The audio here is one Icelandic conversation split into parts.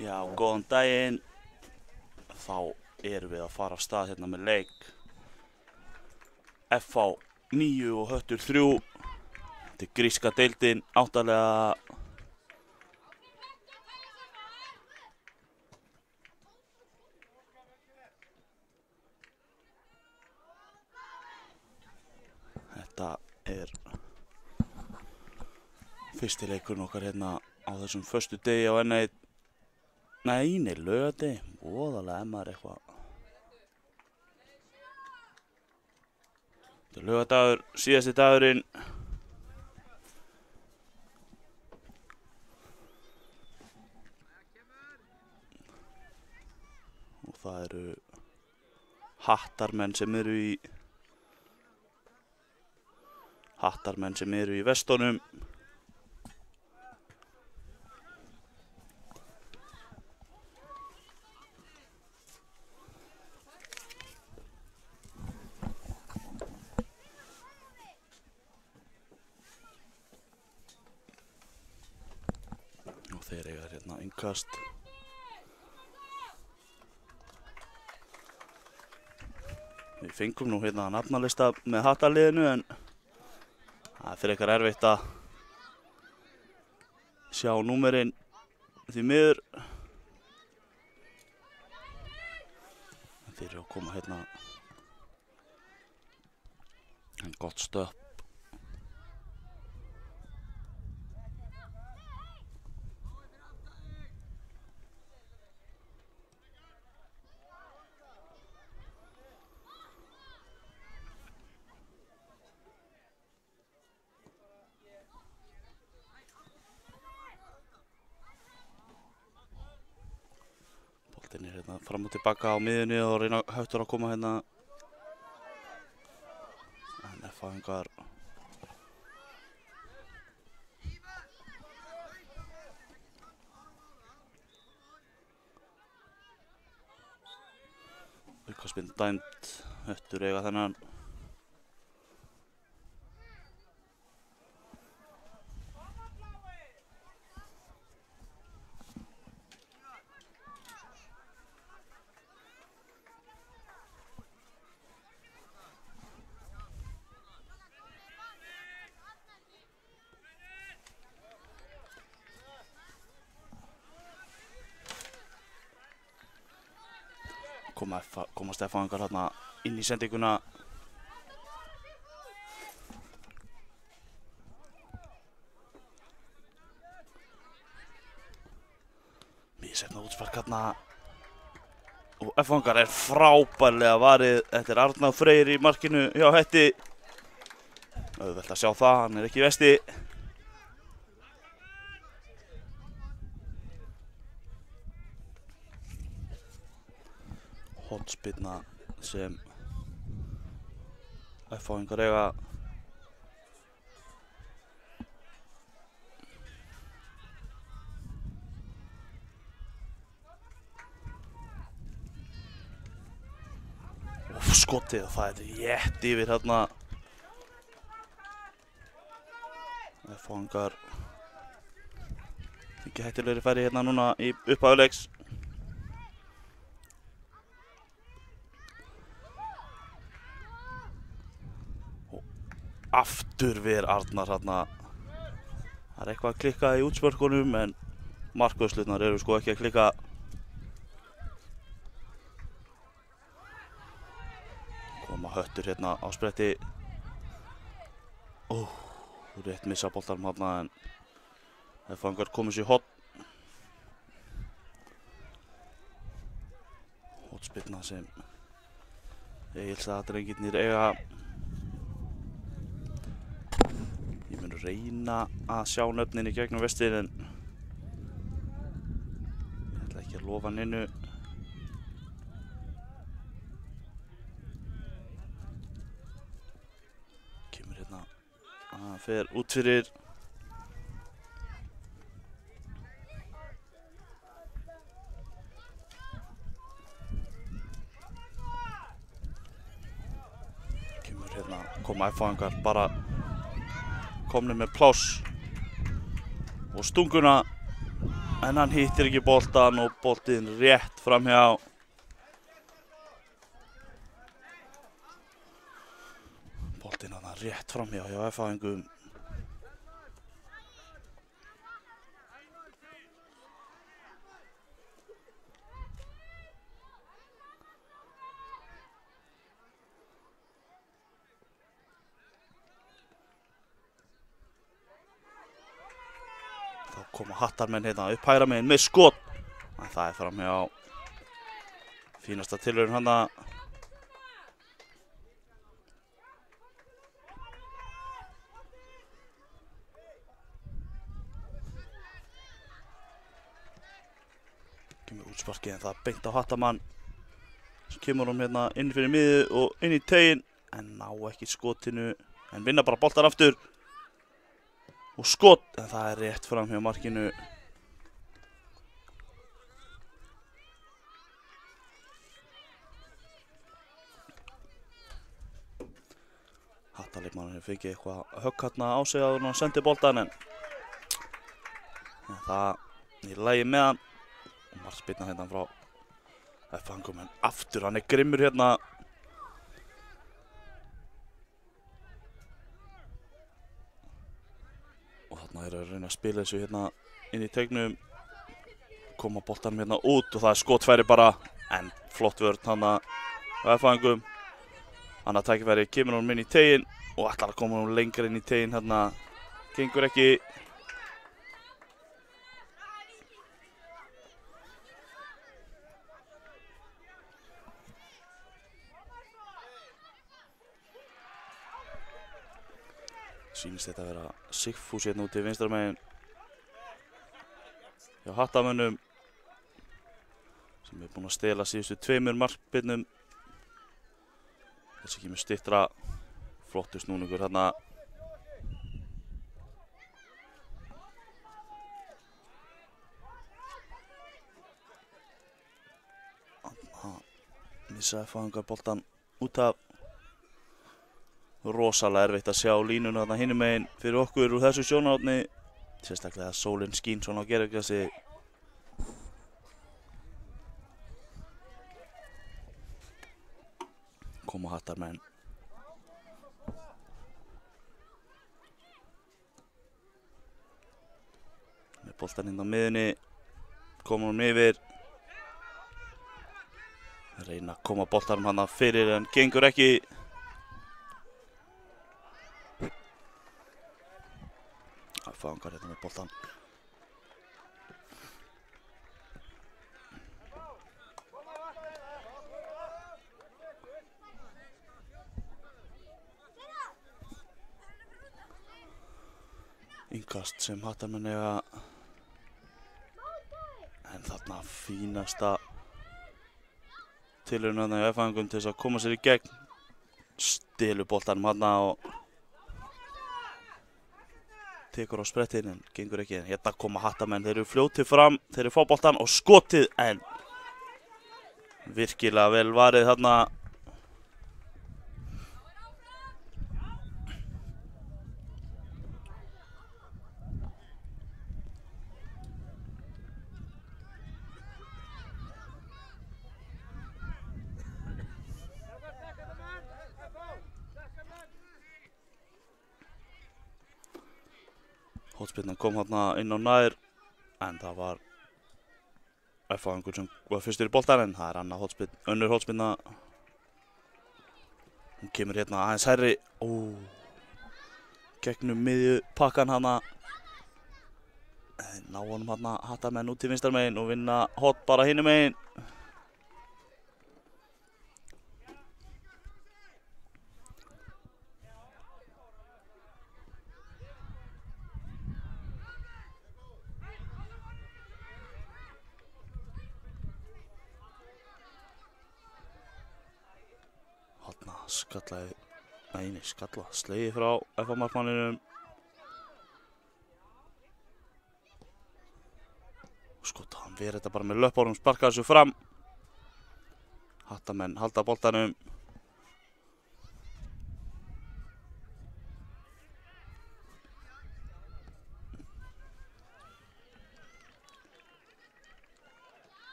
Já, góðan daginn. Þá erum við að fara af stað hérna með leik FH 9 og Höttur 3. Þetta er gríska deildin, áttalega. Þetta er fyrsti leikurinn okkar hérna á þessum föstu degi á N1. Nei, laugardegi. Voðalega maður eitthvað. Þetta er laugardagur, síðasti dagurinn. Og það eru hattarmenn sem eru í vestunum. Og þeir eiga hérna innkast. Við fengum nú hérna nafnalista með hattarliðinu en það er fyrir eitthvað erfitt að sjá númerinn því miður. Þeir eru að koma hérna en gott stöpp. Boltinn er hérna fram og tilbaka á miðjunni og reyna Höttur að koma hérna. En FH-ingar aukaspyrna dæmd. Höttur eiga þennan. Komast FH-ingar hérna inn í sendinguna. Misefna útspark hérna. Og FH-ingar er frábærlega varið. Þetta er Arnar Freyr í markinu hjá Hetti. Auðvelt að sjá það, hann er ekki í vesti. Hornspyrna sem FH-ingar eiga. Skotið, það er rétt yfir hérna. FH-ingar ekki hættulegri færi hérna núna í upphafi leiks. Aftur við Arnar hérna. Það er eitthvað að klikka í útspörkunum en markvörslurnar eru sko ekki að klikka. Koma Höttur hérna á spretti. Rétt missa boltanum hérna en FH-ingar komið sér í horn. Hornspyrna sem Egilsstaðadrengirnir eiga. Ég mun reyna að sjá nöfnin í gegnum vestir en ég ætla ekki að lofa neinu. Kemur hérna, hann fer út fyrir. Kemur hérna, koma FH-ingar bara komnir með pláss og stunguna En hann hittir ekki boltan og boltinn rétt framhjá. Boltinn hann rétt framhjá hjá F-fæðingum. Þá koma Hattarmenn hérna upp hægra megin með skot. En það framhjá. Fínasta tilraun hana. Kemur útsparkið en það beint á Hattarmann. Svo kemur hún hérna inn fyrir miðju og inn í teiginn. En ná ekki skotinu. En vinna bara boltan aftur. Og skot, en það rétt fram hjá markinu. Hattaleikmanninn fengið eitthvað högg hérna á sig áður en hann sendi boltan en það í lagi með hann. Og markspyrna hérna frá F-fæðingum en aftur, hann grimmur hérna. Þarna að reyna að spila þessu hérna inn í teignum. Koma boltanum hérna út og það skotfæri bara. En flott vörn hann á F-fæðingum. Annað tækifæri kemur hún inn í teiginn og ætlar að koma hún lengra inn í teiginn hérna. Gengur ekki. Sýnist þetta að vera Sigfús hérna út í vinstra megin hjá Hattamönnum sem búinn að stela síðustu 2 markbyrnum. Þessi kemur styttra, flottur snúningur hérna. Missa F-fæðingar boltan út af. Rosalega erfitt að sjá línuna þarna hinum megin fyrir okkur úr þessu sjónarhorni. Sérstaklega að sólin skín svona á gervigrasi. Koma Hattarmenn. Með boltan inn á miðunni. Koma hún yfir. Reyna að koma boltanum hana fyrir en gengur ekki. F-fæðingar hérna með boltan. Innkast sem Hattarmenn eiga. En þarna fínasta tilraun þarna í F-fæðingum til þess að koma sér í gegn. Stelur boltanum hana og tekur á sprettinn en gengur ekki. Hérna koma Hattarmenn, þeir eru fljótið fram, þeir eru fá boltan og skotið en virkilega vel varið þarna. Hótspyrnan kom hérna inn á nær en það var F-fæðingur sem var fyrstur í boltan en það önnur hótspyrna. Hún kemur hérna aðeins hærri. Gegnum miðju pakkan hana. Ná honum hérna Hattarmenn út í vinstra megin og vinna hot bara hinum megin. Skalla, slegið frá F-markmanninum. Skota, hann verið þetta bara með löppunum, sparkar þessu fram. Hattarmenn halda boltanum.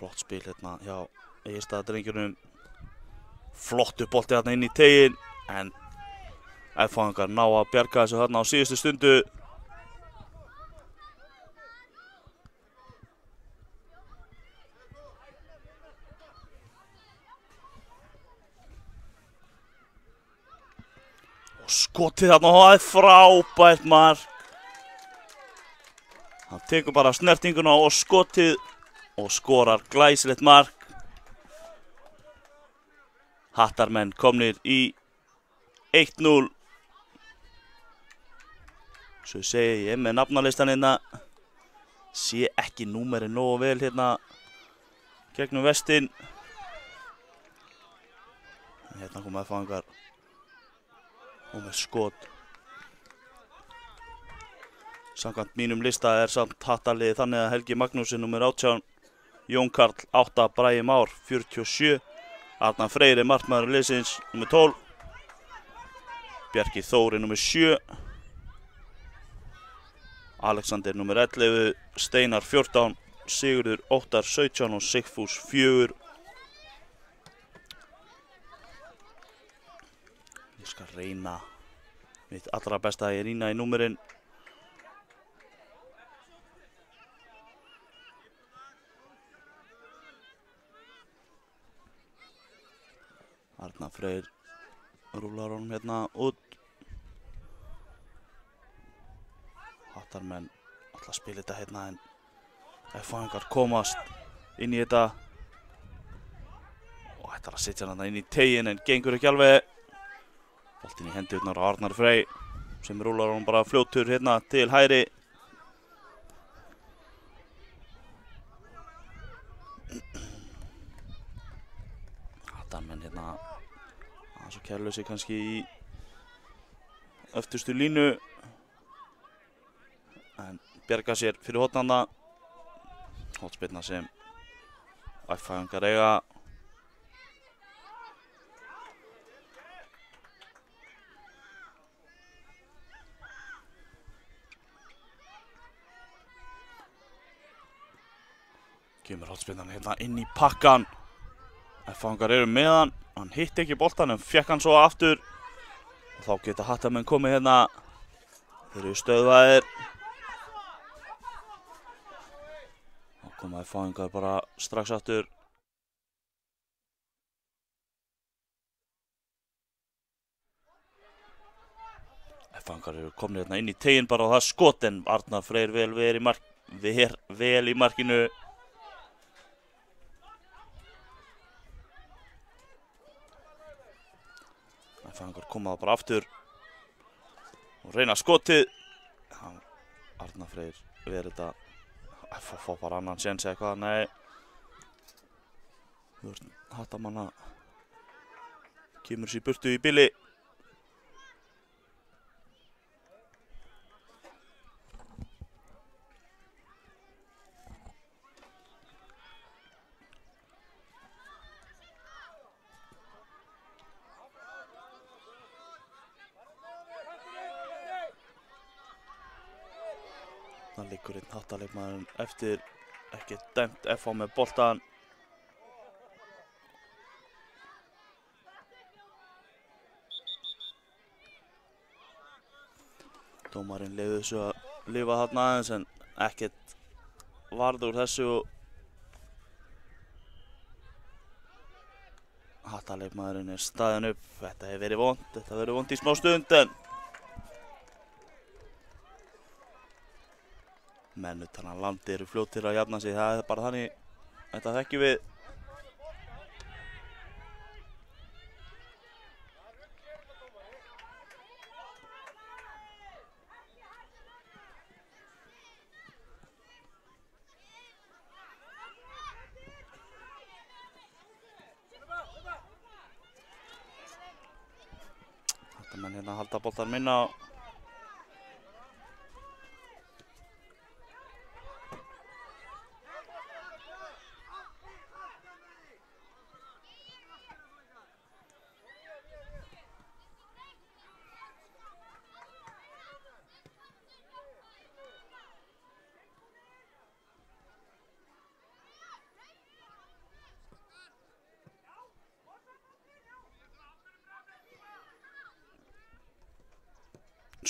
Flott spil hérna hjá Egilsstaðadrengjunum. Flottu bolti hérna inn í tegin, en F-fangar ná að bjarga þessu hérna á síðustu stundu. Og skotið hérna, og það er frábært mark. Hann tekur bara snertinguna og skotið og skorar glæsilegt mark. Hattarmenn komnir í 1-0. Svo segi ég með nafnalistan hérna. Sé ekki númerið nógu vel hérna gegnum vestin. Hérna koma F-fangar og með skot. Samkvæmt mínum lista er samt Hattarliðið þannig að Helgi Magnússon númer 18, Jón Karl 8, Bragi Már 47, Arnar Freyri markmaður liðsins númer 12, Bjarki Þóri númer 7, Alexander númer 11, Steinar 14, Sigurður Óttar 17 og Sigfús 4. Ég skal reyna mitt allra besta að ég rýna í númerinn. Arnar Freyr rúlar honum hérna út. Hattarmenn ætla að spila þetta hérna, en F-fangar komast inn í þetta og ætlar að setja hann inn í tegin, en gengur ekki alveg. Boltinn í hendurnar á Arnar Freyr sem rúlar honum bara fljótur hérna til hægri. Hattarmenn hérna aðeins og kærlausi kannski í öftustu línu, en bjarga sér fyrir hornanda. Hornspyrna sem F-fangar eiga. Kemur hornspyrnan hérna inn í pakkan. F-fangar eru með hann. Hann hitti ekki boltan en fekk hann svo aftur. Og þá geta Hattarmenn komið hérna. Þeir eru stöðvaðir. Þá koma F-fangar bara strax aftur. F-fangar eru komnir hérna inn í tegin bara og það er skot, en Arnar Freyr vel í markinu. F-fangar koma bara aftur og reyna skotið. Arnar Freyr verið þetta fá bara annan séns eða eitthvað. Nei, Hattamanna kemur sér burtu í bili. Það liggur einn Hattarleikmaðurinn eftir, ekki dæmt FH með boltan. Dómarinn leyfði þessu að lifa þarna aðeins, en ekkert varð úr þessu. Hattarleikmaðurinn er staðinn upp. Þetta hefur verið vont í smá stund, en menn utan að landi eru fljótir að jafna sig. Það er bara þannig, þetta þekkjum við. Þetta menn hérna halda boltan minna.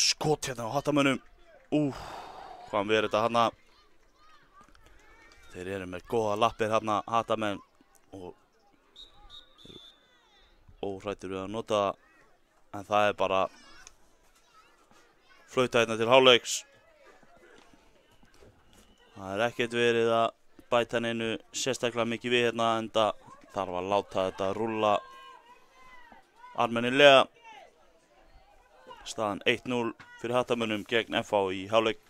skot hérna á hattamönnum. Hvað verður þetta hana? Þeir eru með góða lappir hana, hattamenn, og óhrættir við að nota það. En það er bara flauta hérna til hálfleiks. Það er ekkert verið að bæta neinu sérstaklega mikið við hérna, enda þarf að láta þetta rúlla almennilega. Staðan 1-0 fyrir hattamönnum gegn FH í hálfleik.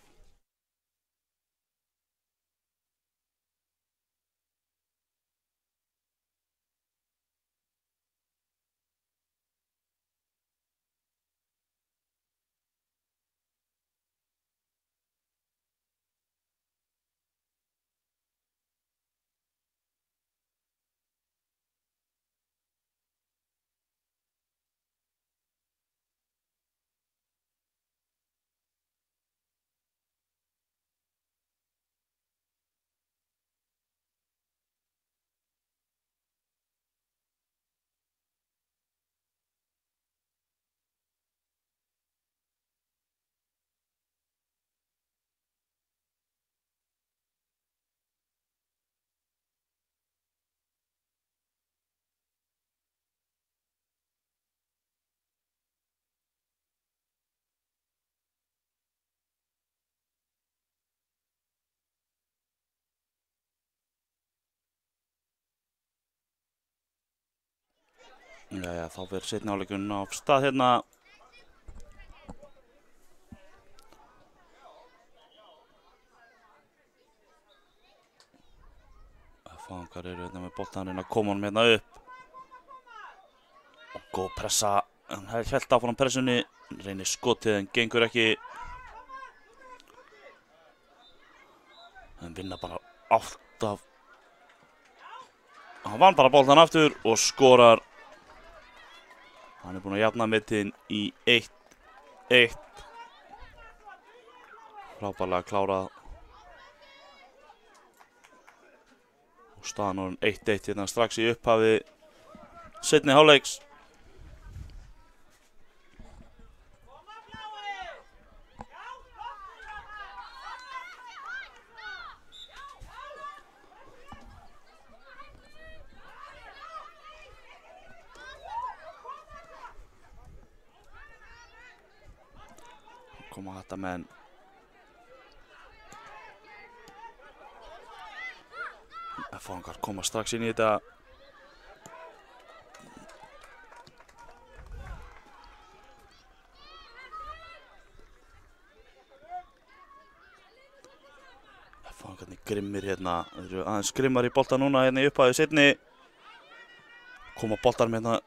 Jæja, þá verður seinni hálfleikurinn á stað hérna. Fangar eru hérna með boltann, reyna að koma honum hérna upp. Og góð pressa, hann hefði hélt áfram pressunni, reynir skotið en gengur ekki. Hann vinna bara alltaf. Hann vann bara boltan aftur og skorar. Hann er búinn að jafna metin í 1-1. Frábærlega klárað. Og staðan orðin 1-1 hérna strax í upphafi seinni hálfleiks. Koma hattamenn. Fangar koma strax inn í þetta. Fangarnir grimmir hérna. Þeir eru aðeins grimmar í bolta núna hérna í upphæðu seinni. Koma boltar með hérna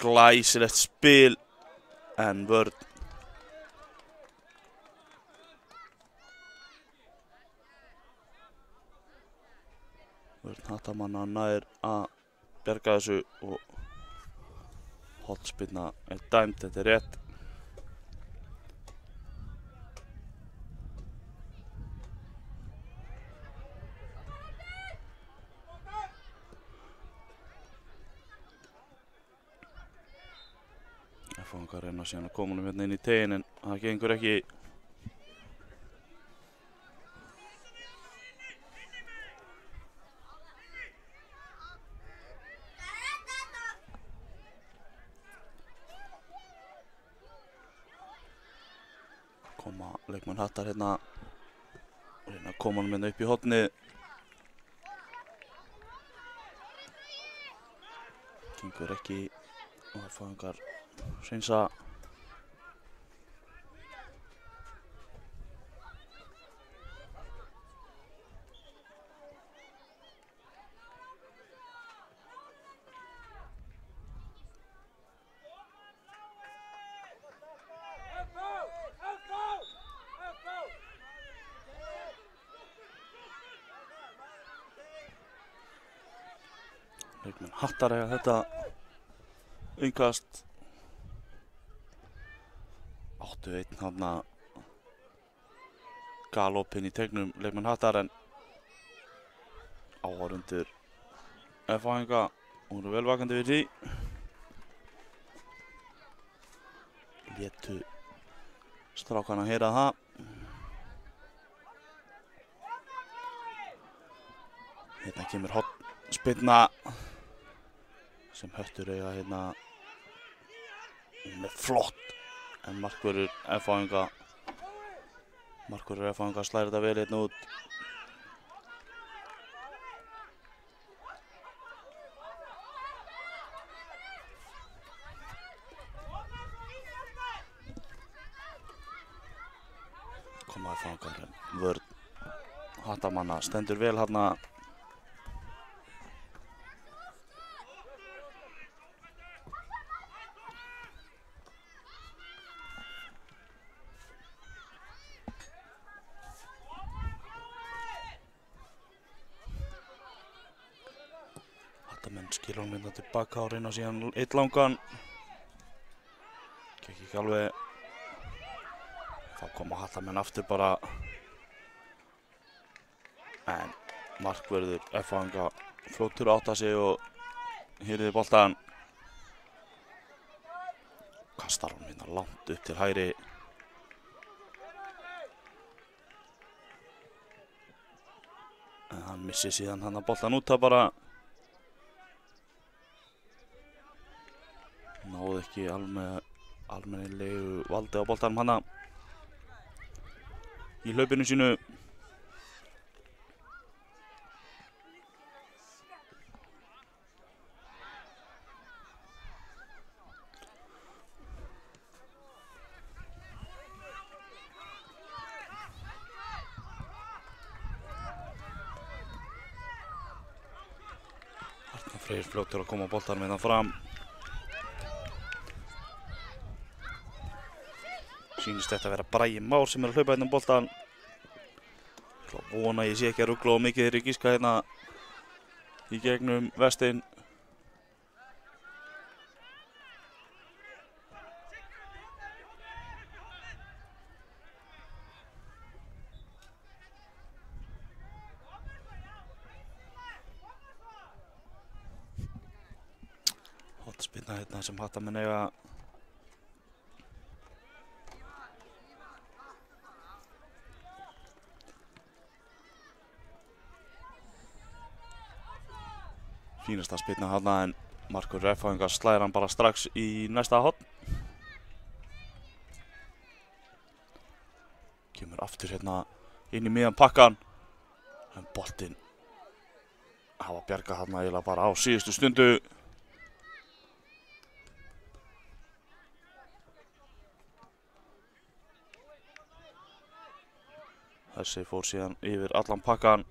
glæsilegt spil en vörn. Hattamanna nær að bjarga þessu og hornspyrna er dæmd, þetta er rétt. Fangar reyna síðan að koma honum hérna inn í teginn en það gengur ekki. Koma leikmenn Hattar hérna og reyna að koma honum hérna upp í hornið. Gengur ekki og það fangar hreinsa. Leikmenn Hattar eiga þetta innkast. 8-1 þarna galopinn í tegnum leikmenn Hattar en áhorfendur F-fæinga voru vel vakandi við því. Létu Strákan að heyra það. Hérna kemur hornspyrna sem Höttur eiga hérna. Hún er flott en markvörður F-fáinga slæðir þetta vel hérna út. Komaði fangar vörn Hattamanna stendur vel hérna. Hattamenn skilur hann hérna tilbaka og reyna síðan eitt langan. Gekk ekki alveg. Þá koma Hattamenn aftur bara. En markvörður F-fáinga fljótur átta sig og hýrði boltan. Kastar hann hérna langt upp til hægri. En hann missir síðan hann að boltan út að bara. Náði ekki almennilegu valdi á boltanum hana í hlaupinu sínu. Arnar Freyr fljótur að koma boltanum hérna fram. Sýnist þetta að vera Bragi Már sem er að hlaupa hérna boltan. Svo vona ég sé ekki að rugla og mikið þeirri gíska hérna í gegnum vestinn. Hornspyrna hérna sem Hattamenn eiga. Fínasta spyrna hana en markvörður F-fáinga slæðir hann bara strax í næsta horn. Kemur aftur hérna inn í miðjan pakkan. En boltinn hafa bjargað hann eiginlega bara á síðustu stundu. Þessi fór síðan yfir allan pakkan.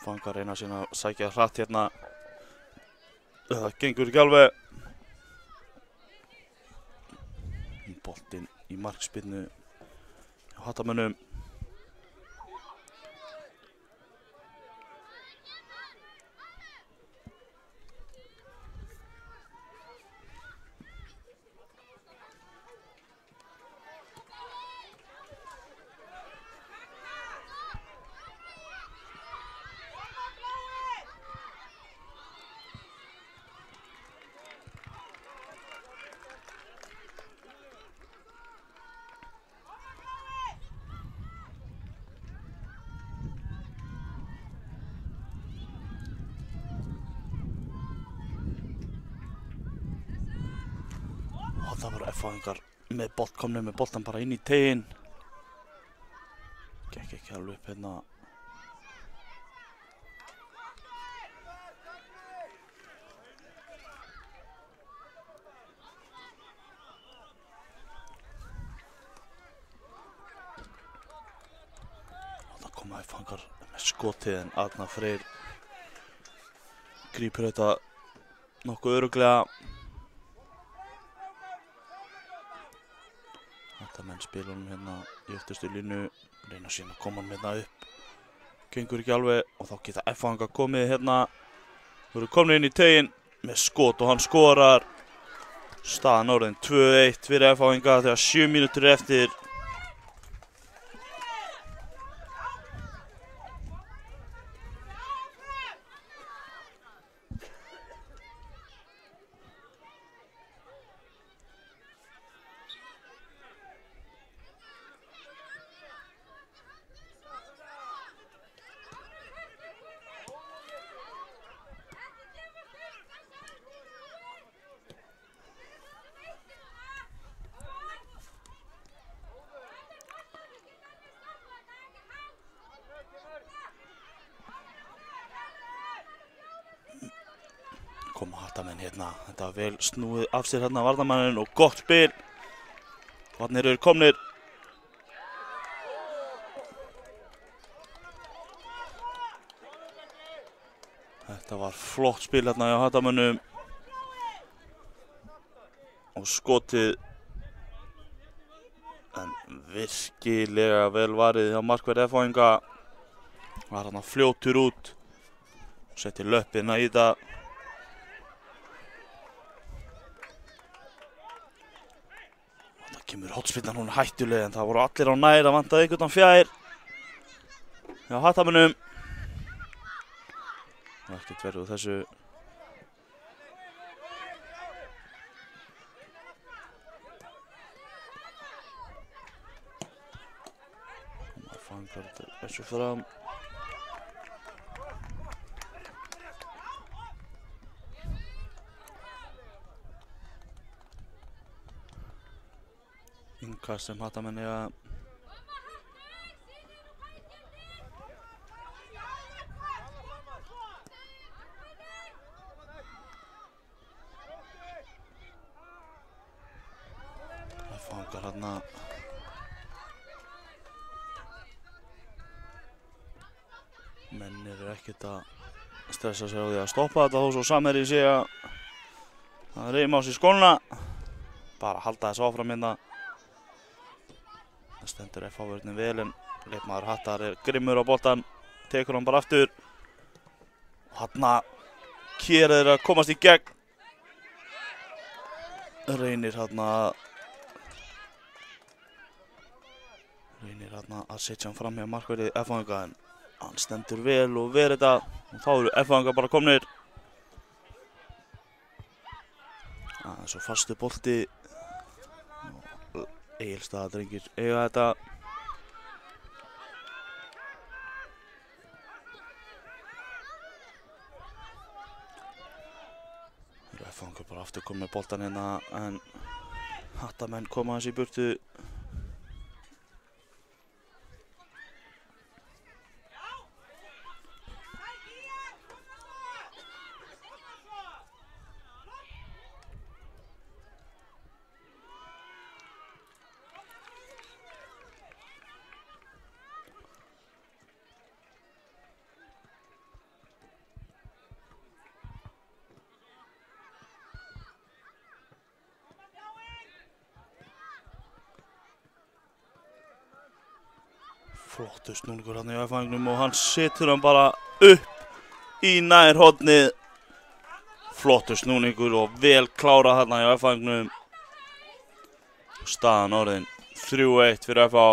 Fangar reyna síðan að sækja hratt hérna. Það gengur ekki alveg. Boltinn í markspyrnu hjá Hattamönnum. Og það voru F-fáingar komnir með boltan bara inn í teginn. Gekk ekki alveg upp hérna. Og það koma F-fáingar með skotið en Arnar Freyr grípur þetta nokkuð örugglega. Hattamenn spila honum hérna í öftustu línu, reyna síðan að koma hann hérna upp. Gengur ekki alveg og þá geta F-fáingar komið hérna. Þau eru komnir inn í teginn með skot og hann skorar. Staðan orðin 2-1 fyrir F-fáingar þegar 7 mínútur eftir. Hattamenn hérna, þetta var vel snúið af sér hérna varnarmanninn og gott spil. Þarna eru komnir. Þetta var flott spil hérna hjá Hattamönnum. Og skotið en virkilega vel varið hjá markverði F-fáinga. Var hérna fljótur út. Setti löppina í þetta. Það kemur hornspyrnan, hún er hættuleg en það voru allir á nær að vantaði einhvern fjær. Já, Hattamönnum. Ekkert verið úr þessu. Það fangar þessu fram. Innkast sem Hattamenn eiga. Það fangar hérna. Mennir eru ekkert að stressa sig á því að stoppa þetta þó svo Samherji sé að reyma á sig skóna. Bara halda þessu áfram hérna. Það stendur F-vörnin vel en leikmaður Hattar er grimmur á boltan, tekur hann bara aftur. Og hérna Kjær að komast í gegn. Reynir hérna að setja hann fram hjá markverði F-fáinga en hann stendur vel og verið þetta og þá eru F-fáinga bara komnir. Aðeins og fastu bolti. Egilsstaðadrengir eiga þetta. F-fáingar bara aftur komið með boltan hérna en Hattamenn koma hans í burtu. Flottur snúningur hann í F-fáingnum og hann setur hann bara upp í nærhornið. Flottur snúningur og vel klárað hann í F-fáingnum. Staðan orðin 3-1 fyrir FH.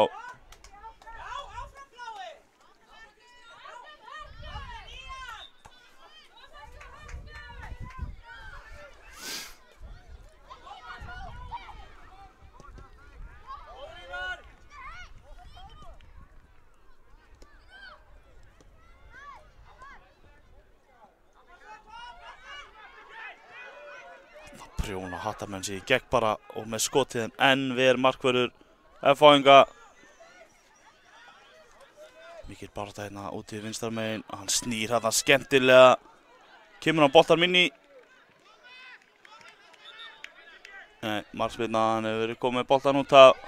Prjóna Hattamenn sig í gegn bara og með skotið enn ver markvörður F-fáinga. Mikil barátta hérna út í vinstra megin. Hann snýr hérna skemmtilega. Kemur hann boltan minni. Nei, markspyrna, hann hefur verið komið boltan út af.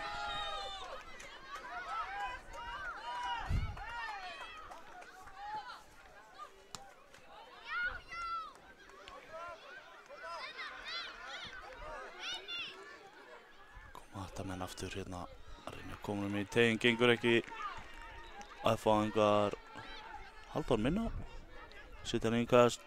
Hattamenn aftur hérna að reyna að koma með í teginn, gengur ekki. F-fáingar Halldór minna. Setja hann innkast.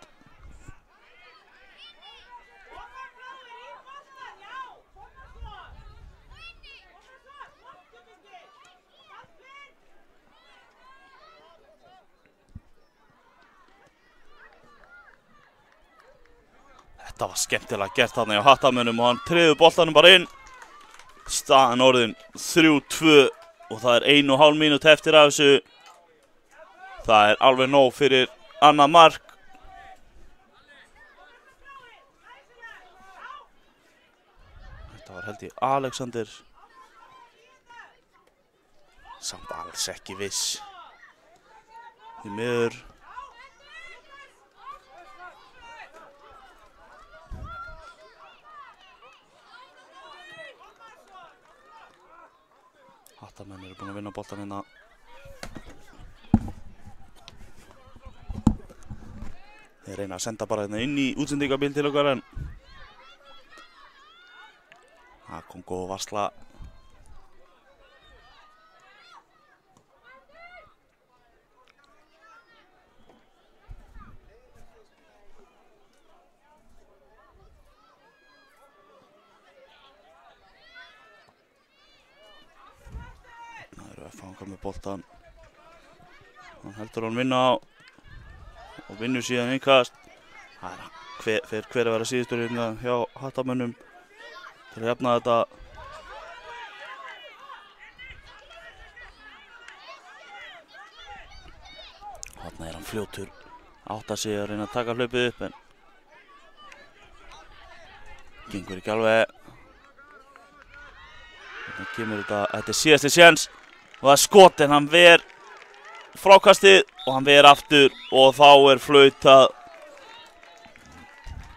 Þetta var skemmtilega gert þarna hjá Hattamönnum og hann treður boltanum bara inn. Staðan orðin 3-2 og það er 1,5 mínútu eftir af þessu. Það er alveg nóg fyrir annað mark. Þetta var held ég Alexander. Samt alls ekki viss. Því miður. Hattamenn eru búin að vinna boltan hérna. Þeir reyna að senda bara hérna inn í útsendingabíl til okkar en það kom góð varsla. Það eru að fanga með boltan. Hann heldur hann vinna á og vinnur síðan innkast. Það er hver að vera síðustur hérna hjá hattamönnum til að jafna þetta. Þarna er hann fljótur, átta sig að reyna að taka hlaupið upp en gengur ekki alveg. Þarna kemur þetta er síðasti séns og það er skot en hann ver frákastið og hann ver aftur og þá er flautað.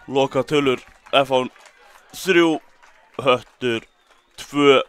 Loka tölur FH 3, Höttur 2.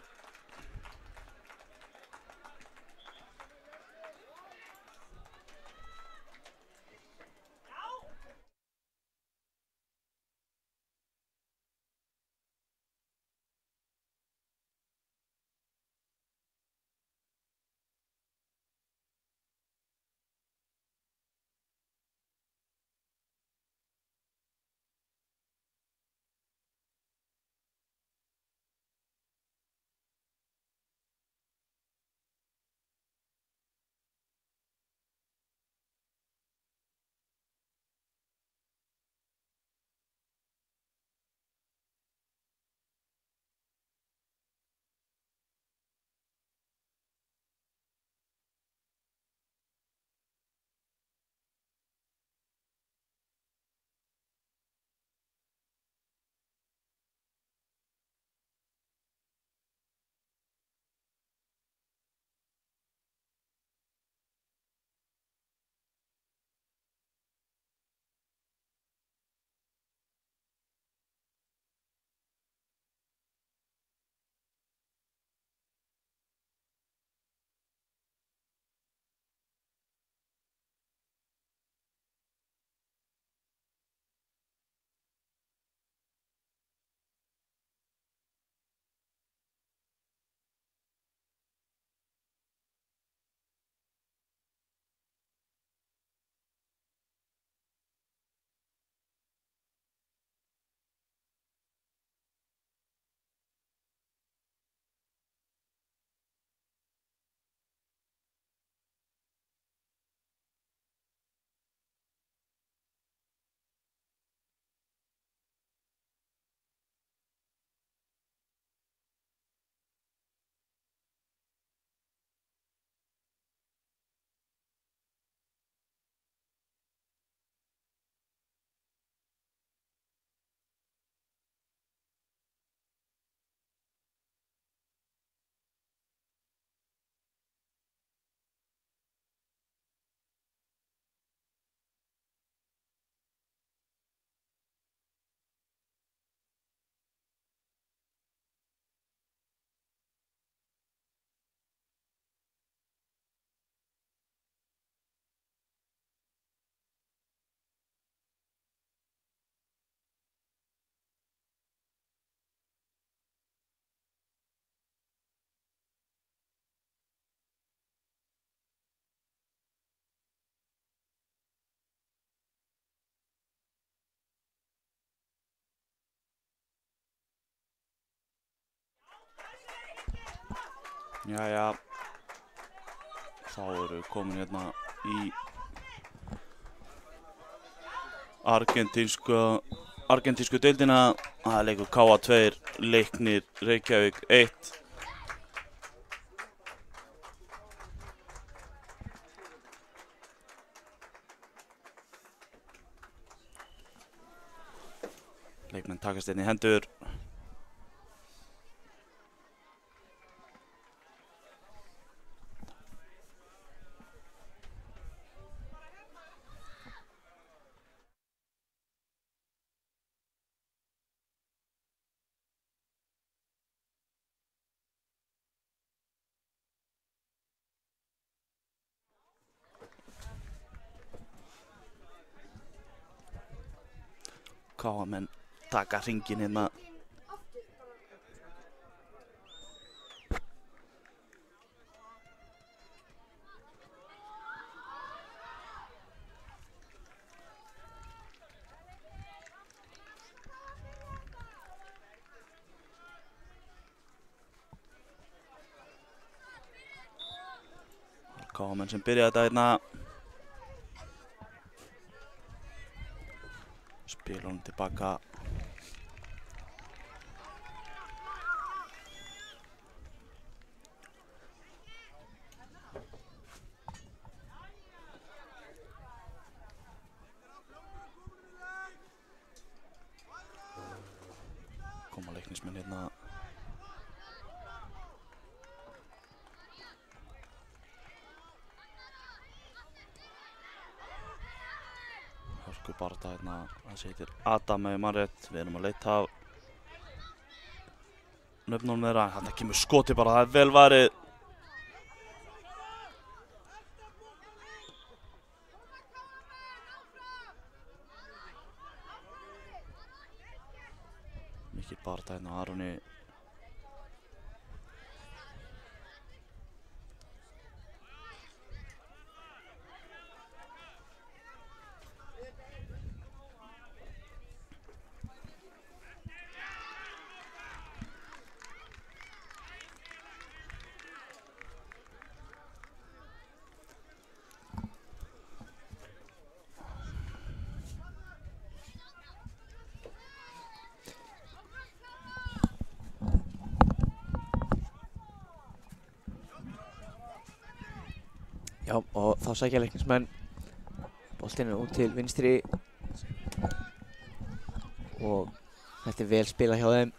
Jæja, þá eru við komin hérna í argentísku deildina. Það er leikur KA 2, Leiknir Reykjavík 1. Leikmenn takast inn í hendur. KM taka hringinn hérna. KM sem byrjaði þetta hérna. Spila hún tilbaka. Koma Leiknismenn hérna. Hörku barða hérna, það heitir Adam ef ég man rétt. Við erum að leita af nöfnunum þeirra. Þarna kemur skoti bara, það er vel varið. Mikil barða hérna, Aroni. Já, og þá sækja Leiknismenn boltinn út til vinstri og þetta er vel spilað hjá þeim.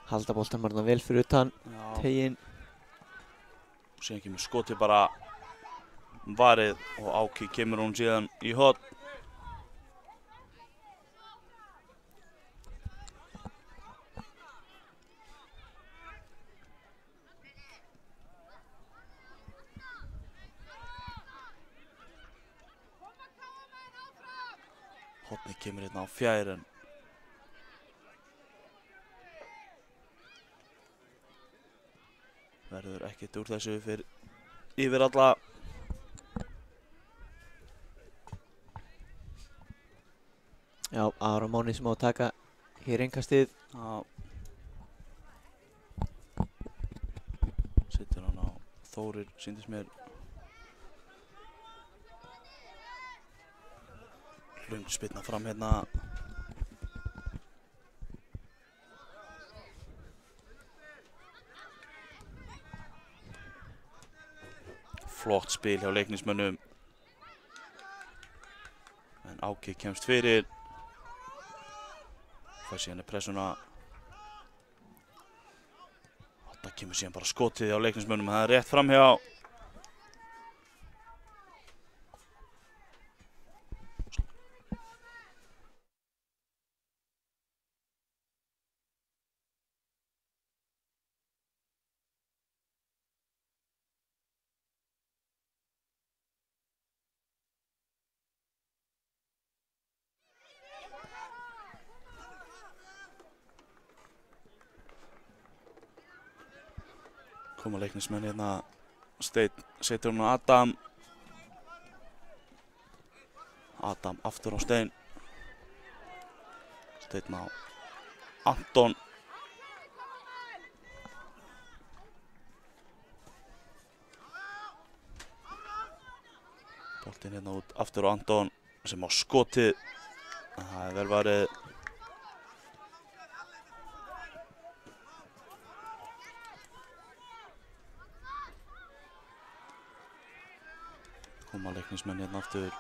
Halda boltann bara vel fyrir utan teiginn. Síðan kemur skoti bara varið og Áki kemur hún síðan í horn. Hornið kemur hérna á fjærin. Verður ekkert úr þessu yfir alla. Já, Aron Máni sem á að taka hér innkastið. Já. Setur hann á Þórir, sýndist mér. Löng spyrna fram hérna. Flott spil hjá Leiknismönnum. En Áki kemst fyrir. Fær síðan pressuna. Þetta kemur síðan bara skotið hjá Leiknismönnum. Það er rétt fram hjá. Koma Leiknismenn hérna. Setur hún á Adam. Adam aftur á Stein. Stein á Anton. Boltinn hérna út aftur á Anton sem á skotið. Það er vel varið. Koma Leiknismenn hérna aftur.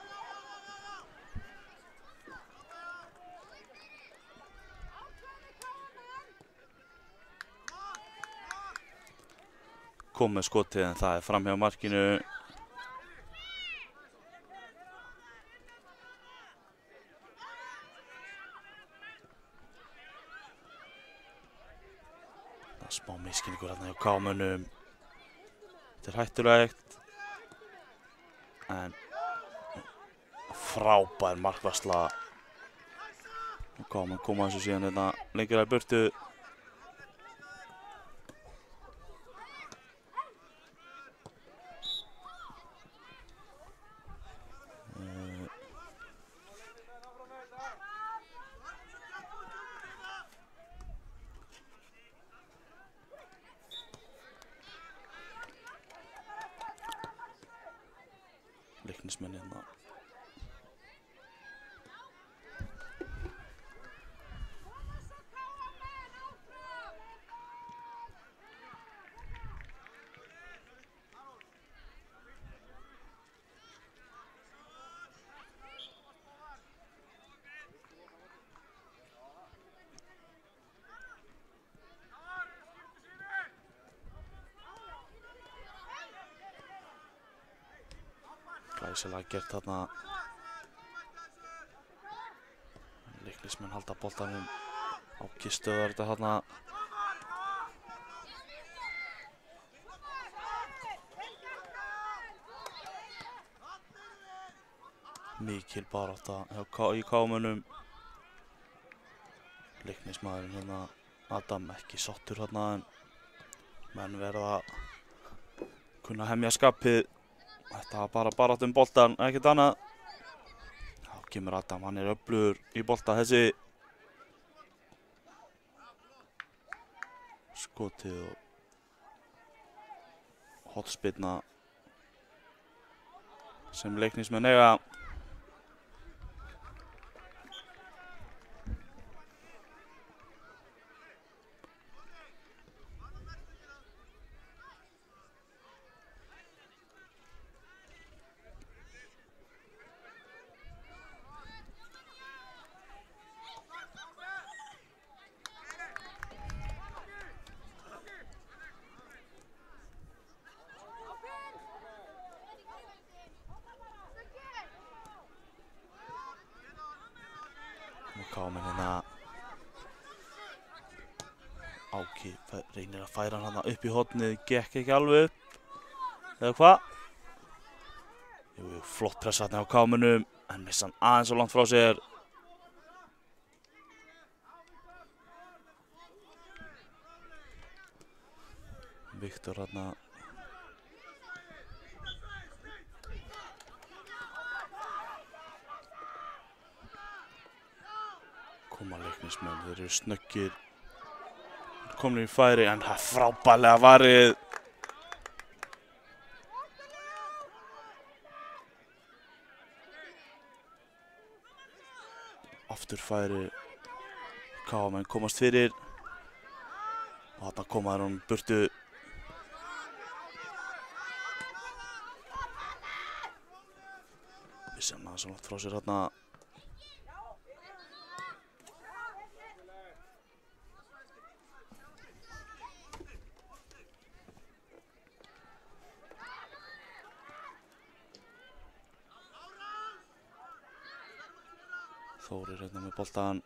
Kom með skotið en það er fram hjá markinu. Það er smá misskilningur hérna hjá KM-mönnum. Þetta er hættulegt. En frábær markvarsla. Og KM koma þessu síðan hérna lengra í burtu. Leiknismenn hérna. Glæsilega gert þarna. Leiknismenn halda boltanum á kistöðar þetta þarna. Mikil barátta í KM-unum. Leiknismaðurinn hérna Adam ekki sáttur þarna en menn verða kunna hemja skapið. Þetta var bara barátta boltan, ekkert annað. Þá kemur Adam, hann er öflugur í bolta þessi. Skotið og hotspinna sem Leiknismenn eiga. KM hérna. Áki reynir að færa hann upp í hornið, gekk ekki alveg upp. Eða hvað? Jú, flott pressa hérna á KM-unum, en missa hann aðeins svo langt frá sér. Viktor hérna. Koma Leiknismenn, þeir eru snöggir. Komnir í færi, en það er frábærlega varið. Aftur færi. KM komast fyrir. Og þarna koma þeir honum burtu. Vissi hann aðeins svo langt frá sér þarna. Þórir hérna með boltan.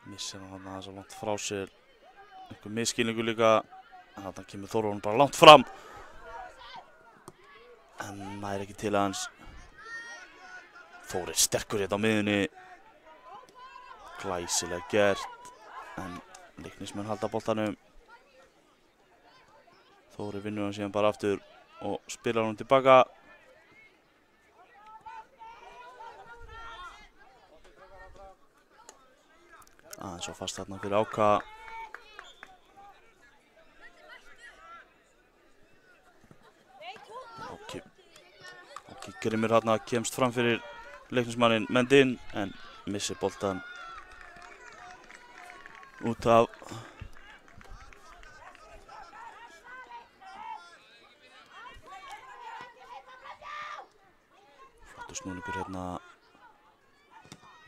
Missir hann aðeins svo langt frá sér. Einhver misskilningur líka. En þarna kemur Þórir honum bara langt fram. En nær ekki til hans. Þórir sterkur hérna á miðunni. Glæsilega gert. En Leiknismenn halda boltanum. Þórir vinnur hann síðan bara aftur og spilar hann tilbaka. Aðeins svo fast þarna fyrir Áka. Áki grimmir þarna, kemst fram fyrir Leiknismanninn Mendin, en missir boltan út af. Flottur snúningur hérna.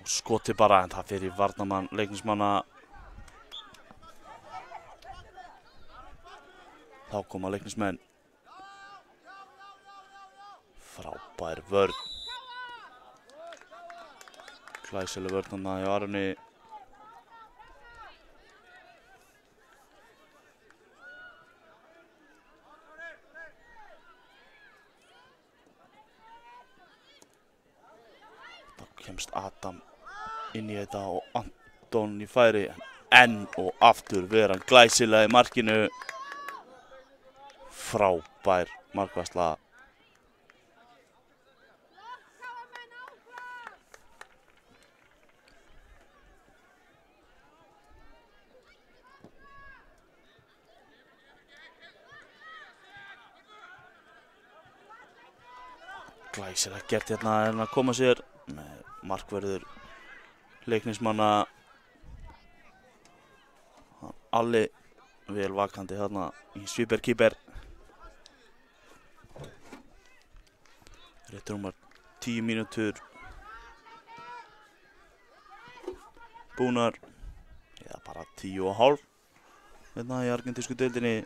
Og skoti bara, en það fyrir varnarmann Leiknismanna. Þá koma Leiknismenn. Frábær vörn. Glæsileg vörn þarna hjá Aroni. inn í þetta og Anton í færi. Enn og aftur vera hann glæsilega í markinu. Frábær markvarsla. Glæsilega gert hérna en að koma sér með markverður Leiknismanna. Alli vel vakandi hérna í svíperkíper. Rétt rúmar 10 mínútur búnar, eða bara 10,5 hérna í argentísku deildinni.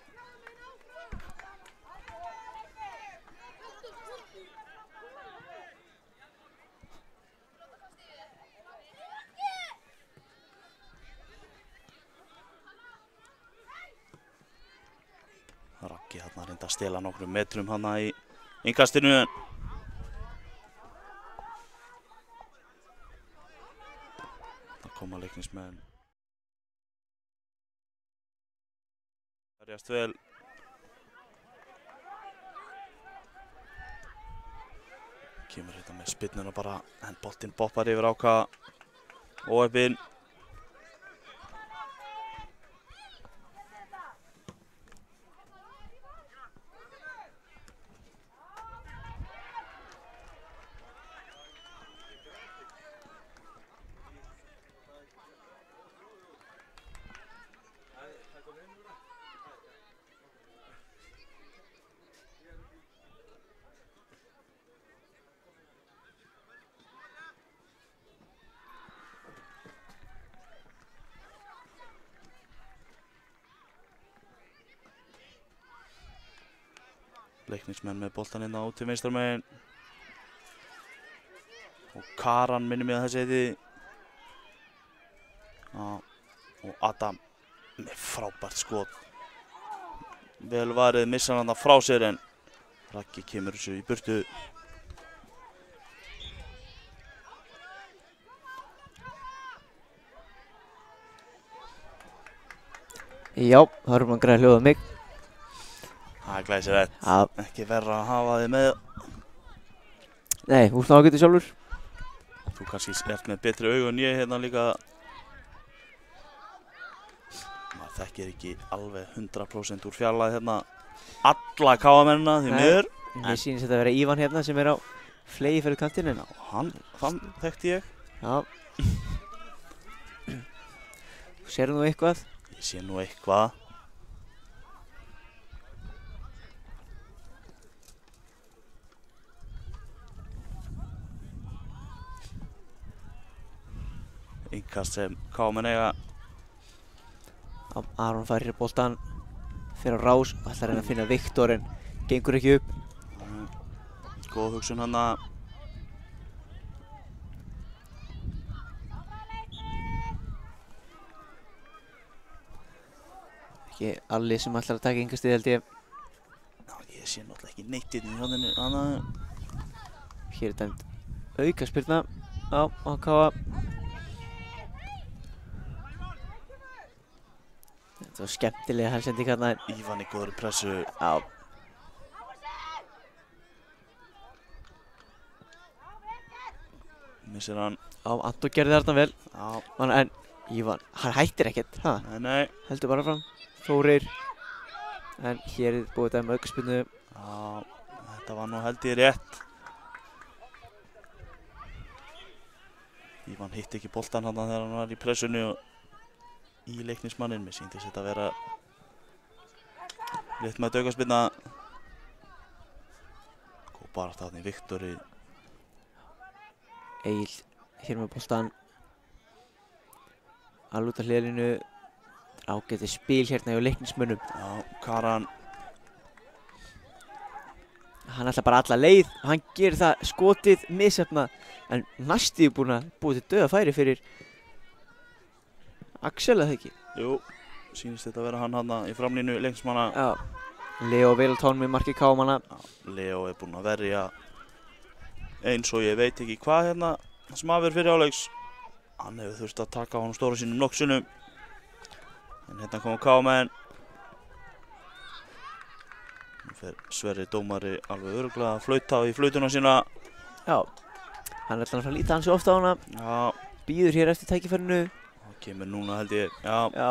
Raggi hérna reynda að stela nokkrum metrum hérna í innkastinu. Það koma Leiknismenn. Verjast vel. Kemur hérna með spyrnuna bara, en boltinn boppar yfir Áka óheppinn. Leiknismenn með boltan inn á út til vinstarmegin. Og Karan minnir mig að þessi heiti. Og Adam með frábært skot. Vel varið, missar hann það frá sér en Raggi kemur þessu í burtu. Já, það erum að græða hljóða mig. Það er glæsilegt. Já. Ekki verra að hafa þig með. Nei, þú ert nákvæmlega sjálfur. Þú kannski ert með betri augu en ég hérna líka. Maður þekkir ekki alveg 100% úr fjarlægð hérna alla KM-mennina því miður. Mér sýnist þetta að vera Ívan hérna sem er á flegi fyrir kantinn. Hann þekkti ég. Já. Þú sér nú eitthvað? Ég sé nú eitthvað. Innkast sem KM eiga. Aron færir boltan, fer á rás og ætlar að reyna að finna Viktor en gengur ekki upp. Góð hugsun hana. Ekki Alli sem ætlar að taka innkastið held ég. Já, ég sé náttúrulega ekki neitt inn í hjóninni hana. Hér er dæmt aukaspyrna á Káa. Þetta var skemmtilega helsending hérna. Ívan í góðri pressu. Já. Missir hann. Já, Anton gerði þarna vel. Já. En Ívan, hann hættir ekkert. Nei. Heldur bara fram. Þórir. En hér er búið dæmi aukaspyrnu. Já, þetta var nú held ég rétt. Ívan hitti ekki boltan hann þegar hann var í pressunni og í Leiknismanninn. Mér sýndist þetta að vera rétt með aukaspyrna. Góð barátta þarna í Viktori. Egil hér með boltan. Alveg út af hliðinu. Ágætið spil hérna hjá Leiknismönnum. Já, Karan. Hann ætlar bara alla leið. Hann gerir það skotið misheppnað. En næstíð búinn að búið til dauða færi fyrir Axel eða ekki? Jú, sýnist þetta að vera hann í framlínu Leiknismanna. Já. Leo Viltón með marki Kámanna. Já, Leo er búinn að verja eins og ég veit ekki hvað hérna sem afur fyrir áleiks. Hann hefur þurft að taka á honum stóru sínum nokksunum. En hérna koma KM-menn. Nú fer Sverri dómari alveg örugglega að flauta í flautuna sína. Já, hann ætlar að fara að líta hansi ofta á hana. Já. Býður hér eftir tækifærinu. Það kemur núna held ég, já. Já.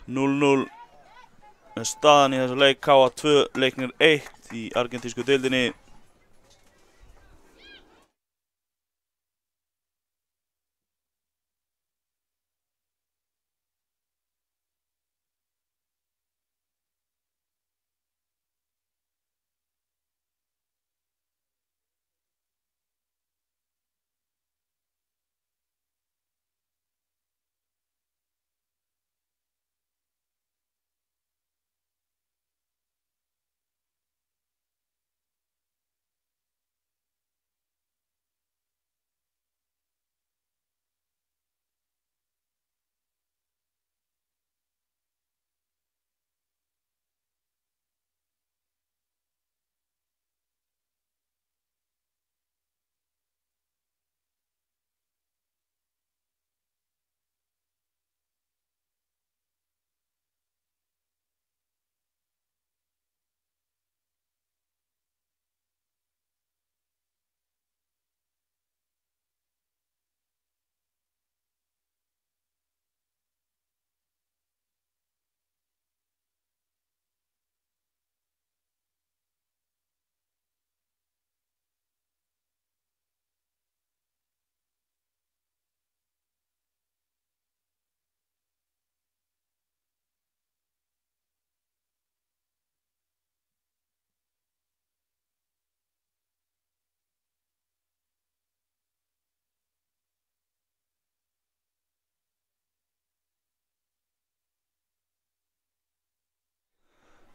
0-0 með staðan í þessu leik. KA 2, Leiknir 1 í argentísku deildinni.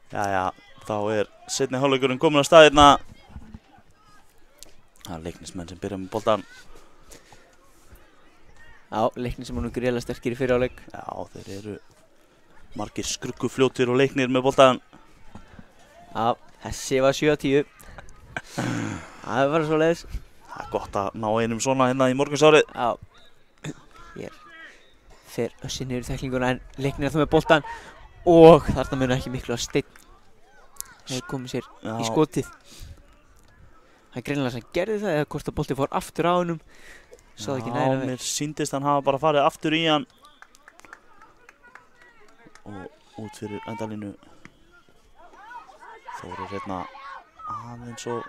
Jæja, þá er seinni hálfleikurinn komin á stað hérna. Það er Leiknismenn sem byrja með boltan. Já, Leiknir sem var nú gríðarlega sterkir í fyrri hálfleik. Já, þeir eru margir skruggufljótir og Leiknir með boltan. Já, þessi var 7-10. Það var svoleiðis. Það er gott að ná einum svona hérna í morgunsárið. Já, hér fer Össi niður í tæklinguna en Leiknir er það með boltan. Og þarna munar ekki miklu að Steinn hefur komið sér í skotið. Það er greinilega sem gerði það eða hvort að bolti fór aftur á honum. Svo það ekki næra vel. Mér síndist hann hafa bara farið aftur í hann. Og út fyrir endalínu. Þórir hérna aðeins og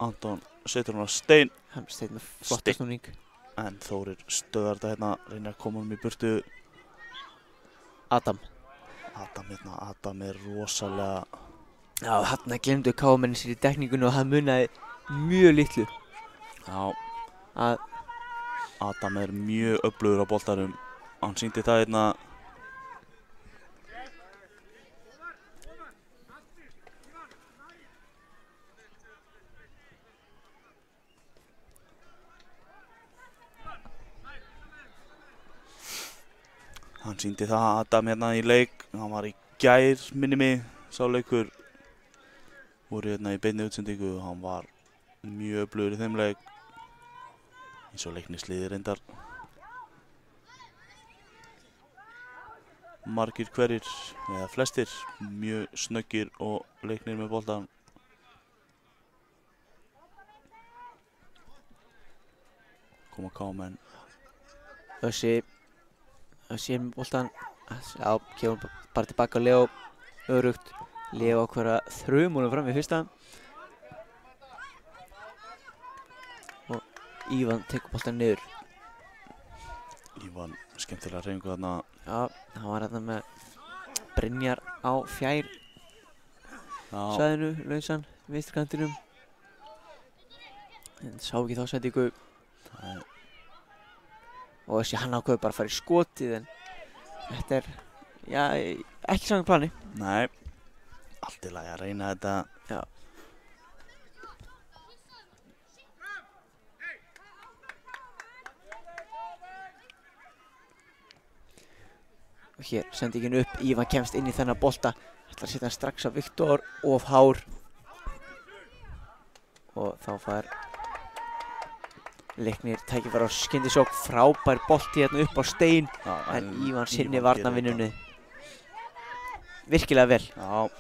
Anton setur hann á Steinn. Steinn með flotta snúning. En Þórir stöðar þetta hérna, reynir að koma honum í burtu. Adam er rosalega... Já, þarna glemdu KM-menn sér í dekningunni og það munaði mjög litlu. Já, Adam er mjög öflugur á boltanum. Hann sýndi það hérna. Hann sýndi það Adam hérna í leik. Hann var í gær, minni mig, sá leikur. Voru hérna í beinni útsendingu og hann var mjög öflugur í þeim leik. Eins og Leiknisliðið reyndar. Margir hverjir, eða flestir, mjög snöggir og Leiknir með boltan. Koma KM-menn. Össi er með boltan. Já, kemur bara tilbaka á Leo. Örugt. Leo ákveður að þruma honum fram í fyrsta. Og Ívan tekur boltan niður. Ívan, skemmtilega hreyfingu þarna. Já, hann var þarna með Brynjar á fjær svæðinu, lausan, vinstri kantinum. En sá ekki þá settingu. Og þessi hann ákveður bara að fara í skotið en þetta er, já, ekki samkvæmt plani. Nei, allt í lagi að reyna þetta. Já. Og hér sendingin upp, Ívan kemst inn í þennan bolta. Ætlar að setja hann strax á Viktor, of hár. og þá fær Leiknir tækifæri á skyndisókn, frábær bolti hérna upp á stein, en Ívan sinni varnarvinnunni virkilega vel. Já.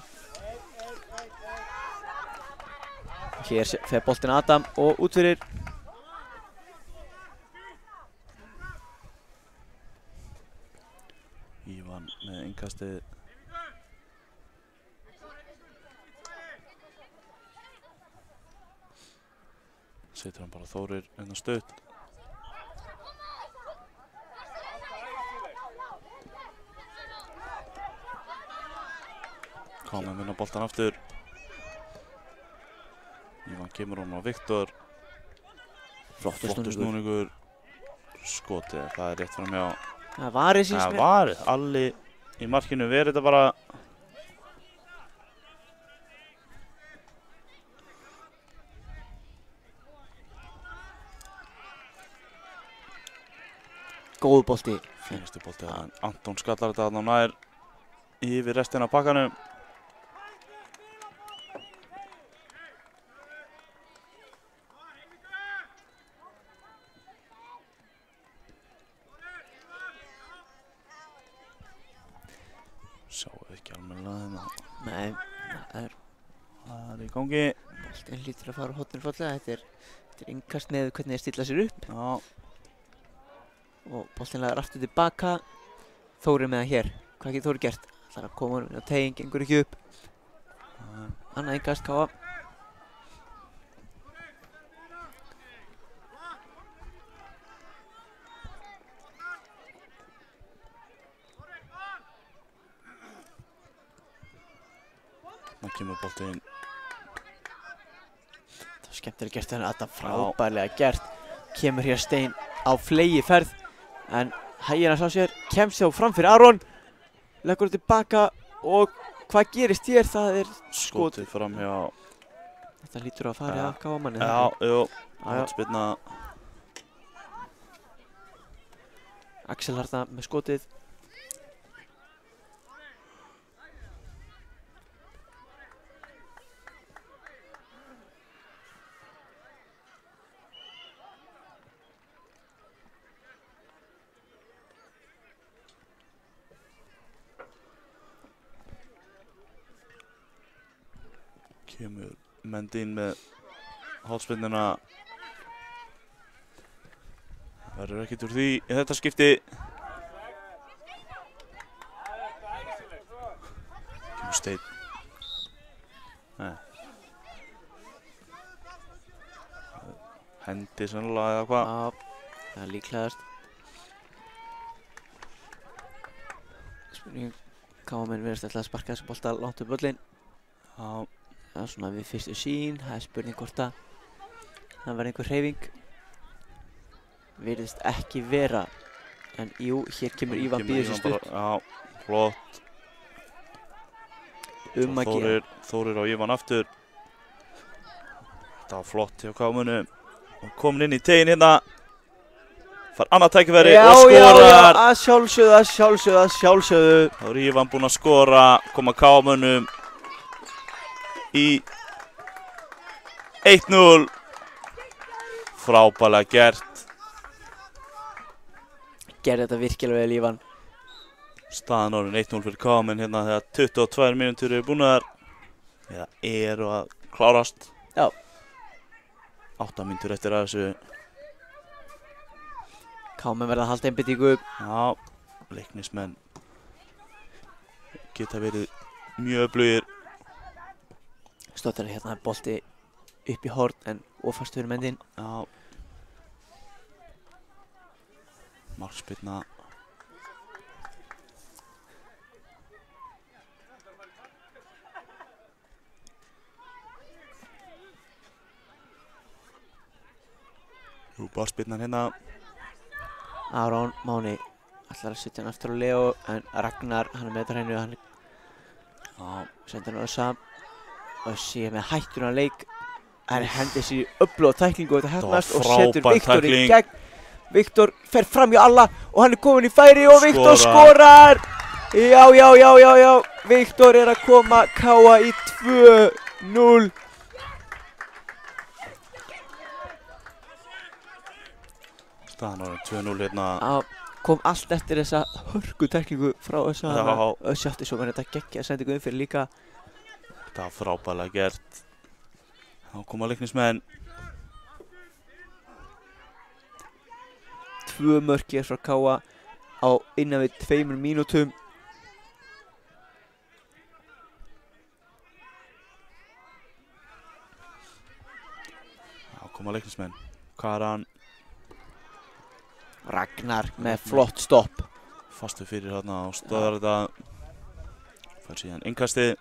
Hér fer boltinn Adam og út fyrir. Ívan með innkastið. Setur hann bara Þórir inn á stutt. Komum vinna boltan aftur. Ívan kemur hún á Viktor. Flottur snúningur. Skotið, það er rétt fram hjá. Það er varið síns mér. Það er varið, Alli í markinu verið þetta bara. Góð bolti. Fínasti bolti að Anton skallar þetta þarna nær yfir restina af pakkanum. Sjáum ekki almennilega hérna. Nei, það er í gangi. Boltinn hlýtur að fara á horninu fallega. Þetta er innkast með hvernig þeir stilla sér upp. Já. Og boltinn lagar aftur tilbaka. Þórir með það hér. Hvað getur Þórir gert? Það er að koma hann á teginn, gengur ekki upp. Annað innkast, Káa. Það kemur boltinn. Það var skemmtilega gert en þetta frábærlega gert. Kemur hér Stein á flegiferð. En hægir hans á sér, kemst þá fram fyrir Aron, leggur tilbaka og hvað gerist hér? Það er skotið fram hjá. Þetta lítur að fara af Káamanni. Já, jú, hotspyrna. Axel Harta með skotið. Kemur Mendín með hotspyrnuna. Það verður ekkert úr því í þetta skipti. Kemur Steinn. Nei. Hendi sennilega eða hvað. Já, það er líklegast. Spurning, Káamenn verðast alltaf að sparka þessu bolta langt upp völlinn. Já. Það er svona við fyrstu sín, það er spurning hvort að það verði einhver hreyfing. Virðist ekki vera, en jú, hér kemur Ívan býður sér stutt. Já, flott. Að gera. Þórir á Ívan aftur. Þetta var flott hjá Kámunu. Og komin inn í teginn hérna. Fær annað tækifæri og skorar. Já, að sjálfsögðu. Þá er Ívan búinn að skora, koma Kámunum í 1-0. Frábærlega gert. Gerði þetta virkilega vel, Ívan. Staðan orðin 1-0 fyrir Kámen hérna þegar 22 mínútur eru búnar. Eða eru að klárast. Já. 8 mínútur eftir að þessu. Kámen verða að halda einbeitingu. Já, Leiknismenn geta verið mjög öflugir. Stóttar hérna bolti upp í horn en ofast fyrir Mendín. Já. Markspyrna. Jú, barspyrnan hérna. Aron Máni ætlar að setja hann aftur á Leo en Ragnar, hann er með þetta hreinu, hann sendir hann Össa. Össi er með hættuna leik. Hann hendir sér í öfluga tæklingu og þetta hefnast og setur Viktor í gegn. Viktor fer fram í alla og hann er komin í færi og Viktor skorar! Já. Viktor er að koma Káa í 2-0. Staðan var 2-0 hérna. Kom allt eftir þessa hörku teklingu frá Össi. Já. Össi átti svo með þetta geggja sendingu inn fyrir líka. Þetta var frábærlega gert. Þá koma Leiknismenn. 2 mörk frá Káa á innan við 2 mínútum. Þá koma Leiknismenn. Karan. Ragnar með flott stopp. Fastur fyrir hérna og stöðar þetta. Fær síðan innkastið.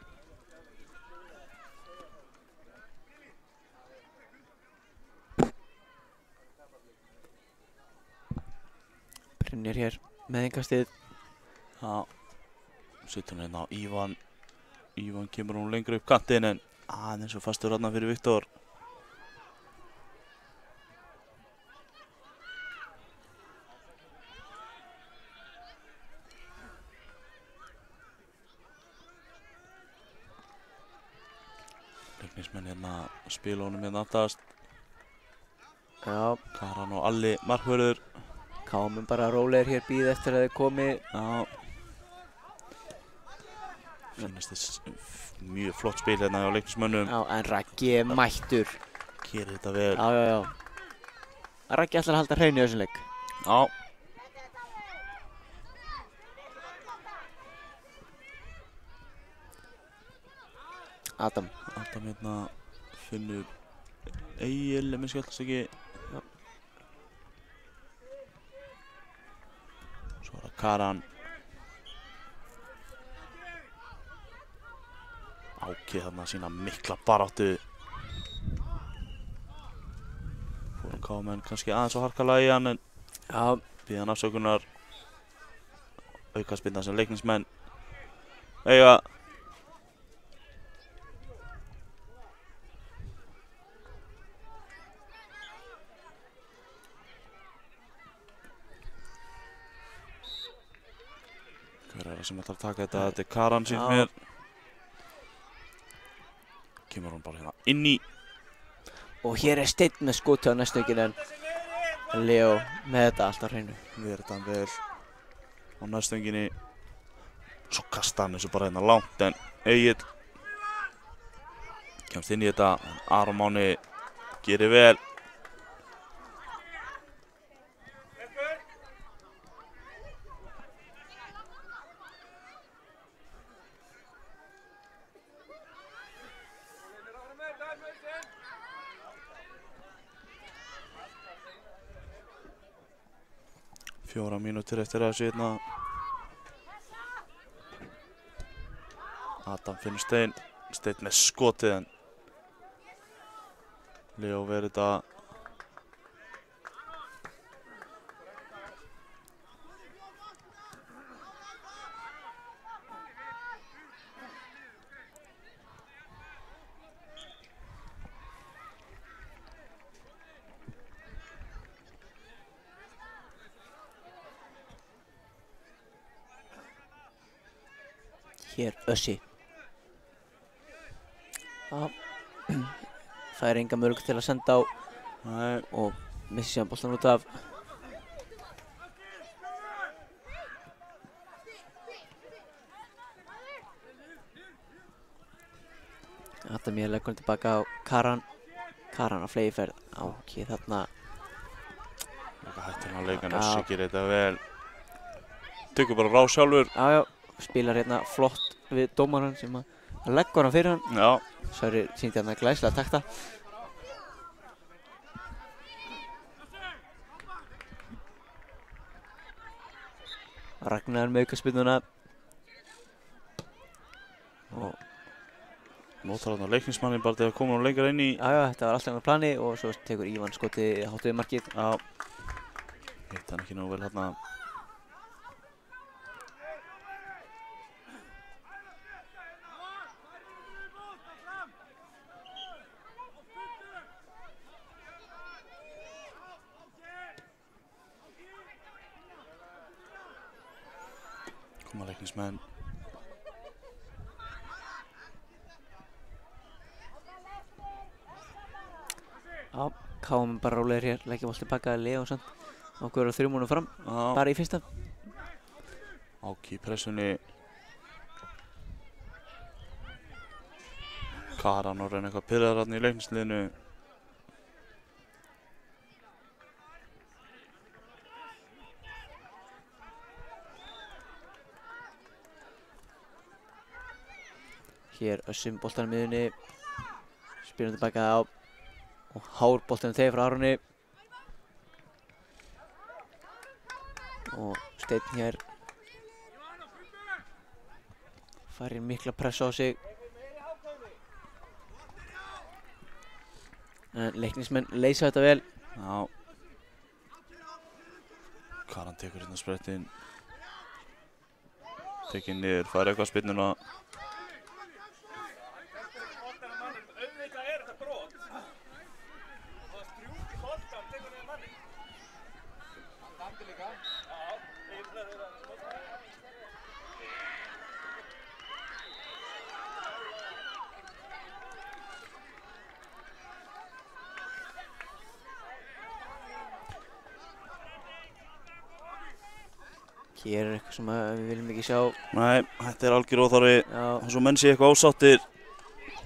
Brynjar hér með innkastið. Já. Sittur hún hérna á Ívan. Ívan kemur hún lengur upp kantinn en aðeins og fastur hérna fyrir Viktor. Leiknismenn hérna spila honum hérna aftast. Já. Karan og Alli markvörður. Káum bara rólegir hér bíða eftir að þið komi. Já. Finnst þess mjög flott spil hérna á Leiknismönnum. Já, en Raggi er mættur. Gerir þetta vel. Já. Raggi ætlar að halda hreinu í þessum leik. Já. Adam hérna finnur Egil, ef mér skjáttast ekki. Já. Svo er það Karan. Áki þarna sína mikla baráttu. Fórum Káamenn kannski aðeins á harkalega í hann en biðja hann afsökunar. Aukaspyrna sem Leiknismenn eiga. Hver er það sem ætlar að taka þetta? Þetta er Karan sýnt mér. Kemur hún bara hérna inn í. Og hér er Steinn með skoti á næstöngin en Leo með þetta alltaf hreinu. Verður hann vel á næstönginni. Svo kasta hann þessu bara hérna langt en Egill kemst inn í þetta. Aron Máni gerir vel. Fjóra mínútur eftir þessu hérna. Adam finnur Steinn. Steinn með skotið en Leo verður þetta. Hér Össi. Það er enga mörg til að senda á. Nei. Og missi síðan boltan út af. Adam ég leggur hann tilbaka á Karan. Karan á fleygiferð. Ok, þarna. Þetta hættir hann á leikan. Össi gerir þetta vel. Tekur bara ráð sjálfur. Já. Spilar hérna flott við dómarann sem að leggur hann fyrir hann. Já. Sverrir sýndi hann glæsilega takta. Ragnar með aukaspyrnuna. Og notar hann á Leiknismanninn bara til að koma hann lengra inn í. Já, þetta var alltaf á plani og svo tekur Ívan skotið hátt við markið. Já. Hitt hann ekki nógu vel hérna. Koma Leiknismenn. Já, Káum bara rólegir hér, leggja bolti tilbaka að Leo og svona. ákveður að þrjum honum fram, Já, bara í fyrsta. Áki í pressunni. Karan og reyna eitthvað pirraður þarna í leiknisliðinu. Hér Össum boltanum miðunni, spilum tilbaka á og hár boltanum þegar frá Aroni. Og Steinn hér farir mikla pressa á sig. En Leiknismenn leysa þetta vel. Já. Karan tekur hérna sprettinn. Tekinn niður, fær eitthvað spyrnuna. Hér eitthvað sem við viljum ekki sjá. Nei, þetta algjör óþarfi. Já. Og svo menn sé eitthvað ásáttir.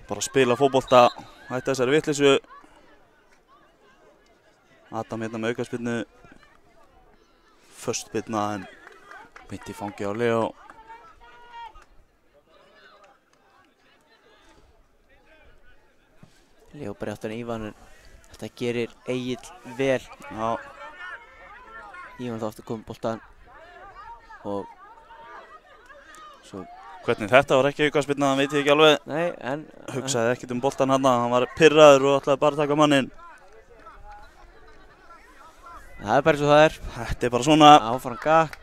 Bara spila fótbolta, hætta þessari vitleysu. Adam hérna með aukaspyrnu. Föst spyrna en beint í fangi á Leo. Leo bara aftan Ívan en þetta gerir Egill vel. Já. Ívan þá aftur komið boltan og svo Hvernig þetta var ekki aukaspyrna, það veit ég ekki alveg. nei, en Hugsaði ekkert boltan hann var pirraður og ætlaði bara að taka manninn. það er bara eins og það er. Þetta bara svona. Áfram gakk.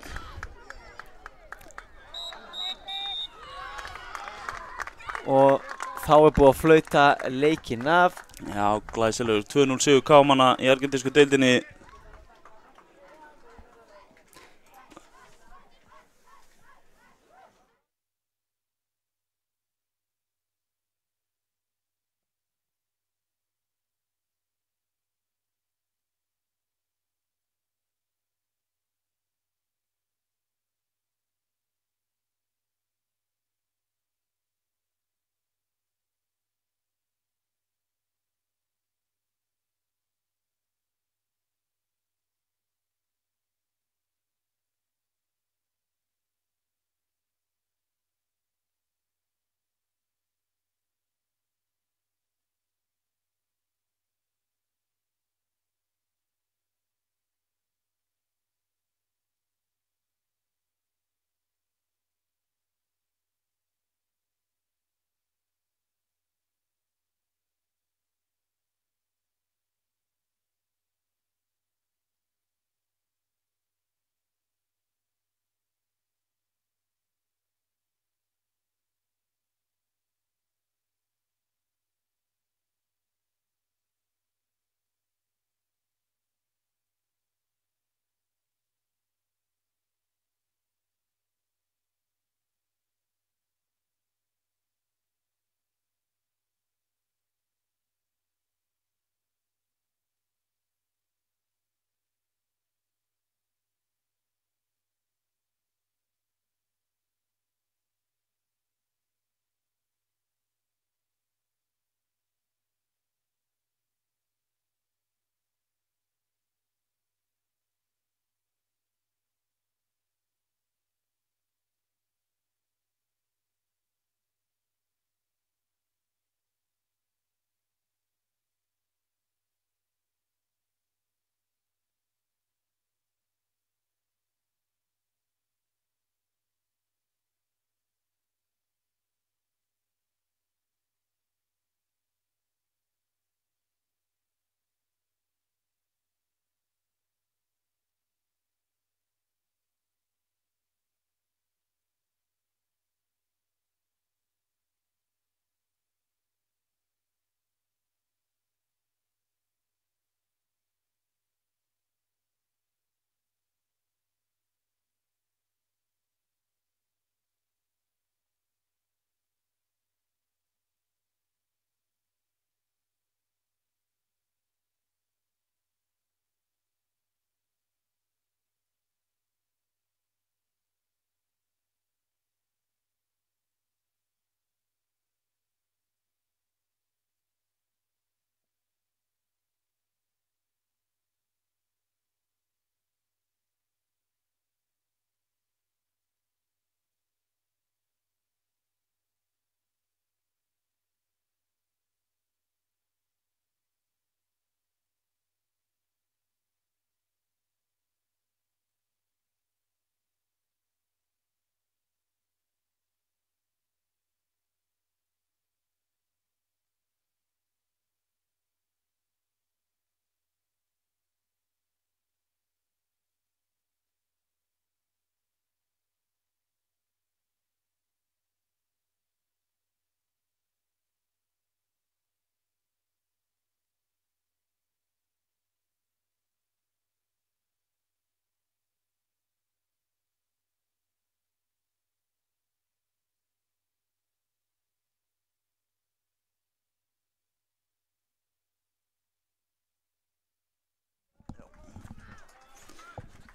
Og þá er búið að flauta leikinn af. Já, glæsilegur 2-0 sigur Kámanna í argentísku deildinni.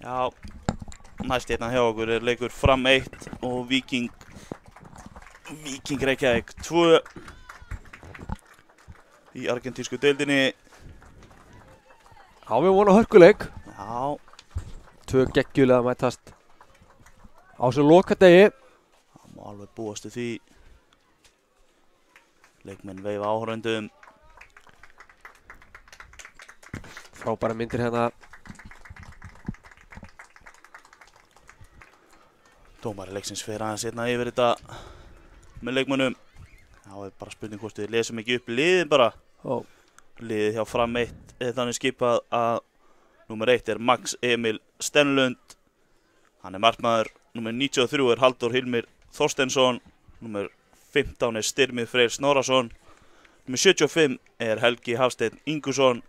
Já, næst hérna hjá okkur er leikur Fram 1 og Víking Reykjavík 2 í argentísku deildinni. Já, við vonum hörkuleik. Já, 2 geggjulega mætast á sem lokadegi. það má alveg búast við því. Leikmenn veifa áhorfendum. Frábæra myndir hérna. Dómari leiksins fer aðeins hérna yfir þetta með leikmönnum. Það er bara spurning hvort við lesum ekki upp liðin bara. Ó, Liðið hjá Fram 1 er þannig skipað að númer 1 er Max Emil Stenlund. Hann er markmaður. Númer 93 er Halldór Hilmir Þorsteinsson. Númer 15 er Styrmir Freyr Snorarsson. Númer 75 er Helgi Hafsteinn Ingusson.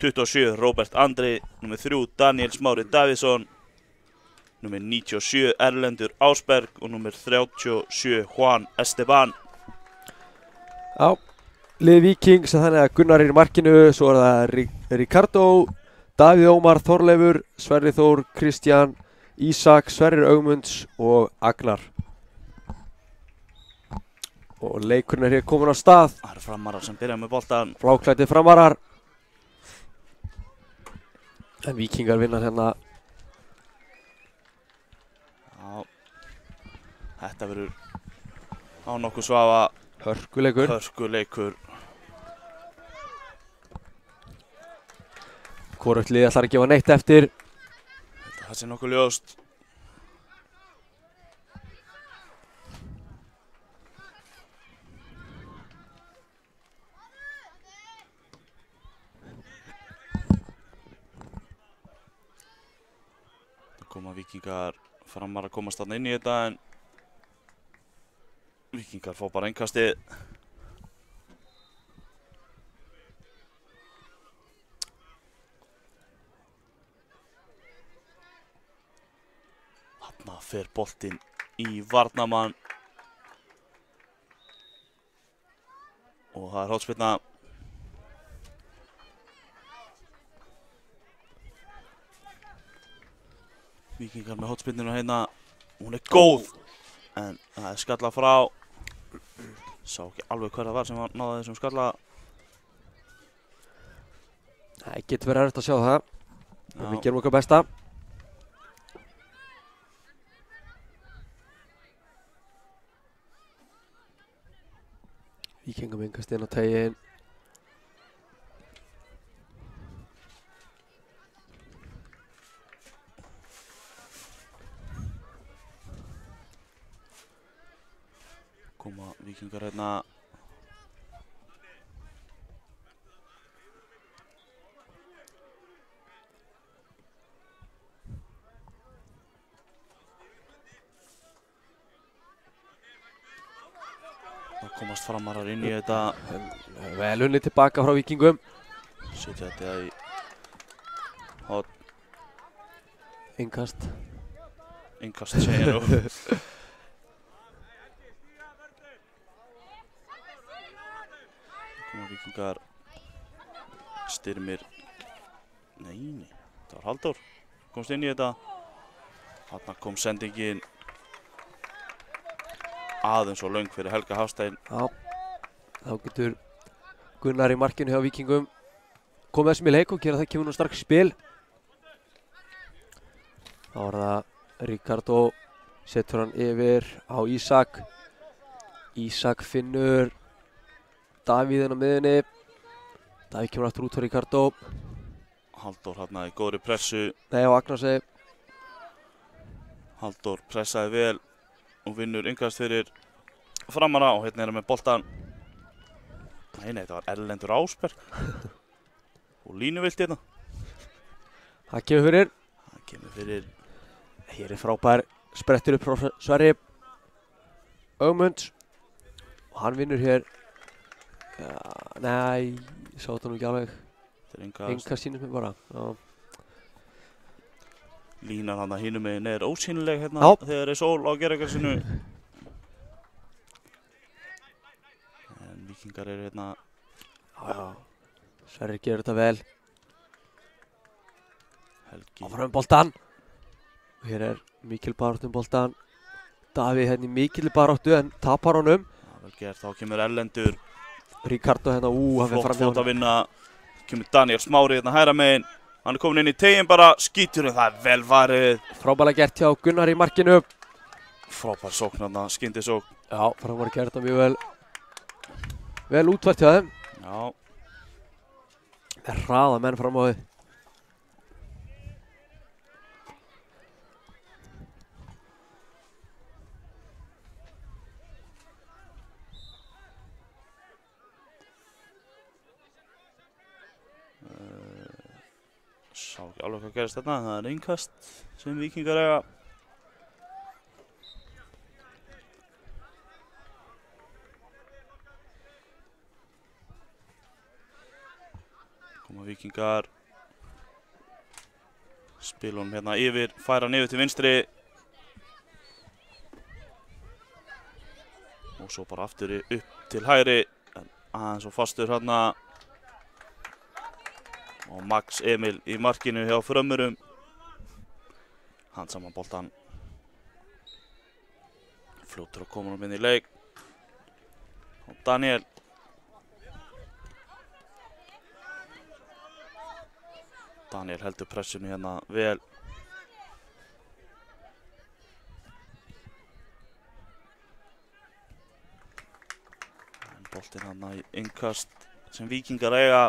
27 Róbert Andri. Númer 3 Daniel Smári Davíðsson. Númer 97 Erlendur Ásberg og númer 37 Juan Esteban. já, lið Víkings, þannig að Gunnar er í markinu, svo er það Ricardo, Davíð Ómar, Þorleifur, Sverrir Þór, Kristján, Ísak, Sverrir Ögmunds og Agnar. Og leikurinn er hér komin á stað, Það eru Framarar sem byrja með boltan. fláklæddir Framarar. En Víkingar vinna hérna. Já, þetta verður á nokkuð svafa Hörkuleikur. hörkuleikur. Hvorugt lið ætlar að gefa neitt eftir. Það sé nokkuð ljóst. Það koma Víkingar Framar að komast þarna inn í þetta en Víkingar fá bara innkastið. Þarna fer boltinn í varnarmann og það er hornspyrna. Víkingar með hornspyrnuna hérna, hún er góð en það er skalla frá. Sá ekki alveg hver það var sem náði þessum skalla. Það getur verið erfitt að sjá það. En Já. við gerum okkar besta. Víkingum yngast inn á tegin. Koma Víkingar hérna. Það komast Framarar inn í þetta. Vel unnið tilbaka frá Víkingum. Setja þetta í hot Yngast. innkast segir og koma Víkingar. Styrmir. Nei, það var Halldór. Komst inn í þetta. Þarna kom sendingin aðeins og löng fyrir Helga Hafstein. Já, þá getur Gunnar í markinu hjá Víkingum komið þessum í leik og gera það kemur nú strax í spil. Þá er það Ricardo, setur hann yfir á Ísak. Ísak finnur Davíðinn á miðunni. Davíð kemur aftur út á Ricardo. Halldór hérna í góðri pressu. Nei, á Agnarsi. Halldór pressaði vel og vinnur yngast fyrir Framara og hérna er hann með boltan. Nei, þetta var Erlendur Ásberg og línuvilt hérna. Það kemur fyrir. Það kemur fyrir. Hér er frábær sprettur upp frá Sverri Ögmunds og hann vinnur hér. Ja, nei, ég sá þetta nú ekki alveg. Þetta er yngast. Enga sínum mér bara. Já. Línan hann að hinum meginn er ósýnileg hérna Já. þegar er sól á gerðargarsinu. En Víkingar eru hérna. Já. Sverrir gerir þetta vel. Helgi. Áfram boltan. Og hér er mikil baráttu boltan. Davíð hérna í mikil baráttu en tapar honum. Já, vel gert, þá kemur Erlendur. Ricardo hérna, hann fer fram hjá Flott að vinna. Kemur Daniel Smári hérna hægra megin. Hann er komin inn í tegin bara, skýtur það er vel varið. Frábærlega gert hjá Gunnar í markinu. Frábær sókn þarna, skyndisókn. Já, frábærlega gert það mjög vel. Vel útvært hjá þeim. Já. Hraða menn fram á þið. Sá ekki alveg hvað gerist þarna, það er innkast sem Víkingar eiga. Koma Víkingar, spila honum hérna yfir, færa hann yfir til vinstri. Og svo bara aftur upp til hægri, en aðeins og fastur hérna. Og Max Emil í markinu hjá Frömmurum. Hann saman boltan. Fljótur að koma honum inn í leik. Og Daniel. Daniel heldur pressinu hérna vel. En boltinn hérna í innkast sem Víkingar eiga.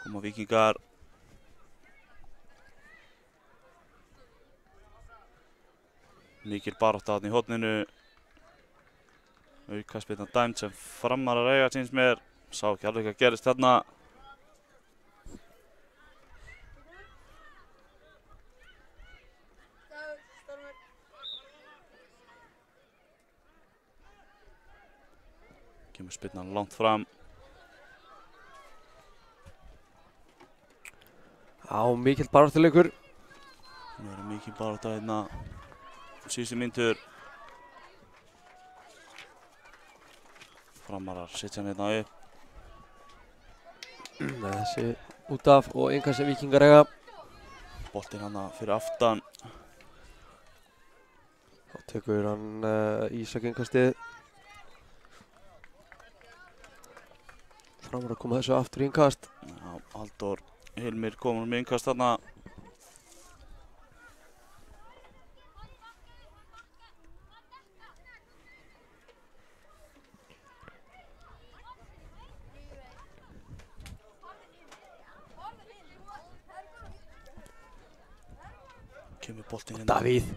Koma Víkingar. Mikil barátta þarna í horninu. Aukaspyrna dæmd sem Framarar eiga síns mér. Sá ekki alveg hvað gerist þarna. Kemur spyrnan langt fram. Já, mikill baráttuleikur. Nú er mikil barátta hérna. Síðustu mínútur. Framarar sitja hann hérna upp. Þessi út af og innkast sem Víkingar eiga. Boltinn hann fyrir aftan. Þá tekur hann Ísak innkastið. Framar að koma þessu aftur í innkast. Já, Halldór Hilmir komur með innkast þarna. Kemur boltinn hérna. Davíð.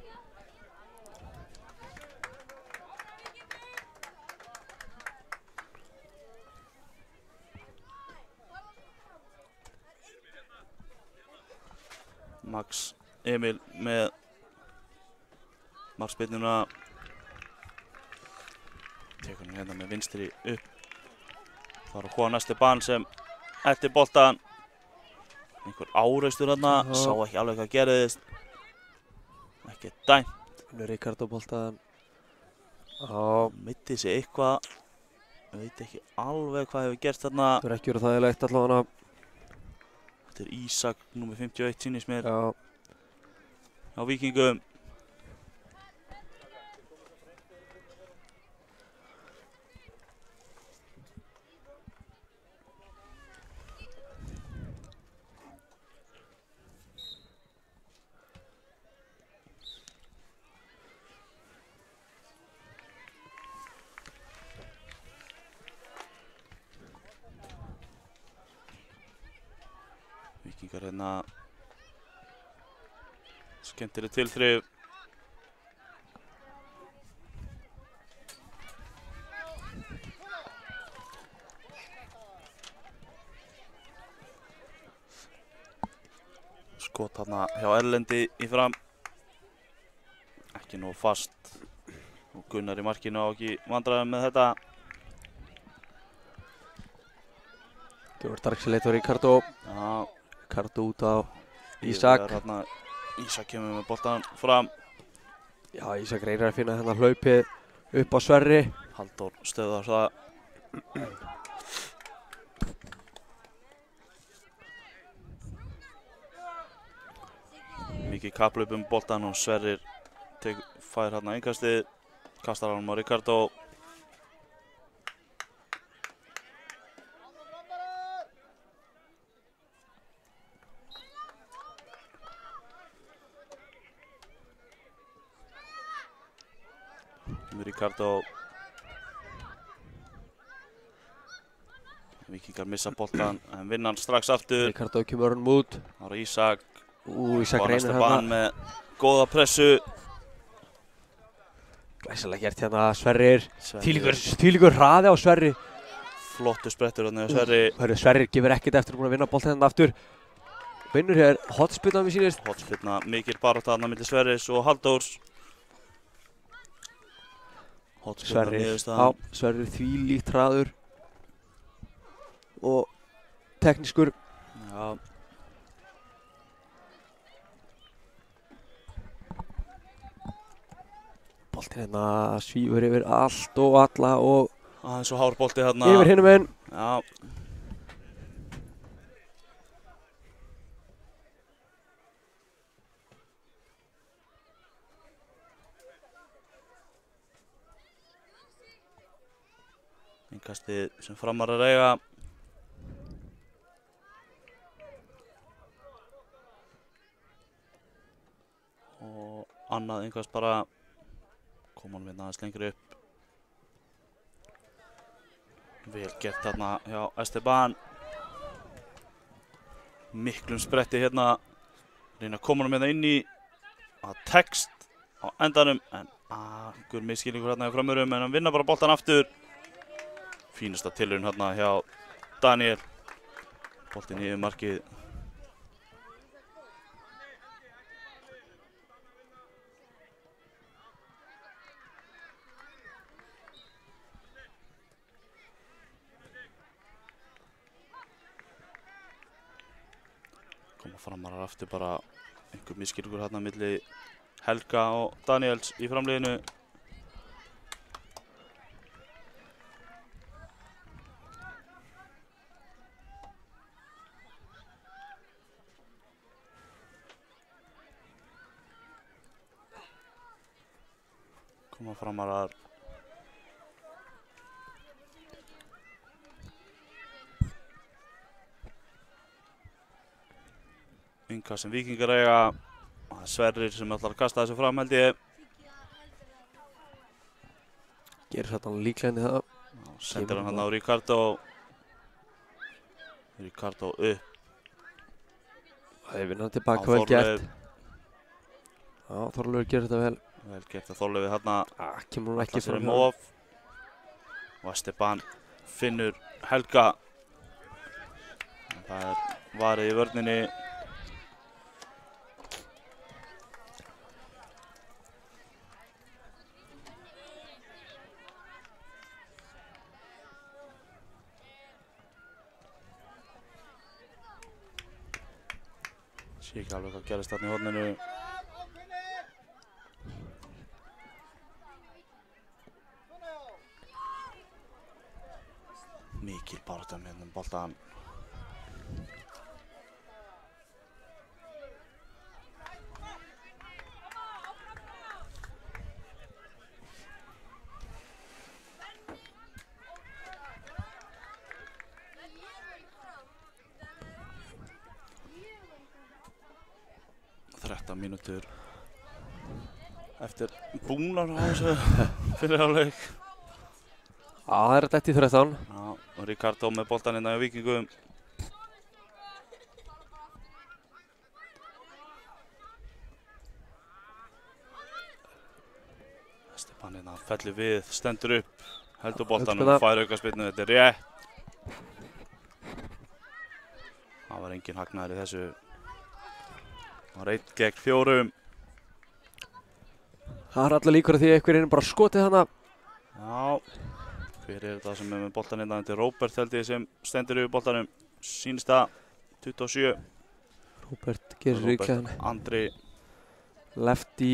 Max Emil með markspyrnuna. Tekur hann hérna með vinstri upp. Það er Juan Esteban sem eftir boltan. Einhver áreistur þarna, sá ekki alveg hvað gerðist. Ekki dæmt. Ricardo boltan. Mitti sig eitthvað. Veit ekki alveg hvað hefur gerst þarna. Það er ekki verið þægilegt allavega. Þetta er Ísak, númer 51 sýnist mér. Já. Á Víkingum. Víkingar hérna. Skemmtileg tilþrif. Skot þarna hjá Erlendi í fram. Ekki nóg fast. Og Gunnar í markinu á ekki vandræðum með þetta. Það var strax leitt á Ricardo. Já. Ricardo út á Ísak. Ísak kemur með boltan fram. Já, Ísak reynir að finna hennar hlaupið upp á Sverri. Halldór stöðar það. Mikið kapphlaup boltan og Sverrir fær hérna innkastið, kastar hann á Ricardo. Ricardo. Víkingar missa boltan en vinna hann strax aftur. Ricardo kemur hann út. Það var Ísak. Ísak reynir hérna með góða pressu. Glæsilega gert hérna Sverrir. Þvílíkur hraði á Sverri. Flottu sprettur hérna á Sverri. Sverrir gefur ekkert eftir, búinn að vinna boltan hérna aftur. Vinnur hér hotspilna við sínist. Hotspilna, mikil barátta þarna milli Sverris og Halldórs. Sverrir þvílíkt hraður og teknískur. Já. Boltinn hérna svífur yfir allt og alla og aðeins og hár bolti hérna. Yfir hinum einn. Já. Innkastið sem Framarar eiga. Og annað innkast bara. Kom hann hérna aðeins lengri upp. Vel gert þarna hjá Esteban. Miklum spretti hérna. Reyna að koma hann hérna inn í að text á endanum. En einhver misskilningur hérna hjá Frömmurum. En hann vinna bara boltan aftur. Fínasta tilraun hérna hjá Daniel. Boltinn yfir markið. Koma Framarar aftur bara einhver misskilningur hérna milli Helga og Daniels í framliðinu. Koma Framarar. Innkast sem Víkingar eiga. Sverrir sem ætlar að kasta þessu fram held ég. Gerir þetta líklega inn í það. Sendir hann á Ricardo. Ricardo upp. Það er vinnandi tilbaka, vel gert. Já, Þorleifur gerir þetta vel. Vel gert að Þorleifur hérna. Kemur hún ekki frá hjá. Og Esteban finnur Helga. Það er varið í vörninni. Sé ekki alveg hvað gerist þarna í horninu. Mikil barátta með boltan. Mínútur eftir búnar á þessu fyrir hálfleik. Það er þetta í 13. Já, og Ricardo með boltan inn á Víkingum. Esteban hérna fellur við, stendur upp, heldur boltanum, fær aukaspyrnu, þetta er rétt. Það var engin hagnaður í þessu. Það var 1 gegn 4. Það er allar líkur að því að einhver bara skotið hana. Já. Hver er þetta sem er með boltan hérna? Þetta er Róbert held ég sem stendur yfir boltanum. Sýnist það 27. Róbert gerir líklega hann. Andri. Lefty.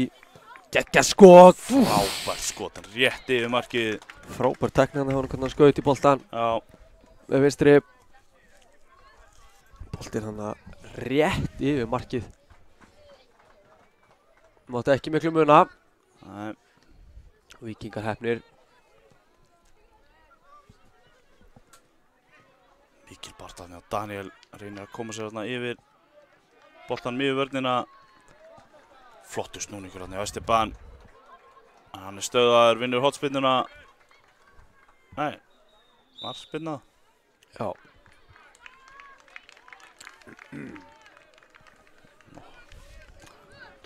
Geggja skot. Frábært skot, hann rétt yfir markið. Frábær tekni hann, hvernig hann skaut í boltan Já, með vinstri. Boltinn hann rétt yfir markið. Mátti ekki miklu muna. nei, Víkingar heppnir. mikil barðan. Daniel reynir að koma sér þarna yfir boltan yfir vörnina. Flottur snúningur þarna hjá Esteban. Hann stöðaður, vinnur hornspyrnuna. Nei, var spyrna. Já.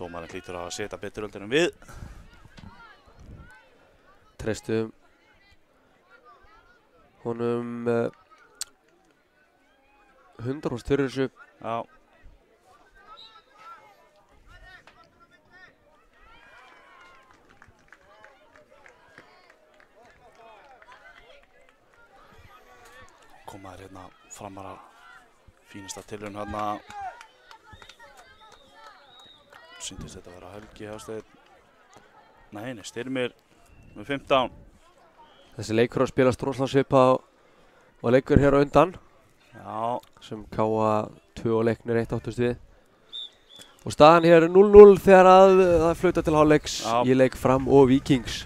Dómarinn hlýtur að setja betur öldur en við. Treystum honum 100% fyrir þessu. Já. Komaður hérna framara fínasta tilraun hérna. Sýndist þetta að vera Helgi Hafsteinn. Nei, Styrmir með 15. Þessi leikur að spilast rosalega svipað og leikur hér á undan Já, sem KA2 og Leiknir 1-8 við. Og staðan hér er 0-0 þegar að það flauta til hálfleiks í leik Fram og Víkings.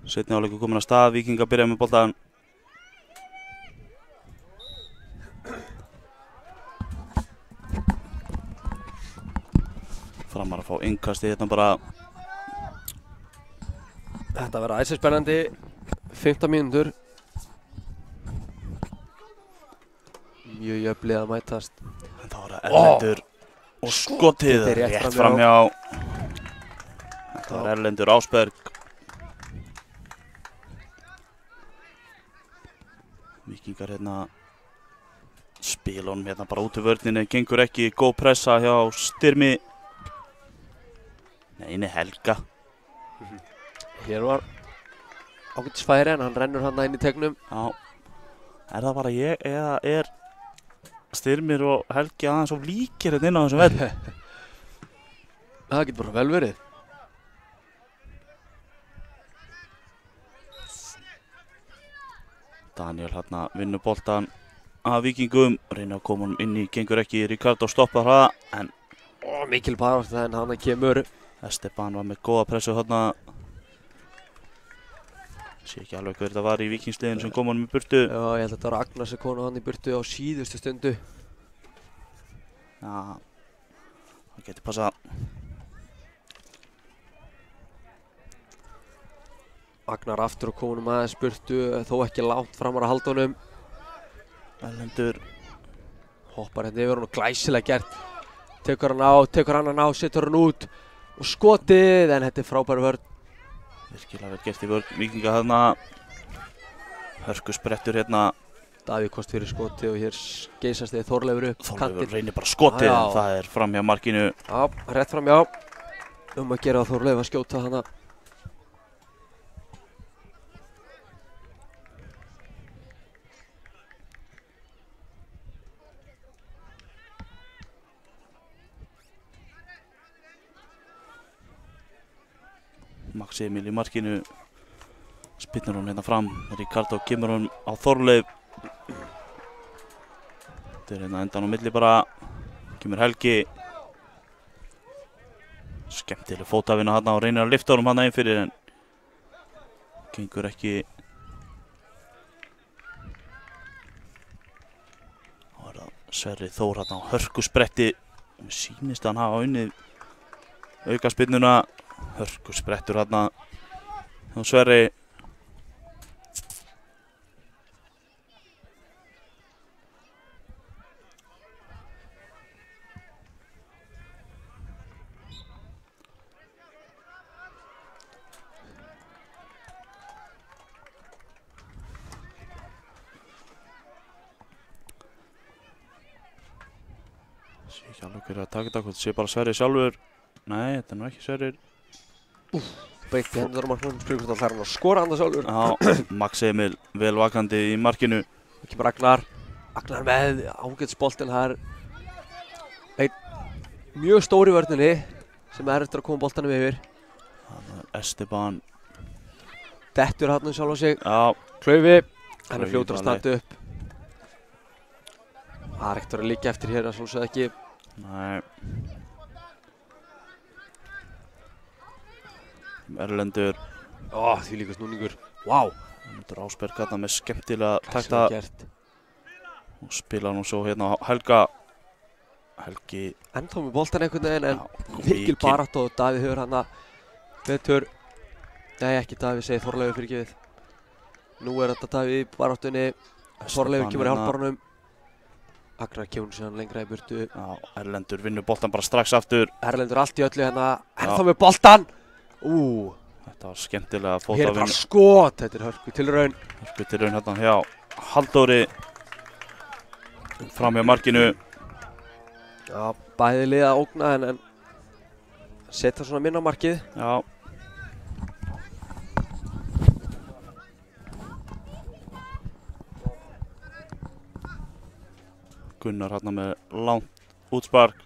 seinni hálfleikur kominn af stað, Víkingar byrja með boltann. Framar að fá innkasti hérna bara. Þetta verður æsir spennandi 15 mínútur. Mjög jöfnlega að mætast. En það var Erlendur og skotið rétt framhjá. Þetta var Erlendur Ásberg. Víkingar hérna spila honum hérna bara út í vörninni, gengur ekki, góð pressa hjá Styrmi. Nei, Helga. Hér var ágætis færi en hann rennur hann inn í tegnum. Já, er það bara ég eða er Styrmir og Helgi aðeins of líkir hérna inn á þessum velli? Það getur bara vel verið. Daniel hérna vinnur boltan af Víkingum, reynir að koma honum inn í, gengur ekki, Ricardo stoppar hraða, en Mikil barátta en hann kemur. Esteban var með góða pressu hérna. Sé ekki alveg hver þetta var í Víkingsliðinu sem kom honum í burtu. Já, ég held að þetta var Agnar sem kom hann í burtu á síðustu stundu. Já, Það geti passað. Agnar aftur og komunum aðeins burtu, þó ekki langt framar að haldunum. Erlendur Hoppar hérna yfir hann og glæsilega gert. Tekur hann á, setur hann út og skotið, en þetta er frábæru vörn. virkilega vel gert í vörn Víkinga þarna. Hörku sprettur hérna. Davíð kost fyrir skotið og hér geysast þið Þorleifur upp. Þorleifur reynir bara skotið, en það er framhjá markinu. Já, rétt framhjá. Að gera að Þorleifur að skjóta hana. Max Emil í markinu, spinnur hún hérna fram, Ricardo kemur hún á Þorleif. Þetta er hérna endan á milli bara, kemur Helgi. Skemmtileg fótavinna hérna og reynir að lyfta honum hérna inn fyrir, en gengur ekki. Þá er það Sverri Þór hérna á hörku spretti. Mér sýnist að hann hafa unnið aukaspinnuna. Hörku sprettur hérna hjá Sverri. Sé ekki alveg hverju að taka þetta, hvort sé bara Sverri sjálfur. Nei, þetta er nú ekki Sverrir. Beitti hendur á markmannum, spyrir hvort hann fær hann að skora hann það sjálfur. Já, Max Emil vel vakandi í markinu. Það kemur Agnar. Agnar með ágætisboltinn, það er einn mjög stór í vörninni sem er eftir að koma boltanum yfir. Það er Esteban. Dettur hann sjálf á sig. Já, Klaufi, hann er Klaufi fljótur að bara standa upp. Það er ekkert verið að liggja eftir hér, að sjálfsögðu ekki. nei. Erlendur. Því líka snúningur. Vá, Erlendur Ásberg hérna með skemmtilega takta glæsilega gert. og spila nú svo hérna á Helga. Helgi. Ennþá með boltan einhvern veginn, en Já, mikil barátt og Davíð hefur hana betur. Nei, ekki Davíð, segir Þorleifur fyrirgefið. Nú er þetta Davíð í baráttunni. Þorleifur kemur í hálfbarnum. Agnar kemur síðan lengra í burtu. Já, Erlendur vinnur boltan bara strax aftur. Erlendur allt í öllu hérna. Ennþá með boltan. Þetta var skemmtilega Hér er bara fótavinna. skot. Þetta er hörku tilraun. Hörku tilraun hérna hjá Halldóri. Framhjá markinu. Já, bæði liða að ógna en setja svona minna á markið. Já. Gunnar hérna með langt útspark.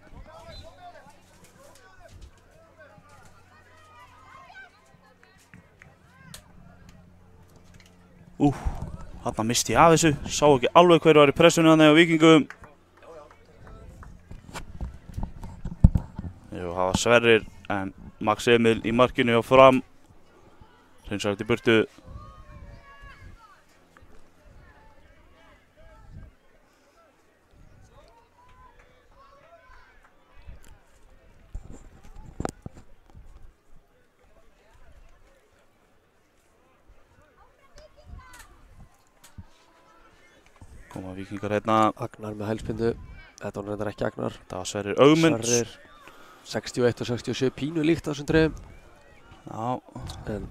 Þarna misti ég af þessu, sá ekki alveg hverju var í pressunni þannig á Víkingum. Jú, það var Sverrir, en Max Emil í markinu og fram. Hreinsar þetta í burtu. Koma Víkingar hérna. Agnar með hælspindu. Þetta var reyndar ekki Agnar. Það var Sverrir Ögmunds. Sverrir 61 og 67, pínu líkt á þessum trefum. Já. En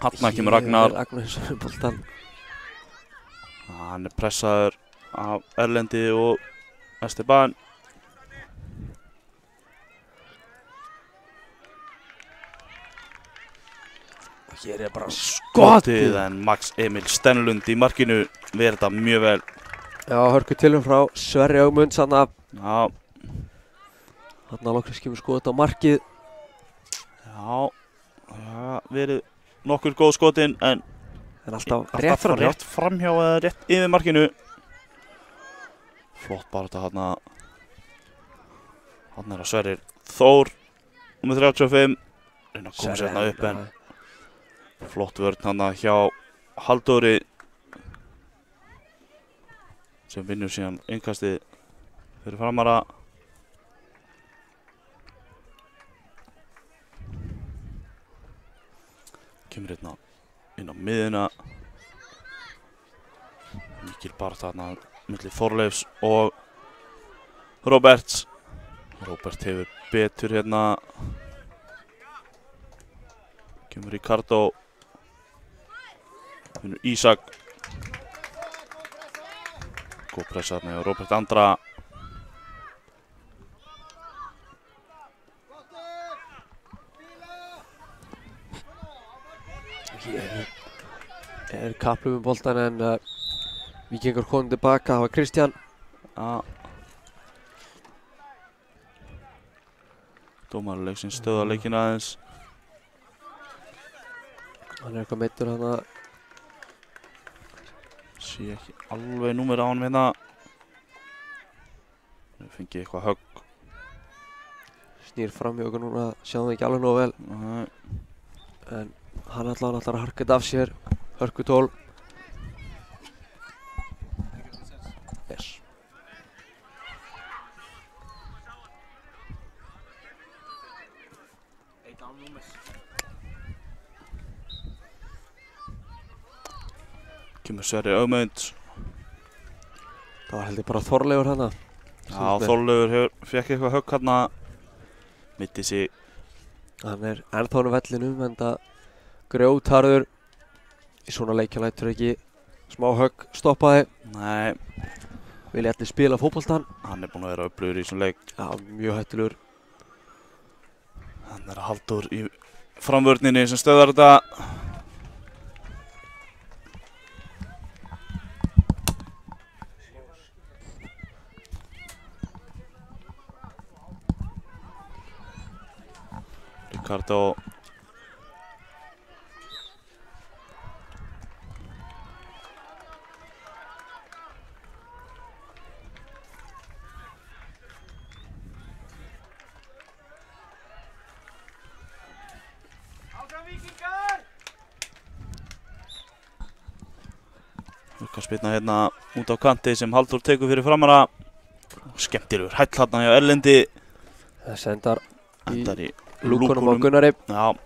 Hanna kemur Agnar. Agnar eins og boltan. Hann er pressaður af Erlendi og Esteban. Og hér er bara Skotið, en Max Emil Stenlund í markinu verið þetta mjög vel. Já, hörku tilum frá Sverri Ögmunds hana. Já. Þarna loksins kemur skot á markið. Já, verið nokkur góð skotin, en alltaf rétt framhjá eða rétt yfir markinu. Flott barátta þarna. Þarna er að Sverrir Þór númer 35. Reyna að koma sér hérna upp, en flott vörn þarna hjá Halldóri sem vinnur síðan innkastið fyrir framara. miðuna. Mikil barátta þarna milli Þorleifs og Róberts. Róbert hefur betur hérna. Kemur Ricardo. Finnur Ísak. Góð pressa þarna hjá Róbert Andra. Hér kapplu með boltan en Víkingur komið tilbaka, það var Kristján. Ja. Dómari leiksins stöða leikinn aðeins. Hann er eitthvað meiddur þarna. Sé ekki alveg númer á honum hérna. Við fengið eitthvað högg. Snýr fram í okkur núna, sjáum það ekki alveg nógu vel. Nei. En hann ætlar að harka þetta af sér. Hörkutól. Yes. Kemur Sverrir Ögmund. Það var heldur bara Þorleifur hana. Já, Þorleifur fekk eitthvað högg hérna. Mitti sig. Hann er ennþá á vellinum en það grjótharður. Í svona leikja lætur ekki smá högg stoppaði. Nei. Vilja allir spila fótboltan. Hann er búinn að vera öflugur í þessum leik. Já, mjög hættulegur. Hann er að Halldór í framvörninni sem stöðar þetta. Ricardo. Spilna hérna út á kanti sem Halldór tekur fyrir framara. Skemmtilegur hæll hérna hjá Erlendi. Það sendar í lúkunum á Gunnari. Já.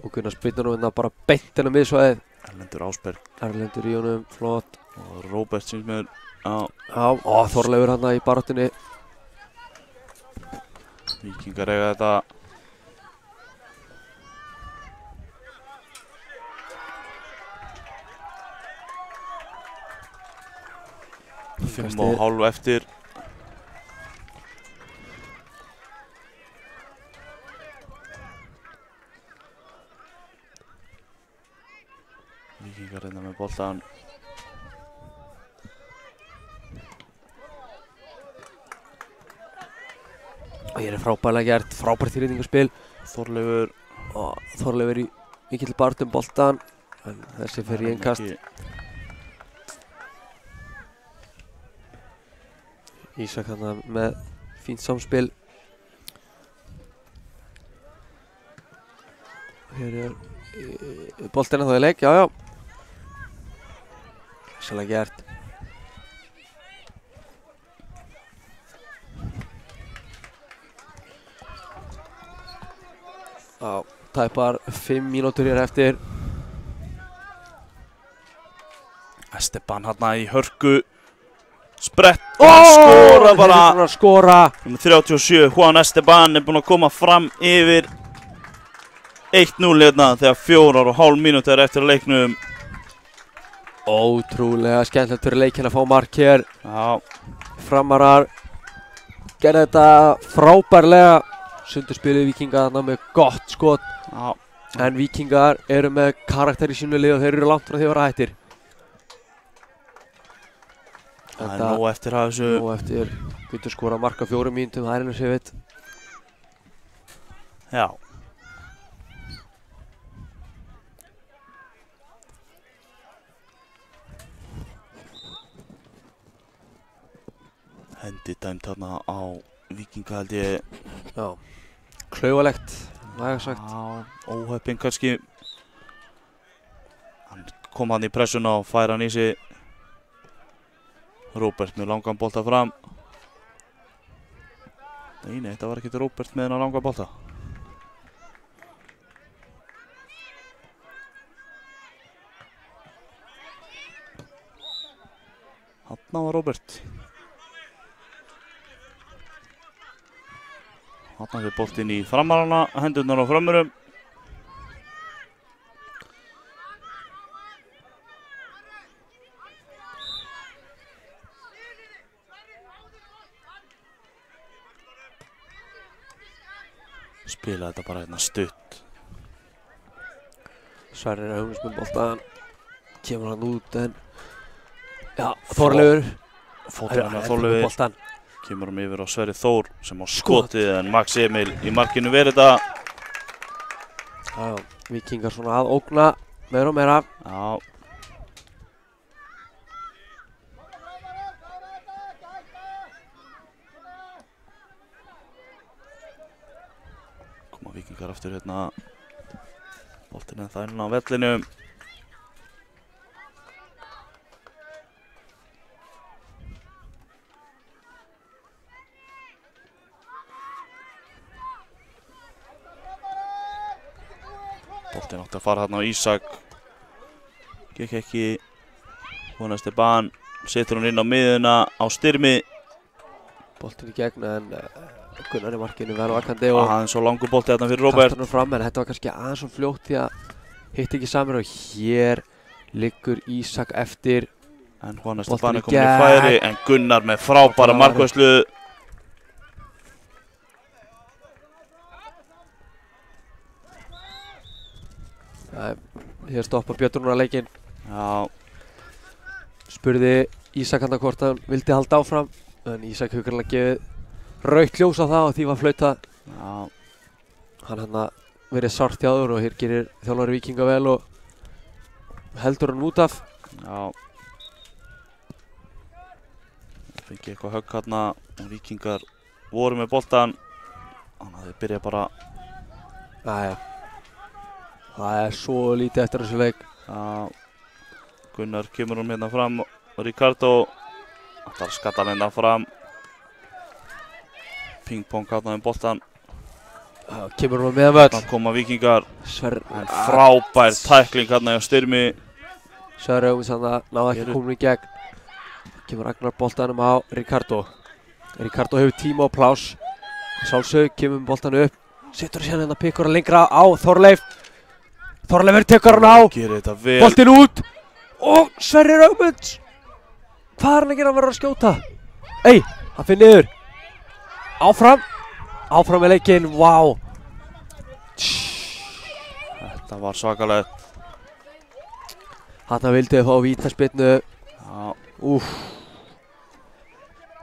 Og Gunnar spilnar nú hérna bara beint inn á miðsvæðið. Erlendur Ásberg. Erlendur í honum, flott. Og Róbert sem er á. Já, og Þorleifur hérna í baráttunni. Víkingar eiga þetta. Fimm og hálf eftir. Víkingar hérna með boltan. Og hér er frábærlega gert, frábært þýrýtingarspil. Þorleifur. Og Þorleifur í mikill baráttu um boltan. En þessi fer í innkast. Ísak hérna með fínt samspil. Hér er boltinn ennþá í leik, já. Sérlega gert. Já, tæpar 5 mínútur hér eftir. Esteban hérna í hörku. Sprett og skora bara. Skora. Númer 37, Juan Esteban er búinn að koma fram yfir 1-0 hérna þegar 4,5 mínútur eftir leiknum. Ótrúlega skemmtilegt fyrir leikinn að fá mark hér. Já. Framarar gerði þetta frábærlega. Sundurspilið Víkinga þarna með gott skot. Já. En Víkingar eru með karakter í sínu lið og þeir eru langt frá því að vera hættir. Það er nóg eftir að þessu. Nóg eftir. Getur skora marka 4 mínútum, það er einu sér veit. Já. Hendi dæmt þarna á Víkinga held ég. Já. Klaufalegt, vægast sagt. Já, óheppinn kannski. Hann kom hann í pressuna og fær hann í sig. Róbert með langan bolta fram. Nei, þetta var ekkert Róbert með hennar langan bolta. þarna var Róbert. Þarna er boltinn í framarana, hendurnar á frömmurum. Spila þetta bara hérna stutt. Sverrir Ögmunds með boltan. Kemur hann út en já, Þorleifur Fóturinn á Þorleifi. boltan. Kemur hann yfir á Sverri Þór sem á skotið en Max Emil í markinu verið þetta. Já, Víkingar svona að ógna meira og meira. Já. Koma Víkingar aftur hérna. Boltinn er það inn á vellinum. Boltinn átti að fara þarna á Ísak. Gekk ekki. Juan Esteban setur hún inn á miðuna á Styrmi. Boltinn í gegn en Gunnar í markinu vel vakandi og Aðeins svo langur bolti þarna fyrir Róbert. kastar hann fram en þetta var kannski aðeins svo fljótt því að hitt ekki samir og hér liggur Ísak eftir. En Juan Boltinn Esteban í er komin í gegn. færi en Gunnar með frábæra markværslu. Hér stoppar Björn Rúnar leikinn. Já, Spurði Ísak hann hvort hann vildi halda áfram en Ísak hefur greinlega gefið rautt ljós á það og því var flautað. já, Hann hann verið sárt hjá þér og hér gerir þjálfari Víkinga vel og heldur hann út af. já. Það fengi eitthvað högg hérna og Víkingar voru með boltan. Þannig að þeir byrja bara. Næja, það er svo lítið eftir þessu leik. Já, Gunnar kemur hún hérna fram og Ricardo ætlar að skatta hann hérna fram. Ping-pong hérna með boltan. Kemur hann með völl. Þannig koma Víkingar. Sverrir En frábær tækling hérna hjá Styrmi. Ögmunds hann náði ekki að koma í gegn. Kemur Ragnar boltanum á Ricardo. Ricardo hefur tíma og pláss. Sjálfsög kemur með boltanum upp. Setur hann hérna pikkur hann lengra á Þorleif. Þorleifur tekur hann á. Gerir þetta vel. Boltinn út. Og Sverrir Ögmunds. Hvað er hann að gera að vera að skjóta? Ei, hann fyrir niður. Áfram. Áfram með leikinn, vá. Þetta var svakalegt. Þarna vildi þau fá vítaspyrnu. Já, Úff.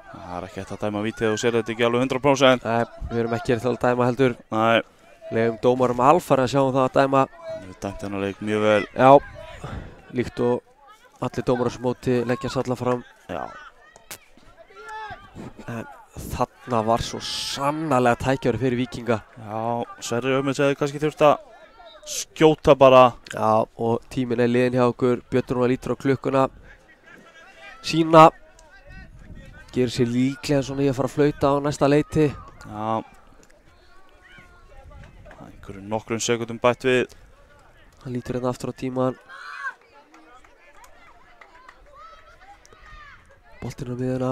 það er ekki hægt að dæma vítið og sér þetta ekki alveg 100%. Nei, við erum ekki til að dæma heldur. Nei, Legum dómarum alfari að sjá það að dæma. hann hefur dæmt þennan leik mjög vel. Já, líkt og allir dómarar sem móti leggjast alla fram. Já, En þarna var svo sannarlega tækjari fyrir Víkinga. já, Sverrir Ögmunds hefði kannski þurft að skjóta bara. Já, og tíminn er liðin hjá okkur. Björn Rúnar lítur á klukkuna. Sína. Gerir sér líklega svona í að fara að flauta á næsta leiti. Já. Það er einhverjum nokkrum sekundum bætt við. Hann lítur hérna aftur á tíman. Boltinn á miðuna.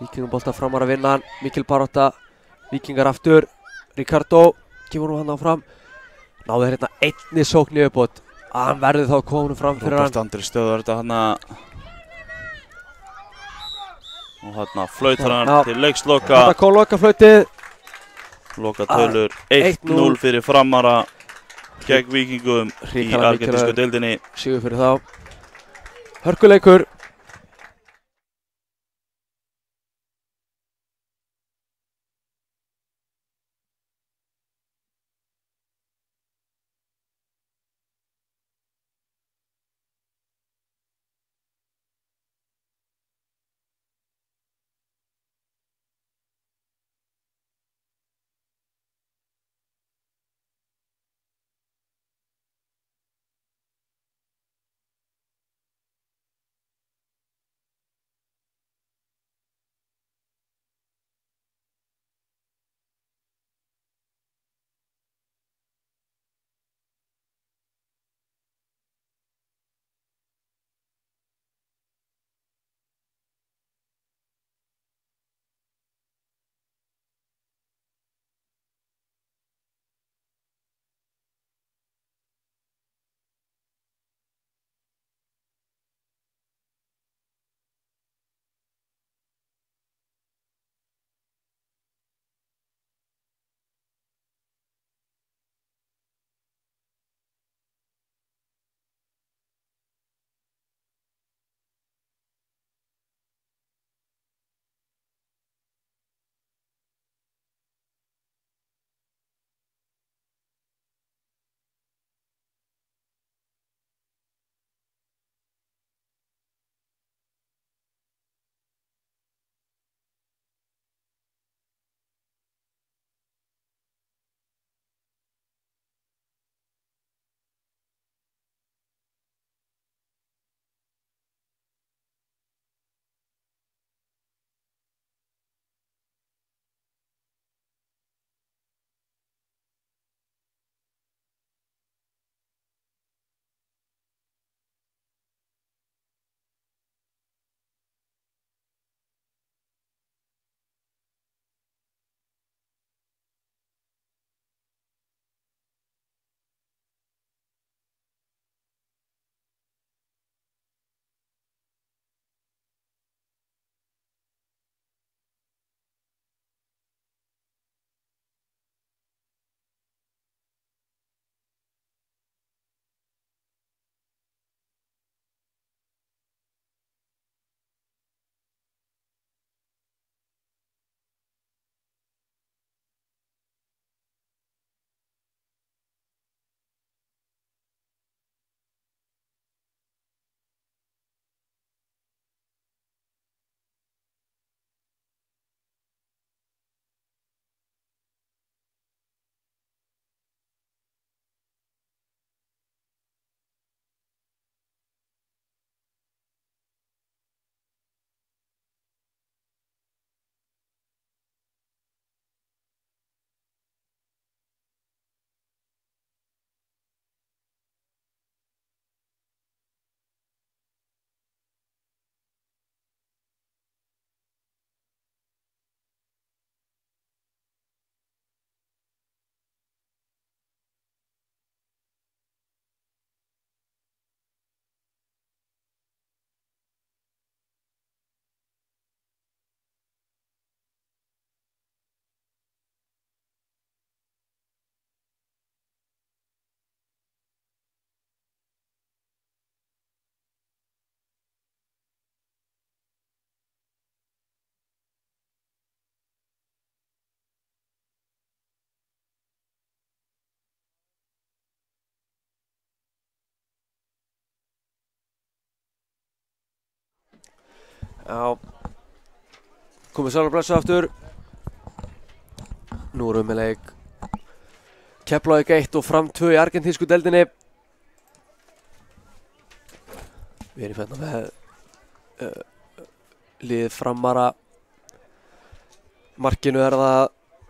Víkingar bolta framar að vinna hann. Mikil barátta. Víkingar aftur. Ricardo. Kemur nú hann áfram. Náðu hérna einni sókn í uppbót. Hann verður þá komin fram fyrir Róbert hann. Andri stöður þetta hérna. Og hérna flautar hann Já. til leiksloka. Þetta kom lokaflautið. Loka tölur 1-0 fyrir Framara gegn Víkingum í Hrikalega argentísku mikilvægur deildinni. sigur fyrir þá. Hörkuleikur. Já. Komið sæl og blessu aftur. Nú erum við með leik Keflavík 1 og Fram 2 í argentínsku deildinni. Við erum hérna með lið Framara. Markinu það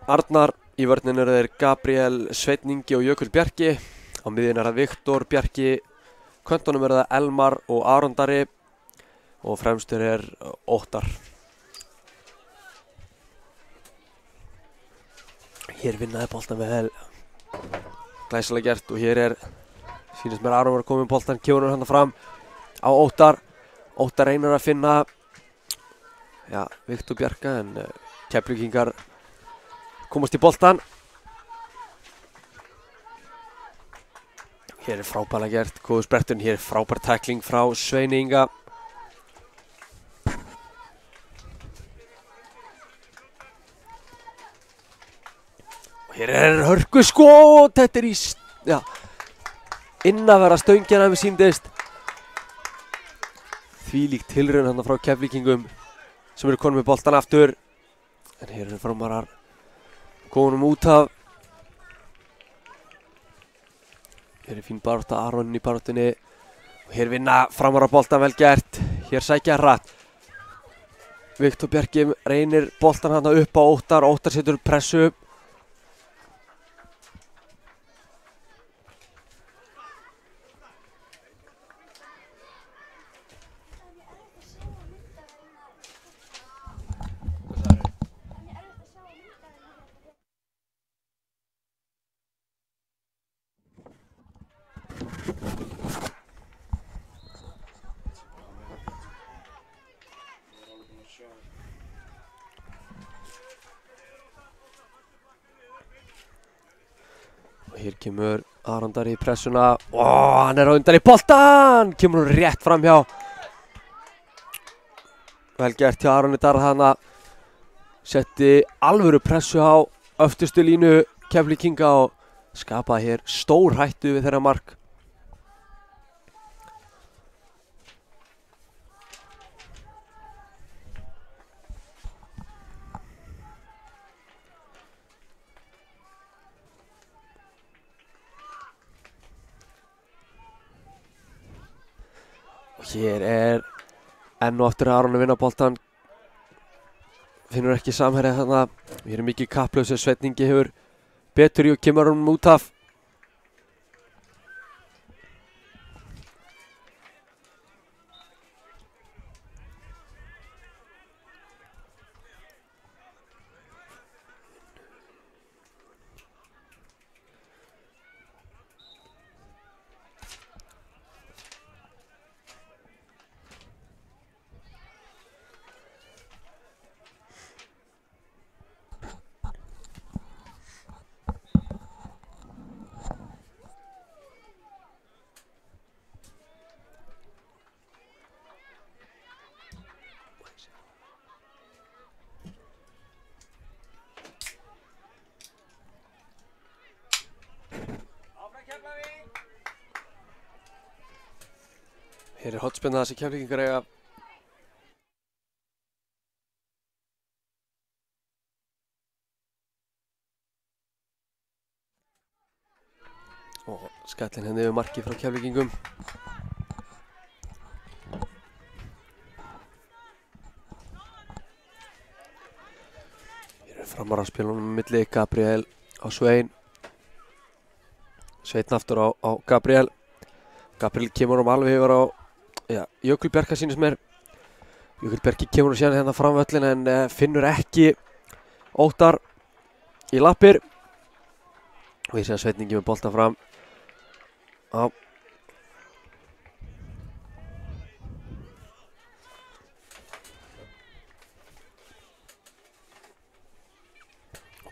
Arnar, í vörninu þeir Gabriel, Sveinn Ingi og Jökull Bjarki. Á miðjunni það Viktor Bjarki, köntunum það Elmar og Aron Darri og fremstur Óttar. Hér vinnaði boltan vel, glæsilega gert og hér sýnist mér Aron var að koma með boltan, kemur hann fram á Óttar. Óttar reynir að finna Viktor Bjarka en Keflvíkingar komast í boltan. Hér frábærlega gert, góður sprettun, hér frábær tackling frá Sveini Inga. Hér hörku skot, þetta í innavera stöngina með síndist. Þvílík tilraun hann frá Keflvíkingum sem eru konum með boltan aftur. En hér Framarar konum út af. Hér fín barátta, Aron í baráttunni. Og hér vinna Framarar boltan, vel gert. Hér sækja hratt. Viktor Bjarki reynir boltan hann upp á Óttar. Óttar setur pressu upp. Og hér kemur Aron Darri í pressuna. Hann á undan í boltan. Kemur hún rétt fram hjá. Vel gert hjá Aroni Darri þarna. Setti alvöru pressu á öftustu línu Keflvíkinga og skapaði hér stór hættu við þeirra mark. Hér enn og aftur Aron að vinna boltan. Finnur ekki samherja þarna. Hér mikið kapphlaupið sem Sveinn Ingi hefur betur í og kemur honum út af. Hér hotspinna þessi Keflvíkingar eiga. Og skallinn henni yfir markið frá Keflvíkingum. Hér Framarar spilunum milli Gabriel á Svein. Sveinn aftur á Gabriel. Gabriel kemur alveg yfir á Jökull Bjarka sýnist mér. Jökull Bjarki kemur síðan hérna fram völlin en finnur ekki Óttar í lappir. Og ég sé að Sveinn Ingi með boltan fram.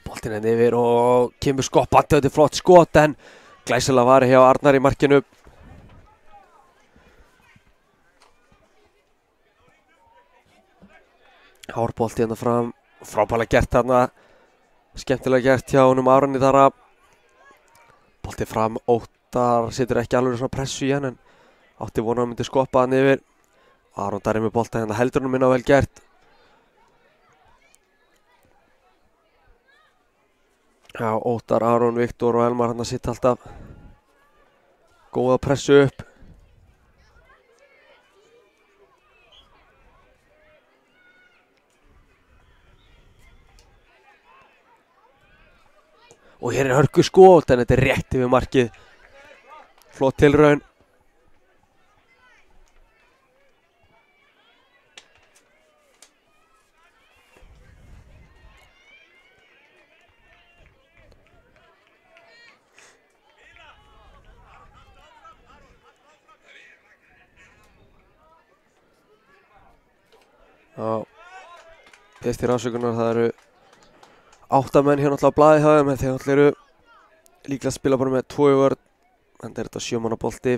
Boltinn henni yfir og kemur skoppandi. Þetta flott skot en glæsilega var hjá Arnar í markinu. Hárbolti hérna fram, frábærlega gert þarna, skemmtilega gert hjá honum Aroni Darra. Bolti fram, Óttar setur ekki alveg svona pressu í hann en átti vona að hann myndi skoppa hann yfir. Aron Darri með bolta hérna, heldur hann minna vel gert. Já, Óttar, Aron, Viktor og Elmar hann að sitta alltaf góða pressu upp. Og hér er hörku skot, en þetta er rétt yfir markið. Flott tilraun. Já, fyrst til ásökunar, það eru 8 menn hér náttúrulega á blaði hjá þeim, en þeir náttúrulega eru líklega að spila bara með 2 í vörn, en þetta 7 manna bolti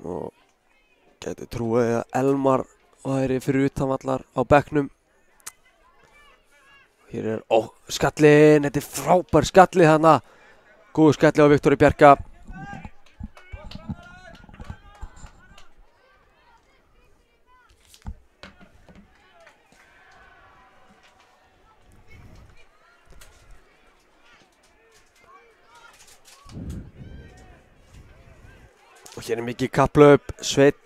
og gæti trúið að Elmar væri fyrir utanvallar á bekknum. Hér er, skallinn, þetta er frábær skallið þarna, góðu skallið á Viktori Bjarka. Og hér er mikið kapphlaup, Sveinn,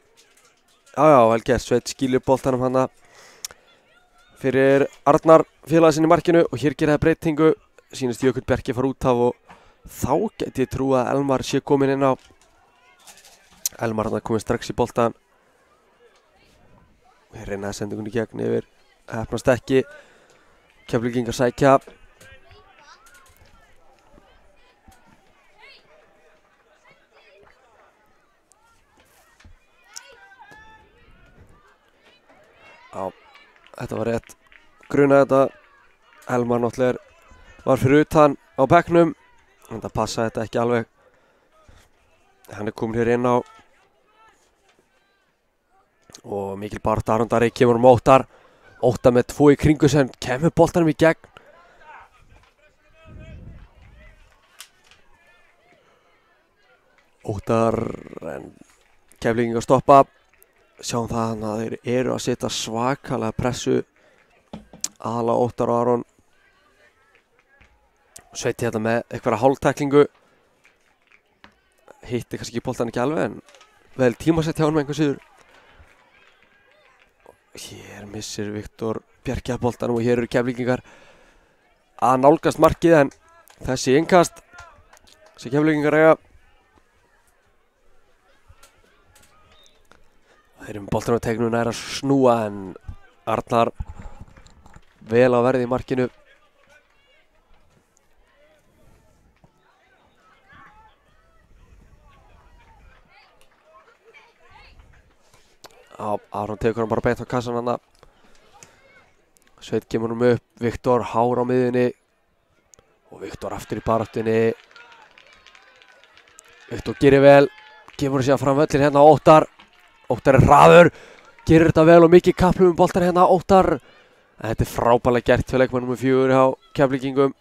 já, vel gert, Sveinn skýlir boltanum hana fyrir Arnar félagið sinni í markinu og hér gerir það breytingu, sýnist Jökull Bjarki fara út af og þá geti ég trúið að Elmar sé komin inn á. Elmar hann komið strax í boltan og hér reynaði sendingunni gegn yfir, heppnast ekki, Keflvíkingar sækja. Já, þetta var rétt, grunaði þetta, Elmar náttúrulega var fyrir utan á bekknum, en það passaði þetta ekki alveg. Hann er komin hér inn á og mikil barátta, Aron Darri kemur Óttar, Óttar með 2 í kringu sem kemur boltanum í gegn. Óttar, en Keflvíkingar stoppa. Sjáum það að þeir eru að setja svakalega pressu, aðalega Óttar og Aron. Sveiti þetta með eitthvað hálftæklingu, hitti kannski boltan ekki alveg en vel tímasett hjá hann með einhver síður. Hér missir Viktor Bjarki að boltanum og hér eru Keflvíkingar að nálgast markið, en þessi innkast sem Keflvíkingar eiga. Þeir eru með boltanum á teiknum nær að snúa, en Arnar vel á verði í markinu. Aron tekur hann bara beint á kassan hana. Sveit kemur hann upp, Viktor hár á miðjunni og Viktor aftur í baráttunni. Viktor gerir vel, kemur síðan fram völlin hérna á Óttar. Óttar er hraður, gerir þetta vel og mikið kapphlaup boltar hérna Óttar. En þetta er frábærlega gert hjá leikmann nr. 4 hjá Keflvíkingum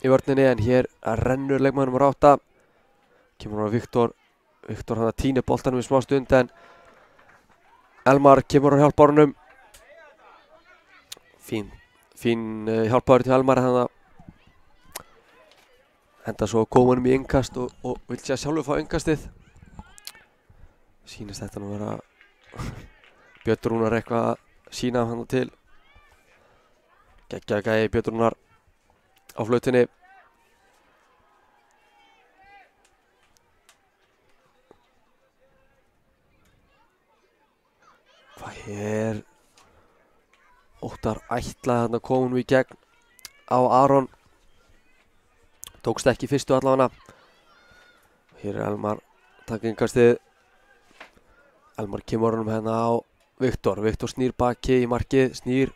í vörninni, en hér rennur leikmann nr. 8. Kemur hann á Viktor, Viktor hann að týna boltanum í smá stund, en Elmar kemur á hjálparunum. Fín hjálpaður til Elmar þannig að enda svo komunum í innkast og vill sé að sjálfur fá innkastið. Sýnist þetta nú vera Björn Rúnar eitthvað að sína hann til. Geggjaði gæi Björn Rúnar á flautunni. Hvað er Óttar ætlaði hann að koma nú í gegn á Aron. Tókst ekki fyrstu allavega. Hér er Elmar taka innkastið. Elmar kemur honum hérna á Viktor. Viktor snýr baki í markið, snýr.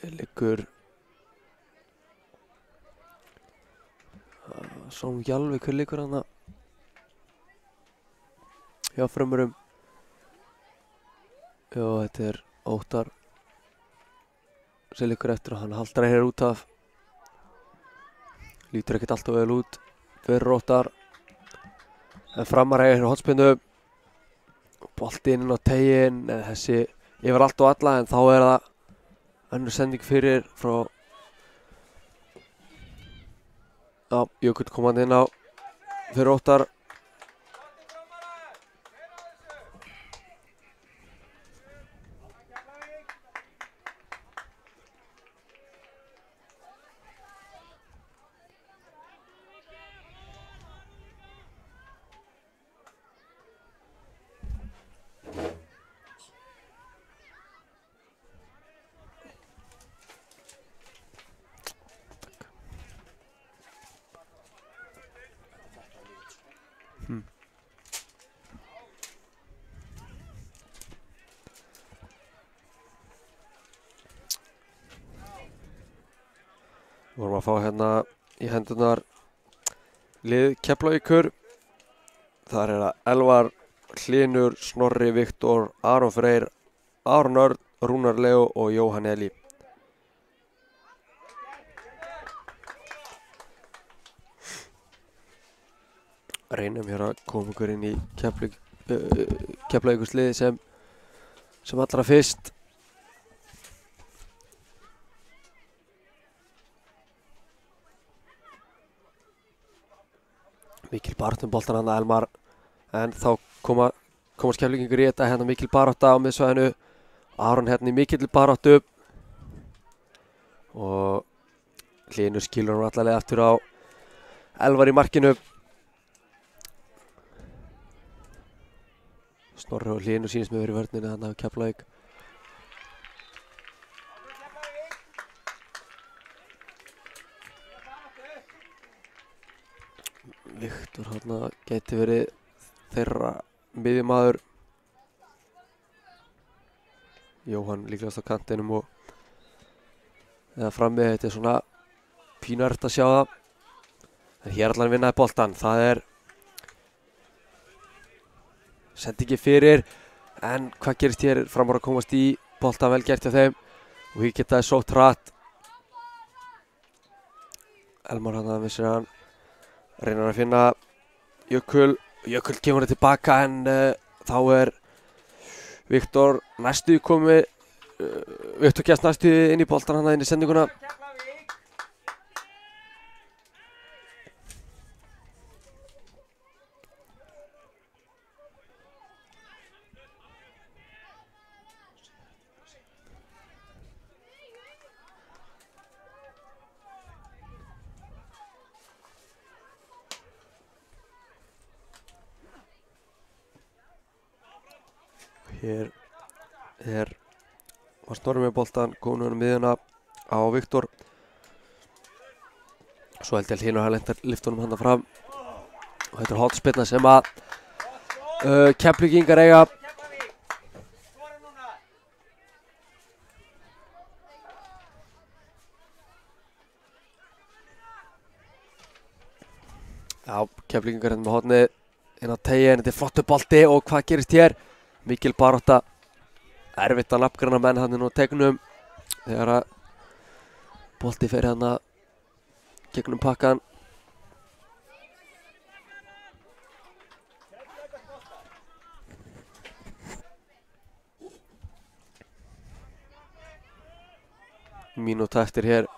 Hér liggur Sá nú ekki alveg hver leikur hana hjá Frömmurum. Já, þetta er Óttar sem leikur eftir og hann haldar hér út af. Lítur ekkert alltaf vel út fyrir Óttar. En Framar eiga hér hornspyrnu. Bolti inn á teiginn, en þessi yfir allt og alla, en þá er það önnur sending fyrir frá Jökull komandi inn á fyrir Óttar. Við vorum að fá hérna í hendurnar lið Keflavíkur. Þar er það Elvar, Hlynur, Snorri, Viktor, Aron Freyr, Aron Örn, Rúnar Leo og Jóhann Eli. Reynum hér að koma okkur inn í Keflavíkurs liði sem allra fyrst. Mikil barátta boltan hann að Elmar, en þá komast Keflvíkingur í þetta. Hérna mikil barátta á miðsvæðinu. Aron hérna í mikil baráttu og Hlynur skilur hann allavega eftir á Elvar í markinu. Snorri og Hlynur sýnist með verið í vörninni hann af Keflavík. Viktor hérna geti verið þeirra miðjumaður. Jóhann líklegast á kantinum og eða frammi. Þetta er svona pínart að sjá það. En hér allan vinnaði boltan. Það er sendingi fyrir, en hvað gerist hér? Framar að komast í boltan, vel gert hjá þeim og hér getaði sótt hratt. Elmar hann að missir hann. Reynar að finna Jökull. Jökull kemur það tilbaka, en þá er Viktor næstu komið. Viktor kemst næstu inn í boltan hann inn í sendinguna. Hér var Snorri með boltan, komin hann miðjuna á Viktor. Svo held ég Hlynur að lyfta honum handa fram. Og þetta er hornspyrna sem að Keflvíkingar eiga. Já, Keflvíkingar hérna með hornið inn á teiginn. Þetta er flottur bolti og hvað gerist hér? Mikil barátta. Erfitt að nafngreina menn hann inn á tegnum þegar að bolti fer hérna gegnum pakkan. Mínúta eftir hér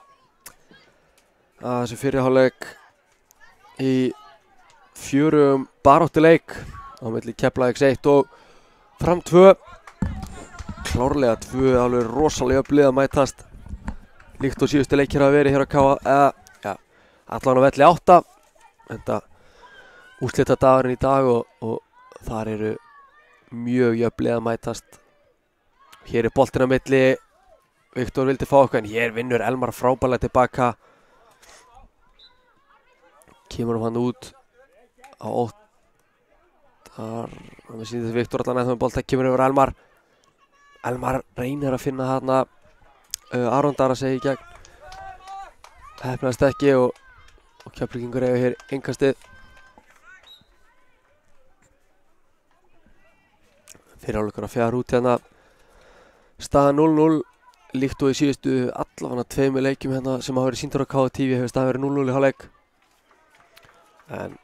að þessu fyrri hálfleik í fjörugum baráttuleik á milli Keflavíks 1 og Fram 2. Klárlega 2 alveg rosalega öflið að mætast. Líkt og síðustu leikir hafa verið hér að káa allan á velli 8. Enda úrslita dagurinn í dag og þar eru mjög öflið að mætast. Hér er boltinn á milli. Viktor vildi fá okkur, en hér vinnur Elmar frábærlega tilbaka. Kemur hann út á 8. Þar, við sýnum þetta Viktor allan eða með bolta, kemur yfir Elmar. Elmar reynir að finna þarna Aron Dara segi í gegn. Heppnast ekki og og Keflvíkingur eiga hér innkastið. Fyrir hálfleikur að fjara út hérna. Staða 0-0 líkt og í síðustu allavega 2 leikjum hérna sem hafa verið sýndur á KTV hefur staðan verið 0-0 í hálfleik. En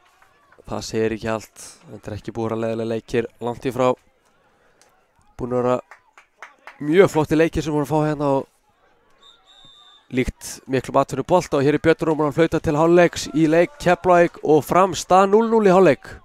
það segir ekki allt. Þetta ekki búið að leiðilega leikir langt í frá. Búin að vera mjög flotti leikir sem voru að fá hérna og líkt miklu atvinnu bolta og hér er Björn Rómar að flauta til hálfleiks í leik Keflavík og Fram stað 0-0 í hálfleik.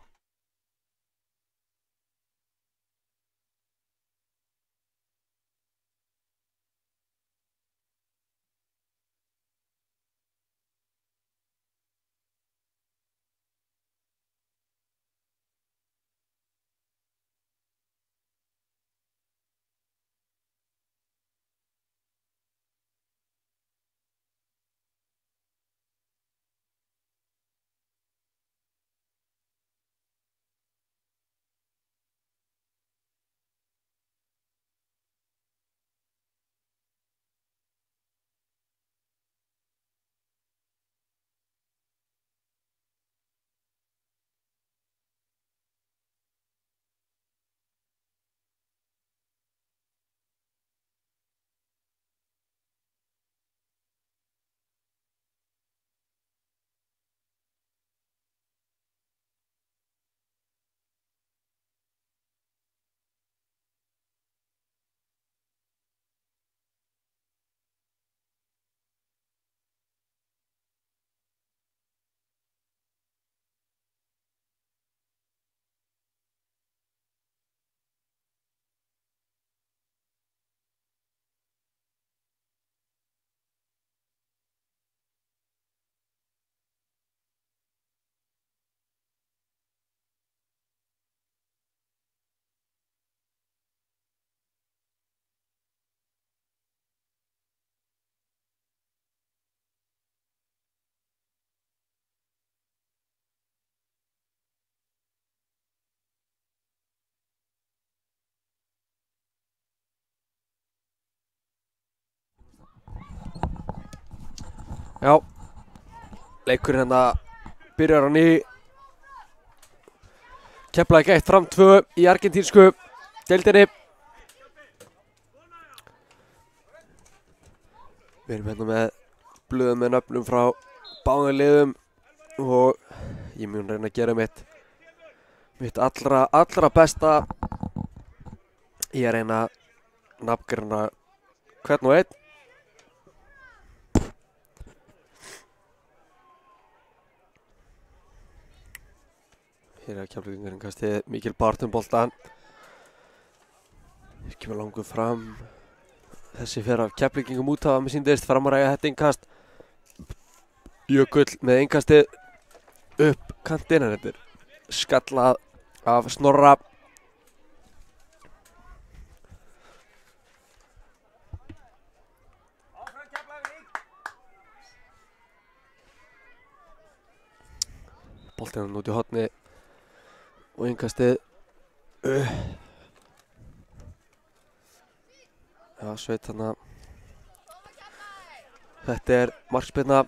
Já, leikurinn hérna byrjar á ný. Keflavík 1, Fram 2 í argentínsku deildinni. Við erum hérna með blöðum með nöfnum frá báðum liðum og ég mun reyna að gera mitt allra besta í að reyna að nafngreina hvern og einn. Hér er Keflvíkingurinn kastið mikil bartum boltan. Hér kemur langur fram. Þessi fer af Keflvíkingum út af að mér sýndist Framar eiga þetta innkast. Jökull með innkastið upp kantinn en þetta er skallað af Snorra. Boltinn út í horni. Og innkastið Já, Sveit þarna. Þetta er markspyrna.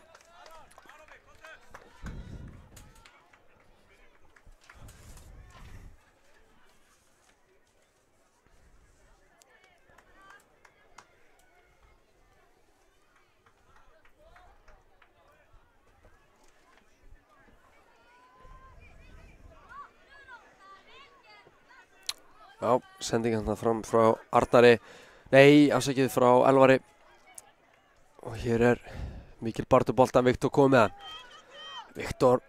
Já, sending hérna fram frá Arnari. Nei, afsakið frá Elvari. Og hér er mikil bartu boltan, Viktor komið með hann. Viktor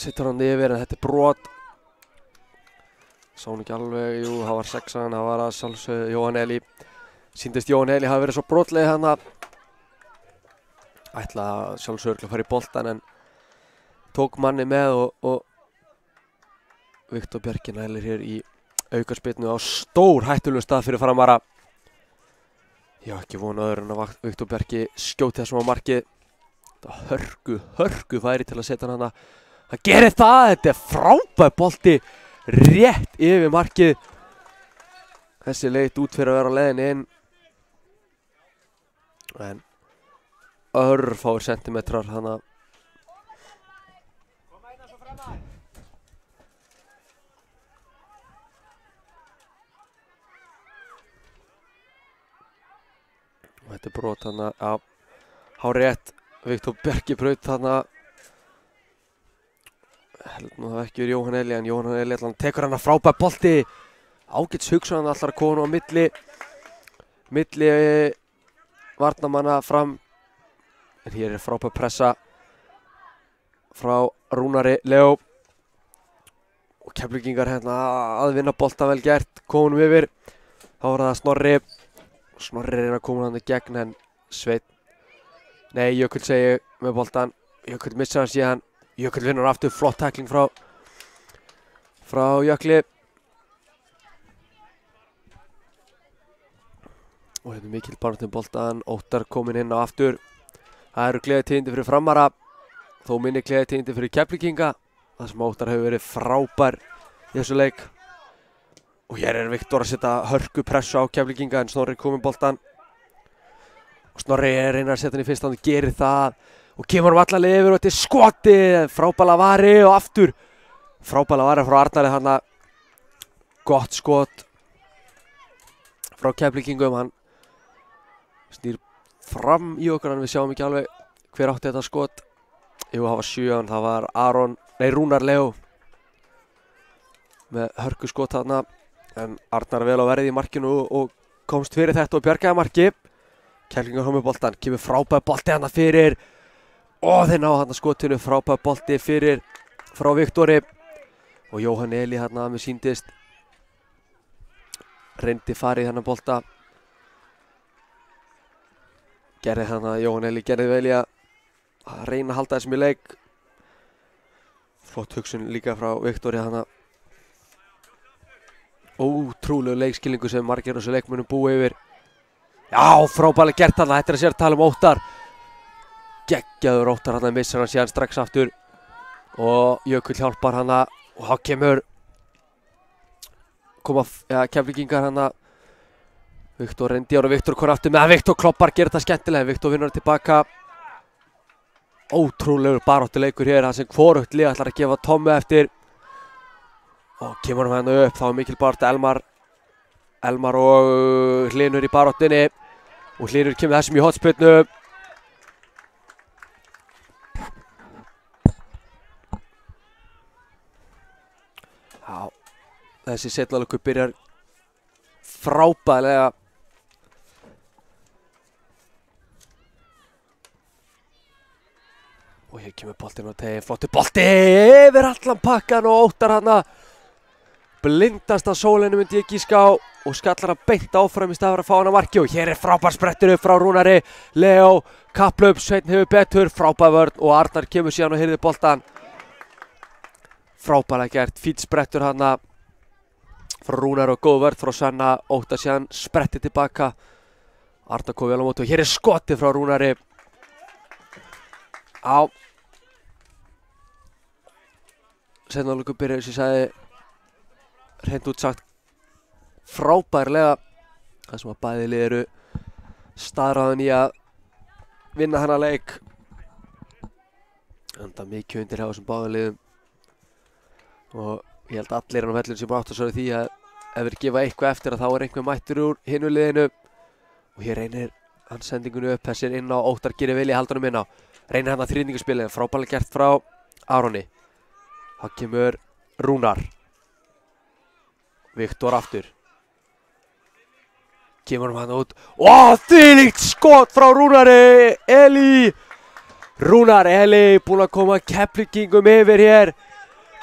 sittur hann yfir en þetta er brot. Sá hann ekki alveg, jú, það var 6-an, það var að sjálfsögðu Jóhann Eli. Sýndist Jóhann Eli hafi verið svo brotleið hann að ætla sjálfsögðu að fara í boltan en tók manni með og Viktor Bjarki nælir hér í aukaspyrnu á stór hættulegum stað fyrir Framara. Já, ekki vona öðru en að Viktor Bjarki skjóti þessum á markið. Þetta hörku færi til að setja hann hana. Hann gerir það, þetta er frábær bolti rétt yfir markið. Þessi leit út fyrir að vera á leiðinni inn. En örfáir sentimetrar hana Og þetta brot þarna, já, hárrétt. Viktor Bjarki braut þarna. Held nú það ekki verið Jóhann Eli, en Jóhann Eli allan tekur hana frábær bolti. Ágætis hugsun hann allar að koma á milli varnarmanna fram. En hér frábær pressa frá Rúnari Leó. Og Keflvíkingar hérna að vinna bolta vel gert, komunum yfir. Þá var það Snorri. Snorri reyna að koma hann í gegn en Jökull segi með boltan. Jökull missar hann síðan. Jökull vinnur aftur, flott tackling frá Jökli. Og hérna mikil barnum boltan, Óttar kominn inn á aftur. Það eru gleðitíðindi fyrir Framara, þó minni gleðitíðindi fyrir Keflvíkinga. Það sem Óttar hefur verið frábær í þessu leik. Og hér Viktor að setja hörku pressu á Keflvíkinga en Snorri kominn boltan. Og Snorri reynar að setja hann í fyrsta, hann gerir það. Og kemur hann allarlega yfir og þetta skoti, frábæla vari og aftur. Frábæla vari frá Arnari þarna. Gott skot frá Keflvíkingum, hann snýr fram í okkur en við sjáum ekki alveg hver átti þetta skot. Jú, það var 7, það var Rúnar Leó með hörku skot þarna. En Arnar vel á verið í markinu og komst fyrir þetta og bjargaði marki. Keflvíkingar með boltan, kemur frábær bolti hana fyrir. Og þeir ná hana skotinu, frábær bolti fyrir frá Viktori. Og Jóhann Eli hana með síndist. Reyndi farið hana bolta. Gerði hana, Jóhann Eli gerði vel í að reyna að halda þessum í leik. Flott hugsun líka frá Viktori hana. Ótrúlegu leikskilningu sem margir á þessu leikmunum búa yfir. Já, frábærlega gert hana, þetta er að sér tala Óttar. Geggjaður Óttar hana, missar hann síðan strax aftur. Og Jökull hjálpar hana og þá Keflvíkingar hana. Viktor reyndi og Viktor kom aftur með að Viktor kloppar, gerir þetta skemmtilega. Viktor vinnur tilbaka. Ótrúlegur baráttuleikur hér, það sem hvorugt lið ætlar að gefa Tommu eftir. Og kemur hann hérna upp, þá mikil baráttu. Elmar og Hlynur í baráttunni. Og Hlynur kemur þessum í hotspyrnu. Já, þessi setlaleikur byrjar frábærlega. Og hér kemur boltinn á teiginn, flottur bolti yfir allan pakkan og Óttar hana. Blindast að sólinu myndi ég gíska á og skallar hann beint áfram í stað fyrir að fá hana marki. Og hér frábær sprettur upp frá Rúnari Leó, kapplaup, Sveinn hefur betur, frábær vörn og Arnar kemur síðan og hirðir boltan. Frábærlega gert, fínn sprettur hana frá Rúnar og góð vörn frá Svenna. Óttar síðan spretti tilbaka. Arnar kom vel á móti og hér skotið frá Rúnari. Á seinna hálfleikur byrjar sem ég sagði hreint út sagt frábærlega. Það sem að bæði lið eru staðráðin í að vinna hana leik. Enda mikið undir hjá þessum báðum liðum. Og ég held allir á vellinu sem átt að svara því að ef þeir gefa eitthvað eftir að þá einhver mættur úr hinu liðinu. Og hér reynir hann sendingunni upp, þessir inn á. Óttar gerir vilja halda honum inn á. Reynir hann að þriðningaspilið, frábærlega gert frá Aroni. Það kemur Rúnar. Viktor aftur. Kemur hann út. Þvílíkt skot frá Rúnari Eli. Rúnar Eli búinn að koma Keflvíkingum yfir hér.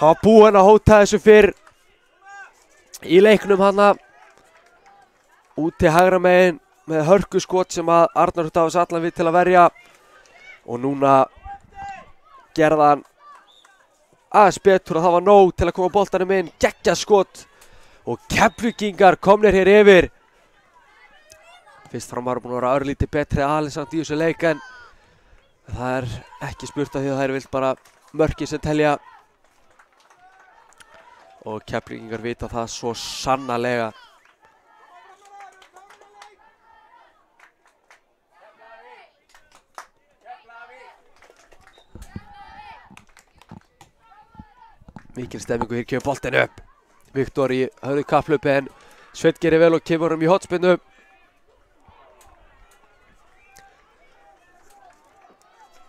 Hann var búinn að hóta þessu fyrr í leiknum hana. Úti hægra megin með hörku skot sem að Arnar Davíðs allan við til að verja. Og núna gerði hann aðeins betur og það var nóg til að koma boltanum inn. Geggjað skot og Keflvíkingar komnir hér yfir. Fyrst Framar búin að vera örlítið betri aðeins samt í þessu leik en það er ekki spurt af því að þær vill bara mörkin sem telja. Og Keflvíkingar vita það svo sannarlega. Mikil stemmingu, hér kemur boltinn upp. Viktor í höfðu kapphlaupi en Sveinn gerir vel og kemur í hornspyrnu.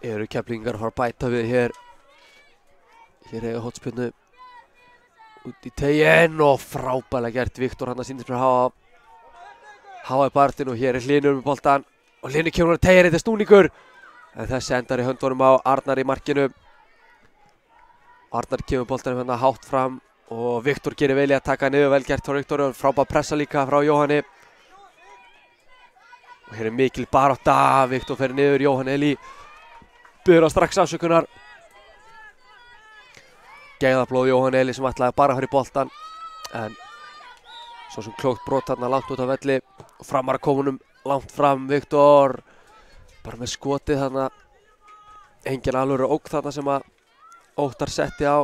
Eru Keflvíkingar að fara að bæta við hér. Hér eiga hornspyrnu út í teiginn og frábærlega gert. Viktor hann að sýndist mér háa í partinn og hér er Hlynur með boltan. Og Hlynur kemur að teiginn, þetta er snúningur. En þessi endar í höndunum á Arnar í markinu. Arnar kemur boltanum hérna hátt fram og Viktor gerir vel í að taka niður, vel gert frá Viktor og frábær pressa líka frá Jóhanni. Og hér er mikil barátta, Viktor fer niður, Jóhann Eli biður hann strax afsökunar. Gegðablóð Jóhann Eli sem ætlaði bara að fara í boltan en svo sem klókt brot þarna langt út af velli og Framar komunum langt fram. Viktor bara með skotið þarna, engin alvöru ógn þarna sem að Óttar setti á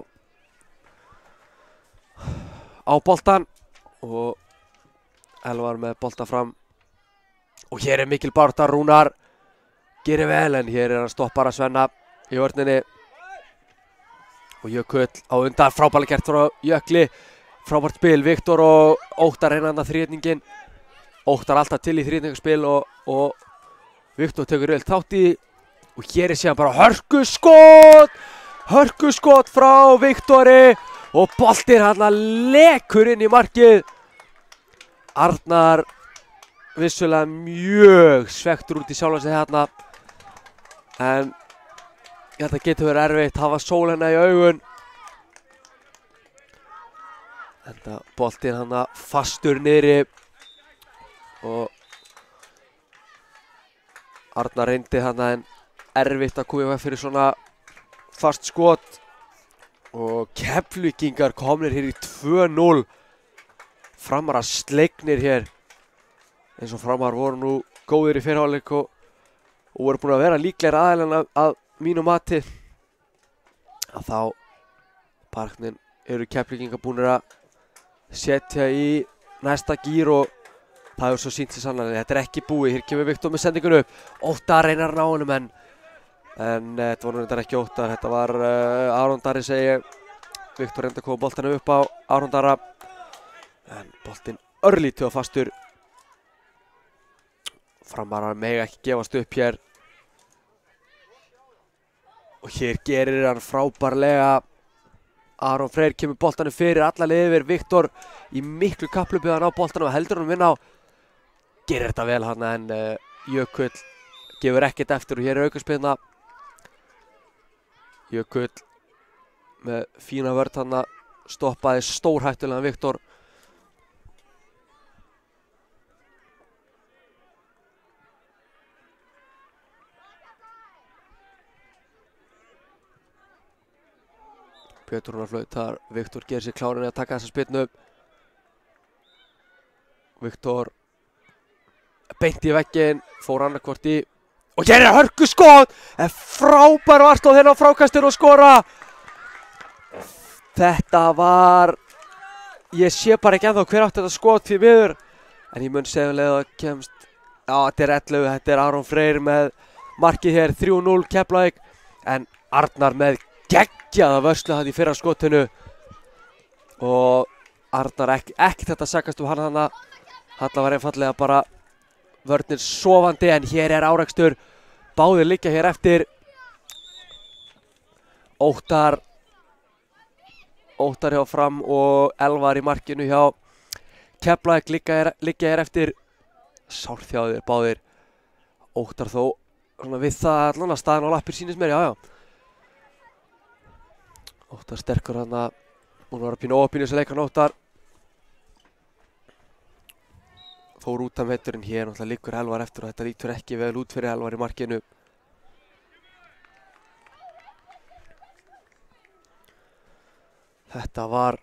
boltan og Elvar með bolta fram og hér er mikil barátta. Rúnar gerir vel en hér er hann stoppar að Svenna í vörninni og Jökull á undan, frábærlega gert frá Jökli, frábært spil. Viktor og Óttar reyna þarna þríhyrningin, Óttar alltaf til í þríhyrningaspil og Viktor tekur vel þátt í og hér er síðan bara hörkuskot frá Viktori og boltinn hann lekur inn í markið. Arnar vissulega mjög svektur út í sjálfan sig þarna en ég held að getur verið erfitt, hafa sólina í augun. Þetta boltinn hann fastur niðri og Arnar reyndi hann en erfitt að koma fyrir svona fast skot og Keflvíkingar komnir hér í 2-0. Framarar slegnir hér eins og Framar voru nú góðir í fyrri hálfleik og voru búin að vera líklegir aðeins að mínu mati að þá parknin eru Keflvíkingar búinir að setja í næsta gír og það hefur svo sýnt sig sannlega. Þetta er ekki búið, hér kemur Viktor með sendingunum upp. Óttar reynar að ná honum en þetta var reyndar ekki Óttar, þetta var Aron Darri segi ég. Viktor reyndar að koma boltanum upp á Aron Darra en boltinn örlítið og fastur. Framarar mega ekki gefast upp hér og hér gerir hann frábærlega. Aron Freyr kemur boltanum fyrir alla leið yfir. Viktor í miklu kapphlaupi að ná boltanum og heldur hann vinna á. Gerir þetta vel hann en Jökull gefur ekkert eftir og hér er aukaspyrna. Jökull með fína vörn hann stoppaði stórhættulegan Viktor. Pétur Rúnar flautar, Viktor gerir sér kláran í að taka þessa spyrnu. Viktor beint í vegginn, fór annarkvort í og hér er hörkuskot! Frábær varsla hérna á frákastur og skora! Þetta var, ég sé bara ekki ennþá hver átti þetta skot því miður en ég mun segja að það kemst, já þetta er 11, þetta er Aron Freyr með markið hér 3-0 Keflavík en Arnar með geggjaða vörslu hann í fyrra skotinu og Arnar ekki þetta sagast hann hana. Þetta var einfallega bara vörnin sofandi en hér er árekstur. Báðir liggja hér eftir. Óttar hjá Fram og Elvar í markinu hjá Keflavík liggja hér eftir. Sárþjáðir báðir. Óttar þó svona við það allan að staðan á lappir sýnist mér, já. Óttar sterkur hann að hún var að pínu ópínu sem leikur Óttar. Fór út af veturinn hér, náttúrulega liggur Elvar eftir og þetta lítur ekki vel út fyrir Elvar í markinu. Þetta var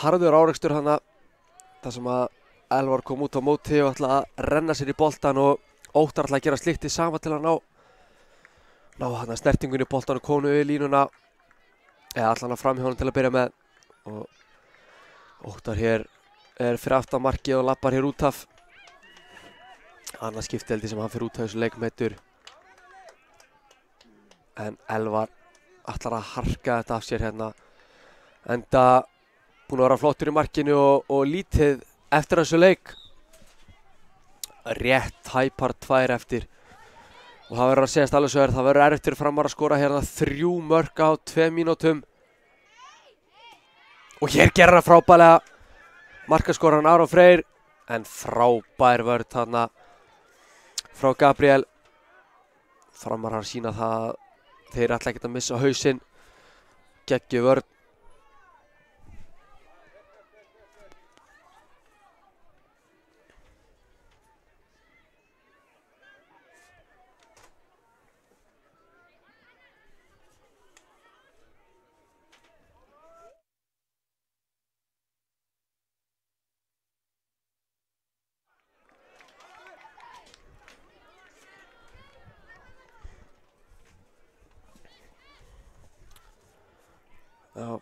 harður árekstur hana þar sem að Elvar kom út á móti og ætlaði að renna sér í boltan og Óttar ætlaði að gera slíkt í sama til að ná hana snertingunni í boltan og konu í línuna eða allan að fram hjá honum til að byrja með og Óttar hér er fyrir aftan markið og lappar hér út af Annað skipteldi sem hann fyrir út af þessu leik meiddur. En Elvar ætlar að harka þetta af sér hérna. Enda búinn að vera flottur í markinu og lítið eftir þessu leik. Rétt hæpar 2 eftir. Og það verður að segjast alveg svo það verður erfitt fyrir Framar að skora hérna 3 mörk á 2 mínútum. Og hér gerir hann frábærlega markaskoran Aron Freyr. En frábær vörn þarna frá Gabriel. Framar hann sína það að þeir ætla ekkert að missa hausinn. Geggjuð vörn. Já.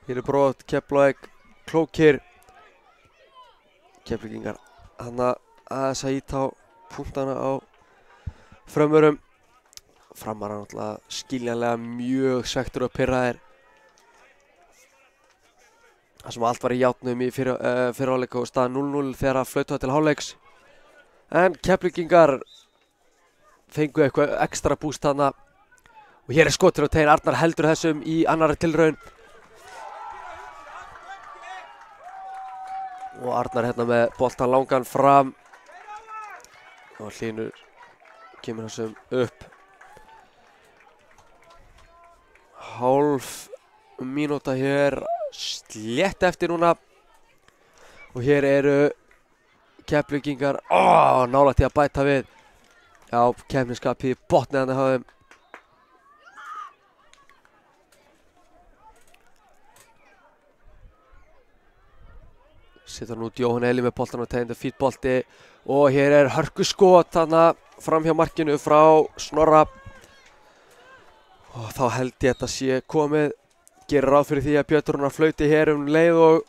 Hér er brot, Keflavík, klókir. Keflvíkingar hann aðeins að íta á punktana á frömmurum. Framar hann náttúrulega skiljanlega mjög svektur og pirraðir. Það sem allt var í játnum í fyrrháleik og staða 0-0 þegar að flautaði til hálfleiks. En Keflvíkingar fengu eitthvað ekstra búst þarna. Og hér er skotur á tegin, Arnar heldur þessum í annarri tilraun. Og Arnar hérna með boltan langan fram. Og Hlynur kemur þessum upp. Hálf mínúta hér, slétt eftir núna. Og hér eru Keflvíkingar nálægt í að bæta við. Já, keppnisskapið í botni hann hjá þeim. Setur hann út Jóhann Eli með boltan og tegndi fítbolti. Og hér er hörkuskot þarna fram hjá markinu frá Snorra. Og þá held ég að þetta sé komið. Gerir ráð fyrir því að Björn Rúnar flauti hér um leið og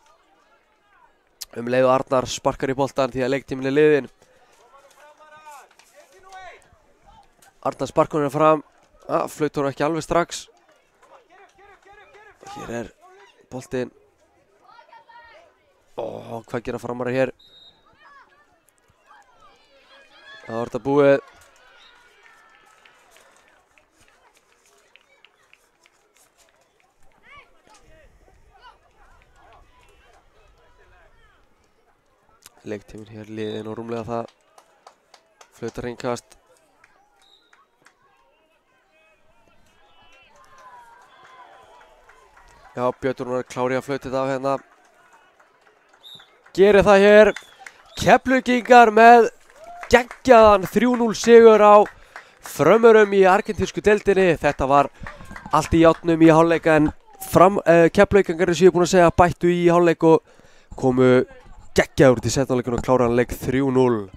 Arnar sparkar í boltan því að leiktíminn er liðinn. Arnar sparkar hann fram. Flautur hann ekki alveg strax. Og hér er boltinn. Hvað gera Framarar hér? Það var þetta búið. Leiktíminn hér liðinn og rúmlega það. Flautar innkast. Já, Björn Rúnar klári að flauta þetta af hérna. Gerir það hér. Keflvíkingar með geggjaðan 3-0 sigur á Frömmurum í argentísku deildinni. Þetta var allt í játnum í hálfleik en Keflvíkingar sem ég er búinn að segja bættu í hálfleik og komu geggjaður til setnáleikinn og kláraðan leik 3-0.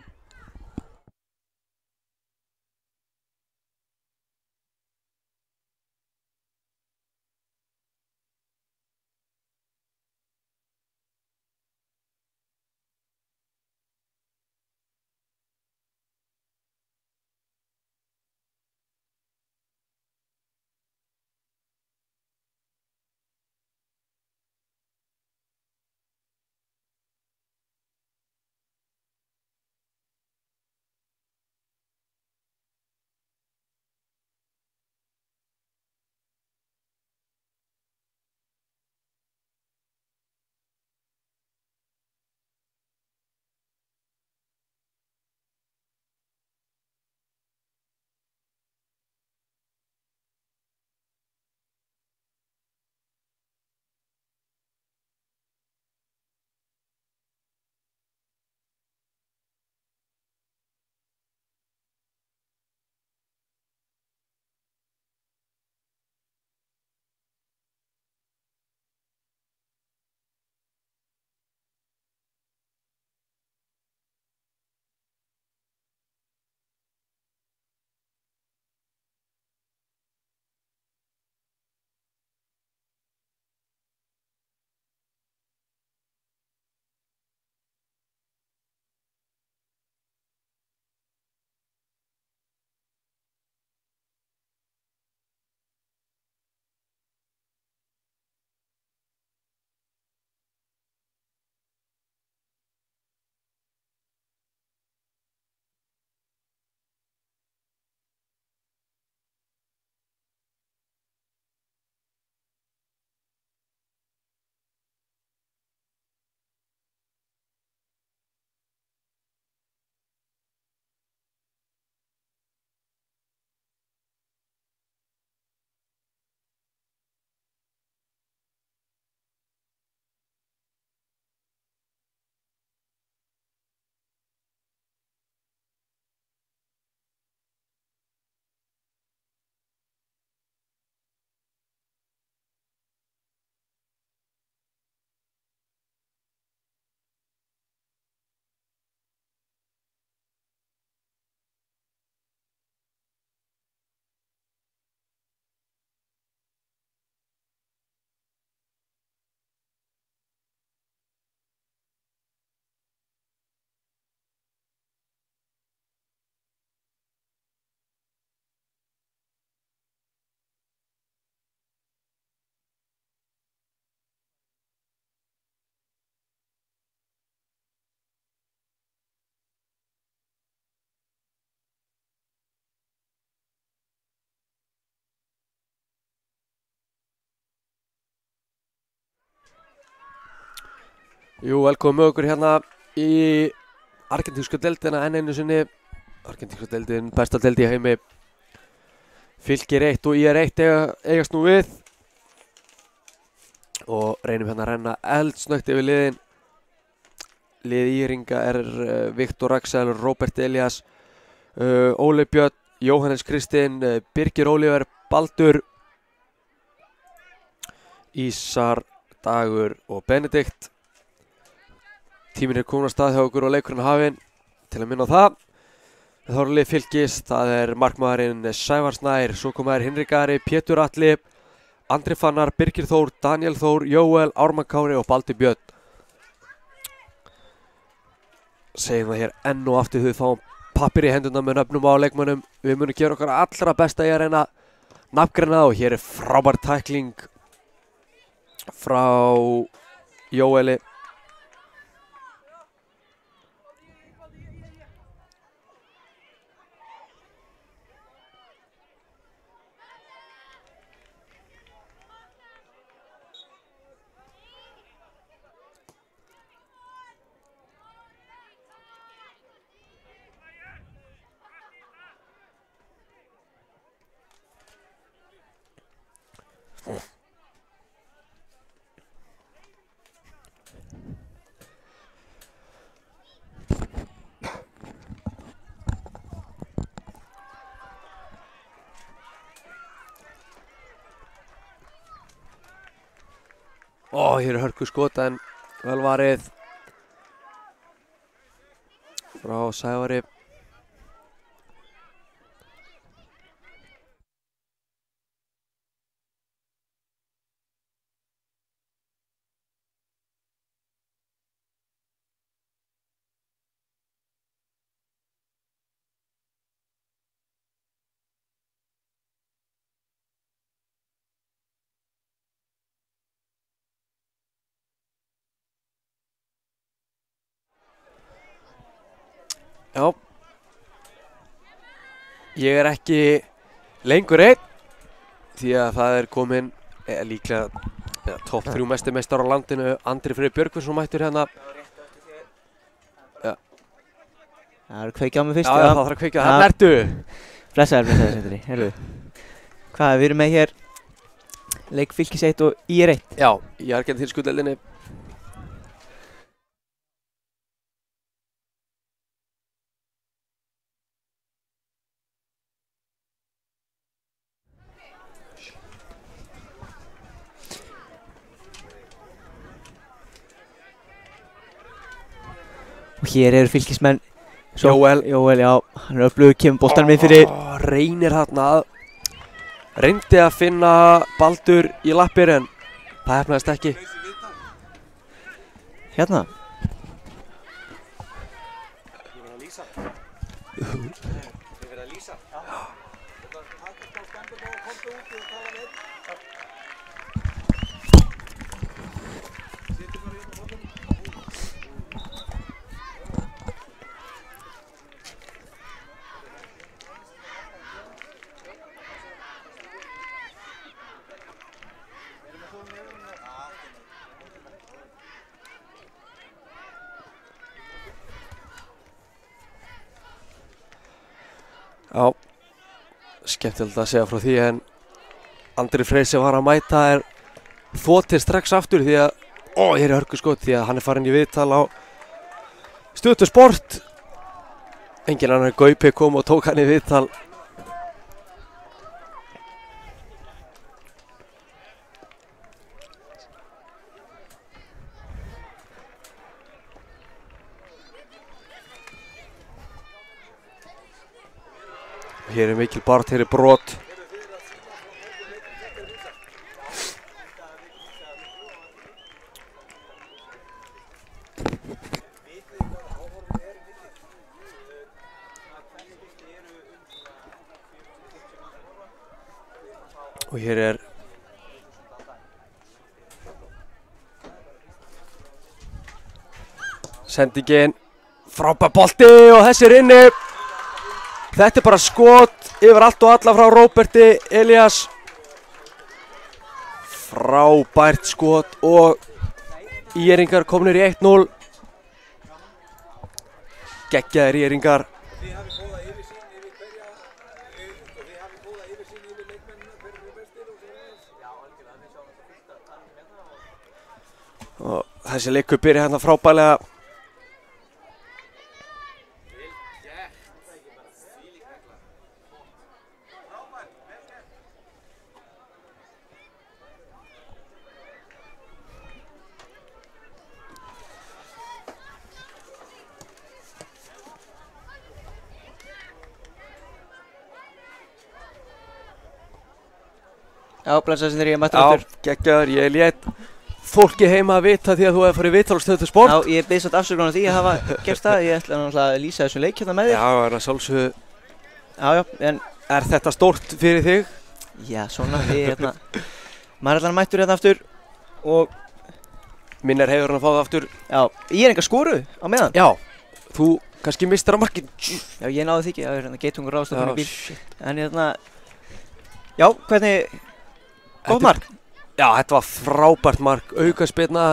Jú, velkomin með okkur hérna í argentínsku deildina enn einu sinni. Argentínsku deildin, besta deild í heimi. Fylkir 1 og IR 1 eigast nú við. Og reynum hérna að renna eldsnögt yfir liðin. Lið Íringa er Viktor Axel, Róbert Elías, Óli Björn, Jóhannes Kristinn, Birgir Ólífer, Baldur, Ísar, Dagur og Benedikt. Tíminn er komin á stað hjá okkur og leikurinn hafinn. Til að minna á það, þá er lið Fylkis, það er markmaðurinn Sævar Snær, svo komaður Hinrik Ari, Pétur Atli, Andri Fannar, Birgir Þór, Daniel Þór, Jóel, Ármann Kári og Baldur Björn. Segjum það hér enn og aftur, þau fáum pappir í hendurna með nöfnum á leikmönnum. Við munum gera okkar allra besta í að reyna nafngreina og hér er frábær tækling frá Jóeli. Hér er hörku skot en vel varið frá Sævari. Já, ég er ekki lengur einn því að það er komin líklega topp 3 mesti meistar á landinu, Andri Freyr Björgvinsson mættur hérna. Já. Það er að kveikja á mig fyrst. Já, það þarf að kveikja, það ertu. Blessaður, Sindri, heyrðu. Hvað, við erum með hér leik Fylkis 1 og IR 1. Já, í argentínsku deildinni. Og hér eru Fylkismenn. Jóel, já, hann er öflugur, kemur boltanum við fyrir. Reynir þarna að reyndi að finna Baldur í lappir en það hefnaðist ekki. Hérna. Já, skemmtilegt að segja frá því en Andri Freyr sem var að mæta er þotið strax aftur því að hér er hörku skot því að hann er farin í viðtal á Stötu Sport. Enginn annar Gaupi kom og tók hann í viðtal. Hér er mikil bart, hér er brot. Og hér er sendingin, frábær bolti og þessi er inni. Þetta er bara skot yfir allt og alla frá Róberti Elías. Frábært skot og ÍR-ingar komnir í 1-0. Geggjaðir ÍR-ingar. Og þessi leikur byrja hérna frábælega. Já, blessaður sem þegar ég mættur aftur. Já, geggjaður, ég lét fólki heima að vita því að þú hefði farið viðtal á Stöð Sport. Já, ég bið satt afsökunar á því að hafa gert það. Ég ætla náttúrulega að lýsa þessum leik hérna með þér. Já, það er að sjálfsögðu. Já, en Er þetta stórt fyrir þig? já, svona, við maður er allan mættur hérna aftur og Minn er heiður hann að fá það aftur. já, ég er enga skoru á meðan. Já, þú kannski mistir að markið. Já, ég náði því ekki, það er hérna geitungur ráðstofnum í bíl. shit. En já, hvernig, gott mark. Já, þetta var frábært mark. Aukaspyrna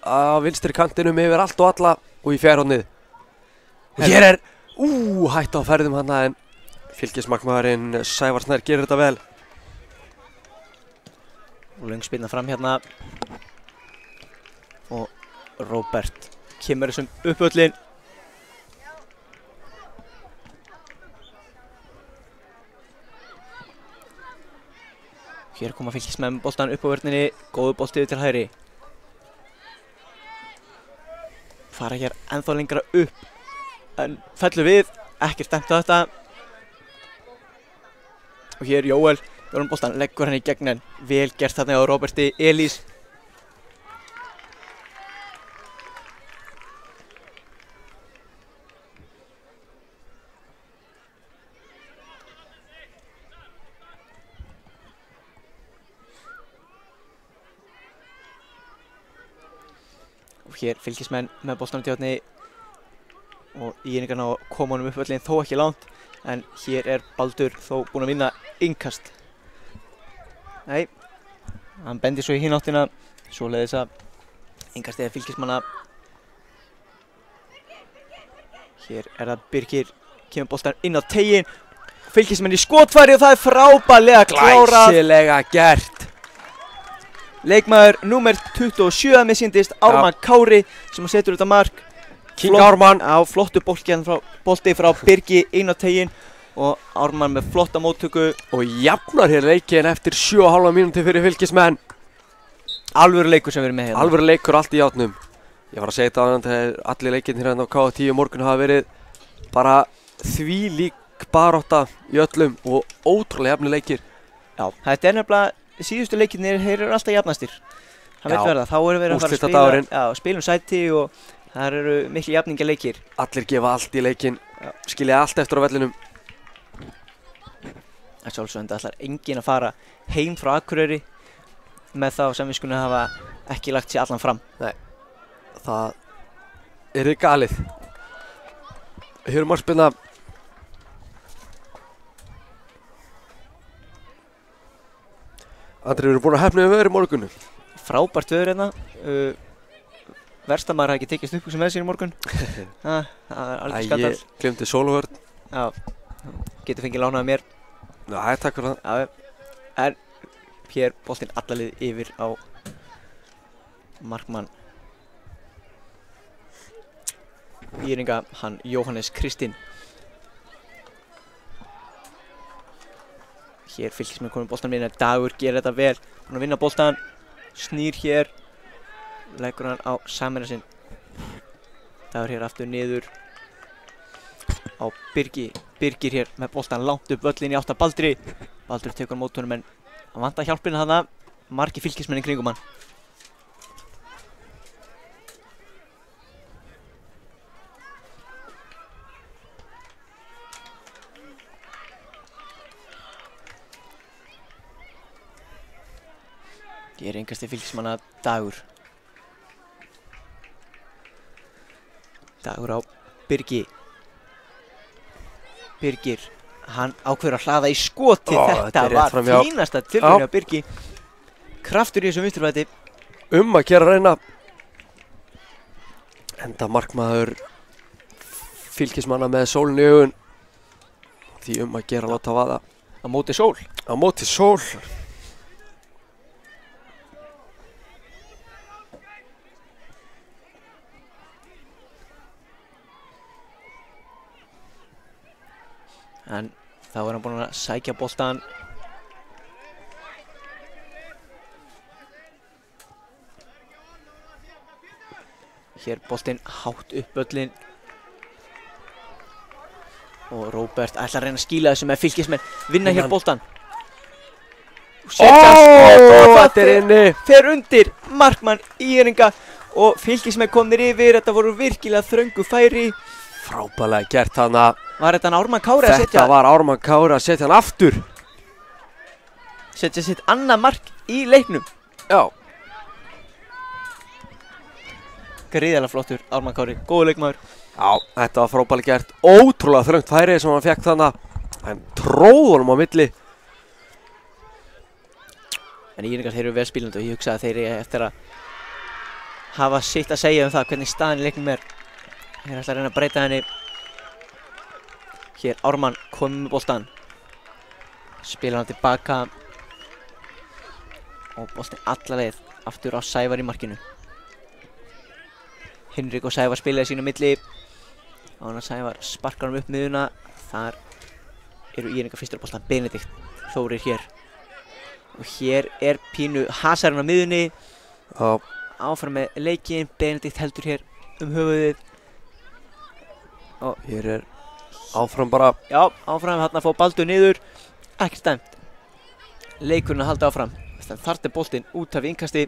á vinstri kantinum yfir allt og alla og í fjærhóðnið. Og hér er hætta á ferðum hann en fylgismarkmaðurinn Sævar Snær gerir þetta vel. Og löng spyrna fram hérna. Og Róbert kemur þessum uppöllin. Hér koma fylgismenn með boltan upp á vörninni, góðu bolti til hægri. Fara hér ennþá lengra upp, en fellur við, ekkert dæmt á þetta. Og hér Jóel, boltan leggur hann í gegn en vel gert þarna á Róberti Elís. Og hér fylgismenn með boltanum til horni og ÍR-ingar ná að koma honum upp völlin þó ekki langt, en hér er Baldur þó búinn að vinna innkast. Nei, hann bendir svo í hinn áttina, svoleiðis að innkastið er fylgismanna. Hér er það Birgir, kemur boltan inn á teiginn, fylgismenn í skotfæri og það er frábærlega klárað. Glæsilega gert. Leikmaður númer 27 mér sýndist Ármann Kári sem setur þetta mark. King Ármann. Á flottu bolti frá Birgi inn á teiginn og Ármann með flotta móttöku. Og jafnar hér leikinn eftir 7,5 mínúti fyrir fylgismenn. Alvöru leikur sem við erum með hérna. Alvöru leikur allt í játnum. Ég var að segja þetta áðan þegar allir leikirnir hérna á K10 morgun hafa verið bara þvílík barátta í öllum og ótrúlega jafnir leikir. Já, þetta er nefnilega síðustu leikirnir, þeir eru alltaf jafnastir. Það veit verða, þá erum við að fara að spila sæti og það eru miklu jafninga leikir. Allir gefa allt í leikinn, skilja allt eftir á vellinum. Það er sjálfsögðu enda ætlar enginn að fara heim frá Akureyri með þá samviskunni að hafa ekki lagt sér allan fram. Nei, það yrði galið. Hér markspyrna. Andri, við erum búin að hefna við veður í morgun. Frábært veður hérna. Versta maður hafi ekki tekið snuppbuxur með sér í morgun. Það er alveg skandall. Ég glemdi sólovörn. Já, getur fengið lánað mér. Já, takk fyrir það. Já, en hér boltinn allalið yfir á markmann ÍR-inga, hann Jóhannes Kristinn. Hér fylgismenn komið boltan minna, Dagur gerir þetta vel, hann að vinna boltan, snýr hér, leggur hann á samherja sinn. Dagur hér aftur niður á Birgir hér með boltan langt upp völlin í átt að Baldri. Baldur tekur á móti honum en hann vantar hjálpina þarna, margir fylgismenn í kringum hann. Ég er engasti fylgismanna Dagur. Dagur á Birgi. Birgir, hann ákveður að hlaða í skoti. Þetta var fínasta tilraun hjá Birgi. Kraftur í þessum vinstrivæti. Að gera reyna enda markmaður fylkismanna með sólin í augun. Því að gera að láta vaða. Á móti Sól. Á móti Sól. En þá er hann búinn að sækja boltan. Hér boltinn hátt upp völlinn. Og Róbert ætlar að reyna að skýla þessu með fylkismenn. Vinna hér boltan. Þetta er inni. Fer undir markmann Íringa. Og fylkismenn komnir yfir. Þetta voru virkilega þröngu færi. Frábælega gert hana. Var þetta Ármann Kári að setja? Þetta var Ármann Kári að setja hann aftur. Setja sitt annað mark í leiknum. Já. Gríðarlega flottur Ármann Kári, góður leikmaður. Já, þetta var frábælega gert. Ótrúlega þröngt færi sem hann fekk þannig. En tróð honum á milli. En Íringar, þeir eru vel spilandi og ég hugsa að þeir eru eftir að hafa sitt að segja það hvernig staðan í leiknum er. Þeir ætla að reyna að breyta henni. Hér Ármann komið með boltan. Spilar hann tilbaka. Og boltin alla leið aftur á Sævar í markinu. Hinrik og Sævar spilaði sínu milli. Og hann að Sævar sparkar hann upp miðuna. Þar eru Íringar fyrstur á boltan. Benedikt Þórir hér. Og hér er pínu hasarinn á miðunni. Já. Áfram með leikinn. Benedikt heldur hér höfuðið. Og hér er áfram bara. Já, áfram þarna að fá Baldur niður. Ekkert dæmt. Leikurinn að halda áfram. Þar er boltinn út af innkasti.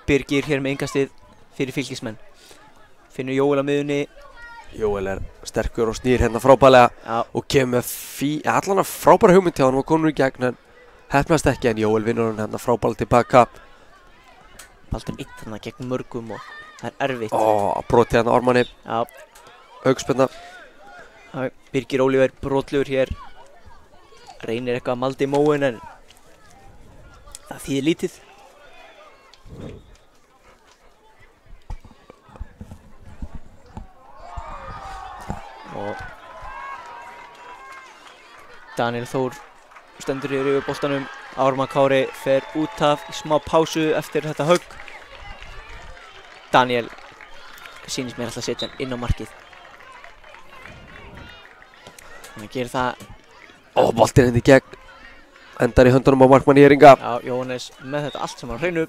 Birgir hér með innkastið fyrir fylkismenn. Finnur Jóel á miðunni. Jóel er sterkur og snýr hérna frábælega. Já. Og kemur með allan að frábæra hugmynd hjá hann og konur í gegn en heppnast ekki en Jóel vinnur hann hérna frábælega tilbaka. Baldur eitt þarna gegn mörgum og það er erfitt. Brotið hérna Ármanni. Já. Augspenna. Birgir Ólífer brotlegur hér. Reynir eitthvað að malda í móin en það þýðir lítið. Og Daniel Þór stendur hér yfir boltanum. Ármann Kári fer út af í smá pásu eftir þetta högg. Daniel sýnist mér alltaf að setja hann inn á markið. Þannig að gera það. Boltinn hérna í gegn. Endar í höndunum á markmanni Íringa. Já, Jóhannes með þetta allt saman á hreinu.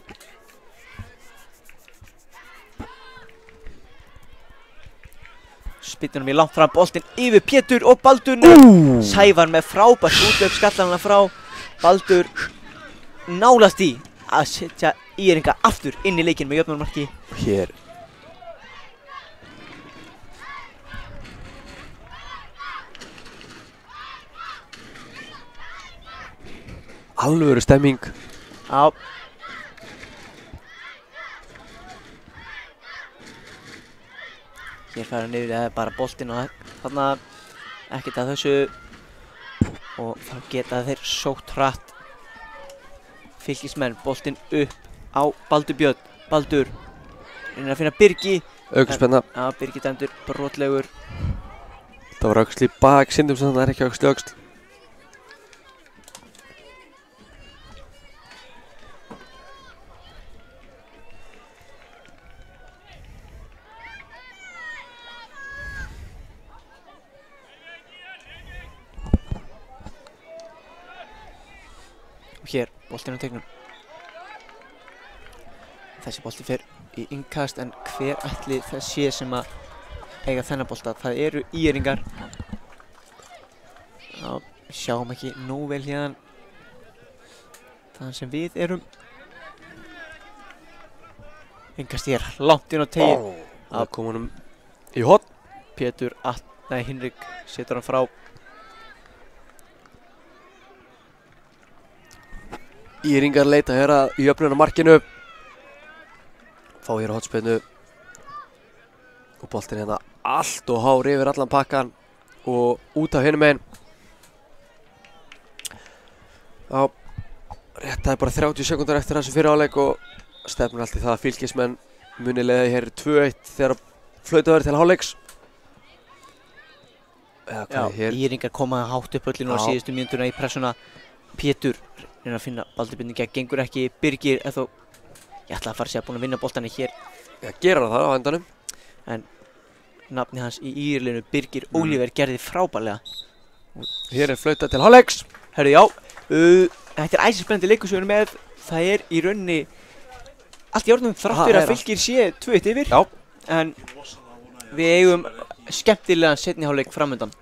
Spyttur hann í langt fram, boltinn yfir Pétur og Baldur. Sævar með frábært útlöp skallar hann frá. Baldur nálast í að setja Íringa aftur inn í leikinn með jöfnunarmarki. Hér. Alvöru stemming. Já. Hér fara niður eða bara boltinn og þarna ekkert að þessu. Og þá geta þeir sótt hratt. Fylkismenn, boltinn upp á Baldur Björn. Baldur reynir að finna Birgi. Augspenna. Já, Birgi dæmdur brotlegur. Það var öxl í bak, syndum sem það er ekki öxl í öxl. Hér, boltinn á tegnum. Þessi bolti fer í innkast en hver ætli það sé sem að eiga þennan bolta? Það eru Íringar. Já, sjáum ekki nóg vel hérna þaðan sem við erum. Innkast hér, langt inn á tegin. Það kom honum í hotn. Pétur, Hinrik setur hann frá. Íringar leita hér að jöfnunarmarkinu. Fá hér á hotspinnu. Og boltinn hérna allt og hár yfir allan pakkan. Og út af hinum einn. Já, Rétt, það bara 30 sekúndar eftir þessu fyrir áleik og stefnir allt í það að Fylkismenn muni leiða hér 2-1 þegar flautað verður til hálfleiks. Já, Íringar koma hátt upp öllinu á síðustu mínútuna í pressuna. Pétur reyna að finna baldibindinga, gengur ekki. Birgir er þó, ég ætla að fara að segja, búinn að vinna boltanir hér. Já, gera það á endanum. En nafni hans í Írlinu, Birgir Oliver, gerði frábærlega. Hér er flautað til hálfleiks. Herru, já, þetta æsispennandi leikur sem við erum með. Það er í rauninni allt í orðnum þrátt fyrir að Fylkir sé 2-1 yfir. Já. En við eigum skemmtilegan seinni hálfleik framundan.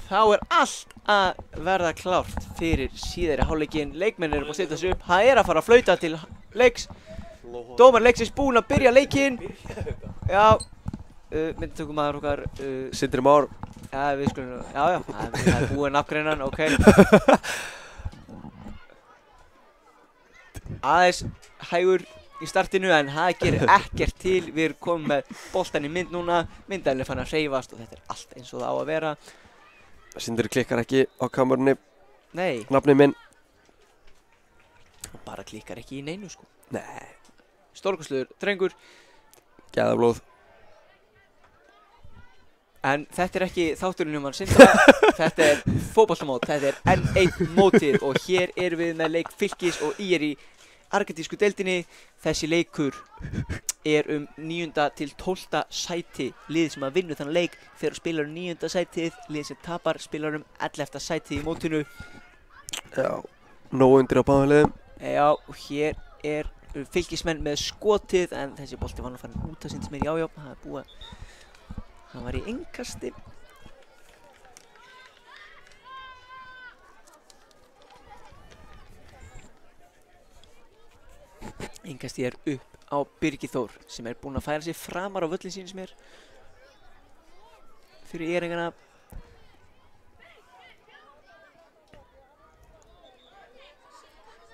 Þá er allt að verða klárt fyrir síðari hálfleikinn. Leikmenn eru búin að setja sig upp. Það er að fara að flauta til leiks. Dómar leiksins búinn að byrja leikinn. Já, myndatökumaður okkar. Sindri Már. Já, við skulum, já, það er búinn nafngreinan, ok. Aðeins hægur í startinu en það gerir ekkert til. Við erum komið með boltan í mynd núna. Myndavélin er farin að hreyfast og þetta er allt eins og það á að vera. Sindri klikkar ekki á kamerunni. Nei. Nafnið minn. Hann bara klikkar ekki í neinu sko. Nei. Stórkostlegur drengur. Gæðablóð. En þetta er ekki þátturinn um hann Sindra. Þetta er fótboltamót. Þetta er N1 mótið og hér erum við með leik Fylkis og ÍR í argentísku deildinni. Þessi leikur er 9. til 12. sæti. Liðið sem að vinna þann leik þegar spilar 9. sætið. Liðið sem tapar spilar 11. sætið í mótinu. Já, nóg undir á báðum liðum. Já, og hér er Fylkismenn með skotið en þessi bolti var nú farin út að sýndist mér. Já, það er búið. Hann var í innkasti. Innkasti er upp á Birgir Þór sem er búinn að færa sig framar á völlin sýnist mér fyrir Íringana.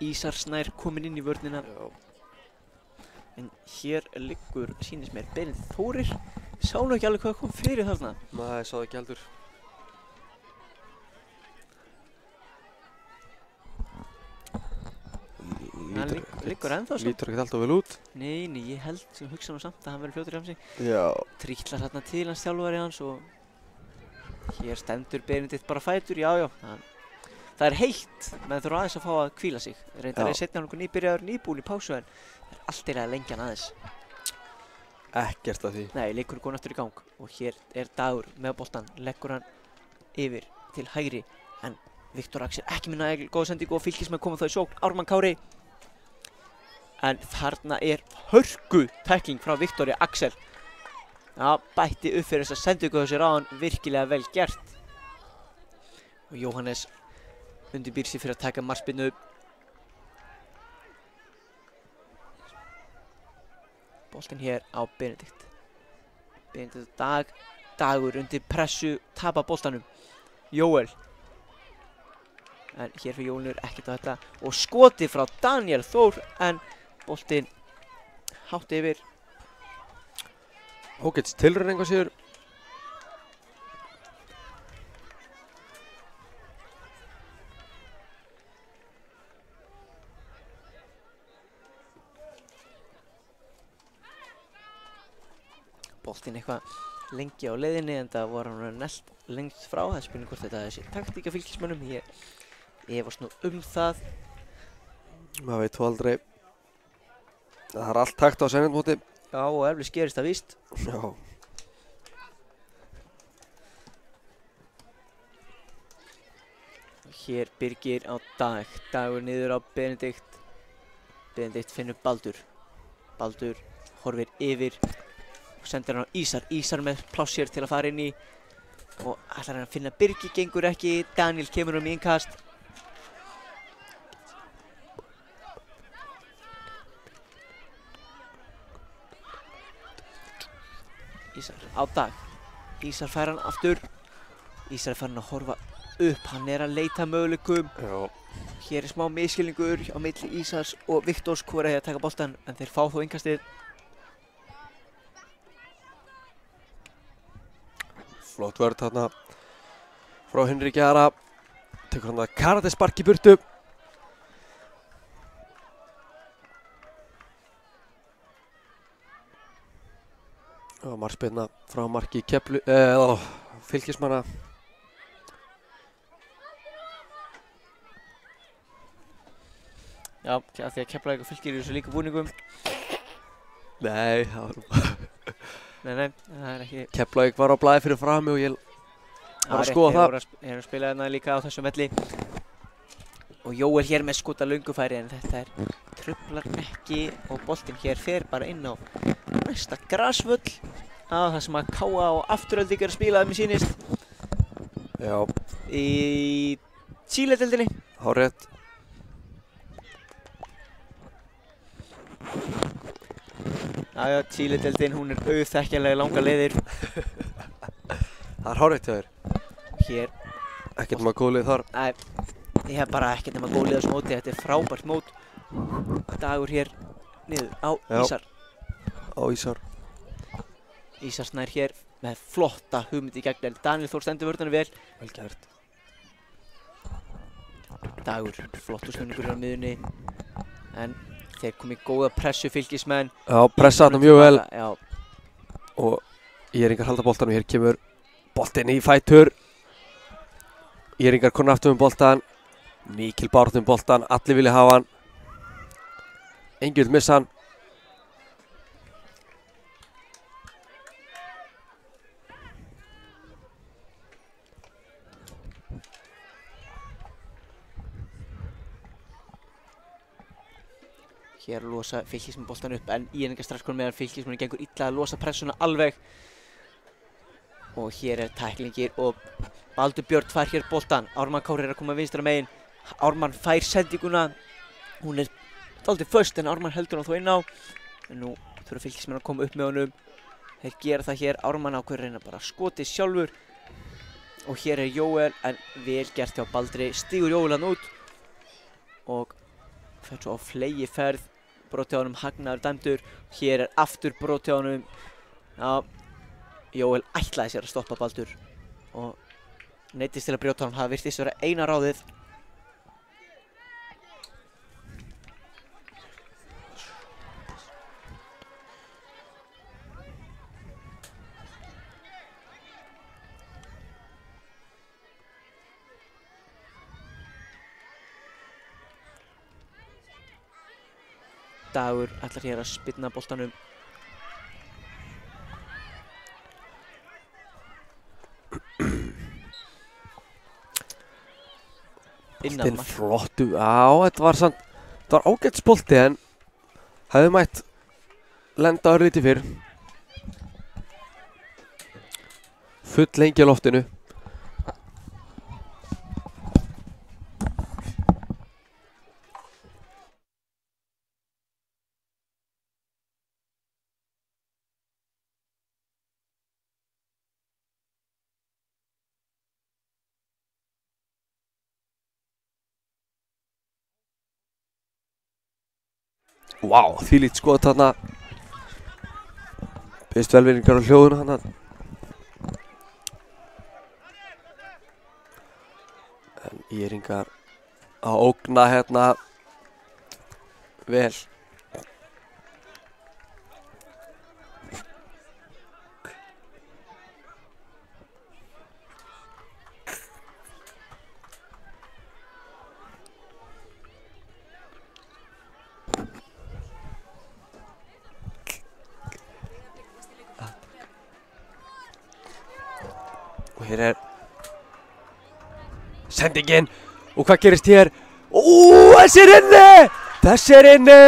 Ísar Snær kominn inn í vörnina. En hér liggur sýnist mér Benedikt Þórir. Sá nú ekki alveg hvað kom fyrir þarna. Nei, sá það ekki heldur. Hann liggur ennþá sko. Lítur ekkert alltaf vel út. Nei, ég held sem hugsa nú samt að hann verður fljótur í hamsi. Já. Trítlar þarna til hans þjálfari hans og hér stendur Benedikt bara fætur, já. Það er heitt, menn þurfa aðeins að fá að hvíla sig. Reyndar er seinna hann nýbyrjaður nýbúinn í pásu en það er allt í lagi að lengja hann aðeins. Ekkert af því. Nei, leikur er góð aftur í gang og hér er Dagur með boltan, leggur hann yfir til hægri en Viktor Axel ekki minna góða sendingu og Fylkismenn koma þá í sókn. Ármann Kári. En þarna er hörku tækling frá Viktori Axel. Já, bætti upp fyrir þessa sendingu þessi ráðan, virkilega vel gert. Og Jóhannes undirbýr sig fyrir að taka markspyrnu. Boltinn hér á Benedikt. Benedikt Dagur undir pressu, tapar boltanum. Jóel. En hér fyrir Jónur ekkert á þetta. Og skoti frá Daniel Þór en boltinn hátt yfir. Ágætis tilraun einhvað síður. Boltinn eitthvað lengi á leiðinni en það var hann næst lengst frá. Það er spurning hvort þetta þessi taktíka Fylkismönnum. Ég efast nú það. Maður veit þú aldrei. Það er allt takt á Seljalandsmóti. Já, og eflaust gerist það víst. Já. Hér Birgir á Dag. Dagur niður á Benedikt. Benedikt finnur Baldur. Baldur horfir yfir og sendir hann á Ísar. Ísar með pláss hér til að fara inn í. Og ætlar hann að finna Birgi, gengur ekki. Daniel kemur í innkast. Ísar á Dag. Ísar fær hann aftur. Ísar er farin að horfa upp. Hann er að leita möguleikum. Já. Hér er smá misskilningur á milli Ísars og Viktors hvor er að taka boltan en þeir fá þó innkastið. Flott vörð þarna frá Hinriki Ara. Tekur hann að karatespark í burtu. Og markspyrna frá marki Fylkismanna. Já, af því að Keflavík og Fylkir eru svo líka búningum. Nei, það var Nei, það er ekki... Keflavík var á blaði fyrir frami og ég var að skoða það. Þeir eru að spila hérna líka á þessum velli. Og Jóel hér með skota löngufæri en þetta truflar ekki og boltinn hér fer bara inn á næsta grasvöll. Það sem að Káa og Afturölding er að spila með sýnist. Já. Í Chile-deildinni. Hárrétt. Jæja, Chile-deildin, hún er auðþekkjanlega langa leiðir. Það er hárrétt hjá þér. Hér. Ekkert nema góð lið þar. Nei, ég hef bara ekkert nema góð lið á þessu móti. Þetta er frábært mót. Dagur hér niður á Ísar. Á Ísar. Ísar Snær hér með flotta hugmynd í gegn. Daniel Þór stendur vörðunum vel. Vel gert. Dagur, flottur snúningur á miðunni. En þeir komi góða pressu Fylkismenn. Já, pressa þarna mjög vel. Já. Og Írringar halda boltanum. Hér kemur boltinn í fætur. Írringar konar aftur um boltan. Mikil baráttu um boltan. Allir vilja hafa hann. Enginn vill missa hann. Hér losa Fylkismenn boltan upp en Írringar strax konum meðan Fylkismenn gengur illa að losa pressuna alveg. Og hér er tæklingir og Baldur Björn fær hér boltan. Ármann Kári er að koma vinstra megin. Ármann fær sendinguna. Hún er dálítið föst en Ármann heldur hann þó inn á. En nú þurfa Fylkismenn að koma upp með honum. Þeir gera það hér. Ármann ákveður reyna bara skotið sjálfur. Og hér er Jóel en vel gert hjá Baldri. Stígur Jóel hann út. Og fer svo á flegiferð. Brot hjá honum, hagnaður dæmdur. Hér er aftur brot hjá honum. Já, Jóel ætlaði sér að stoppa Baldur og neyddist til að brjóta honum. Það virtist vera eina ráðið. Dagur ætlar hér að spyrna boltanum. Boltinn flottu, þetta var samt, þetta var ágætis bolti en hefði mætt lenda örlítið fyrr. Full lengi á loftinu. Vá, þvílíkt skot þarna. Byrst velvinningar á hljóðuna hann. En Íringar að ógna hérna vel. Og hér sendingin. Og hvað gerist hér? Þessi er inni! Þessi er inni!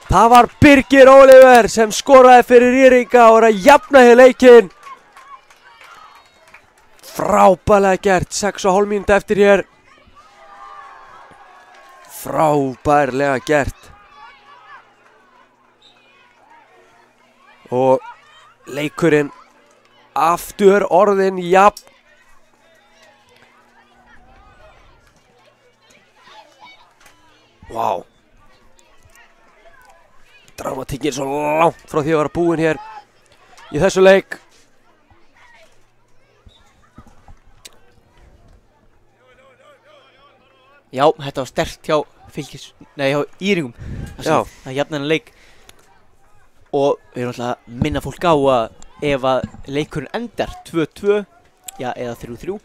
Það var Birgir Oliver sem skoraði fyrir Írringa og að jafna hér leikinn. Frábærlega gert, 6,5 mínútur eftir hér. Frábærlega gert. Og leikurinn aftur orðinn jafn. Vá. Dramatíkin svo langt frá því að vera búinn hér í þessu leik. Já, þetta var sterkt hjá hjá Írringum. Já. Það jafnaði þennan leik. Og við erum alltaf að minna fólk á að ef að leikurinn endar 2-2, já, eða 3-3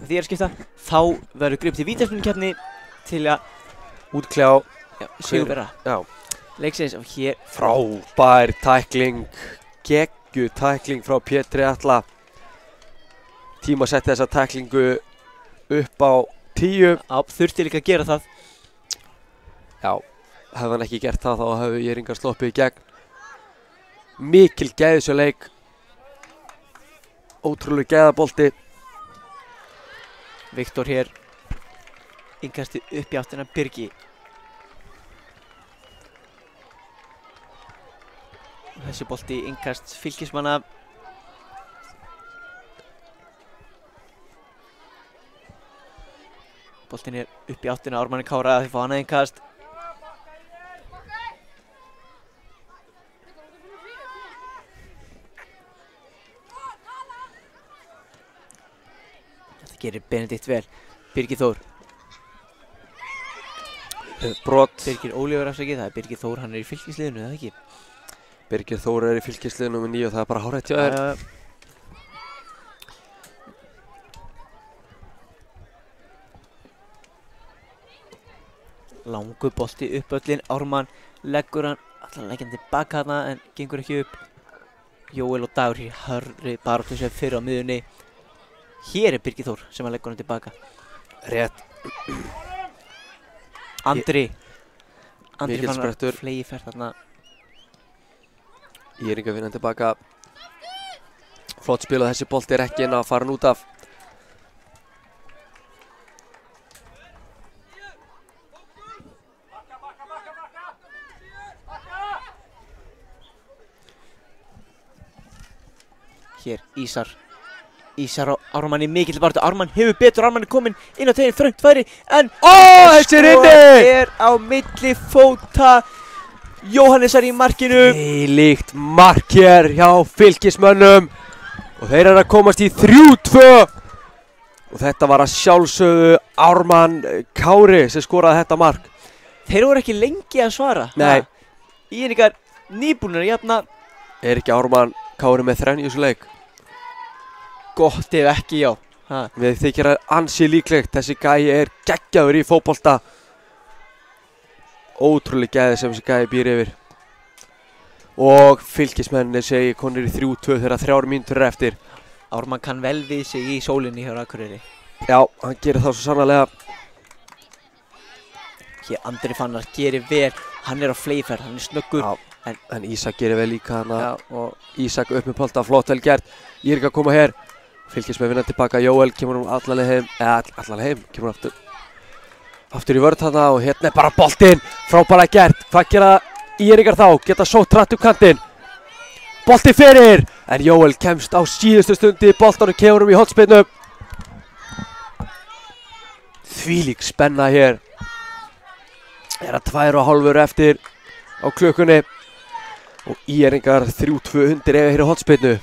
því að skipta, þá verður gripið til vítaspyrnukeppni til að Útkljá sigurvera Já. leiksins. Og hér Frábær tækling, geggjuð tækling frá Pétri Atla. Tímasetti þessa tæklingu upp á 10. þurfti líka að gera það. Já, hefði hann ekki gert það þá hefði Írringar sloppið í gegn. Mikil gæði þessu leik. Ótrúlega gæðabolti. Viktor hér innkasti upp í áttina Birgi. Þessi bolti innkast Fylkismanna. Boltin er upp í áttina Ármanni Kára að þið fá annað innkast. Þetta gerir Benedikt vel. Birgir Þór. Brot. Birgir Ólífur afsakið, það er Birgir Þór, hann er í Fylkisliðinu, eða ekki? Birgir Þór er í Fylkisliðinu með 9 og það er bara hárrétt hjá þér. Langur bolti upp öllin, Ármann leggur hann, allar leggjandi baka þarna en gengur ekki upp. Jóel og Dagur hér hörri baráttu sem fyrir á miðunni. Hér er Birgir Þór sem að leggur hann tilbaka. Rétt. Andri Mikill fann að sprettur. flegi ferð þarna. Írringar vinna tilbaka. Flott spil og þessi bolti er ekki inn að fara út af. Hér Ísar og Ármann í mikill baráttu. Ármann hefur betur, Ármann er kominn inn á teginn, þröngt færi en Þessi er inni! er á milli fóta Jóhannesar í markinu. Þvílíkt mark hér hjá Fylkismönnum og þeir eru að komast í 3-2 og þetta var að sjálfsögðu Ármann Kári sem skoraði þetta mark. Þeir voru ekki lengi að svara. Nei. Írringar nýbúnir að jafna. Er ekki Ármann Kári með 3 í þessu leik? Gott ef ekki, já. Við þykir að ansi líklegt, þessi gæi er geggjaður í fótbolta. Ótrúlega gæði sem þessi gæi býr yfir. Og Fylkismennir segi konur í 3-2 þegar 3 mínútur er eftir. Ármann kann vel við sig í sólinni hjá Akureyri. Já, hann gerir það svo sannarlega. Hér Andri Fannar gerir vel, hann er á fleiferð, hann er snöggur. Já, en Ísak gerir vel líka hana. Já, og Ísak upp með bolta, flott vel gert. Írringar koma hér. Fylkismenn vinna tilbaka, Jóel kemur allarleið heim, allarleið heim, kemur aftur í vörð þarna og hérna er bara boltinn, frábærlega gert. Hvað gera Írringar þá? Geta sótt hratt upp kantinn. Bolti fyrir, en Jóel kemst á síðustu stundi, boltanum kemur í hornspyrnu. Þvílík spenna hér. Er að 2,5 eftir á klukkunni Og íringar 3-2 undir ef hér á hornspyrnu.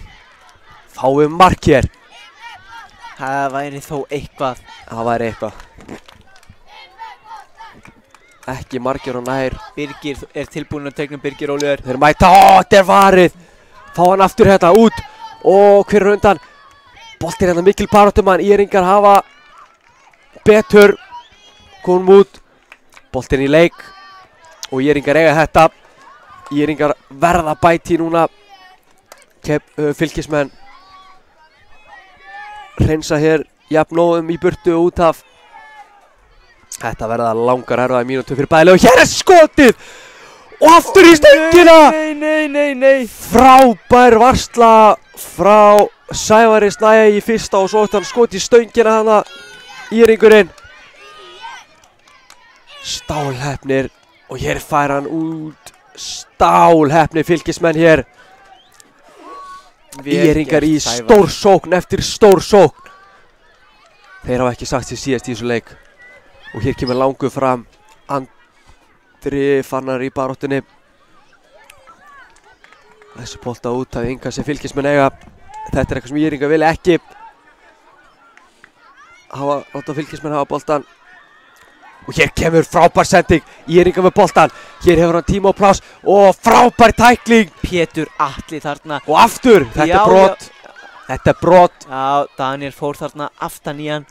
Fáum mark hér. Það væri þó eitthvað. Það væri eitthvað. Ekki margir og nær. Birgir er tilbúin að teikna Birgir Óliðar. Þeir mæta, þetta er varið. Fá hann aftur hérna út. Og hver er undan? Boltinn hérna mikil baráttumann. Íringar hafa betur. Komum út. Boltinn í leik. Og Íringar eiga þetta. Íringar verða bæti núna. Fylkismenn hreinsa hér jafnóðum í burtu út af. Þetta verða langar erfaði mínútur fyrir bæli og hér er skotið og aftur í stöngina. Nei. Frábær varsla frá Sævari Snæ í fyrsta og svo átti hann skot í stöngina hana Íringurinn. Stálheppnir og hér fær hann út. Stálheppnir Fylkismenn hér. Íringar í stórsókn eftir stórsókn. Þeir hafa ekki sagt sér síðast í þessu leik. Og hér kemur langur fram. Andri Fannar í baráttunni. Þessu bolta út af enga sem Fylkismenn eiga. Þetta er eitthvað sem Íringar vilja ekki. Láta Fylkismenn hafa boltan. Og hér kemur frábær sending. Íringar með boltan. Hér hefur hann tíma og pláss. Og frábær tækling. Pétur Atli þarna. Og aftur. Þetta er brot. Þetta er brot. Já, Daniel fór þarna aftan í hann.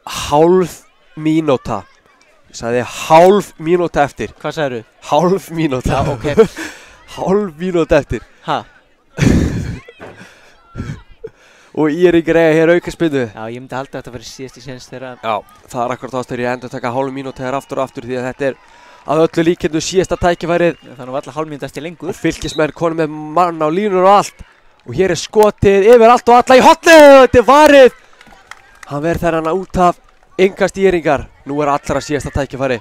Hálf mínúta. Ég sagði hálf mínúta eftir. Hvað sagðirðu? Hálf mínúta. Já, ok. Hálf mínúta eftir. Ha? Og Íringar eiga hér aukaspyrnu. Já, ég myndi halda að þetta verið síðast í séns þegar. Já, það er akkurat ástæður ég endur taka hálf mínúta hér aftur og aftur því að þetta er að öllu líkindum síðasta tækifærið. Það er nú alltaf hálf mínúta eftir lengur. Og Fylkismenn konum með mann á línur og allt. Og hér er skotið yfir allt og alla í hotnið og þetta er varið. Hann verður þær hana út af yngast Íringar. Nú er allra síðasta tækifæri.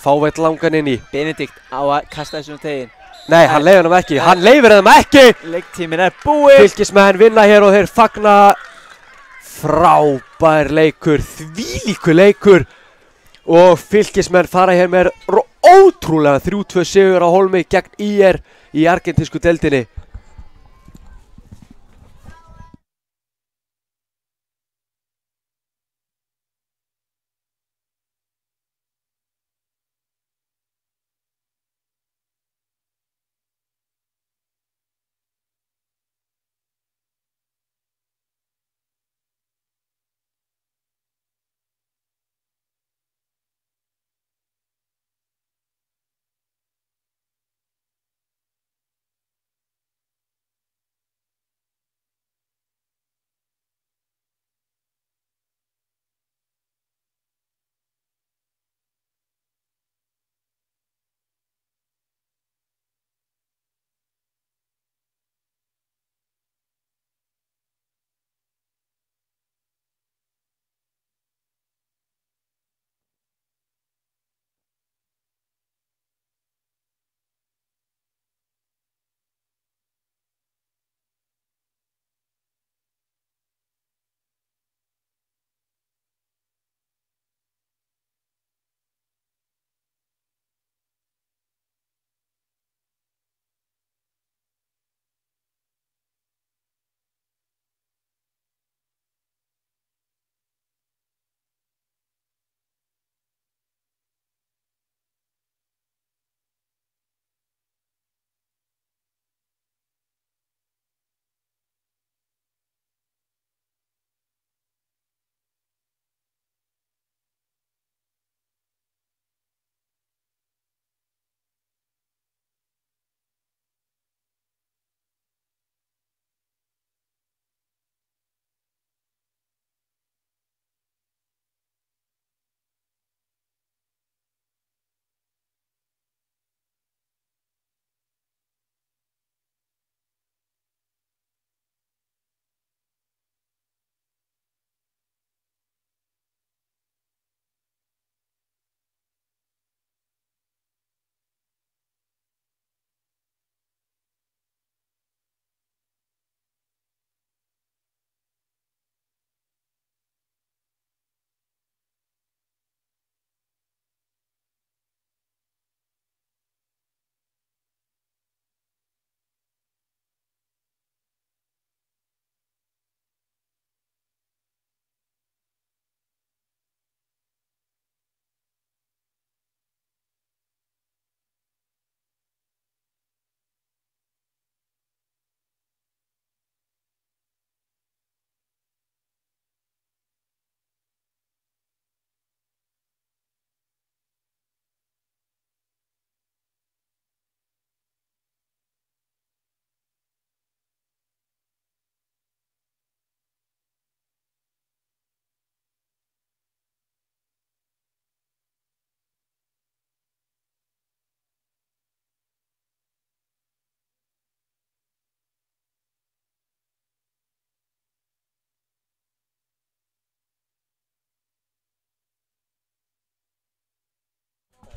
Fáveit langan inn í. Benedikt á að kasta þessum tegin. Nei, hann leifir þeim ekki. Hann leifir þeim ekki. Leiktíminn er búinn. Fylkismenn vinna hér og þeir fagna. Frábær leikur. Þvílíkur leikur. Og Fylkismenn fara hér með ótrúlega 3-2 sigur á Hólmi gegn ÍR í argentísku deildinni.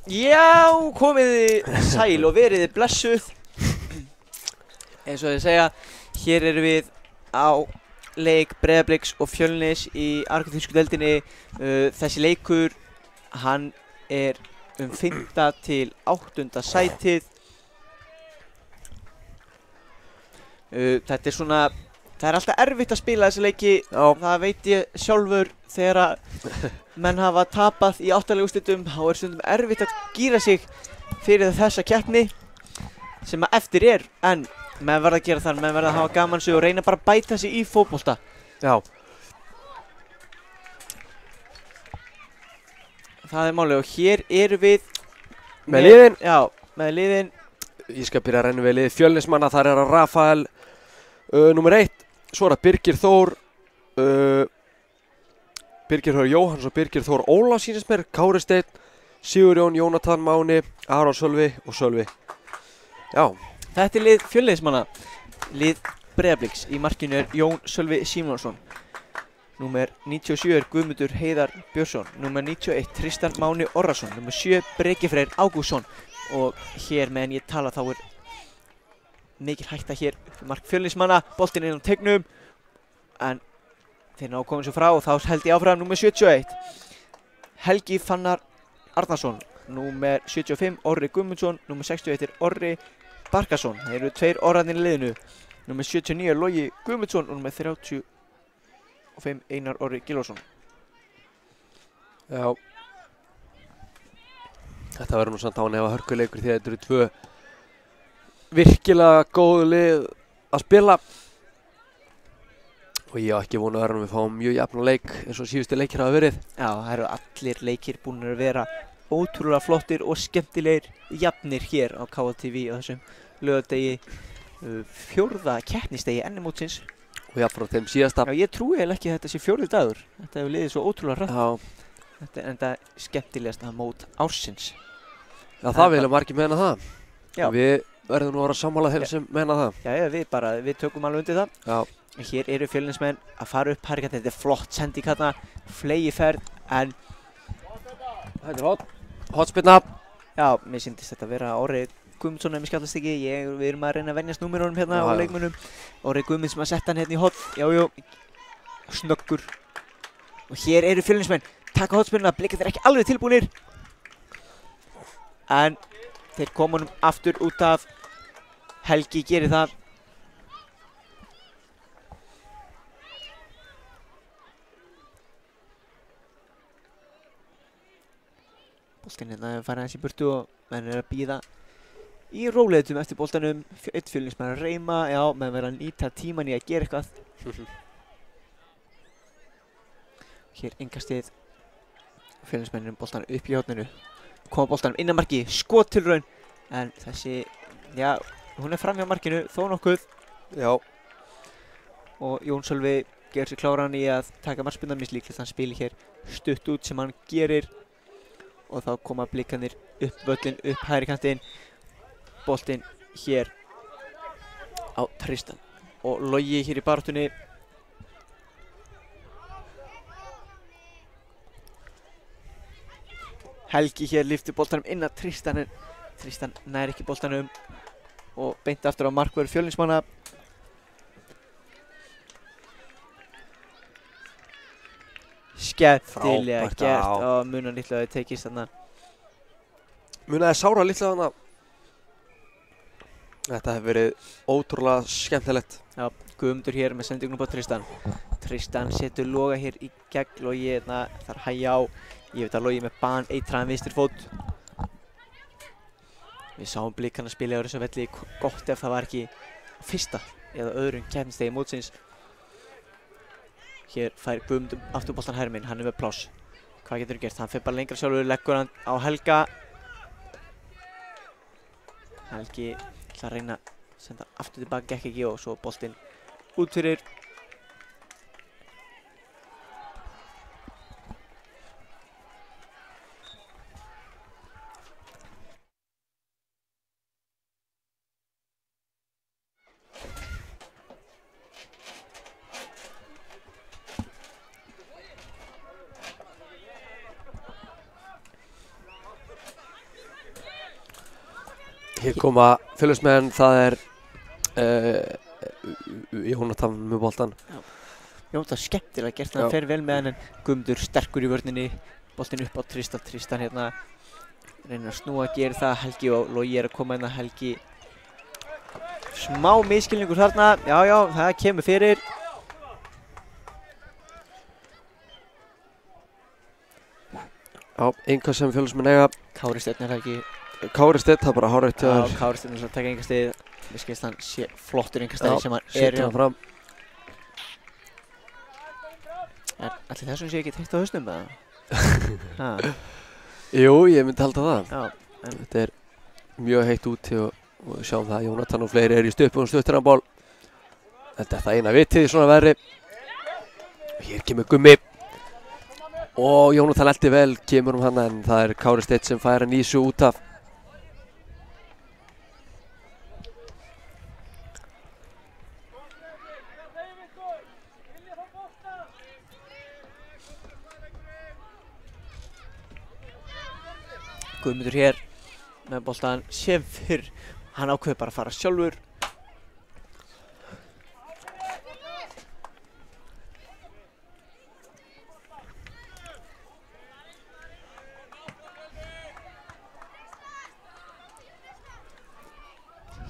Já, komiði sæl og veriði blessuð. Eins og þið segja, hér erum við á leik Breiðabliks og Fjölnis í argentínsku deildinni. Þessi leikur, hann er 5. til 8. sætið. Þetta er svona, það er alltaf erfitt að spila þessi leiki. Já. Það veit ég sjálfur þegar að menn hafa tapað í 8 úrslitum. Þá er stundum erfitt að gíra sig fyrir þessa keppni sem að eftir er. En menn verða að gera það, menn verða að hafa gaman sig og reyna bara að bæta sig í fótbolta. Já. Það er málið og hér erum við Með liðin. Já, með liðin. Ég skal byrja að renna við lið Fjölnismanna. Þar er að Rafael númer 1. Svo er það Birgir Þór Birgir Þór Jóhanns og Birgir Þór Ólafs sýnist mér. Kári Steinn, Sigurjón, Jónatan Máni, Aron Sölvi og Sölvi. Já. Þetta er lið Fjölnismanna. Lið Breiðabliks. Í markinu er Jón Sölvi Símonsson. Númer 97 er Guðmundur Heiðar Björnsson. Númer 91 Tristan Máni Orrason. Númer 7 Breki Freyr Ágústsson. Og hér meðan ég tala þá er mikil hætta hér mark Fjölnismanna. Boltinn inn á teignum. En þeir ná að koma sér frá og þá held ég áfram númer 71. Helgi Fannar Arnarsson. Númer 75 Orri Guðmundsson. Númer 61 er Orri Barkason. Þeir eru 2 orðarnir í liðinu. Númer 79 er Logi Guðmundsson og númer 35 Einar Orri Gylfason. Já. Þetta verður nú samt án ef að hörkuleikur því að þetta eru 2 virkilega góð lið að spila. Og ég á ekki vona að vera við fáum mjög jafn leik eins og síðustu leikir hafa verið. Já, það eru allir leikir búin að vera ótrúlega flottir og skemmtilegir jafnir hér á KTV á þessum laugardegi, 4. keppnisdegi ennumótsins. Og jafn frá þeim síðasta. Já, ég trúi eiginlega ekki að þetta sé 4. dagur. Þetta hefur liðið svo ótrúlega hratt. Já. Þetta er enda skemmtilegasta mót ársins. Já, það vilja margir meina það. Já. Við verðum nú að vera sammála þeim sem meina það. Já, við tökum alveg undir það. Já. Hér eru Fjölnismenn að fara upp herrikant. Þetta er flott sending hérna, flegiferð, en Þetta er hotspinna. já, mér syndist þetta að vera Orri Guðmundsson ef mér skjáttast ekki. Við erum að reyna að venjast númerunum hérna á leikmönnum. Orri Guðmunds sem að setja hann hérna í hot. Jájú, snöggur. Og hér eru Fjölnismenn. Taka hotspinnuna, Blikarnir ekki alveg tilbúnir. En þeir koma honum aftur út af. Helgi gerir það. Boltinn hérna er farið hans í burtu og menn er að bíða í róleitum eftir boltanum. 1 Fjölnismenn að reyma, já, menn verða að nýta tíman í að gera eitthvað. Hér innkastið. Fjölnismennum boltan upp í horninu. Koma boltanum inn að marki, skottilraun. En þessi, já, hún er framhjá markinu, þó nokkuð. Já. Og Jón Sölvi gerur sér kláran í að taka markspyrnu, líklegt að hann spili hér stutt út sem hann gerir. Og þá koma Blikarnir upp völlin, upp hægri kantinn. Boltinn hér á Tristan. Og Logi hér í baráttunni. Helgi hér lyftir boltanum inn að Tristan, en Tristan nær ekki boltanum og beint aftur á markvörð Fjölnismanna. Skemmtilega Frábært, gert já. og munar litla að það tekist þarna. Munaði sára litla þarna. Þetta hefur verið ótrúlega skemmtilegt. Já, Guðmundur hér með sendingunum á Tristan. Tristan setur Loga hér í gegn, Logi þarna þarf hægja á. Ég veit að Logi með eitraðan vinstri fót. Við sáum Blikarna spila á þessu velli, gott ef það var ekki fyrsta eða öðrum keppnisdegi mótsins. Hér fær Guðmundur aftur boltan hægri megin, hann er með pláss. Hvað getur hann gert? Hann fer bara lengra sjálfur, leggur hann á Helga. Helgi ætlar að reyna að senda aftur tilbaka, gekk ekki og svo boltinn út fyrir. Hér koma fylgismenn, það Jónatan með boltan. Jónatan skemmtilega gert, hann fer vel með hann en Guðmundur sterkur í vörninni, boltinn upp á Tristan hérna reynir að snúa, gerir það, Helgi og Logi að koma hérna, Helgi smá miskilningur þarna, já, það kemur fyrir. Já, einhvað sem fylgismenn eiga. Kári Steinn það ekki. Kári Steinn, það bara hárrétt hjá þér. Já, Kári Steinn að taka einhverstið, við skilst hann sé flottur einhverstið sem hann setur hann fram. Ætli þessum sé ekki teitt á hausnum eða? Jú, ég myndi halda það. Já, þetta mjög heitt úti og sjáum það að Jónatan og fleiri í stöpum og stuttur hann ból. Þetta það eina vitið í svona veðri. Hér kemur Gummi. Og Jónatan eldi vel, kemur hana en það Kári Steinn sem fær hann Ísu út af. Guðmundur hér með boltan sem fyrr, hann ákveður bara að fara sjálfur.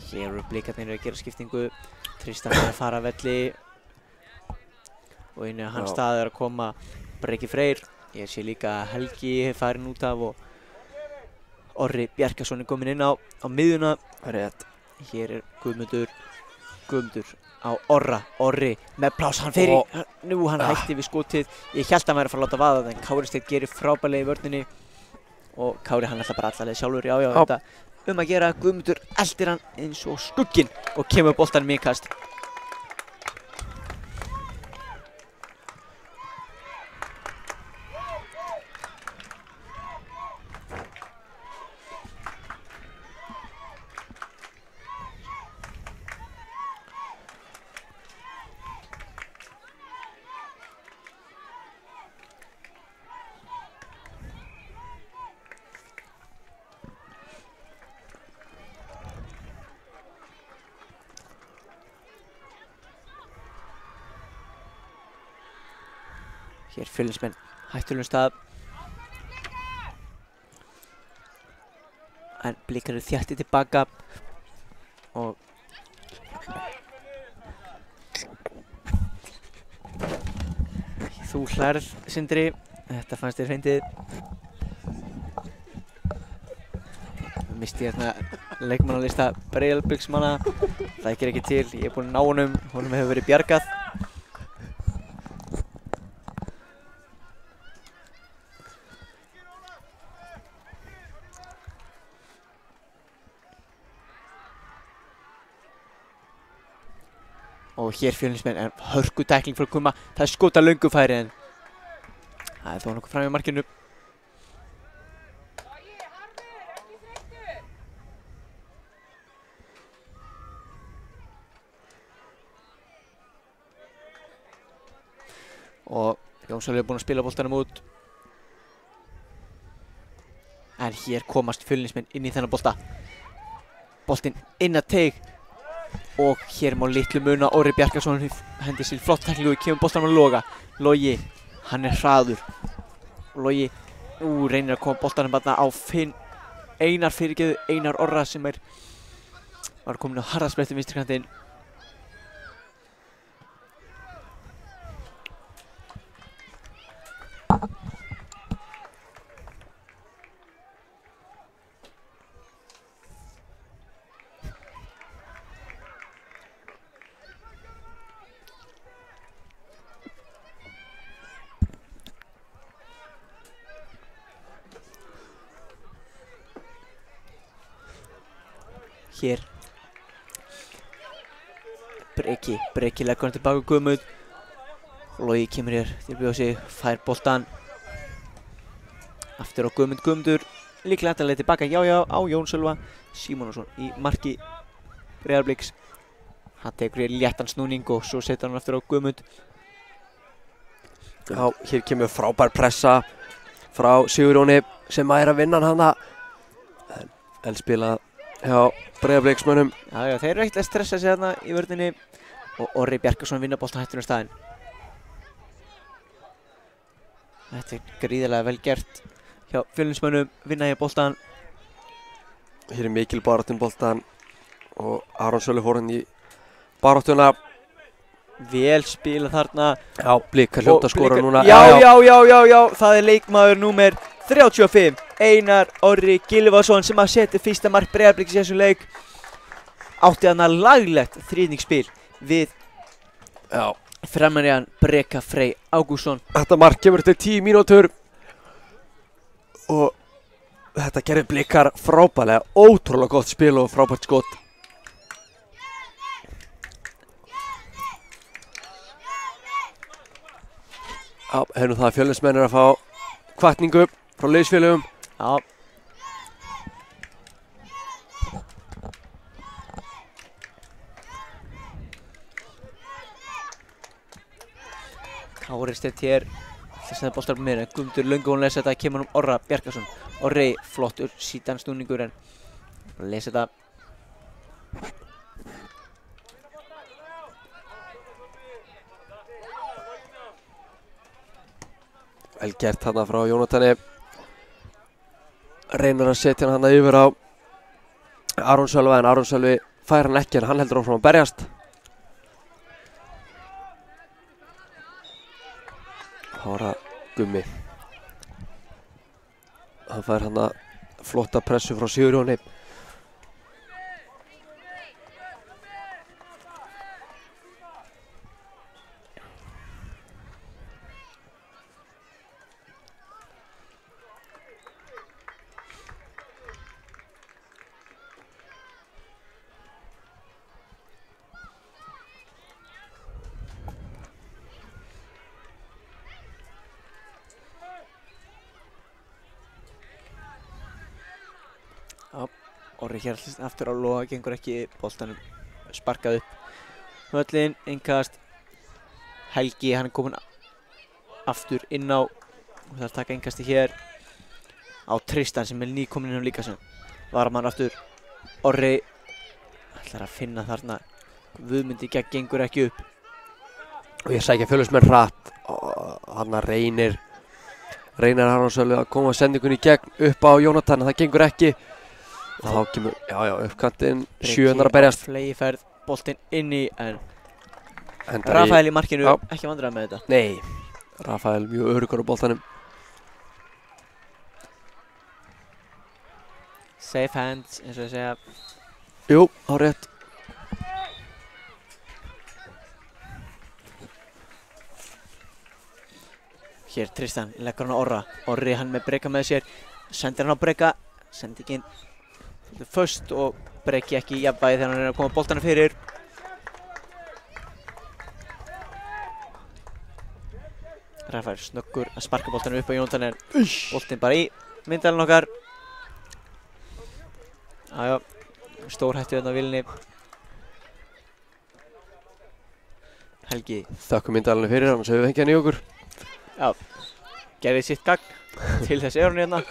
Hér eru Blikarnir að gera skiptingu, Tristan er að fara velli og inn í hans stað að koma Breki Freyr. Ég sé líka að Helgi farin út af og Orri Bjarkason komin inn á miðjuna. Rétt. Hér Guðmundur á Orri með pláss, hann fyrir, nú hann hætti við skotið. Ég hélt að hann væri að fara að láta vaða en Kári Steinn gerir frábærlega í vörninni og Kári hann ætla bara alla leið sjálfur, já, þetta að gera. Guðmundur eldir hann eins og skugginn og kemur boltanum í kast. Hér fylgismenn hættulegum stað en Blikar eru þéttið tilbaka og þú hlærð, Sindri, þetta fannst þér hreindið. Misti hérna leikmannalista Breiðabliksmanna, það ekki ekki til, ég búinn að ná honum hefur verið bjargað. Og hér fylgismenn hörku tækling fyrir að koma, það skota löngu færi en það þó nokkuð fram í markinu. Og Jónsson búinn að spila boltanum út. En hér komast fylgismenn inn í þennan bolta. Boltinn inn að teig. Og hér má litlu muna Orri Bjarkason hendi sér flott tæklingu og kemur boltanum að Loga. Logi, hann hraður. Logi, reynir að koma boltanum þarna á Einar Orra sem var komin á harðasprettu vinstri kantinn. Hér Breki leggur hann tilbaka Guðmund. Logi kemur hér tilbaka á sig, fær boltan aftur á Guðmundur líklega endanlega tilbaka, já, á Jón Sölva Símonarson í marki Breiðabliks. Hann tekur hér léttan snúning og svo setur hann aftur á Guðmund. Já, hér kemur frábær pressa frá Sigurjóni sem að vinna hann hana. En spilað hjá Breiðabliksmönnum. Já, þeir eru ekkert að stressa sig þarna í vörninni og Orri Bjarkason vinna boltan hættunum staðinn. Þetta er gríðarlega vel gert hjá Fjölnismönnum, vinna hér boltan. Hér er mikil barátta boltan og Aron Sölvi fór hann í baráttuna. Vel spilað þarna. Já, Blikar hljóta að skora núna. Já, það er leikmaður númer 35, Einar Orri Gylfason sem að setja fyrsta mark Breiðabliks í þessum leik. Átti þarna laglegt þriðningsspil við framherjan Breka Frey Ágústsson. Þetta mark kemur til 10 mínútur og þetta gerði Blikar frábærlega, ótrúlega gott spil og frábært skot. Já, hefnum það að Fjölnismenn að fá hvatningu frá liðsfélögum. Já. Kári Steinn hér, ætla að senda boltar upp meira, Guðmundur löngu hún lesa þetta, kemur Orra Bjarkason. Orri, flottur síðan snúningur en lesa þetta. Vel gert þarna frá Jónatani. Reynir að setja hann yfir á Aron Sölvi en Aron Sölvi fær hann ekki en hann heldur áfram að berjast. Hára Gummi. Hann fær hann að flotta pressu frá Sigurjóni. Orri hér aftur á loga, gengur ekki, boltanum sparkað upp. Völlin, innkast. Helgi, hann er komin aftur inn á og það er að taka innkasti hér á Tristan sem er nýkomin inn á líka sem. Varamann aftur. Orri ætlar að finna þarna. Guðmundi gengur ekki upp. Og ég sækja Fjölnismenn hratt og hann reynir Aron Sölvi að koma sendingunni í gegn upp á Jónatan en það gengur ekki. Og þá kemur, uppkantinn, 7. að berjast. Flegiferð, boltinn inn í en Rafael í markinu, ekki vandræða með þetta. Nei, Rafael mjög öruggur á boltanum. Safe hands, eins og ég segja. Jú, á rétt. Hér Tristan, leggur hann á Orra. Orri hann með Breka með sér, sendir hann á Breka, sendingin först og Breki ekki í jafnvægi þegar hann er að koma boltana fyrir. Rafael snöggur að sparka boltanum upp á Jónatan en boltinn bara í myndalinn okkar. Jájá, stór hættu hérna á vilni. Helgi. Þökkum myndalinn fyrir, annars hefur við fengið hann í okkur. Já, gerði sitt gagn til þess er hann hérna.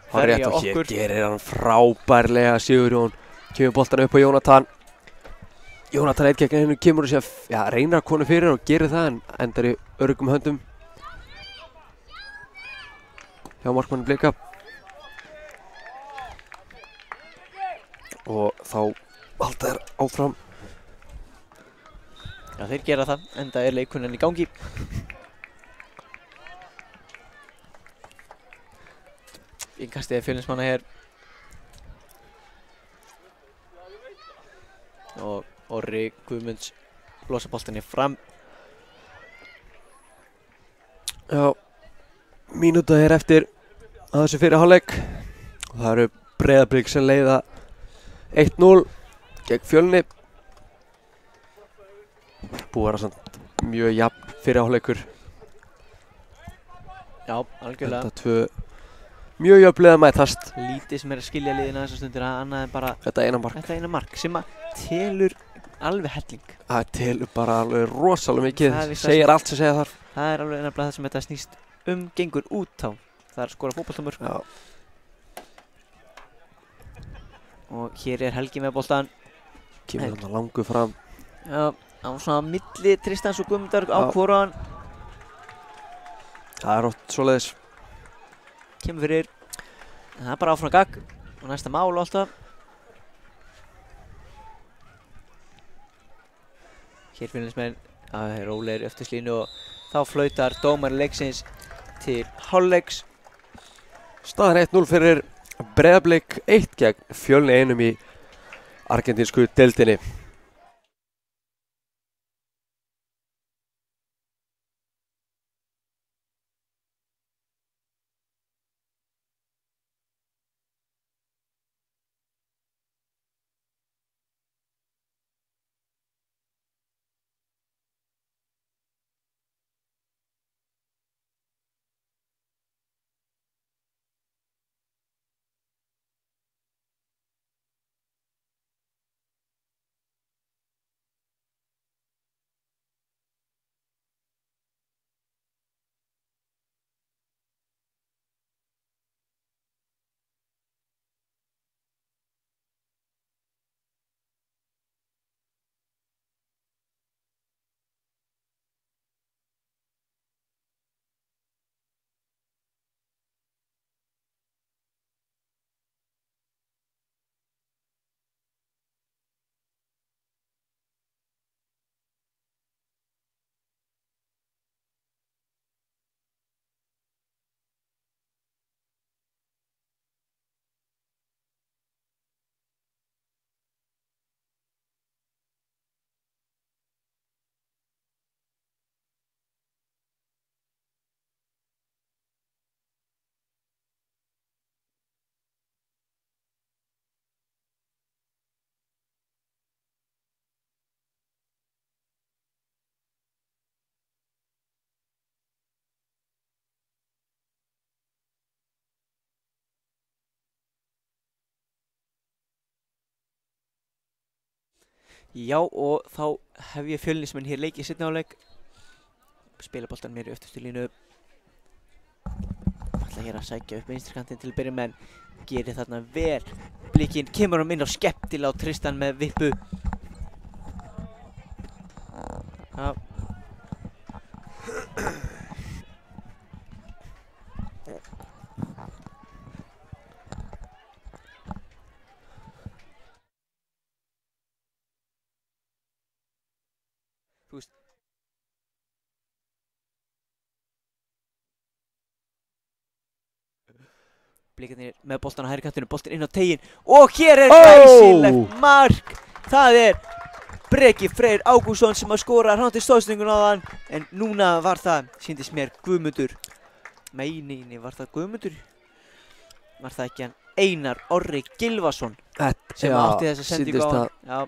Það er rétt og hér gerir hann frábærlega Sigurjón. Kemur boltan upp á Jónatan. Jónatan eitt gegn hennu kemur og sé að reyna að konu fyrir og gerir það en endar í öruggum höndum hjá markmanni Blika. Og þá halda þær áfram. Já, þeir gera það, enda er leikurinn í gangi. Innkastið Fjölnismanna hér. Og Orri Guðmunds losa boltinni fram. Já, mínúta hér eftir að þessu fyrir hálfleik. Og það eru Breiðablik sem leiða 1-0 gegn Fjölni. Búið að vera samt mjög jafn fyrir hálfleikur. Já, algjörlega. Þetta tvö mjög jöfnlega að mætast. Lítið sem er að skilja liðina þessar stundir annað en bara Þetta eina mark. Þetta eina mark sem að telur alveg helling. Það telur bara alveg rosalega mikið. Það er Segir allt sem segja þarf. Það er alveg nefnilega það sem þetta snýst gengur út á. Það er að skora fótboltamörk. Já. Og hér Helgi með boltan. Kemur hann langu fram. Já, á svona milli Tristans og Guðmundar á Já. hvoran. Það oft svoleiðis. Kemur fyrir. Það bara áfram gagg. Og næsta mál og alltaf. Hér Fjölnismenn rólegir eftir slínu og þá flautar dómari leiksins til hálfleiks. Staðan 1-0 fyrir Breiðablik, 1 gegn Fjölni 1 í argentínsku deildinni. Já, og þá hef ég Fjölnismenn hér leik í seinni hálfleik. Spila boltan mér í öftustu línu. Ætla hér að sækja upp vinstri kantinn til að byrja með, en gerir þarna vel. Blikinn kemur inn á skemmtilega á Tristan með vippu. Já. Þú veist. Blikarnir með boltan á hægri kantinu, boltinn inn á teiginn og hér glæsilegt mark. Það Breki Freyr Ágústsson sem að skora hratt í stóðsningun á þann, en núna var það, sýndist mér, Guðmundur. Nei, var það Guðmundur? Var það ekki hann Einar Orri Gylfason sem átti þessa sendingu á hann? Já.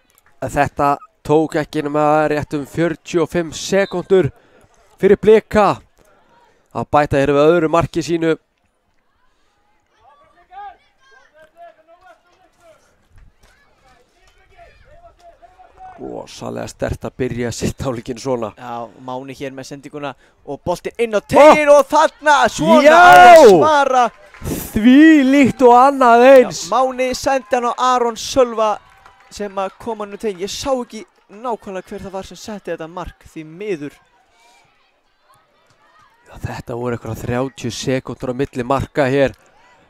Þetta tók ekki nema rétt 45 sekúndur fyrir Blika að bæta hér við öðru marki sínu. Rosalega sterkt að byrja sitt hálfleikinn svona. Já, Máni hér með sendinguna og boltinn inn á teiginn og þarna svona að svara. Því líkt og annað eins. Já, Máni sendi hann á Aron Sölva sem að koma hann á teiginn. Ég sá ekki nákvæmlega hver það var sem setti þetta mark, því miður. Já, þetta voru eitthvað 30 sekúndur á milli marka hér.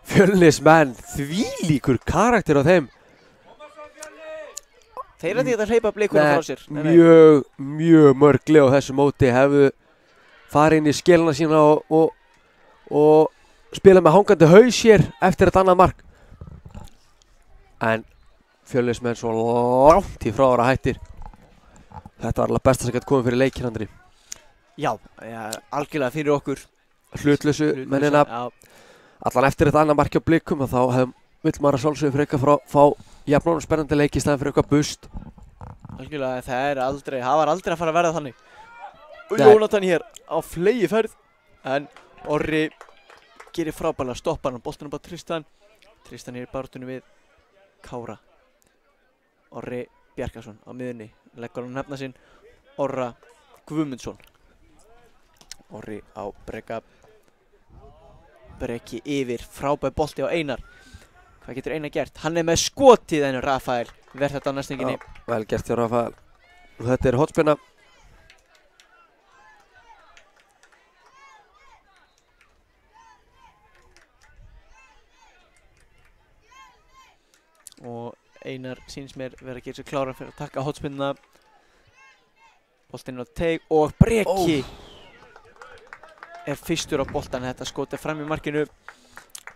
Fjölnismenn, þvílíkur karakter á þeim. Þeir að því að hleypa Blikunum frá sér. Mjög mörg lið á þessu móti hefðu farið inn í skilana sína og spila með hangandi haus hér eftir þetta annað mark. En Fjölnismenn svo langt í frá ára hættir. Þetta var alveg besta sem gæti komið fyrir leikinn, Andri. Já, algjörlega fyrir okkur. Hlutlausu mennina. Allan eftir þetta annað mark hjá Blikum og þá vill maður að sjálfsögðu fyrir eitthvað fá jafnónum spennandi leik í staðinn fyrir eitthvað bust. Algjörlega, það var aldrei að fara að verða þannig. Og Jónatan hér á flegi ferð, en Orri gerir frábærlega, stoppar hann boltanum á Tristan. Tristan hér í baráttunni við Kára. Orri Bjarkarsson á miðunni, leggur hann nefna sinn Orra Guðmundsson. Orri á Breki yfir, frábær bolti á Einar. Hvað getur Einar gert? Hann með skotið en Rafael verð þetta á næstinginni. Vel gert hjá Rafael. Og þetta hotspinna. Og Einar sýnist mér vera að gera sér kláran fyrir að taka hotspinnuna. Boltinn á teig og Breki fyrstur á boltan. Þetta skotið fram í markinu.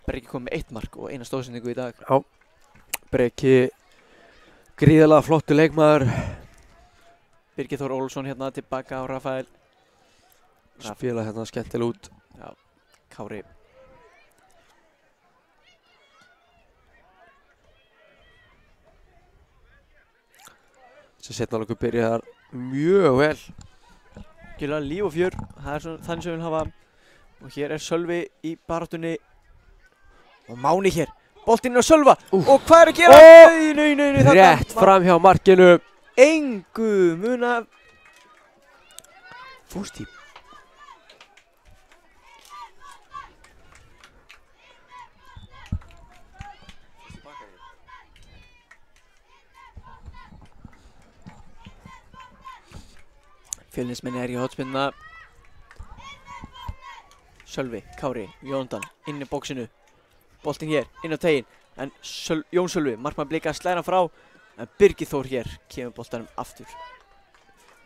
Breki kom með 1 mark og 1 stóðsendingu í dag. Já, Breki gríðarlega flottur leikmaður. Birgir Þór Ólafsson hérna tilbaka á Rafael. Spila hérna skemmtilega út. Já, Kári. Þessi setna hálfleikur byrjar mjög vel. Gjölulega líf og fjör, það er þannig sem við hafa. Og hér Sölvi í baráttunni. Og Máni hér, boltinn á Sölva. Og hvað er að gera? Nei, rétt fram hjá markinu. Engu muna. Fústi. Fjölnismenn í hotspinnuna. Sölvi, Kári, Jóndan inn í bóksinu. Boltinn hér, inn á teginn. En Jón Sölvi, markmann Blika slæðir hann frá. En Birgir Þór hér kemur boltanum aftur.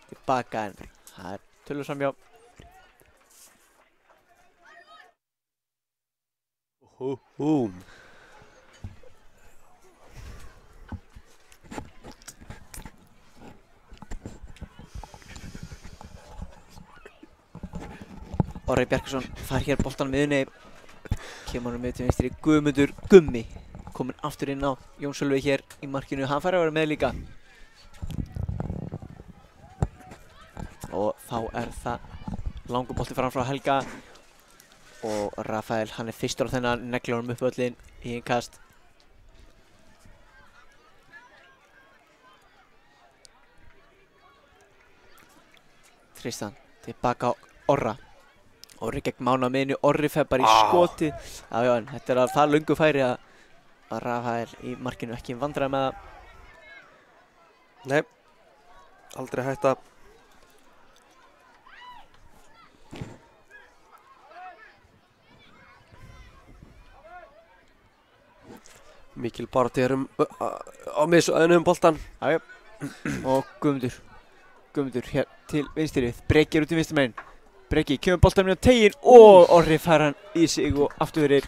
Tilbaka en það tölur framhjá. Orri Bjarkarsson fær hér boltan miðunni. Kemur hann með til vinstri. Guðmundur Gummi kominn aftur inn á. Jón Sölvi hér í markinu. Hann fær að vera með líka. Og þá það langur bolti fram frá Helga. Og Rafael, hann fyrstur á þennan. Neglir honum upp völlinn í innkast. Tristan tilbaka á Orra. Orri gegn Mána miðinu, Orri fer bara í skoti. Já, en þetta er það löngu færi að Rafael í markinu ekki vandræði með það. Nei, aldrei hætta. Mikil baráttu á miðsvæðinu boltan. Já, og Guðmundur hér til vinstri. Breki út í vinstri megin. Breki kemur boltanum á teginn og Orri fær hann í sig og aftur fyrir.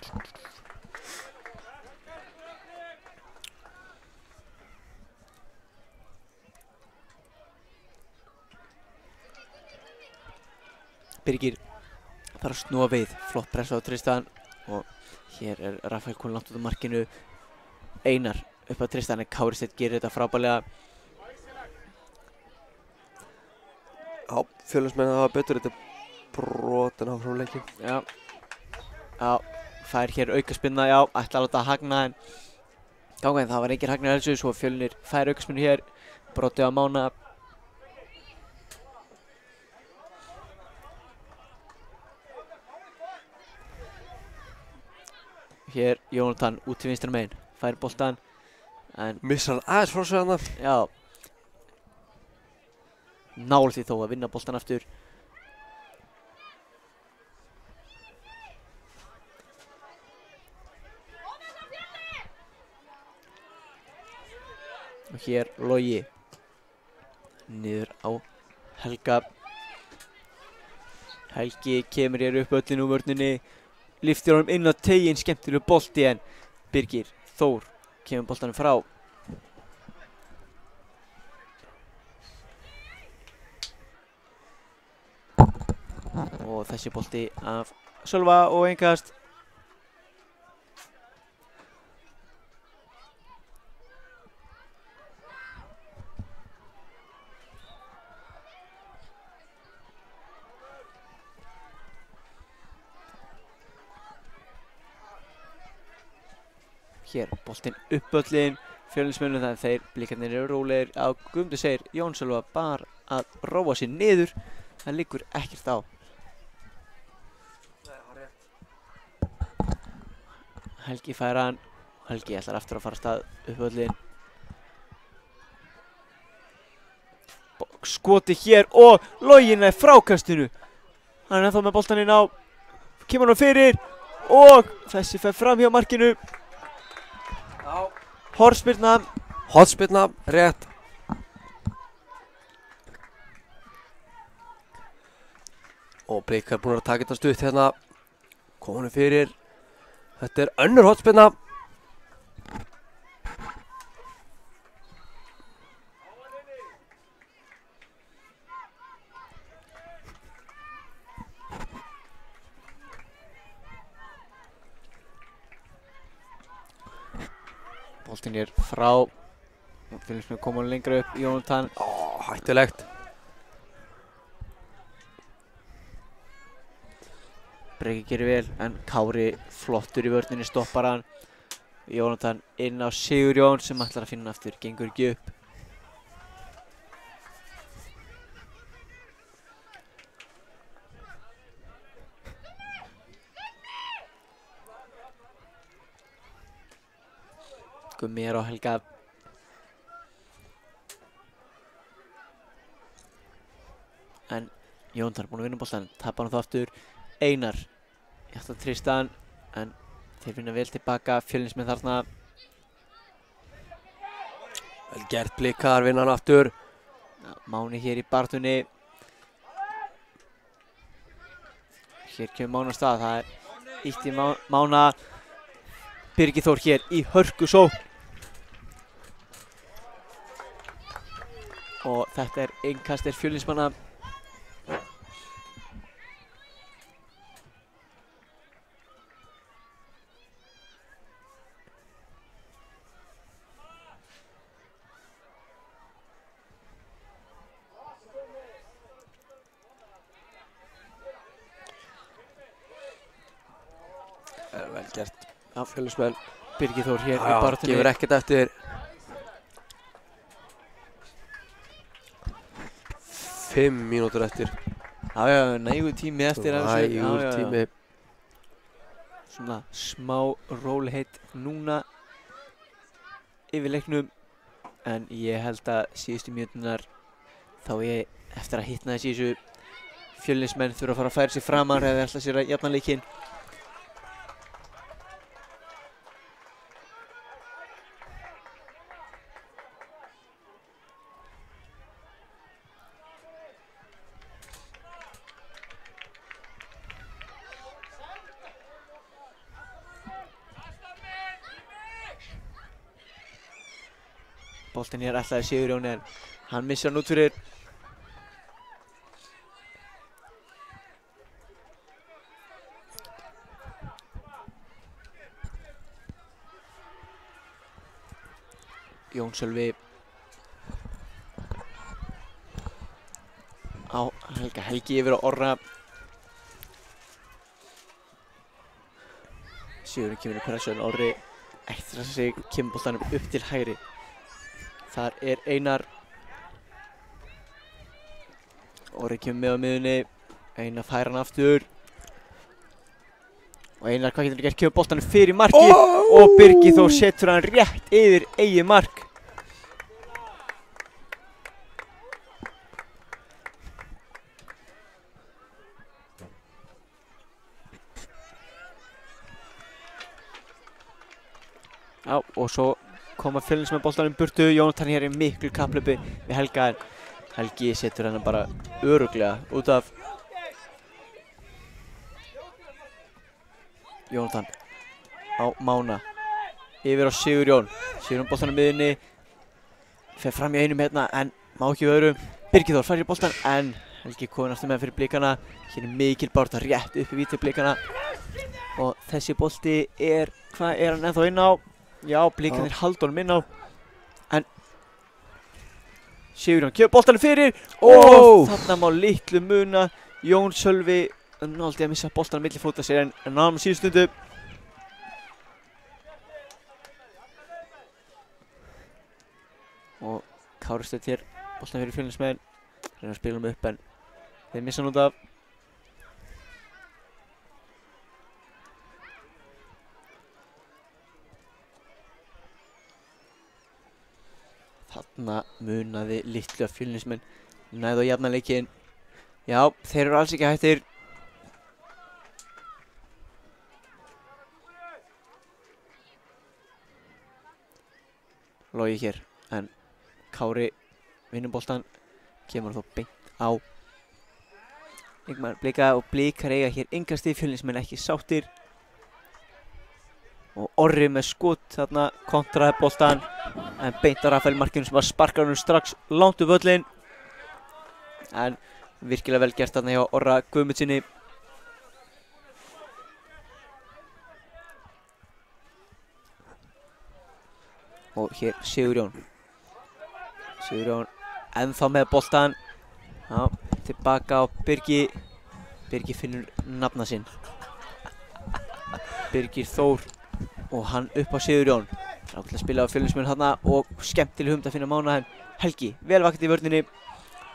Birgir þarf að snúa við. Flott pressa á Tristan og hér Rafael kominn langt út á markinu. Einar upp á Tristan en Kári Steinn gerir þetta frábærlega. Já, Fjölnismenn hafa betur þetta brotin áfram leikin. Já, fær hér aukaspinna, já, ætla að láta hagna en ganga en það var engin hagnar helsu, svo Fjölnir fær aukaspinnu hér, broti á Mána. Hér Jónatan út til vinstra megin, fær boltan en missar hann aðeins frá sig hana. Já, nálægt því þó að vinna boltan aftur. Og hér Logi niður á Helga. Helgi kemur hér upp öllin úr vörninni, lyftir honum inn á teginn, skemmtilegu bolti en Birgir Þór kemur boltanum frá. Og þessi bolti af Sölva og einkast. Hér, boltinn upp öllin, Fjölnismönnum þannig þeir blikarnir eru rólegir á Guðmundur segir Jón Sölva bara að róa sér niður, það liggur ekkert á. Helgi fær hann, Helgi ætlar aftur að fara af stað upp völlinn. Skoti hér og Login er frákastinu. Hann er ennþá með boltann inn á. Kemur hann fyrir og þessi fer fram hjá markinu. Hornspyrna. Hornspyrna, rétt. Og Blikar búin að taka þetta stutt hérna. Komin fyrir. Þetta er önnur hornspyrna. Boltinn er frá. Fylgst með koma lengra upp. Jónatan. Hættulegt. Breki gerir vel, en Kári flottur í vörninni, stoppar hann. Jónatan inn á Sigurjón sem ætlar að finna hann aftur, gengur ekki upp. Gummi er á Helga. En Jónatan er búinn að vinna boltann, tapar hann þá aftur. Einar, ég ætla að treysta hann, en þeir vinna vel tilbaka, Fjölnismenn þarna. Vel gert, Blikar, vinna hann aftur. Máni hér í barðunni. Hér kemur Máni á stað, það er ítt í Mána. Birgir Þór hér í hörkusókn. Og þetta er innkast Fjölnismanna. Vel gert. Fjölnismenn. Birgir Þór hér í barðunni. Gefur ekkert eftir. 5 mínútur eftir. Já, nægur tími eftir. Nægur tími. Svona smá rólegheit núna yfir leiknum. En ég held að síðustu mínúturnar þá ég eftir að hitna þessu. Fjölnismenn þurfa að fara að færa sig framar eða ætla sér að jafna leikinn. Boltinn hér ætlaði Sigurjón en hann missar hann út fyrir. Jón Sölvi á Helgi yfir á Orra. Sigurjón kemur í pressu en Orri eftir að sig kemur boltanum upp til hægri. Þar er Einar. Orri kemur með á miðunni. Einar fær hann aftur. Og Einar, hvað getur hann gert? Kemur boltanum fyrir markið. Og Birgir Þór setur hann rétt yfir eigið mark. Já, og svo koma Fjölnismenn boltanum burtu. Jónatan hér í miklu kapphlaupi við Helga en Helgi setur hennar bara örugglega út af. Jónatan á Mána yfir á Sigurjón. Sigurjón boltanum miðunni. Fer fram í einum hérna en má ekki við öðrum. Birgir Þór fær í boltan en Helgi kominn aftur með fyrir Blikana. Hér er mikil barátta rétt upp í víti Blikana. Og þessi bolti er, hvað er hann ennþá inn á? Já, Blikarnir halda honum inn á. En Sigurjón kemur boltanum fyrir. Og þarna má litlu muna. Jón Sölvi náði að missa boltanum milli fóta sér en náðum síðustu stundu. Og Kári Steinn hér boltanum fyrir Fjölnismenn. Reyna að spila hann upp en þeir missa hann út af. Þarna munaði litlu að Fjölnismenn næðu á jafna leikinn. Já, þeir eru alls ekki hættir. Logi hér, en Kári vinnur boltan, kemur þó beint á leikmann Blika og Blikar eiga hér yngasti, Fjölnismenn ekki sáttir. Og Orri með skot þarna kontraði boltan, en beint á Rafael markinu sem var sparkar honum strax langt upp völlinn. En virkilega vel gert þarna hjá Orra Guðmundsssyni. Og hér Sigurjón ennþá með boltan. Já, tilbaka á Birgi. Birgi finnur nafna sinn. Birgir Þór og hann upp á Sigurjón. Ráklega spila á Fjölnismenn þarna og skemmtileg hugmynd að finna Mána Helgi. Vel vakandi í vörninni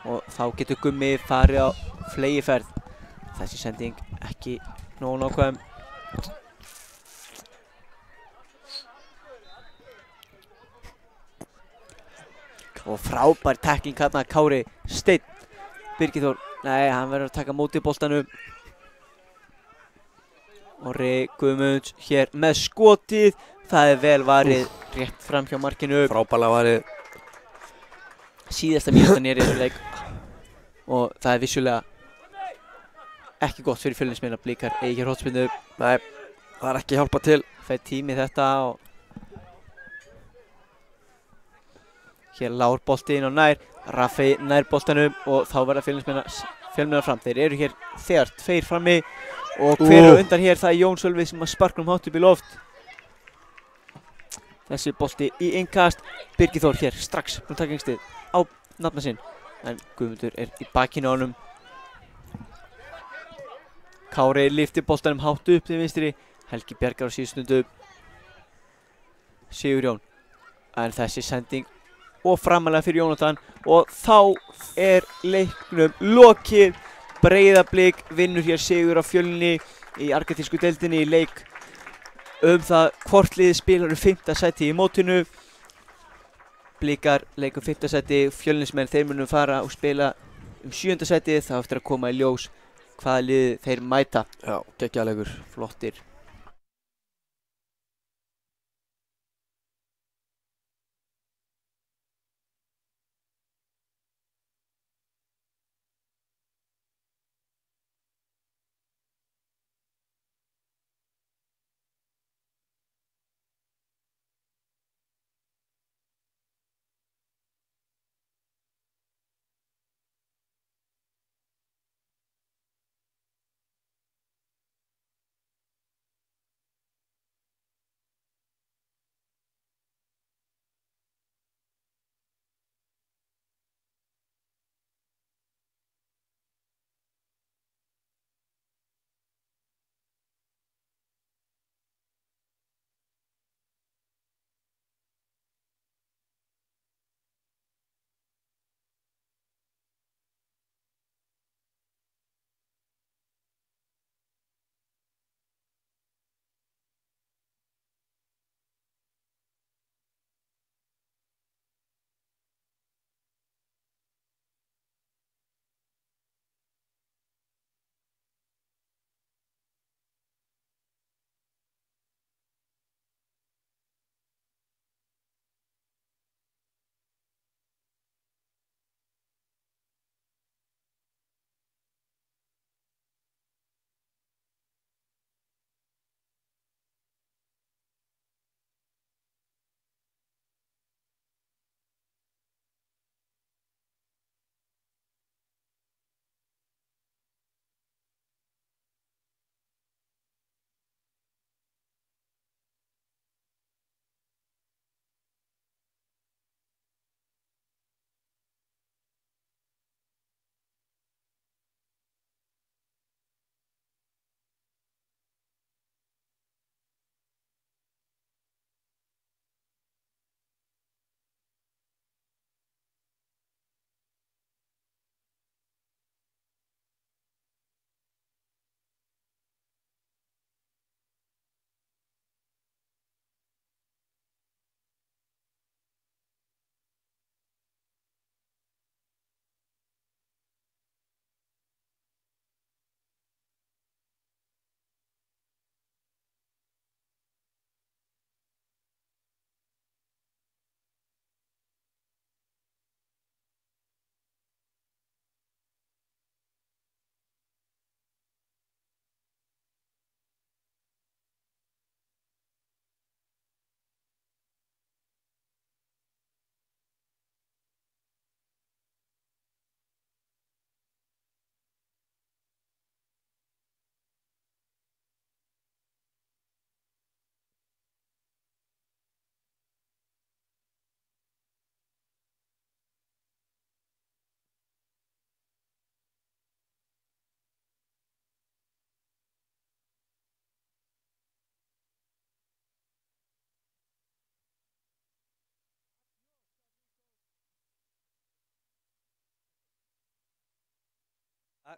og þá getur Gummi farið á fleygiferð. Þessi sending ekki nógu nákvæm. Og frábær tackling þarna Kári Steinn. Birgir Þór, nei, hann verður að taka móti boltanum. Orri Guðmunds hér með skotið. Það er vel varið rétt fram hjá markinu. Frábærlega varið. Síðasta mínútan er í þessu leik. Og það er vissulega ekki gott fyrir Fjölnismenn að Blikar eigi hér hornspyrnu. Nei, það er ekki hjálpað til. Fær tími þetta og hér Lár bolti inn og nær. Raffi nær boltanum og þá verða Fjölnismenn fram. Þeir eru hér þegar tveir frammi og hver er undan hér? Það er Jón Sölvi sem að sparka hátt upp í loft. Þessi bolti í innkast. Birgir Þór hér strax með takkingstið á nafna sinn. En Guðmundur er í bakinu á honum. Kári lyftir boltanum hátt upp til vinstri. Helgi bjargar á síðustundu. Sigurjón. En þessi sending og framalega fyrir Jónatan og þá er leiknum lokið. Breiðablik vinnur hér sigur á Fjölni í argentísku deildinni í leik það hvort liðið spilar 5. sæti í mótinu. Blikar leikur 5. sæti, Fjölnismenn þeir munu fara og spila 7. sæti. Það eftir að koma í ljós hvaða liðið þeir mæta. Já, geggjaður leikur. Flottir.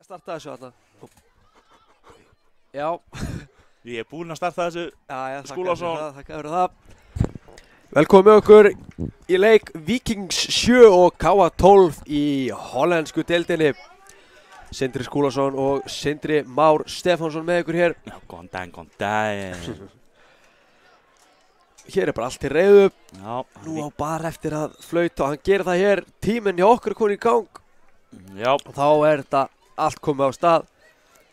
Starta þessu þarna. Já. Ég er búinn að starta þessu. Já, Skúlason. þakka fyrir það. Velkomin með okkur í leik Víkings 7 og KA 12 í hollensku deildinni. Sindri Skúlason og Sindri Már Stefánsson með ykkur hér. Já, góðan daginn. Hér er bara allt til reiðu. Já. Nú á bara eftir að flauta og hann gerir það hér. Tíminn hjá okkur er komin í gang. Já. Og þá er þetta allt komið á stað.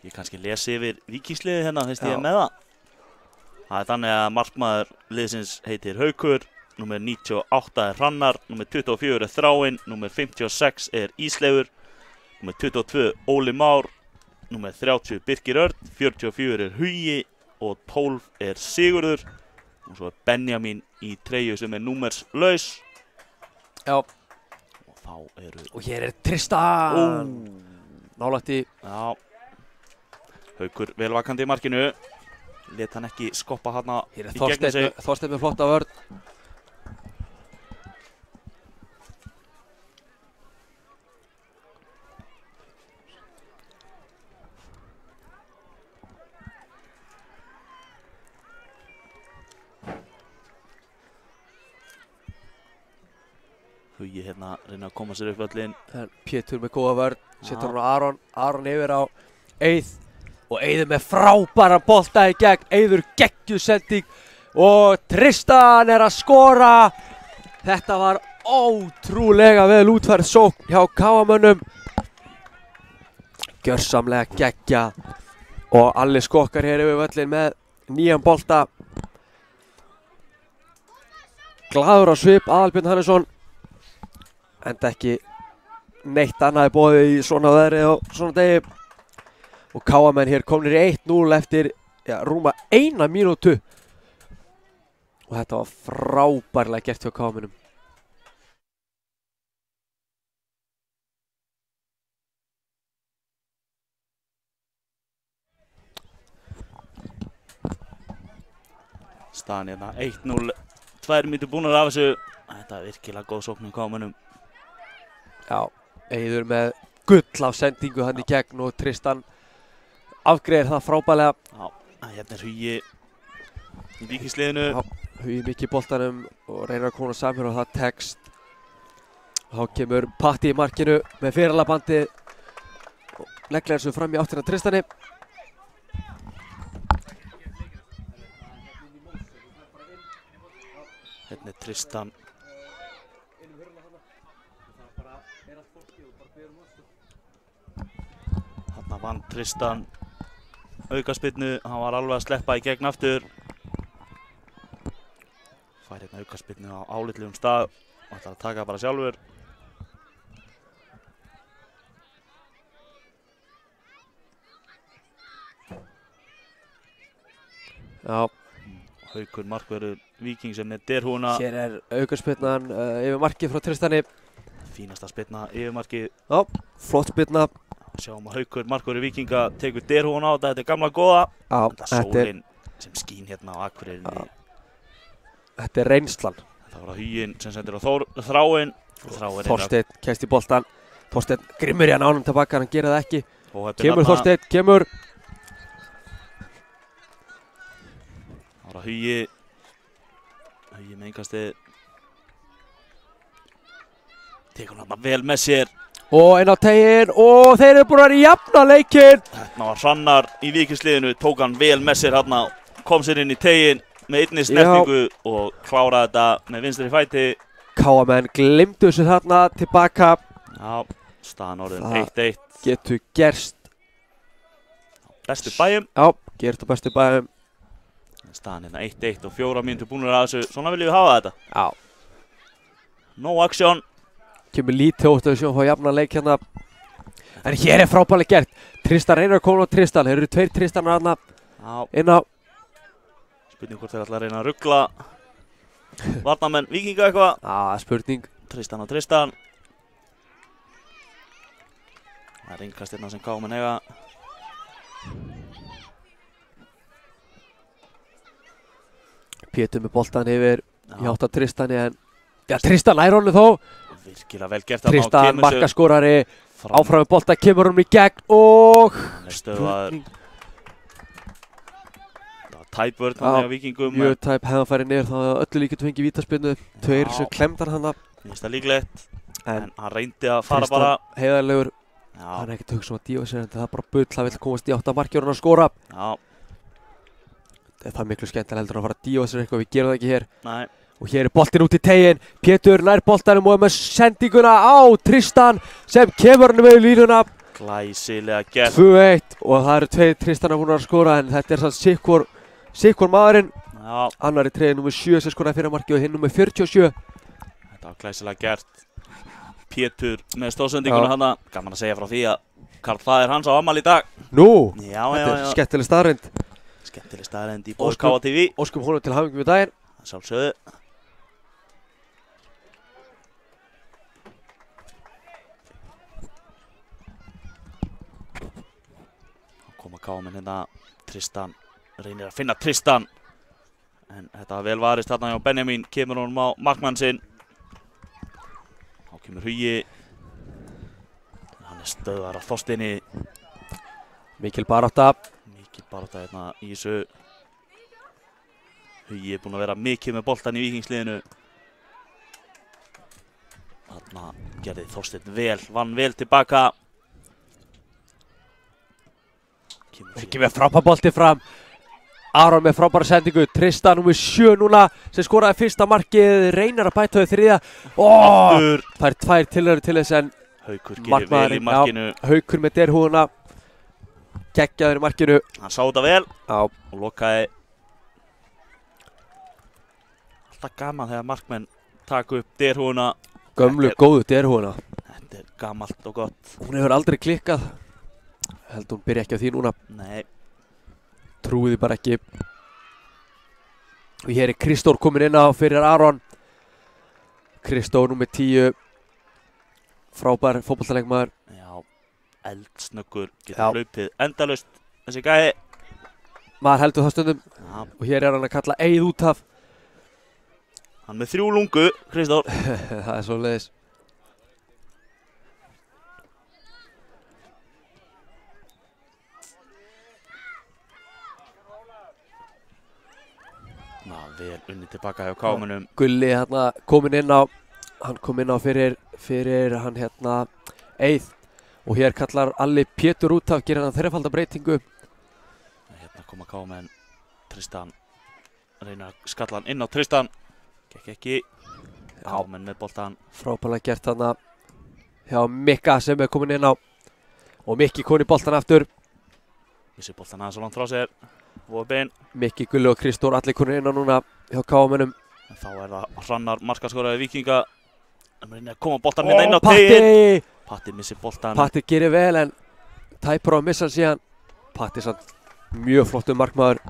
Ég kannski lesi yfir Víkingsliðið hérna, finnst ég með það. Það er þannig að markmaður liðsins heitir Haukur, númer 98 er Hrannar, númer 24 er Þráinn, númer 56 er Ísleifur, númer 22 Óli Már, númer 30 Birkir Örn, 44 er Hugi og 12 er Sigurður. Og svo er Benjamin í treyju sem er númerslaus. Já. Og þá eru... Og hér er Tristan. Nálægt í. Já. Haukur velvakandi í markinu. Let hann ekki skoppa hana í gegnum sig. Þorsteinn með flotta vörn. Hugi hérna reyna að koma sér upp völlin. Pétur með góða vörn. Setur hann á Aron. Aron yfir á Eið. Og Eiður með frábæra bolta í gegn. Eiður geggjusending. Og Tristan er að skora. Þetta var ótrúlega vel útfærð sókn hjá KA-mönnum. Gjörsamlega geggja. Og Alli skokkar hér yfir völlin með nýjan bolta. Glaður á svip Aðalbjörn Hannesson. Enda ekki neitt annað í boði í svona veðri og svona degi. Og KA-menn hér komnir í 1-0 eftir rúma 1 mínútu. Og þetta var frábærlega gert hjá KA-mennum. Staðan hérna 1-0, 2 mínútur búnar af þessu. Þetta er virkilega góð sókn hjá KA-mönnum. Já, Eiður með gull af sendingu hann í gegn og Tristan afgreiðir það frábærlega. Já, hérna er Hugi í Víkingsliðinu. Já, Hugi mikið í boltanum og reynir að koma saman og það tekst. Þá kemur Patti í markinu með fyrirlabandi og legglar þessu fram í áttina Tristani. Hérna er Tristan. Þarna vann Tristan aukaspyrnu, hann var alveg að sleppa í gegn aftur. Fær hérna aukaspyrnu á álitlegum stað og ætlar að taka bara sjálfur. Já. Haukur markverður Víking sem er derhúna. Hér er aukaspyrnan yfir markið frá Tristani. Fínasta spyrna yfir markið. Já, flott spyrna. Sjáum að Haukur markverður Víkinga tekur derhúna á þetta er gamla góða. Já, þetta er sólin sem skín hérna á Akureyrinni. Þetta er reynslan. Það var að Huginn sem sendir á Þráinn. Þorsteinn kemst í boltan. Þorsteinn grimmur í hann ánum tilbaka, hann gerir það ekki. Kemur Þorsteinn, kemur. Það var að Hugi með engastið. Tekur hann vel með sér. Og inn á teginn og þeir eru búin að jafna leikinn. Þetta var Hrannar í Víkingsliðinu, tók hann vel með sér hérna. Kom sér inn í teginn með einni snertingu og kláraði þetta með vinstri fæti. KA-menn glimtu þessu þarna tilbaka. Já, staðan orðin 1-1. Getur gerst. Bestu bæjum. Já, gerst á bestu bæjum. Staðan hérna 1-1 og 4 mínútur búnir að þessu. Svona viljum við hafa þetta. Já. No action. Kemur lítið ótt að við sjáum að fá jafna leik hérna. En hér er frábærlega gert. Tristan reynir að koma á Tristan. Þeir eru 2 Tristanar hérna. Inn á. Spurning hvort þeir ætla að reyna að ruggla varnarmenn Víkinga eitthvað. Já, spurning. Tristan og Tristan. Það er innkast hérna sem KA-menn eiga. Pétur með boltan yfir í átt af Tristani en... Já, Tristan nær honum þó. Virkilega vel gert þarna. Tristan, markaskorari. Áfram með bolta, kemur hann í gegn og Hann er stöðvaður. Það var tæpvörn hann á Víkingum. mjög tæp, hefði hann farið niður þá hefði öllu líkið fengið vítaspyrnu. Tveir sem klemdar hann að. Mér finnst það líklegt. En En hann reyndi að fara bara. heiðarlegur, Já, hann er ekkert að hugsa um að dífa sér en það er bara bull, hann vill komast í 8 marki og hann að skora. já, Það er miklu skemmtilega heldur en að fara að dífa sér eitthvað, við gerum það ekki hér. nei. Og hér er boltinn út í teginn, Pétur nær boltanum og er með sendinguna á Tristan sem kemur hann með línuna. Glæsilega gert. 2-1 og það eru 2 Tristanar búin að skora en þetta er sann sikkur maðurinn. Já, Annar í treyði nummer 7 sem skoraði fyrir marki og hinn nummer 47. þetta var glæsilega gert. Pétur með stóðsendinguna hana. Gaman að segja frá því að Karl faðir hans á afmæli í dag. Nú, Já, þetta er skemmtileg staðreynd. Skemmtileg staðrend í bóði KTV. Óskum honum til hamingjum í daginn. Sjálfsögðu. Koma káminn hérna. Tristan reynir að finna Tristan. En þetta var vel varist þarna hjá Benjamin. Kemur honum á markmann sinn. Þá kemur Hugi. Hann er stöðvar af Þorsteini. Mikil barátta. Mikið barátta hérna í þessu. Hugi er búinn að vera mikið með boltan í Víkingsliðinu. Þarna gerði Þorsteinn vel, vann vel tilbaka. Ekki með frábærbolti fram. Aron með frábæra sendingu. Tristan nummer 7 núna sem skoraði fyrsta markið. Reynar að bæta þau þriðja. Aftur. Það er 2 tilraunir til þess en Haukur gerir vel í markinu. Haukur með derhúðuna. Geggjaður í markinu. Hann sá þetta vel Já. og lokaði. Alltaf gaman þegar markmenn taka upp derhúðuna. Gömlu góðu derhúðuna. Þetta er gamalt og gott. Hún hefur aldrei klikkað. Held hún byrja ekki á því núna. Nei. Trúið því bara ekki. Og hér er Kristór komin inn á fyrir Aron. Kristór nummer 10. Frábær fótboltaleikmaður. Já, eldsnöggur, Já. getur hlaupið endalaust þessi gæi. Maður heldur það stundum. Já, Og hér er hann að kalla Eið út af. hann með 3 lungu, Kristór. Það er svo leiðis. Ná, vel unni tilbaka hjá kámunum. Gulli hérna kominn inn á. Hann kom inn á fyrir hann hérna Eið. Og hér kallar Alli Pétur út af, gerir hann þrefalda breytingu. Hérna koma kámen. Tristan reynir að skalla hann inn á Tristan. Gekk ekki. Kámen með boltan. Frábærlega gert þarna hjá Mikka sem er komin inn á. Og Mikki kom í boltan aftur. Vissi boltan aðeins svo langt frá sér. Vopin. Mikki, Gulli og Kristór allir komin inn á núna hjá KM-unum. En þá er það Hrannar markaskoraði Víkinga. Hann reynir að koma boltan minna inn á teginn. Patti missir boltan. Patti gerir vel en tæpur á að missa hann síðan. Patti samt mjög flottur markmaður.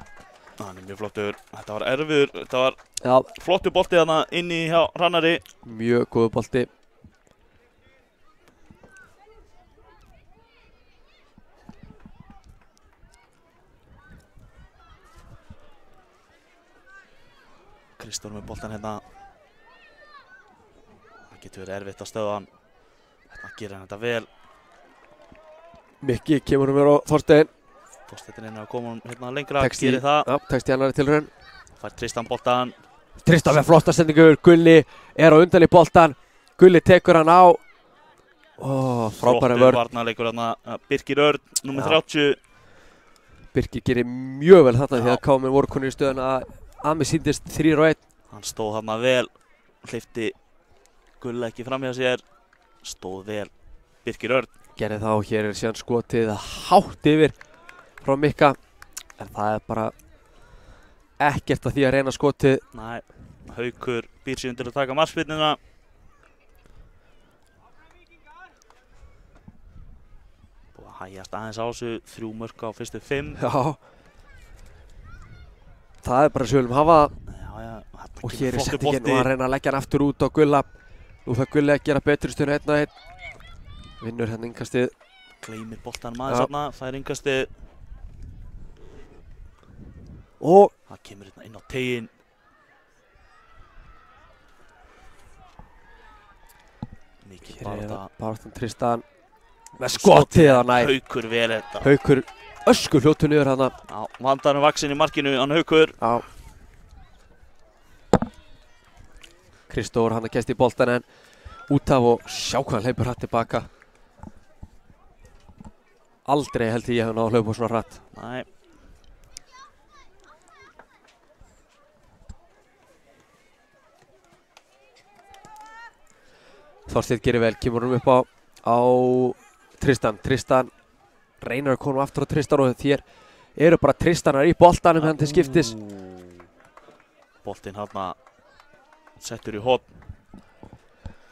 Hann er mjög flottur. Þetta var erfiður. Þetta var Já, flottur bolti þarna inni hjá Hrannari. mjög góður bolti. Kristór með boltan hérna. Það getur verið erfitt að stöða hann. Þetta gerir hann þetta vel. Mikki kemur mér á Þorstein. Þorsteinn reynir að koma hann hérna lengra. Texti, Gerir það. já, texti annari tilraun. Fær Tristan boltan. Tristan með flotta sendingur. Gulli er á undan í boltan. Gulli tekur hann á. Ó, frábæra Flottur vörn. varnarleikur hérna. Birkir Örn, númer Já. 30. Birkir gerir mjög vel þarna því Já. að KM voru konur í stöðuna að mér síndist 3-1. Hann stóð þarna vel. Hleypti Gulla ekki fram hjá sér. Stóð vel. Birkir Örn. Gerði það og hér er síðan skotið hátt yfir frá Mikka. En það er bara ekkert að því að reyna skotið. Næ, Haukur býr sig undir að taka markspyrnuna. Búið að hægjast aðeins á þessu. 3 mörk á fyrstu 5. Já. Það er bara sem við viljum hafa. Já, Og hér er settingin og hann reyna að leggja hann aftur út á Gulla. Nú fær Gulli að gera betur í stöðuna 1-1. Vinnur hérna innkastið. Gleymir boltanum aðeins þarna, fær innkastið. Og Það kemur hérna inn á teginn. Mikið hér er barátta. baráttan Tristan. með skotið að nær. Haukur vel þetta. Haukur ösku fljótu niður hana. Já, vandarinn vaxinn í markinu, hann Haukur. Já. Kristófur hann að gæst í boltan en út af og sjá hvað hann hleypur hratt tilbaka. Aldrei held ég hann á að hlaupa svona hratt. Nei. Þorsteinn gerir vel, kemur hann upp á Tristan. Tristan reynir að koma aftur á Tristan og þér eru bara Tristanar í boltanum hann til skiptis. Boltinn hann settur í horn.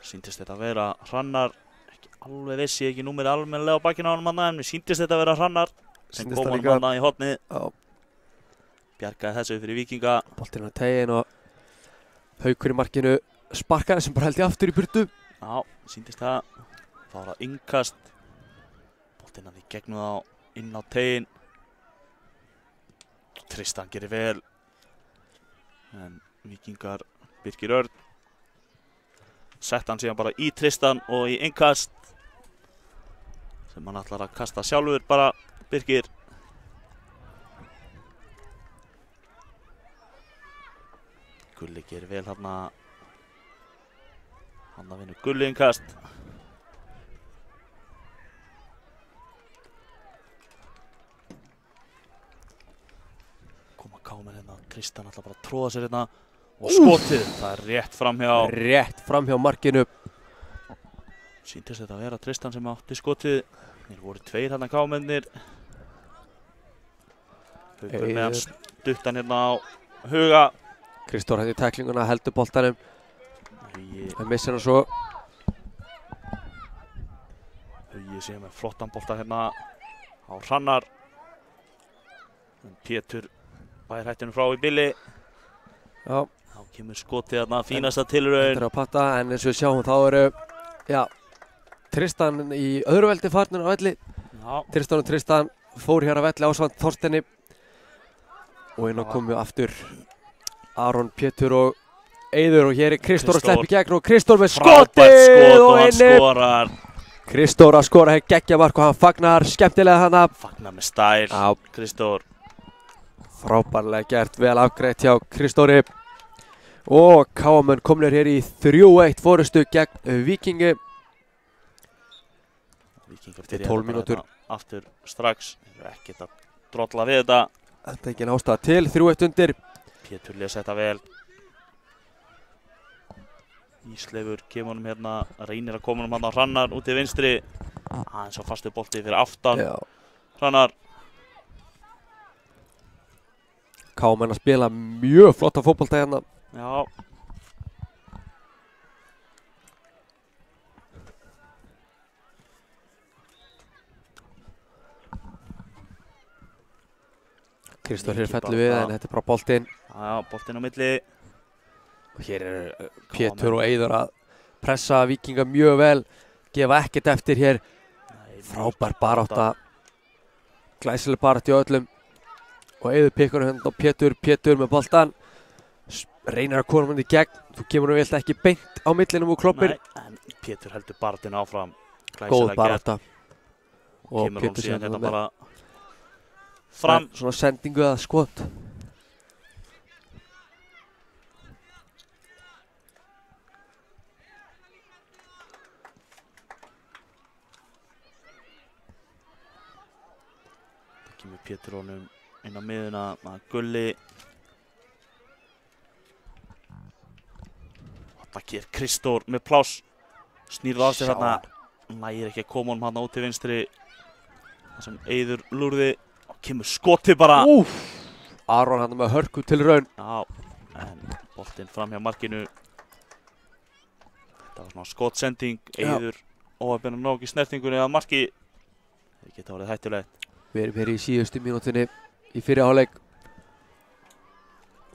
Sýndist þetta að vera Hrannar. Ekki alveg vissi ekki númerið almennilega á bakinu á honum en mér sýndist þetta að vera Hrannar sem kom hann í hornið. Bjargaði þessu fyrir Víkinga. Boltinn á tegin og Haukur í markinu sparkaði sem bara held í aftur í burtu. Já, sýndist það. Það var að innkast. Boltinn hann í gegnum þá inn á tegin. Tristan gerir vel. En Víkingar Birkir Örn. Sett hann síðan bara í Tristan og í innkast. Sem hann ætlar að kasta sjálfur bara, Birkir. Gulli gerir vel hann að vinna Gulli innkast. Koma Kámen hérna, Tristan ætlar bara að tróða sér hérna og skotið, það er rétt framhjá markinu. Sýndist þetta að vera Tristan sem átti skotið. Þeir voru tveir hérna Kámennir. Haukur með hann stuttan hérna á Huga. Kristófur hætti tæklinguna, heldur boltanum. Það missir hann svo. Hugi sé með flottan bolta hérna á Hrannar. Pétur bæir hættinu frá í billi. Já. Þá kemur skotið þarna, fínasta tilraun. Þetta er að patta, en eins og við sjáum þá eru, já, Tristan í öðru veldi farnir á velli. Já. Tristan fór hér á velli ásvand Þorsteini. Og inn á komu aftur Aron, Pétur og Eiður og hér er Kristófur að sleppa í gegn og Kristófur með skotið og inni. Kristófur að skora hér geggjamark og hann fagnar skemmtilega hana. Fagnar með stæl, Kristófur. Frábærlega gert, vel afgreitt hjá Kristófuri. Og KM komnir hér í 3-1 forystu gegn Víkingi. Víkingar 12 mínútur. Aftur strax, þeir eru ekkert að drolla við þetta. Þetta er ekki ástæða til, 3-1 undir. Pétur les þetta vel. Ísleifur kemur honum hérna, reynir að koma honum hann á Hrannar út í vinstri. Aðeins á fastu bolti fyrir aftan. Hrannar. KM að spila mjög flotta fótbolta hérna. Já. Kristófur hér fellu við en þetta er bara boltinn. Já, boltinn á milli. Og hér er Pétur og Eiður að pressa Víkinga mjög vel. Gefa ekkert eftir hér. Frábær barátta. Glæsileg barátta í öllum. Og Eiður pikkur hérna á Pétur með boltan. Reynir að koma hann í gegn. Þú kemur hann vilt ekki beint á millinum og kloppir. Nei, en Pétur heldur baráttinu áfram. Góð barátta. Og kemur hann síðan hérna bara fram. Svona sendingu eða skot. Það kemur Pétur honum inn á miðuna að Gulli. Þarna er Kristófur með pláss. Snýrðu af sér þarna. Nægir ekki að koma honum hann út til vinstri. Það sem Eiður lúrði. Kemur skotið bara. Aron hann með hörku til raun. Já, en boltinn fram hjá markinu. Þetta var svona skotsending. Eiður óheppinn að ná ekki snertingunni að marki. Það geta verið hættulegt. Við erum hér í síðustu mínútinni í fyrri hálfleik.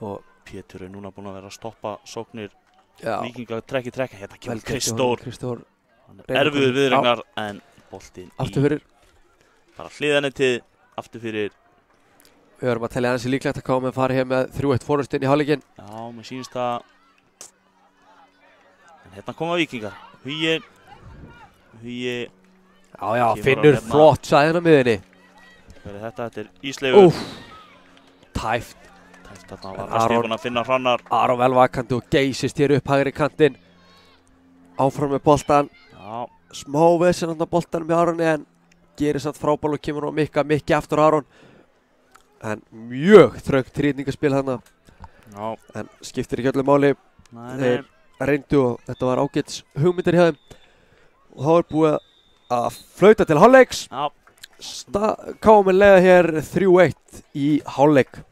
Og Pétur er núna búinn að vera að stoppa sóknir Víkinga trekk í trekk. Hérna kemur Kristófur. Erfiður viðregnar en boltinn aftur fyrir. Bara hliðanettið. Aftur fyrir. Við verðum að telja aðeins líklegt að KM fara hér með 3-1 fórustinn í hálfleikinn. Já, mér sýnist það. En hérna koma Víkingar. Hugi Já, Finnur flott sæðina miðinni. Hver er þetta? Þetta er Ísleifur. Tæft. Þarna var Vestvíkun að finna Hrannar. Aron vel vakandi og geysist hér upp hægri kantinn. Áfram með boltan. Já. Smá vesen hann á boltanum með Aroni en gerir samt frábæl og kemur nú mikki aftur Aron. En mjög þröngt trýtningaspil þarna. Já. En skiptir ekki öllu máli. Þeir reyndu og þetta var ágætis hugmyndir hjá þeim. Og þá er búið að flauta til hálfleiks. Já. KM leiða hér 3-1 í hálfleik.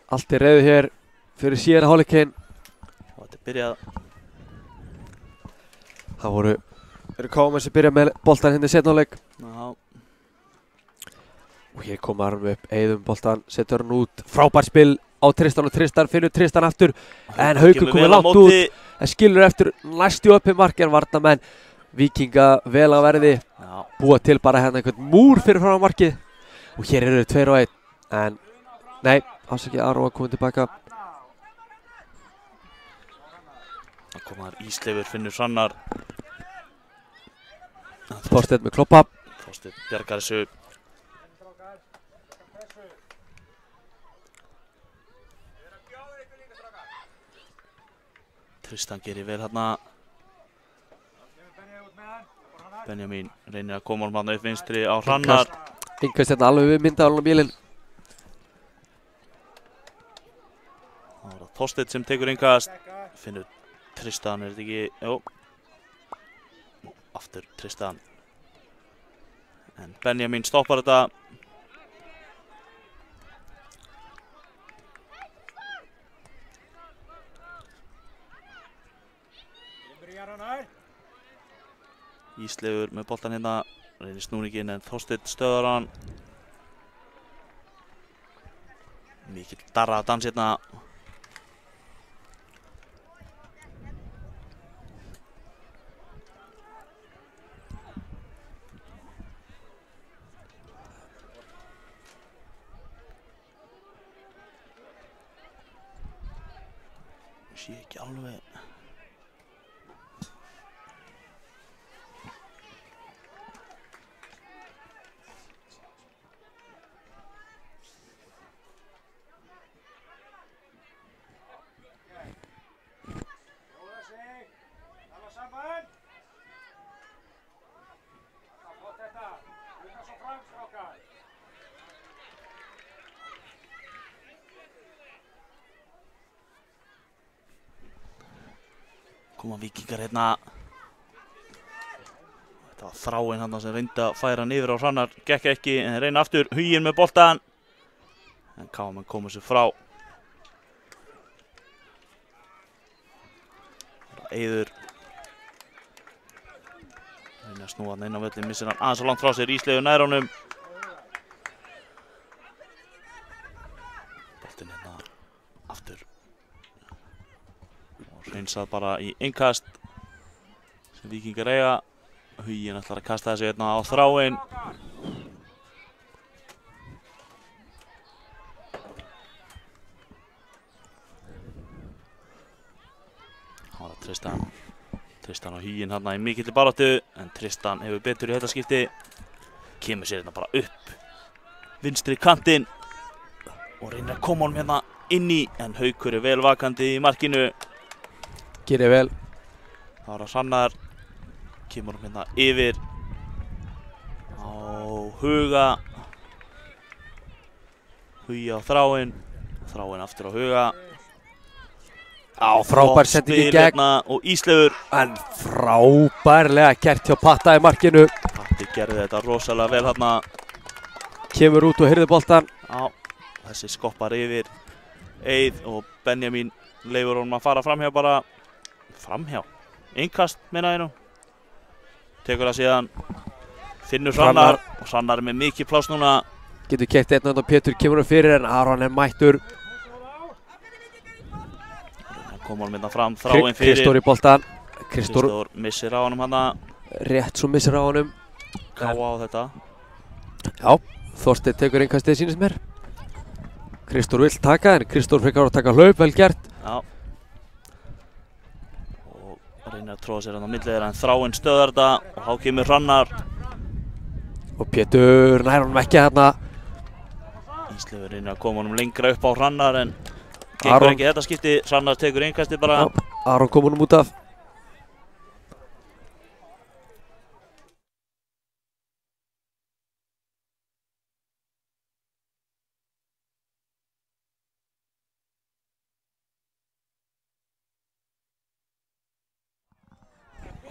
Allt er reiðu hér fyrir síðara hálfleikinn. Og þetta er byrjað. Það eru KM sem byrja með boltan hérna í seinni hálfleik. Já. Og hér kom Aron upp, eyðum boltan, setur hann út. Frábært spil á Tristan og Tristan finnur Tristan aftur. En Haukur komið langt út. En skilur eftir næstu uppi mark en varnarmenn Víkinga vel að verði. Já. Búa til bara hérna einhvern múr fyrir fram á markið. Og hér eru 2-1. En nei, afsakið Aron var komið tilbaka. Það kom þar Ísleifur, Finnur Hrannar. Þorsteinn með kloppa. Þorsteinn bjargar þessu. Tristan gerir vel hérna. Benjamin reynir að koma hann upp vinstri á Hrannar. Innkast hérna alveg við myndaðalinn á bílinn. Það var það Þorsteinn sem tekur innkast. Finnur Tristan, er þetta ekki? Jó. Aftur Tristan. En Benjamin stoppar þetta. Ísleifur með boltan hérna. Reynir snúninginn en Þorsteinn stöðar hann. Mikill darra dans hérna. Sé ekki alveg. Koma Víkingar hérna. Þetta var Þráinn hann sem reyndi að færa hann yfir á Hrannar. Gekk ekki en reyna aftur. Huginn með boltan. En En KM komið sér frá. Eiður. Reyna að snúa hann inn á völlin, missir hann aðeins svo langt frá sér, Ísleifur nær honum. Boltinn hérna aftur. Og hreinsað bara í innkast sem Víkingar eiga. Huginn ætlar að kasta þessu hérna á þráinn. Það var að Tristan og Huginn hérna í mikilli baráttu, en Tristan hefur betur í þetta skipti. Kemur sér hérna bara upp vinstri kantinn og reynir að koma honum hérna inn í, en Haukur er vel vakandi í markinu. Gerir vel. Það var að Hrannar. Kemur hann hérna yfir á Huga. Hugi á þráinn. Þráinn aftur á Huga. Frábær sending í gegn. Hérna og Ísleifur. En frábærlega gert hjá Patta í markinu. Patti gerði þetta rosalega vel hérna. Kemur út og hirði boltan. Já, þessi skoppar yfir Eið og Benjamin leifur honum að fara framhjá bara. Framhjá? Innkast meina ég nú. Tekur það síðan, finnur Hrannar og Hrannar er með mikið pláss núna. Getur keypt einn og Pétur kemur fyrir, en Aron er mættur. Kom honum hérna fram, þráinn fyrir. Kristór í boltan. Kristór missir á honum hana. Rétt svo missir á honum. Ká á þetta. Já, Þorsteinn tekur innkastið sýnist mér. Kristór vill taka, en Kristór frekar að taka hlaup, vel gert. Já. Reynir að tróða sér hann á milli þeirra, en þráinn stöðar þetta og þá kemur Hrannar. Og Pétur nær honum ekki hérna. Ísleifur reynir að koma honum lengra upp á Hrannar, en gengur ekki þetta skipti. Hrannar tekur innkastið bara. Já, Aron kom honum út af.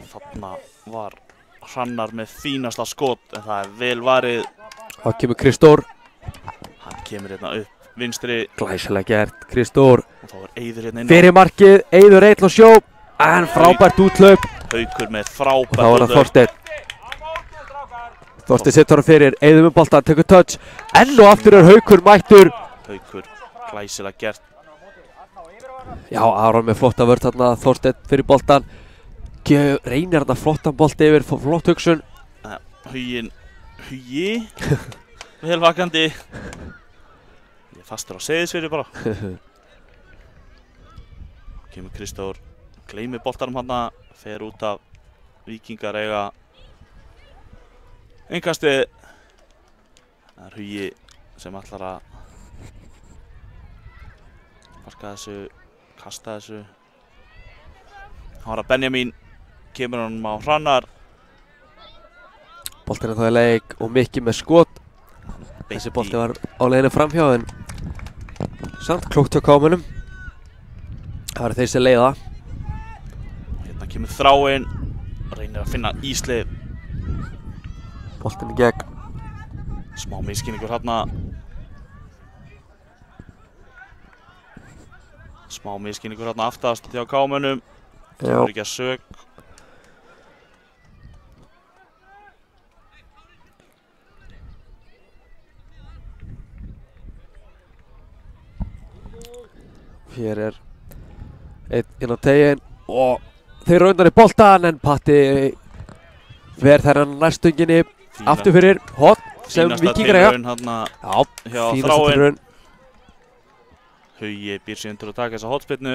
Þarna var Hrannar með fínasta skot, en það er vel varið. Þá kemur Kristór. Hann kemur hérna upp vinstri. Glæsilega gert, Kristór. Og þá er Eiður hérna inn á. Fyrir markið, Eiður eitt og sjó. En frábært úthlaup. Haukur með frábært úthlaup. Og þá var það Þorsteinn. Þorsteinn setur hann fyrir, Eiður með boltan, tekur touch. Enn og aftur er Haukur mættur. Haukur, glæsilega gert. Já, Aron með flotta vörð þarna, Þorsteinn fyrir boltan. Reynir þarna flottan bolt yfir, flott hugsun. Hugi vel vakandi. Ég er fastur á Seyðisfirði bara. Kemur Kristór, gleymir boltanum hana, fer út af. Víkingar eiga innkastið. Það er Hugi sem ætlar að marka þessu, kasta þessu. Það var að Benjamin. Kemur hann á Hrannar. Boltinn er þá í leik og Mikki með skot. Þessi bolti var á leiðinu framhjá, en samt klókt hjá KM-unum. Það var þeir sem leiða. Hérna kemur þráinn. Reynir að finna Ísleif. Boltinn í gegn. Smá misskilningur hérna. Smá misskilningur hérna aftast hjá KM-unum. Það voru ekki að sök. Hér er einn inn á tegin og þeir raundar í boltan, en Patti verð þær hann næstunginni aftur fyrir hot sem Víkingar eiga. Já, fínasta tilraun. Hugi býr sig undir að taka þessa hotspinnu.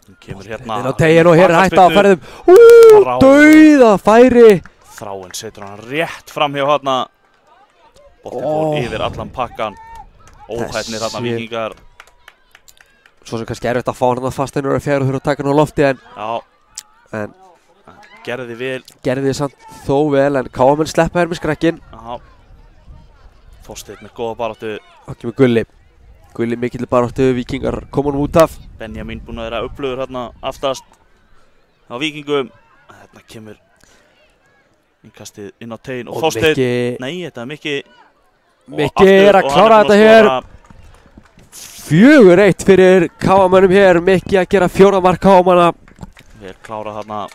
Hann kemur hérna inn á tegin og hér er hætta á ferðum. Dauða færi. Þráinn setur hann rétt framhjá hérna. Boltinn fór yfir allan pakkan. Óhæfnir hérna Víkingar. Svo sem kannski erfitt að fá hann fast einhverja fjær og þurfa að taka hann á lofti, en já, en gerði vel. Gerði samt þó vel, en KM sleppa hér með skrekkinn. Já. Þorsteinn með góða baráttu. Það kemur Gulli. Gulli mikill baráttu, Víkingar koma hann út af. Benjamin búinn að vera upplugur hérna aftast á Víkingum. Hérna kemur innkastið inn á tegin og Og Þorsteinn. Mikki- Nei, þetta er Mikki. Mikki er að klára þetta hér. 4-1 fyrir KM-mönnum hér. Mikki að gera 4. mark KM-manna. Við klára þarna.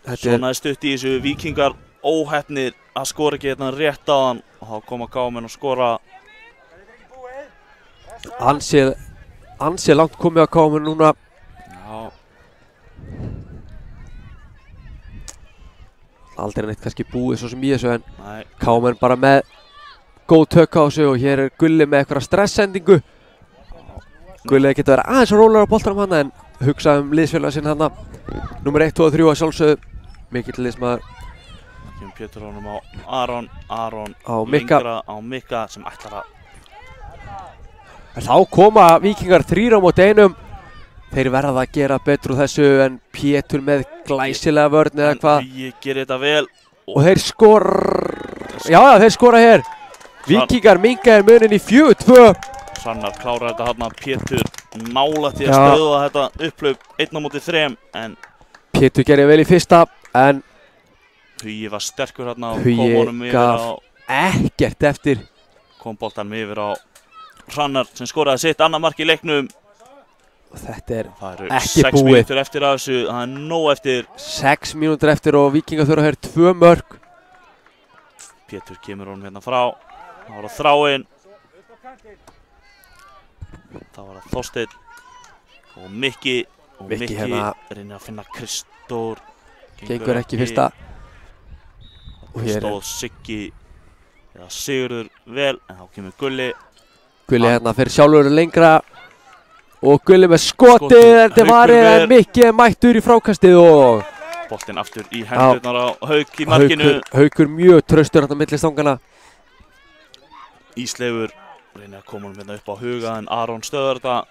Þetta Svona er stutt í þessu. Víkingar óheppnir að skora ekki hérna rétt á hann. Og þá koma KM-menn og skora. ansi langt komið á KM núna. Já, Aldrei neitt kannski búið svo sem í þessu en nei. KM bara með góð tök á þessu og hér er Gulli með eitthvað stressendingu. Gulli getur verið aðeins rólar á boltanum hann en hugsa liðsfélaga sinn hann. Númer 1, 2 og 3 að sjálfsögðu. Mikill liðsmaður Það kemur Pétur honum á Aron. Aron á Mikka. lengra á Mikka sem ætlar að. En þá koma Víkingar 3 á móti 1. Þeir verða að gera betur úr þessu en Pétur með glæsilega vörn eða hvað. Hugi gerir þetta vel. Og þeir Já, þeir skora hér. Víkingar minnka munin í 4-2. Hrannar klárar þetta hann. Pétur nálægt í að Já. stöðva þetta upplaup 1 á móti 3 en Pétur gerði vel í fyrsta en Hugi var sterkur hérna og Hugi kom honum yfir gaf á. ekkert eftir. Kom boltanum yfir á Hrannar sem skoraði sitt annað mark í leiknum. Og þetta er Það eru Ekki 6 búið. mínútur eftir af þessu. Það er nóg eftir. 6 mínútur eftir og Víkingar þurfa hér 2 mörk. Pétur kemur honum hérna frá. Það var á Þráinn. Það var að Þorsteinn og Mikki. Og Mikki Mikki hérna. reynir að finna Kristór. Gengur ekki í fyrsta. Og Og hér er stóð Siggi eða Sigurður vel en þá kemur Gulli. Gulli hérna fyrir sjálfur lengra. Og Gulli með skotið. Skotið. Þetta er Haukur varið ver. en Mikki er mættur í frákastið og Boltinn aftur í hendurnar á Hauk í markinu. Haukur mjög traustur hérna milli stangana. Ísleifur reynir að koma honum hérna upp á huga en Aron stöðar þetta.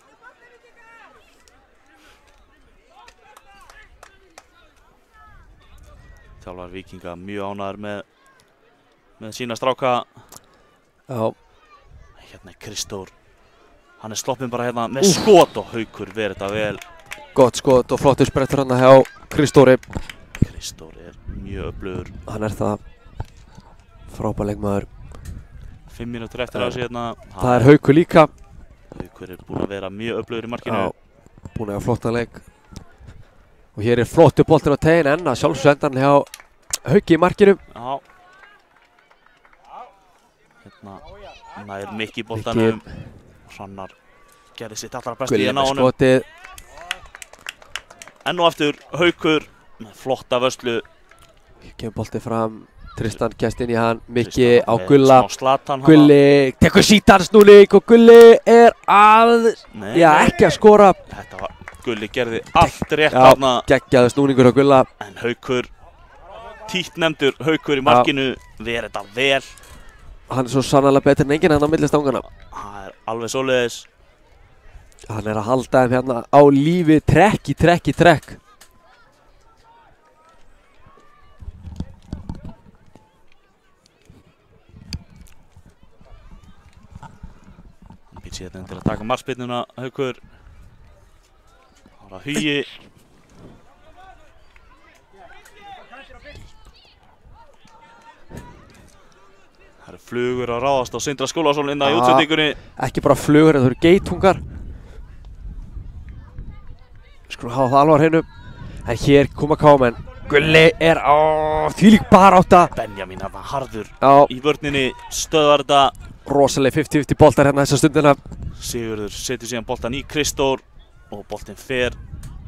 Þjálfar Víkinga mjög ánægður með sína stráka. Já, Hérna er Kristór. Hann er sloppinn bara hérna með skot og Haukur verið þetta vel. gott skot og flottur sprettur hérna hjá Kristóri. Kristór er mjög öflugur. Hann er það frábær leikmaður. 5 mínútur eftir að þessu hérna. Það er Haukur líka. Haukur er búinn að vera mjög öflugur í markinu. Já, búinn að hafa flottan leik. Og hér er flottur boltinn á tegin en að sjálfsöndan hjá Hauki í markinu. Já. Hérna nær Mikki boltanum. Hrannar gerði sitt allra besti í Gulli að ná með honum. skotið. Enn og aftur Haukur með flotta vörslu. Hér kemur boltið fram. Tristan kæst inn í hann. Mikki Tristan á með Gulla. smá Zlatan hana. Gulli tekur sítans núleik og Gulli er Nei, já, nei. ekki að skora. Þetta var Gulli gerði allt rétt Já, þarna. geggjaður snúningur á Gulla. En Haukur, títt nefndur Haukur í markinu, verið þetta vel. Hann er svo sannarlega betur en enginn hann á milli stangana. Það er alveg svoleiðis. Hann er að halda þeim hérna á lífi trekk í trekk í trekk. Hann býr sér til að taka markspyrnuna, Haukur. Það var að Hugi. Það eru flugur að ráðast á Sindra Skúlason inn í útsendingunni. Ekki bara flugur, það eru geitungar. Skulum hafa það alvar hreinu. En hér koma KM-menn. Gulli er á þvílík barátta. Benjamin þarna harður Já, í vörninni, stöðvar þetta. rosalega 50-50 boltar hérna þessa stundina. Sigurður setur síðan boltan í Kristór og boltinn fer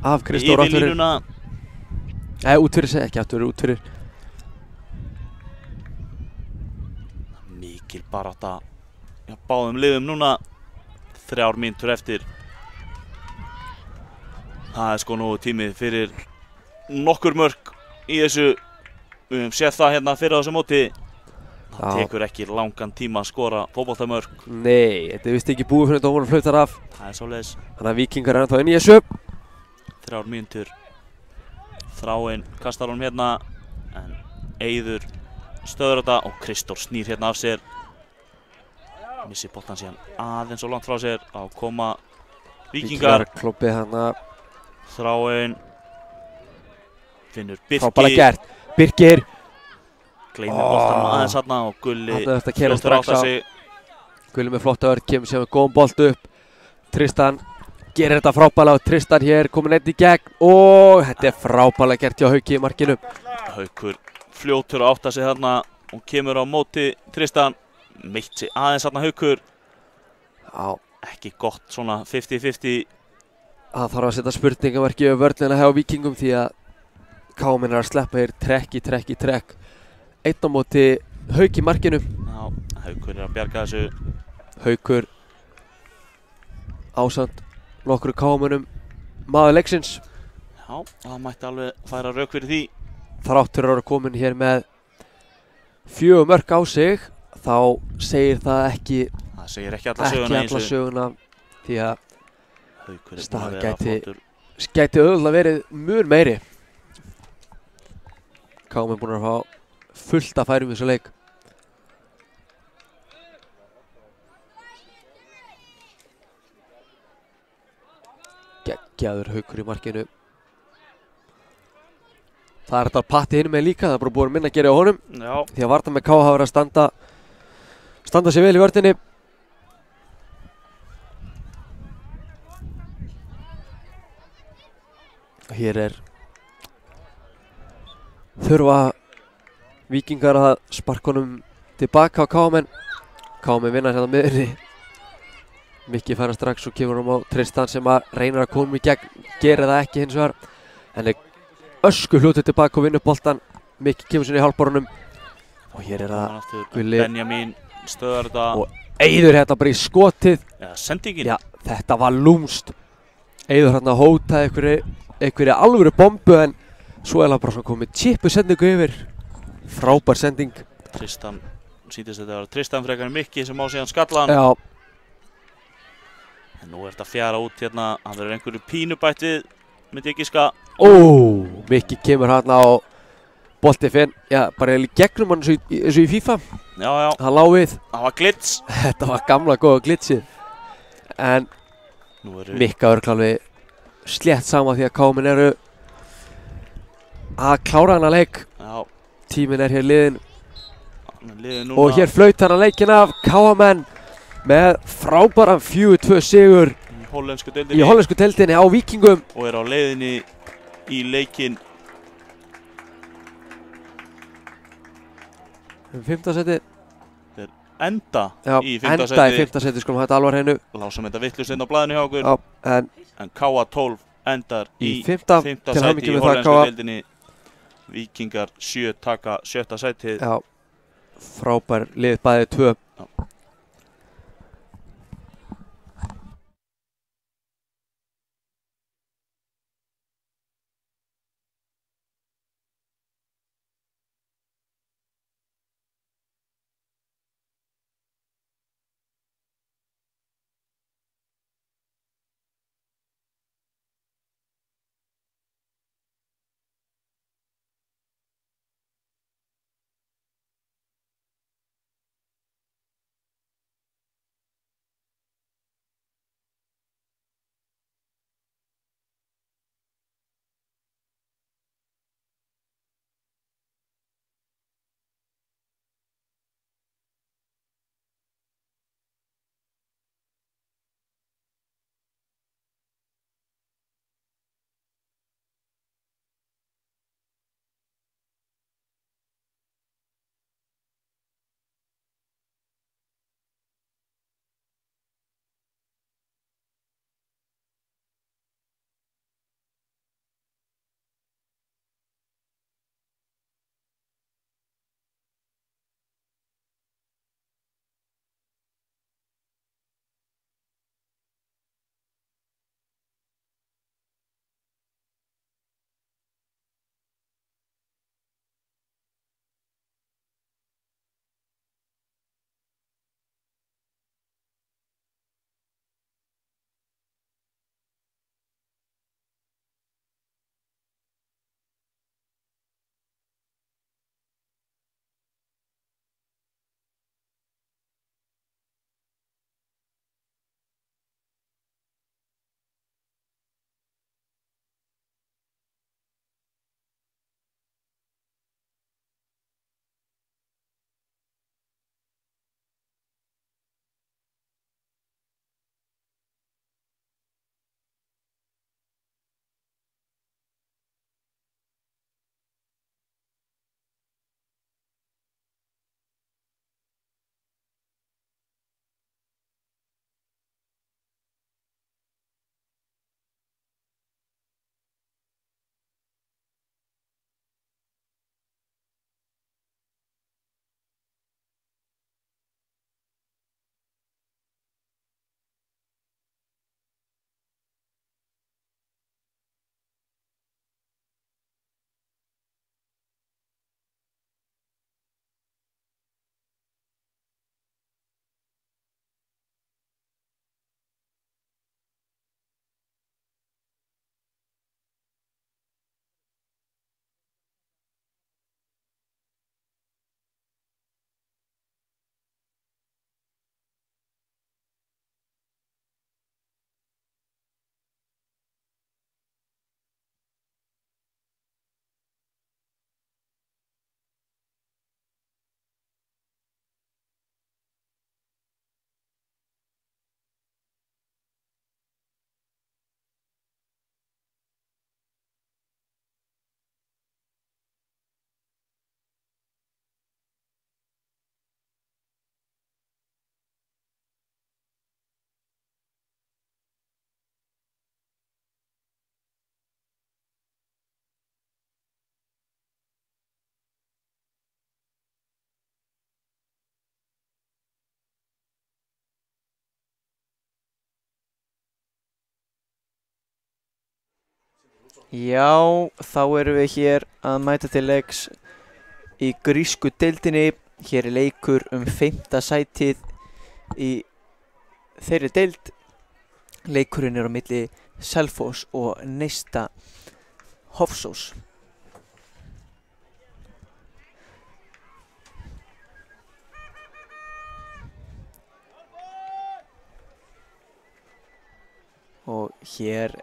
Af Kristór yfir átturir. línuna. Nei, útfyrir segi ekki átturir, útfyrir. Mikil barátta hjá báðum liðum núna. 3 mínútur eftir. Það er sko nógu tími fyrir nokkur mörk í þessu. Við höfum séð það hérna fyrir á þessu móti. Það Já. tekur ekki langan tíma að skora fótboltamörk. Nei, þetta er vist ekki búið fyrir dómarinn flautar af. Það er svoleiðis. Þannig að Víkingar er ennþá inn í þessu. 3 mínútur. Þráinn kastar honum hérna. En Eiður stöður þetta og Kristór snýr hérna af sér. Missir boltan síðan aðeins og langt frá sér. Á koma Víkingar. Klópið hana. Þráinn finnur Frábælega Birki, gert. Birkir. gleymir boltanum aðeins þarna og Gulli Þarna er þetta að keyra fljótur strax átta á. sig. Gulli með flotta vörn, kemur sér með góðan bolt upp. Tristan gerir þetta frábælega og Tristan hér komin einn í gegn og þetta er frábælega gert hjá Hauki í markinu. Haukur fljótur átta sig þarna og kemur á móti Tristan, meitt sig aðeins þarna Haukur. Já, Ekki gott svona 50-50. það þarf að setja spurningamarki við vörnina hjá Víkingum því að KM er að sleppa hér trekk í trekk. Einn á móti Hauk í markinu. Já, Haukur er að bjarga þessu. Haukur ásamt nokkru KM-unum maður leiksins. Já, það mætti alveg færa rauk fyrir því. Þráttur að vera komin hér með 4 mörk á sig, þá segir það ekki Það segir ekki alla söguna alla söguna því að Haukur er staðan búinn að vera flottur. gæti auðvitað verið mun meiri. KM er búin að fá fullt af færum í þessu leik. Geggjaður Haukur í markinu. Það er þetta Patti hinn með líka, það er bara búin minna að gera á honum. Já, Því að vartan með K hafa verið að standa sér vel í vörninni. Hér er þurfa Víkingar að sparka honum tilbaka á KM. KM vinna hérna á miðunni. Mikki færa strax og kemur á Tristan sem að reynir að koma í gegn, gerir það ekki hins vegar. En er ösku hlutið tilbaka og vinnur boltan. Mikki kemur sinni í hálfborunum og hér er það aftur Gulli. Benjamin stöðar þetta. Og Eiður hérna bara í skotið. Já, sendingin. Já, þetta var lúmst. Eiður hérna hótaði einhverju alvöru bombu en svo er það bara svona komið chipu sendingu yfir. Frábær sending. Tristan, sýndist þetta að vera Tristan frekar en Mikki sem á síðan skallan. Já, En nú er þetta fjara út hérna, hann verður einhverju pínu bætt við, myndi ég giska. Mikki kemur hérna á bolti finn. Já, bara í gegnum hann eins og í FIFA. Já, já, Hann lá við. það var glits. Þetta var gamla góða glitsið. En Nú eru Mikka örkláli slétt sama því að KM eru að klára hana leik. Já, Tíminn er hér liðin hann er liðið núna. og hér flaut hana leikin af KM með frábæran 4-2 sigur Í hollensku í deildinni. hollensku deildinni á Víkingum. Og er á leiðinni í leikinn. 5. seti. Enda Já, í enda 5. í 5. seti skulum hætta alvar hennu. Lásum þetta vittlust inn á blaðinu hjá okkur. Já, en En K12 endar í í 5. 5. til sæti hamingju í með það hollensku KA. deildinni. Víkingar 7 taka 7. sætið. Já, frábær lið bæði 2. Já, þá erum við hér að mæta til leiks í grísku deildinni. Hér er leikur 5. sætið í þeirri deild. Leikurinn er á milli Selfoss og Neista Hofsós. Og hér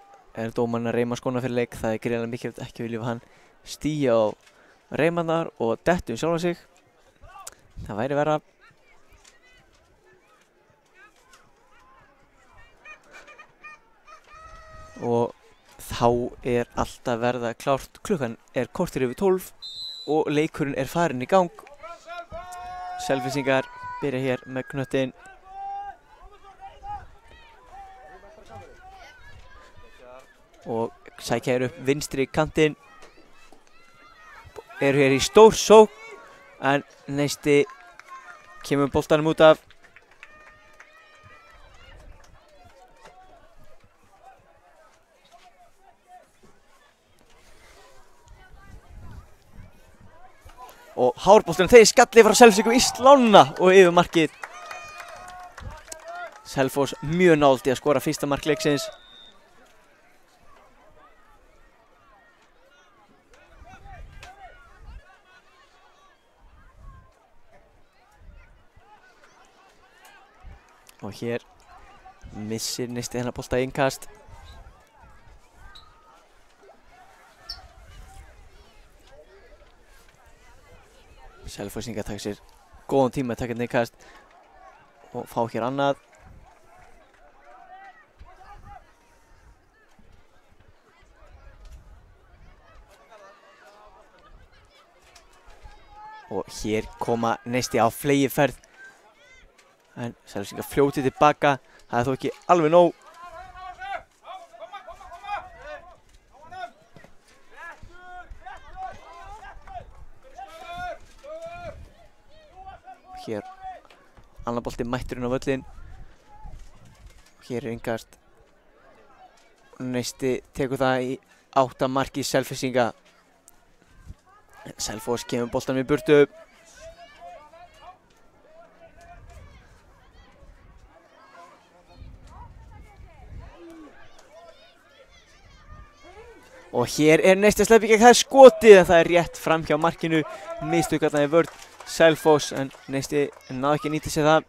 er dómarinn að reima skóna fyrir leik. Það er greiðlega mikilvægt ekki viljum hann stíja á reimarnar og dettu sjálfan sig. Það væri verra. Og þá er alltaf verða klárt. Klukkan er kortir yfir 12 og leikurinn er farinn í gang. Selfyssingar byrja hér með knöttinn. Og sækja hér upp vinstri kantinn. Eru hér í stór sókn en Neisti kemur boltanum út af. Og hárboltanum þeir skalli frá Selfyssingum í slána og yfir markið. Selfoss mjög nálægt í að skora fyrsta mark leiksins. Og hér missir Neisti hennar bolta í innkast. Selfyssingar taka sér góðan tíma að taka þetta innkast og fá hér annað. Og hér koma Neisti á fleygiferð. En Selfyssingar fljótið tilbaka. Það er þó ekki alveg nóg. Hér annar bolti mætturinn á völlinn. Hér er innkast. Neisti tekur það í 8 marki Selfyssinga. Selfoss kemur boltanum í burtu. Og hér er Neisti að sleppa í gegn, það er skotið en það er rétt fram hjá markinu. Mistök þarna í vörn Selfoss en Neisti náði ekki að nýta sér það.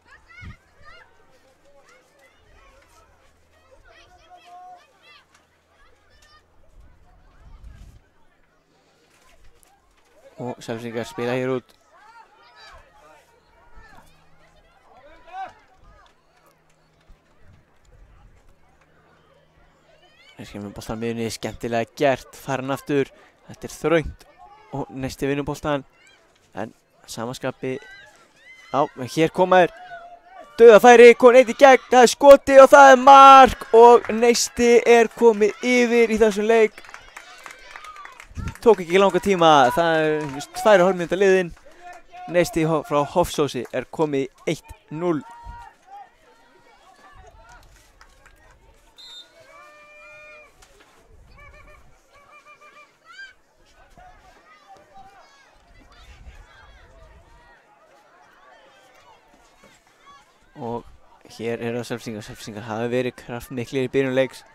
Og Selfyssingar spila hér út. Neisti kemur boltan miðunni, skemmtilega gert, farin aftur. Þetta er þröngt og Neisti vinnur boltan. En samanskapi, hér koma þér. Dauðafæri, komið eitt í gegn, það er skoti og það er mark. Og Neisti er komið yfir í þessum leik. Tók ekki langa tíma, það er 2,5 mínútur liðin. Neisti frá Hofsósi er komið 1-0. Og hér eru það Selfyssingar. Selfyssingar hafa verið kraftmiklir í byrjun leiks.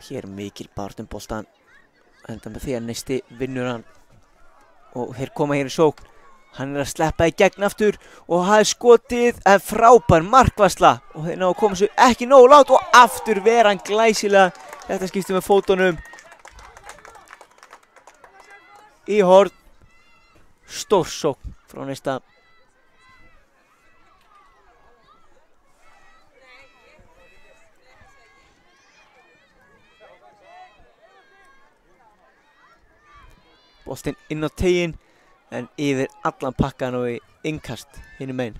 Hér er mikil baráttu boltan. Enda með því að Neisti vinnur hann. Og hér koma hér í sókn. Hann er að sleppa í gegn aftur. Og það er skotið en frábær markvarsla. Og þeir ná að koma sér ekki nógu langt. Og aftur vera hann glæsilega. Þetta skiptir með fótunum. Í horn. Stór sókn frá Neista. Boltinn inn á teginn en yfir allan pakkan og í innkast hinum megin.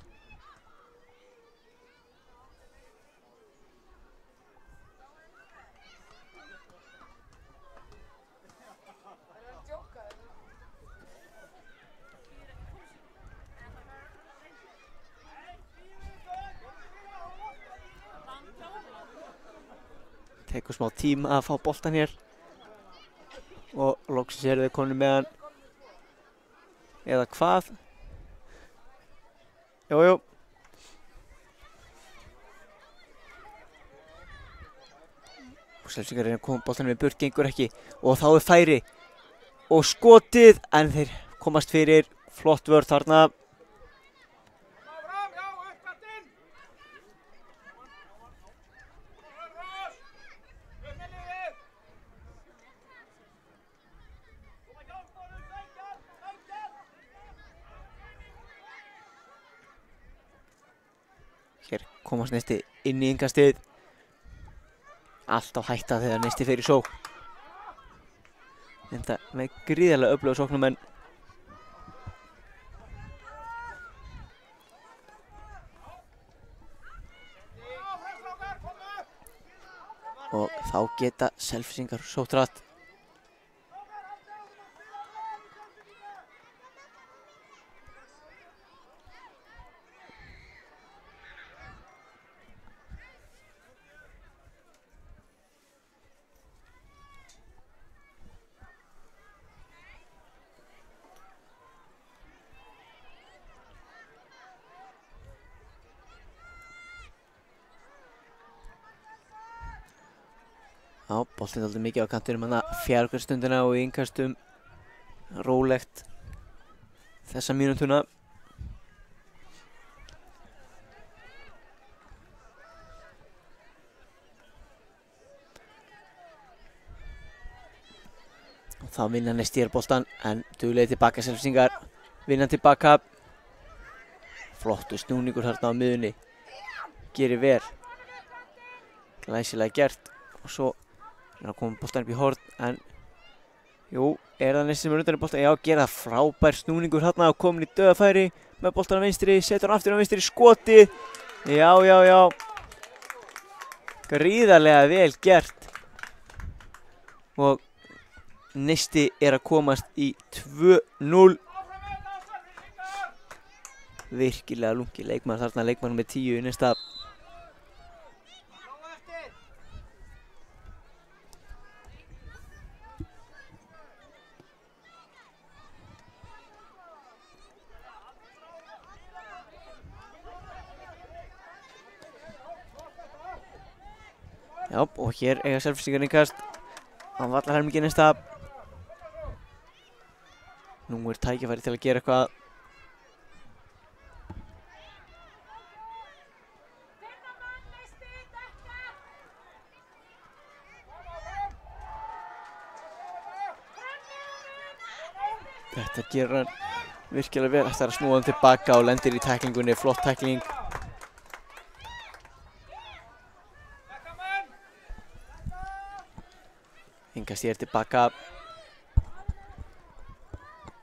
Tekur smá tíma að fá boltan hér og loksins eru þau konur með hann eða hvað? Jú. Og Selfyssingar reyna að koma boltanum við burt, gengur ekki og þá er færi og skotið en þeir komast fyrir, flott vörð þarna. Hér komast Neisti inn í innkastið. Allt á hætta þegar Neisti fer í sókn. Enda með gríðarlega öfluga sóknarmenn. Og þá geta Selfyssingar sótt hratt. Já, boltinn dálítið mikið á kantinum hana fjárkvæðstundina og í innkastum rólegt þessa mínútuna. Og þá vinna Neisti boltan en duglega tilbaka Selfyssingar, vinna tilbaka. Flottur snúningur þarna á miðunni, gerir vel, glæsilega gert og svo að koma boltan upp í horn en jú, er það Neisti sem er undan í boltan? Já, gera frábær snúningur þarna og komin í döðafæri með boltan á vinstri, setur hann aftur á vinstri, skotið. Já. Gríðarlega vel gert og Neisti er að komast í 2-0. Virkilega lungi leikmann þarna, leikmann með 10 í næsta. Já, og hér eiga Selfyssingar innkast á vallarhelmingi næsta. Nú er tækifæri til að gera eitthvað. Þetta gerir hann virkilega vel, ætlar að snúa hann tilbaka og lendir í tæklingunni, flott tækling. Innkast hér tilbaka.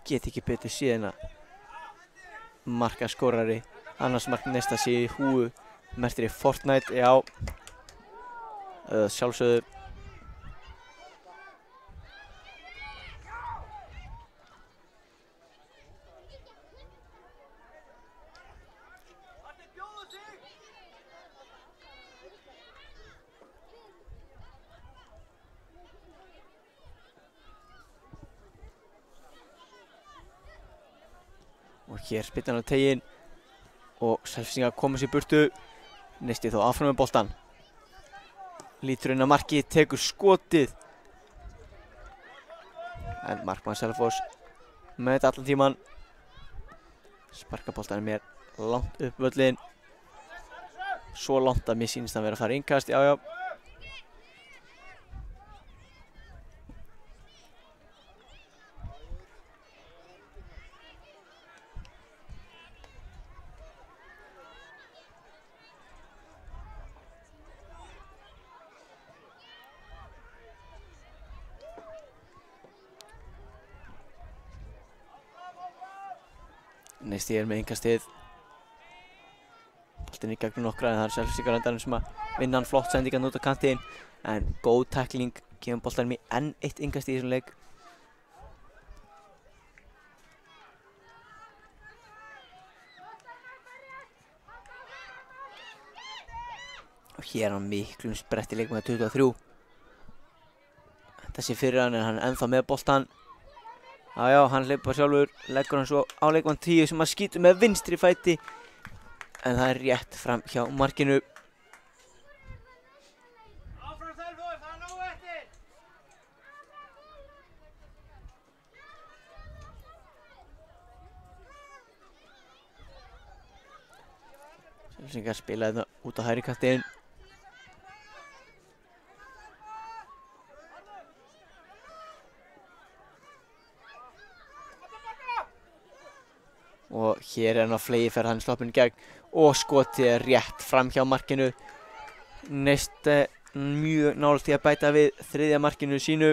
Get ekki betur síðan að markaskorari, annars mark næsta sé í húu, mertir í Fortnite, já. Sjálfsögðu. Og hér spytta hann á teginn og Selfyssingar koma sér burtu. Neisti þó áfram með boltan. Lítur inn á markið, tekur skotið. En markmann Selfoss með þetta allan tíman. Sparka boltanum mér langt upp völlin. Svo langt að mér sýnist hann vera að fara innkast, já. Neisti með innkastið. Boltinn í gegnum nokkra en það Selfyssingar endanum sem að vinna hann flott sendingan út á kantinn. En góð tackling, gefum boltanum í enn eitt innkastið í þessum leik. Og hér er hann miklum spretti leik með 23. Þetta sé fyrir hann en hann er ennþá með boltan. Já, hann hleypar sjálfur, leggur hann svo á leikmann 10 sem að skýtur með vinstri fæti. En það er rétt fram hjá markinu. Áfram Selfoss, það er nóg eftir! Selfyssingar spila þetta út á hægri kantinn. Og hér er hann á fleygiferð, hann er sloppinn í gegn og skotið er rétt fram hjá markinu. Neisti mjög nálægt því að bæta við þriðja markinu sínu.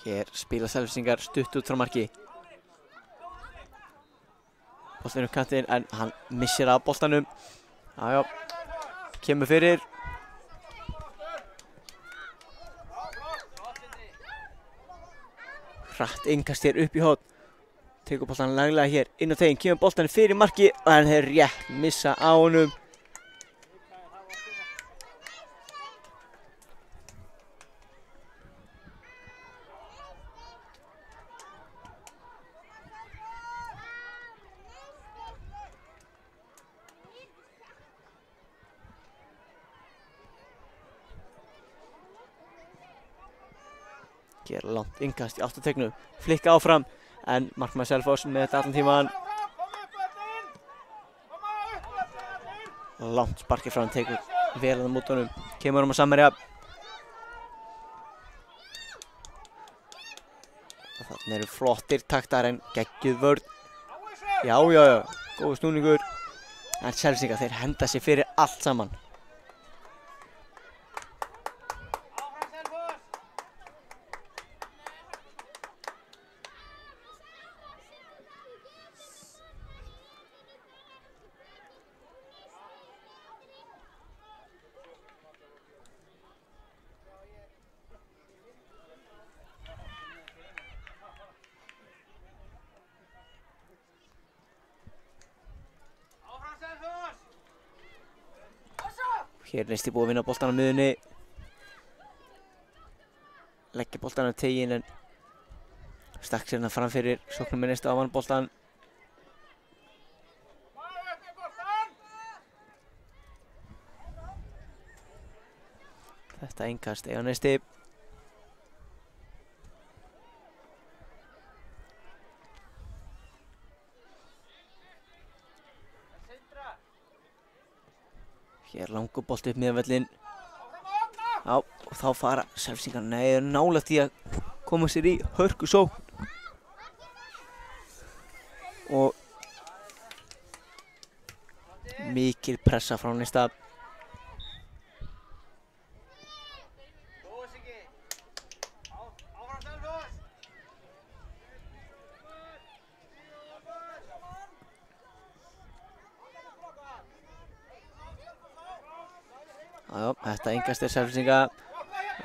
Hér spila Selfyssingar stutt út frá marki. Boltinn upp kantinn en hann missir af boltanum. Já, kemur fyrir. Hratt innkast hér upp í horn. Tekur boltan laglega hér inn á teginn. Kemur boltanum fyrir marki og hann er rétt missa á honum. Hér langt innkast í afturtegnu, flikka áfram en markmaður Selfoss með þetta allan tíman. Langt sparkið frá hann, tekur vel að mót honum, kemur á samherja. Þannig eru flottir taktar en geggjuð vörn. Já, góð snúningur. En Selfyssingar, þeir henda sig fyrir allt saman. Hér er Neisti búið að vinna boltan á miðunni. Leggja boltan á teginn en stakk sér hérna fram fyrir sóknum með Neisti á vann boltan. Þetta innkast eiga Neisti. Hér langur bolti upp miðanvellinn. Já, og þá fara Selfyssingar nálægt því að koma sér í hörku sókn. Og mikil pressa frá Neista. Já, þetta innkast er Selfyssinga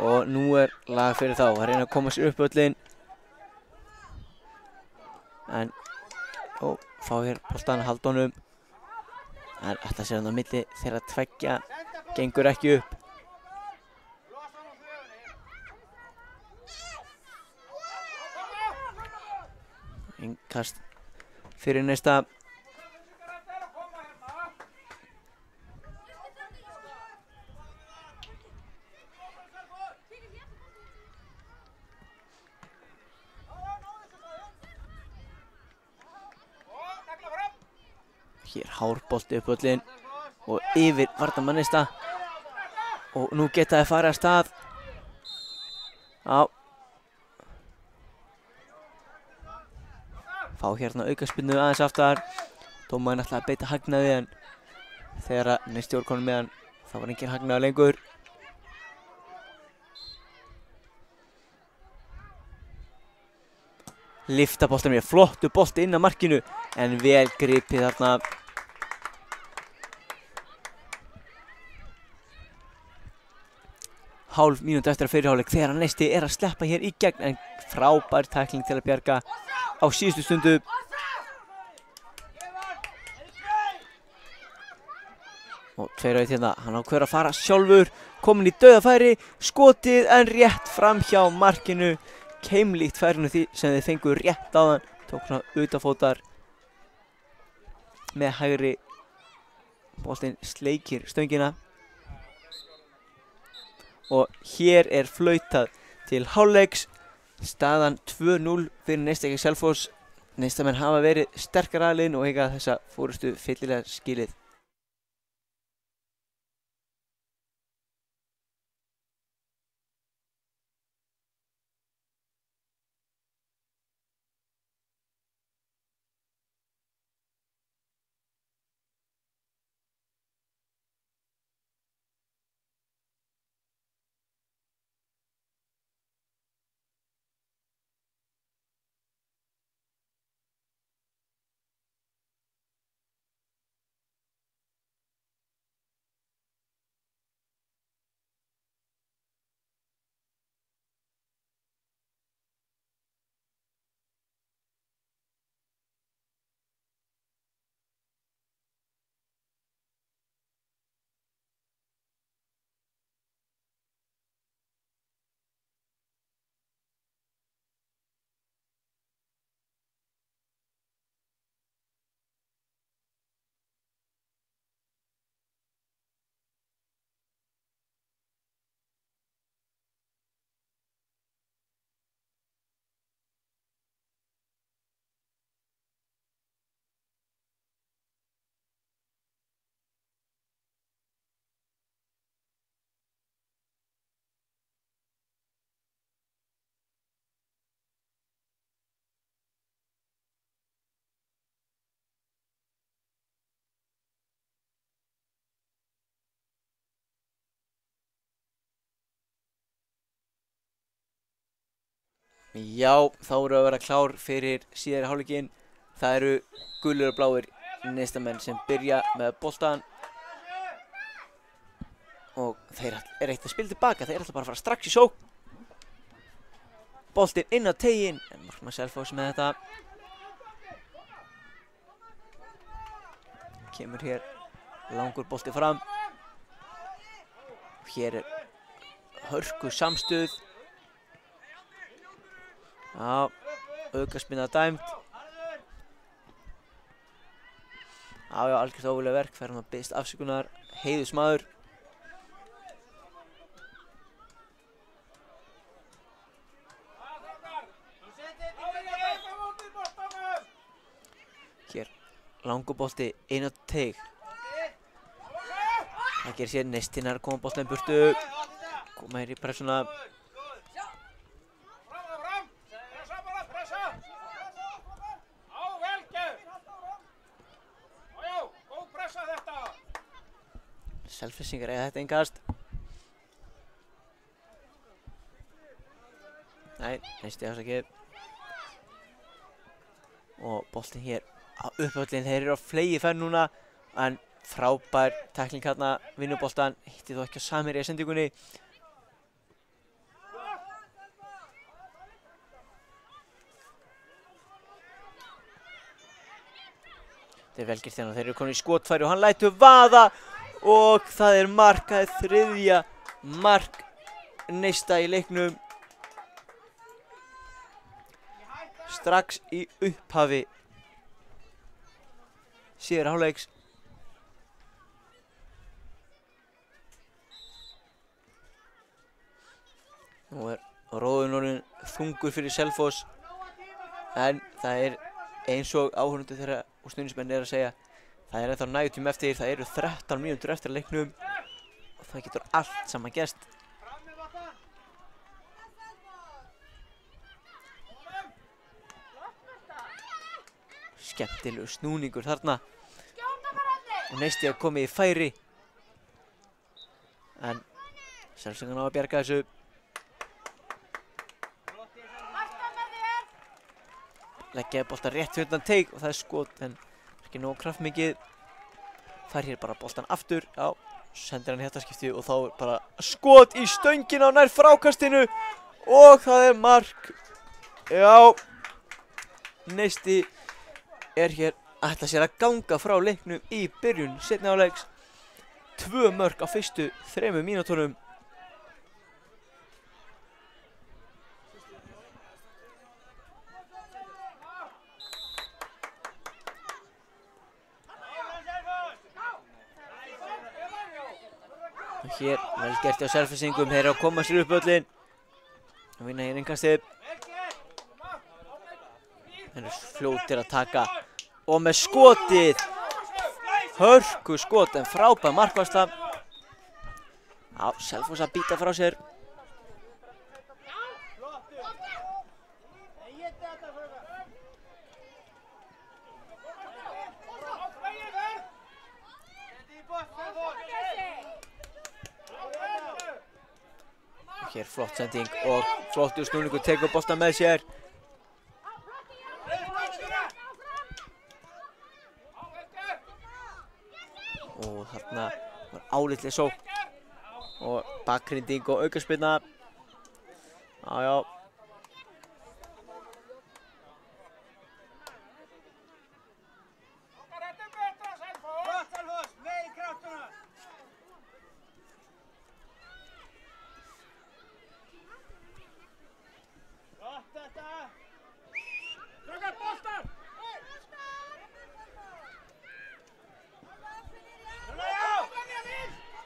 og nú er lag fyrir þá að reyna að koma sér upp völlinn. En, fá hér boltan að halda honum. En þetta sér hann á milli þeirra tveggja, gengur ekki upp. Innkast fyrir Neista. Hér hárbolti upp völlinn og yfir varnarmann Neista. Og nú geta þeir farið af stað. Já. Fá hérna aukaspyrnu aðeins aftar. Dómarinn ætlaði að beita hagnaði en þegar að Neisti voru komin með hann þá var engin hagnaður lengur. Lyfta boltanum hér, flottur bolti inn á markinu en vel gripið þarna. Hálf mínútu eftir að fyrri hálfleik þegar að Neisti er að sleppa hér í gegn en frábær tækling til að bjarga á síðustu stundu. Og 2-1 hérna, hann ákveður að fara sjálfur, komin í dauðafæri, skotið en rétt fram hjá markinu. Keimlíkt færinu því sem þið fengu rétt á þann, tók svona utanfótar með hægri, boltinn sleikir stöngina. Og hér er flautað til hálfleiks, staðan 2-0 fyrir Neistafl Selfoss. Neistamenn hafa verið sterkari aðilinn og eiga þessa fórustu fyllilega skilið. Já, þá eru að vera klár fyrir síðari hálfleikinn. Það eru gulir og bláir Neistamenn sem byrja með boltan. Og þeir eru eitt að spila tilbaka, þeir ætla bara að fara strax í sókn. Boltinn inn á teiginn, en markmaður Selfoss með þetta. Kemur hér langur bolti fram. Hér er hörku samstuð. Já, aukaspinna dæmd. Já, algjört ógurlega verk, fær hann að biðst afsökunar, heiðusmaður. Hér, langur bolti inn á teig. Það gerir sér Neistinnar, koma boltinn burtu, koma hér í pressuna. Selfissingar eiga þetta engast. Nei, Neisti afsakið. Og boltinn hér á uppvöllin, þeir eru á fleygiferð núna. En frábær tækling hérna, vinnur boltan, hitti þó ekki á Samherja í sendingunni. Þeir velgert hérna, þeir eru komin í skotfæri og hann lætur vaða. Og það er markað þriðja mark Neista í leiknum. Strax í upphafi síðari hálfleiks. Nú er róðurinn orðinn þungur fyrir Selfoss. En það er eins og áhorfendur þeirra og stuðningsmenn er að segja. Það er ennþá nægutími eftir, það eru 13 mínútur eftir að leiknum og það getur allt saman gerst. Skemmtilegur snúningur þarna. og Neisti er komið í færi. En Selfssingar ná að bjarga þessu. Leggjaði boltan rétt fyrir utan teig og það er skot en ekki nógu kraftmikið. Fær hér bara boltan aftur. Já, sendir hann í hjartaskipti og þá er bara skot í stöngina nær frákastinu og það er mark. Já, Neisti er hér að ætla sér að ganga frá leiknum í byrjun seinni hálfleiks. 2 mörk á fyrstu 3 mínútunum. Og hér vel gert á Selfyssingum, þeir eru að koma sér upp völlinn og vinna hér innkastið. Þeir eru fljótir að taka og með skotið, hörku skot en frábær markvarsla. Já, Selfoss að býta frá sér. Hér flott sending og flottur snúningur tekur boltan með sér. Og þarna var álitleg sókn og bakgrinding og aukaspyrna. Já.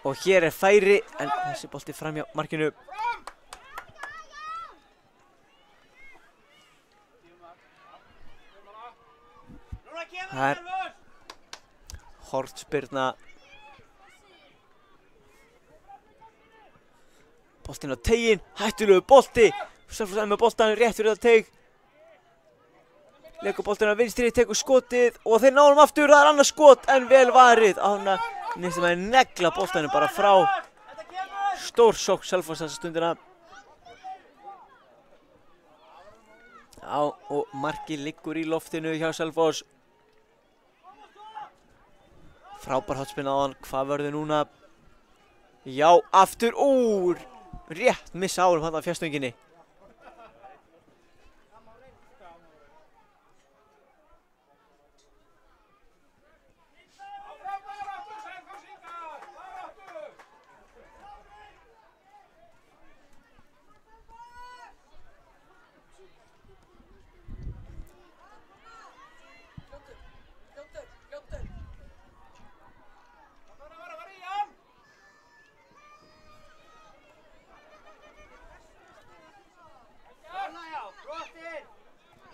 Og hér er færi, en þessi bolti framhjá markinu. Það er hornspyrna. Boltinn á teiginn, hættulegu bolti. Selfoss með boltan rétt fyrir það teig. Leikur boltinn á vinstri, tekur skotið og þeir ná honum aftur. Það er annað skot en vel varið á hana. Neisti með negla boltanum bara frá. Stór sókn Selfoss þessa stundina. Já, og markið liggur í loftinu hjá Selfoss. Frábær hotspinn á hann. Hvað verður núna? Já, aftur úr. Rétt missa árum hann af fjastönginni.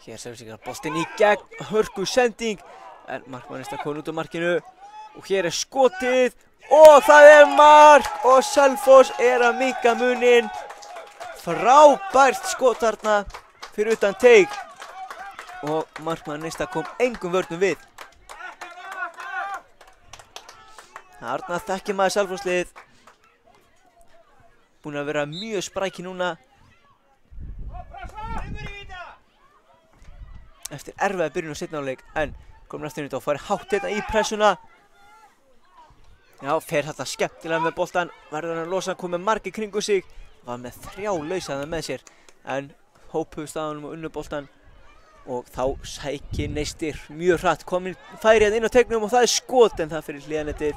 Hér Selfyssingar boltinn í gegn, hörku sending, en markmannist að koma út á markinu og hér er skotið og það er mark og Selfoss er að minnka muninn. Frábært skot þarna fyrir utan teig og markmannist að kom engum vörnum við. Þarna þekkir maður Selfoss-liðið, búin að vera mjög spræki núna. Eftir erfiða byrjun á seinni hálfleik, en komin aftur inn og fær hátt þetta í pressuna. Já, fer þetta skemmtilega með boltan, verður hann að losa, kom með mark í kringu sig, var með 3 lausaða með sér, en hópuðu staðanum og unnu boltan og þá sækir Neisti mjög hratt, komin færi inn á teignum og það er skot en það fyrir hliðanettið.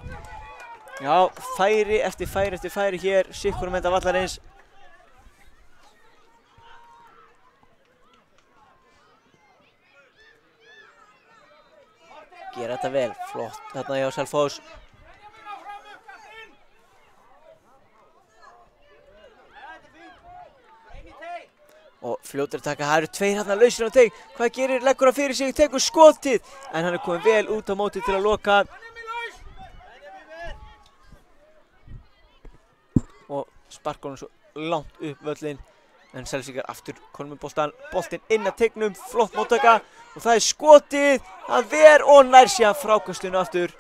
Já, færi eftir færi hér, sikkurum enda vallarins. Gera þetta vel, flott þarna hjá Selfoss. Og fljótur að taka, það eru 2 þarna lausir á teig. Hvað gerir? Leggur hann fyrir sig, tekur skotið. En hann er komið vel út á móti til að loka. Og sparkar hann svo langt upp völlinn. En Selfyssingar aftur konum með boltinn inn að teignum, flott móttaka og það er skotið, það ver og nær síðan frákastinu aftur.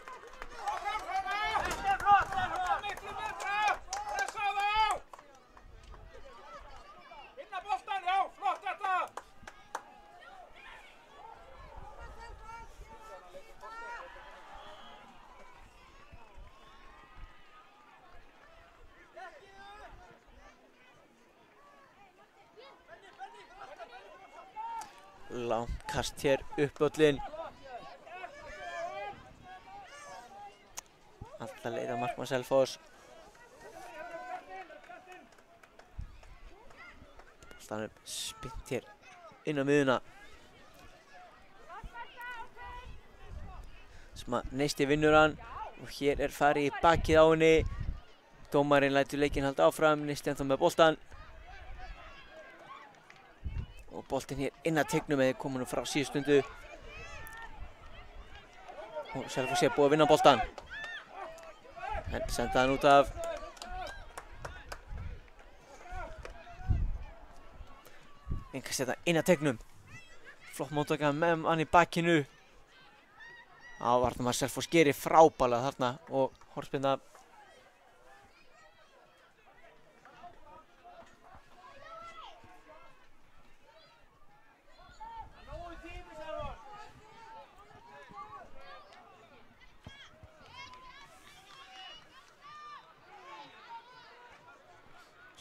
Langt kast hér uppvöllin. Alla leið að markmann Selfoss. Boltanum spint hér inn á miðjuna. Neisti vinnur hann og hér er farið í bakið á henni. Dómarinn lætur leikinn halda áfram, Neisti ennþá með boltan. Og boltinn hér inn að teignum eða komur nú frá síðustundu. Og Selfoss er búið að vinna boltan. En senda hann út af. Einhvers þetta inn að teignum. Flott móttaka með hann í bakinu. Varnarmaður Selfoss gerir frábærlega þarna og hornspyrna.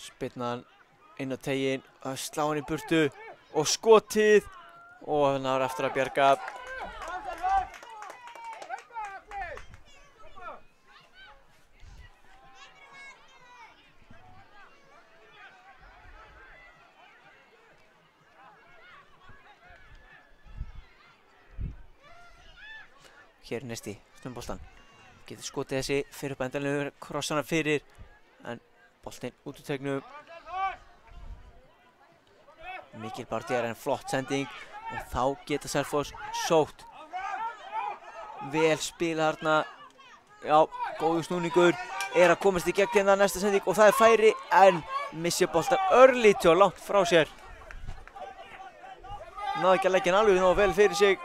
Spyrnan inn á teginn, slá hann í burtu og skotið og hann har eftir að bjarga. Hér er Neisti, boltan. Getur skotið þessi fyrir upp endanlega krossana fyrir. En boltinn út úr teignum. Mikil barndýjar en flott sending. Og þá geta Selfoss sótt. Vel spila þarna. Já, góður snúningur. Er að komast í gegn hérna næsta sending. Og það er færi en missir boltan örlítið og langt frá sér. Náði ekki að leggja hann alveg nógu vel fyrir sig.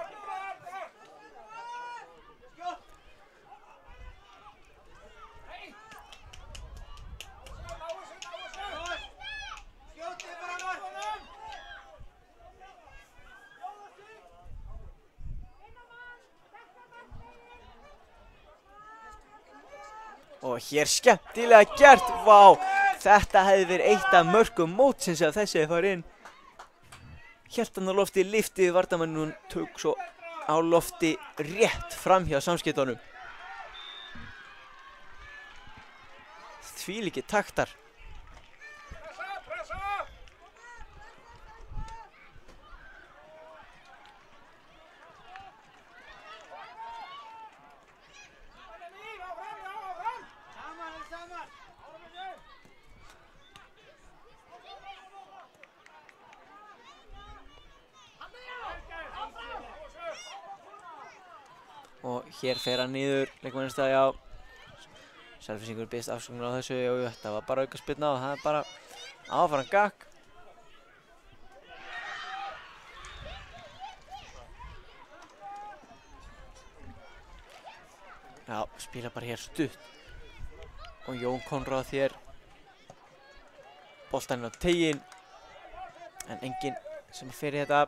Og hér skemmtilega gert, vá, þetta hefði verið eitt af mörkum mótsins ef þessi fær inn. Hélt hann á lofti, lyftið varnarmanninn og tók svo á lofti rétt fram hjá samskeytunum. Þvílíkir taktar. Og hér fer hann niður, leikmannistæði á. Selfyssingur biðst afsökunar á þessu og þetta var bara aukaspyrna og það er bara áfram gakk. Já, spila bara hér stutt. Og Jón Konráð hér. Boltaninn á teiginn. En enginn sem fer í þetta.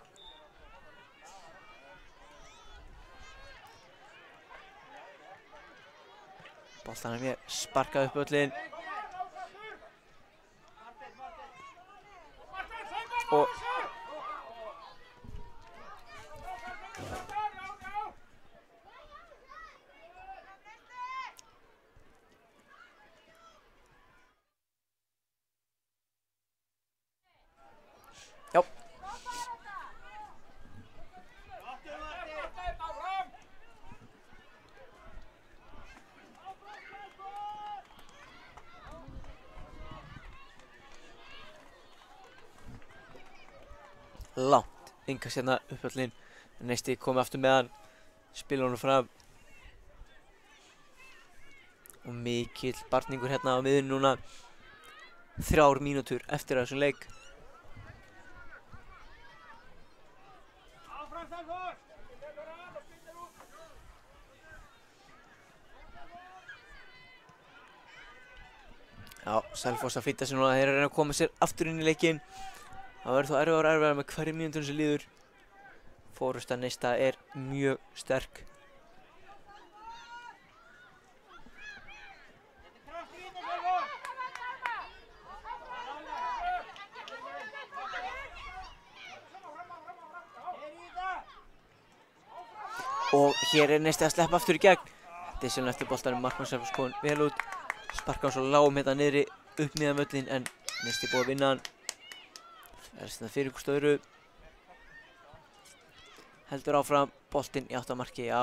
Boltanum hér sparkað upp völlinn. Og já. Langt innkast hérna uppvöllin. Neisti komið aftur með hann, spila honum fram. Og mikill barningur hérna á miðjunni núna. 3 mínútur eftir þessum leik. Já, Selfoss að flýta sig núna, þeir eru að reyna að koma sér aftur inn í leikinn. Það verður þó erfiðara með hverju mínútur sem líður. Forusta Neista er mjög sterk. Og hér Neisti að sleppa aftur í gegn. Þetta síðan eftir boltanum, Markmann Selfoss komin vel út. Sparkar hann svo lágum hérna niðri upp miðan völlinn en Neisti búið að vinna hann. Það þetta fyrir ykkur stöðru. Heldur áfram boltinn í áttamarki, já.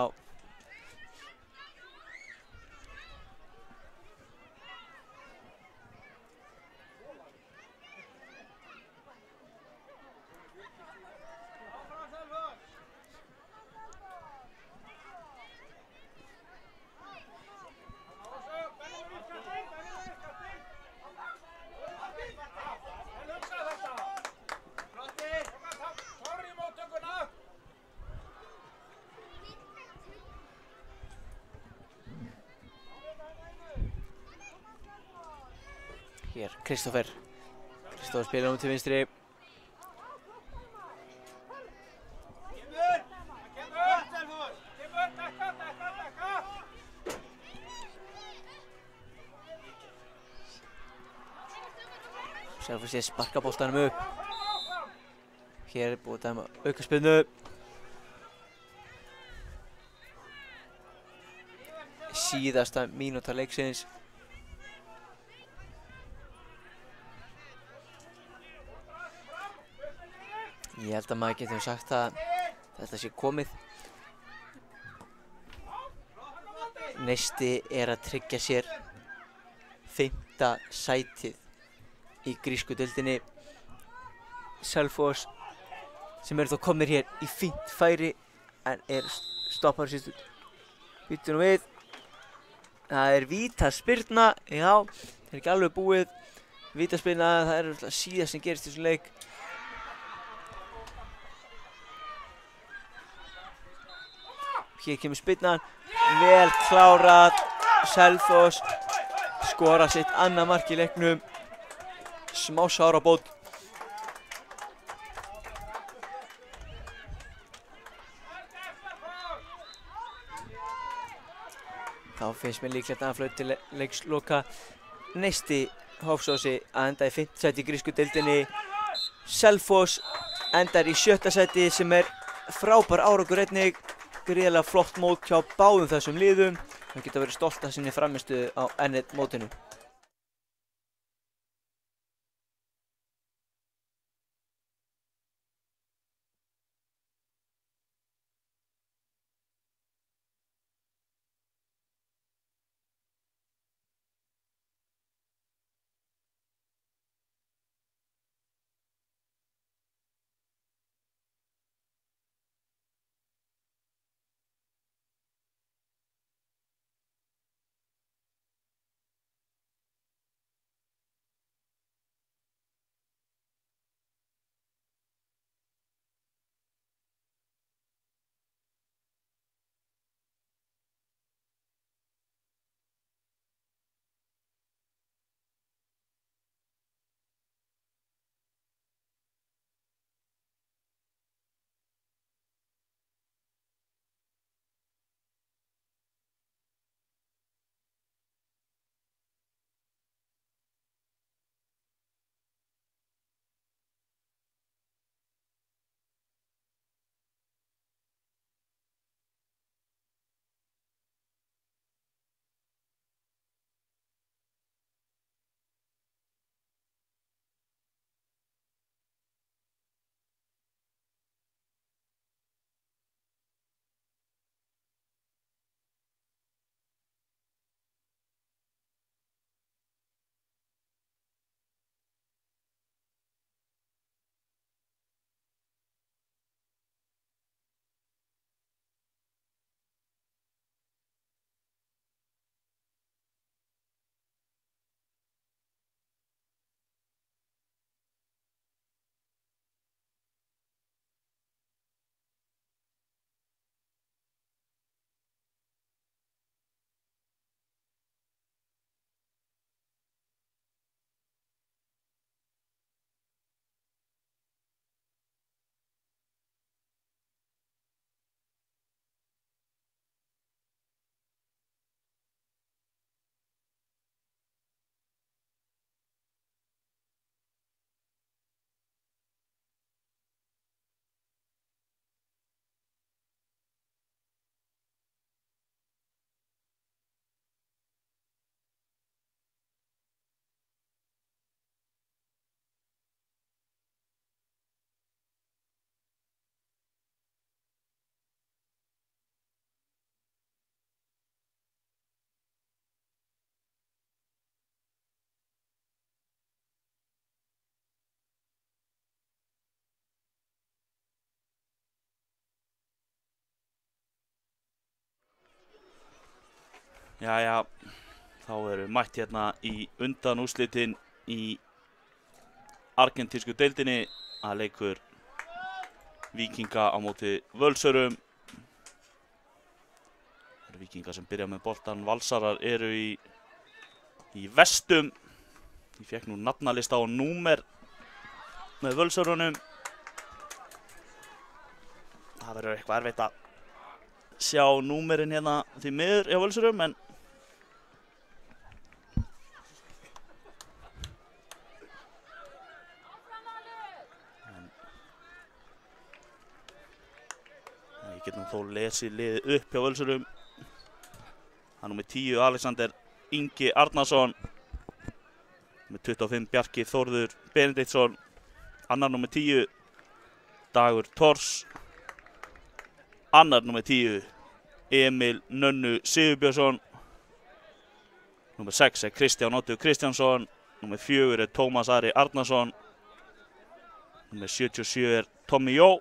Hér, Kristoffer spilar til vinstri. Selfoss sparka boltanum upp. Hér búið að dæma aukaspyrnu. Síðasta mínúta leiksins. Ég held að maður getur sagt að þetta sé komið. Neisti að tryggja sér 5. sætið í grísku deildinni. Selfoss sem þó komnir hér í fínt færi en stoppar síðustu. Býtum nú við. Það vítaspyrna, já, það ekki alveg búið. Vítaspyrna, það síðast sem gerist í þessum leik. Hér kemur spyrnan, vel klárað, Selfoss skora sitt annað mark í leiknum, smá sárabót. Þá finnst mér líklegt að flaut til leiksloka. Neisti Hofsósi að enda í 5. sæti í grísku deildinni. Selfoss endar í 7. sæti sem frábær árangur einnig. Gríðarlega flott mót hjá báðum þessum liðum. Það geta verið stolt af sinni frammistöðu á mótinu. Jæja, þá erum við mætt hérna í undanúrslitin í argentísku deildinni að leikur Víkinga á móti Völsurum. Það eru Víkingar sem byrja með boltan, Valsarar eru í vestum. Ég fekk nú nafnalista og númer með Völsurunum. Það verður eitthvað erfitt að sjá númerin hérna því miður hjá Völsurum, en ég get nú þó lesið liðið upp hjá Völsurum. Það er númer 10 Alexander Ingi Arnarsson, með 25 Bjarki Þórður Benediktsson, annar númer 10 Dagur Thors, annar númer 10 Emil Nönnu Sigurbjörnsson, númer 6 er Kristján Oddur Kristjánsson, númer 4 er Tómas Ari Arnarsson, númer 77 er Tommy Jó,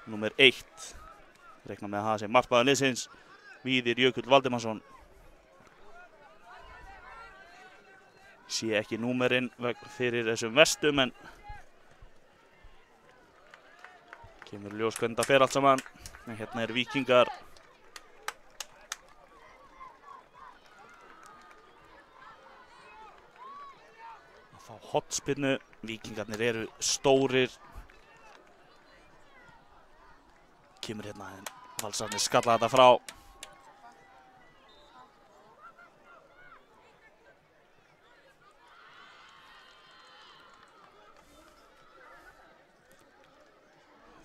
númer 1 reikna með að það sé markmaður liðsins Víðir Jökull Valdimarsson. Sé ekki númerinn fyrir þessum vestum, en kemur ljós hvernig það fer allt saman. En hérna er Víkingar að fá hornspyrnu. Víkingarnir eru stórir. Kemur hérna en Valsararnir skalla þetta frá.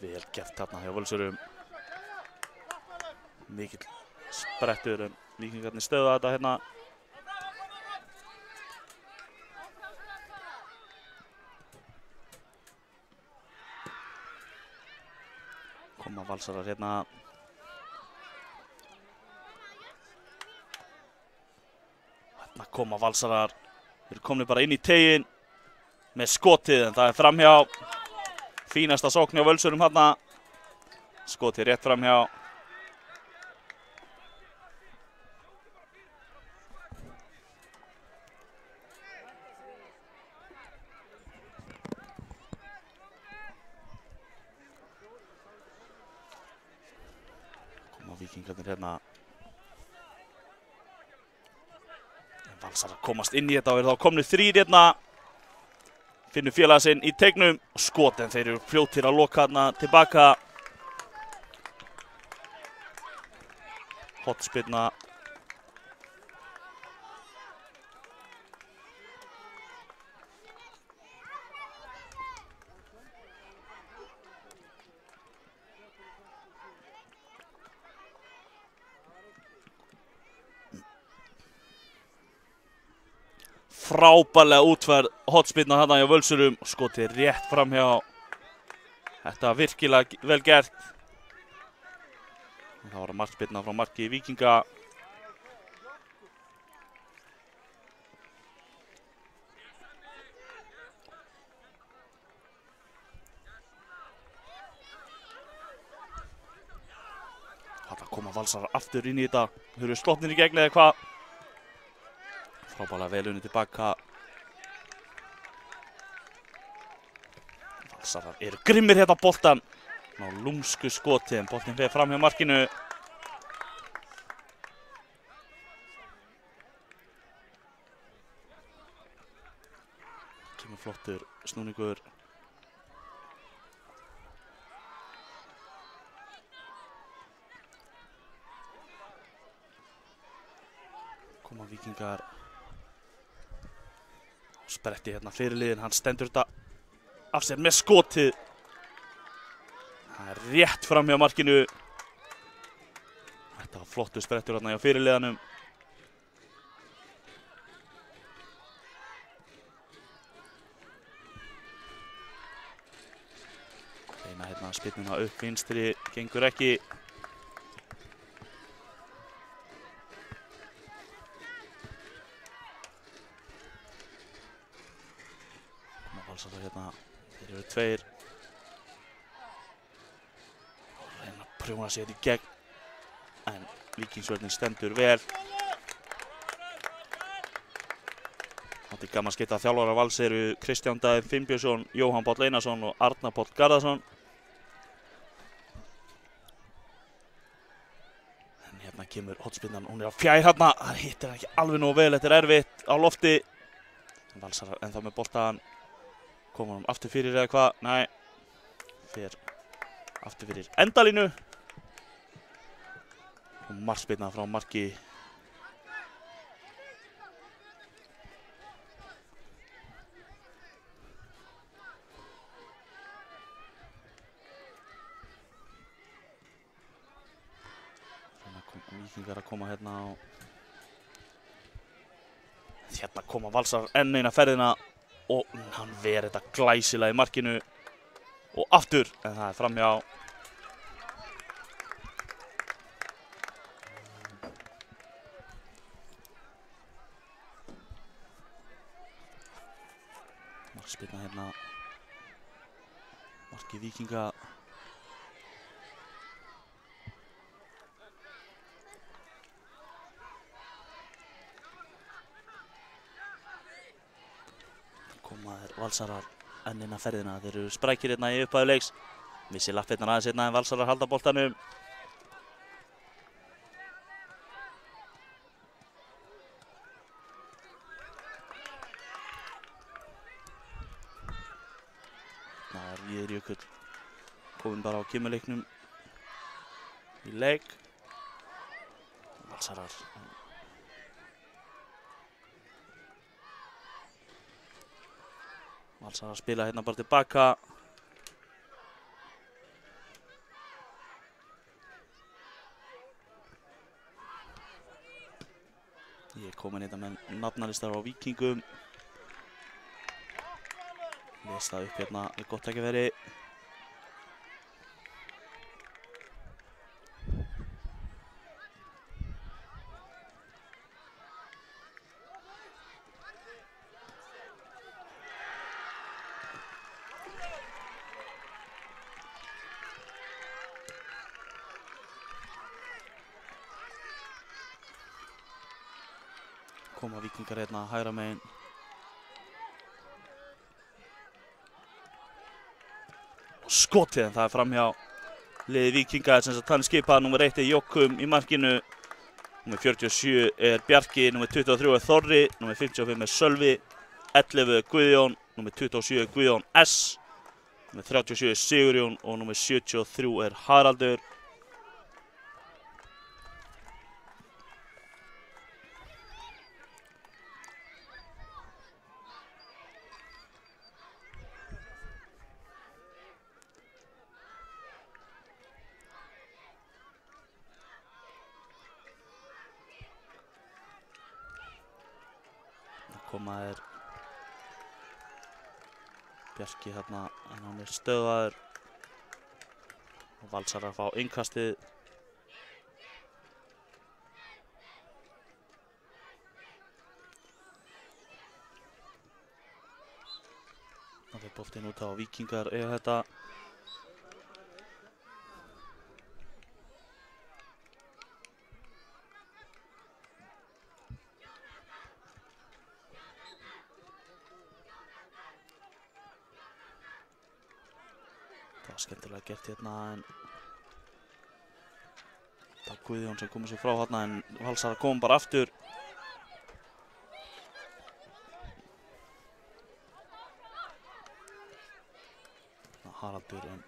Vel gert þarna hjá Völsurum. Mikill sprettur, en Víkingarnir stöða þetta hérna. Koma Valsarar hérna. Hérna koma Valsarar. Þeir eru komnir bara inn í teginn með skotið, en það er framhjá. Fínasta sókn hjá Völsurum hérna. Skotið rétt framhjá. Koma Víkingarnir hérna. Valsarar komast inn í þetta og eru þá komnir 3 hérna. Finnur félaga sinn í teignum. Skot, en þeir eru fljótir að loka hérna tilbaka. Hornspyrna. Frábærlega útferð hornspyrna þarna hjá Völsurum. Skotið rétt framhjá. Þetta var virkilega vel gert. Það var markspyrna frá marki Víkinga. Þarna koma Valsarar aftur inn í þetta. Þau eru sloppnir í gegn eða hvað. Frábærlega vel unnið tilbaka. Valsarar eru grimmir hérna á boltan. Ná lúmsku skoti, en boltin fer fram hjá markinu. Kemur flottur snúningur. Koma Víkingar. Spretti hérna fyrirliðin, hann stendur þetta af sér með skotið. Það er rétt fram hjá markinu. Þetta var flottur sprettur hérna hjá fyrirliðanum. Reyna hérna spyrnuna upp vinstri, gengur ekki. Valsarar hérna, þeir eru 2. Reyna að prjóna sig hérna í gegn. En Víkingsvörnin stendur vel. Þetta er gaman skipta þjálfarar Vals eru Kristján Daði Finnbjörnsson, Jóhann Páll Einarsson og Arnar Páll Garðarsson. En hérna kemur hornspyrnan, hún er á fjær hérna, það hittir ekki alveg nógu vel, þetta er erfitt á lofti. Valsarar ennþá með boltan, koma hann aftur fyrir eða hvað, nei, fer aftur fyrir endalínu. Og markspyrna frá marki Víkingar að koma hérna á hérna koma Valsarar enn eina ferðina og hann ver þetta glæsilega í markinu og aftur en það er framhjá. Markspyrna hérna marki Víkinga. Valsarar enn eina ferðina, þeir eru sprækir hérna í upphafi leiks. Missi lappirnar aðeins hérna en Valsarar halda boltanum. Það er Víðir Jökull komin bara á kemurleiknum í leik. Valsarar Valsarar spila hérna bara tilbaka. Ég er komin hérna með nafnalistar á Víkingum. Lesa upp hérna með gott tækifæri. Koma Víkingar hérna hægra megin. Og skotið en það er framhjá liði Víkinga sem þannig skipað. Númer 1 er Jokkum í markinu. Númer 47 er Bjarki. Númer 23 er Þorri. Númer 55 er Sölvi. 11 er Guðjón. Númer 27 er Guðjón S. Númer 37 er Sigurjón og númer 73 er Haraldur. Koma er Bjarki hérna en hann er stöðvaður og Valsarar fá innkastið. Það er boltinn út á Víkingar eða þetta. Það var skemmtilega gert hérna en það var Guðjón sem komið sér frá hérna en Valsarar kom bara aftur. Haraldur en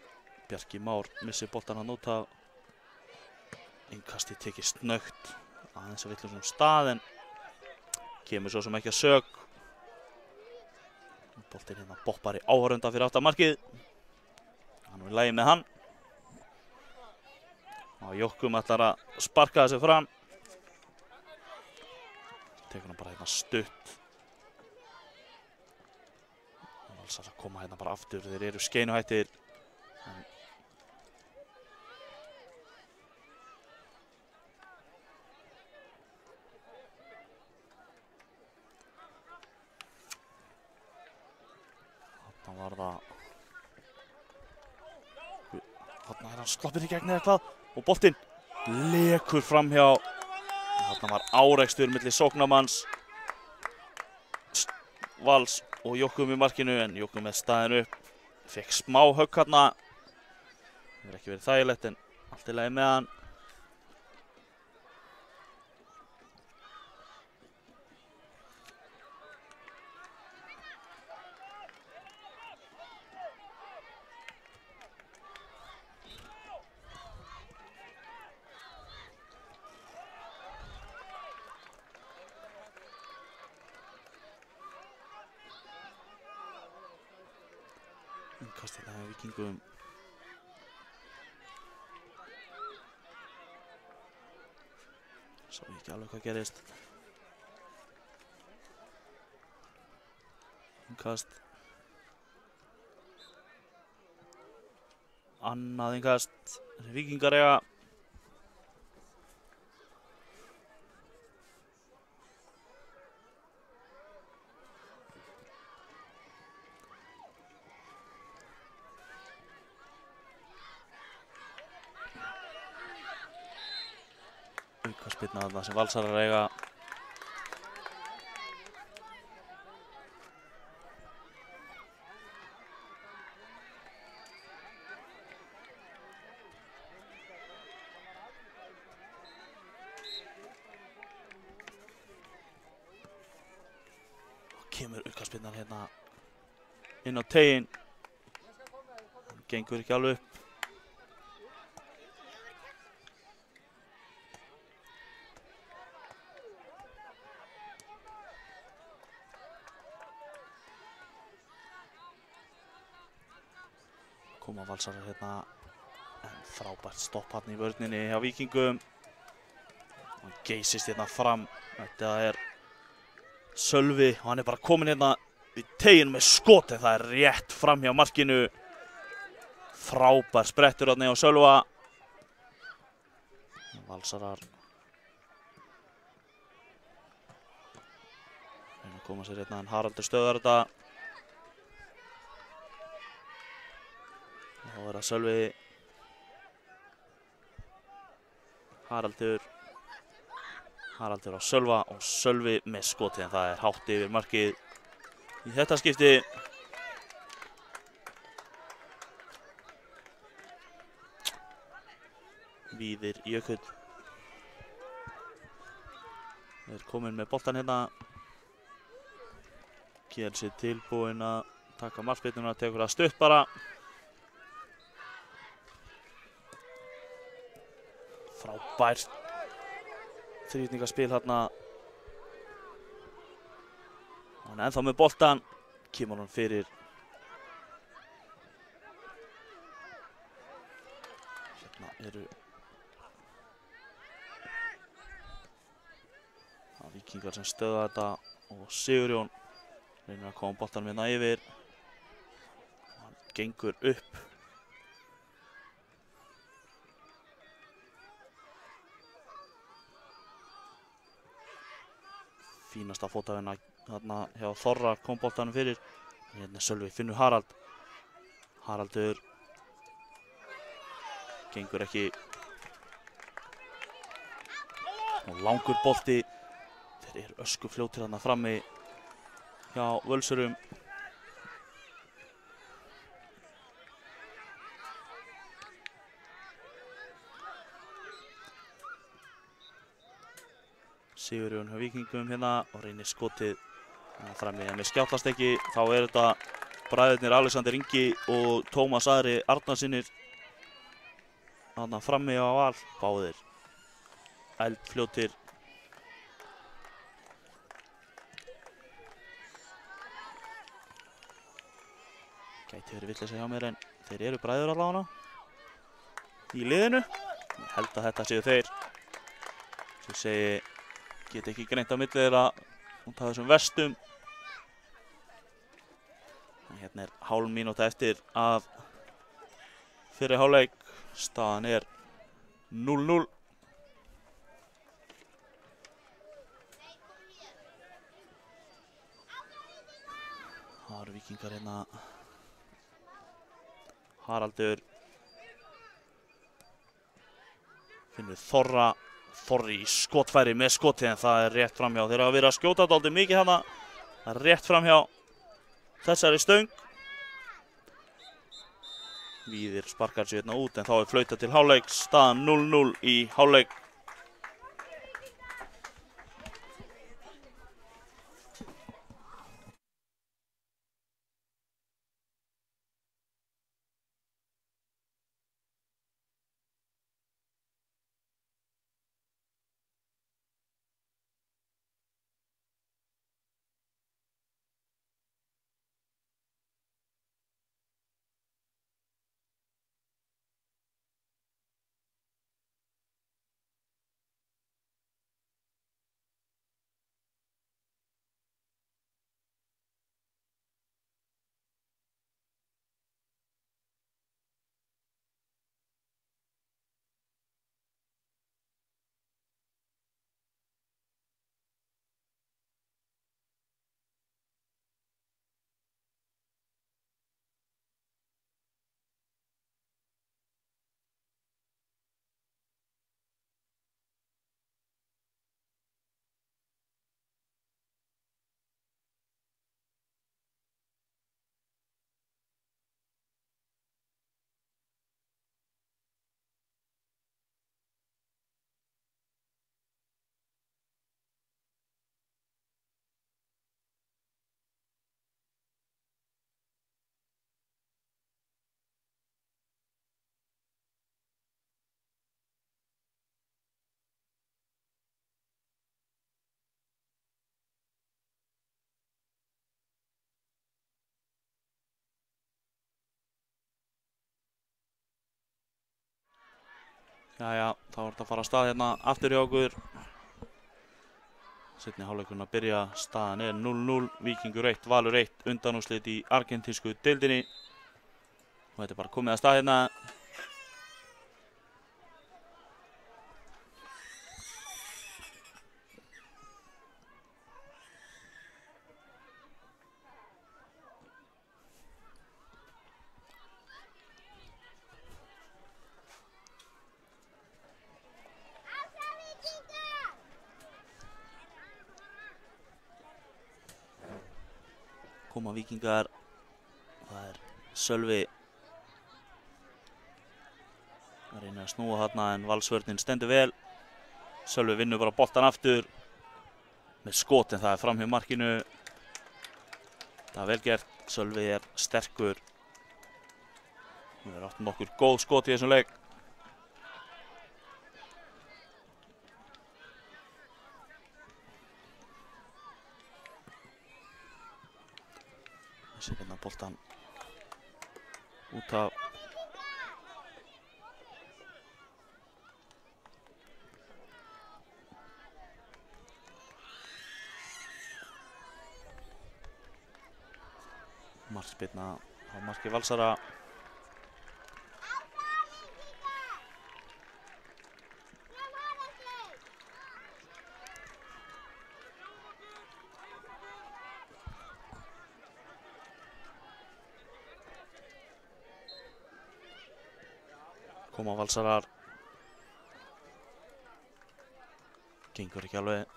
Bjarki Már missir boltan að nota. Innkastið tekið snöggt aðeins að vitlausum stað en kemur svo sem ekki að sök. Boltinn hérna boppar í áhorfenda fyrir aftan markið. Hann er í lagi með hann. Og Jokkum ætlar að sparka þessu fram. Tekur hann bara hérna stutt. Valsarar koma hérna bara aftur, þeir eru skeinuhættir. Þarna var það Þarna er hann sloppið í gegn eða hvað og boltinn lekur framhjá. Þarna var árekstur milli sóknarmanns Vals og Jokum í markinu, en Jokum með staðinn upp. Fekk smá högg hérna. Það hefur ekki verið þægilegt en allt í lagi með hann. Innkast þetta með Víkingum. Sá ekki alveg hvað gerist. Innkast. Annað innkast. Víkingar eiga. Aukaspyrna þarna sem Valsarar eiga. Og kemur aukaspyrnan hérna inn á teiginn. Gengur ekki alveg upp. Koma Valsarar hérna, en frábært stopp hérna í vörninni hjá Víkingum. Hann geysist hérna fram. Þetta er Sölvi og hann er bara kominn hérna í teiginn með skot, en það er rétt fram hjá markinu. Frábær sprettur hérna hjá Sölva. Valsarar reyna að koma sér hérna, en Haraldur stöðar þetta. Þá er það Sölvi, Haraldur á Sölva og Sölvi með skotið, en það er hátt yfir markið í þetta skipti. Víðir Jökull er kominn með boltan hérna. Gerir sér tilbúinn að taka markspyrnuna, tekur það stutt bara. Frábært þrýtningaspil hérna. Hann er ennþá með boltan. Kemur hann fyrir. Hérna eru Víkingar sem stöða þetta og Sigurjón reynir að koma boltanum hérna yfir. Hann gengur upp. Fínasta fótavinna hérna hjá Þorra, kom boltanum fyrir. Hérna er Sölvi, finnur Harald. Haraldur gengur ekki. Og langur bolti. Þeir eru öskufljótir þarna frammi hjá Völsurum. Sigurjón hjá Víkingum hérna og reynir skotið frammi, en við skjátlast ekki. Þá er þetta bræðurnir Alexander Ingi og Tómas Ari Arnarssynir þarna frammi á Val. Báðir eldfljótir. Gæti verið vitleysa hjá mér, en þeir eru bræður allavega í liðinu. Ég held að þetta séu þeir. Svo segi, get ekki greint á milli þeirra út af þessum vestum. En hérna er hálf mínúta eftir af fyrri hálfleik. Staðan er 0-0. Það eru Víkingar hérna. Haraldur Finnur Þorri í skotfæri með skotið en það er rétt framhjá. Þeir hafa verið að skjóta dálítið mikið hana. Það er rétt framhjá þessari stöng. Víðir sparkar sig hérna út en þá er flautað til hálfleiks. Staðan 0-0 í hálfleik. Jæja, þá er þetta að fara að stað hérna aftur hjá okkur. Seinni hálfleikurinn að byrja, staðan er 0-0, Víkingur 1, Valur 1, undanúrslit í argentísku deildinni. Og þetta er bara komið að stað hérna. Koma Víkingar, það er Sölvi að reyna að snúa þarna en Valsvörnin stendur vel. Sölvi vinnur bara boltan aftur með skot en það er framhjá markinu. Það er vel gert, Sölvi er sterkur. Við erum átt nokkur góð skot í þessum leik. Þessi hérna boltan út af markspyrna á marki Valsara. Koma Valsarar. Gengur ekki alveg.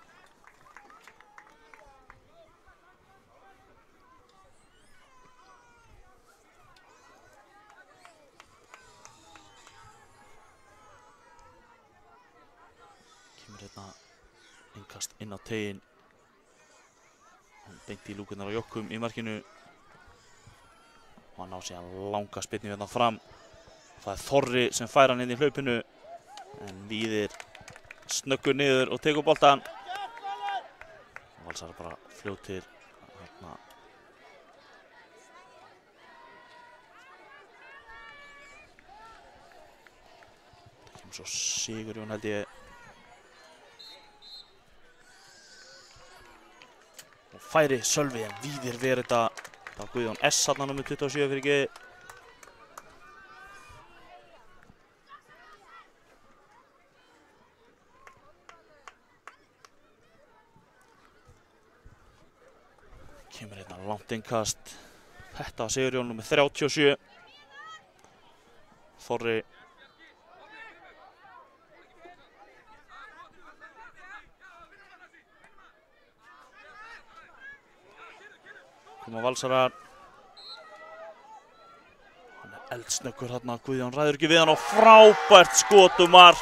Kemur hérna innkast inn á tegin. Hann beint í lúkurnar á Jokkum í markinu. Og hann á síðan langa spyrnu hérna fram. Það er Þorri sem fær hann inn í hlaupinu en Víðir snöggur niður og tekur boltan. Valsar bara fljótir hérna. Það kemur svo Sigurjón held ég. Og færi Sölvi en Víðir ver þetta. Það var Guðjón S. Þarna nummer 27 fyrir ekki. Kemur hérna langt innkast. Þetta var Sigurjón nummer 37. Þorri. Koma Valsarar. Hann eldsnöggur þarna, Guðjón ræður ekki við hann og frábært skotumark.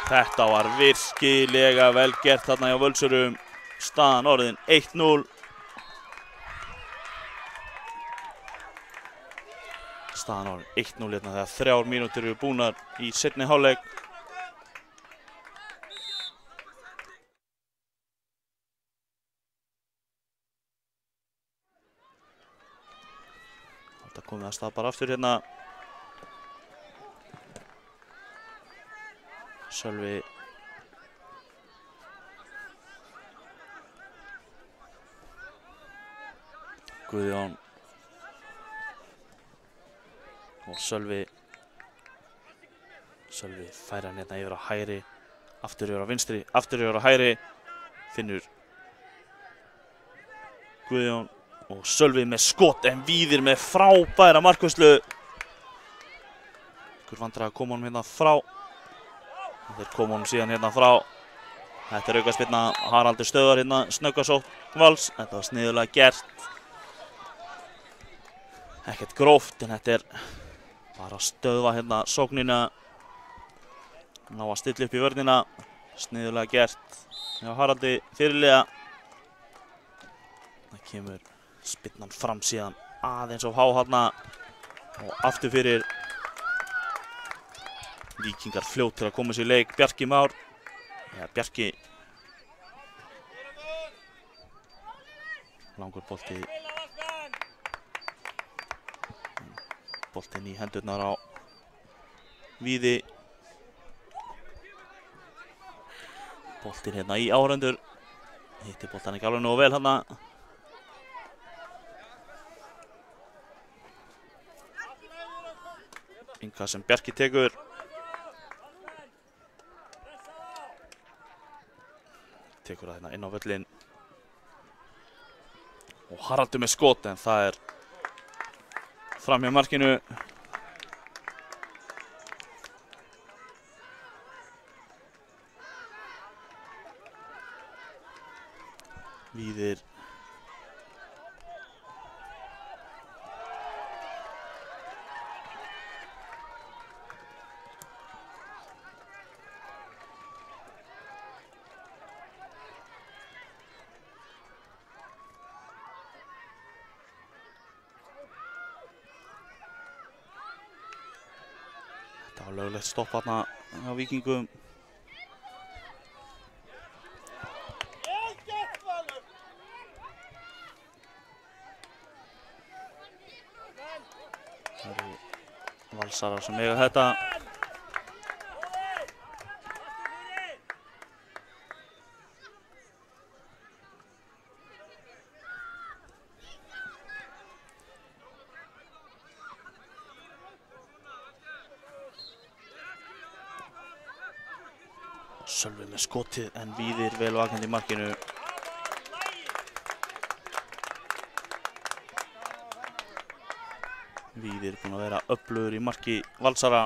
Þetta var virkilega vel gert þarna hjá Völsurum. Staðan orðin 1-0. Staðan orðin 1-0 hérna þegar 3 mínútur eru búnar í seinni hálfleik. Þetta komið að stað bara aftur hérna. Sölvi. Guðjón. Og Sölvi færa hann hérna yfir á hægri, aftur yfir á vinstri, aftur yfir á hægri, finnur Guðjón og Sölvi með skot en Víðir með frábæra markvörslu. Ykkur vandrar að koma honum hérna frá. Þeir koma honum síðan hérna frá. Þetta er aukaspyrna, Haraldur stöðvar hérna snöggasókn Vals. Þetta var sniðulega gert. Ekkert gróft en þetta er bara að stöðva hérna sóknina. Ná að stilla upp í vörnina. Sniðulega gert hjá Haraldi fyrirliða. Það kemur spyrnan fram síðan aðeins of há hérna og aftur fyrir. Víkingar fljótt til að koma sér í leik. Bjarki Már. Ja, Bjarki. Langur bolti. Boltinn í hendurnar á Víði. Boltinn hérna í Áhorfendur. Hitti boltan ekki alveg nógu vel hérna. Inga sem Bjarki tekur. Tekur það hérna inn á völlinn. Og Haraldur með skot en það er framhjá markinu. Víðir. Þetta var löglegt stopp þarna á Víkingum. Það eru Valsarar sem eiga þetta. Sölvi með skotið en Víðir vel vakandi í markinu. Víðir búinn að vera öflugur í marki Valsara.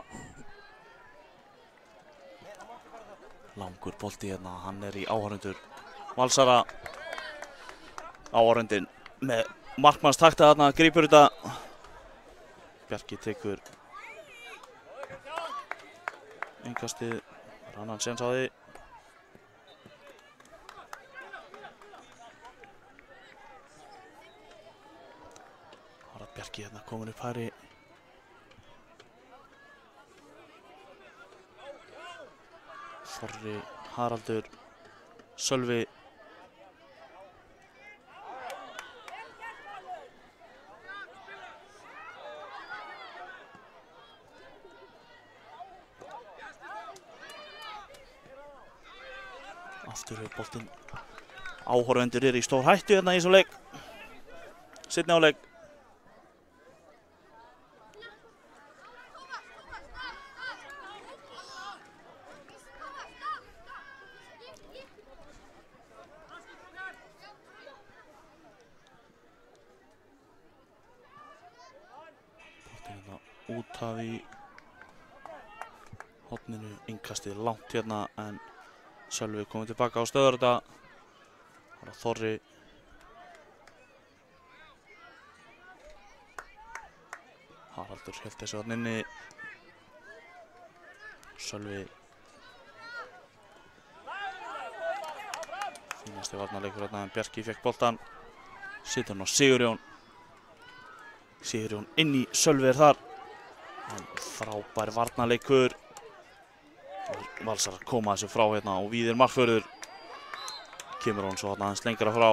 Langur bolti hérna, hann er í Áhorfendur Valsara. Áhorfendin með markmannstakta þarna, grípur þetta. Bjarki tekur innkastið, annan séns á því. Bjarki hérna komin upp hægri. Þorri, Haraldur, Sölvi. Aftur hefur boltinn. Áhorfendur eru í stór hættu hérna í þessum leik. Seinni hálfleik. Út af í horninu, innkastið langt hérna en Sölvi komið tilbaka á stöður þetta. Það var Þorri. Haraldur hélt þessu þarna inni. Sölvi fínasti varnarleikur þarna en Bjarki fékk boltan. Situr hann á Sigurjón. Sigurjón inn í Sölvi þar. En frábær varnarleikur. Valsarar koma þessu frá hérna og Víðir markvörður. Kemur hún svo þarna aðeins lengra frá.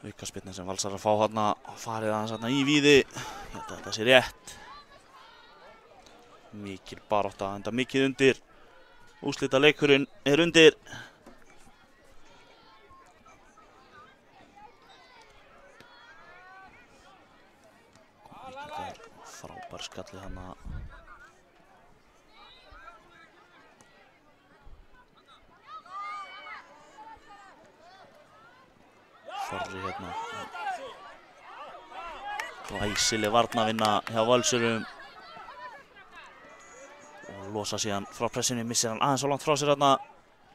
Aukaspyrna sem Valsarar fá þarna og farið aðeins þarna í Víði. Ég held að þetta sé rétt. Mikil barátta, enda mikið undir. Úrslitaleikurinn er undir. Frábær skalli hana. Þorri hérna. Glæsileg varnarvinna hjá Valsurum. Og losa síðan frá pressunni, missir hann aðeins á langt frá sér hérna.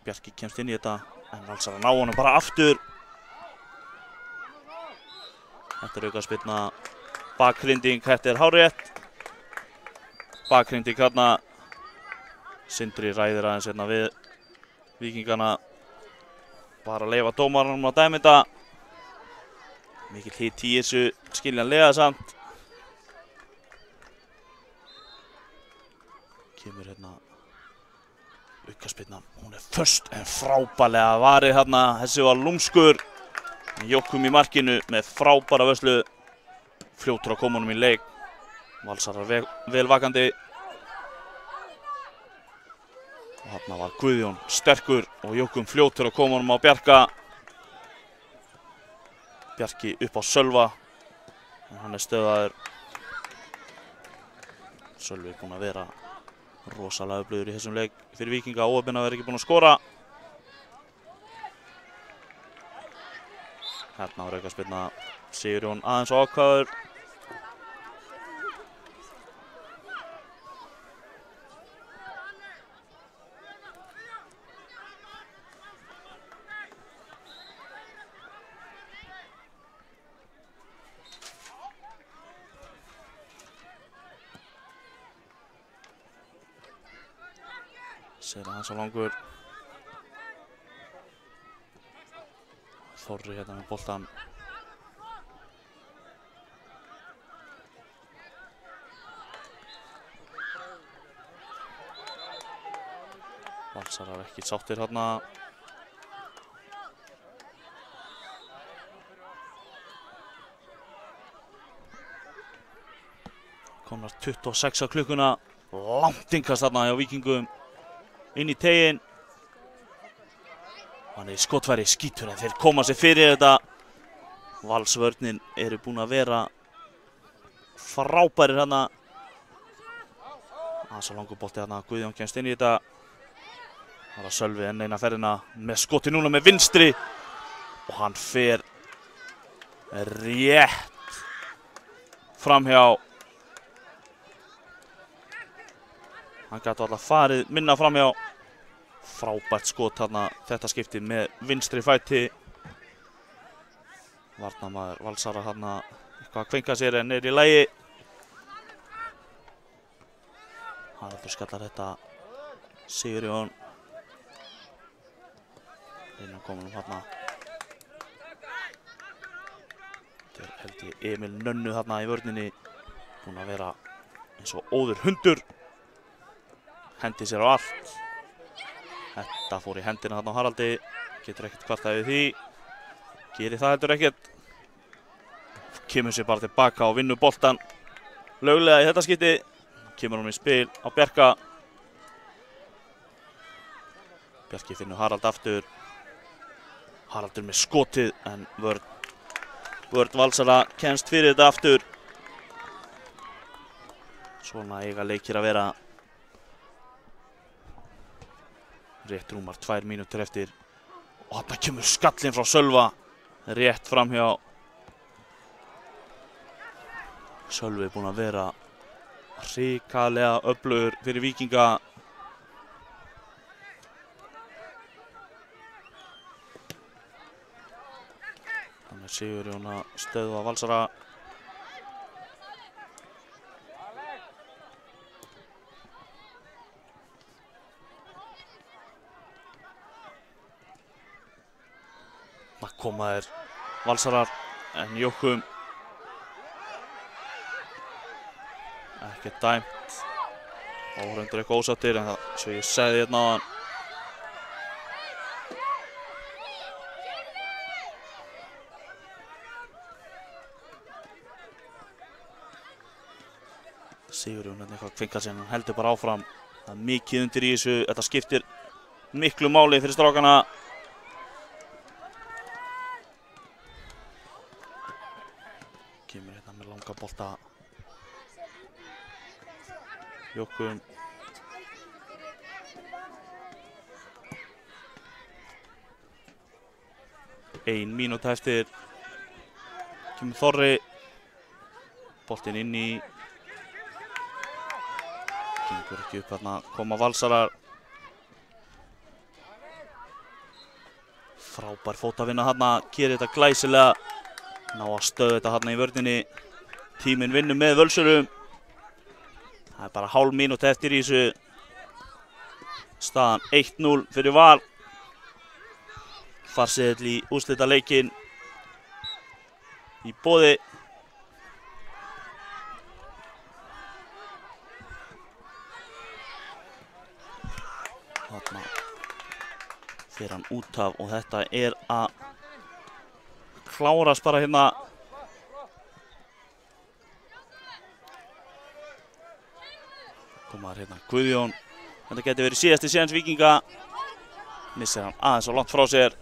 Bjarki kemst inn í þetta, en Valsarar ná honum bara aftur. Þetta er aukaspyrna. Bakhrinding, þetta er hárrétt. Bakhrinding hérna. Sindri ræðir aðeins hérna við Víkingana. Bara leyfa dómaranum að dæma þetta. Mikil hit í þessu, skiljanlega samt. Kemur hérna aukaspyrna. Hún er föst en frábærlega varið hérna. Þessi var lúmskur. Jókum í markinu með frábæra vörslu. Fljótur á komunum í leik. Valsarar vel vakandi. Og þarna var Guðjón sterkur og Jókum fljótur á komunum á Bjarka. Bjarki upp á Sölva. En hann er stöðaður. Sölvi er búinn að vera rosalega öflugur í þessum leik fyrir Víkinga. Óheppinn að vera ekki búinn að skora. Hérna var aukaspyrna. Sigurjón aðeins ákvæður. Sér aðeins á langur. Þorri hérna með boltan. Valsarar ekki sáttir hérna. Komnar 26 á klukkuna. Langt innkast þarna hjá Víkingum. Inn í teginn. Hann er í skotfæri, skítur en þeir koma sér fyrir þetta. Valsvörnin eru búin að vera frábærir hérna. Aðeins á langur bolti hérna. Guðjón kemst inn í þetta. Það var Sölvi enn eina ferðina með skoti núna með vinstri. Og hann fer rétt framhjá. Hann gæti alltaf farið minna framhjá. Frábært skot hérna þetta skipti með vinstri fæti. Varnarmaður Valsara hérna eitthvað að kvenka sér en er í lagi. Haraldur skallar þetta. Sigurjón. Reyna komin hérna. Þetta er held ég Emil Nönnu hérna í vörninni. Búinn að vera eins og óður hundur. Hendi sér á allt. Þetta fór í hendina þarna á Haraldi. Getur ekkert kvartað við því. Gerir það heldur ekkert. Kemur sér bara tilbaka og vinnur boltan löglega í þetta skipti. Kemur hún í spil á Bjarka. Bjarki finnur Harald aftur. Haraldur með skotið en vörn Valsara kemst fyrir þetta aftur. Svona eiga leikir að vera. Rétt rúmar 2 mínútur eftir. Og þarna kemur skallinn frá Sölva. Rétt framhjá. Sölvi er búinn að vera hrikalega öflugur fyrir Víkinga. er Sigurjón að stöðva Valsara. Það koma þeir Valsarar en Jókum ekkert dæmt. Áhorfendur eitthvað ósáttir en það svo ég segði hérna áðan. Sigurjón hérna eitthvað kvinkar sig en hann heldur bara áfram. Það er mikið undir í þessu, þetta skiptir miklu máli fyrir strákana. Kemur hérna með langa bolta. Jókum. Ein mínúta eftir. Kemur Þorri. Boltinn inn í. Gengur ekki upp hérna, koma Valsarar. Frábær fótavinna hérna, gerir þetta glæsilega. Ná að stöða þetta hérna í vörninni. Tíminn vinnur með Völsurum. Það er bara hálf mínúta eftir í þessu. Staðan 1-0 fyrir Val. Farseðill í úrslitaleikinn í boði. Þarna fer hann út af og þetta er að klárast bara hérna. Komaður hérna Guðjón. Þetta geti verið síðasti séns Víkinga. Missir hann aðeins á langt frá sér.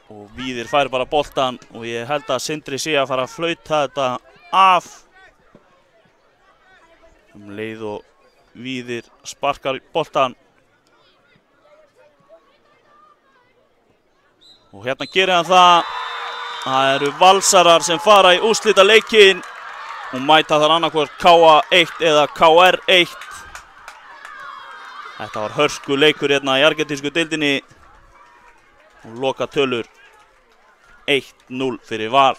Og Víðir fær bara boltan og ég held að Sindri sé að fara að flauta þetta af. Leið og Víðir sparkar boltan. Og hérna gerir hann það. Það eru Valsarar sem fara í úrslitaleikinn og mæta þar annarkvort KA1 eða KR1. Þetta var hörkuleikur hérna í argentínsku deildinni. Og loka tölur 1-0 fyrir Val.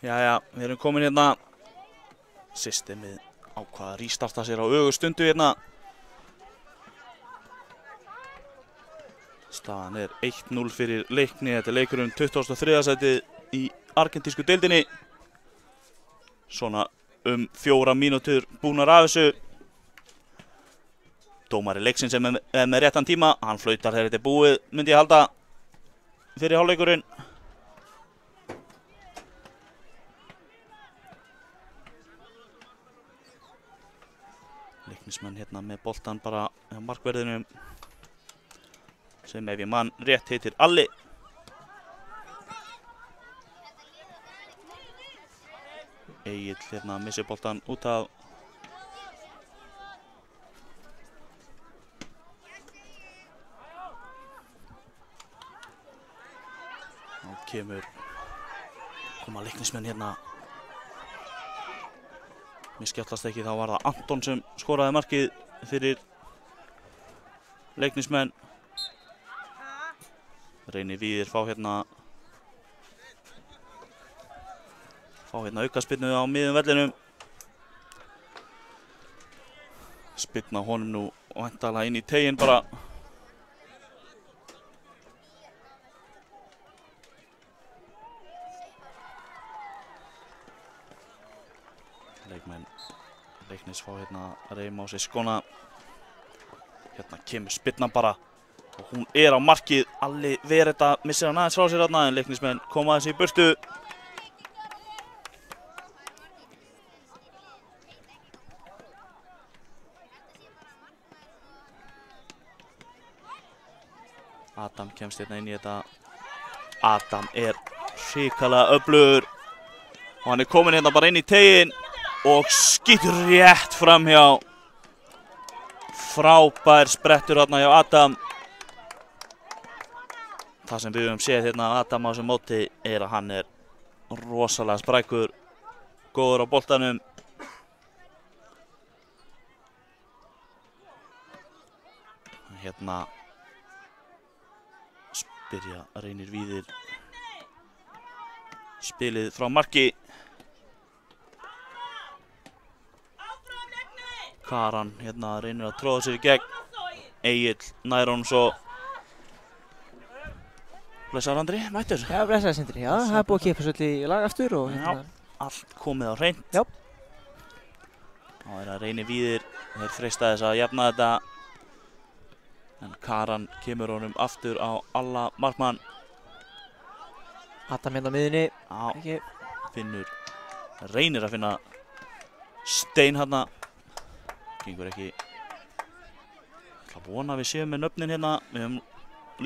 Jæja, við erum komin hérna. Systemið ákvað að rístarta sér á ögurstundu hérna. Staðan er 1-0 fyrir Leikni. Þetta er leikurinn 23. sætið í argentísku deildinni. Svona 4 mínútur búnar af þessu. Dómari leiksins er með réttan tíma. Hann flautar þegar þetta er búið, myndi ég halda, fyrir hálfleikurinn. Leiknismenn hérna með boltan bara á markverðinum, sem ef ég mann rétt heitir Alli. Egill hérna missir boltan út af. Nú koma Leiknismenn hérna. Mér skjáttast ekki, þá var það Anton sem skoraði markið fyrir Leiknismenn. Reynir Víðir fá hérna aukaspyrnu á miðjum vellinum. Spyrna honum nú væntanlega inn í teiginn bara. Leiknis fá hérna að reima á sig skona. Hérna kemur spyrnan bara og hún er á markið. Alli ver þetta, missir hann aðeins frá sér þarna, en Leiknismenn koma aðeins í burtu. Adam kemst hérna inn í þetta. Adam er hrikalega öflugur og hann er komin hérna bara inn í teiginn og skýtur rétt framhjá. Frábær sprettur hérna hjá Adam. Það sem við höfum séð hérna af Adam á þessum móti er að hann er rosalega sprækur, góður á boltanum. Hérna byrja Reynir Víðir spilið frá marki. Karan hérna reynir að tróða sér í gegn. Egill nær honum svo. Blessaður Andri, mættur. Já, blessaður Sindri, já, það er búið að kippa svolítið í lag aftur og hérna. Já, allt komið á hreint. Já. Þá er að Reynir Víðir, þeir freista þess að jafna þetta. En Karan kemur honum aftur á alla markmann. Adam hérna á miðunni. Já, reynir að finna Stein hérna. Gengur ekki. Það vona að við séum með nöfnin hérna. Við höfum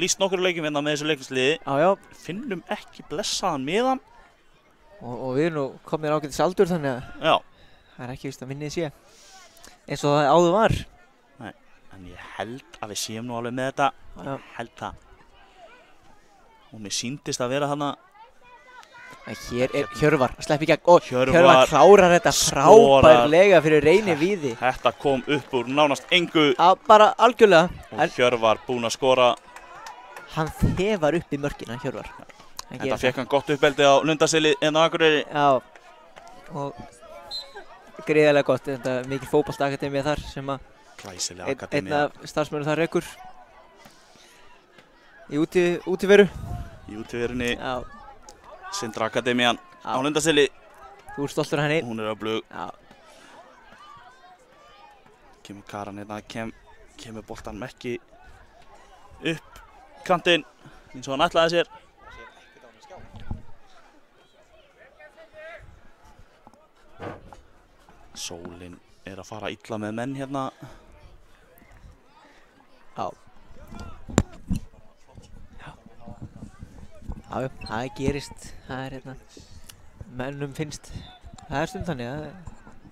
lýst nokkur leikjum hérna með þessu leiknisliði. Já, já. Finnum ekki blessaðan miðan. Og við erum nú komnir ágætis aldur þannig að já, það er ekki víst að minnið sé eins og það áður var. Nei, en ég held að við séum nú alveg með þetta. Já. Held það. Og mér sýndist að vera þarna. En hér er Hjörvar að sleppa í gegn og Hjörvar klárar þetta frábærlega fyrir Reyni Víði. Þetta kom upp úr nánast engu. Já, bara algjörlega. Og Hjörvar búinn að skora. Hann þefar upp í mörkina, Hjörvar. Þetta fekk hann gott uppeldi á Lundarseli en á Akureyri. Já, og gríðarlega gott. Þetta er mikil fótboltaakademía þar sem að Glæsileg akademía. einn af starfsmönnum þar rekur í útiveru. Í útiverunni. Já. Sindra Akademían á Lundarseli. Þú ert stoltur af henni. Hún er öflug. Já. Kemur Karan hérna, kemur boltan ekki upp kantinn eins og hann ætlaði sér. Sólin er að fara illa með menn hérna. Já. Já, það gerist. Það er hérna, mennum finnst, það er stund þannig að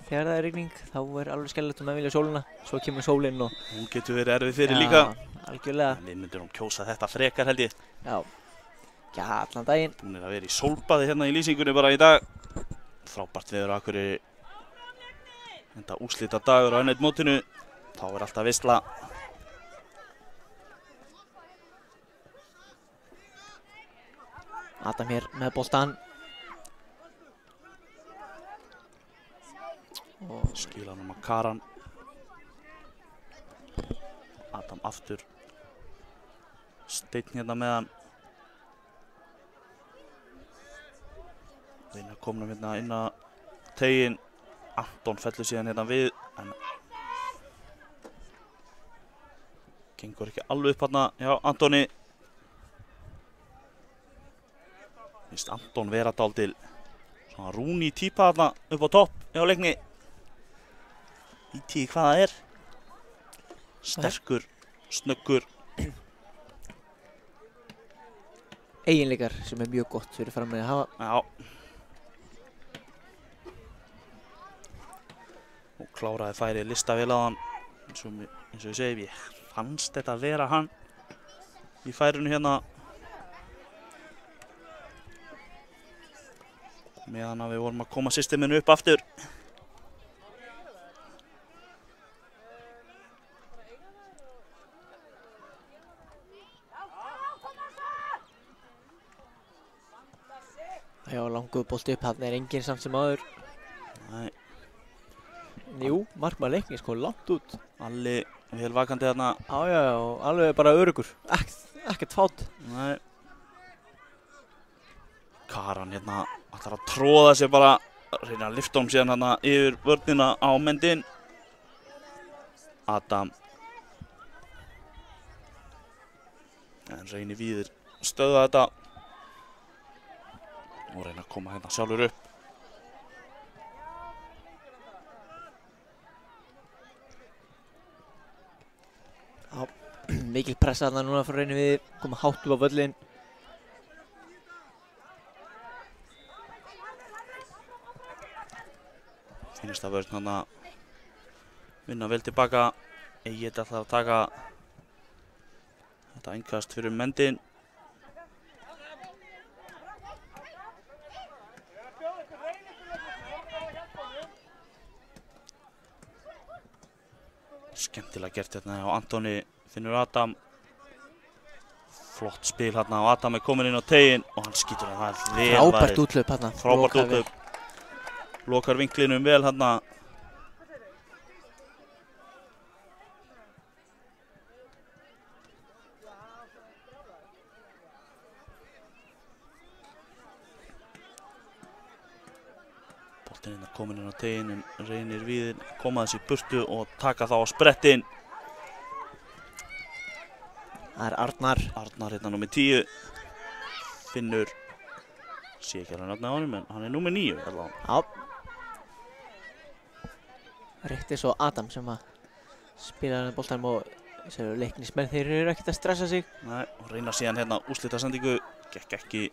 þegar það er rigning þá er alveg skellilegt að menn vilja sólina. Svo kemur sólin og hún getur verið erfið fyrir líka. Algjörlega. En við myndum kjósa þetta frekar held ég. Já. Já, allan daginn. Hún er að vera í sólbaði hérna í lýsingunni bara í dag. Frábært veður á Akureyri. Þetta úrslita dagur á N1 mótinu. Þá er alltaf veisla. Adam hér með boltan. Og Skila hann að Karan. Adam aftur. Steinn hérna með hann. Reyna að koma hérna inn að tegin. Anton fellur síðan hérna við, en gengur ekki alveg upp hérna hjá Antoni. Vist Anton vera dálítil svona Rúni típa hérna upp á topp hjá Leikni. Veit ég hvað það er. Sterkur, snöggur. eiginleikar sem er mjög gott fyrir frammeði að hafa. Já. Og kláraði færi lista vel á hann. Eins og ég segi, ég fannst þetta að vera hann í færinu hérna. Meðan að við vorum að koma systeminu upp aftur. Já, langur bolti upp, hann er enginn samt sem áður. Nei, Jú, markmaður Leikni sko langt út. Alli vel vakandi þarna. Já, alveg bara öruggur. Ekkert fát. Nei. Karan hérna ætlar að tróða sér bara, reyna að lyfta síðan hérna yfir vörnina á mendin. Adam. En reynir Víðir stöða þetta. Og reyna að koma hérna sjálfur upp. Já, mikil pressa þarna núna frá Reyni Víðir, koma hátt upp á völlinn. Finnsta vörn hann að vinna vel tilbaka. Egill ætlar að taka þetta innkast fyrir mendin. Skemmtilega gert hérna á Antoni, finnur Adam. Flott spil hérna og Adam er komin inn á tegin og hann skýtur hann vel varið. Frábært útlaup hérna. Frábært útlaup. Lokar vinklinum vel hérna. Boltinn hérna komin inn á tegin en Reynir Víðir koma þessi í burtu og taka þá á sprettin. Það er Arnar. Arnar hérna númer 10. Finnur, sé ekki alveg nafnið á honum en hann er númer 9 allavega. Já. Rétt eins og Adam sem að spila hann boltanum og þessu Leiknismenn, þeir eru ekkert að stressa sig. Nei, og reyna síðan hérna úrslitasendingu, gekk ekki.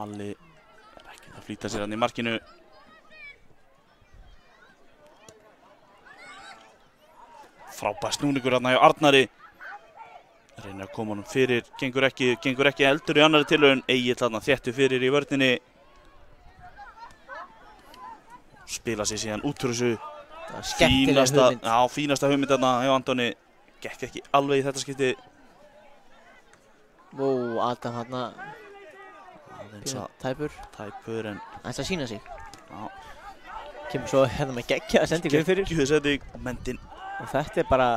Alli er ekki að flýta sér hann í markinu. Frábær snúningur hérna hjá Arnari. Reynir að koma honum fyrir, gengur ekki eldur í annari tilraun. Egill þarna þéttu fyrir í vörninni. Spila sér síðan út úr þessu. Það var skemmtileg hugmynd. Já, fínasta hugmynd þarna hjá Antoni. Gekk ekki alveg í þetta skipti. Ó, Adam hérna, Aðeins að tæpur en aðeins að sína sig. já, Kemur svo hérna með geggjaða sendingu fyrir. geggjuð sending og mendin. Og þetta er bara,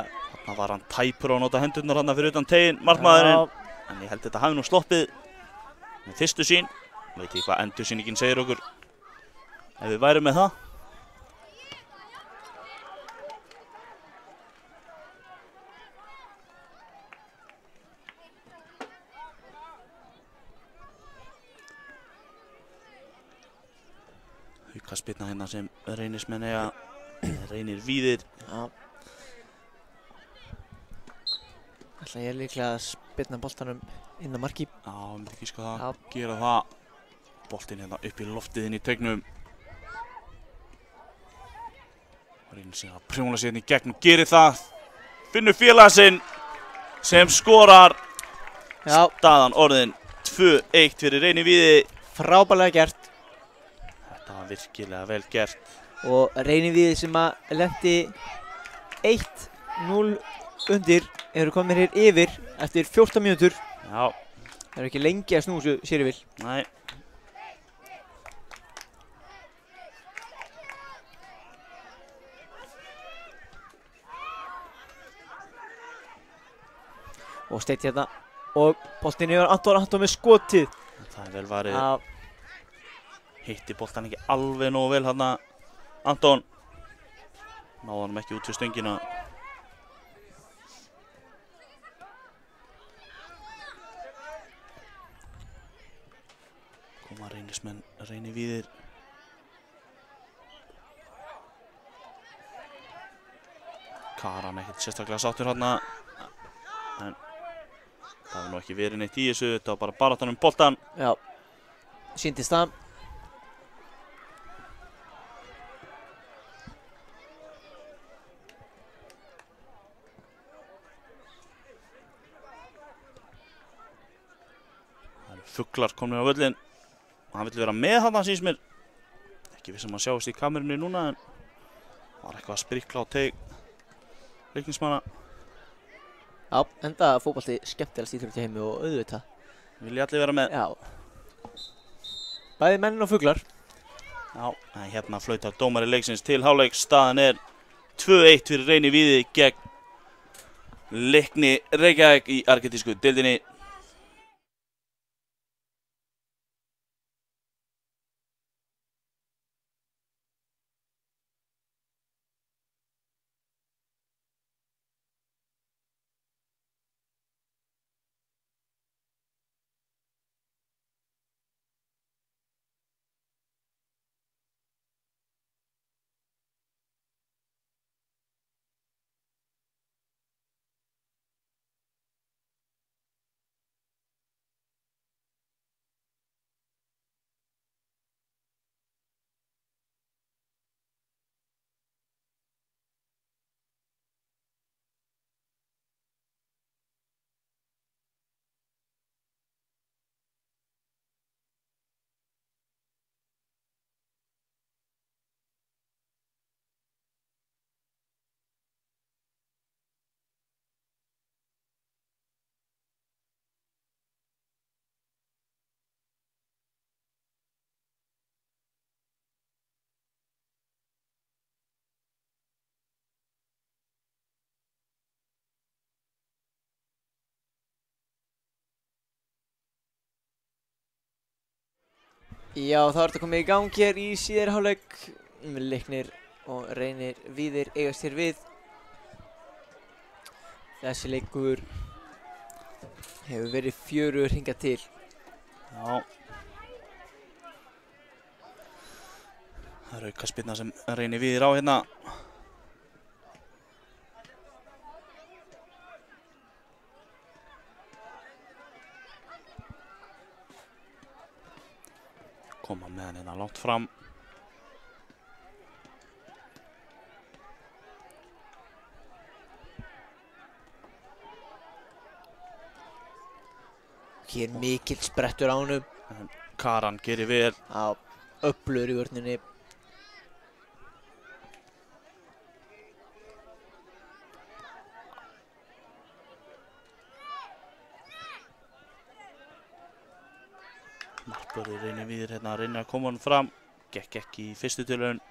Þarna var hann tæpur á að nota hendurnar þarna fyrir utan tegin, markmaðurinn. En ég held þetta hafi nú sloppið með fyrstu sín. Veit ég hvað endursýningin segir okkur ef við værum með það. Aukaspyrna hérna sem Reynismenn eiga, Reynir Víðir. já. Ætla ég líklega að spyrna boltanum inn á marki. Já, myndi ekki sko það, Já. gera það. Boltinn hérna upp í loftið inn í teignum. Reynir síðan að prjóna sér inn í gegn og gerir það. Finnur félaga sinn sem skorar. Já, Staðan orðin 2-1 fyrir Reynir Víði. frábærlega gert. Þetta var virkilega vel gert. Og Reyni Víðir sem að lenti 1-0 undir, eru komin hér yfir eftir 14 mínútur. Já. Það eru ekki lengi að snúa þessu sérivil. Nei. Og Steinn hérna. Og boltinn yfir Anton með skotið. Það vel varið. Já. Hitti boltan ekki alveg nógu vel hérna Anton. Náði hann ekki út fyrir stöngina. Koma Reynismenn, Reyni Víðir. Karan ekkert sérstaklega sáttur hérna. En það hefur nú ekki verið neitt í þessu, þetta var bara baráttan boltan. Já. Sýndist það. Fuglar komnir á völlinn og hann vill vera með þarna síns mér. Ekki vissum að sjáist í kamerunni núna en var eitthvað að sprikla á teig leiknismanna. Já, enda fótbolti skemmtilegast íþrótt í heimi og auðvitað. Vilja allir vera með. Já. Bæði menn og fuglar. Já, en hérna flautar dómari leiksins til hálfleik. Staðan er 2-1 fyrir Reyni Víði gegn Leikni Reykjavík í argentísku deildinni. Já, þá er þetta komið í gang hér í síðari hálfleik. Leiknir og Reynir Víðir eigast hér við. Þessi leikur hefur verið fjörugur hingað til. Já. Það er aukaspyrna sem Reyni Víðir á hérna. Koma með hann hérna langt fram. Hér mikill sprettur á honum. Karan gerir vel. Já, öflugur í vörninni. Markvörður Reyni Víðir hérna reynir að koma hann fram. Gekk ekki í fyrstu tilraun.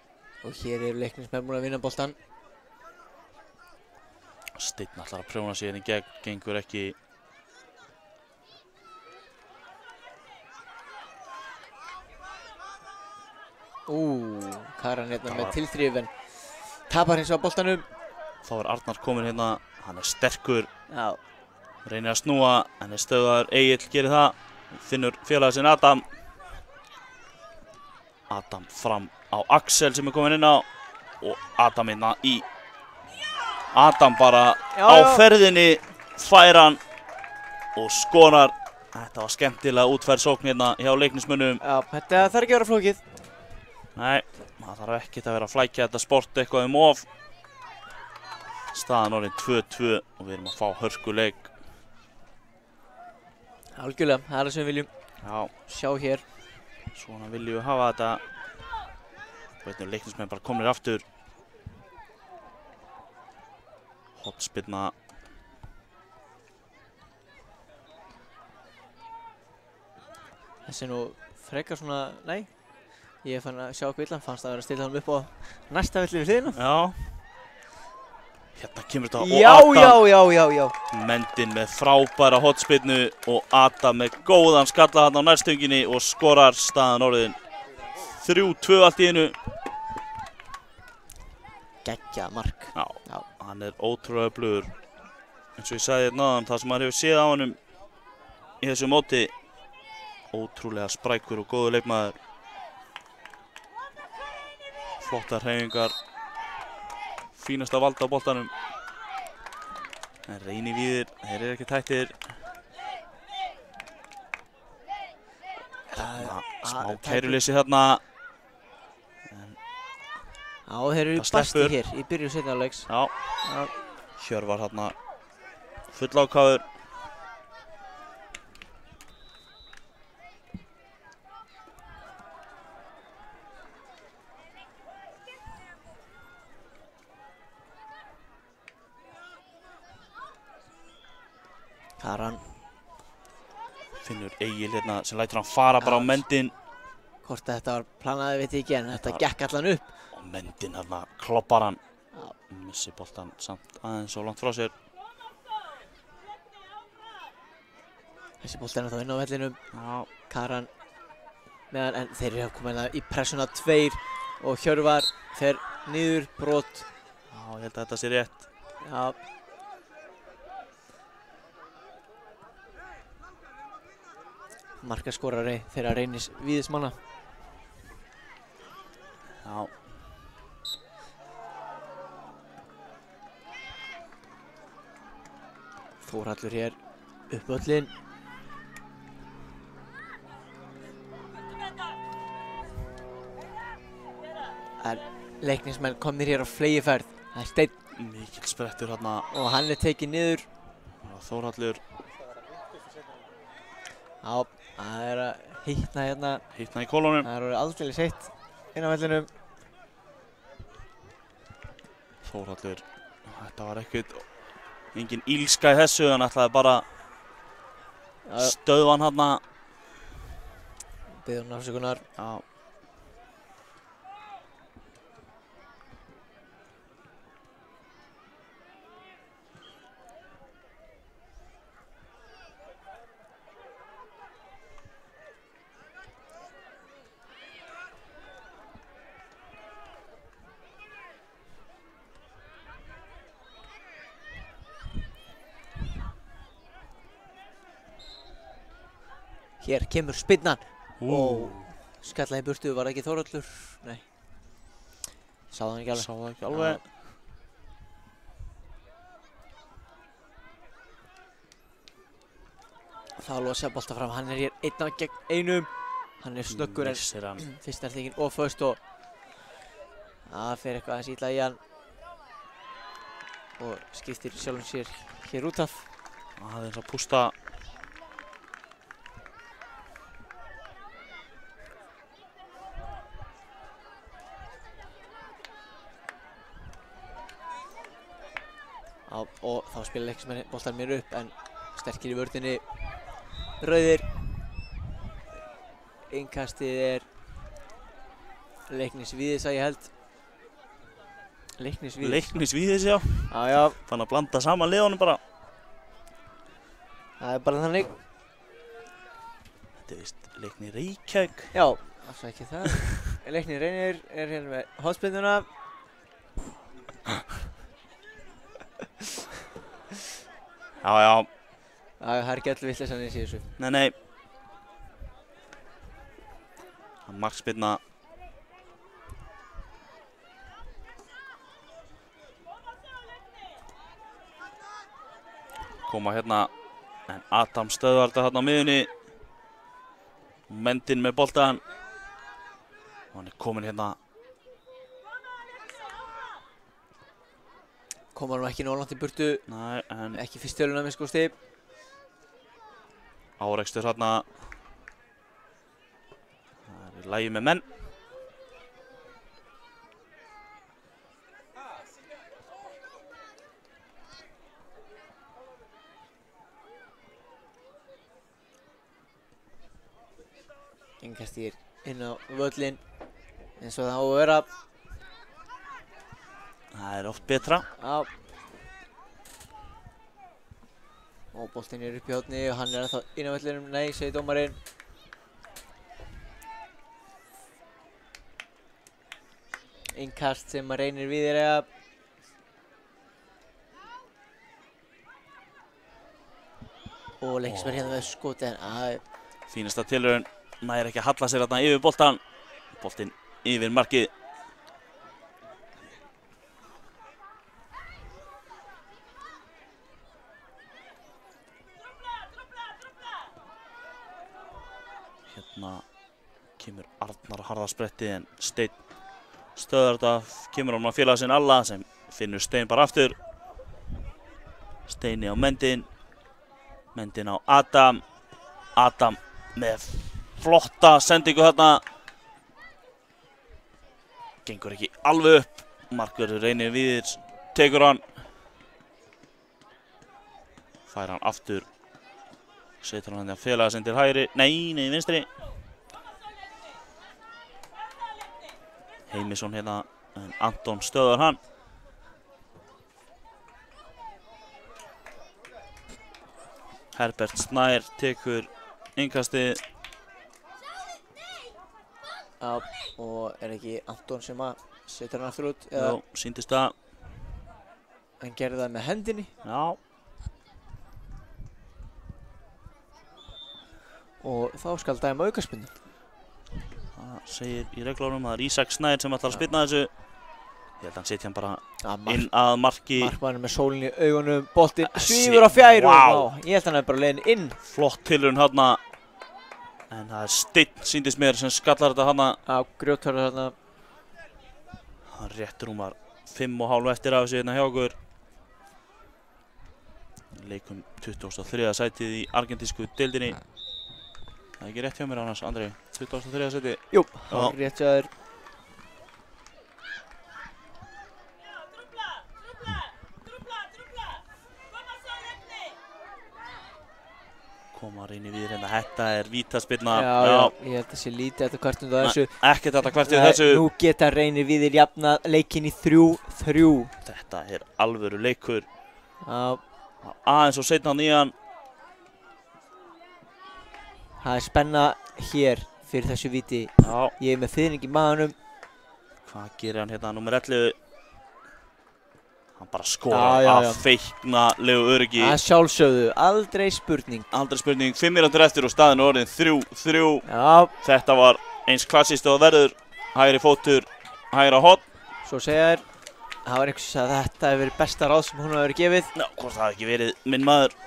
Og hér eru Leiknismenn búin að vinna boltann. Steinn ætlar að prjóna sig hérna í gegn, gengur ekki. Karan hérna með tilþrif en tapar hins vegar boltanum. Þá er Arnar komin hérna, hann er sterkur. Já. Reynir að snúa, en er stöðvaður. Egill gerir það. Finnur félaga sinn Adam. Adam fram á Axel sem er komin inn á. Og Adam hérna í. Adam bara á ferðinni, fær hann og skorar. Þetta var skemmtilega útfærð sókn hérna hjá Leiknismönnum. Já, þetta þarf ekki að vera flókið. Nei, það þarf ekkert að vera að flækja þetta sport eitthvað of. Staðan orðin 2-2 og við erum að fá hörkuleik. Algjörlega, það er það sem við viljum Já, sjá hér. svona viljum við hafa þetta. Veitnum, Leiknismenn bara komnir aftur. Hornspyrna Þessi nú frekar svona, nei. Ég fann að sjá okkur illan, fannst að vera að stilla hann upp á næsta velli við hliðina. Já. Hérna kemur þetta Já, já. Mendin með frábæra hotspinnu og Adam með góðan skalla hann á nærstunginni og skorar staðan orðin 3-2 allt í einu. Geggjað mark. Já, hann er ótrúlega öflugur. Eins og ég sagði hérna áðan, það sem maður hefur séð á honum í þessu móti, ótrúlega sprækur og góður leikmaður. Flottar hreyfingar, fínasta vald á boltanum. En Reyni Víðir, þeir eru ekki tættir. Smá kæruleysi þarna. Já, þeir eru basti hér í byrjun seinni hálfleiks. Já. Hjörvar þarna full ákafur. Karan Finnur Egil hérna sem lætur hann fara bara á Mendin. Hvort þetta var planaði veit ég ekki, en þetta gekk allan upp. Og Mendin hérna kloppar hann. Missi boltan samt aðeins svo langt frá sér. Þessi bolti er þá inn á vellinum. Já. Karan meðan, en þeir eru komin í pressuna 2 og Hjörvar fer niður brot. Já, ég held að þetta sé rétt. Já. Markaskorari þeirra Reynis Víðismanna. Já. Þórhallur hér upp völlinn. Leiknismenn komnir hér á fleygiferð. Það er Steinn. Mikil sprettur hérna. Og hann er tekið niður. Þórhallur. Já, það er að hitna hérna. Hitna í kolunum. Það er orðið aldeilis heitt inn á vellinum. Þórhallur. Þetta var ekkert, engin ílska í þessu, hann ætlaði bara stöðva hann hérna. Biður hann afsökunar. Já. Hér kemur spinnan. Skallaði í burtu, var það ekki Þórhallur? Nei. Sá það ekki alveg. Sá það ekki alveg. Það var losa bolta fram, hann er hér einn af gegn einum. Hann er snöggur en fyrst er þykinn og föst og það fer eitthvað aðeins illa í hann og skiptir sjálfum sér hér út af. Aðeins að pústa. Og þá spila leiknismenn boltan mér upp en sterkir í vörðinni. Rauðir. Innkastið er Leiknis Víðis að ég held. Leiknis Víðis. Leiknis Víðis, já. Já. Fann að blanda saman liðunum bara. Það er bara þannig. Þetta er vist Leikni Reykjavík. Já, afsækja það. Leikni Reynir er hérna með hotspinnuna. Já. Það er ekki allir vitleysan eins í þessu. Nei. Markspyrna. Koma hérna, en Adam stöðvar þetta hérna á miðjunni. Mendin með boltan. Og hann er komin hérna. Komar nú ekki nóg langt í burtu. Nei, en ekki fyrst töluna með skosti. Árekstur hérna. Það er í lagi með menn. innkastið inn á völlinn eins og það á að vera. Það oft betra. Já. Og boltinn upp í horni og hann ennþá inn á vellinum. Nei, segir dómarinn. Innkast sem að Reynir Víðir eiga. Og Leiknismenn hérna með skoti en Fínasta tilraun, nær ekki að halla sér þarna yfir boltan. Boltinn yfir markið. Hérna kemur Arnar á harða spretti en Steinn stöðar þetta, kemur hann að félaga sinn alla sem finnur Steinn bara aftur. Steini á Mendin. Mendin á Adam. Adam með flotta sendingu þarna. Gengur ekki alveg upp. Markvörður Reynir Víðir tekur hann. Fær hann aftur. Setur hann að félaga sinn til hægri. Nei, vinstri. Heimisson hérna, en Anton stöðar hann. Herbert Snær tekur innkastið. Já, og ekki Anton sem að setur hann aftur út? Já, sýndist það. Hann gerði það með hendinni. Já. Og þá skal dæma aukaspyrnu. Það segir í reglunum að það Ísak Snær sem ætlar að spyrna þessu. Ég held að hann setja hann bara inn að marki. Markmaðurinn með sólinn í augunum, boltinn svífur á fjæru. Vá. Ég held að hann er bara leiðin inn. Flott tilraun þarna. En það Steinn sýndist mér sem skallar þetta þarna. Á grjóthörður þarna. Hann rétt rúmar 5,5 eftir af þessu hérna hjá okkur. Leikum 23. sætið í argentísku deildinni. Það er ekki rétt hjá mér annars, Andri. 23. sæti. Jú, það er rétt hjá þér. Koma Reynir Víðir hérna, þetta er vítaspyrna. Já, ég held að sé lítið þetta kvartund á þessu. Ekkert þetta kvartund þessu. Nú geta Reynir Víðir jafnað leikinn í 3-3. Þetta er alvöru leikur. Já. Aðeins og seinna nýjan. Það er spenna hér fyrir þessu víti. Já. Ég er með fiðring í maðanum. Hvað gerir hann hérna, númer 11? Hann bara skorar af feiknalegu öryggi. Það sjálfsögðu, aldrei spurning. Aldrei spurning, 5 mínútur eftir og staðinu orðin 3-3. Já. Þetta var eins klassískt og verður. Hægri fótur, hægra horn. Svo segja þér, það var einhvers að þetta hefur verið besta ráð sem hún hefur verið gefið. Já, hvort það hefði ekki verið minn maður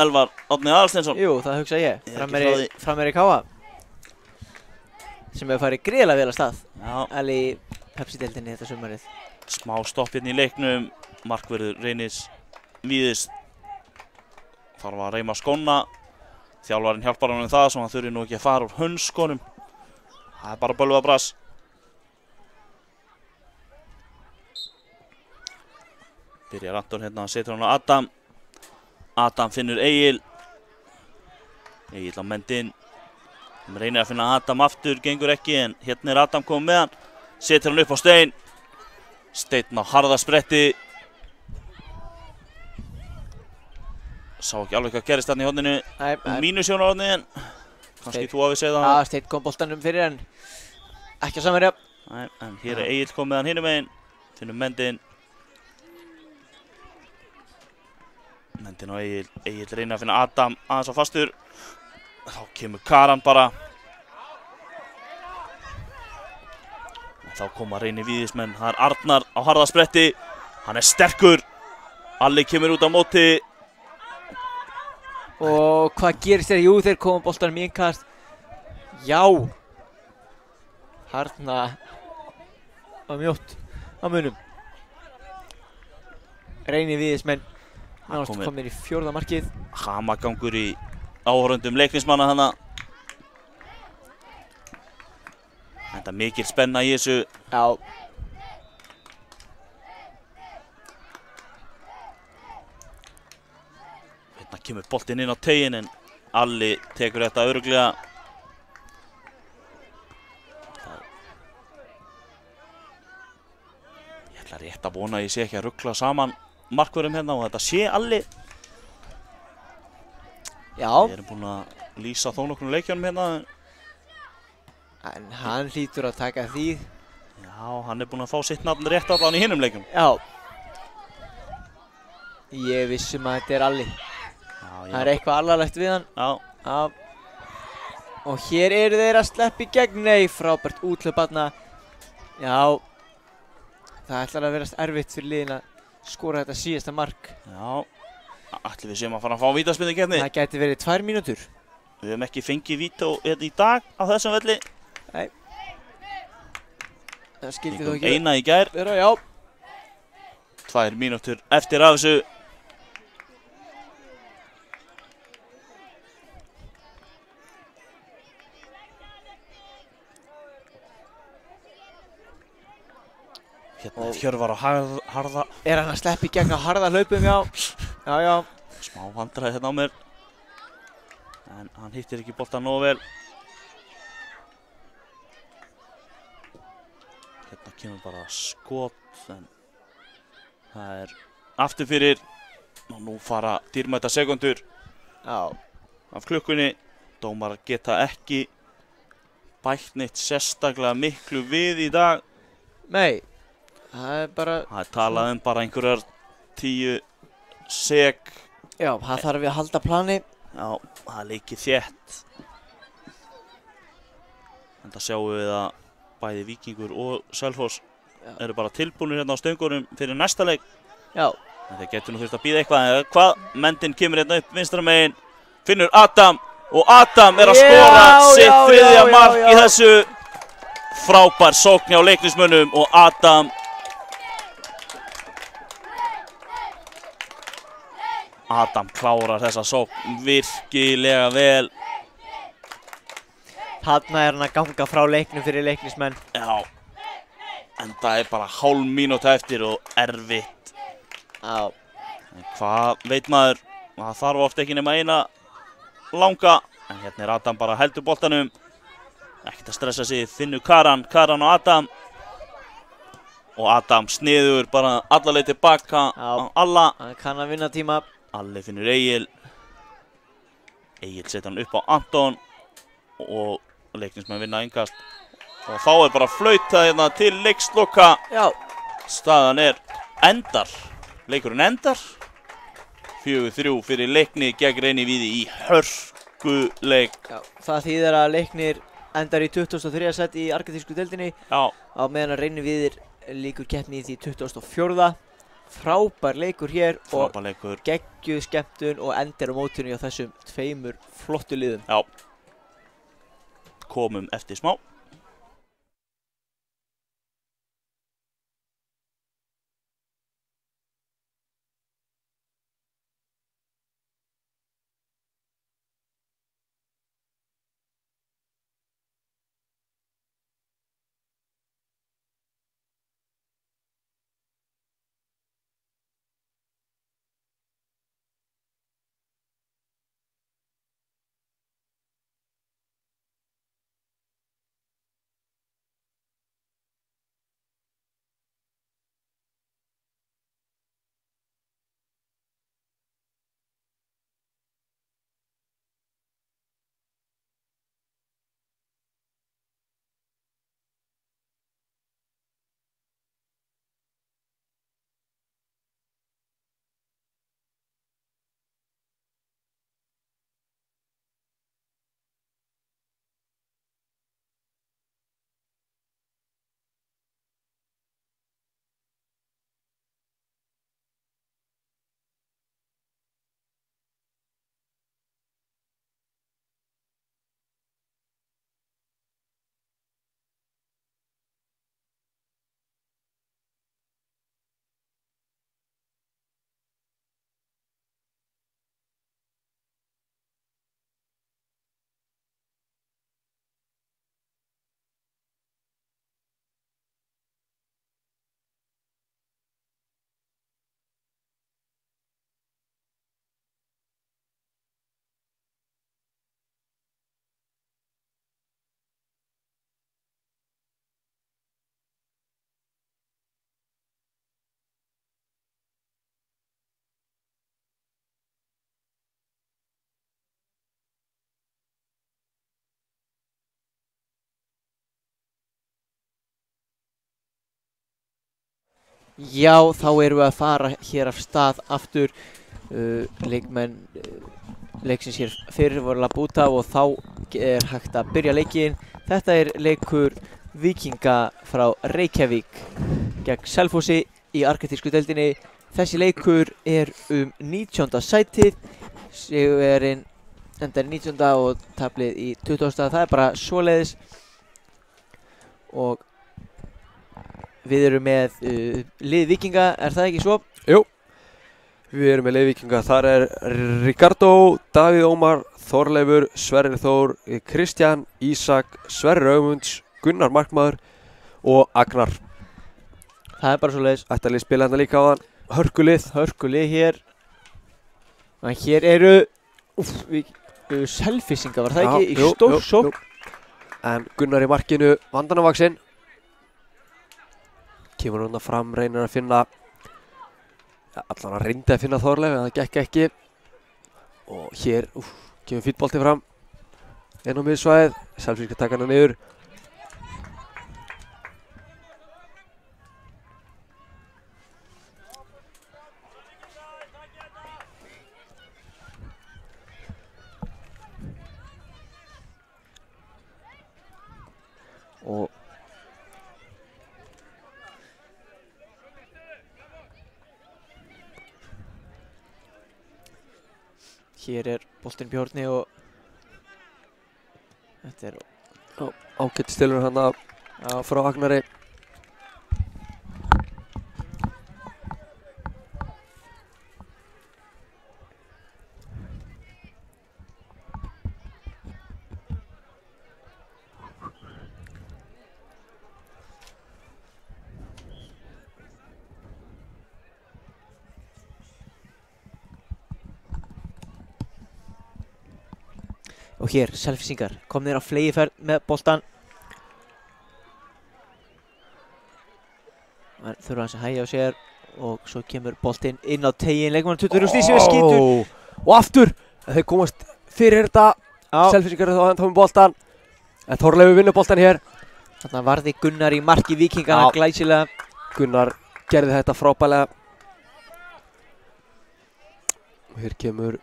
Elvar Árni Aðalsteinsson. Jú, það hugsa ég. Ég Frammeir í Káa. Sem hefur farið gríðarlega vel af stað. Já. Alveg í Pepsi-deildinni þetta sumarið. Smá stopp hérna í leiknum. Markvörður Reynis Víðis þarf að reyma skóna. Þjálfarinn hjálpar hann um það svo hann þurfi nú ekki að fara úr hönskonum. Það er bara bölvað brass. Byrjar Anton hérna, setur hann á Adam. Adam finnur Egil. Egil á Mendin. Reynir að finna Adam aftur, gengur ekki en hérna er Adam komið með hann. Setur hann upp á Steinn. Steinn á harða spretti. Sá ekki alveg hvað gerist þarna í horninu. Mínusjónar horni en kannski þú hafið segið það. Já, Steinn kom boltanum fyrir en ekki að samverja. Nei, en hér er Egil komið hann hinum megin. Finnum Mendin. Mendin og Egil. Egil reynir að finna Adam aðeins á fastur. Þá kemur Karan bara. Og þá koma Reynir Víðismenn. Það er Arnar á harða spretti. Hann er sterkur. Alli kemur út á móti. Og hvað gerist þér? Jú, þeir koma boltanum í innkast. Já. Harna á mjótt á munum. Reynir Víðismenn. Nánast komnir í 4. markið. Hamagangur í áhorfendum Leiknismanna hana. Þetta er mikil spenna í þessu. Já. Hérna kemur boltinn inn á teiginn en Alli tekur þetta örugglega. er rétt að vona að ég sé ekki að ruggla saman markvörðum hérna og þetta sé Alli. Já, Við erum búin að lýsa þó nokkrum leikjunum hérna. en hann hlýtur að taka því. Já, hann er búin að fá sitt nafn rétt allan í hinum leikjum. Já. Ég vissum að þetta er Alli. Já, Það er eitthvað alvarlegt við hann. Já, Já. Og hér eru þeir að sleppa í gegn. Nei, frábært útlöp þarna. Já. Það ætlar að vera erfitt fyrir liðin að skora þetta síðasta mark. já. Ætli við séum að fara að fá vítaspyrnukeppni. Það gæti verið 2 mínútur. Við hefum ekki fengið vító hérna í dag á þessum velli. Nei. Það skildi þó Fengum ekki eina í gær. vera, já. 2 mínútur eftir af þessu. Hérna er Hjörvar á harða. Er hann að sleppa í gegn á harða hlaupum, já. Já, já. Smá vandræði hérna á mér. En hann hittir ekki boltan nógu vel. Hérna kemur bara skot. En það er aftur fyrir. Og nú fara dýrmæta sekundur Já. af klukkunni. Dómarar geta ekki bætt neitt sérstaklega miklu við í dag. Nei. Það er bara, Það er talað bara einhverjar 10 sek. já, það þarf við að halda plani. Já, það er leikið þétt. En það sjáum við að bæði Víkingur og Selfoss eru bara tilbúinir hérna á stöngunum fyrir næsta leik. Já. En þeir getur nú þurft að býða eitthvað. En hvað? Mendin kemur hérna upp vinstra megin. Finnur Adam. Og Adam er að skora sitt þriðja mark í þessu. Frábær sókn hjá leiknismönnum og Adam. Adam klárar þessa sókn virkilega vel. Þarna er hann að ganga frá leiknum fyrir leiknismenn. Já, en það er bara hálf mínúta eftir og erfitt. Já. En hvað veit maður, það þarf oft ekki nema eina langa. En hérna er Adam bara heldur boltanum. Ekkert að stressa sig, Finnur Karan og Adam. Og Adam sniður bara alla leið tilbaka á Alla. Hann kann að vinna tíma. Alli finnur Egil. Egil setur hann upp á Anton. Og leiknismenn vinna innkast. Og þá er bara flautað hérna til leiksloka. Já. Staðan er endar. Leikurinn endar. 4-3 fyrir Leikni gegn Reynivíði í hörkuleik. Já. Það þýðir að Leiknir endar í 23. seti í argentísku deildinni. Já. Á meðan að Reynivíðir lýkur keppni í því 24. Frábær leikur hér og Frábær leikur. geggjuð skemmtun og endir á mótinu hjá þessum 2 flottu liðum. Já. Komum eftir smá. Já, þá erum við að fara hér af stað aftur. Leikmenn leiksins hér fyrir voru að búta og þá er hægt að byrja leikinn. Þetta er leikur Víkinga frá Reykjavík gegn Selfossi í argentísku deildinni. Þessi leikur er 19. sætið. Sigurinn endar 19. og taplið í 20. Það er bara svoleiðis. Og við erum með lið Víkinga, er það ekki svo? Jú, við erum með lið Víkinga. Þar er Ricardo, Davíð Ómar, Þorleifur, Sverrir Þór, Kristján, Ísak, Sverrir Ögmunds, Gunnar Markmaður og Agnar. Það er bara svoleiðis. Þetta lið spila hérna líka á þann. Hörkulið hér. Og hér eru Selfissinga, var það ekki? Í stórsókn. En Gunnar í markinu, vandanavaxinn. Kemur núna fram, reynir að finna, allan að reyndi að finna Þorleif, en það gekk ekki. Og hér, kemur fínn bolti fram. Inn á miðsvæðið, Selfissinga taka hana niður. Og hér er boltinn Björni og þetta er ágætt stilur hana frá Agnari. Og hér, Selfissingar, komnir á fleygiferð með boltan. Það þurfa hans að hægja á sér og svo kemur boltinn inn á tegin. Leikmann 20 stíð sem er skítur. Og aftur, þeir komast fyrir þetta. Selfissingar þá enda með boltan. En Þorleifur vinnur boltan hér. Þarna varði Gunnar í marki Víkingana glæsilega. Gunnar gerði þetta frábælega. Og hér kemur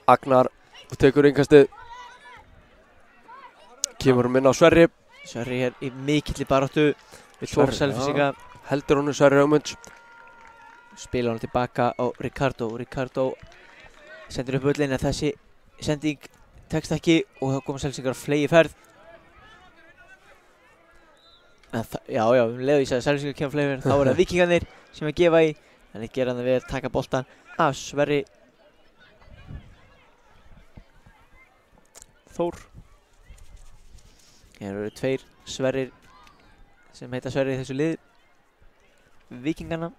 Agnar og tekur innkastið. Kemur inn á Sverri. Sverri hér í mikilli baráttu við tvo Selfissinga. Heldur honum Sverri Ögmunds. Spila hann tilbaka á Ricardo. Ricardo sendir upp völlin en þessi sending tekst ekki og þá koma Selfissingar á fleygiferð. Já, leðu ég sagði að Selfissingar kemur á fleygiferð, þá er það Víkingarnir sem að gefa í. Þannig gera hann að við taka boltan af Sverri Þór. Hér eru tveir Sverrir sem heita Sverrir í þessu lið Víkingana.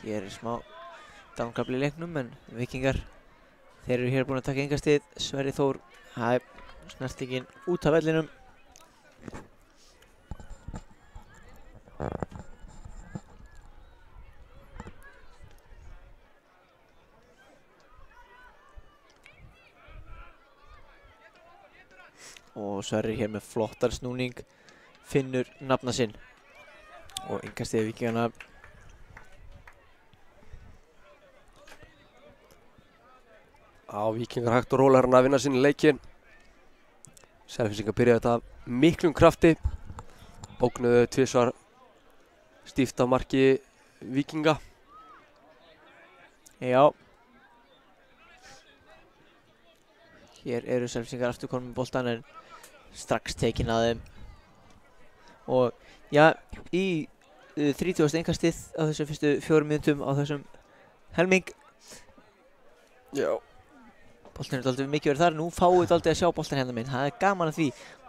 Hér er smá downkafli í leiknum en Víkingar, þeir eru hér búin að taka innkastið. Sverrir Þór, það er snertingin út af vellinum. Og Sverrir hér með flottar snúning, finnur nafna sinn og innkastið Víkingana. Víkingar hægt og rólega að vinna sinni leikinn. Selfissingar byrjaði þetta af miklum krafti. Ógnuðu tvisvar stíft á marki Víkinga. Já. Hér eru Selfissingar aftur komin með boltan en strax tekin að þeim. Og já, í 30. innkastið á þessum fyrstu 4 mínútum á þessum helming. Já. Boltin er dálítið mikið verið þar, nú fáum við dálítið að sjá boltan hérna minn, það er gaman að því.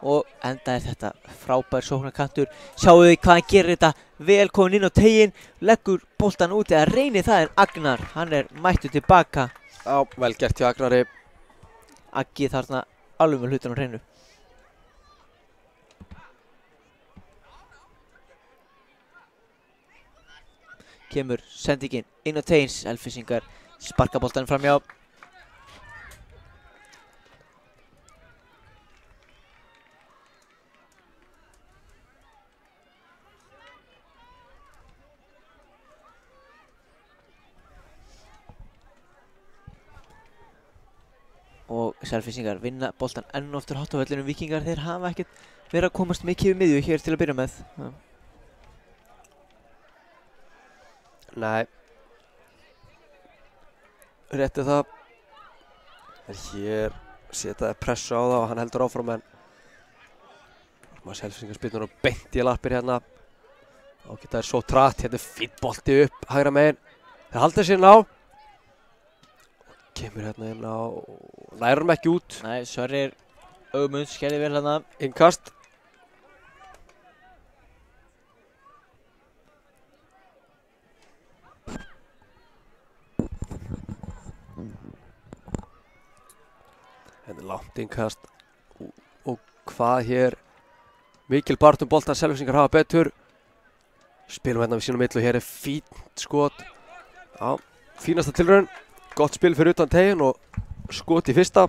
Og enda er þetta frábær sóknarkantur. Sjáum við hvað hann gerir þetta, vel komin inn á tegin, leggur boltan út eða reynir það en Agnar, hann er mættur tilbaka. Já, vel gert hjá Agnari. Aggi þarna alveg með hlutan á hreinu. kemur sendingin inn á tegin. Selfyssingar sparka boltanum framhjá. Og Selfyssingar vinna boltan enn og aftur hátt á vellinum. Víkingar, þeir hafa ekkert verið að komast mikið við miðju hér til að byrja með. Nei. Rétti það. En hér setjaði pressu á það og hann heldur áfram en maður Selfyssingar spilnur og beint í lappir hérna. Og geta þær svo trætt, hérna fínn bolti upp hægra megin. Þeir halda sér ná. Kemur hérna inn á, nærum ekki út. Nei, Sverrir Ögmunds gerði vel hérna. Innkast. Hérna langt innkast. Og hvað hér? Mikil bartum boltan, Selfyssingar hafa betur. Spilum hérna við sínum milli og hér fínt skot. Já, fínasta tilraun. Gott spil fyrir utan tegin og skot í fyrsta.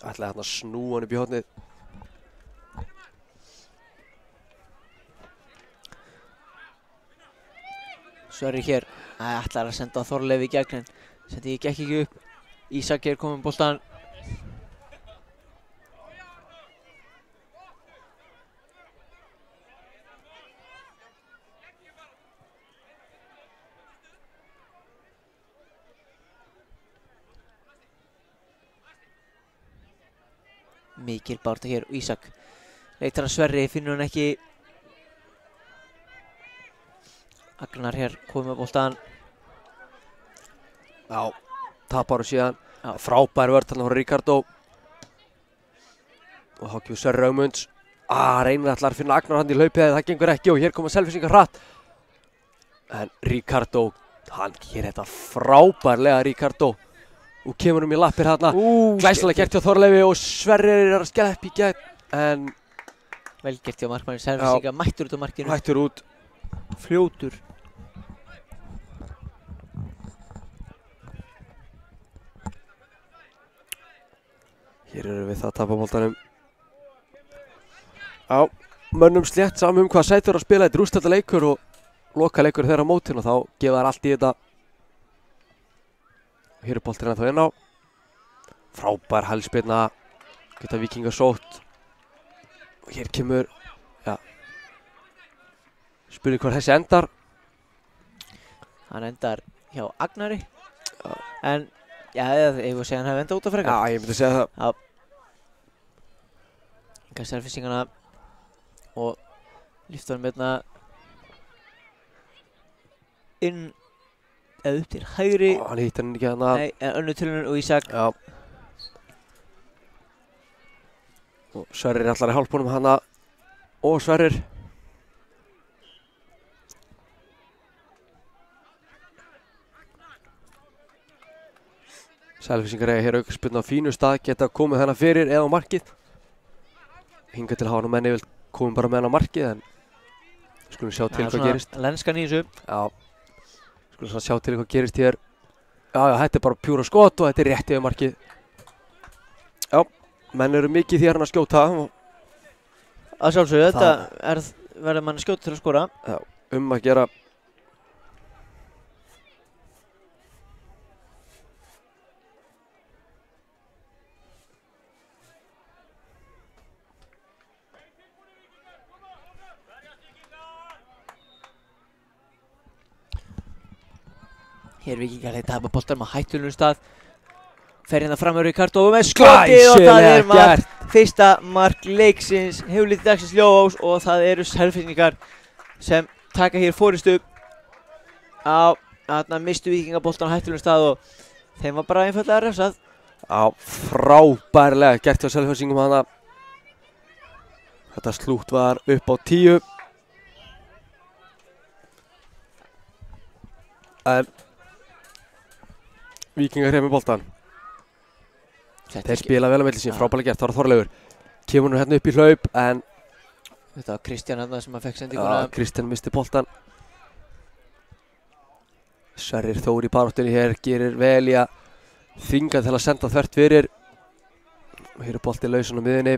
Ætlaði hérna að snúa hann upp í hornið. Sverrir hér ætlar að senda Þorleif í gegn en sendingin gekk ekki upp. Ísak er kominn boltan. Mikil baráttu hér og Ísak leitar að Sverri, finnur hann ekki. Agnar hér komið með boltan. Já, tapar og síðan. Já. Frábær vörð þarna frá Ricardo. Og þá kemur Sverrir Ögmunds. Reynir ætlar að finna Agnar hann í hlaupið en það gengur ekki og hér koma Selfyssingar hratt. En Ricardo, hann gerir þetta frábærlega Ricardo. Og kemur í lappir hérna. Glæsilega gert hjá Þorleifi og Sverrir er að skella upp í gegn. En Vel gert hjá markmanni Selfyssingar, mættur út á markinu. hættur út. Fljótur. Hér erum við það að tapa boltanum. Já, mönnum slétt saman hvað sætur að spila. Þetta er úrslitaleikur og lokaleikur þeirra á mótinu og þá gefa þær allt í þetta. Hér er boltinn ennþá inn á. Frábær hælspyrna. Geta Víkingar sótt. Og hér kemur, já, spurning hvað þessi endar. Hann endar hjá Agnari. Já. En, já, ég vil segja hann hefði endað út af frekar. Já, ég myndi segja það. Já. Enga Selfyssingana og lyfta hann hérna inn eða upp til hægri. Hann hitt hann ekki hérna. Nei, önnur tilraun og Ísak. Já. Og Sverrir er allar í hálpunum hana. Og Sverrir. Selfyssingar eiga hér aukaspyrnu á fínu stað, geta komið þennan fyrir eða á markið. Hingað til hafa nú menn yfirleitt komið bara með hann á markið en skulum sjá til hvað gerist. Lenskan í þessu. Já. Skulum sjá til hvað gerist hér. Já, þetta er bara pjúra skot og þetta er rétt yfir markið. Já, menn eru mikið því að skjóta. Að sjálfsögðu, þetta verður mann að skjóta til að skora. Já, að gera. Hér Víkingar leita hafa boltanum á hættulegum stað. Fer hérna fram með Ricardo með skotið og það er fyrsta mark leiksins, hefur litið dagsins ljós og það eru Selfyssingar sem taka hér forystu. Þarna mistu Víkingar boltan á hættulegum stað og þeim var bara einfaldlega refsað. Já, frábærlega gert hjá Selfyssingum hana. Þetta slútt var upp á 10. En Víkingar með boltan. Þeir spila vel á milli sín, frábærlega gert, það var Þorleifur. Kemur nú hérna upp í hlaup en þetta var Kristján hérna sem að fekk sendinguna. Kristján misti boltan. Sverrir Þór í baráttunni hér gerir vel í að þvinga til að senda þvert fyrir. Og hér er boltinn lausan á miðjunni.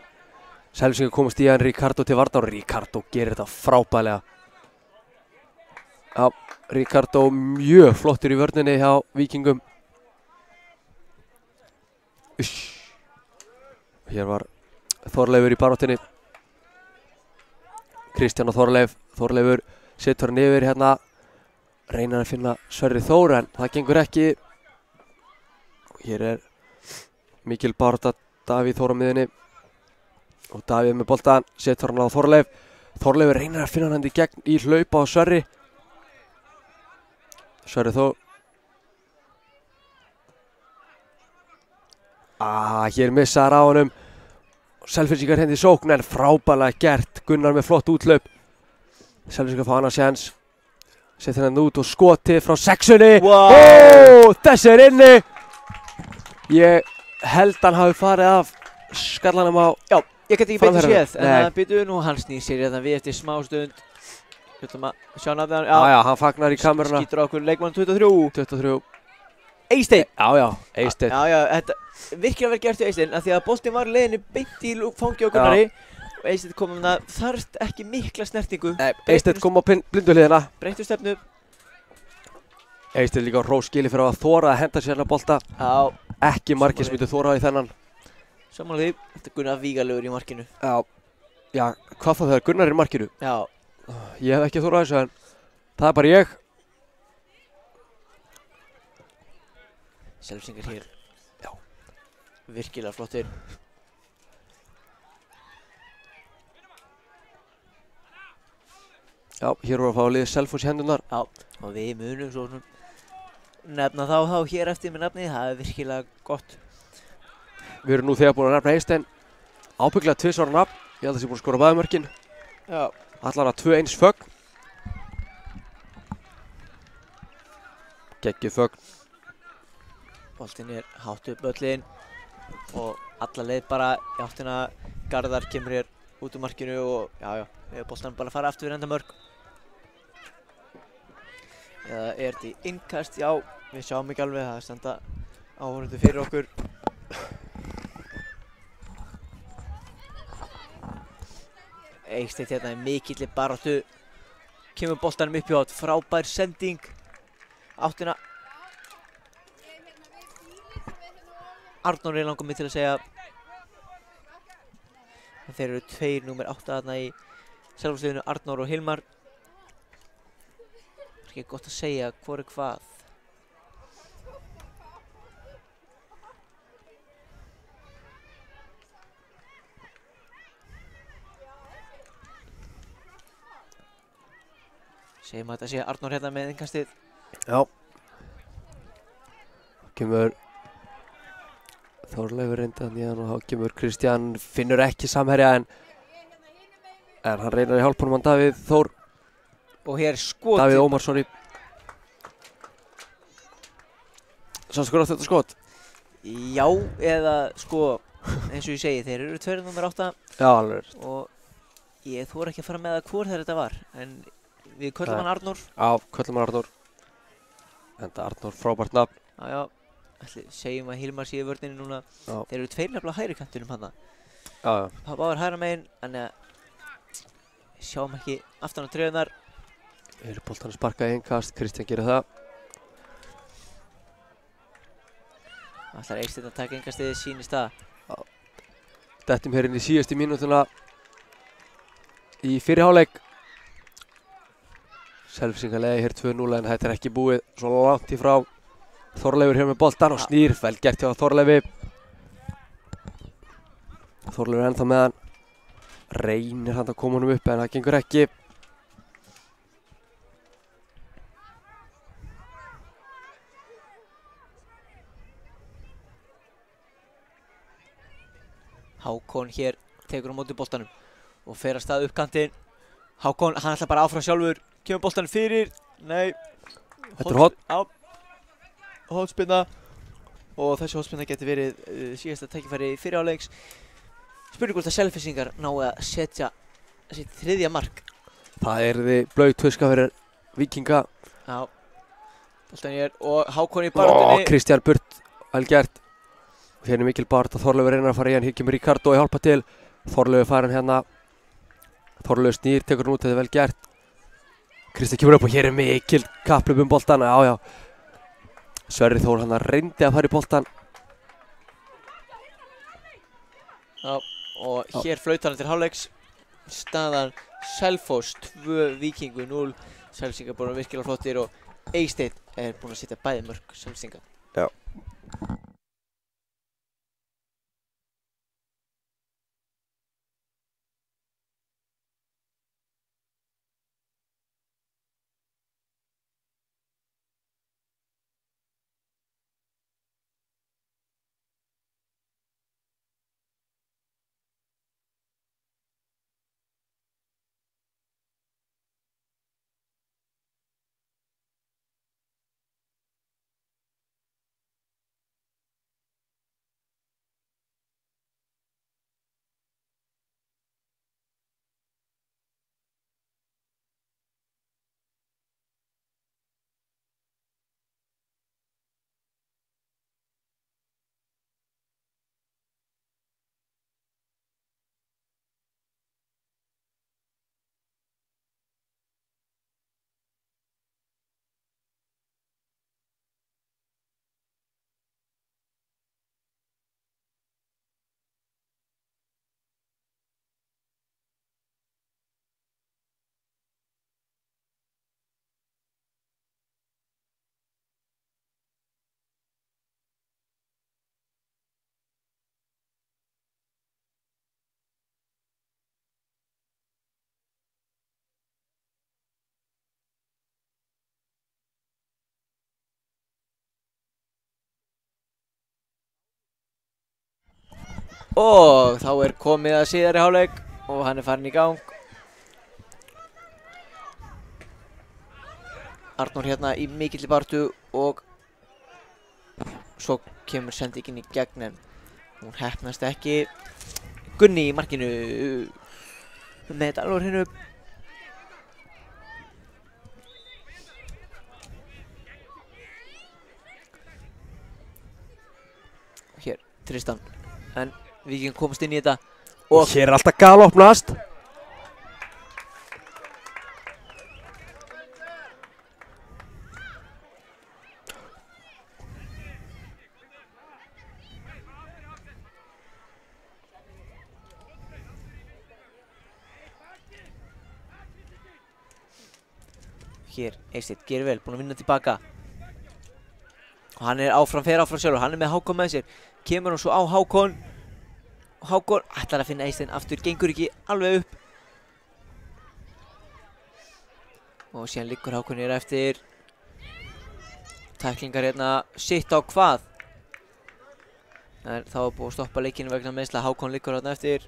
Selfyssingar komast í hann, Ricardo til varnar og Ricardo gerir þetta frábælega. Já, Ricardo mjög flottur í vörninni hjá Víkingum. Hér var Þorleifur í baráttunni. Kristján og Þorleifur setur hann yfir hérna. Reynar að finna Sverrir Þór en það gengur ekki. Hér er mikil barátta, Davíð Þór á miðjunni. Og Davíð með boltan, setur hann á Þorleif. Þorleifur reynar að finna hann í gegn í hlaupa á Sverri. Sverrir Þór. Hér missar á honum. Selfyssingar hendi sókn en frábælega gert. Gunnar með flott útlaup. Selfyssingar fá annars séns. Setur hann út og skoti frá sexunni. Wow. Þessi er inni. Ég held hann hafi farið af skallanum á. Já, ég gæti ekki betur séð. En Nei. það býtu nú, hann snýr sér hérna við eftir smá stund. Við ætlum að sjá nafnið hann. Já, hann fagnar í kameruna. Skýtur á okkur leikmann 23. 23. Eysteinn. Já, Eysteinn. Já, þetta virkilega vel gert hjá Eysteinn af því að boltinn var leiðinni beint í fangi á Gunnari. Og Eysteinn kom um það, þarft ekki mikla snertingu. Eysteinn kom á blinduhliðina. Breyttu stefnu. Eysteinn líka á hrós skilið fyrir að þora að henda sér hérna bolta. Já. Ekki margir sem myndu þora í þennan. Samanlega því, þetta er Gunnar vígalegur í markinu. Já, hvað þá þegar Gunnar er í markinu? Já. Ég hef ekki þorað þessu en það er bara ég. Selfyssingar hér. Já. Virkilega flottir. Já, hér voru að fá liðið Selfoss í hendurnar. Já, og við munum svo nefna þá hér eftir með nafni, það er virkilega gott. Við erum nú þegar búin að nefna Eysteinn. Ábygglega 2 svara nafn. Ég held að það sé búin að skora bæðumörkin. Já. Allar að 2-1 fögn. Geggjuð fögn. Boltinn er hátt upp öllin og alla leið bara í áttina. Garðar kemur hér út úr markinu og já, við boltan bara að fara aftur við enda mörg. Eða er þetta í innkast? Já, við sjáum ekki alveg, það standa áhorfendur fyrir okkur. Eysteinn hérna í mikilli baráttu. Kemur boltanum upp hjá átt, frábær sending. Áttina. Arnór er langar mig til að segja. Þeir eru 2 númer 8 þarna í Selfossliðinu, Arnór og Hilmar. Það er ekki gott að segja hvor er hvað. Segjum að þetta sé Arnór hérna með innkastið. Já. Kemur Þorleifur reyndan í hann og þá kemur Kristján, finnur ekki samherja en hann reynar í hálpunum hann Davíð Þór. Og hér skotið. Davíð Ómar, sorry. Svo skor á þetta skot? Já, eða sko, eins og ég segi, þeir eru 2 númer 8. Já, alveg. Og ég þori ekki að fara með að hvor þetta var, en við köllum hann Arnór. Já, köllum hann Arnór. Enda Arnór frábært nafn. Já. Segjum að Hilmar sé í vörninni núna. Já. Þeir eru 2 nefnilega hægri kantinum hana. Já. Það báður hægra megin, en sjáum ekki aftan á treyðunar. Hér er boltan að sparka í innkast, Kristján gerir það. Ætlar Eysteinn að taka innkastið sínist það. Dettum hér inn í síðustu mínútuna í fyrri hálfleik. Selfyssingar leiða hér 2-0 en þetta er ekki búið svo langt í frá. Þorleifur hér með boltan og snýr, vel gert hjá Þorleifi. Þorleifur ennþá með hann. Reynir hann að koma honum upp en það gengur ekki. Hákon hér tekur á móti boltanum og fer að stað upp kantinn. Hákon, hann ætlar bara áfram sjálfur. Kemur boltanum fyrir. Nei. Þetta er hot. Já. Hotspinna. Og þessi hotspinna getur verið síðasta tækifæri fyrir áleiks. Spurning hvort að Selfyssingar nái að setja sitt 3. mark. Það er því blaut tuska fyrir Víkinga. Já. Boltan hér og Hákon í baráttunni. Kristján burt, vel gert. Hérna mikil barátta, Þorleifur reynir að fara í hann, hér kemur Ricardo að hjálpa til. Þorleifur farin hérna. Þorleifur snýr, tekur hann út, þetta er vel gert. Kristján kemur upp og hér er mikil kapphlaup boltan, já. Sverrir Þór hann reyndi að fara í boltan. Já, og hér flautar hann til hálfleiks. Staðan Selfoss 2, Víkingur 0. Selfstingar búin virkilega flottir og Eysteinn er búin að setja bæði mörk Selfstinga. Já. Og þá er komið að síðari hálfleik og hann er farin í gang. Arnór hérna í mikilli baráttu og svo kemur sendingin í gegn en hún heppnast ekki. Gunni í markinu með þetta alveg hreinu. Hér, Tristan, en Víking komast inn í þetta og hér er alltaf galopnast. Hér, Eysteinn gerir vel, búinn að vinna tilbaka. Og hann er áfram, fer áfram sjálfur, hann er með Hákon með sér. Kemur hann svo á Hákon. Hákon ætlar að finna Eysteinn aftur, gengur ekki alveg upp. Og síðan liggur Hákon hér eftir. Tæklingar hérna, sitt á hvað? En þá er búið að stoppa leikinu vegna meiðsla. Hákon liggur hérna eftir.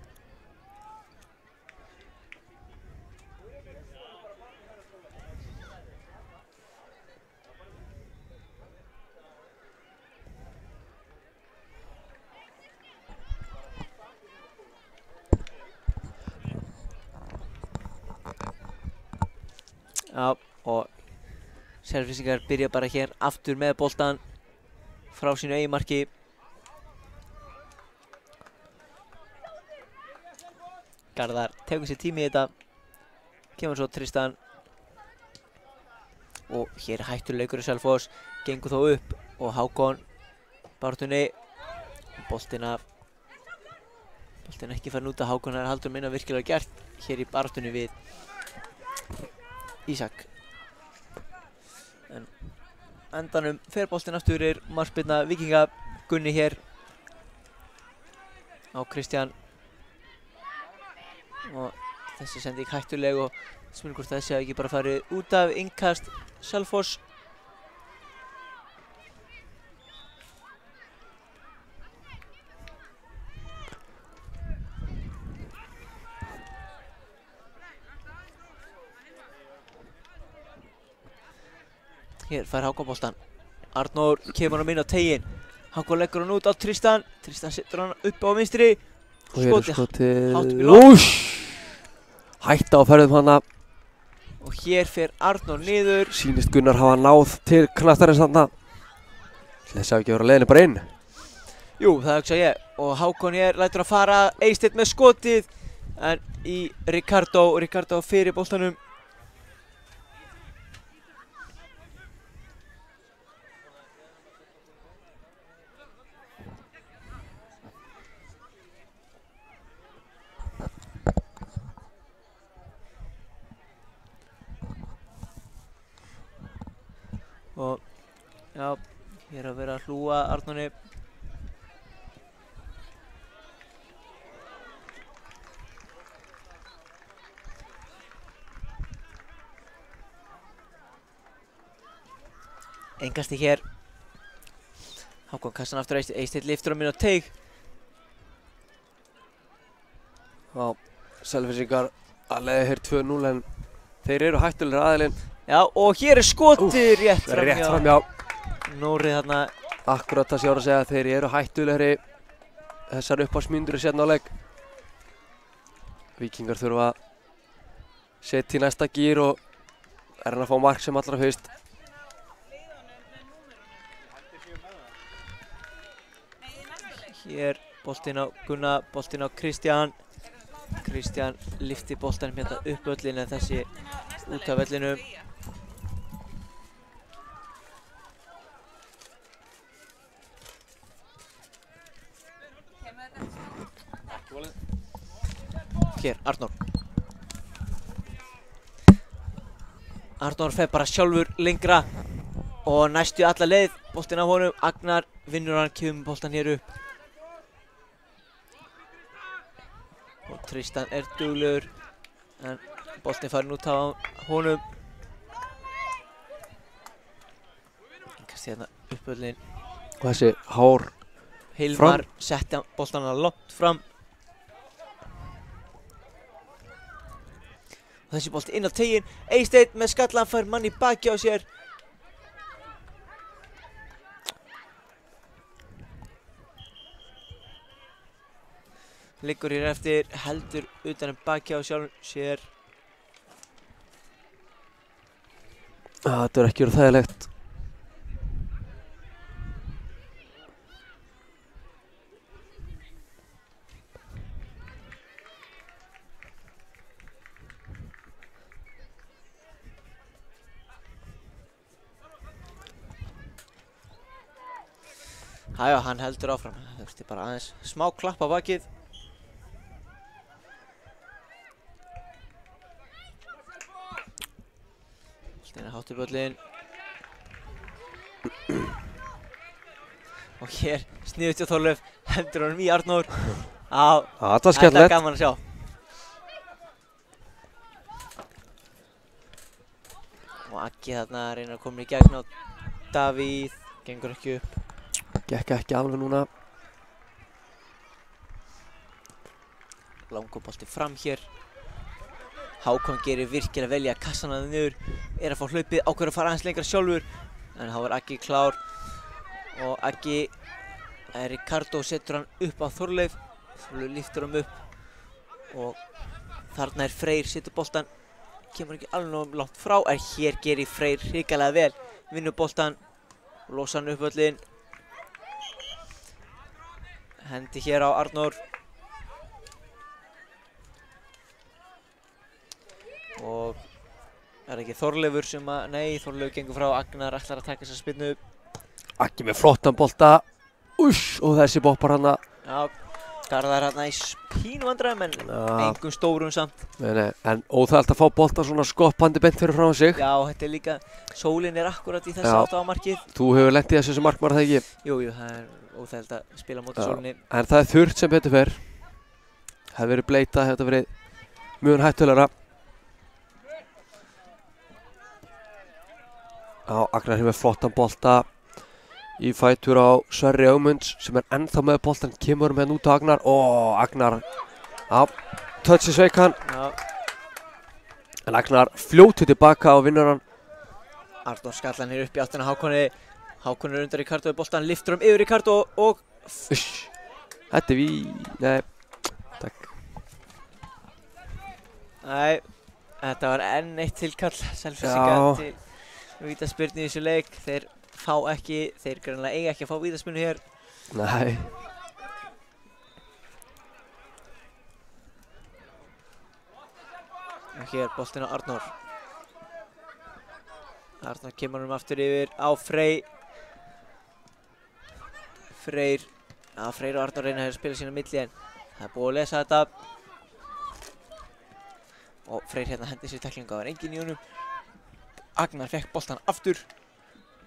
Já, og Selfyssingar byrja bara hér aftur með boltan frá sínu eigin marki. Garðar tekur sér tími í þetta. Kemur svo Tristan. Og hér er hættur leikur í Selfoss. Gengur þó upp og Hákon baráttunni. Boltinn ekki farin út að Hákon er haldur minna virkilega gert hér í baráttunni við Ísak. En endanum fer boltinn aftur er markspyrna Víkinga. Gunni hér á Kristján. Og þessi sending hættuleg og spurning hvort þessi hafi ekki bara farið út af innkast Selfoss. Hér fær Hákon boltan. Arnór kemur hann inn á tegin. Hákon leggur hann út á Tristan. Tristan setur hann upp á vinstri. Og hér er skotið. Hátt upp í loft. Hætta á ferðum hana. Og hér fer Arnór niður. Sýnist Gunnar hafa náð til knattarins þarna. Þess að ekki vera leiðinni bara inn. Jú, það hugsa ég. Og Hákon hér lætur að fara. Eysteinn með skotið. En í Ricardo fyrir boltanum. Og já, hér að vera að hlúa Arnóri. Engasti hér. Hákon kassan aftur Eysteinn liftur á minn á teig. Já, Selfyssingar að leiða hér 2-0 en þeir eru hættulegir aðilinn. Já, og hér er skotið rétt framhjá. Nórið þarna. Akkurat það sé ára að segja að þeir eru hættulegri þessar uppásmyndur í sérna áleik. Víkingar þurfa að setja í næsta gír og er hann að fá mark sem allra fyrst. Hér boltinn á Gunnar, boltinn á Kristján. Kristján lyfti boltanum hérna upp völlin en þessi út af vellinum. Hér, Arnór. Arnór fer bara sjálfur lengra og næstu alla leið. Boltinn á honum, Agnar vinnur hann, kemur boltan hér upp. Og Tristan er duglegur en boltinn farin út af honum. Kasti hérna upp völlin. Og þessi hár Hilmar setti boltan að langt fram. Og þessi bolti inn á teginn. Eysteinn með skallan fær mann í baki á sér. Liggur hér eftir, heldur utan baki á sjálf sér. Þetta er ekki verið þægilegt. Hæja, hann heldur áfram. Það þurfti bara aðeins smá klapp á bakið. Boltinn er hátt í völlin. Og hér sniðut hjá Þorleif, hendur honum í Arnór. Á, Þetta var þetta skemmtilegt. er gaman að sjá. Og Aggi þarna reynir að koma í gegn á Davíð. Gengur ekki upp. Gekk ekki alveg núna. Langur bolti fram hér. Hákon gerir virkilega vel í að kassa hann niður. Er að fá hlaupið, ákveður að fara aðeins lengra sjálfur. En þá er Aggi klár. Og Aggi, Ricardo setur hann upp á Þorleif. Þorleif lyftur hann upp. Og þarna er Freyr, setur boltan. Kemur ekki alveg nóg langt frá. En hér gerir Freyr hrikalega vel. Vinnur boltan. Og losa hann upp völlin. Hendi hér á Arnór. Og er ekki Þorleifur sem að, nei, Þorleifur gengur frá. Agnar ætlar að taka þessa spyrnu. Aggi með flottan bolta. Úss, og þessi boppar hana. Já, Garðar hérna í pínu vandræðum en engum stórum samt. Nei, en óþægilegt að fá bolta svona skoppandi beint fyrir frá sig. Já, þetta er líka, sólin er akkurat í þessu átt á markið. Þú hefur lent í þessu sem markmaður, það ekki? Jú, það er óþægilegt að spila móti sólinni. En það er þurrt sem betur fer. Hefði verið bleitað, hefði verið mjög hættulegra. Já, Agnar hefur flottan bolta í fætur á Sverri Ögmunds sem er ennþá með boltan, kemur með út á Agnar. Agnar, já, touchi sveik hann. Já. En Agnar fljótur tilbaka og vinnur hann. Arnór skallan hér upp í áttina Hákoni. Hákon er undir Ricardo í boltan, lyftur yfir Ricardo og... Uss, þetta er nei, takk. Nei, Þetta var enn eitt tilkall Selfyssinga til vítaspyrnu í þessu leik. Þeir greinilega eiga ekki að fá vítaspyrnu hér. Nei. Og hér boltinn á Arnór. Arnór kemur honum aftur yfir á Frey. Freyr og Arnór reyna að spila sína milli en það er búið að lesa þetta. Og Freyr hérna hendi sér tæklingu, það var enginn í honum. Agnar fekk boltan aftur.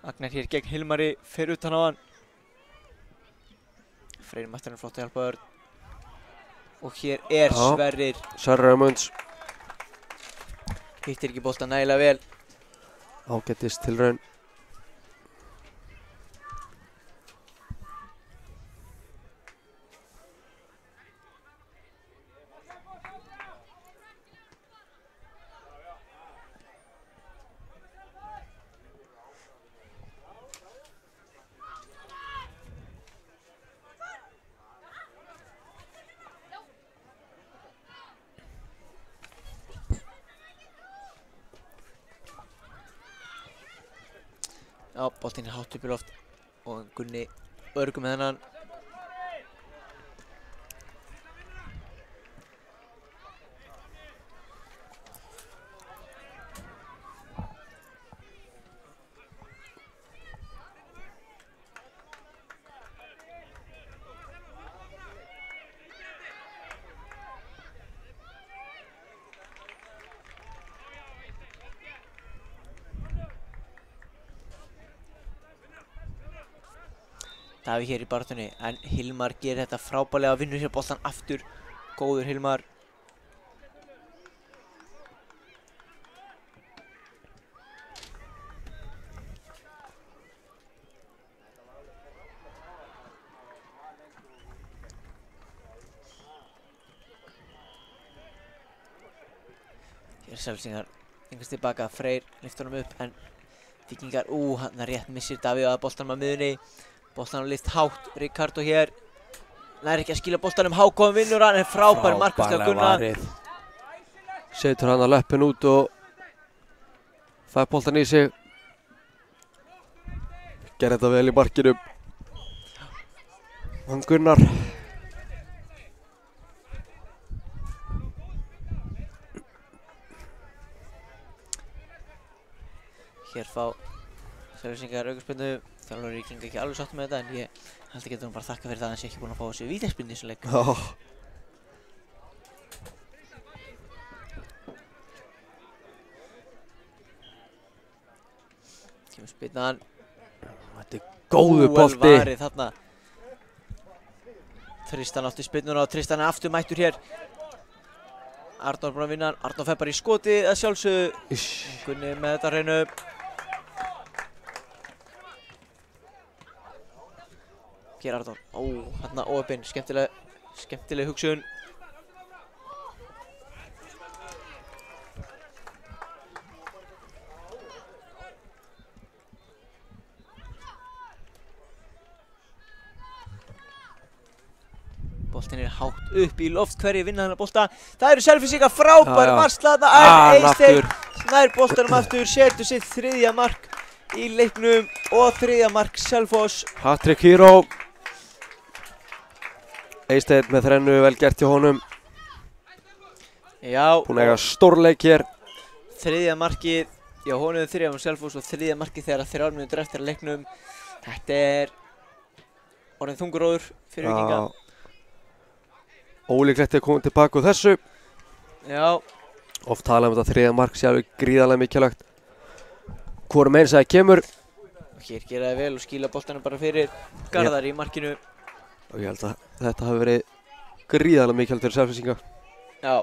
Agnar hér gegn Hilmari, fer utan á hann. Freyr mættur hann flott að hjálpa Örn. Og hér er Sverrir. Sverrir Ömunds. Hittir ekki boltan nægilega vel. Ágætis tilraun. Já, boltinn er hátt upp í loft og Gunni örgum með hennan. Davíð hér í baráttunni, en Hilmar gerir þetta frábærlega og vinnur hér boltan aftur. Góður Hilmar. Hér er Selfyssingar yngast tilbaka, Freyr lyftir honum upp en Víkingar, hann rétt missir Davíð að boltanum að miðunni. Boltanum lyft hátt, Ricardo hér. Nær ekki að skila boltanum, Hákon vinnur hann, en frábær markvarsla Gunnar. Setur hann að löppin út og fær boltan í sig. Gerði þetta vel í markinu. Hann Gunnar. Hér fá Selfyssingar aukaspyrnu. Þjálfari Víkinga ekki alveg sátt með þetta en ég held að geta hann bara þakka fyrir það að hann sé ekki búinn að fá þessu vítaspyrnu í þessu leik. Kemur spyrnan. Þetta er góður bolti. Vel varið þarna. Tristan átti spyrnuna og Tristan er aftur mættur hér. Arnór búinn að vinna hann. Arnór fer bara í skotið að sjálfsögðu. Gunni með þetta hreinu. Hér Arnór, þarna óöppinn, skemmtileg hugsun. Boltinn er hátt upp í loft, hverjir vinna þennan bolta. Það eru Selfyssingar, frábær varsla þarna, en Eysteinn nær boltanum aftur, setur sitt þriðja mark í leiknum og þriðja mark Selfoss. Hat-trick Hero. Eysteinn með þrennu, vel gert hjá honum. Já. Búinn að eiga stórleik hér. Þriðja markið, já honum þriðja á Selfoss og þriðja markið þegar 3 mínútur eftir að leiknum. Þetta er orðinn þunguróður fyrir Víkinga. Ólíklegt er komið tilbaka úr þessu. Já. Oft tala þetta þriðja mark sé alveg gríðarlega mikilvægt. Hvorum eins að það kemur. Og hér gera það vel og skila boltanum bara fyrir Garðar í markinu. Og ég held að þetta hafi verið gríðarlega mikilvægt fyrir Selfyssinga. Já.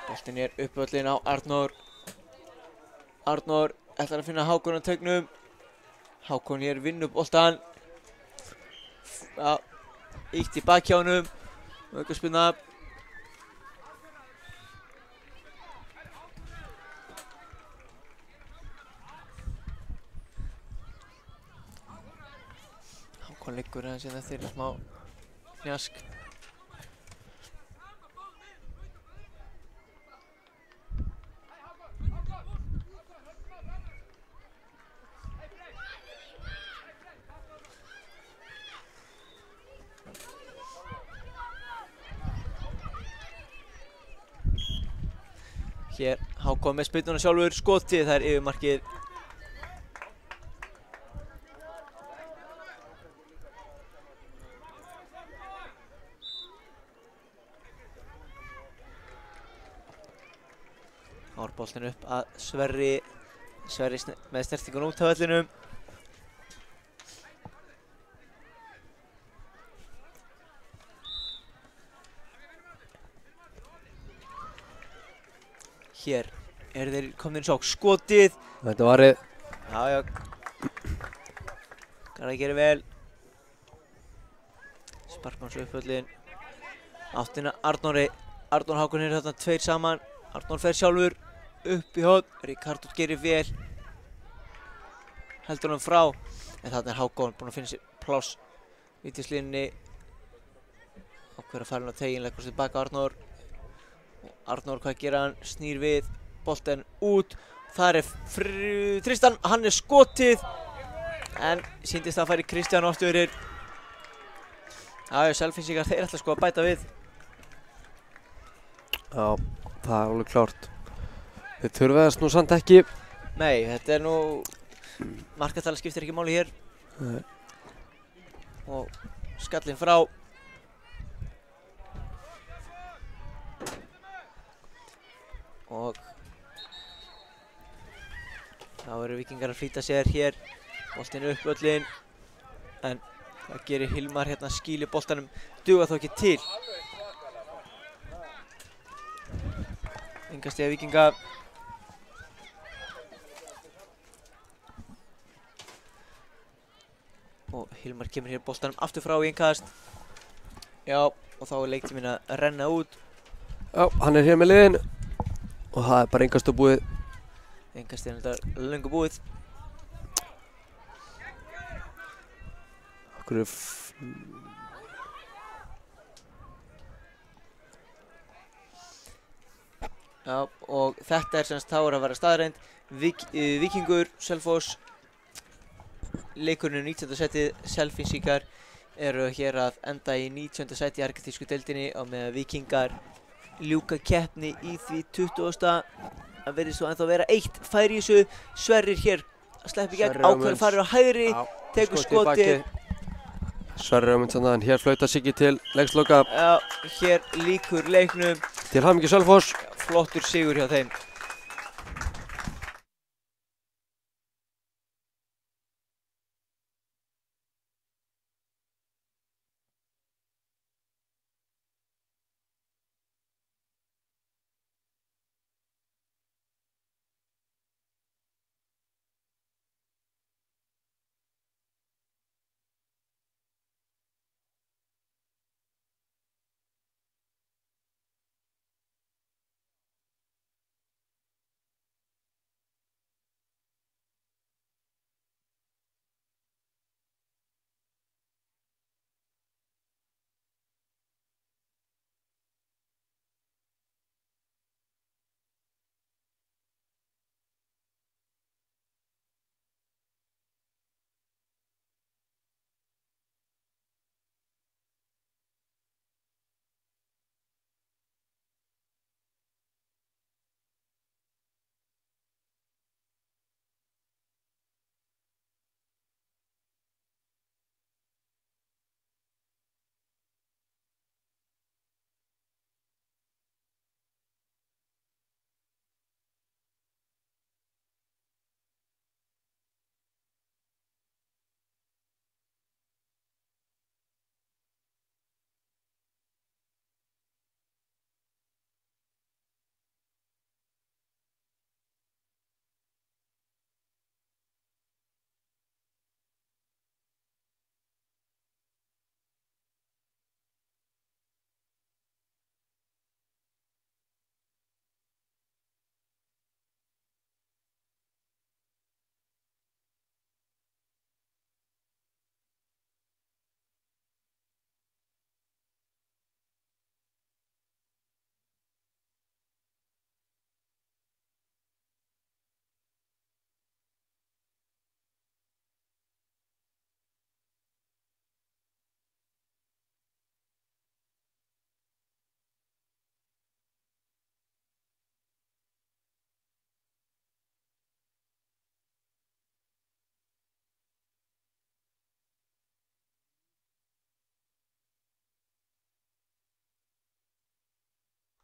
Boltinn er uppvöllin á Arnór. Arnór ætlar að finna Hákon á taugnum. Hákon hér vinnur boltan. Já. Ítt í baki á honum. Aukaspyrna. Hákon liggur aðeins hérna eftir smá hnjask. Hér Hákon með spyrnuna sjálfur, skotið, það yfir markið. Þá boltinn upp að Sverri með snertingun út af vellinum. Hér þeir komin sók, skotið. Þetta varið. Já. Garðar gerir vel. Sparkmanns uppvöllin. Áttina Arnóri. Arnór Hákon þarna tveir saman. Arnór fer sjálfur upp í horn. Ricardo gerir vel. Heldur hann frá. En þarna Hákon búinn að finna sér pláss. Vítaslínunni. Ákveður að fara hann á tegin, leggur sér tilbaka Arnór. Arnór, hvað gera hann? Snýr við, bolten út. Þar Tristan, hann skotið. En sýndist að færi Kristján áttuðurir. Já, Selfyssingar, þeir ætla sko að bæta við. Já, það er alveg klárt. Þeir þurfaðast nú samt ekki. Nei, þetta er nú... Markatala skiptir ekki máli hér. Nei. Og skallinn frá. Og þá eru Víkingar að flýta sér hér. Boltinn upp völlin. En það gerir Hilmar hérna, skýlir boltanum. Duga þó ekki til. Enga stiga Víkinga. Og Hilmar kemur hér boltanum aftur frá í innkast. Já, og þá er leiktíminn að renna út. Já, hann er hér með liðin. Og það er bara engast og búið. Engast er þetta löngu búið. Okkur Já, og þetta er semst þá að vera staðreind. Víkingur, Selfoss. Leikurinn 19. setið. Selfyssingar eru hér að enda í 19. sæti í argentísku deildinni og með Víkingar ljúka keppni í því 20. Það verður svo ennþá að vera eitt færi í þessu. Sverrir hér að sleppa í gegn, ákveður farir á hægri, tekur skotið. Sverrir Ömunds en hér flautar Siggi til leiksloka. Já, hér lýkur leiknum. Til hamingju Selfoss. Flottur sigur hjá þeim.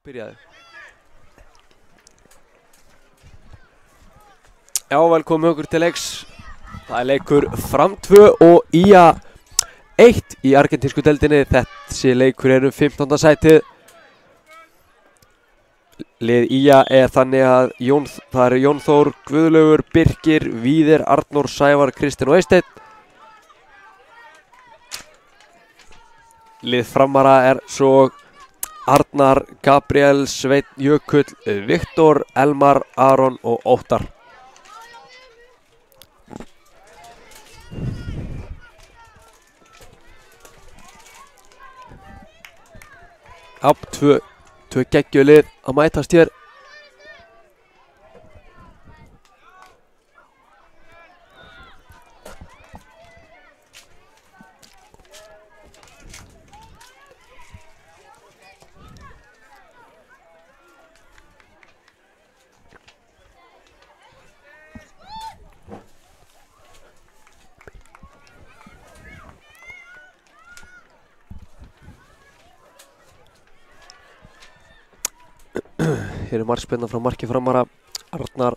byrjaði. Já, velkomin okkur til leiks. Það er leikur Fram 2 og IA 1 í argentínsku deildinni. Þessi leikur er 15. sætið. Lið IA er þannig að það eru Jón Þór, Guðlaugur, Birkir, Víðir, Arnór, Sævar, Kristinn og Eysteinn. Lið Framara er svo Arnar, Gabriel, Sveinn, Jökull, Viktor, Elmar, Aron og Óttar. Já, tvö geggjulið að mætast hér. Hér er markspyrna frá marki Framara. Arnar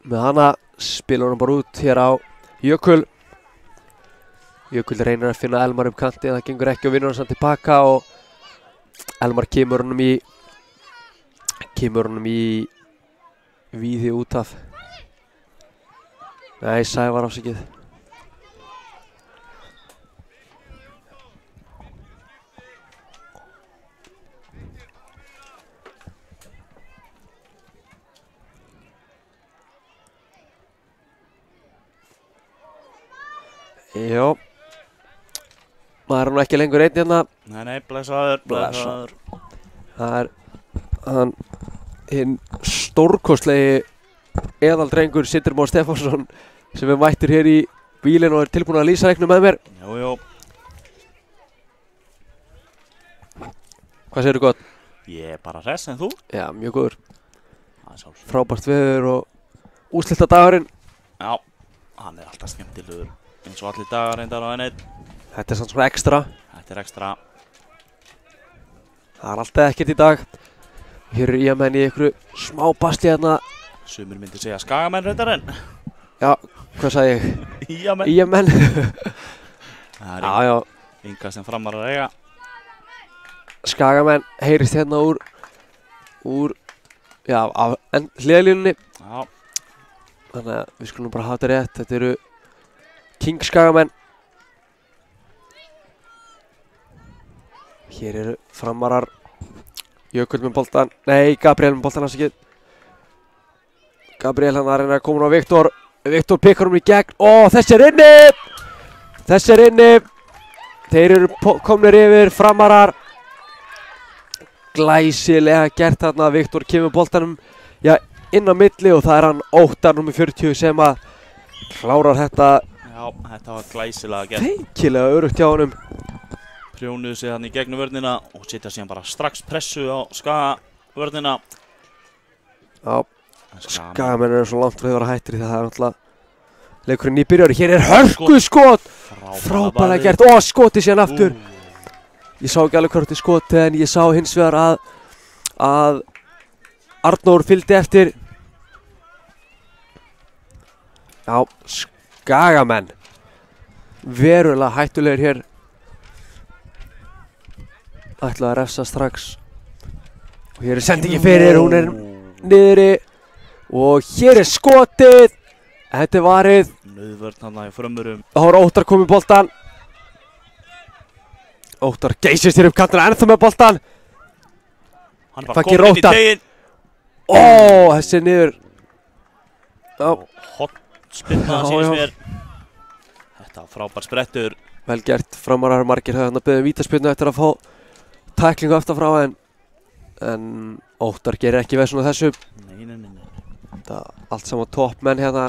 með hana, spilar hann bara út hér á Jökull. Jökull reynir að finna Elmar upp kanti, það gengur ekki og vinnur hann samt tilbaka og Elmar kemur honum í víði út af. Nei, Sævar afsakið. Já, maður er nú ekki lengur einn hérna. Nei, blessaður. Það er hann hinn stórkostlegi eðaldrengur Sindri Már Stefánsson sem er mættur hér í bílinn og er tilbúin að lýsa leiknum með mér. Jú. Hvað segirðu gott? Ég er bara hress en þú? Já, mjög góður. Frábært. Frábært veður og úrslitadagurinn. Já, hann er alltaf skemmtilegur. Eins og allir dagar reyndar á N1. Þetta er samt svona ekstra. Þetta er ekstra. Það er alltaf ekkert í dag. Hér eru IA-menn í einhverju smá bastli hérna. Sumir myndi segja skagamenn reyndar en. Já, hvað sagði ég? IA-menn. IA-menn. Það er Já. enga sem Framar að eiga. Skagamenn heyrist hérna úr af hliðalínunni. Já. Þannig að við skulum bara hafa þetta rétt. Þetta eru King Skagamenn. Hér eru Framarar. Jökull með boltan. Nei, Gabriel með boltan hans ekki. Gabriel hann að reyna að koma á Viktor. Viktor pikkar í gegn. Þessi er inni! Þessi er inni. Þeir eru komnir yfir. Framarar. Glæsilega gert þarna. Viktor kemur boltanum inn á milli og það er hann Óttar nr. 40 sem að klárar þetta. Já, þetta var glæsilega gert. Feikilega örugt hjá honum. Prjónuðu sig hann í gegnum vörnina og setja síðan bara strax pressu á Skagavörnina. Já, Skagamenn eru svo langt frá því að vera hættir í það er náttúrulega leikurinn nýbyrjar. Hér er hörkuskot! Frábærlega gert. Skotið síðan aftur. Ég sá ekki alveg hvort skotið en ég sá hins vegar að Arnór fylgdi eftir. Já, Skagamenn verulega hættulegir hér. Ætlaði að refsa strax. Og hér er sendingin fyrir, hún er niðri. Og hér er skotið. Þetta er varið. Nauðvörn hann í frömmurum. Þá er Óttar komið boltan. Óttar geysist hér upp kantina ennþá með boltan. Hann er bara komin inn í teginn. Þessi er niður. Hotspinna sínist mér. Þetta var frábær sprettur. Vel gert, Framarar margir höfðu hann að beðið vítaspinnu eftir að fá tæklingu eftir frá en Óttar gerir ekki veð svona þessu. Nei. Þetta allt saman toppmenn hérna.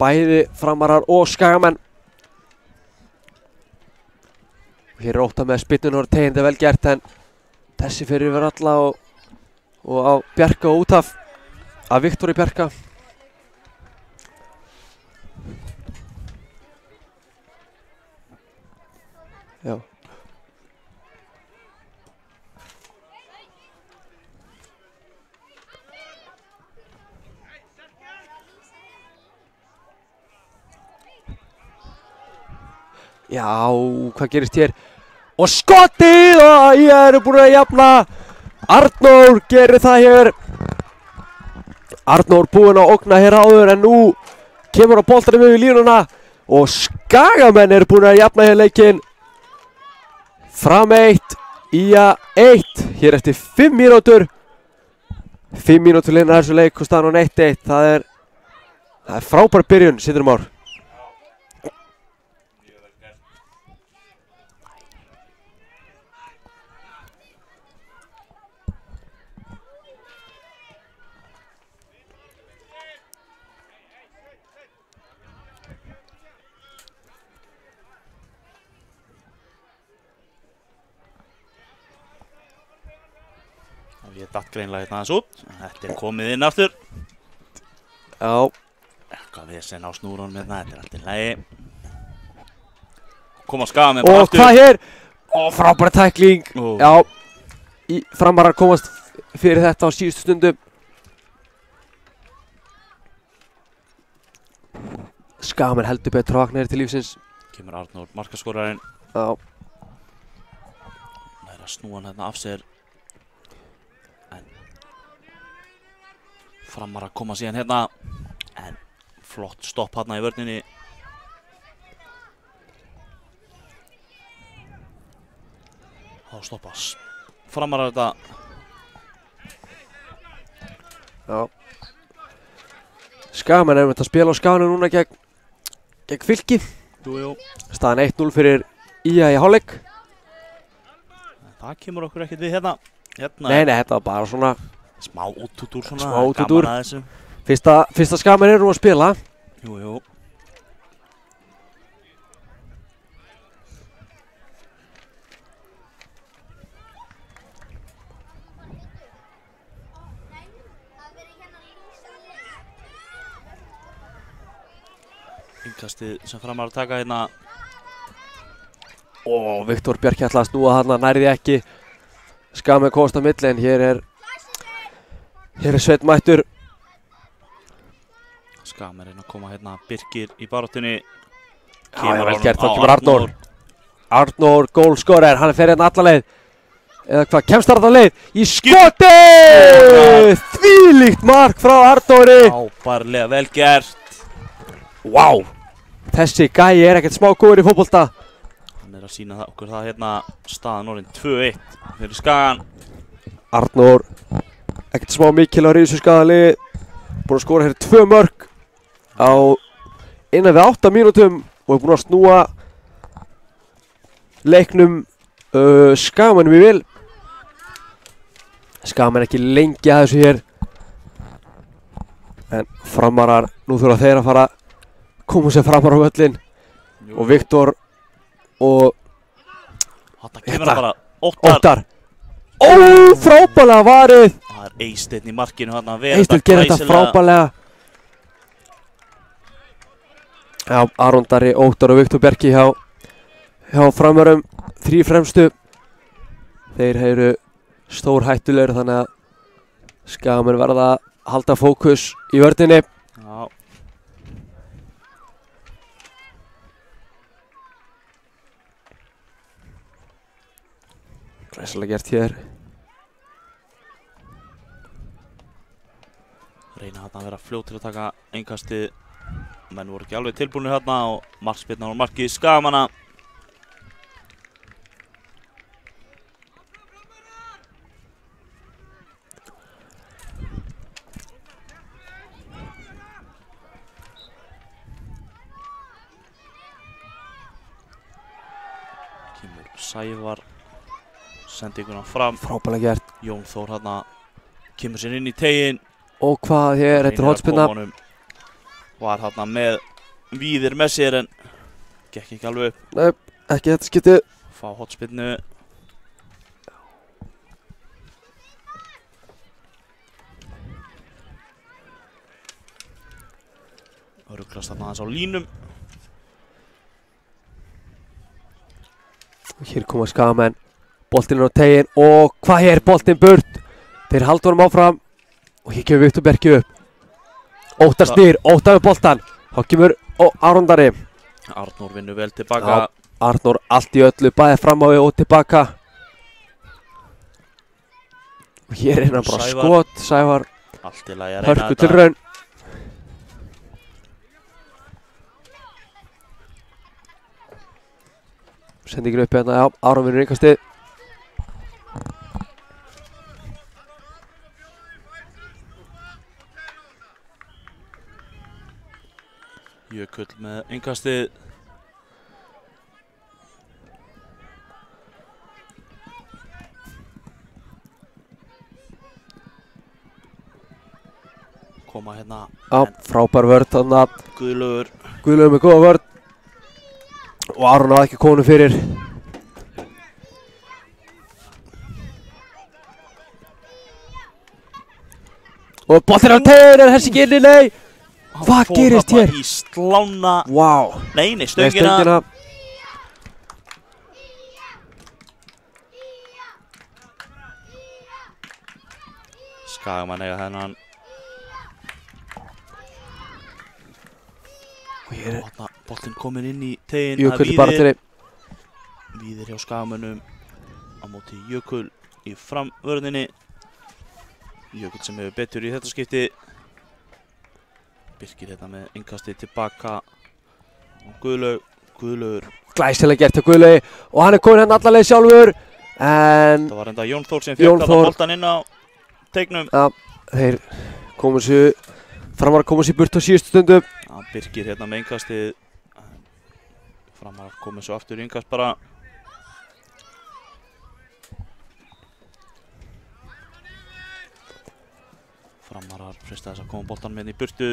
Bæði Framarar og Skagamenn. Hér er Óttar með spinnuna og teginn, þetta er vel gert en þessi fyrir yfir alla og á Bjarka og út af Viktor í Bjarka. Já. Já, hvað gerist hér? Og skotið og ég er búin að jafna. Arnór gerir það hér. Arnór búinn að ógna hér áður en nú kemur á boltanum yfir línuna og Skagamenn eru búin að jafna hér leikinn. Fram 1, IA 1 hér eftir 5 mínútur. 5 mínútur liðin að þessu leik og staðan á 1-1. Það er frábær byrjun, Sindri Már. Ég datt greinlega hérna aðeins út. Þetta er komið inn aftur. Já. Eitthvað vesen á snúrunum hérna, þetta er allt í lagi. Koma Skagamenn bara Og aftur. hvað hér? Og frábæra tækling. Já. Framarar komast fyrir þetta á síðustu stundu. Skagamenn heldur betur vaknaðir til lífsins. Kemur Arnór, markaskorarinn. Já. Það er að snúa hann hérna af sér. Framar að koma síðan hérna. En flott stopp hérna í vörninni. Þá stoppas Framar að þetta. Já. Skagamenn erum þetta að spila á Skaganum núna gegn Fylki. Jú. Staðan 1-0 fyrir IA í hálfleik. Það kemur okkur ekkert við hérna. Nei, þetta var bara svona smá útúr svona. Smá útúr. Gaman að þessu. Fyrsta Skagamenn eru að spila. Jú. Innkastið sem Framar að taka hérna. Og Viktor Bjarki ætlaði að snúa þarna, nærði ekki. Skagamenn komast á milli en hér er Sveinn mættur. Skagamenn reyna að koma hérna Birkir í baráttunni. Já, vel gert, þá kemur Arnór. Arnór, gólskorer, hann fer hérna alla leið. Eða hvað, kemst alla leið í skotið! Þvílíkt mark frá Arnóri. Ábærlega vel gert. Vá, þessi gæi er ekkert smá góður í fótbolta. Hann er að sýna okkur það hérna staðan orðin 2-1 fyrir Skagan. Arnór, ekkert smá mikilvægur í þessu Skagaliði. Búinn að skora hér 2 mörk á innan við 8 mínútum og er búinn að snúa leiknum Skagamennum í vil. Skagamenn ekki lengi að þessu hér. En Framarar, nú þurfa þeir að fara að koma sér framar á völlinn. Og Viktor og Þetta kemur bara Óttar. Frábærlega varið. Það er Eysteinn í markinu hérna. Eysteinn gerir þetta frábærlega. Já, Aron Darri, Óttar og Viktor Bjarki hjá Framarum. 3 fremstu. Þeir eru stórhættulegir þannig að Skagamenn verða að halda fókus í vörninni. Já. Glæsilega gert hér. Reyna hérna að vera fljót til að taka innkastið. Menn voru ekki alveg tilbúinir hérna og markspyrnan var markið Skagamanna. Kemur Sævar sendinguna fram. Frábærlega gert. Jón Þór hérna kemur sér inn í teginn. Og hvað hér, þetta er hornspyrna. Var hérna með Víðir með sér en gekk ekki alveg upp. Nei, ekki þetta skiptið. Fá hornspyrnu. Ruglast þarna aðeins á línum. Hér koma Skagamenn. Boltinn er á teginn og hvað hér, boltinn burt. Þeir halda honum áfram og hér kemur Viktor Bjarki upp. Óttar snýr, Óttar með boltan. Þá kemur Aron Darri. Arnór vinnur vel tilbaka. Arnór allt í öllu, bæði fram á við og tilbaka. Og hér er hann bara Sævar. skot, Sævar Allt í lagi að reyna hörku tilraun. Sendingin upp hérna, já, Aron vinnur innkastið. Jökull með innkastið. Koma hérna. Já, frábær vörð þarna. Guðlaugur. Guðlaugur með góða vörð. Og Aron hafði ekki konu fyrir. Og boltinn á tegin, er þessi ekki inni, nei! Hvað gerist hér? Í slána. Vá. Nei, Nei, stöngina. stöngina. Skagamann eiga þennan. Og hér er Þarna boltinn kominn inn í tegin. Jökull bara til Víðir hjá Skagamönnum á móti Jökull í framvörðinni. Jökull sem hefur betur í þetta skipti. Birkir hérna með innkastið tilbaka. Og Guðlaugur. glæsilega gert hjá Guðlaugi. Og hann er komin hérna alla leið sjálfur. En Það var enda Jón Þór sem Jón fekk Þór. þarna boltann inn á teignum. ja, þeir komu sér, Framar komu sér burt á síðustu stundu. Já, Birkir hérna með innkastið. Framar komið svo aftur í innkast bara. Framarar frista þess að koma boltan með í burtu.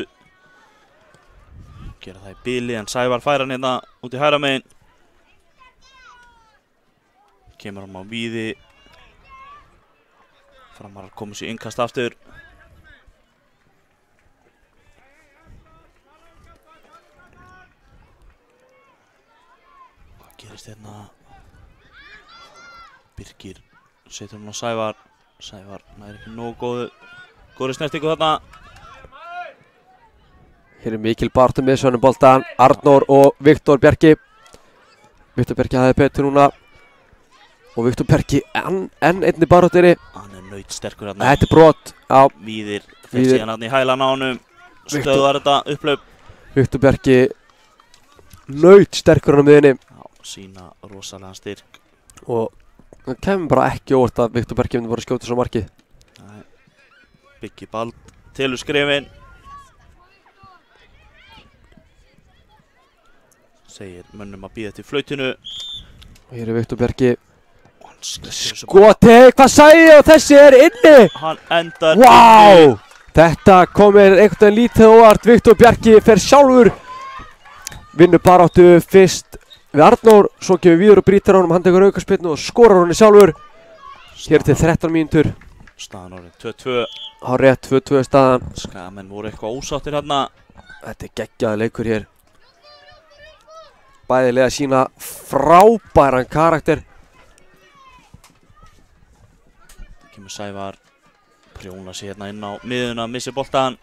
Gera það í bili en Sævar fær hann hérna út í hægra megin. Kemur hann á víði. Framarar komið sér innkast aftur. Hvað gerist hérna? Birkir setur hann á Sævar. Sævar nær ekki nógu góðri snertingu þarna. Hér er mikil baráttu með svonum boltan. Arnór og Viktor Bjarki. Viktor Bjarki hafði betur núna. Og Viktor Bjarki enn einni baráttunni. Hann er nautsterkur þarna. Þetta er brot á Víðir Víðir. fyrir síðan hann í hælan á honum. Stöðvar þetta upplaup. Viktor Bjarki. Naut sterkur hann á miðinni. Já, sína rosalega styrk. Og það kemur bara ekki óvart að Viktor Bjarki myndi bara skjóta svo markið. Nei. Biggi Bald telur skrefin. Segir mönnum að bíða til flautinu. Og hér er Viktor Bjarki. Og hann skotið. Skoti, hvað sagði ég og þessi er inni? Hann endar Vá! Þetta komir einhvern veginn lítið óvart. Viktor Bjarki fer sjálfur. Vinnur baráttu fyrst við Arnór. Svo gefur Víður og brýtar honum, hann tekur aukaspyrnu og skorar honum sjálfur. Hér til 13 mínútur. Staðan orðin 2-2. Há rétt 2-2 staðan. Skagamenn voru eitthvað ósáttir hérna. Þetta er geggjaði leikur hér. Bæði liða sína frábæran karakter. Kemur Sævar. Prjóna sig hérna inn á miðuna, missi boltan.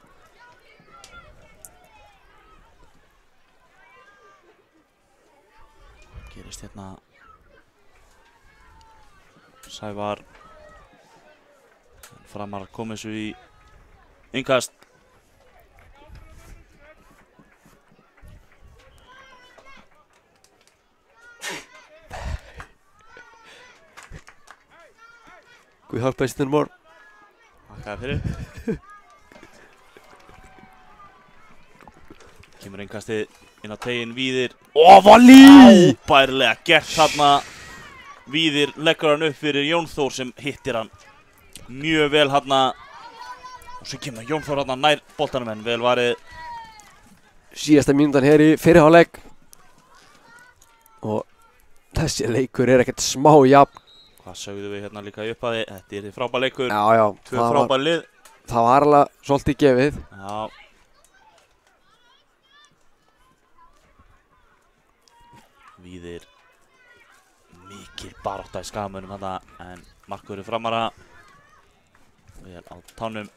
Gerist hérna. Sævar. Framar komið svo í innkast. Guð hjálpa Íslandin mór. Þakkaði fyrir. Kemur innkastið inn á tegin Víðir. Ó, volley! Ábærilega gert þarna. Víðir leggur hann upp fyrir Jón Þór sem hittir hann mjög vel þarna. Og svo kemur Jón Þór þarna nær boltanum en vel varið. Síðasta mínútan hér í fyrri hálfleik. Og þessi leikur er ekkert smá jafn. Hvað sögðum við hérna líka í upphafi? Þetta er frábær leikur. Já, já. Tvö frábær lið. Það var alveg svolítið gefið. Já. Víðir. Mikil barátta í Skagamönnum þarna en markvörður Framara. Vel á tánum.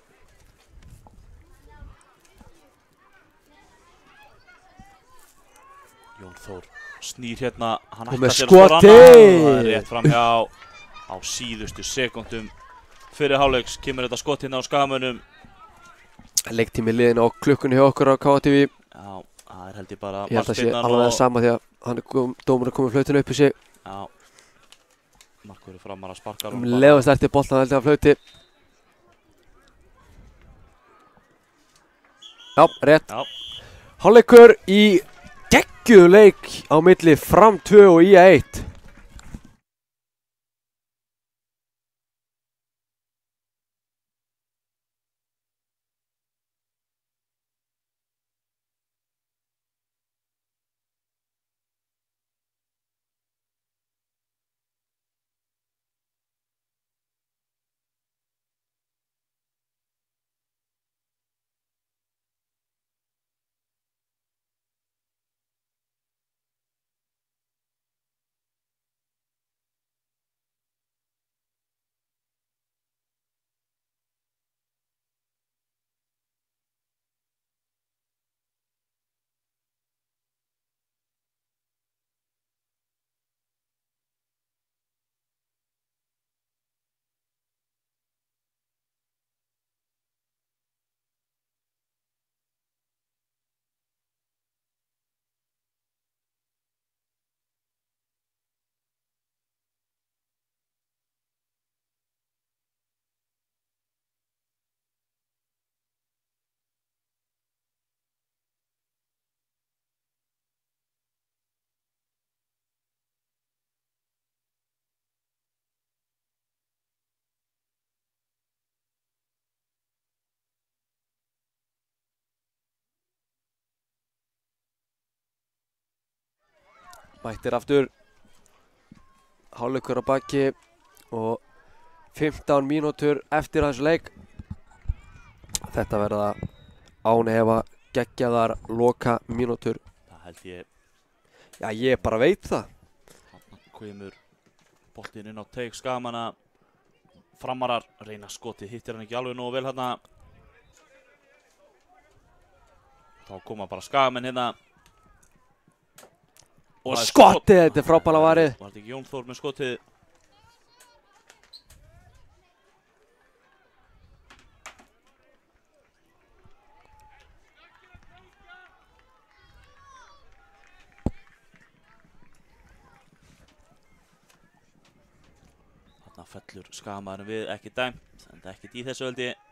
Jón Þór snýr hérna, hann Og með ætlar sér að skora skotið! annað. Það er rétt framhjá á síðustu sekúndum fyrir hálfleiks. Kemur þetta skot hérna á Skagamönnum. Leiktími liðin á klukkunni hjá okkur á KTV. Já, það er held ég bara Ég held að sé markspyrnan alveg það sama því að hann dómur að koma flautinu upp í sig. Já, markverður Framara sparkar Leðast eftir boltan held ég að flauti. Já, rétt. Já, Hálfleikur í geggjuðu leik á milli Fram 2 og IA 1. Mættir aftur. Hálfleikur á baki og 15 mínútur eftir hans leik. Þetta verða án efa geggjaðar loka mínútur. það held ég. Já, ég bara veit það. Þarna kemur boltinn inn á teig Skagamanna. Framarar reyna skotið, hittir hann ekki alveg nógu vel hérna. Þá koma bara Skagamenn hérna. Og það er skotið, þetta er frábæla varið. Var þetta ekki Jón Þór með skotið? Þarna fellur Skagamaðurinn við, ekki dæmt, enda ekkert í þessu held ég.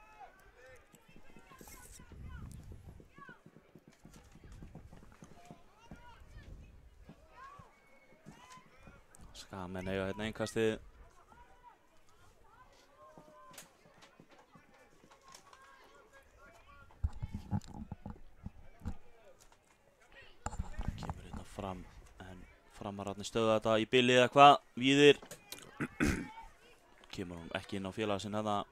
Skagamenn eiga hérna innkastið. Kemur hérna fram, en Framararnir stöða þetta í bili eða hvað. Víðir. Kemur hún ekki inn á félaga sinn hérna.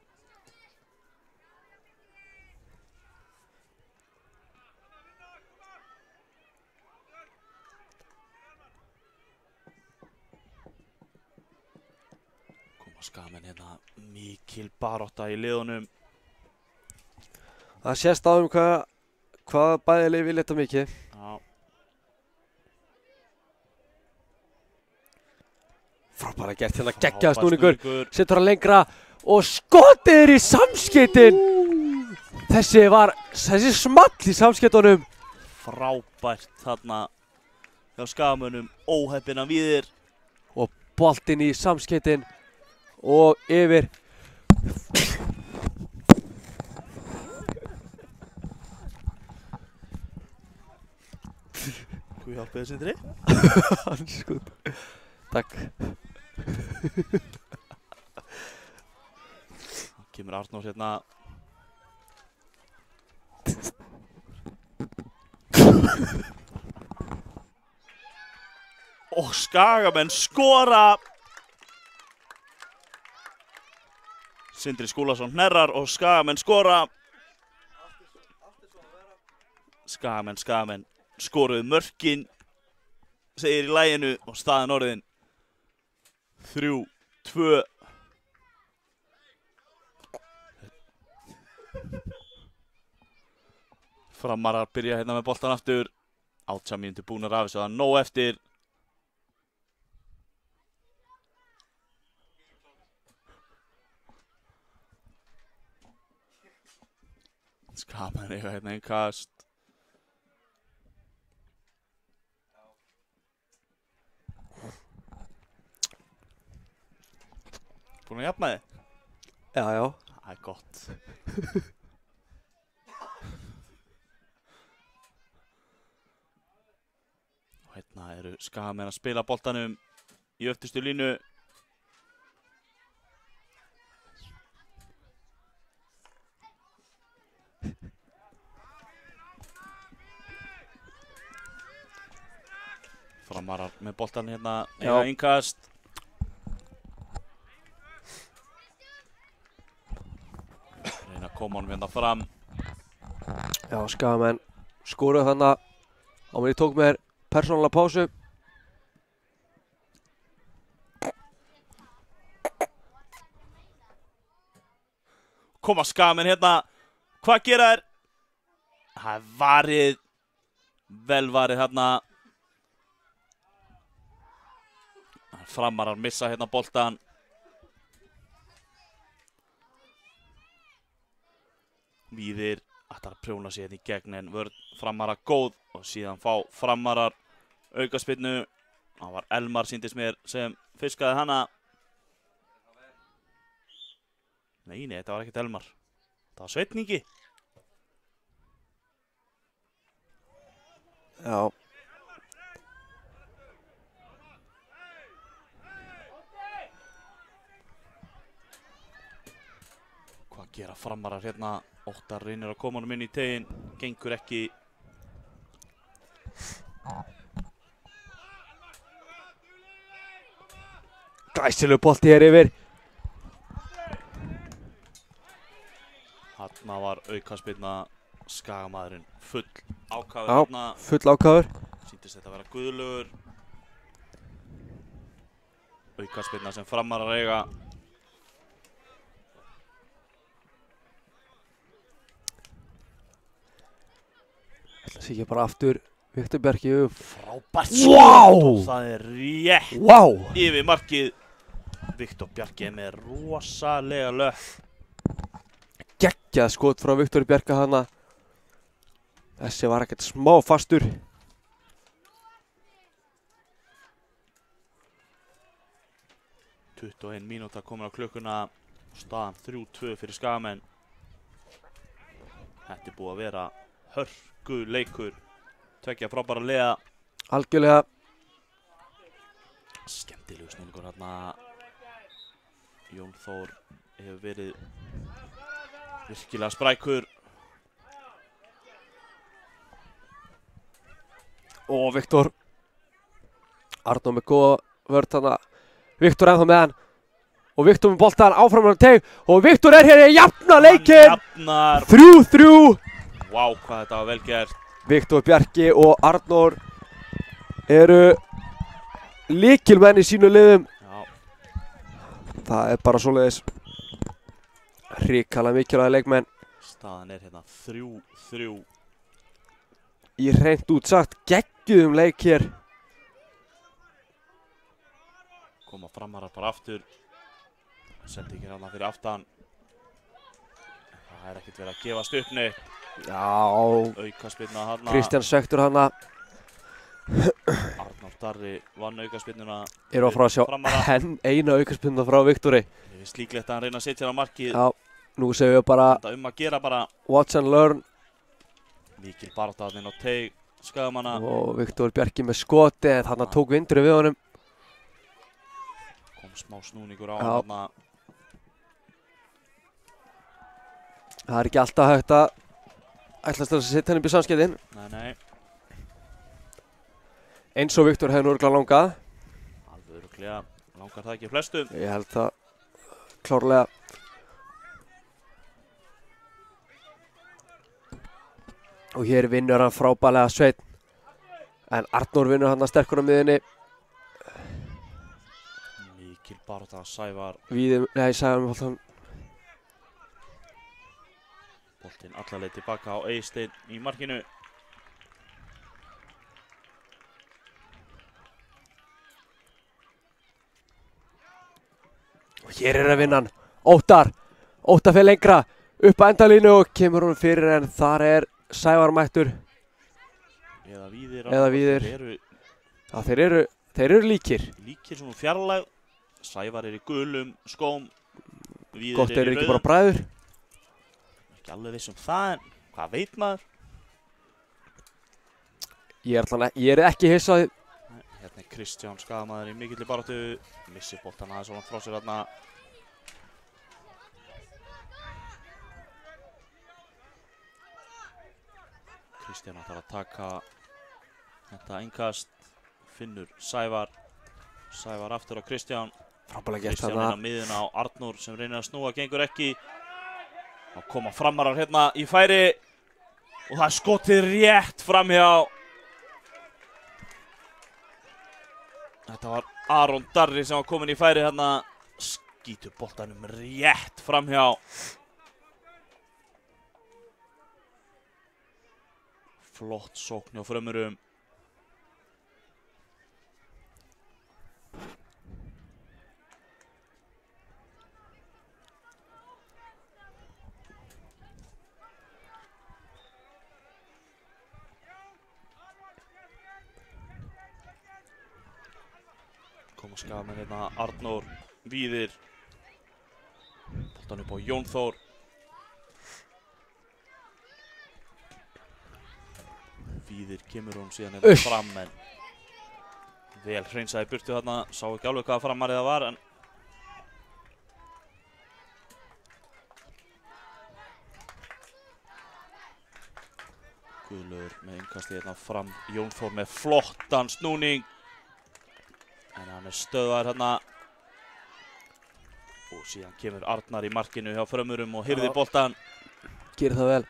Skagamenn hérna, mikil barátta í liðunum. Það sést á hvað bæði lið vilja þetta mikið. Já, Frábæla gert hérna, geggjaða snúningur. snúningur. Setur hann lengra og skotið er í samskeytin. Þessi small í samskeytunum. Frábært þarna hjá Skagamönnum, óheppina Víðir. Og boltinn í samskeytin og yfir. Guð hjálpi þér Sindri. Hanskot. Takk. Kemur Arnórs hérna. Og Skagamenn skora. Sindri Skúlason hnerrar og Skagamenn skora. Skagamenn skoruðu mörkin, segir í laginu, og staðan orðin 3-2. Framarar byrja hérna með boltan aftur. 18 mínútur búnar af þessu, það er nóg eftir. Skamenn eiga hérna innkast. Búin að jafna þið? Já, já. Það er gott. Og hérna eru Skagamenn að spila boltanum í öftustu línu. Framarar með boltan hérna, eiga innkast. Reyna að koma honum hérna fram. Já, Skagamenn skoruðu þannig á mér ég tók mér persónulega pásu. Koma Skagamenn hérna, hvað gera þær? Það er varið, vel varið hérna. Framarar missa hérna boltan. Víðir ætlar að prjóna sig hérna í gegn en vörn Framara góð og síðan fá Framarar aukaspyrnu. Það var Elmar sýndist mér sem fiskaði hana. Nei, þetta var ekkert Elmar. Það var Sveinn Ingi. Já. Hvað gera Framarar hérna? Óttar reynir að koma honum inn í teginn, gengur ekki. Glæsilegur bolti hér yfir. Þarna var aukaspyrna, Skagamaðurinn full ákafur Já, hérna. full ákafur. Sýndist þetta að vera guðlugur. Aukaspyrna sem Framarar eiga. Það sé ekki bara aftur Viktor Bjarki upp. Frábært Vá! skot. Það er rétt Vá! yfir markið. Viktor Bjarki er með rosalega löpp. Geggjað skot frá Viktor Bjarka hana. Þessi var ekkert smá fastur. Ein mínúta komin á klukkuna. Staðan 3-2 fyrir Skagamenn. Þetta er búið að vera hörkuleikur. Tveggja frábæra liða. Algjörlega. Skemmtilegu snúningur hérna. Jón Þór hefur verið virkilega sprækur. Og Viktor Arnór með góða vörð hana. Viktor ennþá með hann. Og Viktor með boltan áfram hann teg. Og Viktor er hér í jafna leikinn. Jafnar. 3-3. Vá, hvað þetta var vel gert. Viktor Bjarki og Arnór eru lykilmenn í sínu liðum. Já. Það er bara svoleiðis. Hrikalega mikilvægir leikmenn. Staðan er hérna 3-3. Í hreint út sagt geggjuðum leik hér. Koma Framarar bara aftur. Sendi ekki hérna fyrir aftan. Það er ekkert verið að gefast upp neitt. Já. Aukaspyrna hana. Kristján Svektur hana. Arnór Darri vann aukaspyrnuna. Eru að frá að sjá Framara. eina aukaspyrna frá Viktori. Ég finnst líklegt að hann reyna að setja hérna markið. Já. Nú segjum við bara Þetta að gera bara. watch and learn. Mikil barátta þarna inn á teig Skagamanna. Og Viktor Bjarki með skoti en þarna tók vindurinn við honum. Kom smá snúningur á Já. hann þarna. Það er ekki alltaf hægt að ætlast til að setja hann upp í samskiptin. Nei. Eins og Viktor hefði nú örugglega langað. Alveg örugglega. Langar það ekki flestum. Ég held það klárlega. Og hér vinnur hann frábælega Sveinn. En Arnór vinnur hann að sterkur á miðinni. Mikil barátta Sævar. Sævar með boltan. Boltinn alla leið tilbaka á Eysteinn í markinu. Og hér er að vinna hann. Óttar fyrir lengra. upp að endalínu og kemur hún fyrir en þar er Sævar mættur. Eða Víðir. Eða Víðir. Já, þeir eru líkir. Líkir svona fjarlægð. Sævar í gulum skóm. Víðir Gott í eru ekki rauðum. bara bræður. Ekki alveg viss það, en hvað veit maður? Ég er ekki hissað. Hérna Kristján skagamaður í mikilli baráttu. Missi boltan aðeins svona frá sér þarna. Kristján ætlar að taka þetta innkast. Finnur Sævar. Sævar aftur á Kristján. Frábælega gert Kristján þarna. inn á miðjuna á Arnór sem reynir að snúa, gengur ekki. Þá koma framarar hérna í færi. Og það er skotið rétt framhjá. Þetta var Aron Darri sem var komin í færi hérna. Skýtur boltanum rétt framhjá. Flott sókn hjá Frömmurum. Koma skagamenn hérna Arnór, Víðir. Boltan upp á Jón Þór. Víðir kemur hún síðan hérna fram en vel hreinsaði burtu þarna. Sá ekki alveg hvaða framarið það var en Guðlaugur með innkastið hérna fram. Jón Þór með flottan snúning. En hann er stöðvar hérna. Og síðan kemur Arnar í markinu hjá Frömmurum og hirðir boltan. Gerir það vel.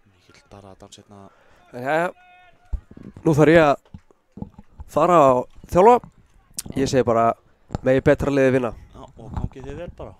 Mikill bara að dansa hérna. Jæja, nú þarf ég að fara á þjálfa. Ég segi bara, megi betra liði vinna. Já, og gangið þið vel bara.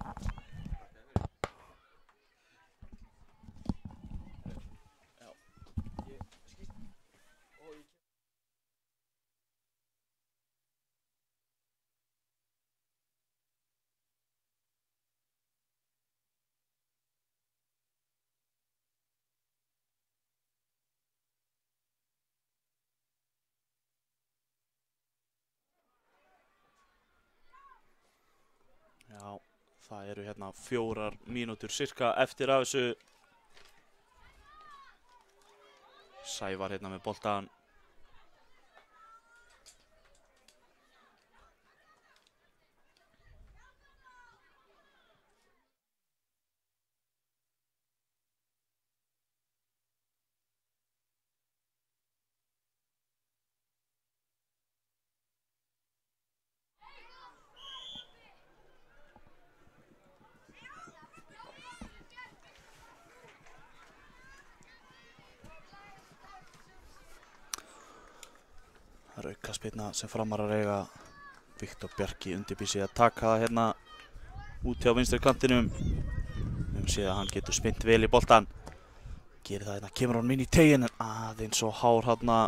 Já, það eru hérna 4 mínútur cirka eftir af þessu. Sævar hérna með boltan. Það er aukaspyrna sem framarar eiga. Viktor Bjarki undirbýr sig að taka það hérna út hjá vinstri kantinum. Við höfum séð að hann getur spyrnt vel í boltan. Gerir það hérna, kemur hann inn í tegin en aðeins og hár hérna.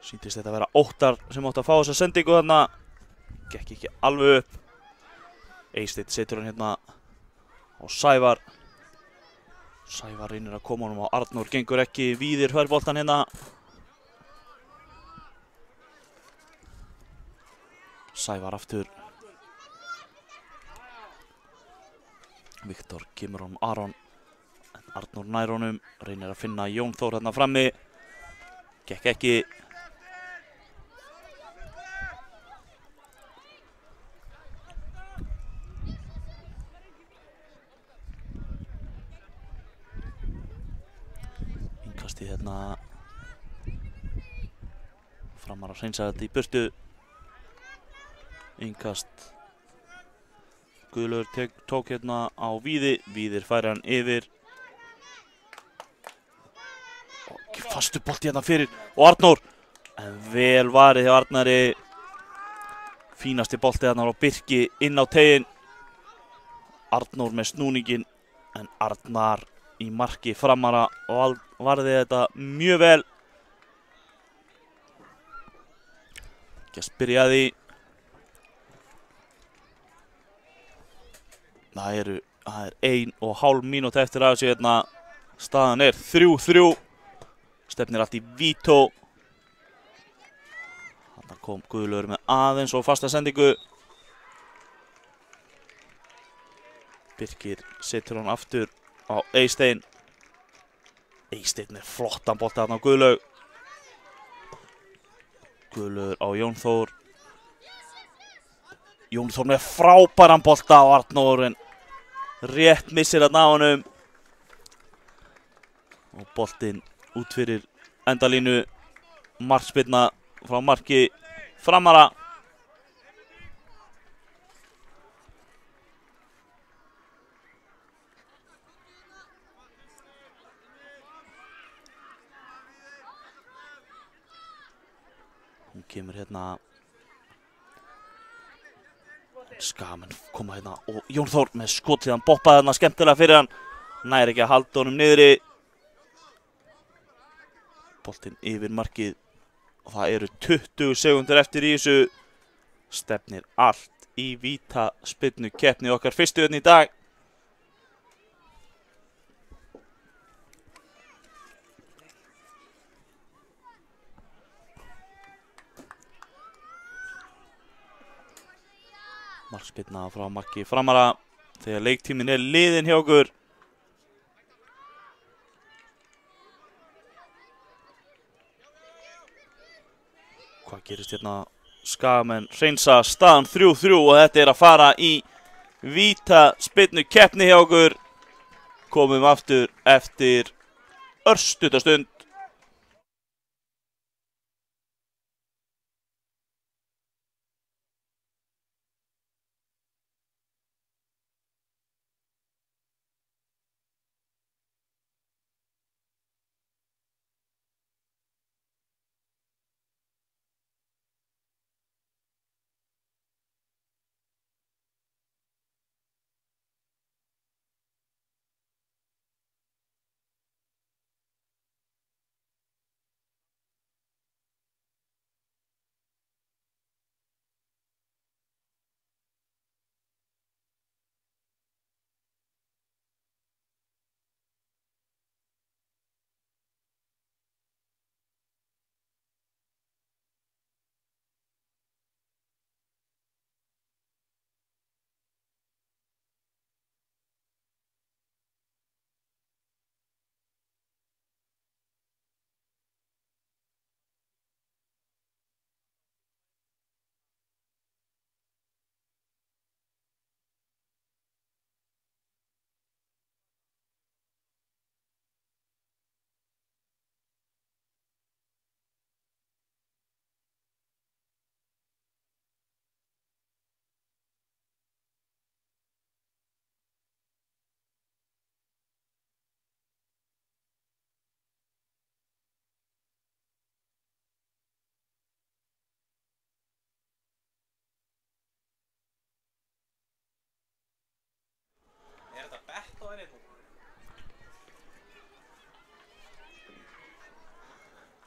Sýndist þetta að vera Óttar sem átti að fá þessa sendingu hérna. Gekk ekki alveg upp. Eysteinn setur hann hérna á Sævar. Sævar reynir að koma honum á Arnór, gengur ekki. Víðir hver boltan hérna. Sævar aftur. Viktor kemur honum Aron. En Arnór nær honum. Reynir að finna Jón Þór hérna frammi. Gekk ekki. Innkastið hérna. Framar að hreinsa þetta í burtu. Innkast. Guðlaugur tók hérna á Víði. Víðir færi hann yfir. Og fastu bolti hérna fyrir. Og Arnór. En vel varið hjá Arnari. Fínasti bolti hérna á Birki inn á tegin. Arnór með snúningin. En Arnar í marki Framara og varði þetta mjög vel. Ekki að spyrja því. Það er 1,5 mínúta eftir að þessu hérna. Staðan er 3-3. Stefnir allt í vító. Þarna kom Guðlaugur með aðeins og fasta sendingu. Birkir setur hann aftur á Eystein. Eystein með flottan bolta þarna á Guðlaug. Guðlaugur á Jón Þór. Jón Þór með frábæran bolta á Arnór en rétt missir þarna á honum. Og boltinn út fyrir endalínu. Markspyrna frá marki Framara. Hún kemur hérna. Skamenn koma hérna og Jón Þór með skotið, hann boppaði hérna skemmtilega fyrir hann. Næri ekki að halda honum niðri. Boltinn yfir markið og það eru 20 sekúndur eftir í þessu. Stefnir allt í vítaspyrnu keppni okkar fyrstu hérna í dag. Markspyrna frá marki Framara þegar leiktíminn er liðinn hjá okkur. Hvað gerist hérna? Skagamenn hreinsa staðan 3-3 og þetta er að fara í vítaspyrnu keppni hjá okkur. Komum aftur eftir örstutta stund.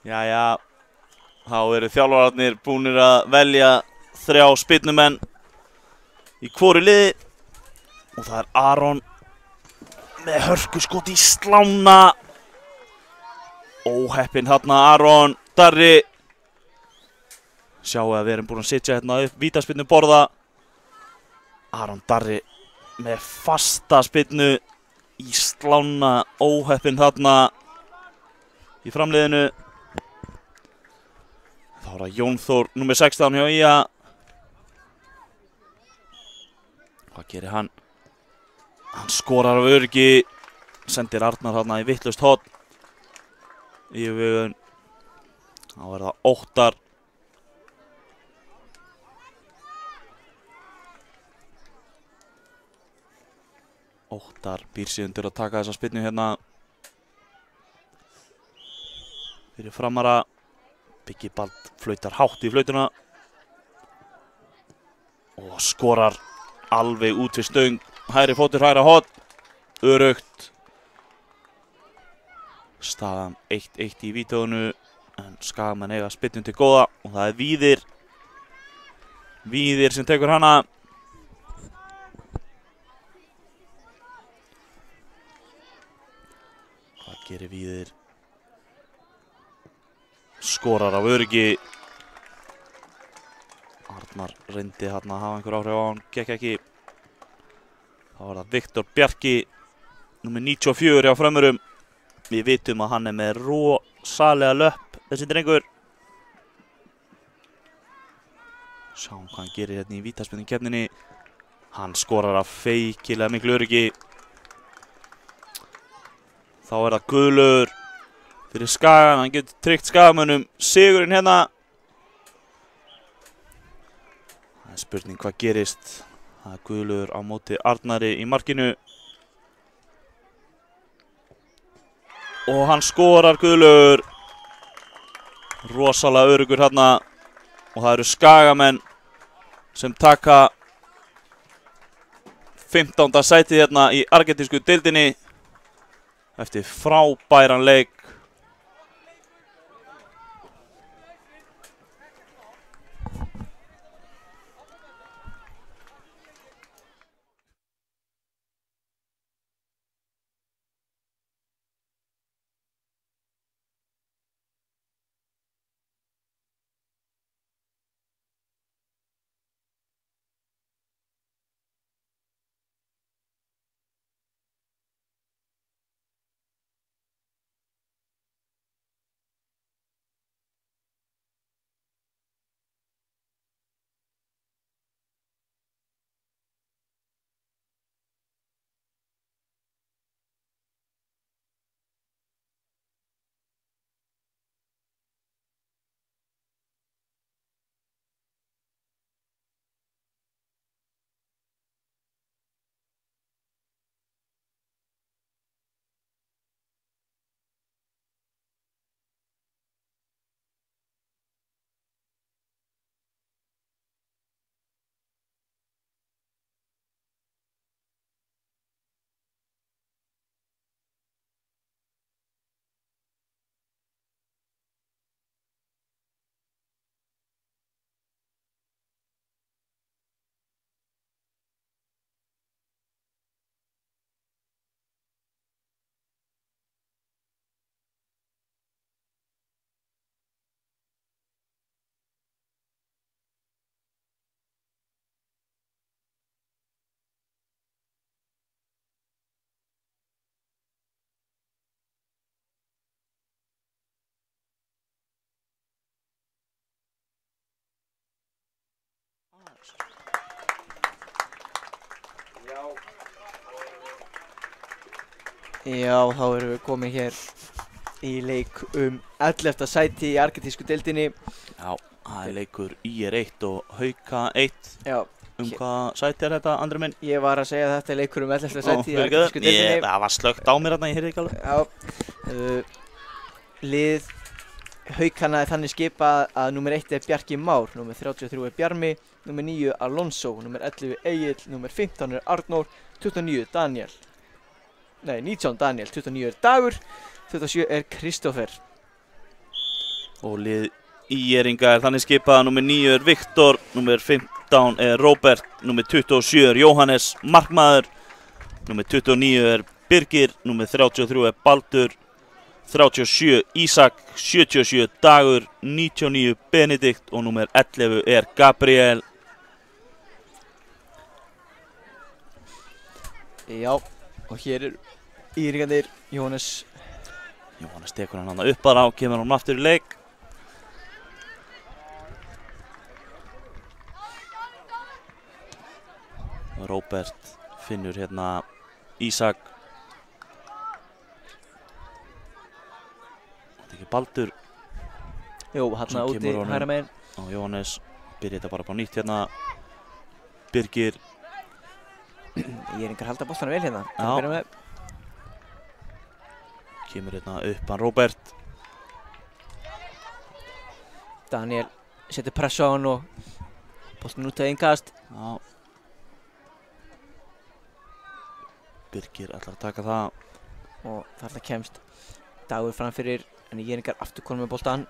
Jæja, þá eru þjálfararnir búnir að velja 3 spyrnumenn í hvoru liði og það er Aron með hörkuskot í slána. Óheppinn þarna Aron Darri. Sjáu að við erum búin að sitja hérna upp vítaspyrnu borða. Aron Darri með fasta spyrnu í slána. Óheppinn þarna í framliðinu. Þá er það Jón Þór, númer 16 hjá IA. Hvað gerir hann? Hann skorar af öryggi. Sendir Arnar þarna í vitlaust horn. Yfirvegun. Þá er það Óttar. Óttar býr sig undir að taka þessa spyrnu hérna. Fyrir Framara. Biggi Bald flautar hátt í flautuna. Og skorar alveg út við stöng. Hægri fótur, hægra horn. Örugt. Staðan 1-1 í vítónu, en Skagamenn eiga spyrnum til góða og það er Víðir. Víðir sem tekur hana. Hvað gerir Víðir? Skorar af öryggi. Arnar reyndi hérna að hafa einhver áhrif á hann, gekk ekki. Þá var það Viktor Bjarki, númer 94 á frömmurum. Við vitum að hann er með rosalega löpp, þessi drengur. Sjáum hvað hann gerir hérna í vítaspyrnukeppninni. Hann skorar af feikilega miklu öryggi. Þá er það Guðlaugur fyrir Skagan, hann getur tryggt Skagamönnum sigurinn hérna. Það er spurning hvað gerist. Það er Guðlaugur á móti Arnari í markinu. Og hann skorar Guðlaugur. Rosalega öruggur hérna. Og það eru Skagamenn sem taka 15. sætið hérna í argentísku deildinni eftir frábæran leik. Já, þá erum við komin hér í leik 11. sæti í argentísku deildinni. Já, það er leikur IR 1 og Hauka 1. Já. Hvað sæti er þetta, Andri minn? Ég var að segja að þetta er leikur 11. sæti í argentísku deildinni. Það var slögt á mér hérna, ég heyrði ekki alveg. Já. Lið Haukana er þannig skipað að númer 1 er Bjarki Már, númer 33 er Bjarmi, númer 9 Alonso, númer 11 Egill, númer 15 er Arnór, 29 Daniel. Nei, 19 Daniel, 29 er Dagur, 27 er Kristoffer. Og lið IR-inga er þannig skipað að númer 9 er Viktor, númer 15 er Róbert, númer 27 er Jóhannes, markmaður, númer 29 er Birgir, númer 33 er Baldur, 37 Ísak, 77 Dagur, 99 Benedikt og númer 11 er Gabriel. Já, og hér er íringarnir Jóhannes. Jóhannes tekur hann upp bara og kemur hann aftur í leik. Róbert finnur hérna Ísak. Þetta er ekki Baldur. Jú, hérna úti hægra megin. Og Jóhannes byrja þetta bara upp á nýtt hérna. Birgir. Íringar halda boltanum vel hérna. Já. Kemur hérna upp hann Róbert. Daniel setur pressu á hann og boltan út að innkast. Já. Birgir ætlar að taka það. Og þarna kemst Dagur framfyrir, en Jeringar aftur konum með boltan.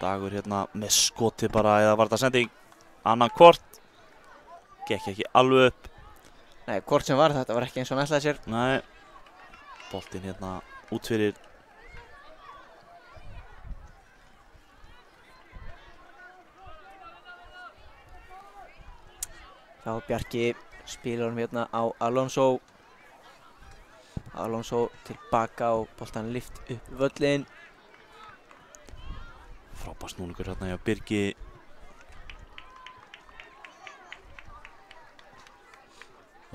Dagur hérna með skoti bara, eða var þetta sending annan hvort. Gekk ekki alveg upp. Nei, hvort sem var, þetta var ekki eins og hann ætlaði sér. Nei. Boltinn hérna út fyrir. Þá Bjarki spilar hann hérna á Alonso. Alonso tilbaka og boltan lyft upp völlin. Frábær snúningur hérna hjá Birgi.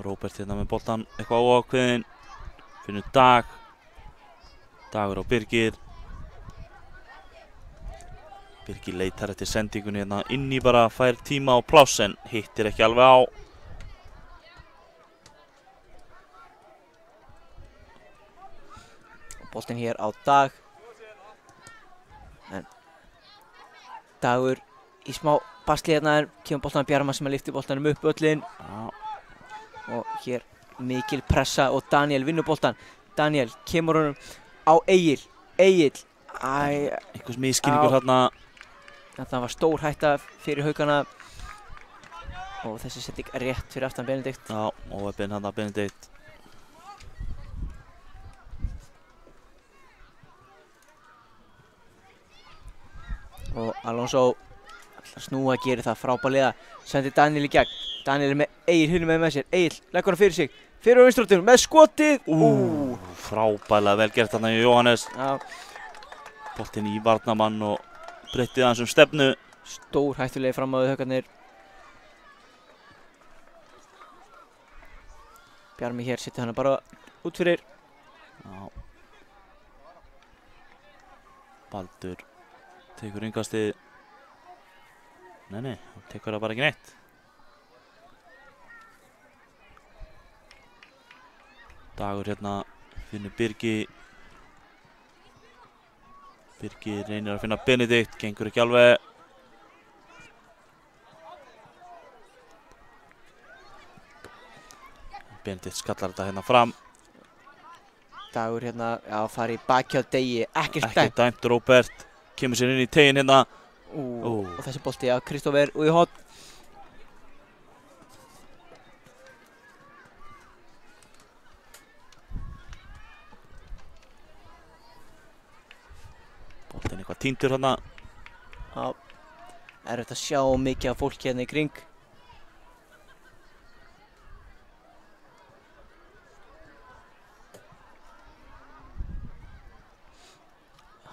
Róbert hérna með boltan eitthvað óákveðinn. Finnur Dag. Dagur á Birgir. Birgir leitar eftir sendingunni hérna inn í bara, fær tíma og pláss en hittir ekki alveg á. Boltinn hér á Dag. En Dagur í smá basli hérna en kemur boltan að Bjarma sem að lyfti boltanum upp völlin. Og hér mikil pressa og Daniel vinnur boltan. Daniel kemur honum á Egil. Egil. Einhvers misskilningur hérna. Þetta var stór hætta fyrir Haukana. Og þessi setting rétt fyrir aftan Benedikt. Já, óheppinn hérna Benedikt. Og Alonso ætlar að snúa, gerir það frábærlega. Sendir Daniel í gegn. Daniel er með Egil hinum með sér. Egil leggur hann fyrir sig. Fyrir á vinstróttunum með skotið. Frábærlega vel gert þarna í Jóhannes. Já. Boltinn í varnarmann og breyttið hans stefnu. Stór hættulegi fram á þau Haukarnir. Bjarmi hér setur hana bara út fyrir. Já. Baldur tekur yngastið. Nei, hann tekur það bara ekki neitt. Dagur hérna finnur Birgi. Birgi reynir að finna Benedikt, gengur ekki alveg. Benedikt skallar þetta hérna fram. Dagur hérna, já, fari í baki á Degi, ekkert Ekki dæmt, Róbert kemur sér inn í teginn hérna. Og þessi bolti á Kristófer og í hot. Boltinn eitthvað týndur hérna. Já, erfitt að sjá mikið af fólki hérna í kring.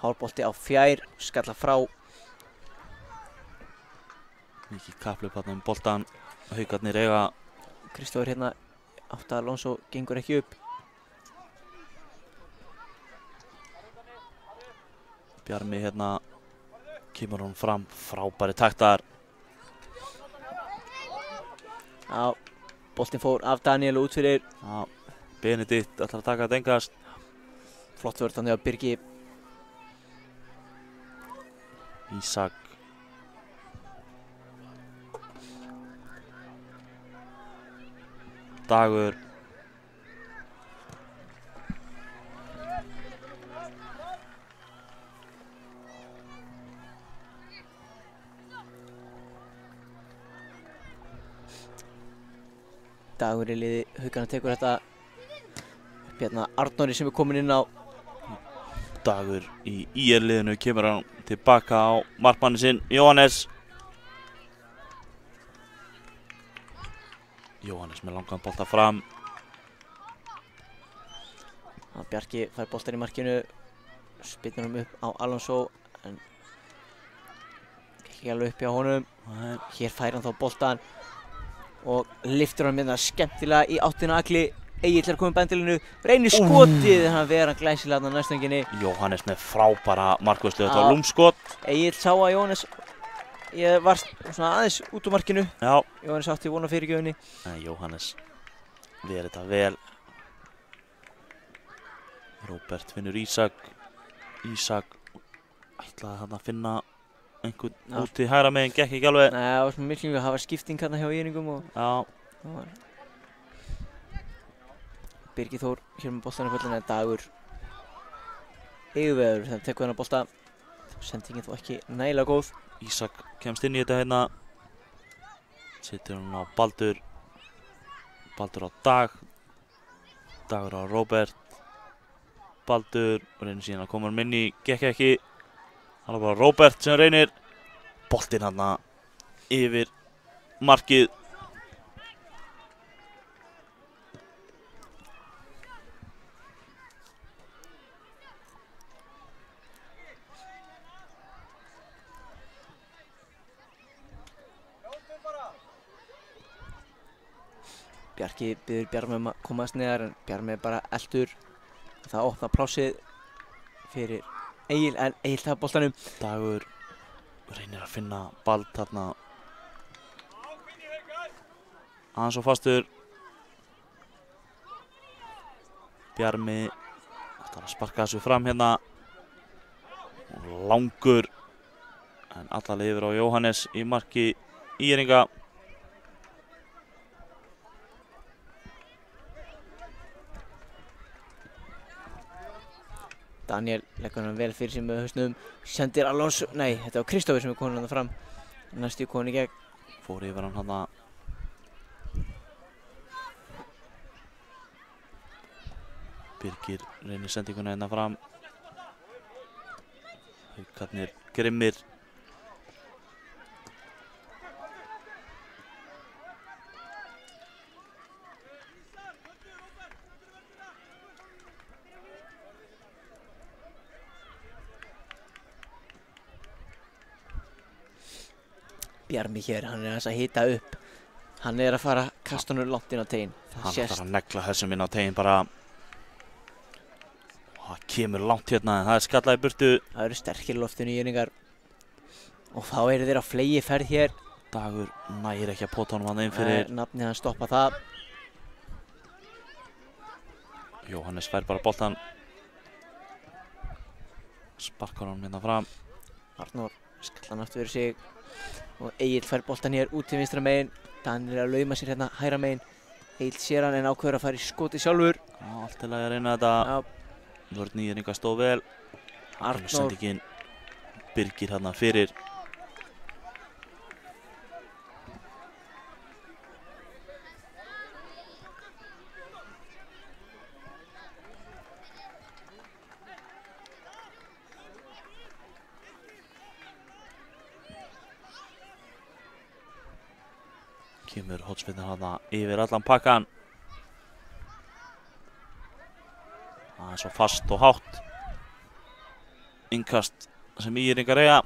Hárbolti á fjær, skalla frá. Mikið kapphlaup hérna boltan. Haukarnir eiga. Kristófer hérna, átt að Alonso gengur ekki upp. Bjarmi hérna kemur hún fram, frábæri taktar. Já, boltinn fór af Daniel út fyrir. Já, Benedikt ætlar að taka þetta engast. Flott vörð þannig að Birgi. Ísak. Dagur. Dagur í liði, Haukana tekur þetta upp hérna Arnóri sem er komin inn á. Dagur í IR-liðinu, kemur hann tilbaka á markmannin sinn, Jóhannes. Jóhannes með langan bolta fram. Bjarki fær boltan í markinu, spilnar hann upp á Alonso, en ekki alveg upp hjá honum. Hér fær hann þá boltan og lyftur hann með það skemmtilega í áttina Agli. Egill er komið bendilinu, reynir skotið en hann ver hann glæsilega á næstunginni. Jóhannes með frábæra markvörslu, þetta var lúmskot. Egill sá að Jóhannes var svona aðeins út úr markinu. Já. Jóhannes átti von á fyrirgjöfinni. Jóhannes ver þetta vel. Róbert finnur Ísak. Ísak ætlaði hann að finna einhvern úti hægra megin, gekk ekki alveg. Nei, það var svona millingu, það var skipting hérna hjá Írningum og já. það var Birgir Þór hér með boltan í fullinu en Dagur yfirveður þegar tekur hennar bolta. Sendingin þó ekki nægilega góð. Ísak kemst inn í þetta hérna. Setur hann á Baldur. Baldur á Dag. Dagur á Róbert. Baldur reynir síðan að koma inn í, gekk ekki. Það er bara Róbert sem reynir. Boltinn hann yfir markið. Bjarki biður Bjarma að komast neðar en Bjarmi bara eldur. Það opna plássið fyrir Egil en Egil tapar boltanum. Dagur reynir að finna Bald þarna aðeins og fastur. Bjarmi ætlar að sparka þessu fram hérna. Langur en allarleið yfir á Jóhannes í marki ÍR-inga. Daniel leggur hann vel fyrir sig með hausnum. Sendir Alonso, nei, þetta var Kristófur sem er komin hann fram. Næstu komin í gegn. Fór yfir hann hana. Birgir reynir sendinguna hérna fram. Haukarnir grimmir. Bjarmi hér, hann er að hita upp. Hann er að fara að kasta hann langt inn á teginn. Hann ætlar að negla þessum inn á teginn bara. Það kemur langt hérna en það er skallað í burtu. Það eru sterkir í loftinu ÍR-ingar. Og þá eru þeir á flegi ferð hér. Dagur nægir ekki að pota honum hann inn fyrir. Nafnið hann stoppa það. Jóhannes fær bara boltan. Sparkar honum hérna fram. Arnór skallar hann aftur fyrir sig. Og Egil fær boltan hér út til vinstra megin. Daniel er að lauma sér hérna hægra megin. Egil sér hann en ákveður að fara í skoti sjálfur. Já, allt til að reyna þetta. Vörn ÍR-inga stóð vel. Arnór Sendingin Birgir hérna fyrir. Kemur hornspyrnan hana yfir allan pakkan. Það er svo fast og hátt. Innkast sem ÍR-ingar eiga.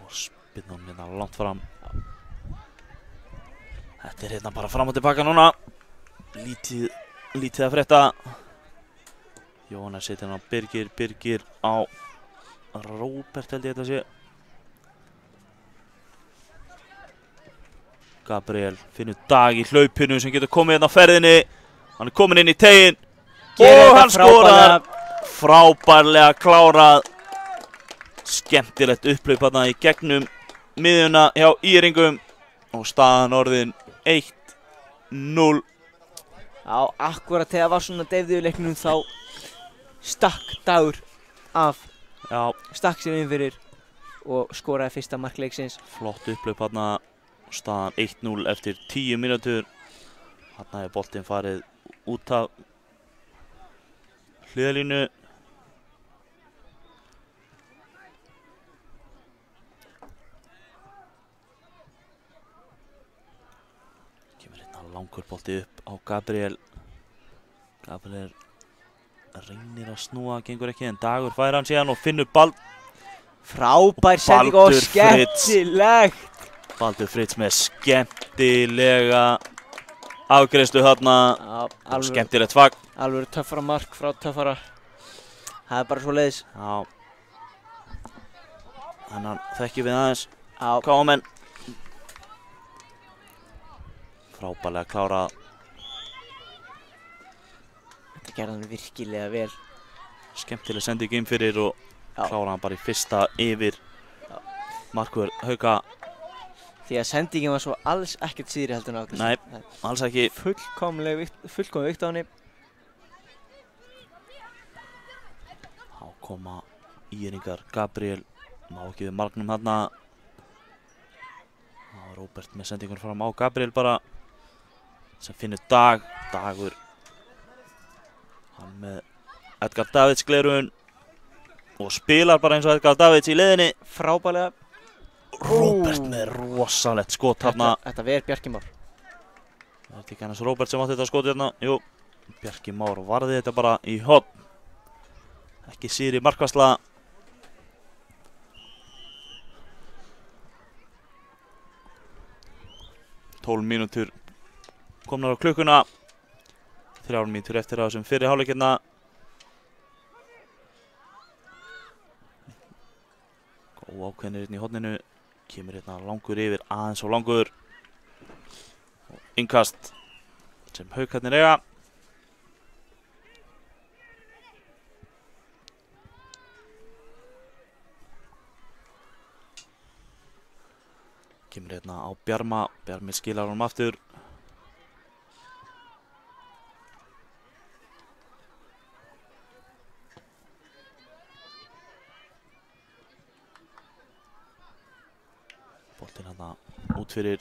Og spinnan hérna langt fram. Þetta er hérna bara fram og tilbaka núna. Lítið að frétta. Jóhannes setja hann á Birgir, Birgir á Róbert held ég þetta sé. Gabriel finnur Dag í hlaupinu sem getur komið hérna á ferðinni. Hann er komin inn í teginn. Og hann skorar. Frábærlega klárað. Skemmtilegt upphlaup hérna í gegnum miðjuna hjá ÍR-ingum. Og staðan orðin 1-0. Já, akkurat þegar var svona deyfðu í leiknum þá stakk Dagur af. Já. Stakk sér inn fyrir og skoraði fyrsta mark leiksins. Flott upphlaup hérna. Staðan 1-0 eftir 10 mínútur. Hérna er boltinn farið út af hliðarlínu. Kemur hérna langur bolti upp á Gabriel. Gabriel reynir að snúa, gengur ekki en Dagur fær hann síðan og finnur Bald. Frábær sending og skemmtilegt. Baldur Fritz með skemmtilega afgreiðslu þarna. Og skemmtilegt fagn. Alveg töffara mark frá töffara. Það er bara svo leiðis. Já. Þannig þekkjum við aðeins. Já. KM-menn. Frábærlega klárað. Þetta gerði hann virkilega vel. Skemmtileg sending inn fyrir og klára hann bara í fyrsta yfir. markvörð Hauka. Því að sendingin var svo alls ekkert síðri heldur en á Nei, alls ekki. fullkomlega vikt á henni. Þá koma íringar. Gabriel má ekki við marknum þarna. Þá er Róbert með sendingun fram á Gabriel bara, sem finnur Dagur. Hann með Edgar Davids glerun og spilar bara eins og Edgar Davids í leiðinni. Frábærlega. Róbert með rosalegt skot þarna. Þetta verður Bjarki Már. Það er ekki annars Róbert sem átti þetta skot hérna. Jú, Bjarki Már varði þetta bara í horn. Ekki síðri markvarsla. Tólf mínútur komnar á klukkuna. 3 mínútur eftir það sem fyrri hálfleik hérna. Óákveðnir hérna í horninu. Kemur hérna langur yfir, aðeins og langur. Og innkast sem Haukarnir eiga. Kemur hérna á Bjarma. Bjarmi skilar honum aftur. Boltinn hérna út fyrir.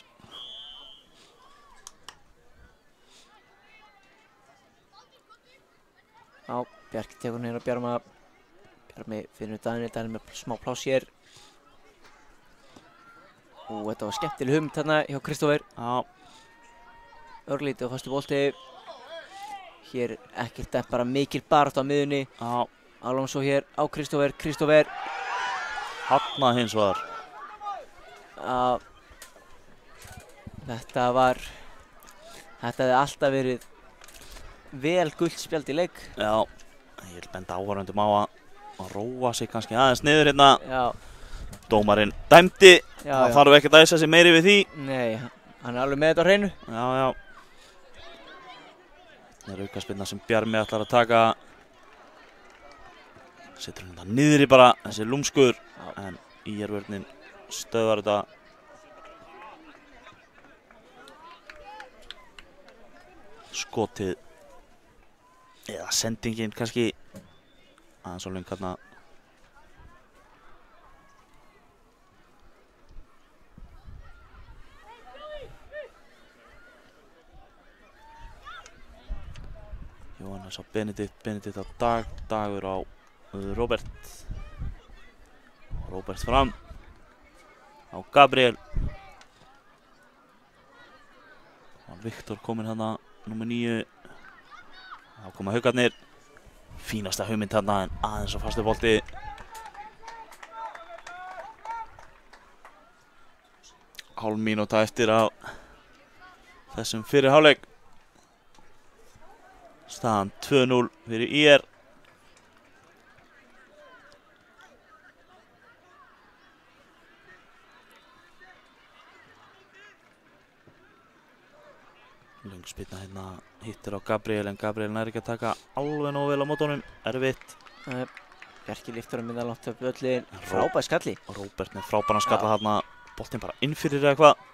Já, Bjarki tekur niður á Bjarma. Bjarmi finnur Daniel með smá pláss hér. Þetta var skemmtileg hugmynd þarna hjá Kristófer. Já. Örlítið á fastu bolti. Hér ekkert en bara mikil barátta á miðjunni. Já. Alonso hér á Kristófer. Kristófer. Hanna hins var. Þetta hefði alltaf verið vel gult spjald í leik. Já, ég vil benda áhorfendum á að róa sig kannski aðeins niður hérna. Já. Dómarinn dæmdi. Já, það þarf ekki að æsa sig meiri við því. Nei, hann er alveg með þetta á hreinu. Já, já. Það er aukaspyrna sem Bjarmi ætlar að taka. Setur hann þetta niðri bara, þessi lúmskur. Já. En ÍR-vörnin stöðvar þetta. Skotið eða sendingin kannski aðeins á löng hérna. Jóhannes á Benedikt á Dagur á Róbert. Róbert fram á Gabriel. Og Viktor kominn hérna, númer 9. Þá koma Haukarnir. Fínasta hugmynd hérna en aðeins á fastu bolti. Hálf mínúta eftir á þessum fyrri hálfleik. Staðan 2-0 fyrir ÍR. Löngspyrna hérna hittir á Gabriel en Gabriel nær ekki að taka alveg nógu vel á móti honum. Erfitt. Bjarki lyftur hann minna langt upp völlin. Frábær skalli. Róbert með frábæran skalla þarna. Boltinn bara inn fyrir eða eitthvað.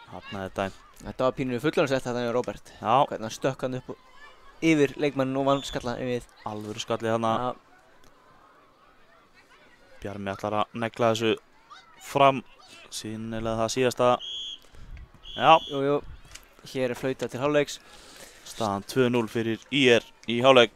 Þarna er dæmt. Þetta var pínulega fullorðinsett þarna hjá Róbert. Já. Hvernig hann stökk hann upp yfir leikmannin og vann skalla yfir. Alvöru skalli þarna. Bjarmi ætlar að negla þessu fram. Sýnilega það síðasta. Já. Jú. Hér er flautað til hálfleiks. Staðan 2-0 fyrir ÍR í hálfleik.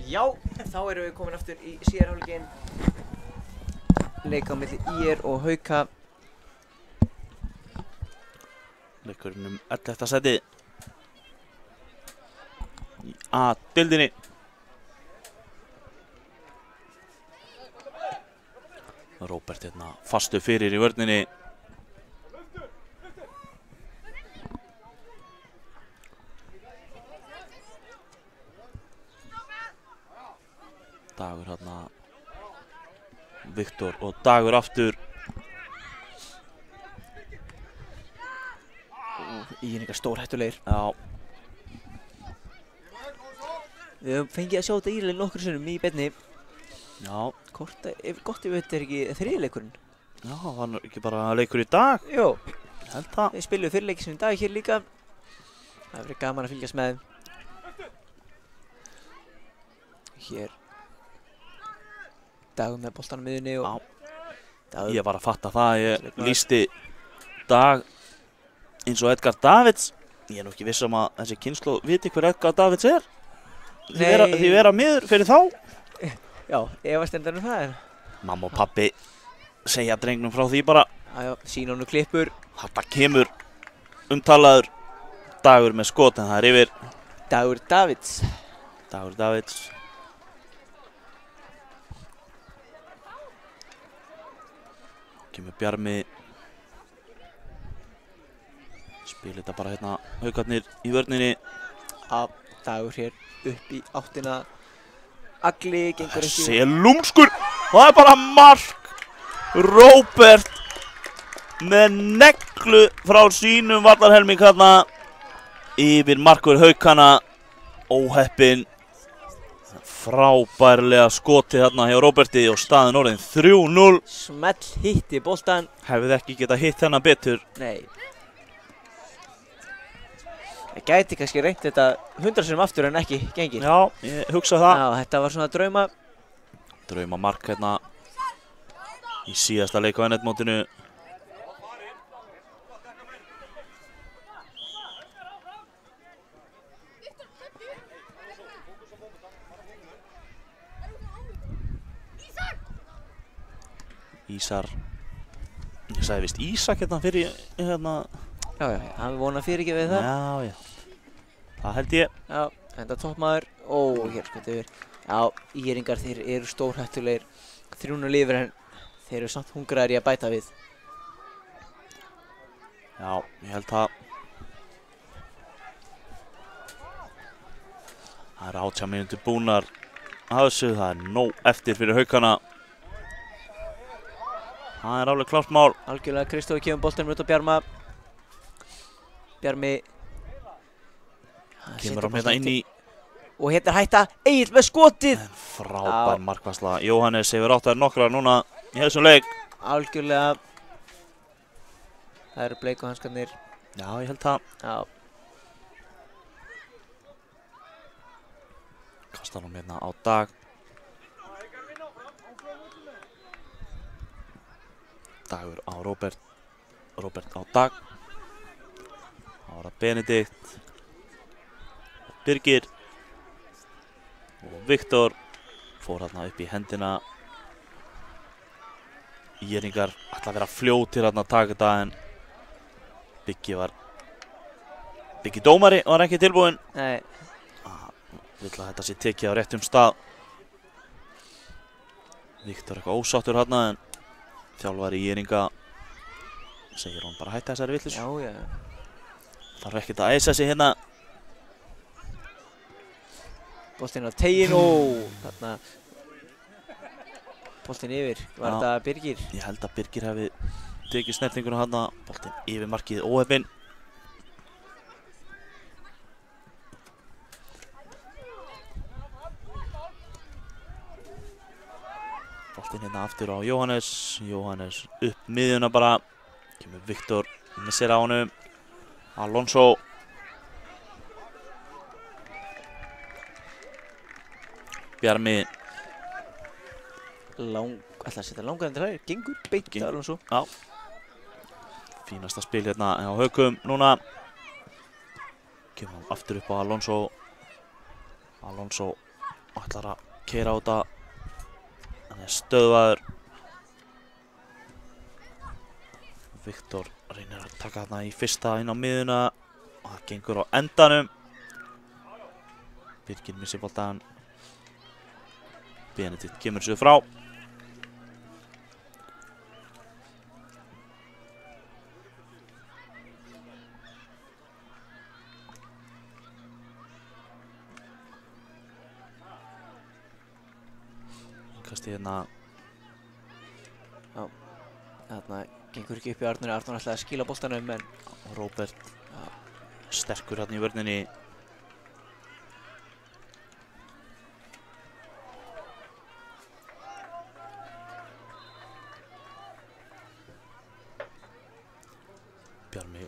Já, þá erum við komin aftur í síðarhálfleikinn. Leik á milli ÍR og Hauka. Leikurinn 11. sæti í A-deildinni. Róbert hérna fastu fyrir í vörninni. Dagur hérna Viktor og Dagur aftur. Íringar stórhættulegir. Já, Við höfum fengið að sjá þetta írilega nokkur sinnum í beinni. já, Gott ef þetta ekki þriðleikurinn. já, var nú ekki bara leikur í dag. Jó, Ég held það. við spilum fyrirleiki sem í dag hér líka. Það verður gaman að fylgjast með þeim. Hér Dagur með boltann á miðjunni og Dagur. Ég var að fatta það, ég lýsti Dag eins og Edgar Davids. Ég nú ekki viss að þessi kynslóð viti hver Edgar Davids er. Því vera miður fyrir þá. Já, efast endan það er. Mamma og pappi segja drengnum frá því bara. Já, sína honum klippur. Þetta kemur umtalaður Dagur með skot en það er yfir. Dagur Davids. Dagur Davids. Kemur Bjarmi. Spila þetta bara hérna Haukarnir í vörninni. Dagur hér upp í áttina. Agli gengur ekki. Þessi er lúmskur. Það er bara mark. Róbert með neglu frá sínum vallarhelming hérna yfir markur Haukana. Óheppinn. Frábærlega skotið þarna hjá Róberti og staðin orðin 3-0. Smell hitti boltan. Hefði ekki getað hitt þennan betur. Nei. Ég gæti kannski reynt þetta 100 sinnum aftur en ekki gengið. Já, ég hugsa það. Já, þetta var svona Drauma mark hérna í síðasta leik á N1-mótinu. Ísar. Ég sagði vist Ísak hérna fyrir hérna. Já, hann vona fyrirgefið það. Já. Það held ég. Já, enda toppmaður. Ó, hér skoðum við. Já, íringar þeir eru stórhættulegir. 3-0 yfir en þeir eru samt hungraðir í að bæta við. Já, ég held það. Það er 18 mínútur búnar að þessu. Það er nóg eftir fyrir Haukana. Það er alveg klárt mál. Algjörlega Kristófi kemur boltanum út á Bjarma. Bjarmi Kemur hann hérna inn í. Og hérna er hætta Egill með skotið. Frábær markvarsla. Jóhannes hefur átt þær nokkrar núna í þessum leik. Algjörlega. Það eru bleikuhanskarnir. Já, ég held það. Já. Kastar hann hérna á Dag. Dagur á Róbert. Róbert á Dag. Ára Benedikt. Birgir. Og Viktor. Fór hérna upp í hendina. Íringar ætla að vera fljótir hérna að taka þetta en Biggi dómari var ekki tilbúinn. Nei. Vill að þetta sé tekið á réttum stað. Viktor eitthvað ósáttur hérna en þjálfari Íringa segir hún bara hætta þessari vitleysu. Já. Þarf ekkert að æsa sig hérna. Boltinn á tegin og þarna boltinn yfir. Var þetta Birgir? Ég held að Birgir hefði tekið snertinguna hérna. Boltinn yfir markið óheppinn. Boltinn hérna aftur á Jóhannes. Jóhannes upp miðjuna bara. Kemur Viktor, missir á honum. Alonso. Bjarmi. Ætla að setja langar endur hægir. Gengur beint á Alonso. Já. Fínasta spil hérna á Haukum núna. Kemur hann aftur upp á Alonso. Alonso ætlar að keyra á þetta. Hann er stöðvaður. Viktor reynir að taka þarna í fyrsta inn á miðuna og það gengur á endanum. Birgir missir boltann. Benedikt kemur sér frá. Inkasti hérna. Já, þarna gengur ekki upp í Arnóri. Arnór ætlaði að skila boltanum en Róbert sterkur hérna í vörninni. Bjarmi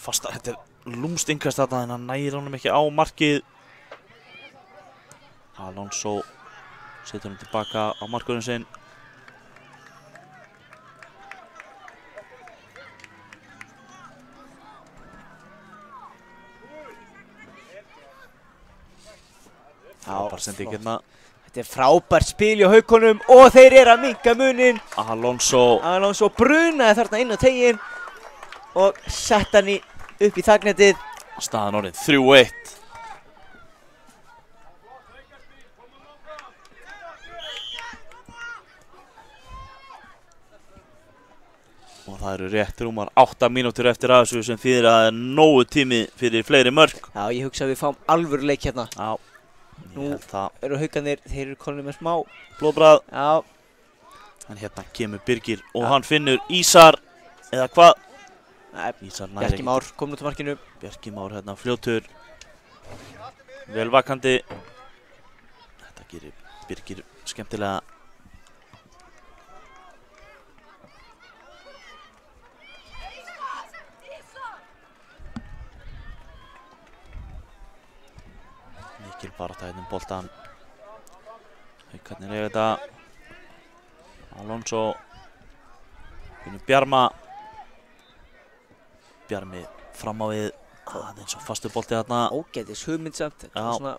fasta, þetta er lúmst innkast þarna en hann nægir honum ekki á markið. Alonso setur hann tilbaka á markurinn sinn. Frábær sending hérna. þetta er frábært spil hjá Haukunum og þeir eru að minnka munin. Alonso brunaði þarna inn á teginn og sett hann upp í þagnetið. Staðan orðin 3-1. Og það eru rétt rúmar 8 mínútur eftir að þessu sem þýðir að það er nógu tími fyrir fleiri mörk. Já, ég hugsa að við fáum alvöru leik hérna. Já, nú eru Haukarnir, þeir eru konur með smá blóðbragð. Já. En hérna kemur Birgir og hann finnur Ísar, eða hvað? Nei, Ísar nær Bjarki Már komin út á markinu. Bjarki Már hérna fljótur. Velvakandi. Þetta gerir Birgir skemmtilega. Mikil barátta hérna boltan. Haukarnir eiga þetta. Alonso finnur Bjarma. Bjarmi fram á við. Aðeins og fastur bolti þarna. Ógætis hugmyndsamt. Já.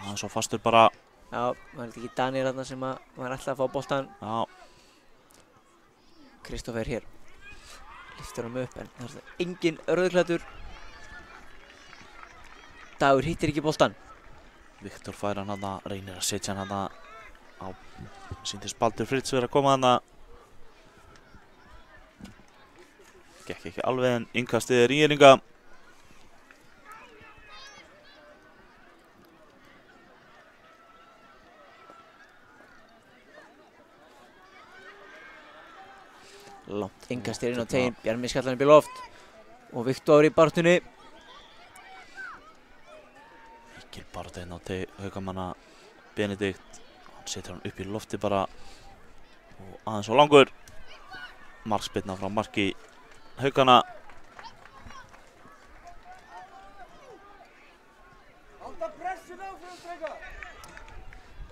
Aðeins og fastur bara. Já, var þetta ekki Daniel þarna sem var alltaf að fá boltan. Já. Kristoffer hér lyftir hann upp en það er engin rauðklæddur. Dagur hittir ekki boltan. Viktor fær hann hana, reynir að setja hann hana á. Sýndist Baldur Fritz verið að koma hana. Gekk ekki alveg en innkastið er Írlinga. Langt innkastið inn á teginn. Bjarmi skallar hann upp í loft. Og Viktor í bartunni. Mikil barátta hérna á Haukamanna Benedikt. Hann setur hann upp í lofti bara. Og aðeins og langur. Markspyrna frá marki Haukana.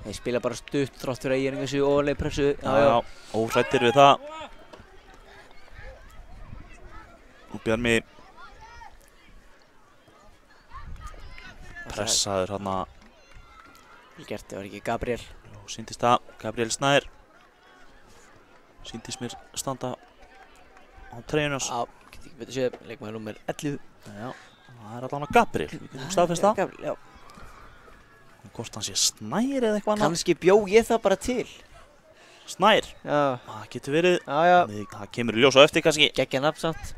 Þeir spila bara stutt þrátt fyrir að ég er enga sér ofalega pressu. Já, óhrættir við það. Og Bjarmi pressaður hérna. Vel gert, það var ekki Gabriel. Jó, sýndist það, Gabriel Snær. Sýndist mér standa á treyjunars. Já, get ekki betur séð, leikmaður númer 11. Já, það er allan að Gabriel, við getum staðfest það. Gabriel, já. Hvort hann sé Snær eða eitthvað annað. Kannski bjó ég það bara til. Snær, Já, það getur verið. já. Það kemur í ljós á eftir kannski. Geggja nafn samt.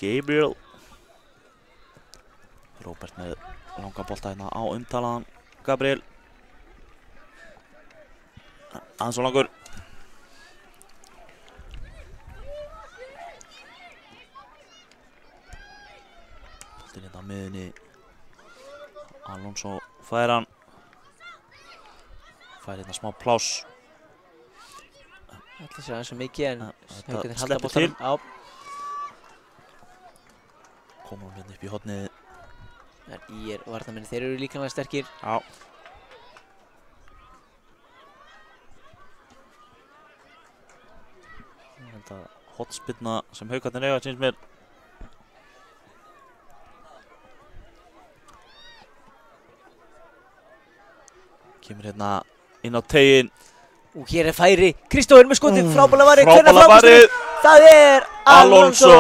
Gabriel. Róbert með langa bolta hérna á umtalaðan Gabriel. Aðeins og langur. Boltinn hérna á miðunni. Alonso fær hann. Fær hérna smá pláss. Það sé aðeins svo mikið en þetta Haukarnir halda sleppur boltanum. til. Já. Komum hérna upp í hornið. Varnarmenn, þeir eru líkamlega sterkir. Já. Þetta hotspinna sem Haukarnir eiga, syns mér. Kemur hérna inn á tegin. Og hér er færi, Kristófer með skotið, frábælega varið, Frábælega varið. Það er Alonso.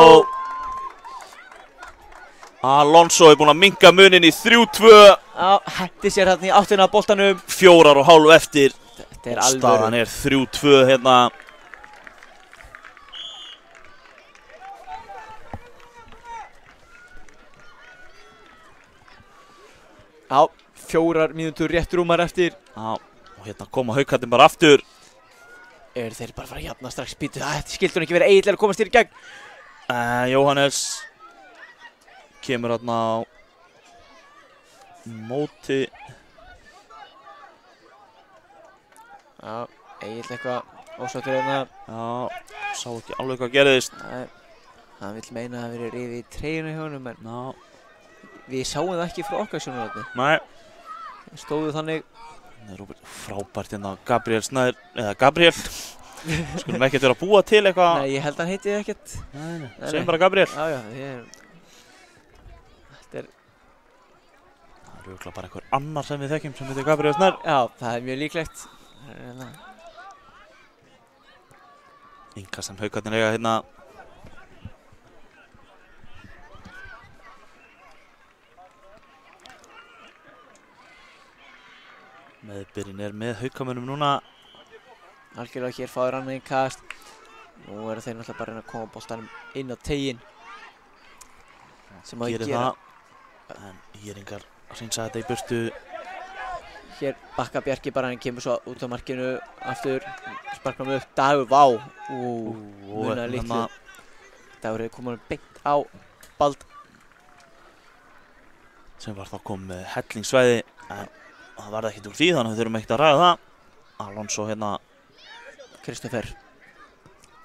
Alonso er búinn að minnka munin í 3-2. Já, hendi sér hérna í áttina að boltanum. 4,5 eftir. Þetta er alvöru. Staðan er 3-2 hérna. Já, 4 mínútur rétt rúmar eftir. Já, og hérna koma Haukarnir bara aftur. Þeir bara fara að jafna strax býtu. Þetta skildi hún ekki verið eiginlega að komast hér í gegn. Jóhannes kemur hérna á móti. Já, eiginlega eitthvað ósáttur hérna. Já, sá ekki alveg hvað gerðist. Nei, hann vill meina að það verið rifið í treyjuna hjá honum, en Já, við sáum það ekki frá okkar sjónarhorni. nei. Stóðu þannig. Frábært hérna Gabriel Snær, eða Gabriel. Skulum ekkert vera að búa til eitthvað. Nei, ég held að hann heiti ekkert. Nei, Nei, segjum nei. bara Gabriel. Já, þetta er, Það er örugglega bara einhver annar sem við þekkjum sem heitir Gabriel Snær. já, það er mjög líklegt. Inga sem Haukarnir eiga hérna. Meðbyrinn er með Haukamönnum núna. Algjörlega hér fáður hann einn kast. Nú eru þeir náttúrulega bara að reyna að koma boltanum inn á tegin. Sem að Gerir gera. það. En Írringar hreinsa þetta í burtu. Hér bakka Bjarki bara, hann kemur svo út á markinu aftur. Sparkar hann upp. Dagur, vá. Munaði litlu. Dagur er komin beint á Bald. Sem var þá komið með hellingsvæði. En það varði ekkert úr því, þannig að við þurfum ekkert að ræða það. Alonso hérna.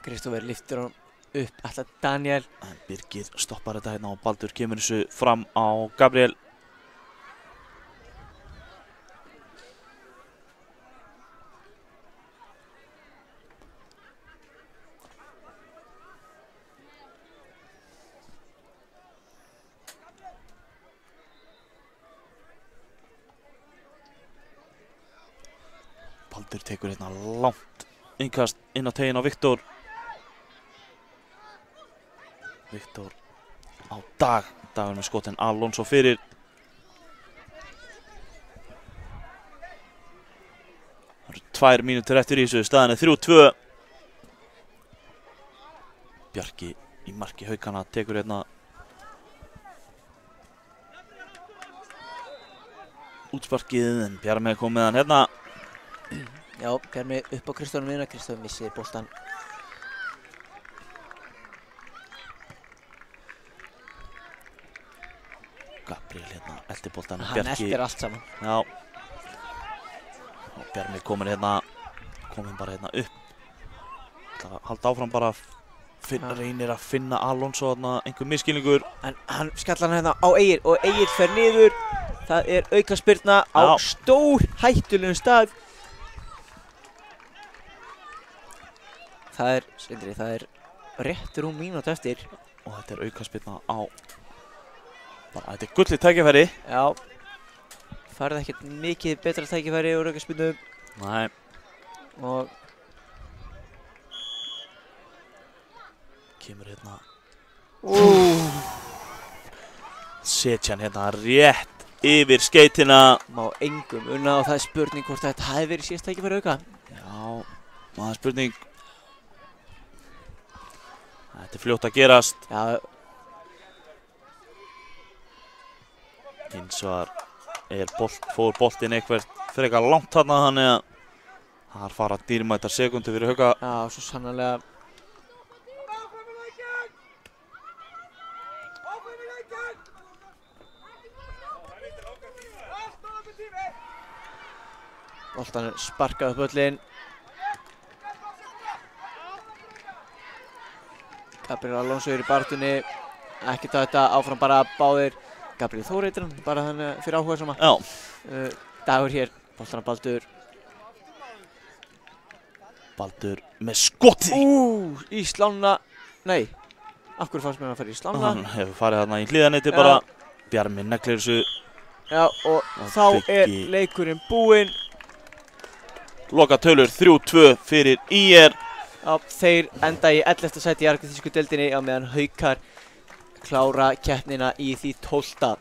Kristófer lyftir hann upp, ætla Daniel. En Birgir stoppar þetta hérna og Baldur kemur þessu fram á Gabriel. Baldur tekur hérna langt innkast inn á tegin á Viktor. Viktor á Dag. Dagur með skotin, Alonso fyrir. Það eru 2 mínútur eftir í þessu, staðan er 3-2. Bjarki í marki Haukana tekur hérna útsparkið, en Bjarmi kom með hann hérna. Já, Bjarmi upp á Kristófur miðuna, Kristófur missir boltan. Gabriel hérna, eldir boltan. Hann eldir allt saman. Já. Og Bjarmi komin bara hérna upp. Það halda áfram bara reynir að finna Alonso þarna, einhver misskilningur. En hann skallar hann hérna á Egil og Egil fer niður. Það er aukaspyrna á stór hættulegum stað. Það er, Sindri, það er rétt rúm mínútu eftir. Og þetta er aukaspyrna á, bara þetta er gullið tækifæri. Já, farið ekkert mikið betra tækifæri úr aukaspyrnu. Nei. Og kemur hérna. Setja hann hérna rétt yfir skeytina. Má engum unna og það er spurning hvort þetta hafi verið síðast tækifæri auka. Já, það er spurning. Þetta er fljótt að gerast. Já. Hins vegar fór boltinn eitthvað frekar langt þarna, þannig að þar fara dýrmætar sekundur fyrir Hauka. Já, svo sannarlega. Boltan er sparkað upp öllin. Gabriel Alonso er í baráttunni. Ekkert að þetta, áfram bara báðir. Gabriel Þór heitir hann, bara þannig fyrir áhuga sama. Já. Dagur hér, boltan á Baldur. Baldur með skotið. Í slána. Nei, af hverju fannst mér að fara í slána? Hann hefur farið þarna í hliðaneyti bara. Bjarmi neglir þessu. Já, og þá er leikurinn búinn. loka tölur 3-2 fyrir IR. Já, þeir enda í 11. sæti í argentísku deildinni á meðan Haukar klára keppnina í því 12.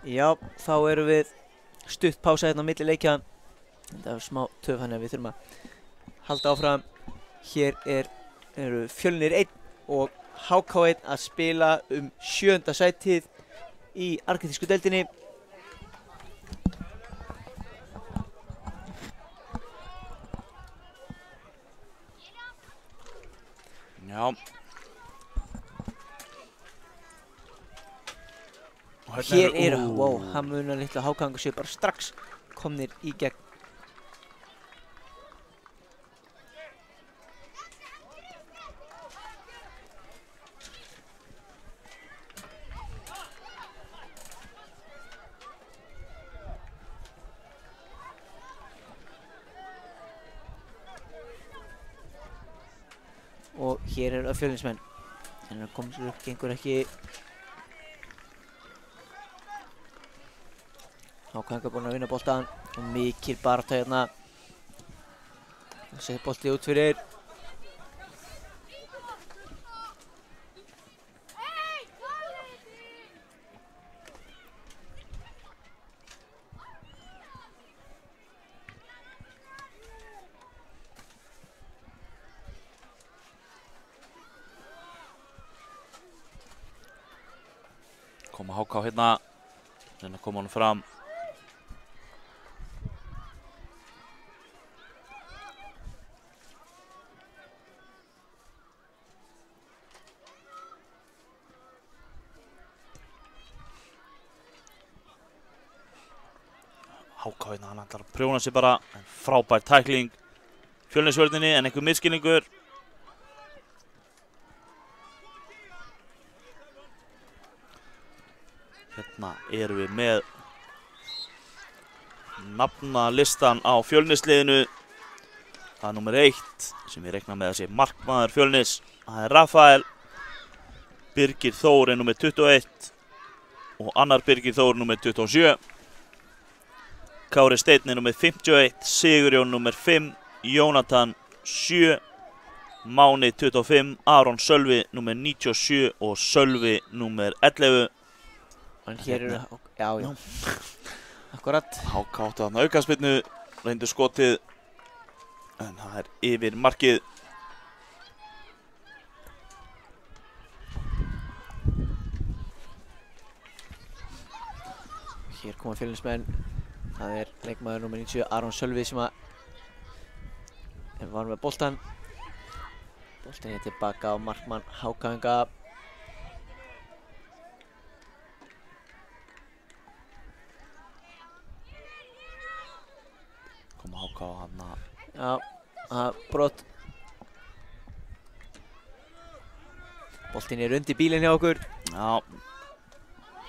Já, þá erum við stutt pása hérna á milli leikja. Það er smá töf þannig að við þurfum að halda áfram. Hér eru Fjölnir 1 og HK 1 að spila 7. sætið í argentísku deildinni. Já. Hér wow, hann munar litlu hákangu séu bara strax komnir í gegn. Og hér eru Fjölnismenn. En það komur sér upp, gengur ekki. Hákangar búinn að vinna boltan og mikil barátta hérna. Þessi bolti út fyrir. Koma HK hérna, reyna að koma honum fram. HK hérna, hann ætlar að prjóna sig bara, en frábær tækling Fjölnisvörninni, en einhver misskilningur. Hérna erum við með nafnalistan á Fjölnisliðinu. Það er númer 1 sem ég reikna með að sé markmaður Fjölnis. Það er Rafael. Birgir Þór er númer 21 og annar Birgir Þór númer 27. Kári Steinn er númer 51, Sigurjón númer 5, Jónatan 7, Máni 25, Aron Sölvi númer 97 og Sölvi númer 11. En hér eru, já. Akkurat. HK áttu þarna aukaspyrnu, reyndu skotið, en það er yfir markið. Hér koma Fjölnismenn. Það er leikmaður númer 90, Aron Sölvi, sem var með boltan. Boltan er tilbaka á markmann HK. Koma HK hann að... Já, brot. Boltin er undir bílinn hjá okkur. Já,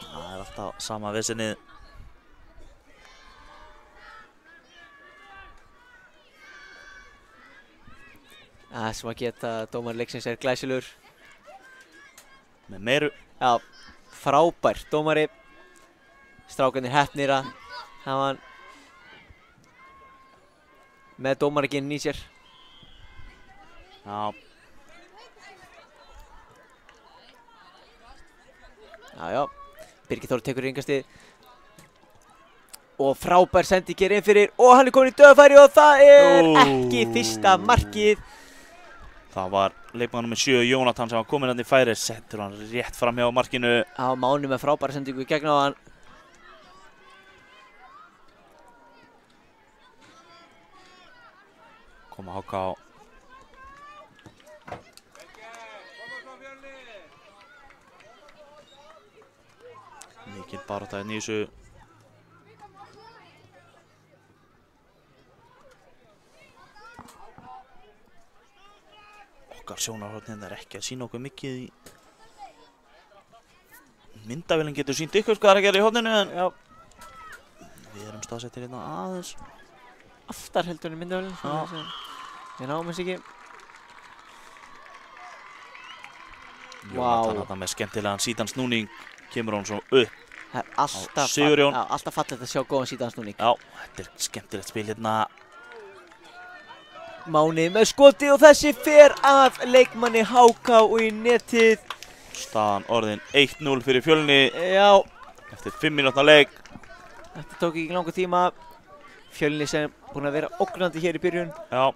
það er alltaf sama vesenið. Það sem að geta dómari leiksins er glæsilegur. Með meiru. Já, frábær dómari. Strákarnir heppnir að hafa hann með dómaraginn í sér. Já. Já. Birgir Þór tekur yngastið. Og frábær sendi hér inn fyrir og hann komin í döðafæri og það ekki fyrsta markið. Það var leikmaður nummer 7 Jónatan sem var komin hann í færi, settur hann rétt fram hjá markinu. Á Máni með frábæra sendingu gegn á hann. Koma HK. Mikil barátta í þessu. Okkar sjónarhornin ekki að sýna okkur mikið í myndavélinn getur sýnt ykkur hvað er að gera í horninu en Já, við erum staðsettir hérna aðeins. aftar heldur hann myndavélinn. Já. Við náum þess ekki. Jónatan þarna með skemmtilegan sítansnúning kemur hann svo upp. Það er alltaf, Sigurjón. alltaf fallegt að sjá góðan síðansnúning. Já, þetta er skemmtilegt spil hérna. Máni með skoti og þessi fer af leikmanni HK og í netið. Staðan orðin 1-0 fyrir Fjölni Já, eftir 5 mínútna leik. þetta tók ekki langan tíma. Fjölni sem búinn að vera ógnandi hér í byrjun. Já,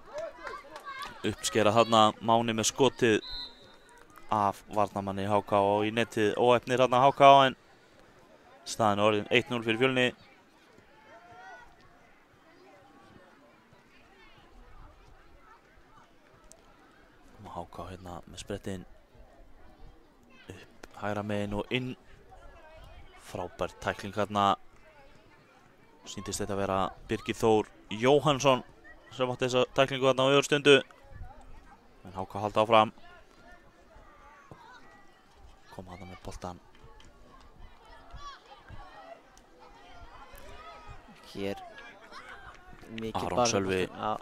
uppskerað þarna Máni með skotið af varnarmanni HK og í netið óefnir þarna HK en staðan orðin 1-0 fyrir Fjölni. HK hérna með sprettinn upp hægra megin og inn. Frábær tækling hérna. Sýndist þetta að vera Birgir Þór Jóhannsson sem átti þessa tæklingu hérna á öðurstundu. En HK halda áfram. Koma hérna með boltan. Hér mikið Aron Sölvi. Já,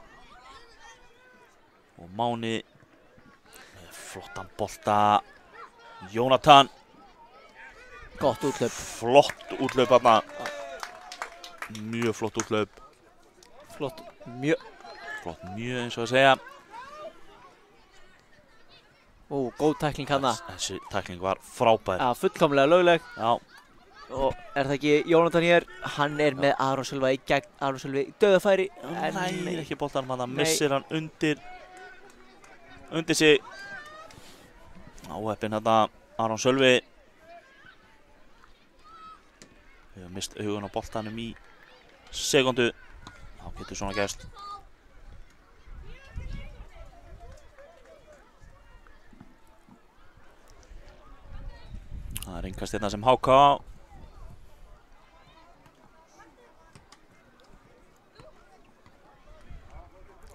Og Máni með flottan bolta. Jónatan. gott útlöp. Flott útlaup hérna. Mjög flott útlaup. Flott, mjög. Flott mjög eins og að segja. Ó, góð tækling hana. Þessi tækling var frábær. Já, fullkomlega lögleg. Já. Og er það ekki Jónatan hér? Hann er með Aron Sölva í gegn. Aron Sölvi í döðafæri. En Næ, ekki boltan hann, Nei. missir hann undir sig. Áheppinn hérna Aron Sölvi. Við höfum mist augun á boltanum í sekundu. Þá getur svona gerst. Það er innkast hérna sem HK.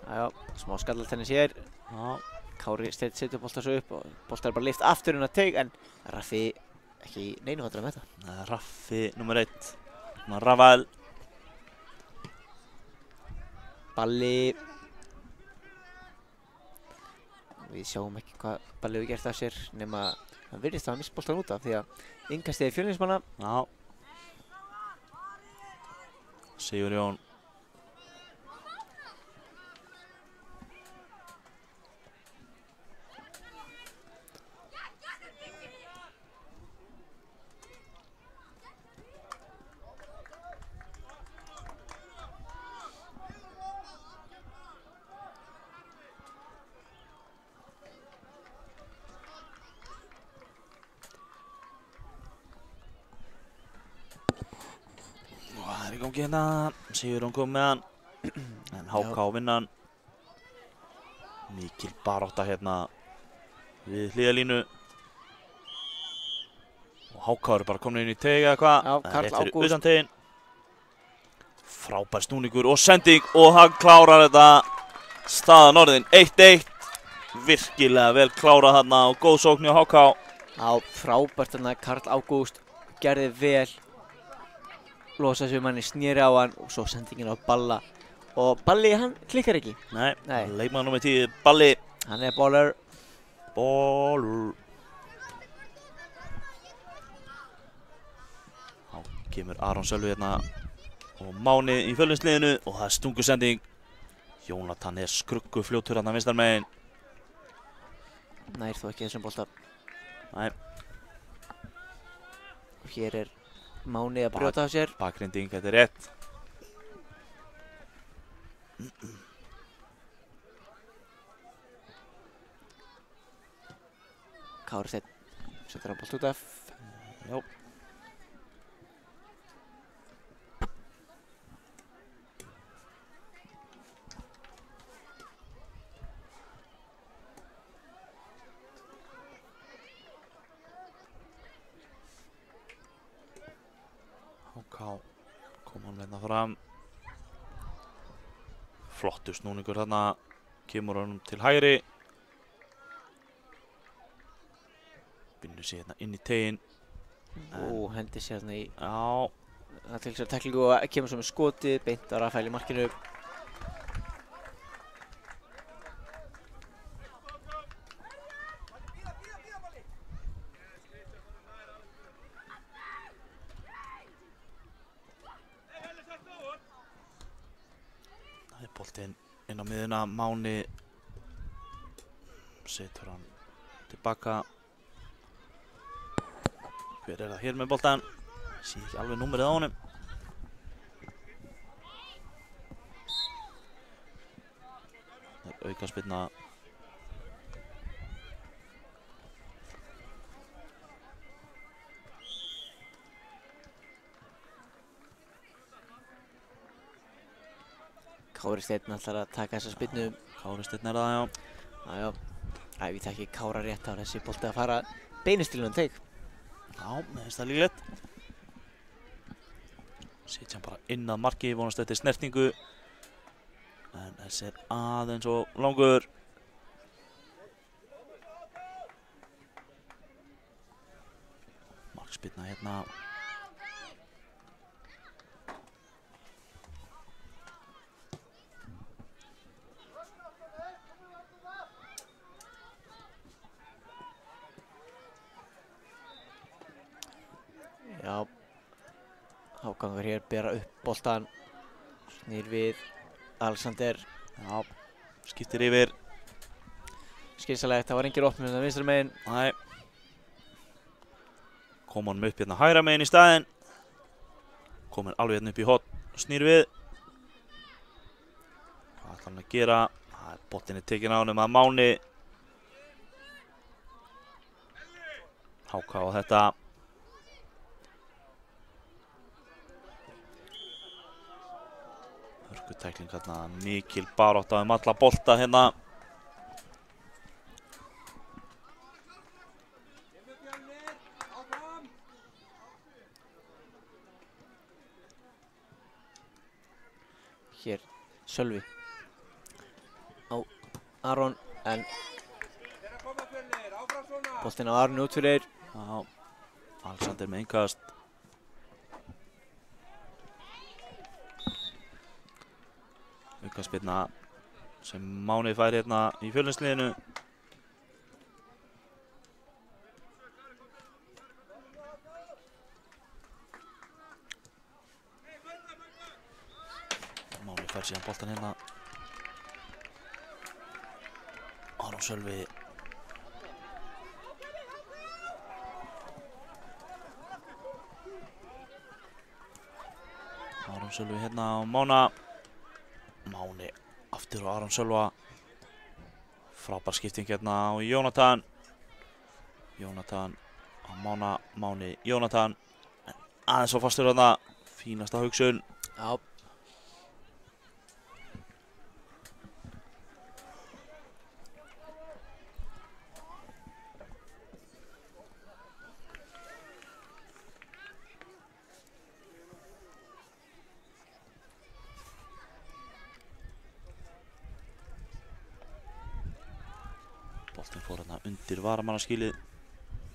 Já, smá skallaltennis hér. Já. Kári setur bolta svo upp og bolta er bara lyft aftur inn að teig en Raffi ekki í neinu hattur með þetta. Það er Raffi nummer 1. Rafael. Balli. Við sjáum ekki hvað Balli hefur gert af sér nema hann virðist að hafa misst boltan út af því að innkastið Fjölnismanna. Já. Sigurjón. Það er í gangi hérna, Sigurjón kom með hann, en HK vinna hann. Mikil barátta hérna við hliðalínu. Og HK eru bara komin inn í teig eða hvað. Já, Karl Rétt fyrir Ágúst. utan teginn. Frábær snúningur og sending og hann klárar þetta. Staðan orðin 1-1. Virkilega vel klárað þarna og góð sókn hjá HK. Já, frábært þarna Karl Ágúst gerði vel. Losa sig manni, snýri á hann og svo sendingin á Balla. Og Balli, hann klikkar ekki. Nei, Nei. leikmaður nummer 10, Balli. Hann er baller. Bólur. Þá kemur Aron Sölvi hérna og Máni í Fjölnisliðinu og það er stungusending. Jónatan er skruggufljótur hérna vinstar megin. Nær þó ekki þessum bolta. Nei, Og hér er Máni að brjóta af sér. bakrinding, þetta er rétt. Kári Steinn setur hann bolt út af. Já. HK kom hann hérna fram. Flottur snúningur þarna, kemur honum til hægri. Vinnur sig hérna inn í teginn. Hendi sér hérna í Já. það til sér tæklingu og kemur svo með skotið, beint á Rafael í markinu. Það er boltinn inn á miðuna, Máni setur hann tilbaka. Hver er það hér með boltan? Sé ekki alveg númerið á honum. Það er aukaspyrna. Kári Steinn ætlar að taka þessa spyrnu. Kári Steinn er það, já. Jájá, ef ég þekki Kára rétt á þessi bolti að fara beinist til hann teik. Já, mér finnst það líklegt. Setja hann bara inn að marki, vonast eftir snertingu. En þessi er aðeins og langur. Markspyrna hérna. Já, Hákongur hér bera upp boltan, snýr við Alexander. Já, skiptir yfir. Skynsalegt, það var engin opnum hérna vinstra megin. Nei. Kom honum upp hérna hægra megin í staðinn. Komin alveg hérna upp í hotn, snýr við. Hvað ætlar hann að gera? Boltinn er tekinn á honum að Máni. HK á þetta. Hörkutækling hérna, mikil barátta alla bolta hérna. Hér, Sölvi á Aron, en boltinn á Aron út fyrir. Já, Alexander með innkast. Aukaspyrna sem Máni fær hérna í Fjölnisliðinu. Máni fær síðan boltan hérna. Aron Sölvi. Aron Sölvi hérna á Mána. Máni aftur á Aron Sölva. Frábær skipting hérna á Jónatan. Jónatan á Mána, Máni, Jónatan. Aðeins svo fastur þarna, fínasta hugsun. Já. Boltinn fór hérna undir varamannaskýlið.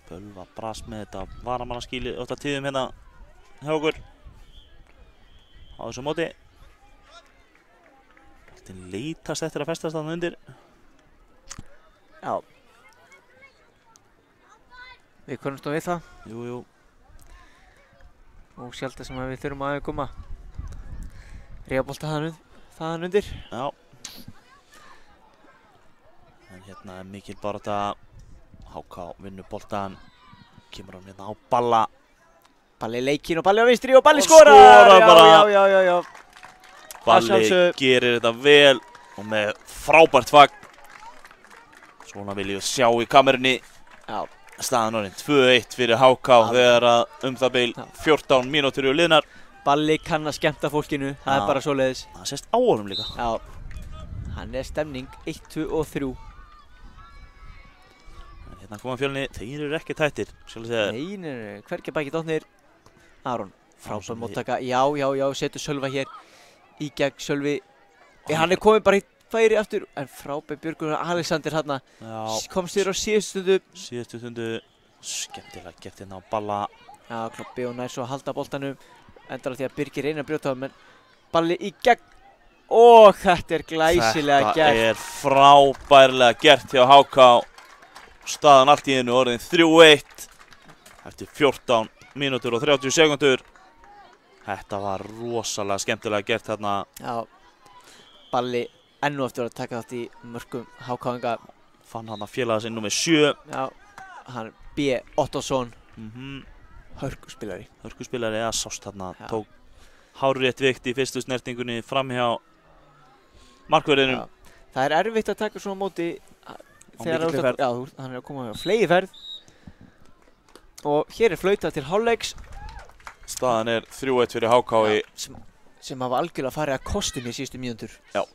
Bölva brast með þetta varamannaskýlið oft að tíðum hérna hjá okkur á þessu móti. Boltinn leitast eftir að festast þarna undir. Já. Við konumstum við það. Jú, jú. Og sjálft sem við þurfum að koma. Ríabolta þaðan undir. Já. En hérna er mikil barátta. HK vinnur boltan. Kemur hann hérna á Balla. Balli leikinn og Balli á vinstri og Balli Og skorar! skorar bara. Já. Balli sjálfsögðu. gerir þetta vel og með frábært fagn. Svona vil ég sjá í kamerunni. Já. Staðan orðin 2-1 fyrir HK þegar að það bil 14 mínútur eru liðnar. Balli kann að skemmta fólkinu, það er bara svoleiðis. Það sést á honum líka. Já, hann er stemning 1, 2 og 3. En hérna koma Fjölni, þeir eru ekki tættir. Nei, hvergi bæki dotnir. Aron, frábær móttaka. Já, setur Sölva hér í gegn. Sölvi, hann er komið bara í færi aftur. En frábær Björgun Alexander hérna. Komst þér á síðustu stundu. Skemmtilega gert hérna á Balla. Já, Kloppi og nær svo að halda boltanum. Endar á því að Birgir reynir að brjóta á, menn Balli í gegn. Og þetta er glæsilega gert. Þetta er frábærlega gert hjá HK. Staðan allt í einu orðin 3-1 eftir 14 mínútur og 30 sekundur. Þetta var rosalega skemmtilega gert þarna. Já, Balli enn og aftur að taka þátt í mörkum HK-inga. Fann hann að félaga sinn númer 7. Já, hann B. Ottosson. Hörkuspilari eða sást þarna. Tók hárrétt vikt í fyrstu snertingunni framhjá markverðinum. Það er erfitt að taka svona móti þegar hann er að koma á fleygiferð. Og hér er flautað til hálfleiks. Staðan er 3-1 fyrir HK sem hafa algjörlega farið að kostum í síðustu mínútur. Já.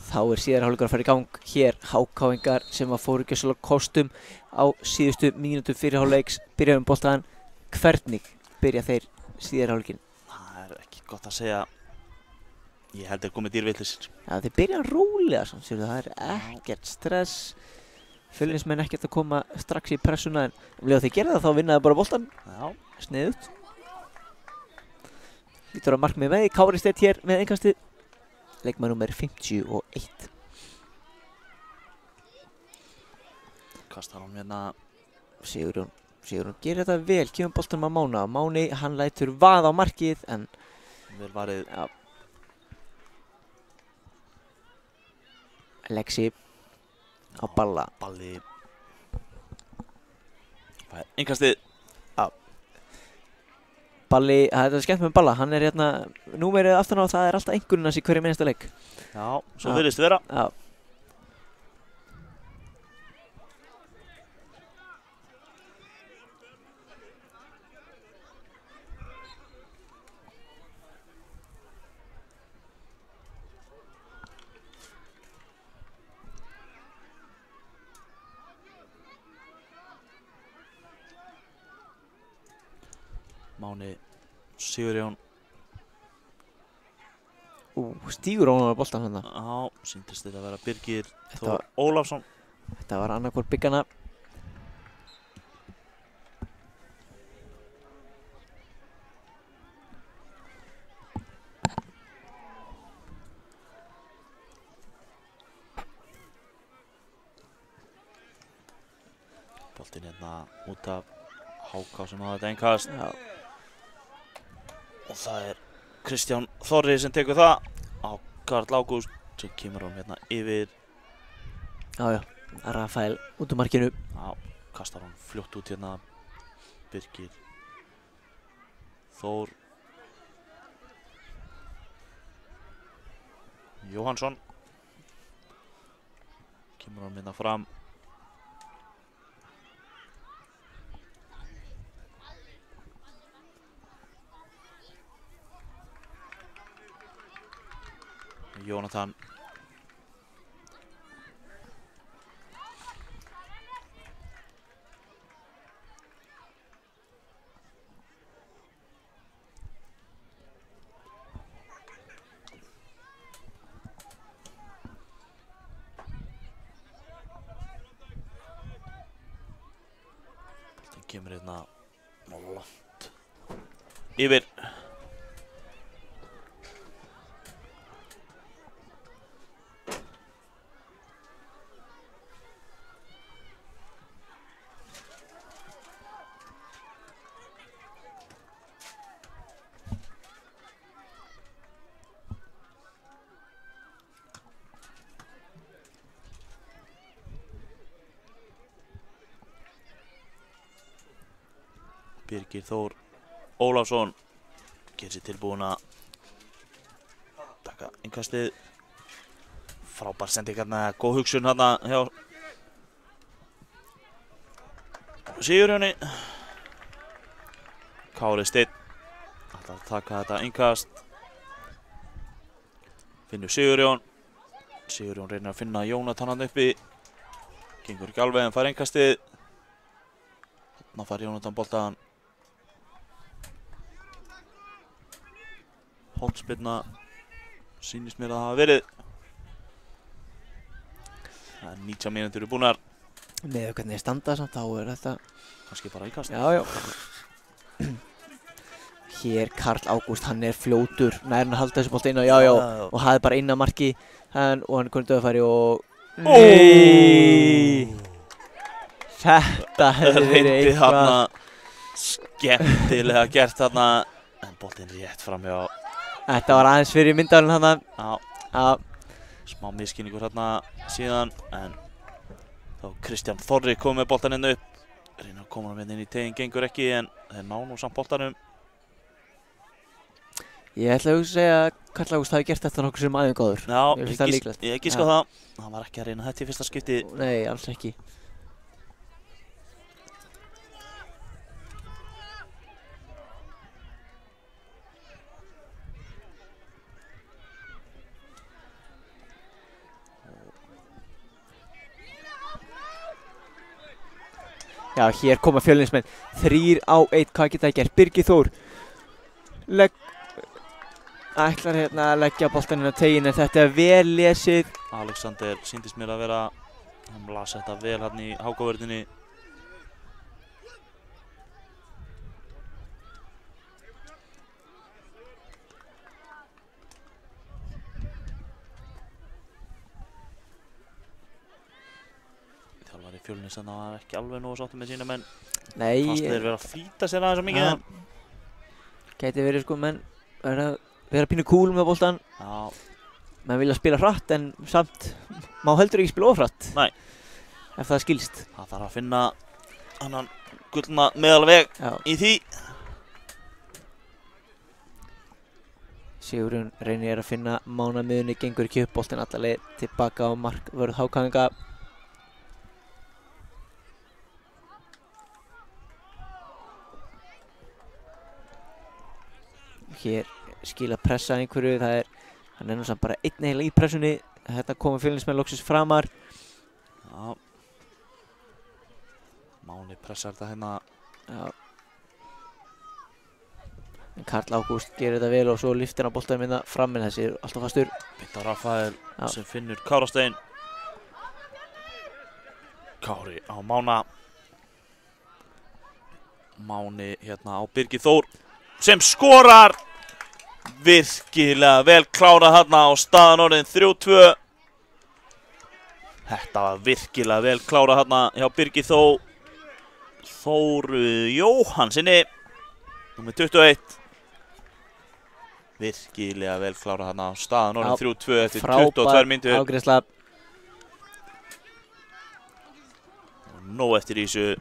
Þá er síðari hálfleikur að fara í gang hér. HK-ingar sem að fóru ekki svolítið kostum á síðustu mínútu fyrir hálfleiks. Byrjaðum boltaðan. Hvernig byrja þeir síðari hálfleikinn? Það er ekki gott að segja. Ég held að komið dýrvillisir. Já, þeir byrja rólega samt, það er ekkert stress. Fjölnismenn ekkert að koma strax í pressuna, en um leið að þeir gera það þá vinna þeir bara boltan. Já. Sniðugt. Lítur að markmið með Kári Steinn hér með innkastið. Leikmaður númer 51. Kastar hann hérna. Sigurjón gerir þetta vel, kemur boltanum á Mána. Máni, hann lætur vað á markið, en vel varið. Já. Lexi á Balla. Balli. Það er innkastið. Balli, það er skemmt með Balla, hann er hérna, númerið aftan á, það er alltaf einhverjum hans í hverjum einasta leik. Já, svo virðist vera. Já. Máni, Sigurjón. Stígur á boltan hérna. Já, sýndist þetta að vera Birgir Þór Ólafsson. Þetta var annarkvort byggana. Boltinn hérna út af HK sem hafa þetta innkast. Já. Og það er Kristján Þorri sem tekur það á Karl Ágúst sem kemur hann hérna yfir. Já, Rafael út úr markinu. Já, kastar hann fljótt út hérna. Birgir Þór Jóhannsson kemur hann hérna fram. Jónatan kemur hérna langt yfir. Birgir Þór Ólafsson gerir sér tilbúin að taka innkastið. Frábær sending hérna, góð hugsun hérna hjá Sigurjóni. Kári Steinn ætlar að taka þetta innkast. Finnur Sigurjón. Sigurjón reynir að finna Jónatan hann uppi. Gengur ekki alveg en fær innkastið. Þarna fær Jónatan boltan. Hornspyrna sýnist mér að það hafa verið. Það er 19 mínútur búnar. Með hvernig þeir standa samt, þá er þetta Kannski bara íkast. Já. Hér Karl Ágúst, hann er fljótur, nær hann að halda þessu bolta inn á, já. Og hafði bara inn á marki og hann kunni döðfæri og nei! Þetta hefði verið eitthvað. Skemmtilega gert þarna, en boltinn rétt framhjá. Þetta var aðeins fyrir myndalinn þarna. Já. Smá misskilningur þarna síðan, en þá Kristján Þorri kom með boltan inn upp. Reyna að koma hann inn í teginn, gengur ekki, en þeir ná nú samt boltanum. Ég ætla að segja að Karl Ágúst hafi gert þetta nokkuð sem aðeins góður. Já, ég gíska það. Hann var ekki að reyna þetta í fyrsta skipti. Nei, alls ekki. Já, hér koma Fjölnismenn, 3-1, hvað geta það gert? Birgir Þór ætlar hérna að leggja boltan inn á teginn, en þetta er vel lesið. Alexander sýndist mér að vera, hann las þetta vel hann í hákavörðinni. Þjálfari Fjölnis þannig að það var ekki alveg nógu sáttur með sína menn. Nei. Fannst þeir vera að flýta sér aðeins svo mikið. Gæti verið sko menn vera pínu kúl með boltan. Já. Menn vilja spila hratt en samt má heldur ekki spila ofrætt. Nei. Ef það skilst. Það þarf að finna annan gullna meðalveg í því. Sigurjón reynir að finna mánamiðunni, gengur ekki upp, boltinn alla leið tilbaka á markvörð Hákaðinga. Hér skila pressa einhverju, hann er náttúrulega bara einn eiginlega í pressunni. Þetta komur Fjölnismenn loksins framar. Já. Máni pressar þetta hérna. Já. En Karl Ágúst gerir þetta vel og svo lyftir hann boltanum hérna fram, en þessi er alltaf fastur. Binda Rafael sem finnur Kára Steinn. Kári á Mána. Máni hérna á Birgir Þór sem skorar. Virkilega vel klárað þarna og staðan orðin 3-2. Þetta var virkilega vel klárað þarna hjá Birgir Þór Jóhannsinni, númer 21. virkilega vel klára þarna. Staðan orðin Já, 3-2 eftir 22 mínútur. Frábær afgreiðsla. Nóg eftir í þessu.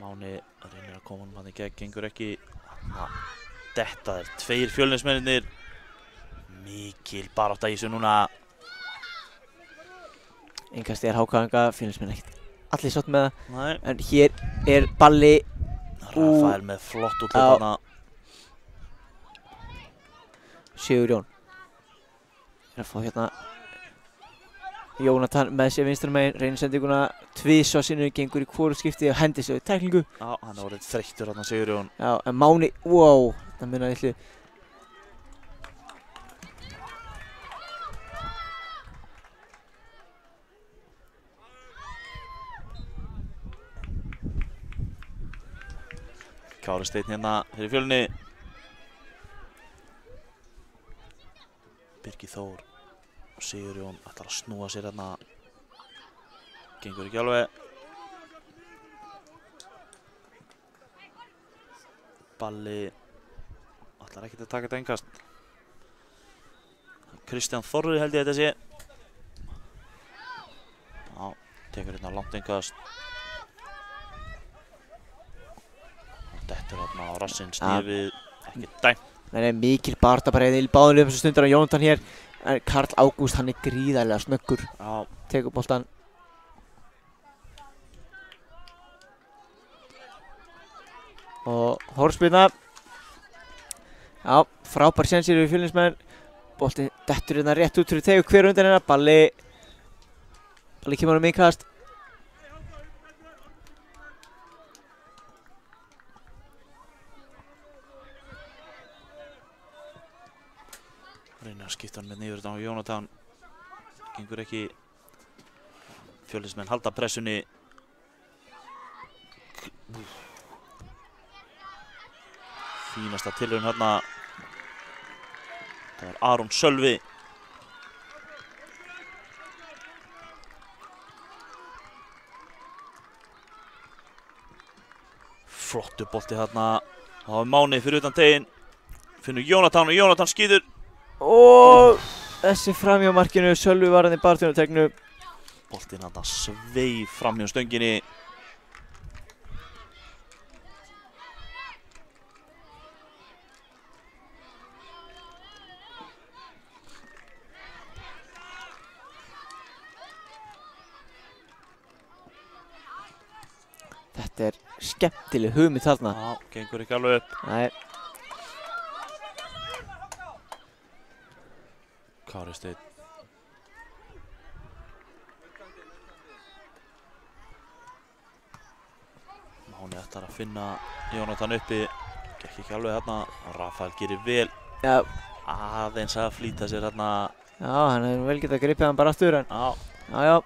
Máni reynir að koma hann í gegn, gengur ekki. Þetta tveir Fjölnismennirnir. Mikil barátta í þessu núna. Innkast HK, Fjölnismenn ekkert allir sátt með það. Nei. En hér balli. Rafael með flott útlit þarna. Sigurjón að fá hérna Jónatan með sér vinstra megin, reynir sendinguna tvisvar sinnum, gengur í hvoru skipti og hendir sig á tæklingu. Já, hann er orðið þreyttur þarna Sigurjón. Já, en Máni, wow, það munar litlu. Kári Steinn hérna fyrir Fjölni. Birgir Þór og Sigurjón ætlar að snúa sér hérna. Gengur ekki alveg. Balli ætlar ekkert að taka þetta innkast. Kristján Þorri held ég þetta sé. Já, tekur hérna langt innkast. Dettur hérna á rassinn, snýr við, ekki dæmt. Það er mikil baráttu bara í báðum þessum stundur á Jónatan hér. En Karl Ágúst, hann er gríðarlega snöggur. Já. Tekur boltan. Og hornspyrna. Já, frábær séns hér við Fjölnismenn. Boltinn dettur hérna rétt út fyrir tegur hver undan hérna. Balli kemur um innkast. Reynir að skipta hann með niður þetta á Jónatan. Gengur ekki. Fjölnismenn halda pressunni. Fínasta tilraun hérna. Það var Aron Sölvi. Flottu bolti hérna. Það var Máni fyrir utan teginn. Finnur Jónatan og Jónatan skýtur. Og þessi framhjá markinu, Sölvi var hann í baráttutegnu. Boltinn hann sveif framhjá stönginni. Þetta er skemmtileg hugmynd þarna. Já, gengur ekki alveg upp. Nei. Kári Steinn. Máni ætlar að finna Jónatan uppi. Gekk ekki alveg hérna. Rafael gerir vel. Já. Aðeins að flýta sér hérna. Já, hann hefur vel getað gripið hann bara aftur en. Já. Já.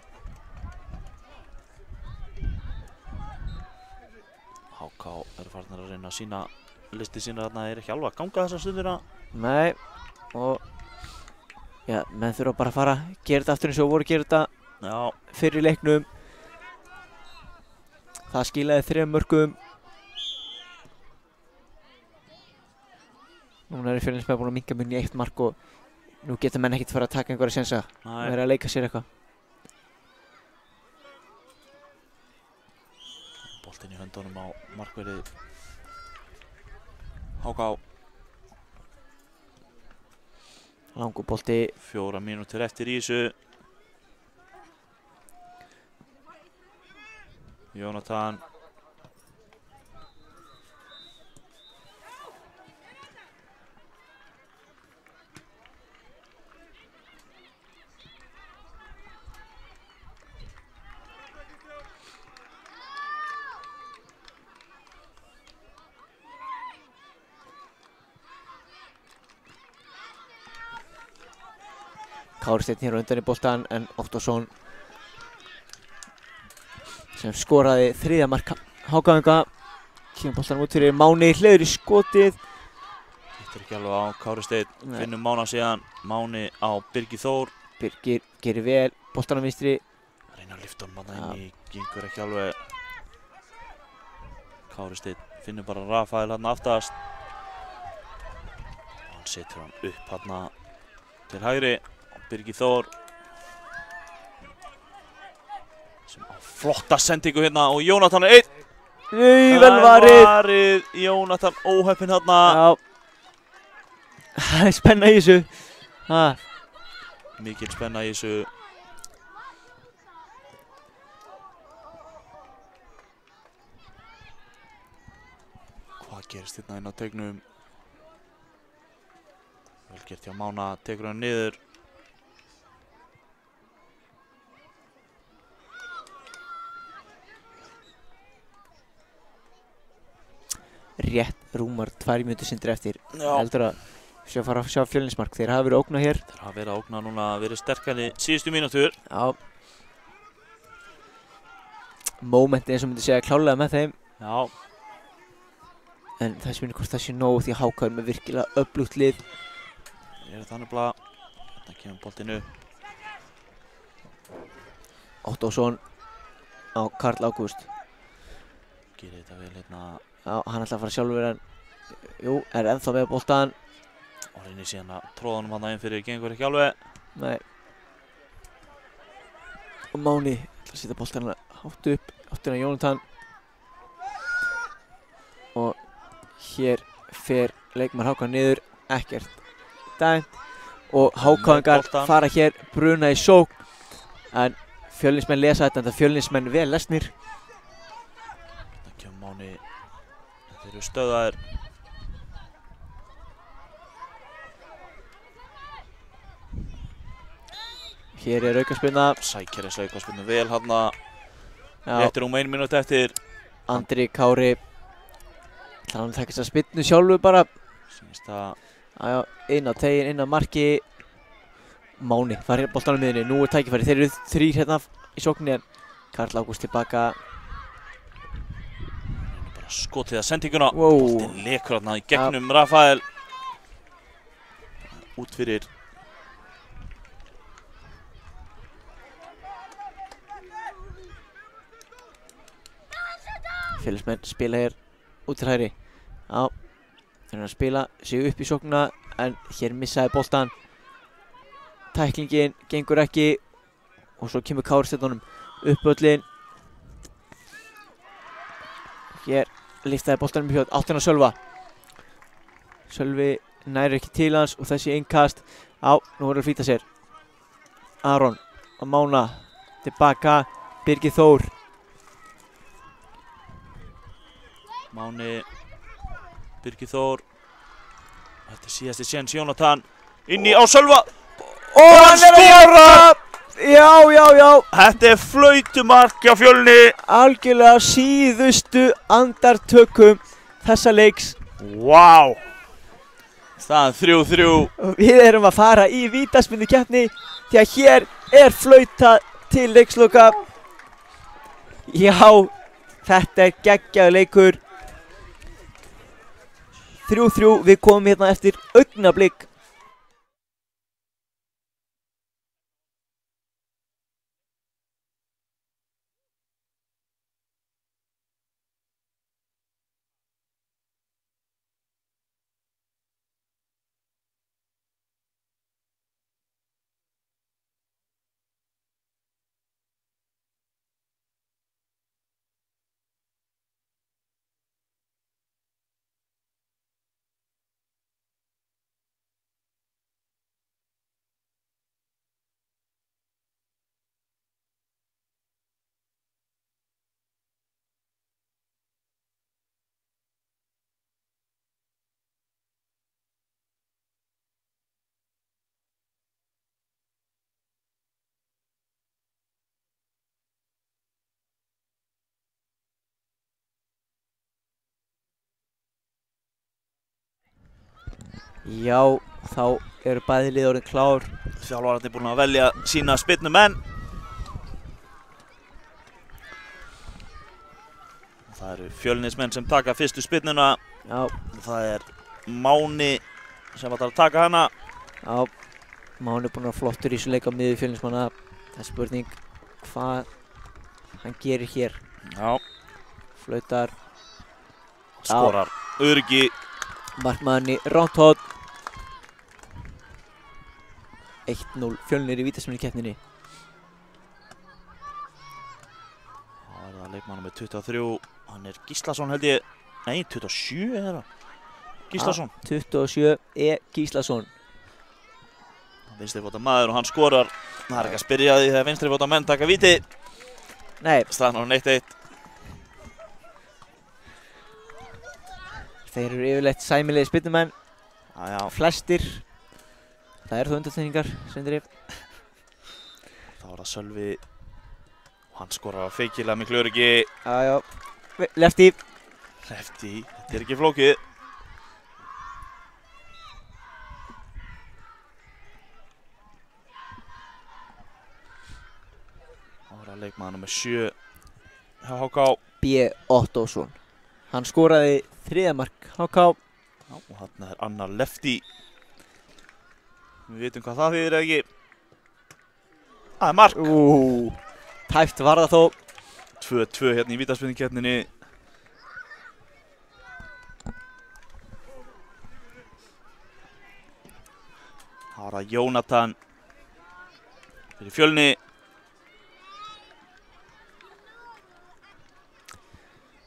HK eru farnir að reyna að sína listi sína hérna. Er ekki alveg að ganga þessa stundina. Nei. Og já, menn þurfa bara að fara að gera þetta aftur eins og voru að gera þetta fyrir í leiknum. Það skilaði 3 mörkum. Núna eru Fjölnismenn búin að minnka munni í 1 mark og nú geta menn ekkert fara að taka einhverja sénsa. Það er að leika sér eitthvað. Boltinn í höndunum á markverði HK. Langur bolti. 4 mínútur eftir í þessu. Jónatan. Kári Steinn hér á undan í boltan en Óttarsson sem skoraði 3. mark HK. Kemur boltanum út fyrir Máni, hliður í skotið. Þetta er ekki alveg á Kári Steinn. Finnum Mána síðan. Máni á Birgir Þór. Birgir gerir vel, boltanum vinstri. Reyna Reyna að lyfta honum hann inn í, gengur ekki alveg. Kári Steinn finnur bara Rafael hann aftast. Hann setur hann upp hann til hægri. Birgir Þór sem á flotta sendingu hérna og Jónatan er einn. Nei, vel varið. Jónatan óheppinn hérna. Já. Það er spenna í þessu. Mikil spenna í þessu. Hvað gerist hérna inn á teignum? Vel gert hjá Mána, tekur hann niður. Rétt rúmar 2 mínútur sindri eftir. Já. Heldur að fara að sjá Fjölnismark. Þeir hafa verið að ógna hér. Þeir hafa verið að ógna núna, verið sterkari síðustu mínútur. Já. Mómenti eins og myndi segja klálega með þeim. Já. En það sem hvort það sé nóg því að HK er með virkilega öflugt lið. Þeir eru þannig að þetta kemur boltinu. Óttósson á Karl Ágúst. Gerir þetta vel hérna. Já, hann ætla að fara sjálfur en jú, er ennþá með boltan. Og reynir síðan að tróða honum hann inn fyrir, gengur ekki alveg. Nei. Og Máni ætla að setja boltan hátt upp, áttina Jónatan. Og hér fer leikmaður HK niður, ekkert dæmt. Og HK-ingar fara hér, bruna í sókn. En Fjölnismenn lesa þetta, en það Fjölnismenn vel lesnir. Það kemur Máni, þeir eru stöðaðir. Hér er aukaspyrna. Sækir þessu aukaspyrnu vel hann. Réttir 1 mínútu eftir. Andri Kári ætlar hann að taka þessa spyrnu sjálfur bara. Sýnist það. Já, inn á tegin, inn á marki. Máni, það er boltan á miðunni, nú er tækifæri, þeir eru 3 hérna í sókninni en Karl Ágúst tilbaka. Bara skotið að sendinguna, Wow. boltinn lekur hérna í gegnum Rafael. Út fyrir. Fjölnismenn spila hér út til hægri. Já, þeir eru að spila sig upp í sóknina en hér missaði boltan. Tæklingin gengur ekki og svo kemur Kári Steinn upp völlinn. Hér lyftaði boltanum í hjá áttina Sölva. Sölvi næri ekki til hans og þessi innkast. Já, nú voru að flýta sér. Aron og Mána tilbaka. Birgir Þór. Máni, Birgir Þór. Þetta er síðasti séns Jónatan. Inni á Sölva. Og hann er að skora! Já. Þetta er flautumark hjá Fjölni. Algjörlega síðustu andartökum þessa leiks. Vá! Staðan 3-3. Við erum að fara í vítaspyrnukeppni því að hér er flautað til leiksloka. Já, þetta er geggjaður leikur. 3-3, við komum hérna eftir augnablik. Já, þá eru bæði lið orðin klár. Þjálfararnir er búin að velja sína spyrnumenn. Það eru Fjölnismenn sem taka fyrstu spyrnuna. Já. Það er Máni sem ætlar að taka hana. Já, Máni er búin að vera flottur í þessu leik á miðju Fjölnismanna. Það er spurning hvað hann gerir hér. Já, Flautar skorar öryggi. markmaðurinn í ránt horn. 1-0 Fjölnir í vítaspyrnukeppninni. Það er það leikmaður með 23, hann er Gíslason held ég, nei 27 er það, Gíslason. 27 Gíslason. Vinstrifóta maður og hann skorar. Það er ekki að spyrja því þegar vinstrifóta menn taka víti. Nei, Staðan á 1-1. þeir eru yfirleitt sæmilegi spyrnumenn, Já, flestir. Það eru þó undantekningar, Sindri. þá er það Sölvi og hann skorar á feikilega miklu öryggi. Já, lefti. Lefti, þetta er ekki flókið. Þá er það leikmaður nummer 7 hjá HK. B. Ottosson. Hann skoraði 3. mark HK. Já, og þarna er annar lefti. Við vitum hvað það þýðir eða ekki. Það er mark. Tæpt var það þó. 2-2 hérna í vítaspyrnukeppninni. Það var það Jónatan fyrir Fjölni.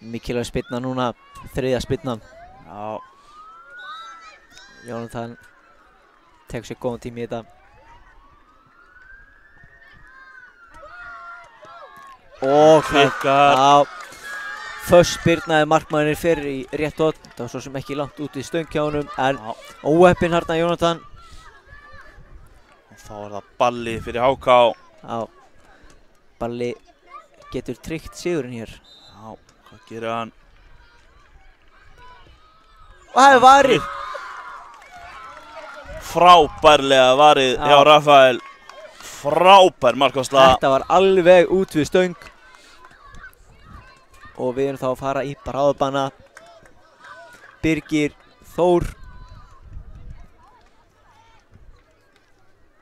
Mikilvæg spyrna núna, 3. spyrnan. Já, Jónatan tekur sér góðan tíma í þetta. Og klikkar. Já, först spyrnaði markmaðurinn fyrir í rétt horn. Það var svo sem ekki langt út í stöng hjá honum, en Já. óheppinn harna Jónatan. Og þá er það balli fyrir HK. Já, Balli getur tryggt sigurinn hér. Já, hvað gerir hann? Og það er varið. Frábærlega varið Já. hjá Rafael. Frábær markvarsla. Þetta var alveg út við stöng. Og við erum þá að fara í bráðbanna. Birgir Þór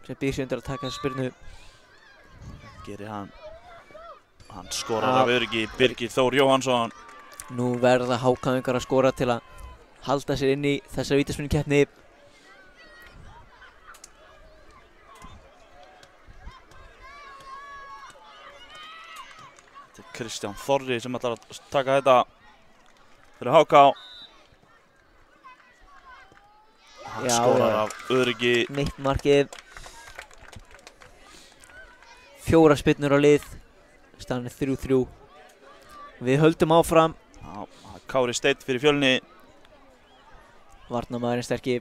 sem býr sig undir að taka þessa spyrnu. Gerir hann. Hann skorar af öryggi. Birgir Þór Jóhannsson. Nú verða hákaðingar að skora til að halda sér inn í þessa vítaspyrnukeppni. Þetta er Kristján Þorri sem ætlar að taka þetta fyrir HK. Hann Já, skorar já. af öryggi. Mitt markið. 4 spyrnur á lið. Staðan er 3-3. Við höldum áfram. Já, það er Kári Steinn fyrir Fjölni. Varnarmaðurinn sterki.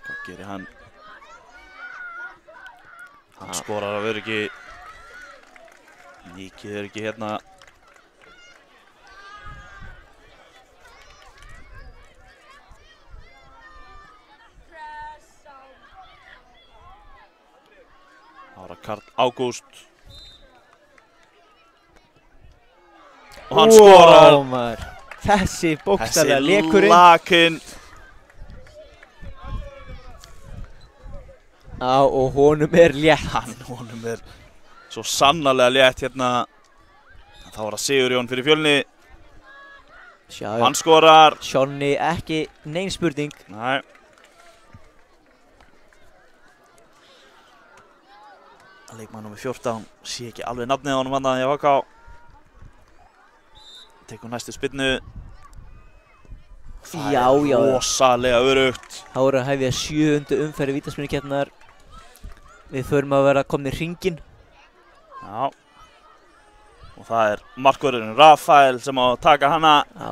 Hvað gerir hann? Hann skorar af öryggi. Mikið öryggi hérna. Það var að Karl Ágúst. Og hann skorar. Maður. Þessi bókstaflega leikurinn. Lakinn. Já, og honum er létt. Honum er svo sannarlega létt hérna. Það var að Sigurjón fyrir Fjölni. Sjá, Hann skorar. Sjonni ekki nein spurning. Nei. Leikmaður númer 14. Sé ekki alveg nafnið á honum hann hjá HK. Tekur næstu spyrnu. Það Já, er já. rosalega örugt. Það voru að hefja 7. umferð vítaspyrnukeppninnar. Við förum að vera komnir hringinn. Já. Og það er markvörðurinn Rafael sem á að taka hana. Já.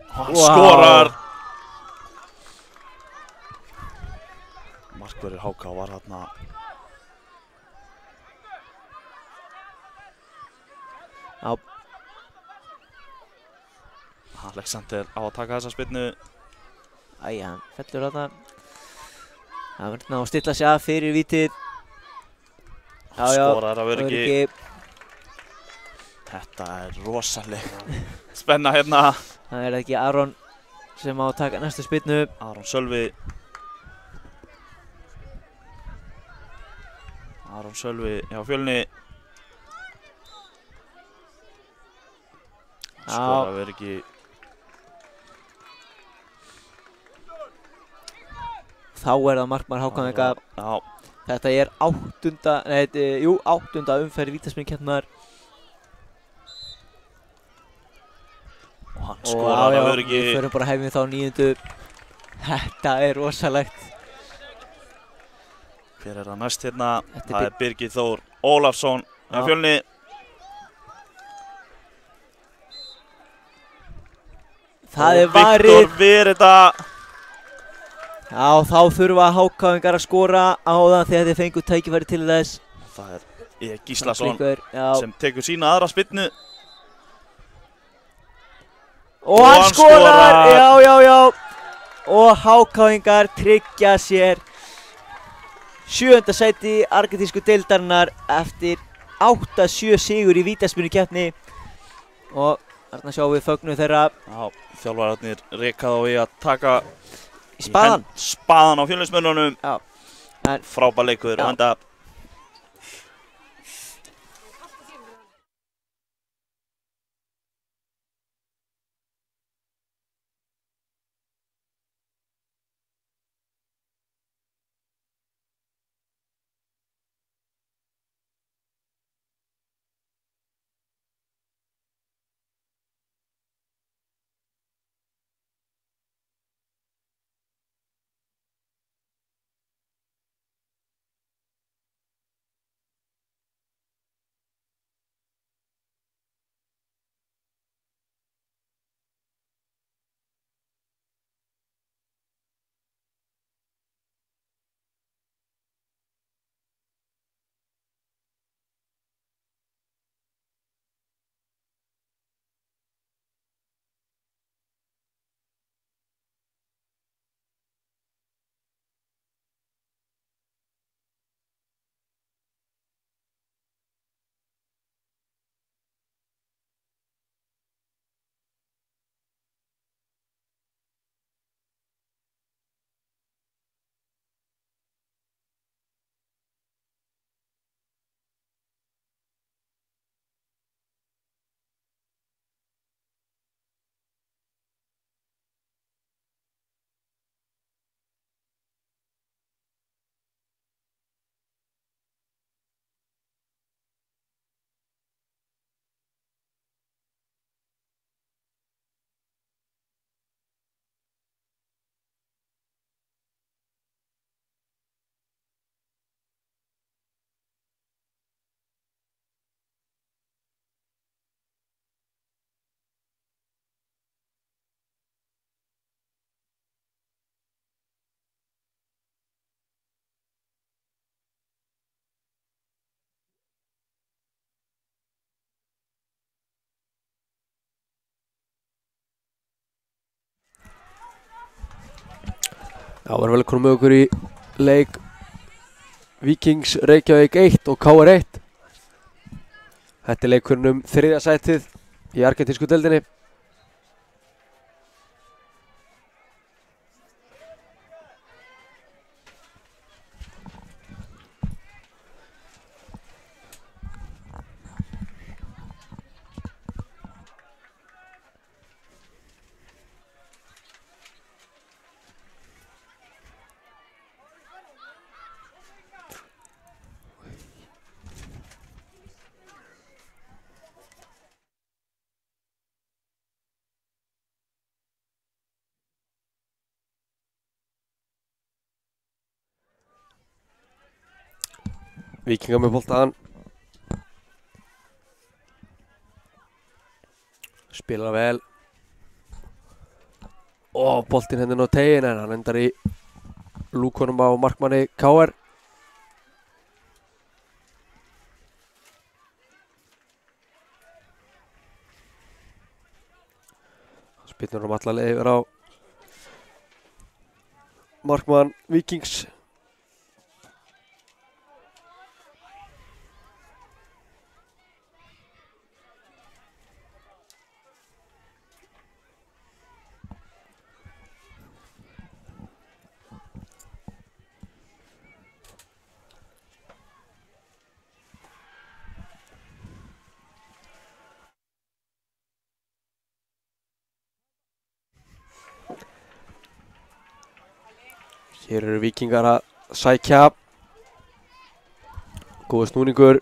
Og hann Vá. skorar. Markvörður HK var þarna. Já. Alexander á að taka þessa spyrnu. Æja, hann fellur þarna. Það verður að stilla sig af fyrir vítið. Já, já. Skorar af öryggi. Þetta er rosaleg spenna hérna. Það er ekki Aron sem á að taka næstu spyrnu. Aron Sölvi. Aron Sölvi hjá Fjölni. Skora verið ekki. Þá það markmaður Hákon Inga. Já. Þetta áttunda umferð vítaspyrnukeppninnar. Og hann skorar að verið ekki. Við förum bara hefðum þá 9. Þetta rosalegt. Hver það næst hérna? Það Birgir Þór Ólafsson hjá Fjölni. Það varið. Viktor Verita. Já, þá þurfa Hákáingar að skora áðan þegar þeir fengu tækifæri til þess. Það Gíslason Já. sem tekur sína aðra spyrnu. Og hann skorar! Já. Og Hákáingar tryggja sér 7. sæti argentísku deildarinnar eftir 8-7 sigur í vítaspyrnukeppni. Og þarna sjáum við fögnu þeirra. Já, þjálfararnir rekað á í að taka spaðan á Fjölnismönnunum. Já. Frábær leikur og enda. Já, við erum velkomin með okkur í leik Víkings Reykjavík 1 og KR 1. Þetta leikurinn um 3. sætið í argentísku deildinni. Víkingar með boltan. Spila vel. Og boltinn hendur á tegin en hann endar í lúkunum á markmanni KR. Spilnur alla leið yfir á markmann Víkings. Hér eru Víkingar að sækja. Góður snúningur.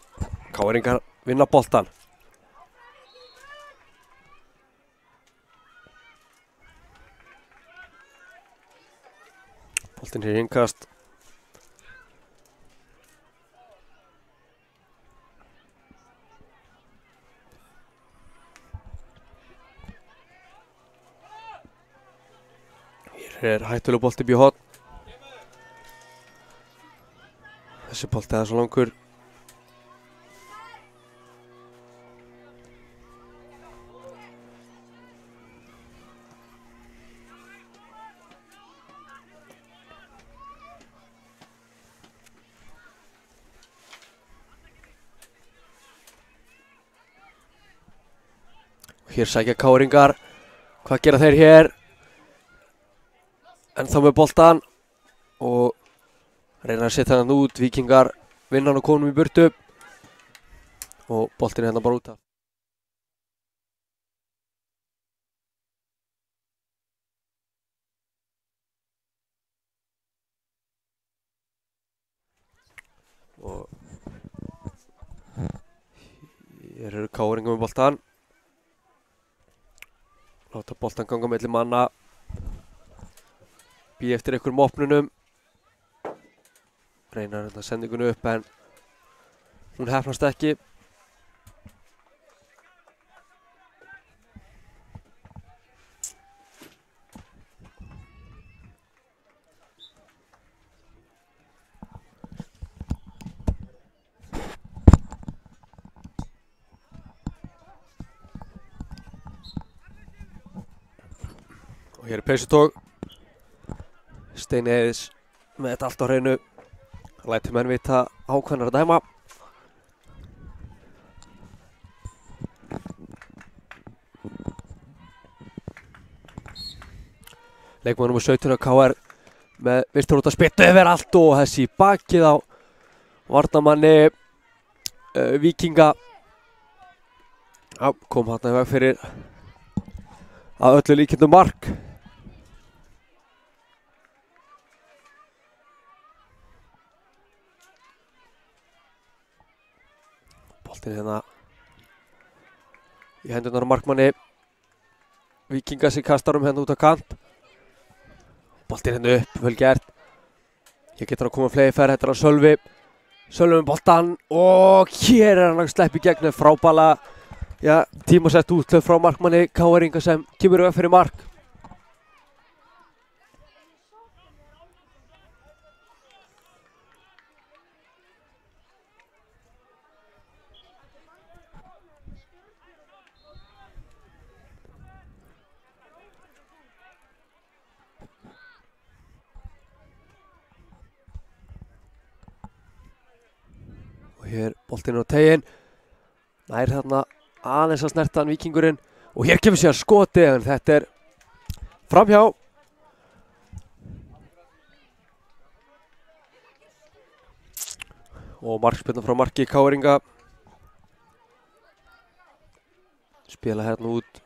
KR-ingar vinna boltan. Boltinn hér í innkast. Hér hættuleg bolti upp í horn. Þessi bolti er svo langur. Hér sækja KR-ingar. Hvað gera þeir hér? Ennþá með boltan og reyna að setja hann út. Víkingar vinna hann og komum í burtu og boltin er hérna bara út af. Og hér eru KR-ingar með boltan. Láta boltan ganga milli manna. Bíða eftir einhverjum opnunum. Reyna að sendingunni upp en hún heppnast ekki. Og hér er peysutók. Steini Heiðis með þetta allt á hreinu. Lætur menn vita ákveðnar að dæma. Leikmaður nr. 17 á KR með vinstur út að spytta yfir allt og þessi í bakið á varnarmanni Víkinga. Já, kom hann í veg fyrir að öllu líkindum mark. Boltinn hérna í hendurnar á markmanni Víkinga sem kastar hérna út á kant. Boltinn hérna upp, vel gert. Hér getur hann að koma fleiri ferð, þetta er hann Sölvi. Sölvi með boltan og hér er hann að sleppa í gegn frábæla. Já, tímasett útlöf frá markmanni KR-inga sem kemur í veg fyrir mark. Og hér boltinn á teginn. Nær þarna aðeins að snerta hann Víkingurinn. Og hér kemur sér skoti en þetta er framhjá. Og markspyrna frá marki KR-inga. Spila hérna út.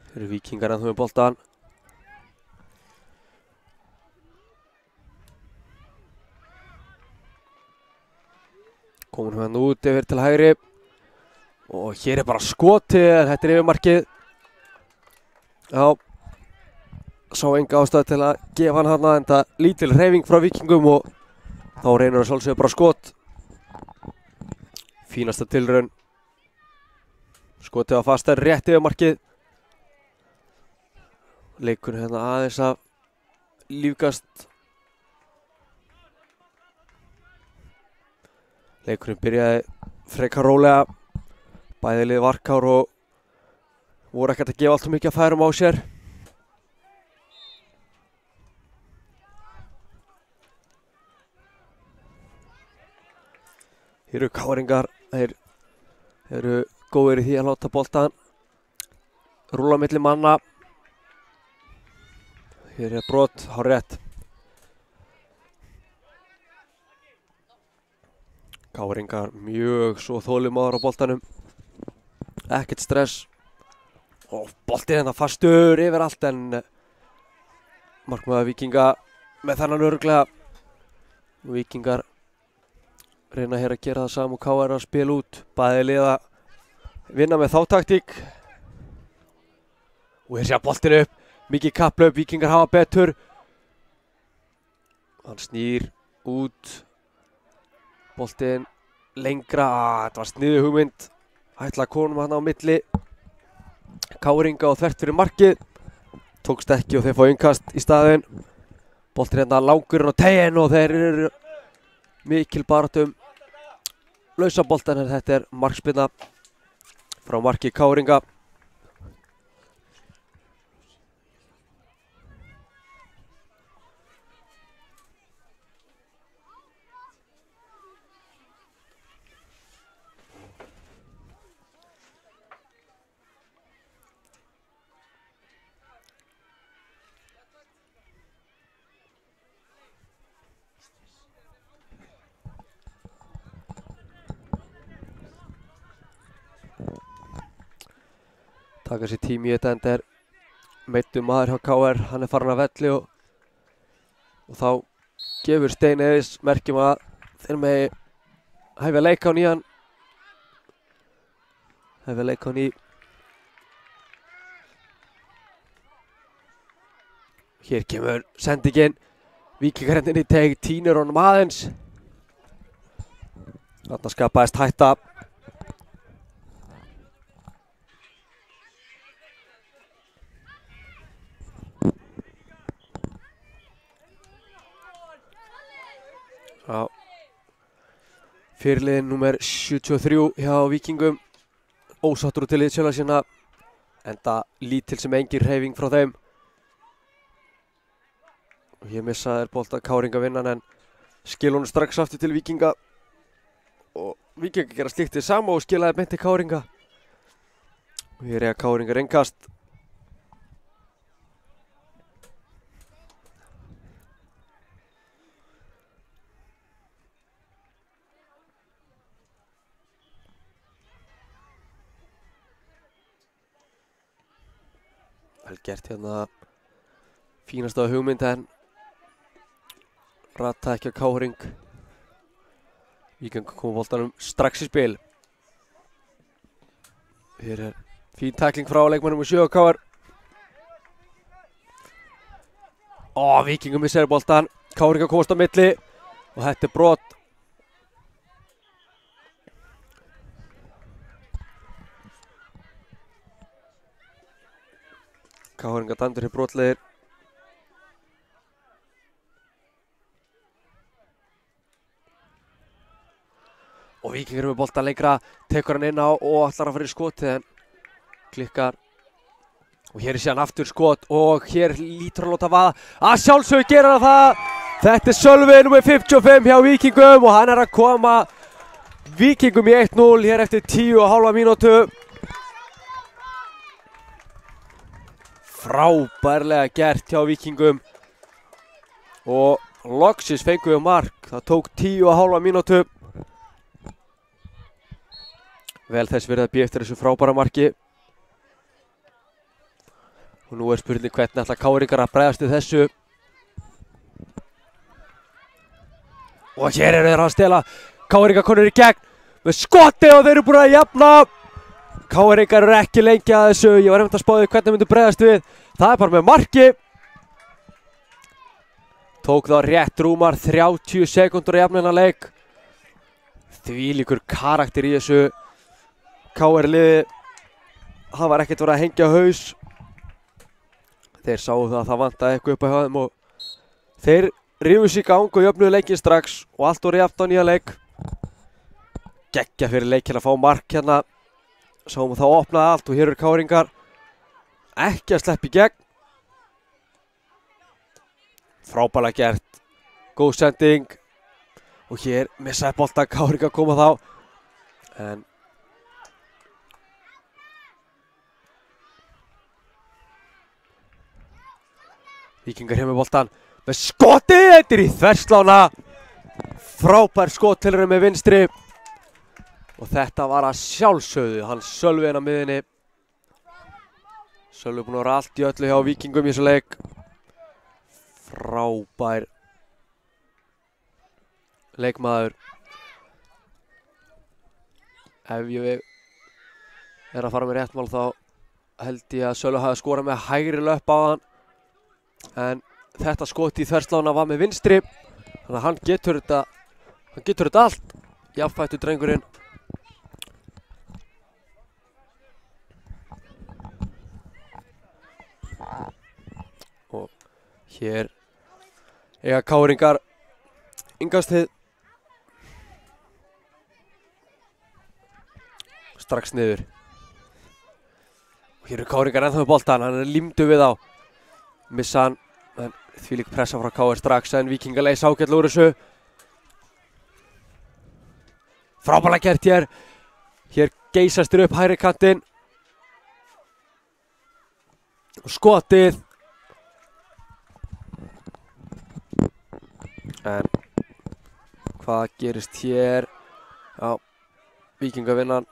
Þeir eru Víkingar ennþá með boltan. Komum hérna út yfir til hægri. Og hér er bara skoti en þetta er yfirmarkið. Já. Sá enga ástæðu til að gefa hann hana en það lítil hreyfing frá Víkingum og þá reynir að sjálfsögðu bara skot. Fínasta tilraun. Skotið á fasta rétt yfirmarkið. Leikurinn hérna aðeins að lífgast. Leikurinn byrjaði frekar rólega. Bæði lið Varkár og voru ekkert að gefa allt of mikið að færum á sér. Hér eru KR-ingar, þeir eru góðir í því að láta boltan rúlla milli manna. Hér brot, hárrétt. Káringar mjög svo þolinmóðir á boltanum. Ekkert stress. Og boltinn hérna fastur yfir allt en markmaður Víkinga með þennan örugglega. Víkingar reyna hér að gera það saman og KR að spila út. Bæði liða vinna með þá taktík. Og hér sé að boltinn upp. Mikið kapplaup, Víkingar hafa betur. Hann snýr út. Boltinn lengra. Þetta var sniðug hugmynd. Ætla konum hann á milli. Káringa og þvert fyrir markið. Tókst ekki og þeir fá innkast í staðinn. Boltinn hérna langurinn á teginn og þeir eru mikil baráttum lausa boltan en þetta er markspyrna frá marki Káringa. Taka sér tími í þetta en þetta er meiddur maður hjá KR, hann er farin að velli og þá gefur Steini Eiðs merkjum að þeir megi hefja leik á nýjan. Hefja leik á ný. Hér kemur sendingin. Víkingar inn í teig, tínur honum aðeins. Þarna skapaðist hætta. Já, fyrirliðin númer 73 hjá Víkingum ósáttur út til liðsfélaga sína enda lítil sem engin hreyfing frá þeim og hér missaði bolta Káringa vinnan en skil honum strax aftur til Víkinga og Víkinga gera slíkt þið sama og skilaði beint til Káringa og hér er Káringar innkast. Vel gert hérna, fínasta hugmynd en rata ekki á Káring. Víkingar koma boltanum strax í spil. Hér er fín tækling frá leikmannum og 7 KR. Víkingar missar boltan, Káringar komast á milli og þetta er brot. Káringar dæmdir hér brotlegir. Og Víkingar með boltan lengra, tekur hann inn á og ætlar að fara í skotið en klikkar. Og hér er síðan aftur skot og hér lítur að láta vaða. Að sjálfsögðu gera það. Þetta er Sölvi númer 55 hjá Víkingum og hann er að koma Víkingum í 1-0 hér eftir 10,5 mínútu. Frábærlega gert hjá Víkingum og loksins fengum við mark. Það tók 10,5 mínútu. Vel þess verið að bíða eftir þessu frábæra marki. Og nú er spurning hvernig ætla Káringar að bregðast við þessu. Og hér eru þeir að stela. Káringar konur í gegn með skoti og þeir eru búin að jafna. Káringar eru ekki lengi að þessu. Ég var einmitt að spá því hvernig myndu bregðast við. Það er bara með marki. Tók þá rétt rúmar 30 sekúndur að jafna þennan leik. Þvílíkur karakter í þessu KR liði. Það var ekkert verið að hengja haus. Þeir sáu það að það vantaði eitthvað upp á hjá þeim og þeir rífu sig í gang og jöfnuðu leikinn strax og allt voru jafnt á nýja leik. Geggja fyrir leikinn að fá mark hérna. Sáum það opnaði allt og hér eru Káringar ekki að sleppa í gegn. Frábærlega gert. Góð sending. Og hér missaði bolta Káringar koma þá. En Víkingar hefur boltan með skotið, þetta er í þverslána. Frábær skottilraun með vinstri. Og þetta var að sjálfsögðu, hann Sölvi inn á miðinni. Sölvi búinn að vera allt í öllu hjá Víkingum í þessu leik. Frábær leikmaður. Ef ég er að fara með rétt mál þá held ég að Sölvi hafi skorað með hægri löpp á hann. En þetta skot í þverslána var með vinstri. Þannig að hann getur þetta allt. Jafnfættur drengurinn. Og hér eiga káringar inngangstið. Strax niður. Og hér eru káringar ennþá með boltan, hann er límdur við á. Missa hann, en þvílík pressa frá KR strax, en Víkingar leysa ágætlega úr þessu. Frábærlega gert hér. Hér geysastur upp hægri kantinn. Og skotið. En hvað gerist hér? Já, Víkingar vinna.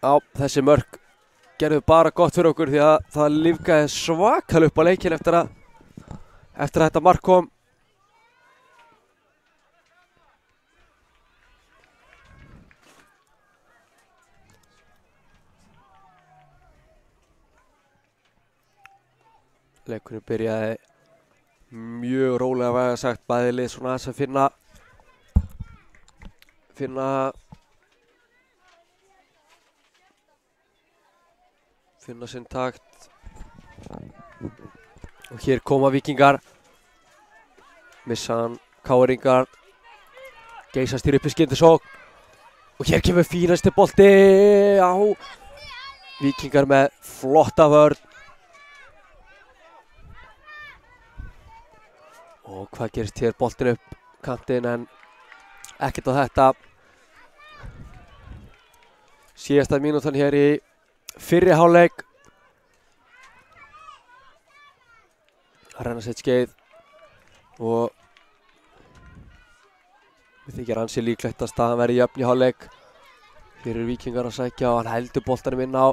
Já, þessi mörk gerðu bara gott fyrir okkur því að það lífgaði svakalega upp á leikinn eftir að þetta mark kom. Leikurinn byrjaði mjög rólega væga sagt, bæði lið svona aðeins að finna sinn takt. Og hér koma Víkingar. Missa hann, káringar. Geysast hér upp í skyndisókn. Og hér kemur fínasti bolti á. Víkingar með flotta vörn. Og hvað gerist hér? Boltin upp kantinn en ekkert á þetta. Síðasta mínútan hér í fyrri hálfleik. Að renna sitt skeið. Og við þykir ansi líklegt að staðan verði jöfn í hálfleik. Hér eru Víkingar að sækja og hann heldur boltanum inn á.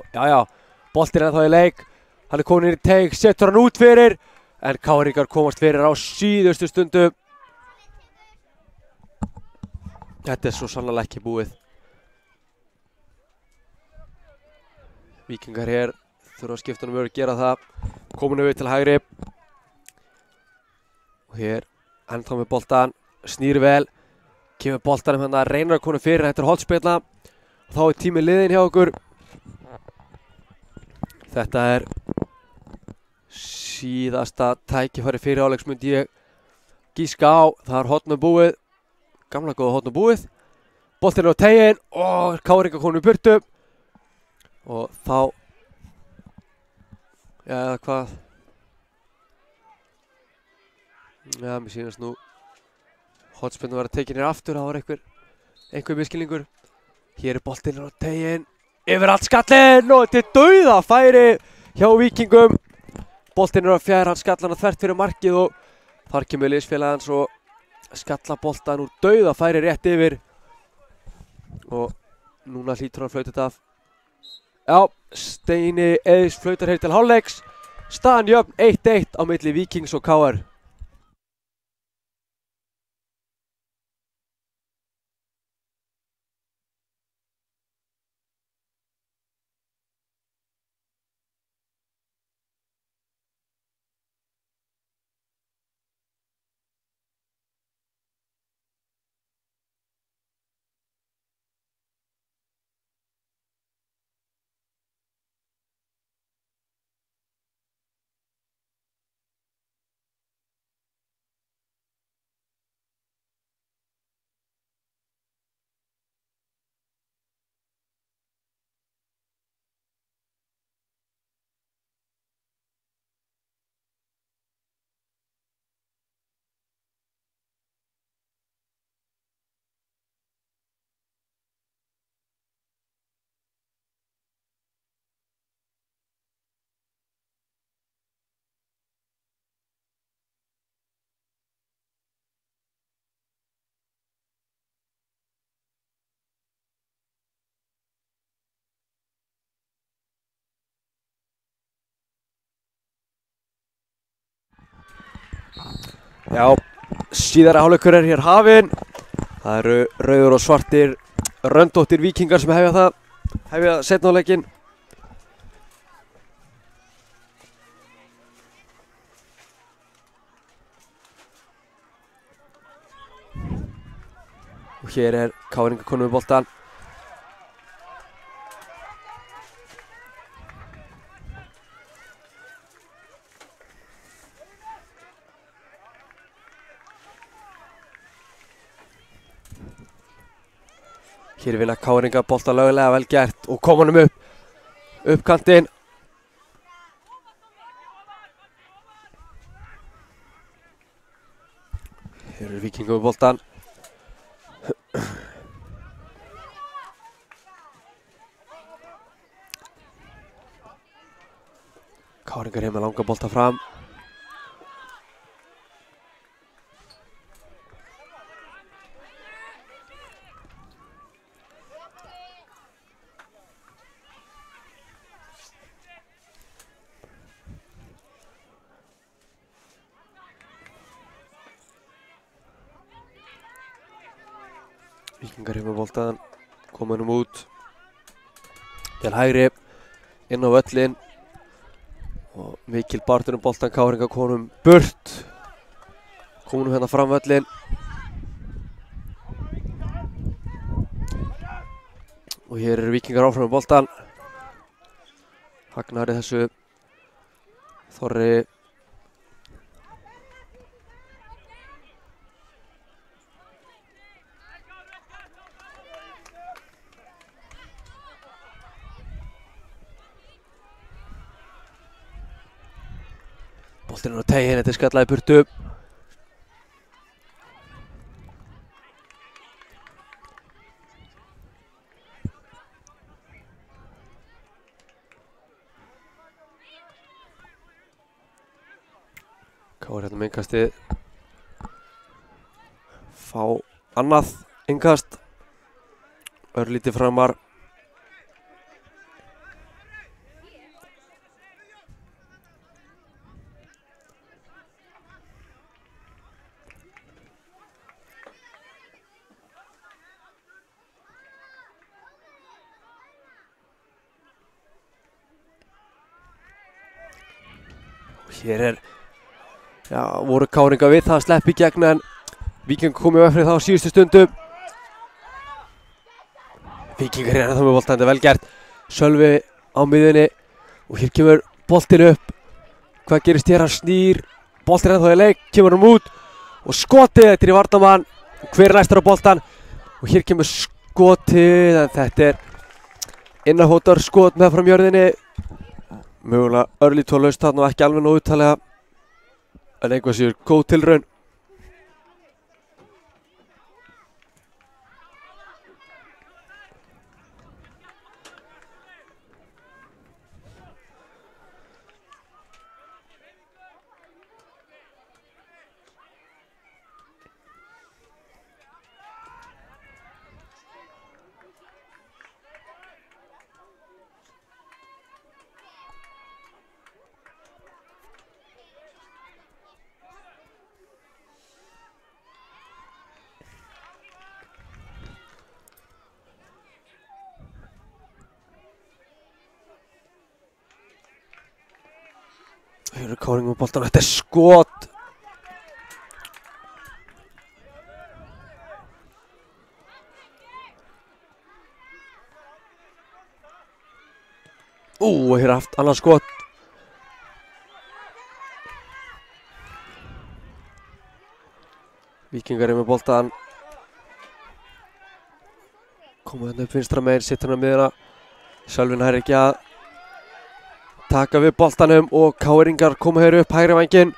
Boltin er ennþá í leik. Hann er komin inn í teig, setur hann út fyrir. En káringar komast fyrir á síðustu stundu. Þetta er svo sannarlega ekki búið. Víkingar hér þurfa að skipta um að gera það. Komin við til hægri. Og hér ennþá með boltan. Snýr vel. Kemur boltanum hann að reyna að koma fyrir. Þetta er hornspyrna. Og þá er tíminn liðinn hjá okkur. Þetta er síðasta tækifæri fyrir hálfleiks myndi ég gíska á. Það er horn búið. Gamla góða horn búið. Boltinn er á teiginn og káringar komin í burtu. Og þá hvað? Mér sýnast nú hornspyrnan verið að tekin hér aftur. Það var einhver miskilningur. Hér er boltinn á teiginn. Yfir allt skallinn og þetta er dauðafæri hjá Víkingum. Boltinn er á fjær, hann skallar hann þvert fyrir markið og þar kemur liðsfélagi hans og skalla boltan úr dauðafæri rétt yfir. Og núna hlýtur hann að flauta þetta af. Já, Steini Eiðs flautar hér til hálfleiks. Staðan jöfn 1-1 á milli Víkings og KR. Já, síðari hálfleikur hér hafinn. Það eru rauður og svartir röndóttir Víkingar sem hefja seinna hálfleikinn. Og hér KR konum með boltan. Hér vilja KR bolta lögulega vel gert og koma honum upp kantinn. Hér Víkingur með boltan. KR með langa bolta fram. Víkingar með boltan, koma hennum út til hægri, inn á völlinn og mikil bartur boltan, KR konum burt, komum hérna fram völlinn og hér Víkingar áfram með boltan. Hagnar í þessu, Þorri boltinn á teginn, þetta skallaði burtu. KR hérna með innkastið. Fá annað innkast. Örlítið framar. Hér voru KR við það að sleppa í gegn en Víkingar komið upp fyrir það á síðustu stundu. Víkingar hérna þá með boltan, þetta er vel gert. Sölvi á miðjunni og hér kemur boltinn upp. Hvað gerist hér? Hann snýr, boltinn ennþá í leik, kemur hann út og skotið, þetta er í varnarmann. Hver næstur á boltan og hér kemur skotið en þetta innanfótar skot með fram jörðinni. Mögulega örlítið laust þarna og ekki alveg nógu uttalega en einhvað sér góð tilraun. Hér KR með boltan, þetta er skot. Hér haft annað skot. Víkingar með boltan. Koma hérna upp vinstra megin, sitt hérna miðjuna. Sölvin er ekki að taka við boltanum og KR koma hér upp hægri vænginn.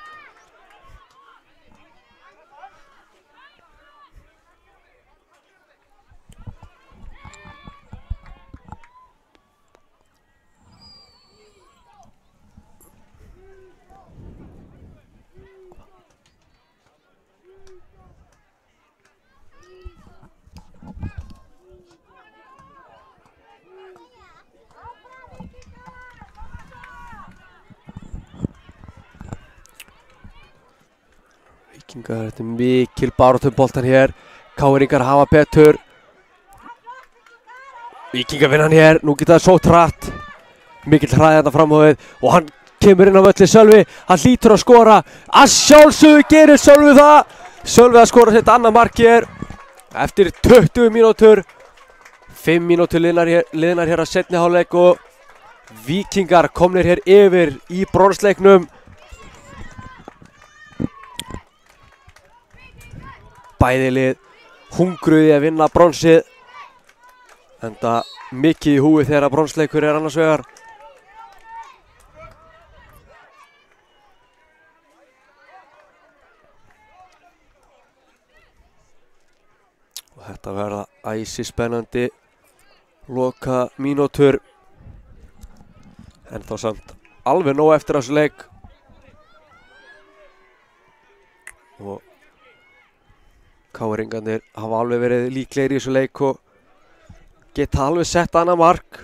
Víkingar, þetta mikil baráttu boltan hér. KR-ingar hafa betur. Víkingar vinna hann hér, nú geta það sótt hratt. Mikil hraði þarna framhóðið og hann kemur inn á völli Sölvi. Hann hlýtur að skora. Að sjálfsögðu gerir Sölvi það. Sölvi að skora sitt annað mark hér. Eftir 20 mínútur. 5 mínútur liðnar hér að seinni hálfleik og Víkingar komnir hér yfir í bronsleiknum. Bæði lið hungruði að vinna bronsið. Enda mikið í húi þegar bronsleikur er annars vegar. Og þetta verða æsispennandi loka mínútur. En þá samt alveg nóg eftir þessu leik. Og KR-ingarnir hafa alveg verið líklegir í þessu leik og geta alveg sett annað mark.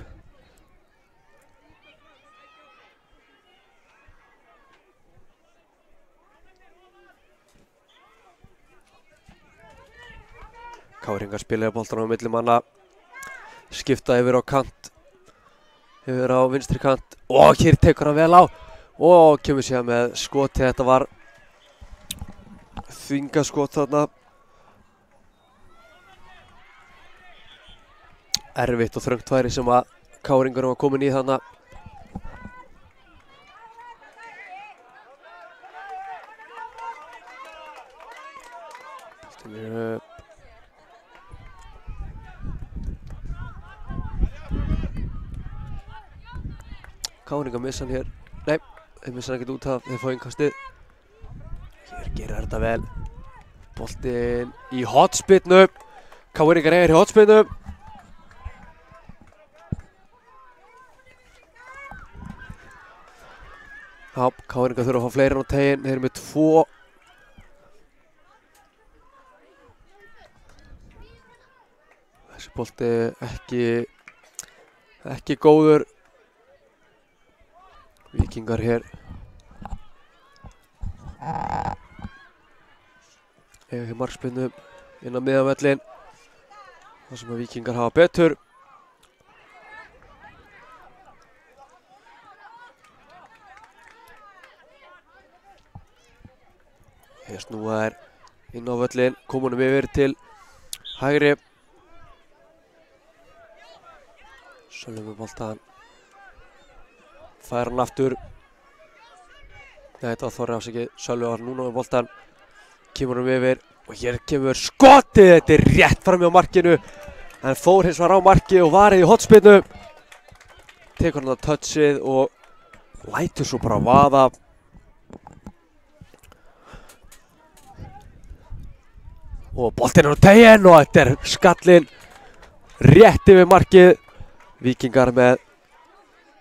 KR-ingar spilaði boltanum á milli manna. Skipta yfir á kant. Yfir á vinstri kant. Og hér tekur hann vel á. Og kemur síðan með skoti. Þetta var þvingaskot þarna. Erfitt og þröngt færi sem að KR-ingarum var komin í þarna. KR-ingar missa hann hér. Nei, þeir missa hann ekkert út af. Þeir fá innkastið. Hér gerir þetta vel. Boltinn í hotspinnu. KR-ingar er í hotspinnu. Já, KR-ingar þurfa að fá fleiri á teginn. Þeir eru með 2. Þessi bolti ekki góður. Víkingar hér. Eiga hér markspinnu inn á miðanvöllin. Það sem að Víkingar hafa betur. Hér snúa þær inn á völlin, komunum yfir til hægri. Sölvi með boltan. Fær hann aftur. Nei, þetta var Þorri afsakið. Sölvi var núna með boltan. Kemur hann yfir og hér kemur skotið. Þetta er rétt fram hjá markinu. En fór hins var á marki og varið í hotspinnu. Tekur hann að touchið og lætur svo bara vaða. Og boltinn er á teginn og þetta er skallinn rétt yfir markið. Víkingar með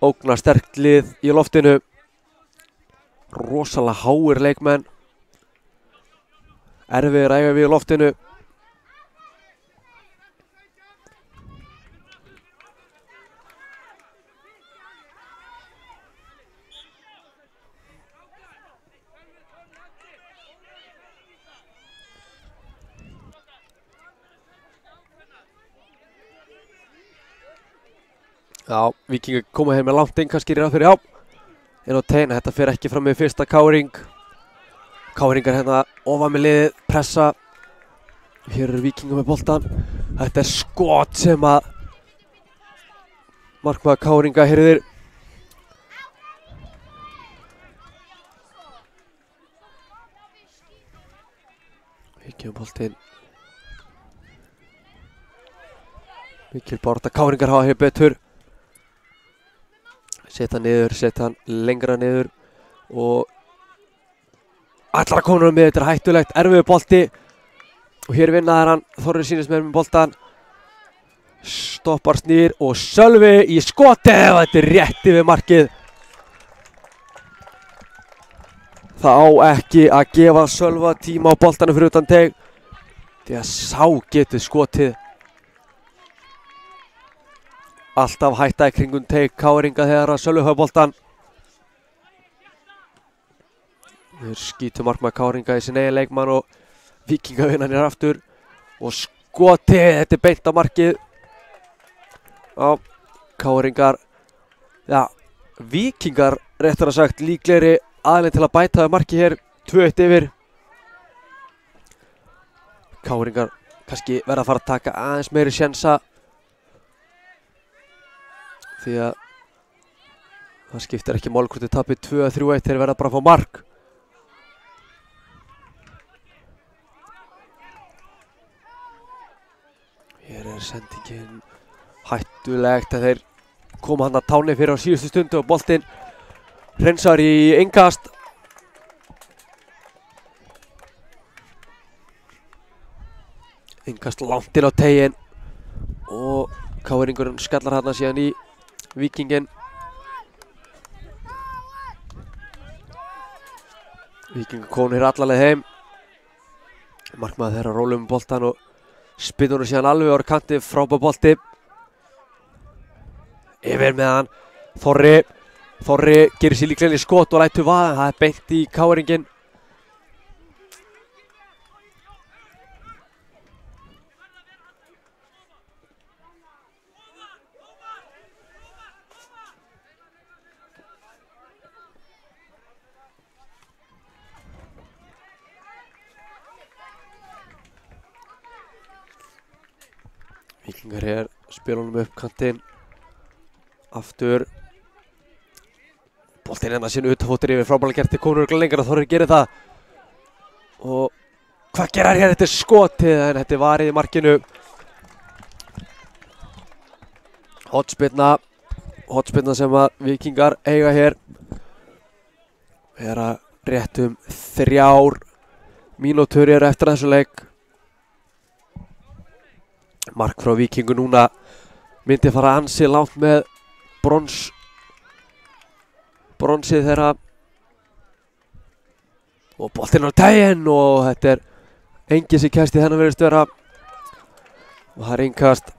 ógnarsterkt lið í loftinu. Rosalega háir leikmenn. Erfiðir að eiga við í loftinu. Já, Víkingar koma hér með langt inn, kannski ráð fyrir inn á teginn. Þetta fer ekki fram með fyrsta KR-ing. KR-ingar hérna ofan með liðið, pressa. Hér eru Víkingar með boltan. Þetta er skot sem að markmaður KR-inga hirðir. Víkingar boltinn. Mikil barátta, KR-ingar hafa hér betur. Sett hann niður, sett hann lengra niður og allar að koma með. Þetta er hættulegt, erfiður bolti og hér vinnaðar hann. Þorri sýnist með boltan. Stoppar, snýr og Sölvi í skotið og þetta er rétt yfir markið. Það á ekki að gefa Sölva tíma á boltanum fyrir utan teg því að sá getur skotið. Alltaf hætta í kringum teik KR-inga þegar að Sölvi hafa boltan. Þeir skýtu markmaður Káringa í sin eigin leikmann og Víkinga vinna hér aftur og skotið, þetta er beint á markið. Já, Káringar, já, Víkingar réttar að sagt líklegri aðeins til að bæta við markið hér, 2-1 yfir. Káringar kannski verða að fara að taka aðeins meiri sjensa því að það skiptir ekki máli hvort þið tapir 2-3-1, þeir verða bara að fá mark. Hér er sendingin hættulegt að þeir koma hann að táni fyrir á síðustu stundu og boltinn hreinsar í innkast. Innkast langt inn á teiginn og KR-ingurinn skallar hann síðan í Víkinginn. Víkingur konir allaleg heim. Markmaður þeirra rólum með boltan og spinnur hann síðan alveg ára kanti, frábær bolti. Yfir með hann, Þorri gerir sér líklega í skot og lætur vaða, það er beint í KR-inginn. Víkingar hér, spila honum upp kantinn. Aftur. Boltinn hérna síðan utanfóttur yfir, frábærlega gert, þeir komur örugglega lengra, Þorri gerir það. Og hvað gerir hann hér? Þetta er skotið en þetta er varið í markinu. Hornspyrna sem að Víkingar eiga hér. Er að rétt 3 mínútur eru eftir þessu leik. Mark frá Víkingu núna myndi fara ansi langt með bronsið þeirra og boltinn á teiginn og þetta er enginn sem kæst í þennan virðist vera og það er innkast.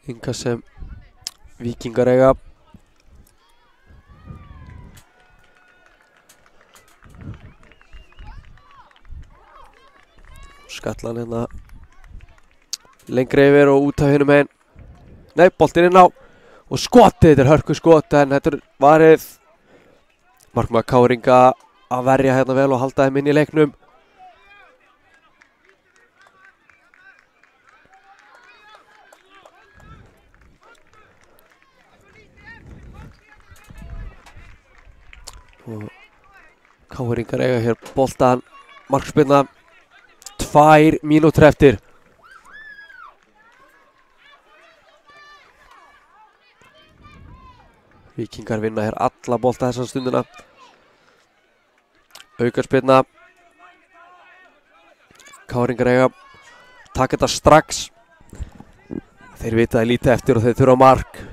Innkast sem Víkingar eiga. Skallan hérna lengri yfir og út af hinum einn. Nei, boltinn inn á og skotið, þetta er hörku skot en þetta er varið. Markmaður KR-inga að verja hérna vel og halda þeim inn í leiknum. Og KR-ingar eiga hér boltan, markspyrna. 2 mínútur eftir. Víkingar vinna hér alla bolta þessa stundina. Aukaspyrna. KR-ingar eiga taka þetta strax. Þeir vita það lítið eftir og þeir þurfa mark.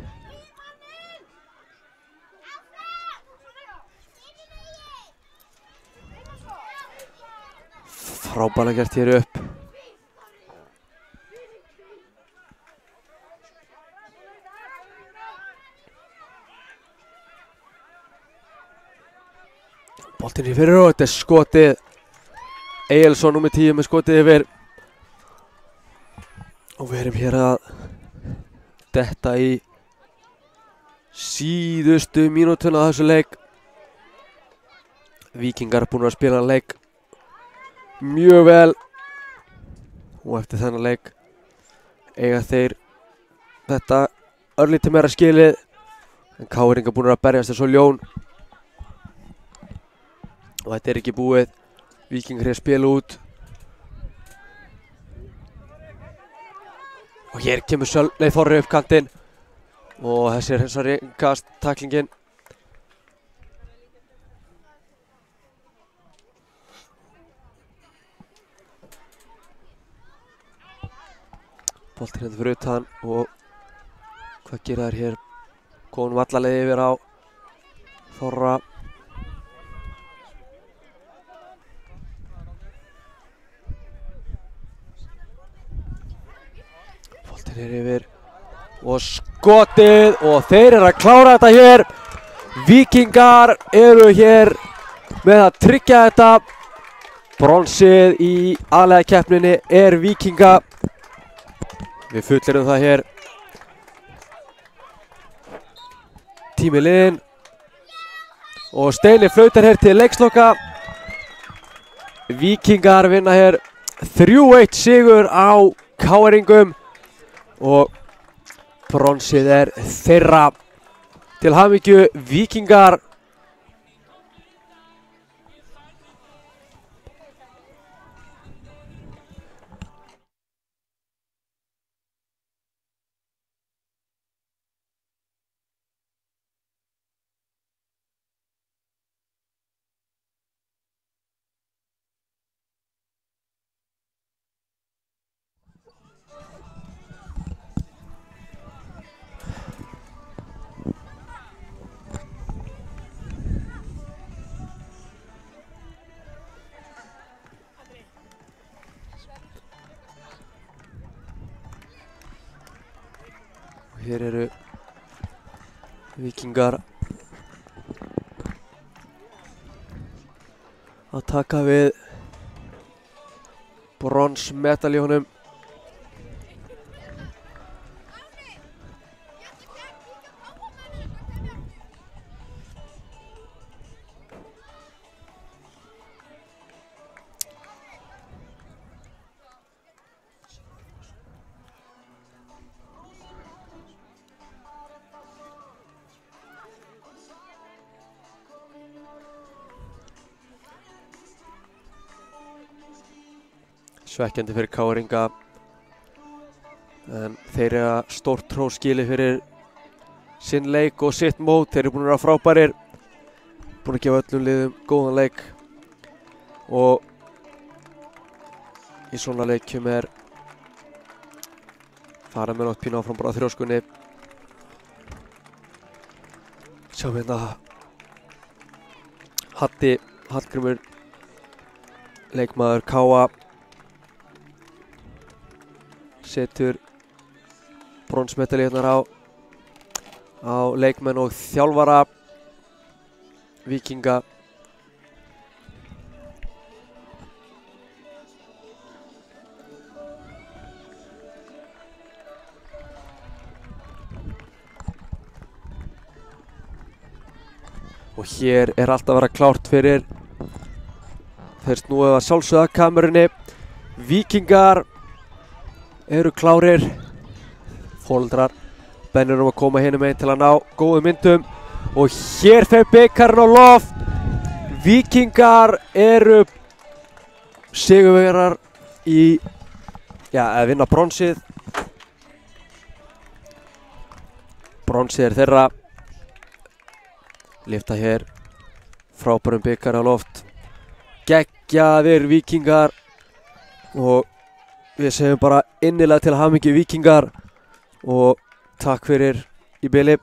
Frábærlega gert hér upp. Boltinn í fyrir og þetta er skotið. Egilsson númer 10 með skotið yfir. Og við erum hér að detta í síðustu mínútuna á þessu leik. Víkingar búin að spila leik mjög vel og eftir þennan leik eiga þeir þetta örlítið meira skilið en KR-ingar búin að berjast eins og ljón og þetta er ekki búið. Víkingar hér spila út og hér kemur Þorri upp kantinn og þessi er hins vegar innkast taklingin. Boltinn hérna fyrir utan og hvað gera þær hér? Komum alla leið yfir á Þorra. Boltinn yfir og skotið og þeir eru að klára þetta hér. Víkingar eru hér með að tryggja þetta. Bronsið í aðlega keppninni Víkinga. Við fullirum það hér. Tími liðinn. Og Steini flautar hér til leiksloka. Víkingar vinna hér 3-1 sigur á KR-ingum og bronsið þeirra. Til hamingju Víkingar. Hér eru Víkingar að taka við bronsmedaljónum. Svekkjandi fyrir KR-inga en þeir eru að stórt hrós skilið fyrir sinn leik og sitt mót. Þeir eru búin að vera frábærir, búin að gefa öllum liðum góðan leik og í svona leikjum fara með nátt pínu áfram bara þrjóskunni. Sjáum hérna Hallgrímur, leikmaður KA, setur bronsmedalíurnar á leikmenn og þjálfara Víkinga. Og hér allt að vera klárt fyrir þeir snúið að sjálfsögða kamerunni. Víkingar eru klárir. Foreldrar bennir að koma hinum einn til að ná góðum myndum og hér fer bikarinn á loft. Víkingar eru sigurvegarar í að vinna bronsið. Bronsið þeirra. Lyfta hér frábærum bikar á loft. Geggjaðir Víkingar og við segjum bara innilega til hamingju Víkingar og takk fyrir í bili.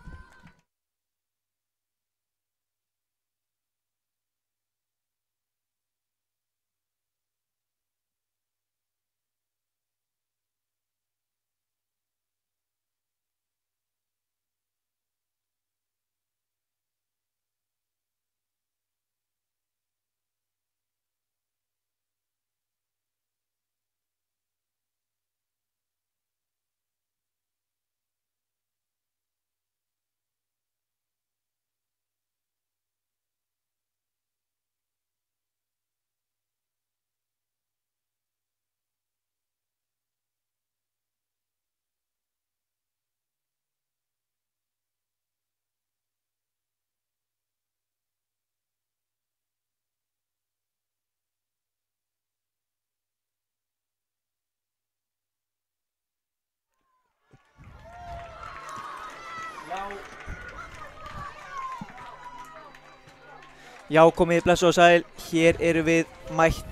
Já, komið blessu og sæl. Hér erum við mætt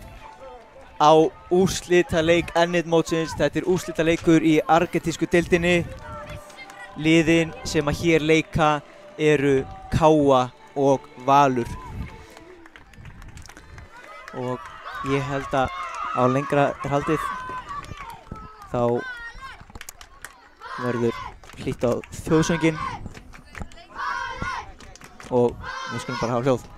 á úrslitaleik N1-mótsins. Þetta úrslitaleikur í argentísku deildinni. Liðin sem að hér leika eru KA og Valur. Og ég held að á lengra haldið þá verður hlýtt á þjóðsönginn og við skulum bara hafa hljóð.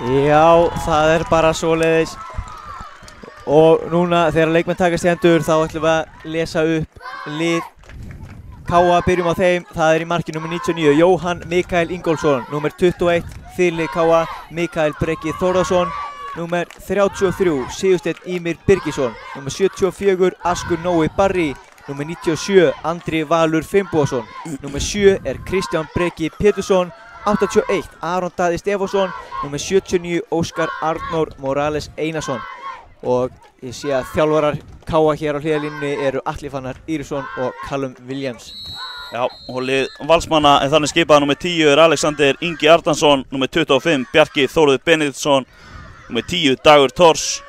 Já, það er bara svoleiðis og núna þegar leikmenn takast í hendur þá ætlum við að lesa upp lið K.A. Byrjum á þeim. Það er í marki nummer 99 Jóhann Mikael Ingólfsson, nummer 21 fyrirlið K.A. Mikael Breki Þórðarsson, nummer 33 Sigursteinn Ýmir Birgisson, nummer 74 Askur Nói Barri, nummer 97 Andri Valur Finnbogason, nummer 7 er Kristján Breki Pétursson, 81 Aron Daði Stefánsson, nummer 79 Óskar Arnór Morales Einarsson. Og ég sé að þjálfarar K.A. hér á hliðarlínunni eru Atli Fannar Írisson og Callum Williams. Já, og lið valsmanna er þannig skipað. Númer 10 er Alexander Ingi Arnarsson, númer 25 Bjarki Þórður Benediktsson, númer 10 Dagur Thors,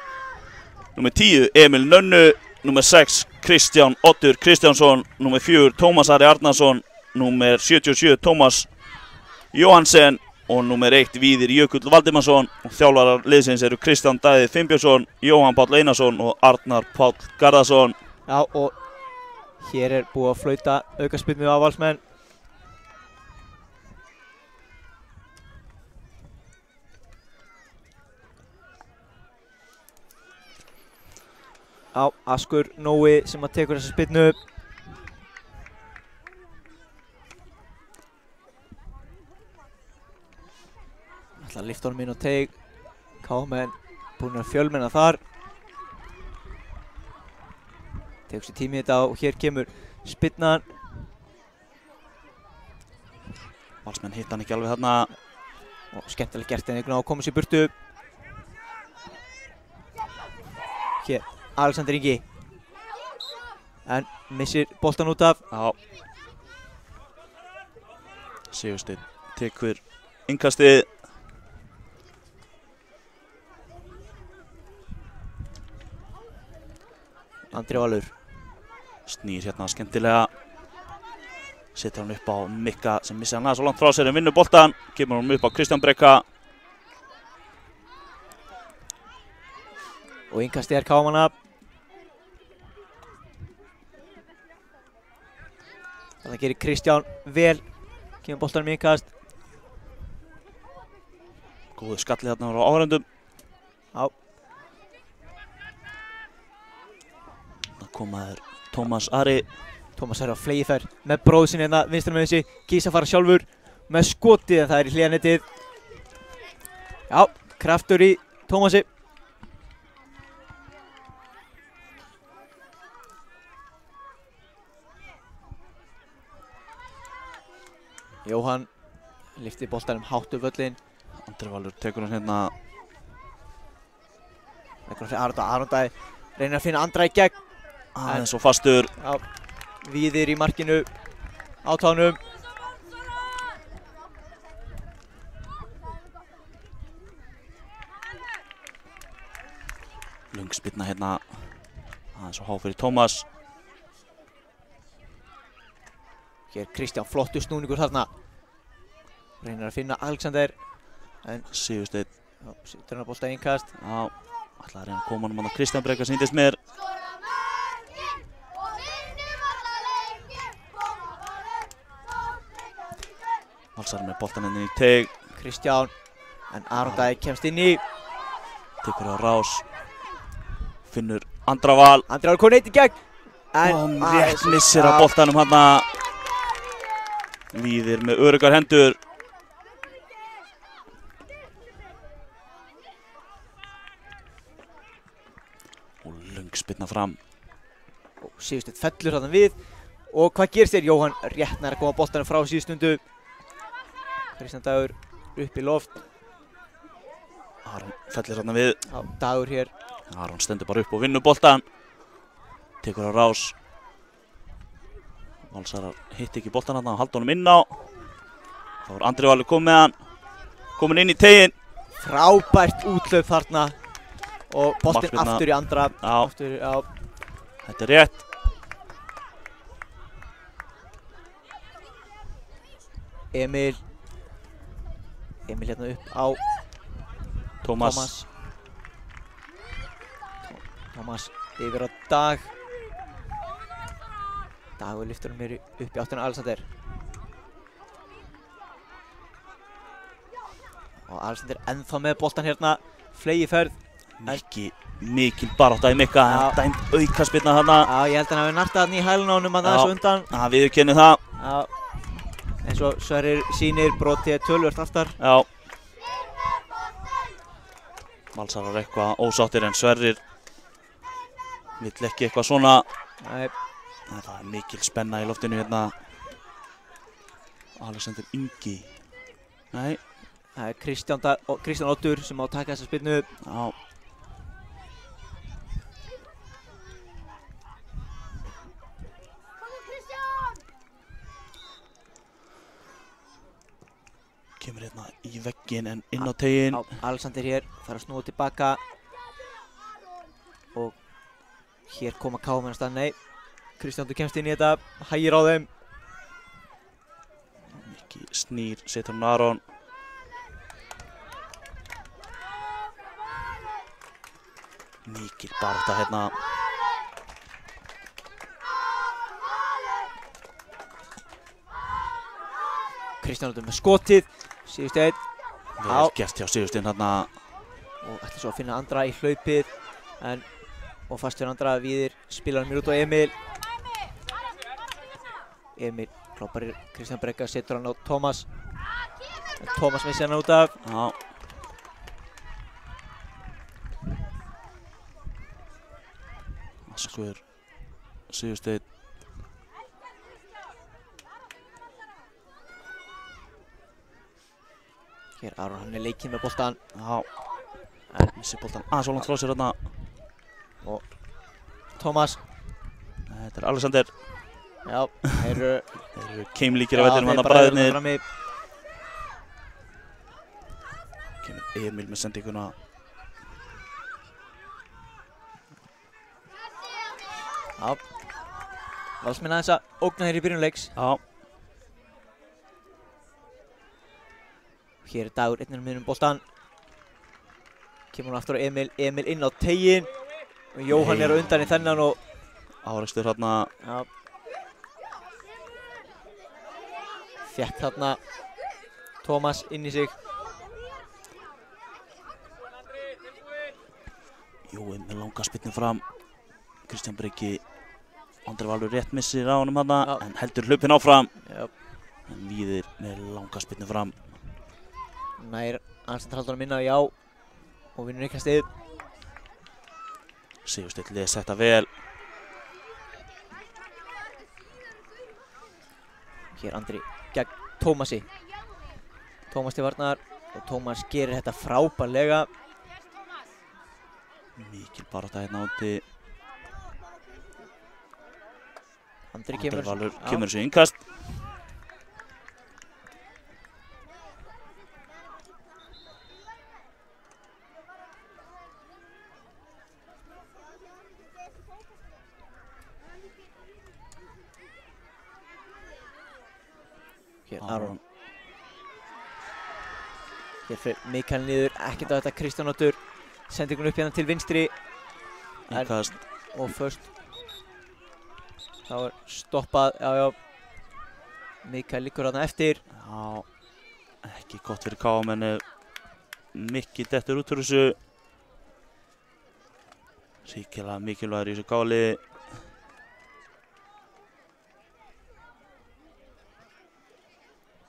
númer 10 Emil Nönnu, númer 6 Kristján Oddur Kristjánsson, númer 4 Tómas Ari Arnarsson, númer 77 Tómas Jóhansen og númer 1 Víðir Jökull Valdimarsson. Og þjálfarar liðsins eru Kristján Daði Finnbjörnsson, Jóhann Páll Einarsson og Arnar Páll Garðarsson. Já, og hér er búið að flauta aukaspyrnu á valsmenn. Já, Askur Nói sem að tekur þessa spyrnu. Það lyfti honum inn á teig. K.A. búin að fjölmenna þar. Tegur sér tími í þetta og hér kemur spyrnan. Valsmenn hitta hann ekki alveg þarna. Og skemmtilega gert en einhvern veginn á að koma sér burtu. Hér, Alexander Ingi. En missir boltan út af. Já. Sigursteinn tekur innkastið. Andri Valur snýr hérna skemmtilega, setur hann upp á Mikka sem missir hann aðeins svo langt frá sér en vinnur boltan, kemur hann upp á Kristján Breka og innkastið er K.A. Það gerir Kristján vel, kemur boltanum í innkast. Góðu skallið þarna á áhörendum. Já. Komaður Tómas Ari. Tómas er á flegiferð með bróðu sinni hérna vinstra með þessi, kýs að fara sjálfur með skotið en það er í hliðarnetið. Já, kraftur í Tómasi. Jóhann lyfti boltanum hátt upp völlinn. Andri Valur tekur hann hérna Leggur hann fyrir Aron Daði reynir að finna Andra í gegn. Aðeins og fastur. Já, Víðir í markinu á tánum. Löng spyrna hérna. Aðeins og há fyrir Tómas. Hér Kristján, flottur snúningur þarna. Reynir að finna Alexander. En Sigursteinn. setur hann að bolta innkast. Já, ætlaði að reyna að koma hann á Kristján Breka, sýndist mér. Valsar með boltan inn í teig. Kristján, en Aron Daði kemst inn í. Tekur á rás. Finnur Andra Val. Andri Val kominn eitt í gegn. Og rétt missir á boltanum hann. Víðir með öruggar hendur. Og löng spyrna fram. Og Sigursteinn fellur þarna við. Og hvað gerist þér? Jóhann rétt nær að koma boltanum frá síðustundu. Kristján Dagur upp í loft. Aron fellir þarna við. Já, Dagur hér. Aron stendur bara upp og vinnur boltan. Tekur á rás. Valsarar hitti ekki boltan þarna og halda honum inn á. Þá er Andri Valur komið með hann. Komin inn í teginn. Frábært úthlaup þarna. Og boltinn Markspyrna. aftur í Andra. Já. Aftur, já. Þetta er rétt. Emil hérna upp á Tómas. Tómas yfir á Dag. Dagur lyftur hann mér upp í áttina Alexander. Og Alexander ennþá með boltan hérna. Flegi ferð. Mikil barátta í Mikka. Já. Dæmt aukaspyrna þarna. Já, ég held að hann hafi nartað hann í hæluna á honum að það Já. svo undan. Já, viðurkennum það. Já. Eins og Sverrir sýnir brotið töluvert aftar. Já. Valsarar eitthvað ósáttir en Sverrir vill ekki eitthvað svona. Nei, En það er mikil spenna í loftinu hérna. Alexander Ingi. Nei. það er Kristján Oddur sem á að taka þessa spyrnu. Já. Kemur hérna í vegginn en inn á teginn. Já, Alexander hér, þarf að snúa tilbaka. Og hér koma KM að stað, nei. Kristján, þú kemst inn í þetta, hægir á þeim. Mikki snýr, setur hann Aron. Mikil barátta hérna. Kristján Oddur með skotið, Sigursteinn. Vel gert hjá Sigursteinn hérna. Og ætla svo að finna Andra í hlaupið. Og fast fyrir Andra, Víðir spilar hann mér út á Emil. Emil klópar Kristján Breka, setur hann á Tómas. En Tómas missir hann út af. Já. Askur, Sigursteinn. Hér Aron, hann er leikinn með boltan. Já. Missir boltan aðeins og langt frá sér hérna. Og Tómas. Þetta er Alexander. Já, þeir eru keimlíkir að vellinum hann að bræðirnir. Kemur Emil með sendinguna. Já. Valsmenn aðeins að ógna þeir í byrjun leiks. Já. Hér er Dagur, einnir miðnum boltan. Kemur hann aftur á Emil, Emil inn á teginn. Og Jóhann er á undan í þennan og... Árekstur hérna. Já. Fékk þarna Tómas inn í sig. Jói með langa spyrnu fram. Kristján Breki. Andri Valur rétt missir á honum hérna. Já. En heldur hlaupinn áfram. Já. En Víðir með langa spyrnu fram. Nær Alexander haldur hann minna, já. Og vinnur ykkastið. Sigursteinn les þetta vel. Hér Andri gegn Tómasi. Tómas til varnar og Tómas gerir þetta frábærlega. Mikil barátta hérna úti. Andri Andri kemur. Valur Já. kemur þessu innkast. Hér Aron. Hér fyrir Mikael niður, ekkert á þetta Kristján Oddur. Sendir hún upp hérna til vinstri Innkast. og först. Þá stoppað, já. Mikael liggur þarna eftir. Já, ekki gott fyrir KM en Mikki dettur út úr þessu. Ríkilega mikilvægur í þessu gáli.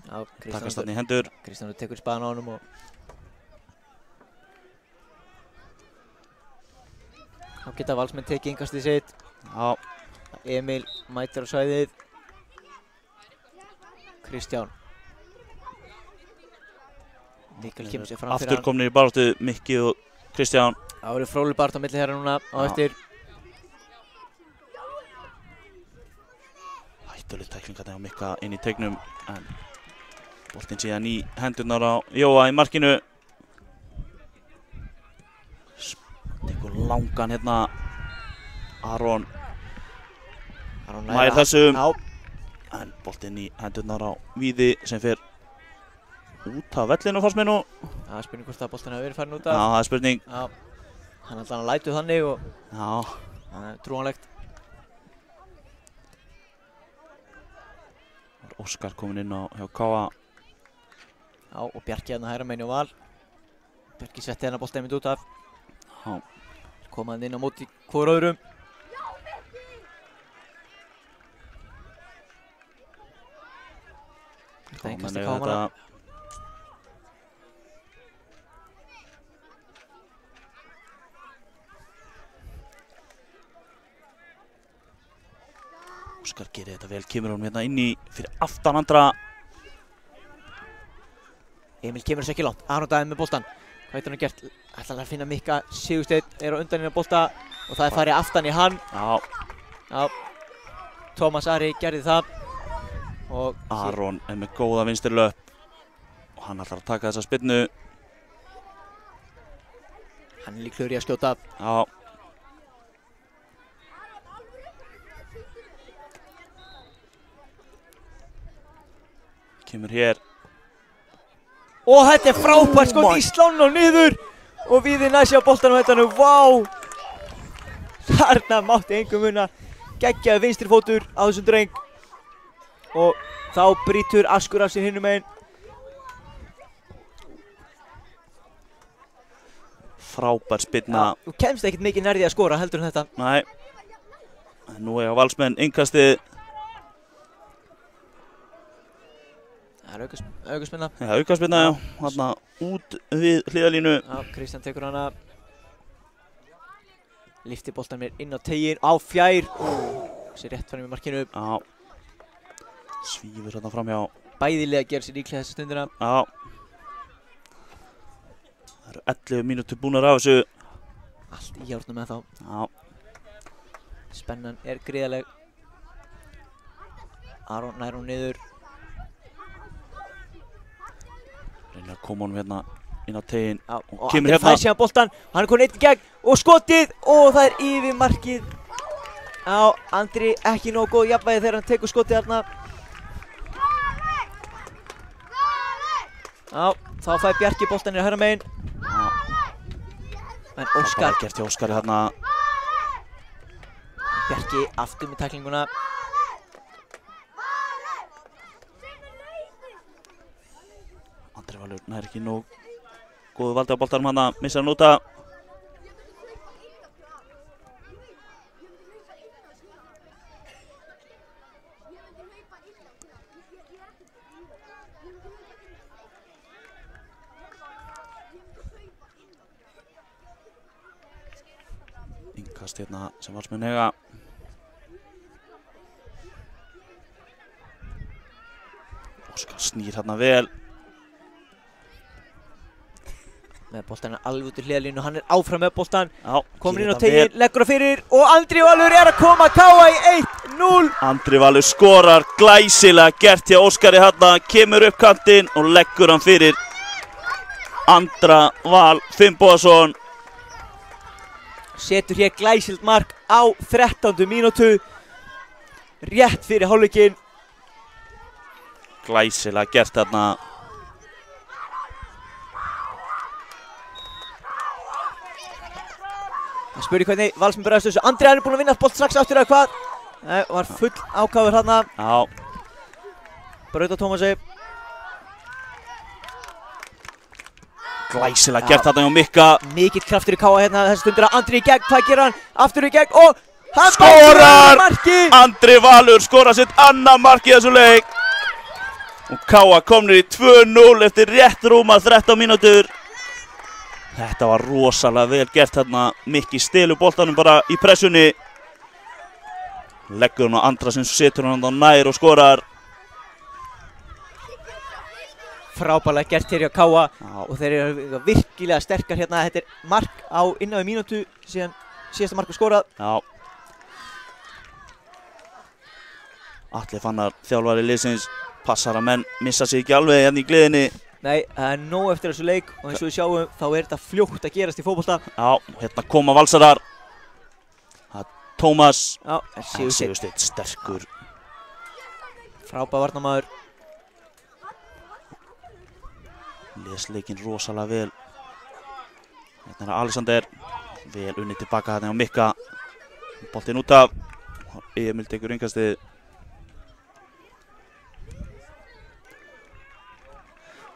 Já, Takast þarna í hendur. Kristján Oddur tekur spaðan á honum og þá geta Valsmenn tekið innkastið sitt. Já, Emil mætir á svæðið. Kristján. Mikael kemur sér fram fyrir aftur komnir í baráttu Mikki og Kristján. Það voru fróðleg barátta á milli þeirra núna á Já. eftir. Hættuleg tækling þarna hjá Mikka inn í teignum en boltinn síðan í hendurnar á Jóa í markinu. Tekur langan hérna Aron nær þessum. Já, En boltinn í hendurnar á Víði sem fer út af vellinu fannst mér nú. það er spurning hvort að boltinn hafi verið farin út Já, af. það er spurning. Já, hann alltaf hann lætur þannig og Já, það er trúanlegt. var Óskar kominn inn á hjá Káa. Já, og Bjarki hérna hægra megin og Val. Bjarki setti hérna boltinn mynd út af. Já, Koma hann inn á móti hvor öðrum. Þetta er innkastið Kámanna. Óskar gerir þetta vel, kemur honum hérna inn í fyrir aftan Andra. Emil kemur þessu ekki langt. Aron Daði með boltan. Hvað heitir hann gert? Ætlar hann að finna Mikka. Sigursteinn er á undan hérna bolta og það er farið aftan í hann. Já, Já, Tómas Ari gerði það og Aron er með góða vinstri löpp og hann ætlar að taka þessa spyrnu. hann er líklegur í að skjóta. Já, kemur hér. Og þetta er frábært skot í slánn og niður og Víði næsi á boltanum á hættanum. Vá! Þarna mátti engum munna. Geggjaði vinstri fótur á þessum dreng og þá brýtur Askur af sér hinum megin. Frábær spyrna. Þú kemst ekkert mikið nærði að skora heldur en þetta. Nei. En nú eiga Valsmenn innkastið. Það er aukaspinna. Já, aukaspyrna, já. Þarna út við hliðalínu. Já, Kristján tekur hana. Lyfti boltan mér inn á tegin, á fjær. Sér rétt fram í markinu. Já. Svífur þarna framhjá. Bæðilega gerir sér líklega þessa stundina. Já. Það eru 11 mínútur búnar af þessu. Allt í járnum með þá. Já. Spennan er gríðaleg. Aron nær hún niður. Reynir að koma honum hérna inn á tegin. Já, og kemur Andri hérna. fær síðan boltan. Hann er komin einn í gegn og skotið og það er yfir markið. Já, Andri ekki nógu góð jafnvægi þegar hann tekur skotið þarna. Já, þá fær Bjarki boltan í hægra megin. Já. En Það er Óskar, bara gert hjá Óskari hérna. Bjarki aftur með tæklinguna. Andri Valur nær ekki nóg góðu valdi á boltanum hérna. Missar hann úta. Innkast hérna sem Valsmenn eiga. Óskar snýr hérna vel. með boltan alveg út í hliðarlínu, hann áfram með boltan. Já, Komur inn á gerir þetta tegin, vel. leggur það fyrir og Andri Valur að koma KA í 1-0. Andri Valur skorar, glæsilega gert hjá Óskari þarna, kemur upp kantinn og leggur hann fyrir Andra Val Finnbogason. Setur hér glæsilt mark á 13. mínútu, rétt fyrir hálfleikinn. Glæsilega gert þarna. Það spurði hvernig Valsmenn bregðast þessu. Andri er búinn að vinna bolt strax aftur eða hvað? Nei, var full ákafur þarna. Já, Braut á Tómasi. glæsilega gert þarna hjá Mikka. Mikill kraftur í KA hérna þessi stundir að Andri í gegn. Hvað gerir hann? Aftur í gegn og hann Skorar! markið! Andri Valur skorar sitt annað mark í þessu leik. Og KA komnir í 2-0 eftir rétt rúma 13 mínútur. Þetta var rosalega vel gert þarna. Mikki stelur boltanum bara í pressunni. Leggur hann á Andra sem setur hann á nær og skorar. Frábærlega gert hér hjá KA Já. og þeir eru virkilega sterkar hérna. Þetta er mark á innan við mínútu síðan síðasta mark var skorað. Já. Atli Fannar, þjálfari liðsins, passar að menn missa sig ekki alveg hérna í gleðinni. Nei, það er nóg eftir þessu leik og eins og við sjáum þá er þetta fljótt að gerast í fótbolta. Já, hérna koma valsarar. Það er Tómas. Já, Sigursteinn sterkur. Frábær varnarmaður. Les leikinn rosalega vel. Hérna er Alexander. Vel unnið tilbaka hérna á Mikka. Boltinn út af. Emil tekur innkastið.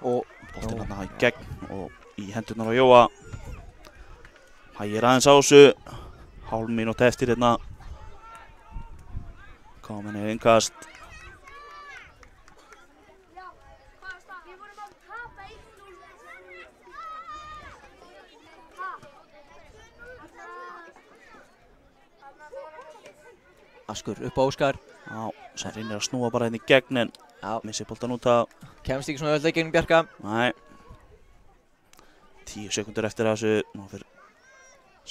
Og boltinn hérna í gegn og í hendurnar á Jóa. Hægir aðeins á þessu. Hálf mínúta eftir hérna. Komin er innkast. Askur upp á Óskar. Já, sem reynir að snúa bara hérna í gegn en missir boltan út af. Kemst ekki svona öll gegnum Bjarka. Nei. 10 sekundur eftir þessu. Nú fyrir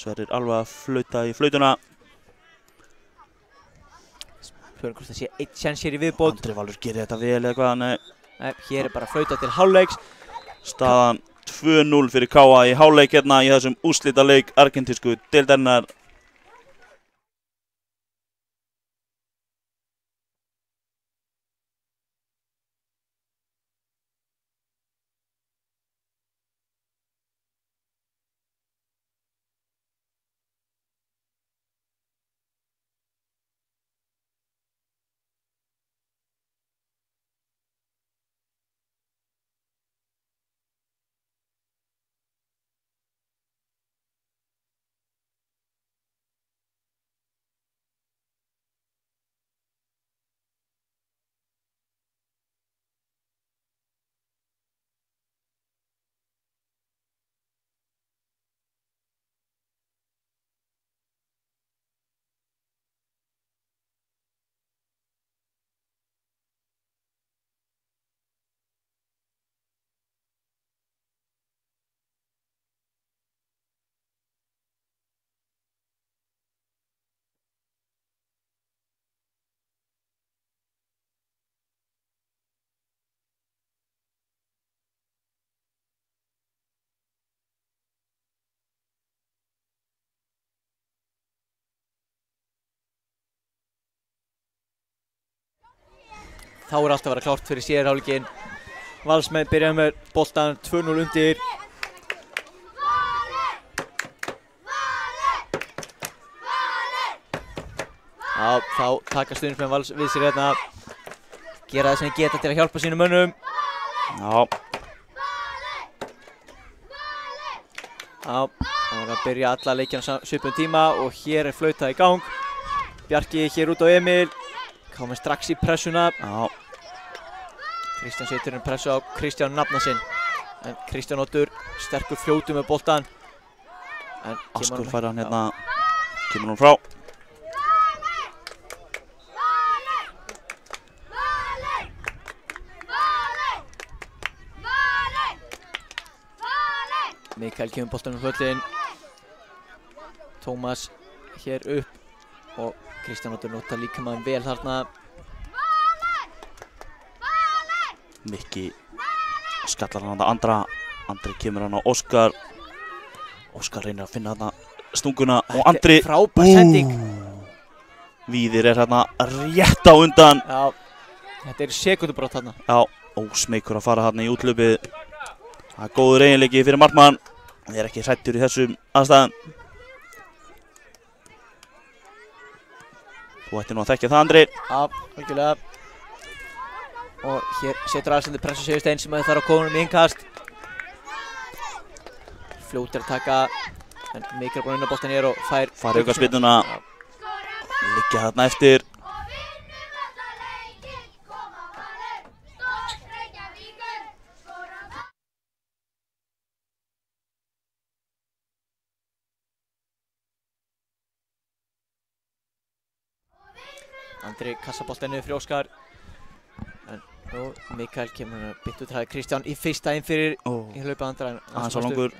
Sverrir alveg að flauta í flautuna. Spurning hvort það sé eitt sjans hér í viðbót. Andri Valur gerir þetta vel eða hvað, nei. Nei, hér er bara flauta til hálfleiks. Staðan 2-0 fyrir KA í hálfleik hérna í þessum úrslitaleik argentísku deildarinnar. Þá er allt að vera klárt fyrir síðari hálfleikinn. Valsmenn byrja með boltan 2-0 undir. Já, þá taka stuðningsmenn Vals við sér hérna. Gera það sem þeir geta til að hjálpa sínum mönnum. Já. Já, það var að byrja alla leikina svipum tíma og hér er flautað í gang. Bjarki hér út á Emil. Komið strax í pressuna. Já. Kristján setur inn pressu á Kristján Nafnarsson. En Kristján Oddur sterkur fljótu með boltan. Askur fær hann hérna. Kemur hún frá. Mikael Mikael kemur boltanum höllin. Tómas hér upp og Kristján Oddur notar líkamann vel þarna. Mikki skallar hann á Andra. Andri kemur hann á Óskar. Óskar reynir að finna hann stunguna og Andri. Frábær sending. Víðir hérna rétt á undan. Já, þetta sekúndubrot þarna. Já, ósmeykur að fara hérna í útlöpið. Það er góður eiginleiki fyrir markmann. Hann er ekki hræddur í þessum aðstæðum. Þú ætti nú að þekkja það, Andri. Já, algjörlega. Og hér setur Alexander pressu Sigurstein sem þarf að koma í innkast. Fljótur að taka, en Mikael búinn inn á boltan hér og fær aukaspyrnuna. Liggja þarna eftir. Andri kassar boltan niður fyrir Óskar. En nú Mikael kemur að bytta út hraði Kristján í fyrsta inn fyrir í hlaupið Andra. Aðeins á langur.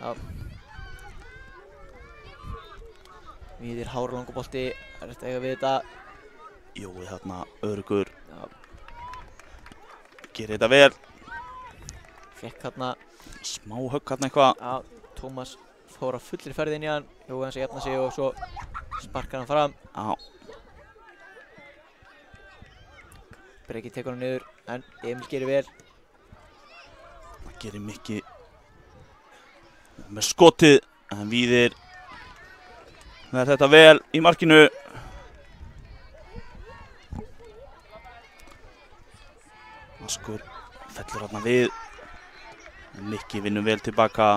Víðir hárlangur bolti, er þetta eiga við þetta? Jói þarna öruggur. Gerir þetta vel. Fekk þarna smá högg þarna eitthvað. Já, Tómas fór að fullri ferð inn í hann. Jói hans að jafna sig og svo sparkar hann fram. Já. Breki tekur hann niður, en Emil gerir vel. Það gerir Mikki með skotið, en Víðir verður þetta vel í markinu. Askur fellur þarna við. Mikki vinnur vel tilbaka.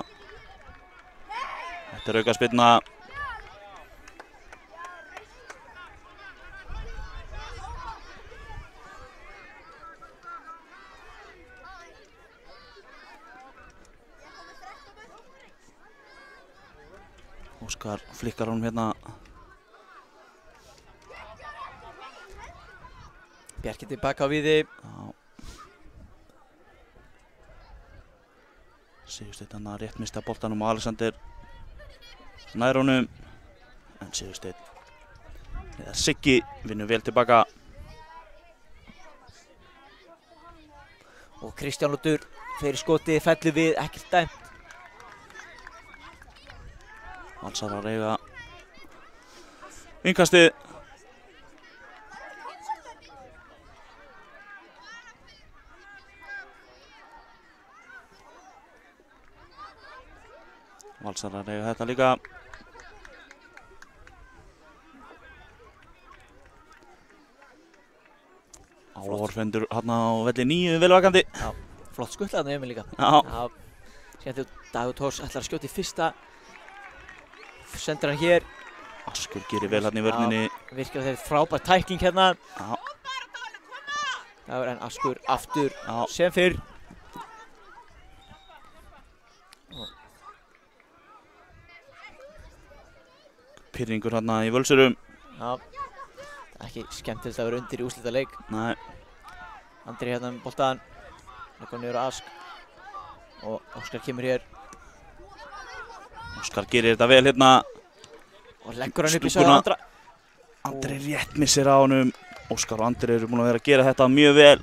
Þetta er aukaspyrna. Óskar flikkar honum hérna. Bjarki tilbaka á Víði. Já. Sigursteinn hann rétt mista boltanum og Alexander nær honum. En Sigursteinn, eða Siggi, vinnur vel tilbaka. Og Kristján Oddur fyrir skotið, fellur við, ekkert dæmt. Valsarar eiga innkastið. Valsarar eiga þetta líka. Áorfendur hérna á velli 9 velvakandi. Já, flott skuttla þarna Emil líka. Já. Síðan þegar Dagur Thors ætlar að skjóta í fyrsta. Sendur hann hér. Askur gerir vel hérna í vörninni. Virkilega þeir frábær tækling hérna. Já. Dagur en Askur aftur. Já. Sem fyrr. Pirringur hérna í Völsurum. Já. Ekki skemmtilegt að vera undir í úrslitaleik. Nei. Andri hérna með boltan. Leggur niður á Ask. Og Óskar kemur hér. Óskar gerir þetta vel hérna. Og leggur hann upp í sögðu Andra. Andri rétt missir á honum. Óskar og Andri eru búin að vera að gera þetta mjög vel.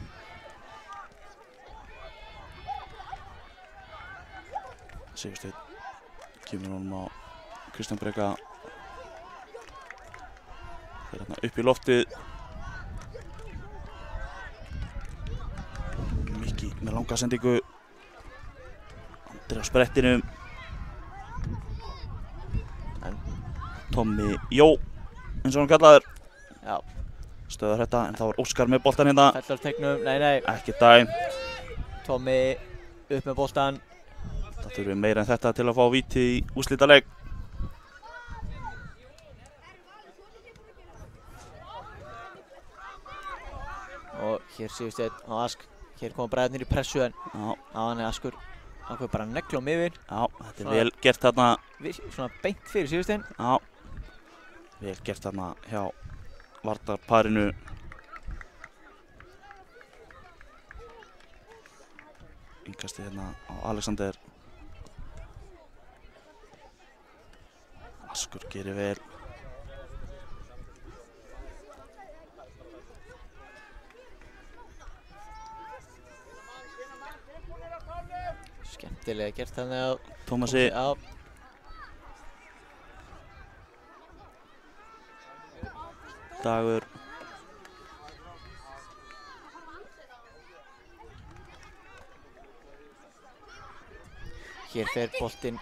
Sigursteinn kemur honum á Kristján Breka. Þeir hérna upp í loftið. Mikki með langa sendingu. Andri á sprettinum. Tommi Jó, eins og hann kallaður. Já. Stöðar þetta, en þá er Óskar með boltan hérna. Fellur teiknum, nei. Ekki dæm. Tommi upp með boltan. Það þurfi meira en þetta til að fá víti í úrslitaleik. Og hér Sigursteinn á Ask. Hér koma bræðurnir í pressu en hann er Askur. Hann kom bara að negla yfir. Já, þetta er vel gert þarna. Svona beint fyrir Sigursteinn. Já. Vel gert þarna hjá varnarparinu. Innkastið hérna á Alexander. Askur gerir vel. Skemmtilega gert þannig á Tómasi. Já. Dagur. Hér fer boltinn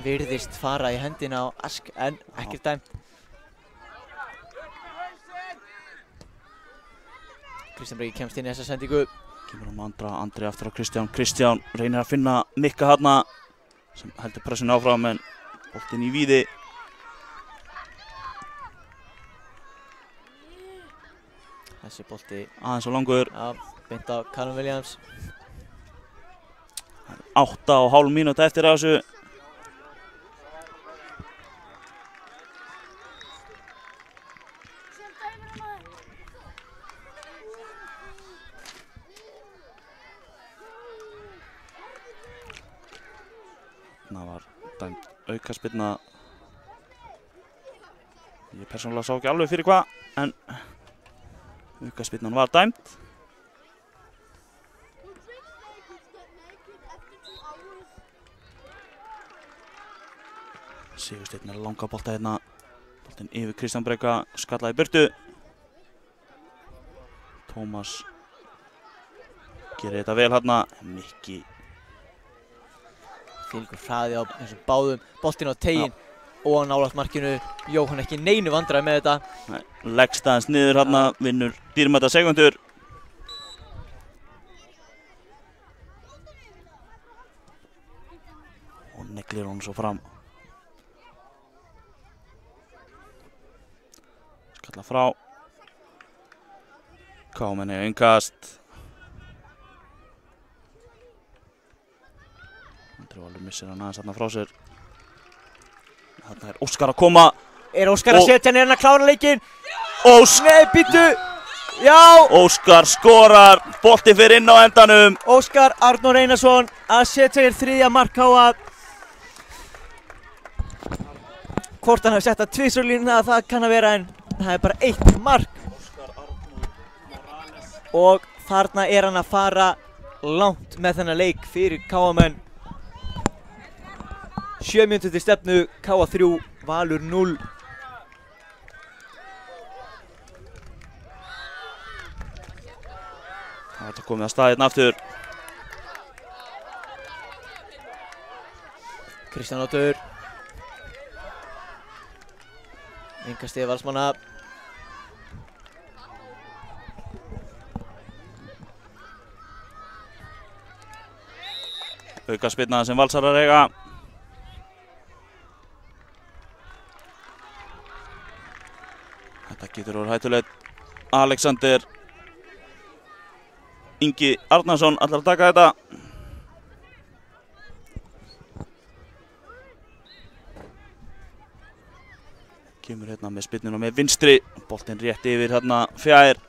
virðist fara í hendina á Ask en ekkert dæmt. Kristján Breki kemst inn í þessa sendingu. Kemur Andri aftur á Kristján. Kristján reynir að finna Mikka þarna sem heldur pressinu áfram en boltinn í víði. Þessi bolti Aðeins og langur. Já, beint á Callum Williams. 8,5 mínúta eftir þessu. Það var dæmt aukaspyrna. Ég persónulega sá ekki alveg fyrir hvað, en aukaspyrnan var dæmt. Sigursteinn með langa bolta hérna. Boltinn yfir Kristján Breka, skallaði í burtu. Tómas gerir þetta vel hérna. Mikki Fylgur hraði á þessum báðum. Boltinn á teginn og á nálægt markinu. Jóhann ekki neinu vandræði með þetta. Nei, leggst aðeins niður hérna, vinnur dýrmæta sekundur. Og neglir hún svo fram. Skalla frá. KM eiga innkast. Andri Valur missir hann aðeins þarna frá sér. Þarna er Óskar að koma. Er Óskar að setja hann, er hann að klára leikinn? Nei, býttu! Já! Óskar skorar, bolti fyrir inn á endanum. Óskar Arnór Einarsson að setja hér þriðja mark á að hvort hann hafi sett að tvisvarlínuna, það kann að vera, en það er bara eitt mark. Og þarna er hann að fara langt með þennan leik fyrir KM-menn. 7 mínútur til stefnu, KA 3, Valur 0. Það er komið að staða hérna aftur. Kristján Óttur. Innkastið Valsmanna. Aukaspyrna sem Valsarar eiga. Þetta getur orðið hættulegt. Alexander Ingi Arnarsson ætlar að taka þetta. Kemur hérna með spyrnuna með vinstri. Boltinn rétt yfir hérna fjær.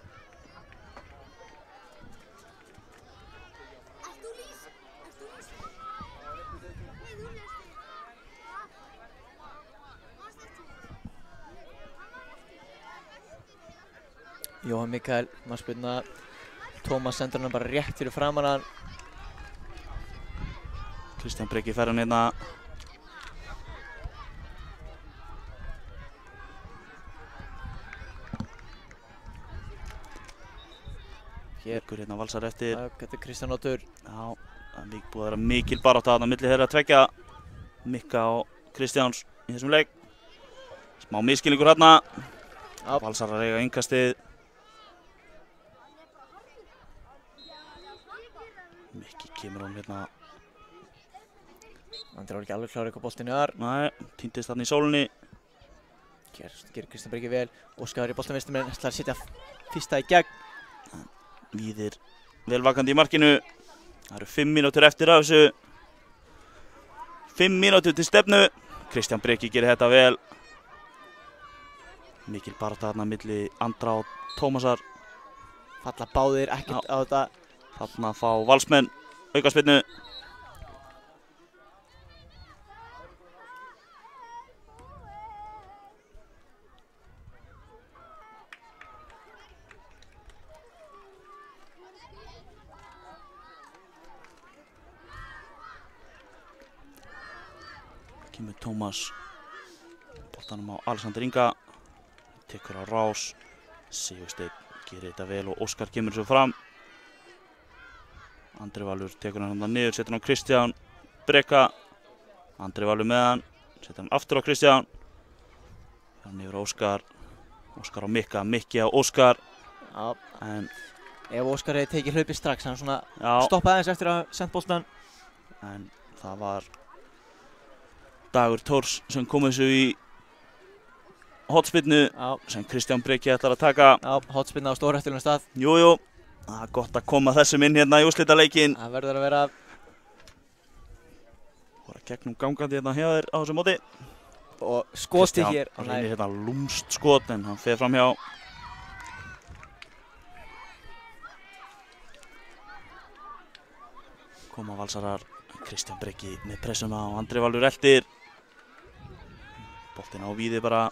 Jóhann Mikael, maður spyrna. Tómas sendur hann bara rétt fyrir framan hann. Kristján Breki fær hann hérna. Hér hérna Valsar eftir. Þetta er Kristján Óttur. Já, það er búið að vera mikil barátta þarna milli þeirra tveggja. Mikka og Kristjáns í þessum leik. Smá misskilningur hérna. Valsarar eiga innkastið. Mikki kemur hún hérna. Andri var ekki alveg klár eitthvað boltinu þar. Nei, týndist þarna í sólinni. Gerir Kristján Breki vel. Óskar í boltan vinstum en ætlar að setja fyrsta í gegn. Víðir velvakandi í markinu. Það eru 5 mínútur eftir af þessu. 5 mínútur til stefnu. Kristján Breki gerir þetta vel. Mikil barátta þarna milli Andra og Tómasar. Falla báðir, ekkert á þetta. Þarna fá Valsmenn aukaspyrnu. Kemur Tómas boltanum á Alexander Inga, tekur á rás. Sigursteinn gerir þetta vel og Óskar kemur svo fram. Andri Valur tekur hann niður, setur hann á Kristján Breka. Andri Valur með hann, setur hann aftur á Kristján. Hann niður á Óskar. Óskar á Mikka, Mikki á Óskar. Já, En ef Óskar hefði tekið hlaupið strax, hann svona já, stoppaði aðeins eftir að senda boltan. en það var Dagur Thors sem kom þessu í hotspinnu Já, sem Kristján Breki ætlar að taka. já, hotspinna á stórhættulegum stað. Jú, það er gott að koma þessum inn hérna í úrslitaleikin. Það verður að vera, Voru gegnum gangandi hérna hjá þér á þessu móti. og skoti hér. Hann reynir hérna lúmst skot en hann fer fram hjá. Koma Valsarar, Kristján Breki með pressuna og Andri Valur eldir. Boltinn á Víði bara.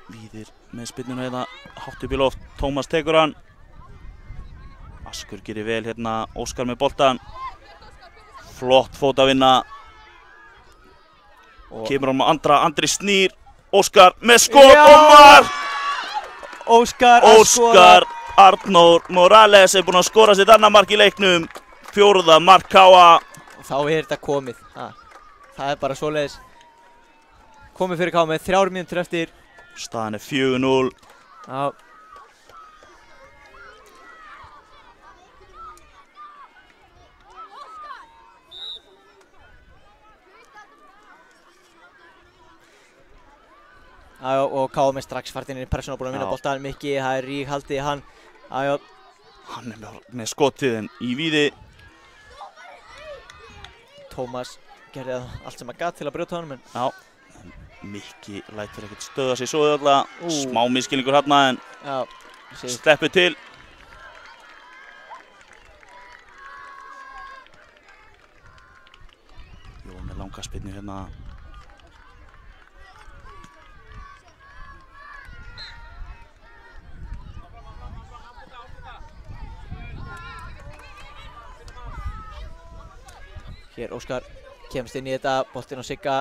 Víðir með spinnuna hérna, hátt upp í loft. Tómas tekur hann. Askur gerir vel hérna, Óskar með boltan. Flott fótavinna. Kemur hann með Andri snýr. Óskar með skot og mark! Óskar að skora. Óskar Arnór Morales er búinn að skora sitt annað mark í leiknum. 4. mark KA. Og þá er þetta komið. Það er bara svoleiðis. Komið fyrir KA með 3 mínútur eftir. Staðan er 4-0. Já. Já, og KA með strax fartinn inn í pressuna, búinn að vinna Já. boltan. Mikki, það er ríkhaldi hann. Já, Hann er með skotið en í Víði. Tómas gerði allt sem að gat til að brjóta honum, en Já. Mikki lætur ekkert stöða sig svo öðvitað. Ú. Smá misskilningur hérna en já, sér. sleppur til. Jón með langa spyrnu hérna. Hér Óskar kemst inn í þetta, boltinn á Sigga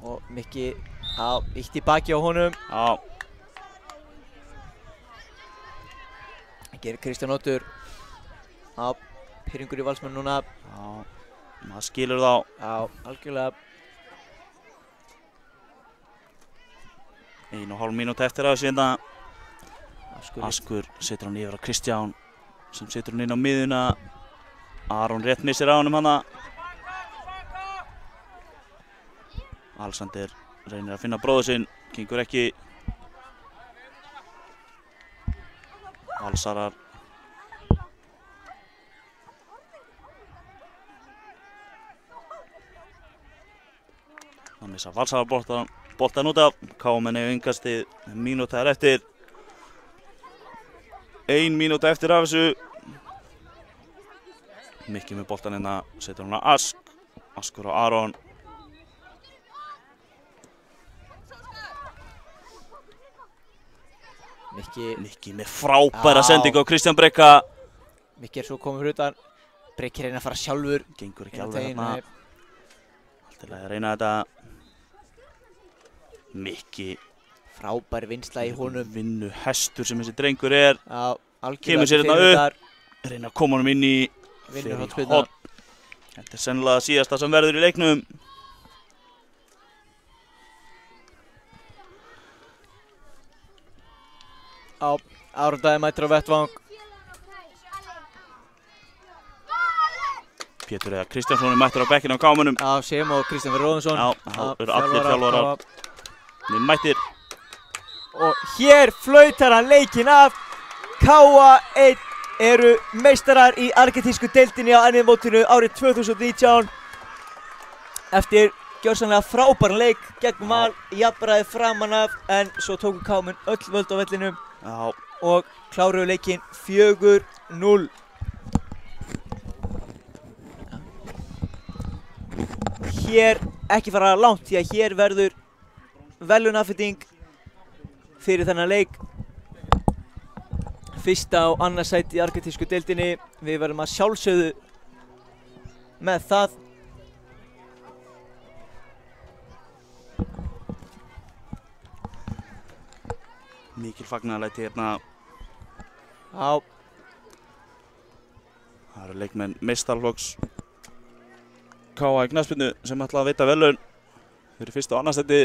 og Mikki ítt í baki á honum. Já, Gerir Kristján Oddur. Pirringur í Valsmenn núna. já, maður skilur þá. Já, algjörlega. 1,5 mínúta eftir að þessu hérna. Askur. Askur setur hann yfir á Kristján sem setur hann inn á miðuna. Aron rétt missir á honum hana. Alexander reynir að finna bróður sinn, gengur ekki. Valsarar. Það missa Valsarar boltan út af. KM hefur yngastið mínúta eftir. 1 mínúta eftir af þessu. Mikki með boltan hérna, setur hann á Ask. Askur á Aron. Mikki með frábæra sendingu á Kristján Breka. Mikki er svo komið fyrir utan. Breki reyna að fara sjálfur. Gengur ekki inn á alveg teiginn, hérna. nei. Allt í lagi að reyna þetta. Mikki Frábær vinsla í honum. vinnu hestur sem þessi drengur er. Já, algjörlega. Kemur sér hérna fyrirmyndar. Reyna að koma honum inn í. Vinnur fer í hornspyrnu. horn. Þetta er sennilega síðasta sem verður í leiknum. Já, Aron Daði mætir á vettvang. Pétur eða Kristjánsson er mættur á bekkinn á kámunum. Já, Sem og Kristján Fyrir Róðinsson. Já, það eru allir þjálfarar. Við mættir. Og hér flautar hann leikinn af. KA1 eru meistarar í argentísku deildinni á ennið mótinu árið 2019. Eftir gjörsamlega frábæran leik gegn Val, jafnræði framan af, en svo tóku KA-menn öll völd á vellinum Já, og kláruðu leikinn 4-0. Hér ekki fara langt því að hér verður verðlaunafhending fyrir þennan leik. Fyrsta og annað sæti í argentísku deildinni. Við verðum að sjálfsögðu með það. Mikil fagnaðarlæti hérna. Já, Það eru leikmenn meistaraflokks KA í knattspyrnu sem ætla að veita verðlaun fyrir fyrsta og annarstætti.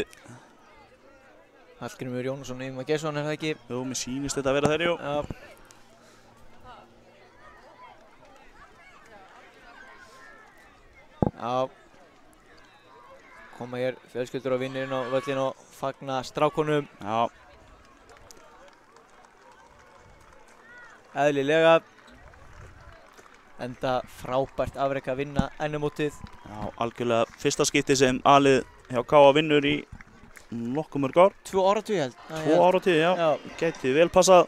Hallgrímur Jónasson, Ímar Gesson, það ekki? Jú, mér sýnist þetta að vera þeir, jú. Já. Já. Koma hér fjölskyldur og vinnir inn á völlin og fagna strákonum. Já. Eðlilega. Enda frábært afrek að vinna ennumótið. Já, algjörlega fyrsta skipti sem A-lið hjá KA vinnur í nokkuð mörg ár. 2 áratugi held. 2 áratugi, já. Já. Gæti vel passað.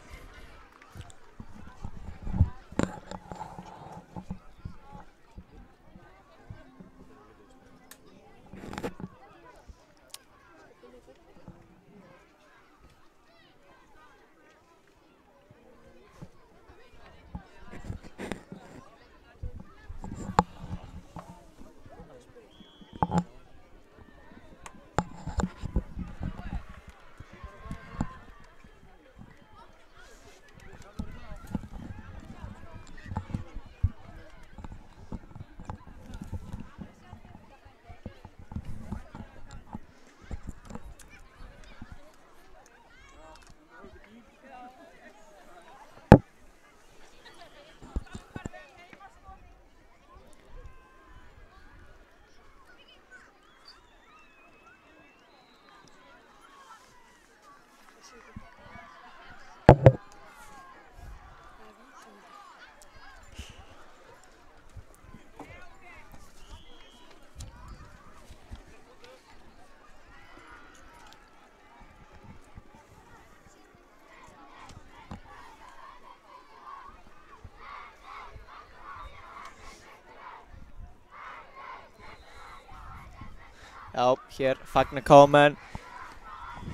Já, hér fagnar KA-menn.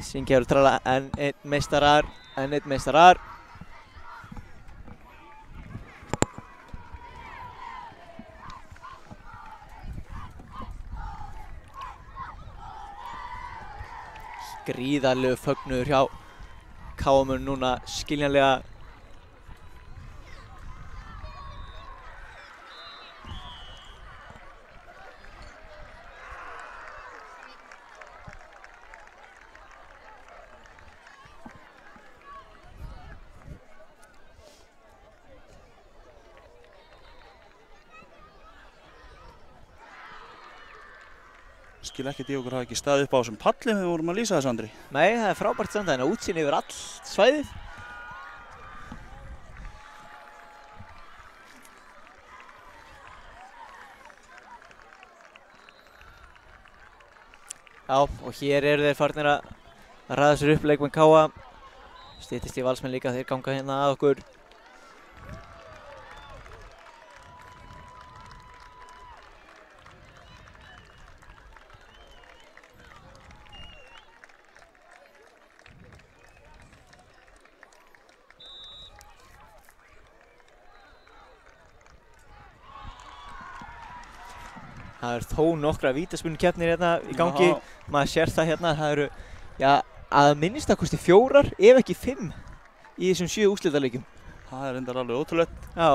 Syngja og tralla enn einn meistarar, enn einn meistarar. Gríðarlegu fögnuður hjá KA-mönnum núna, skiljanlega. Skil ekkert í okkur hafa ekki staðið upp á þessum palli þegar við vorum að lýsa þessu, Andri. Nei, það er frábært standa hérna, útsýn yfir allt svæðið. Já, og hér eru þeir farnir að ræða sér upp leikmenn KA. Styttist í Valsmenn líka, þeir ganga hérna að okkur. Það eru þó nokkra vítaspunukeppnir hérna í gangi. Já. Maður sér það hérna, það eru, já, að minnstakosti 4, ef ekki 5 í þessum 7 úrslitaleikjum. Það er reyndar alveg ótrúlegt. Já.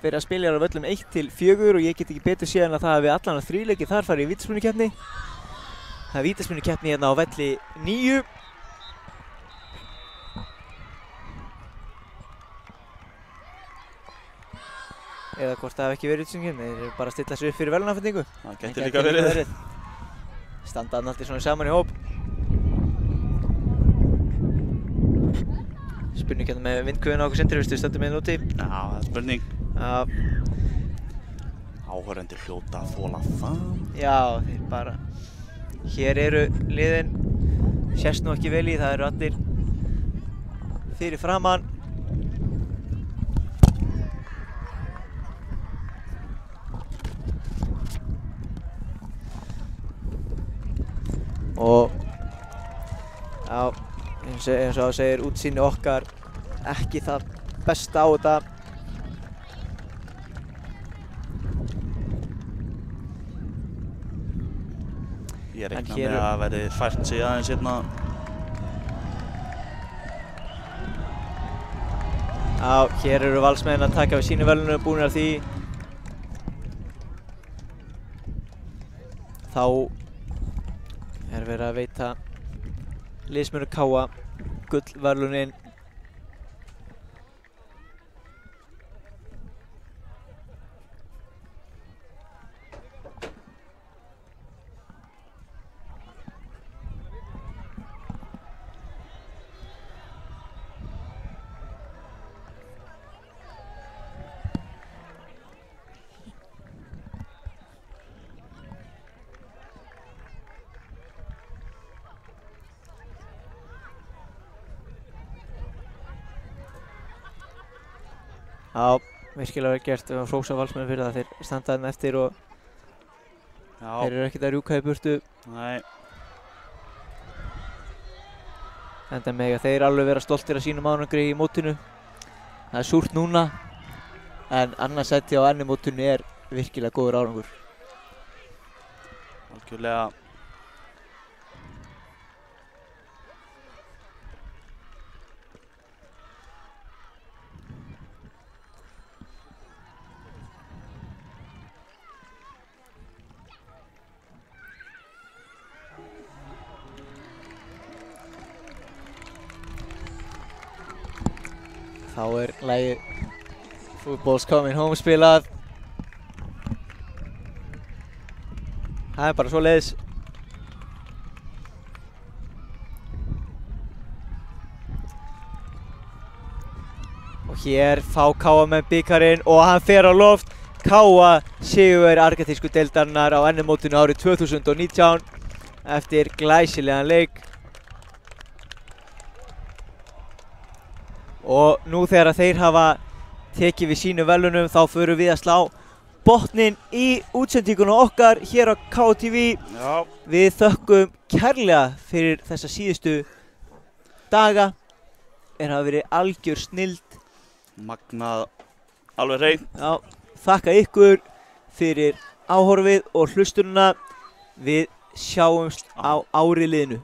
Fyrir að spila á völlum 1 til 4 og ég get ekki betur séð en að það hafi allan að 3 leiki þar farið í vítaspunukeppni. Það er vítaspunukeppni hérna á velli 9. Eða hvort það hef ekki verið vítaspunukeppni, þeir eru bara að stilla sig upp fyrir verðlaunafhendingu. Það gæti líka verið. Standa þarna allir svona saman í hóp. Spurning hérna með vindkvöðuna á okkur sendir, við stöndum með úti. Já, það er spurning. Já. Áhorfendur hljóta að þola það. Já, þeir bara... Hér eru liðin, sést nú ekki vel í, það eru allir fyrir framann. Og já, eins og það segir útsýni okkar ekki það besta á þetta. Ég En reikna hér með að verði fært sig aðeins hérna. Já, hér eru Valsmenn að taka við sínu verðlaunum, búnir að því. Þá er verið að veita liðsmönnum KA gullverðlaunin. Já, virkilega vel gert og hrósa Valsmenn fyrir það. Þeir standa þarna eftir og þeir eru ekkert að rjúka í burtu. Nei. Enda mega þeir alveg vera stoltir af sínum árangri í mótinu. Það er súrt núna, en annars sæti á enni mótinu er virkilega góður árangur. Algjörlega. Þá er lagið Football's Coming Home spilað. Það er bara svoleiðis. Og hér fá KA með bikarinn og hann fer á loft. KA sigurvegari argentísku deildarinnar á NM-mótinu árið 2019 eftir glæsilegan leik. Og nú þegar þeir hafa tekið við sínu verðlaunum þá förum við að slá botninn í útsendinguna okkar hér á KTV. Já. Við þökkum kærlega fyrir þessa síðustu daga. Hafa verið algjör snilld. Magnað alveg hreint. Já, þakka ykkur fyrir áhorfið og hlustununa. Við sjáumst á ári liðinu.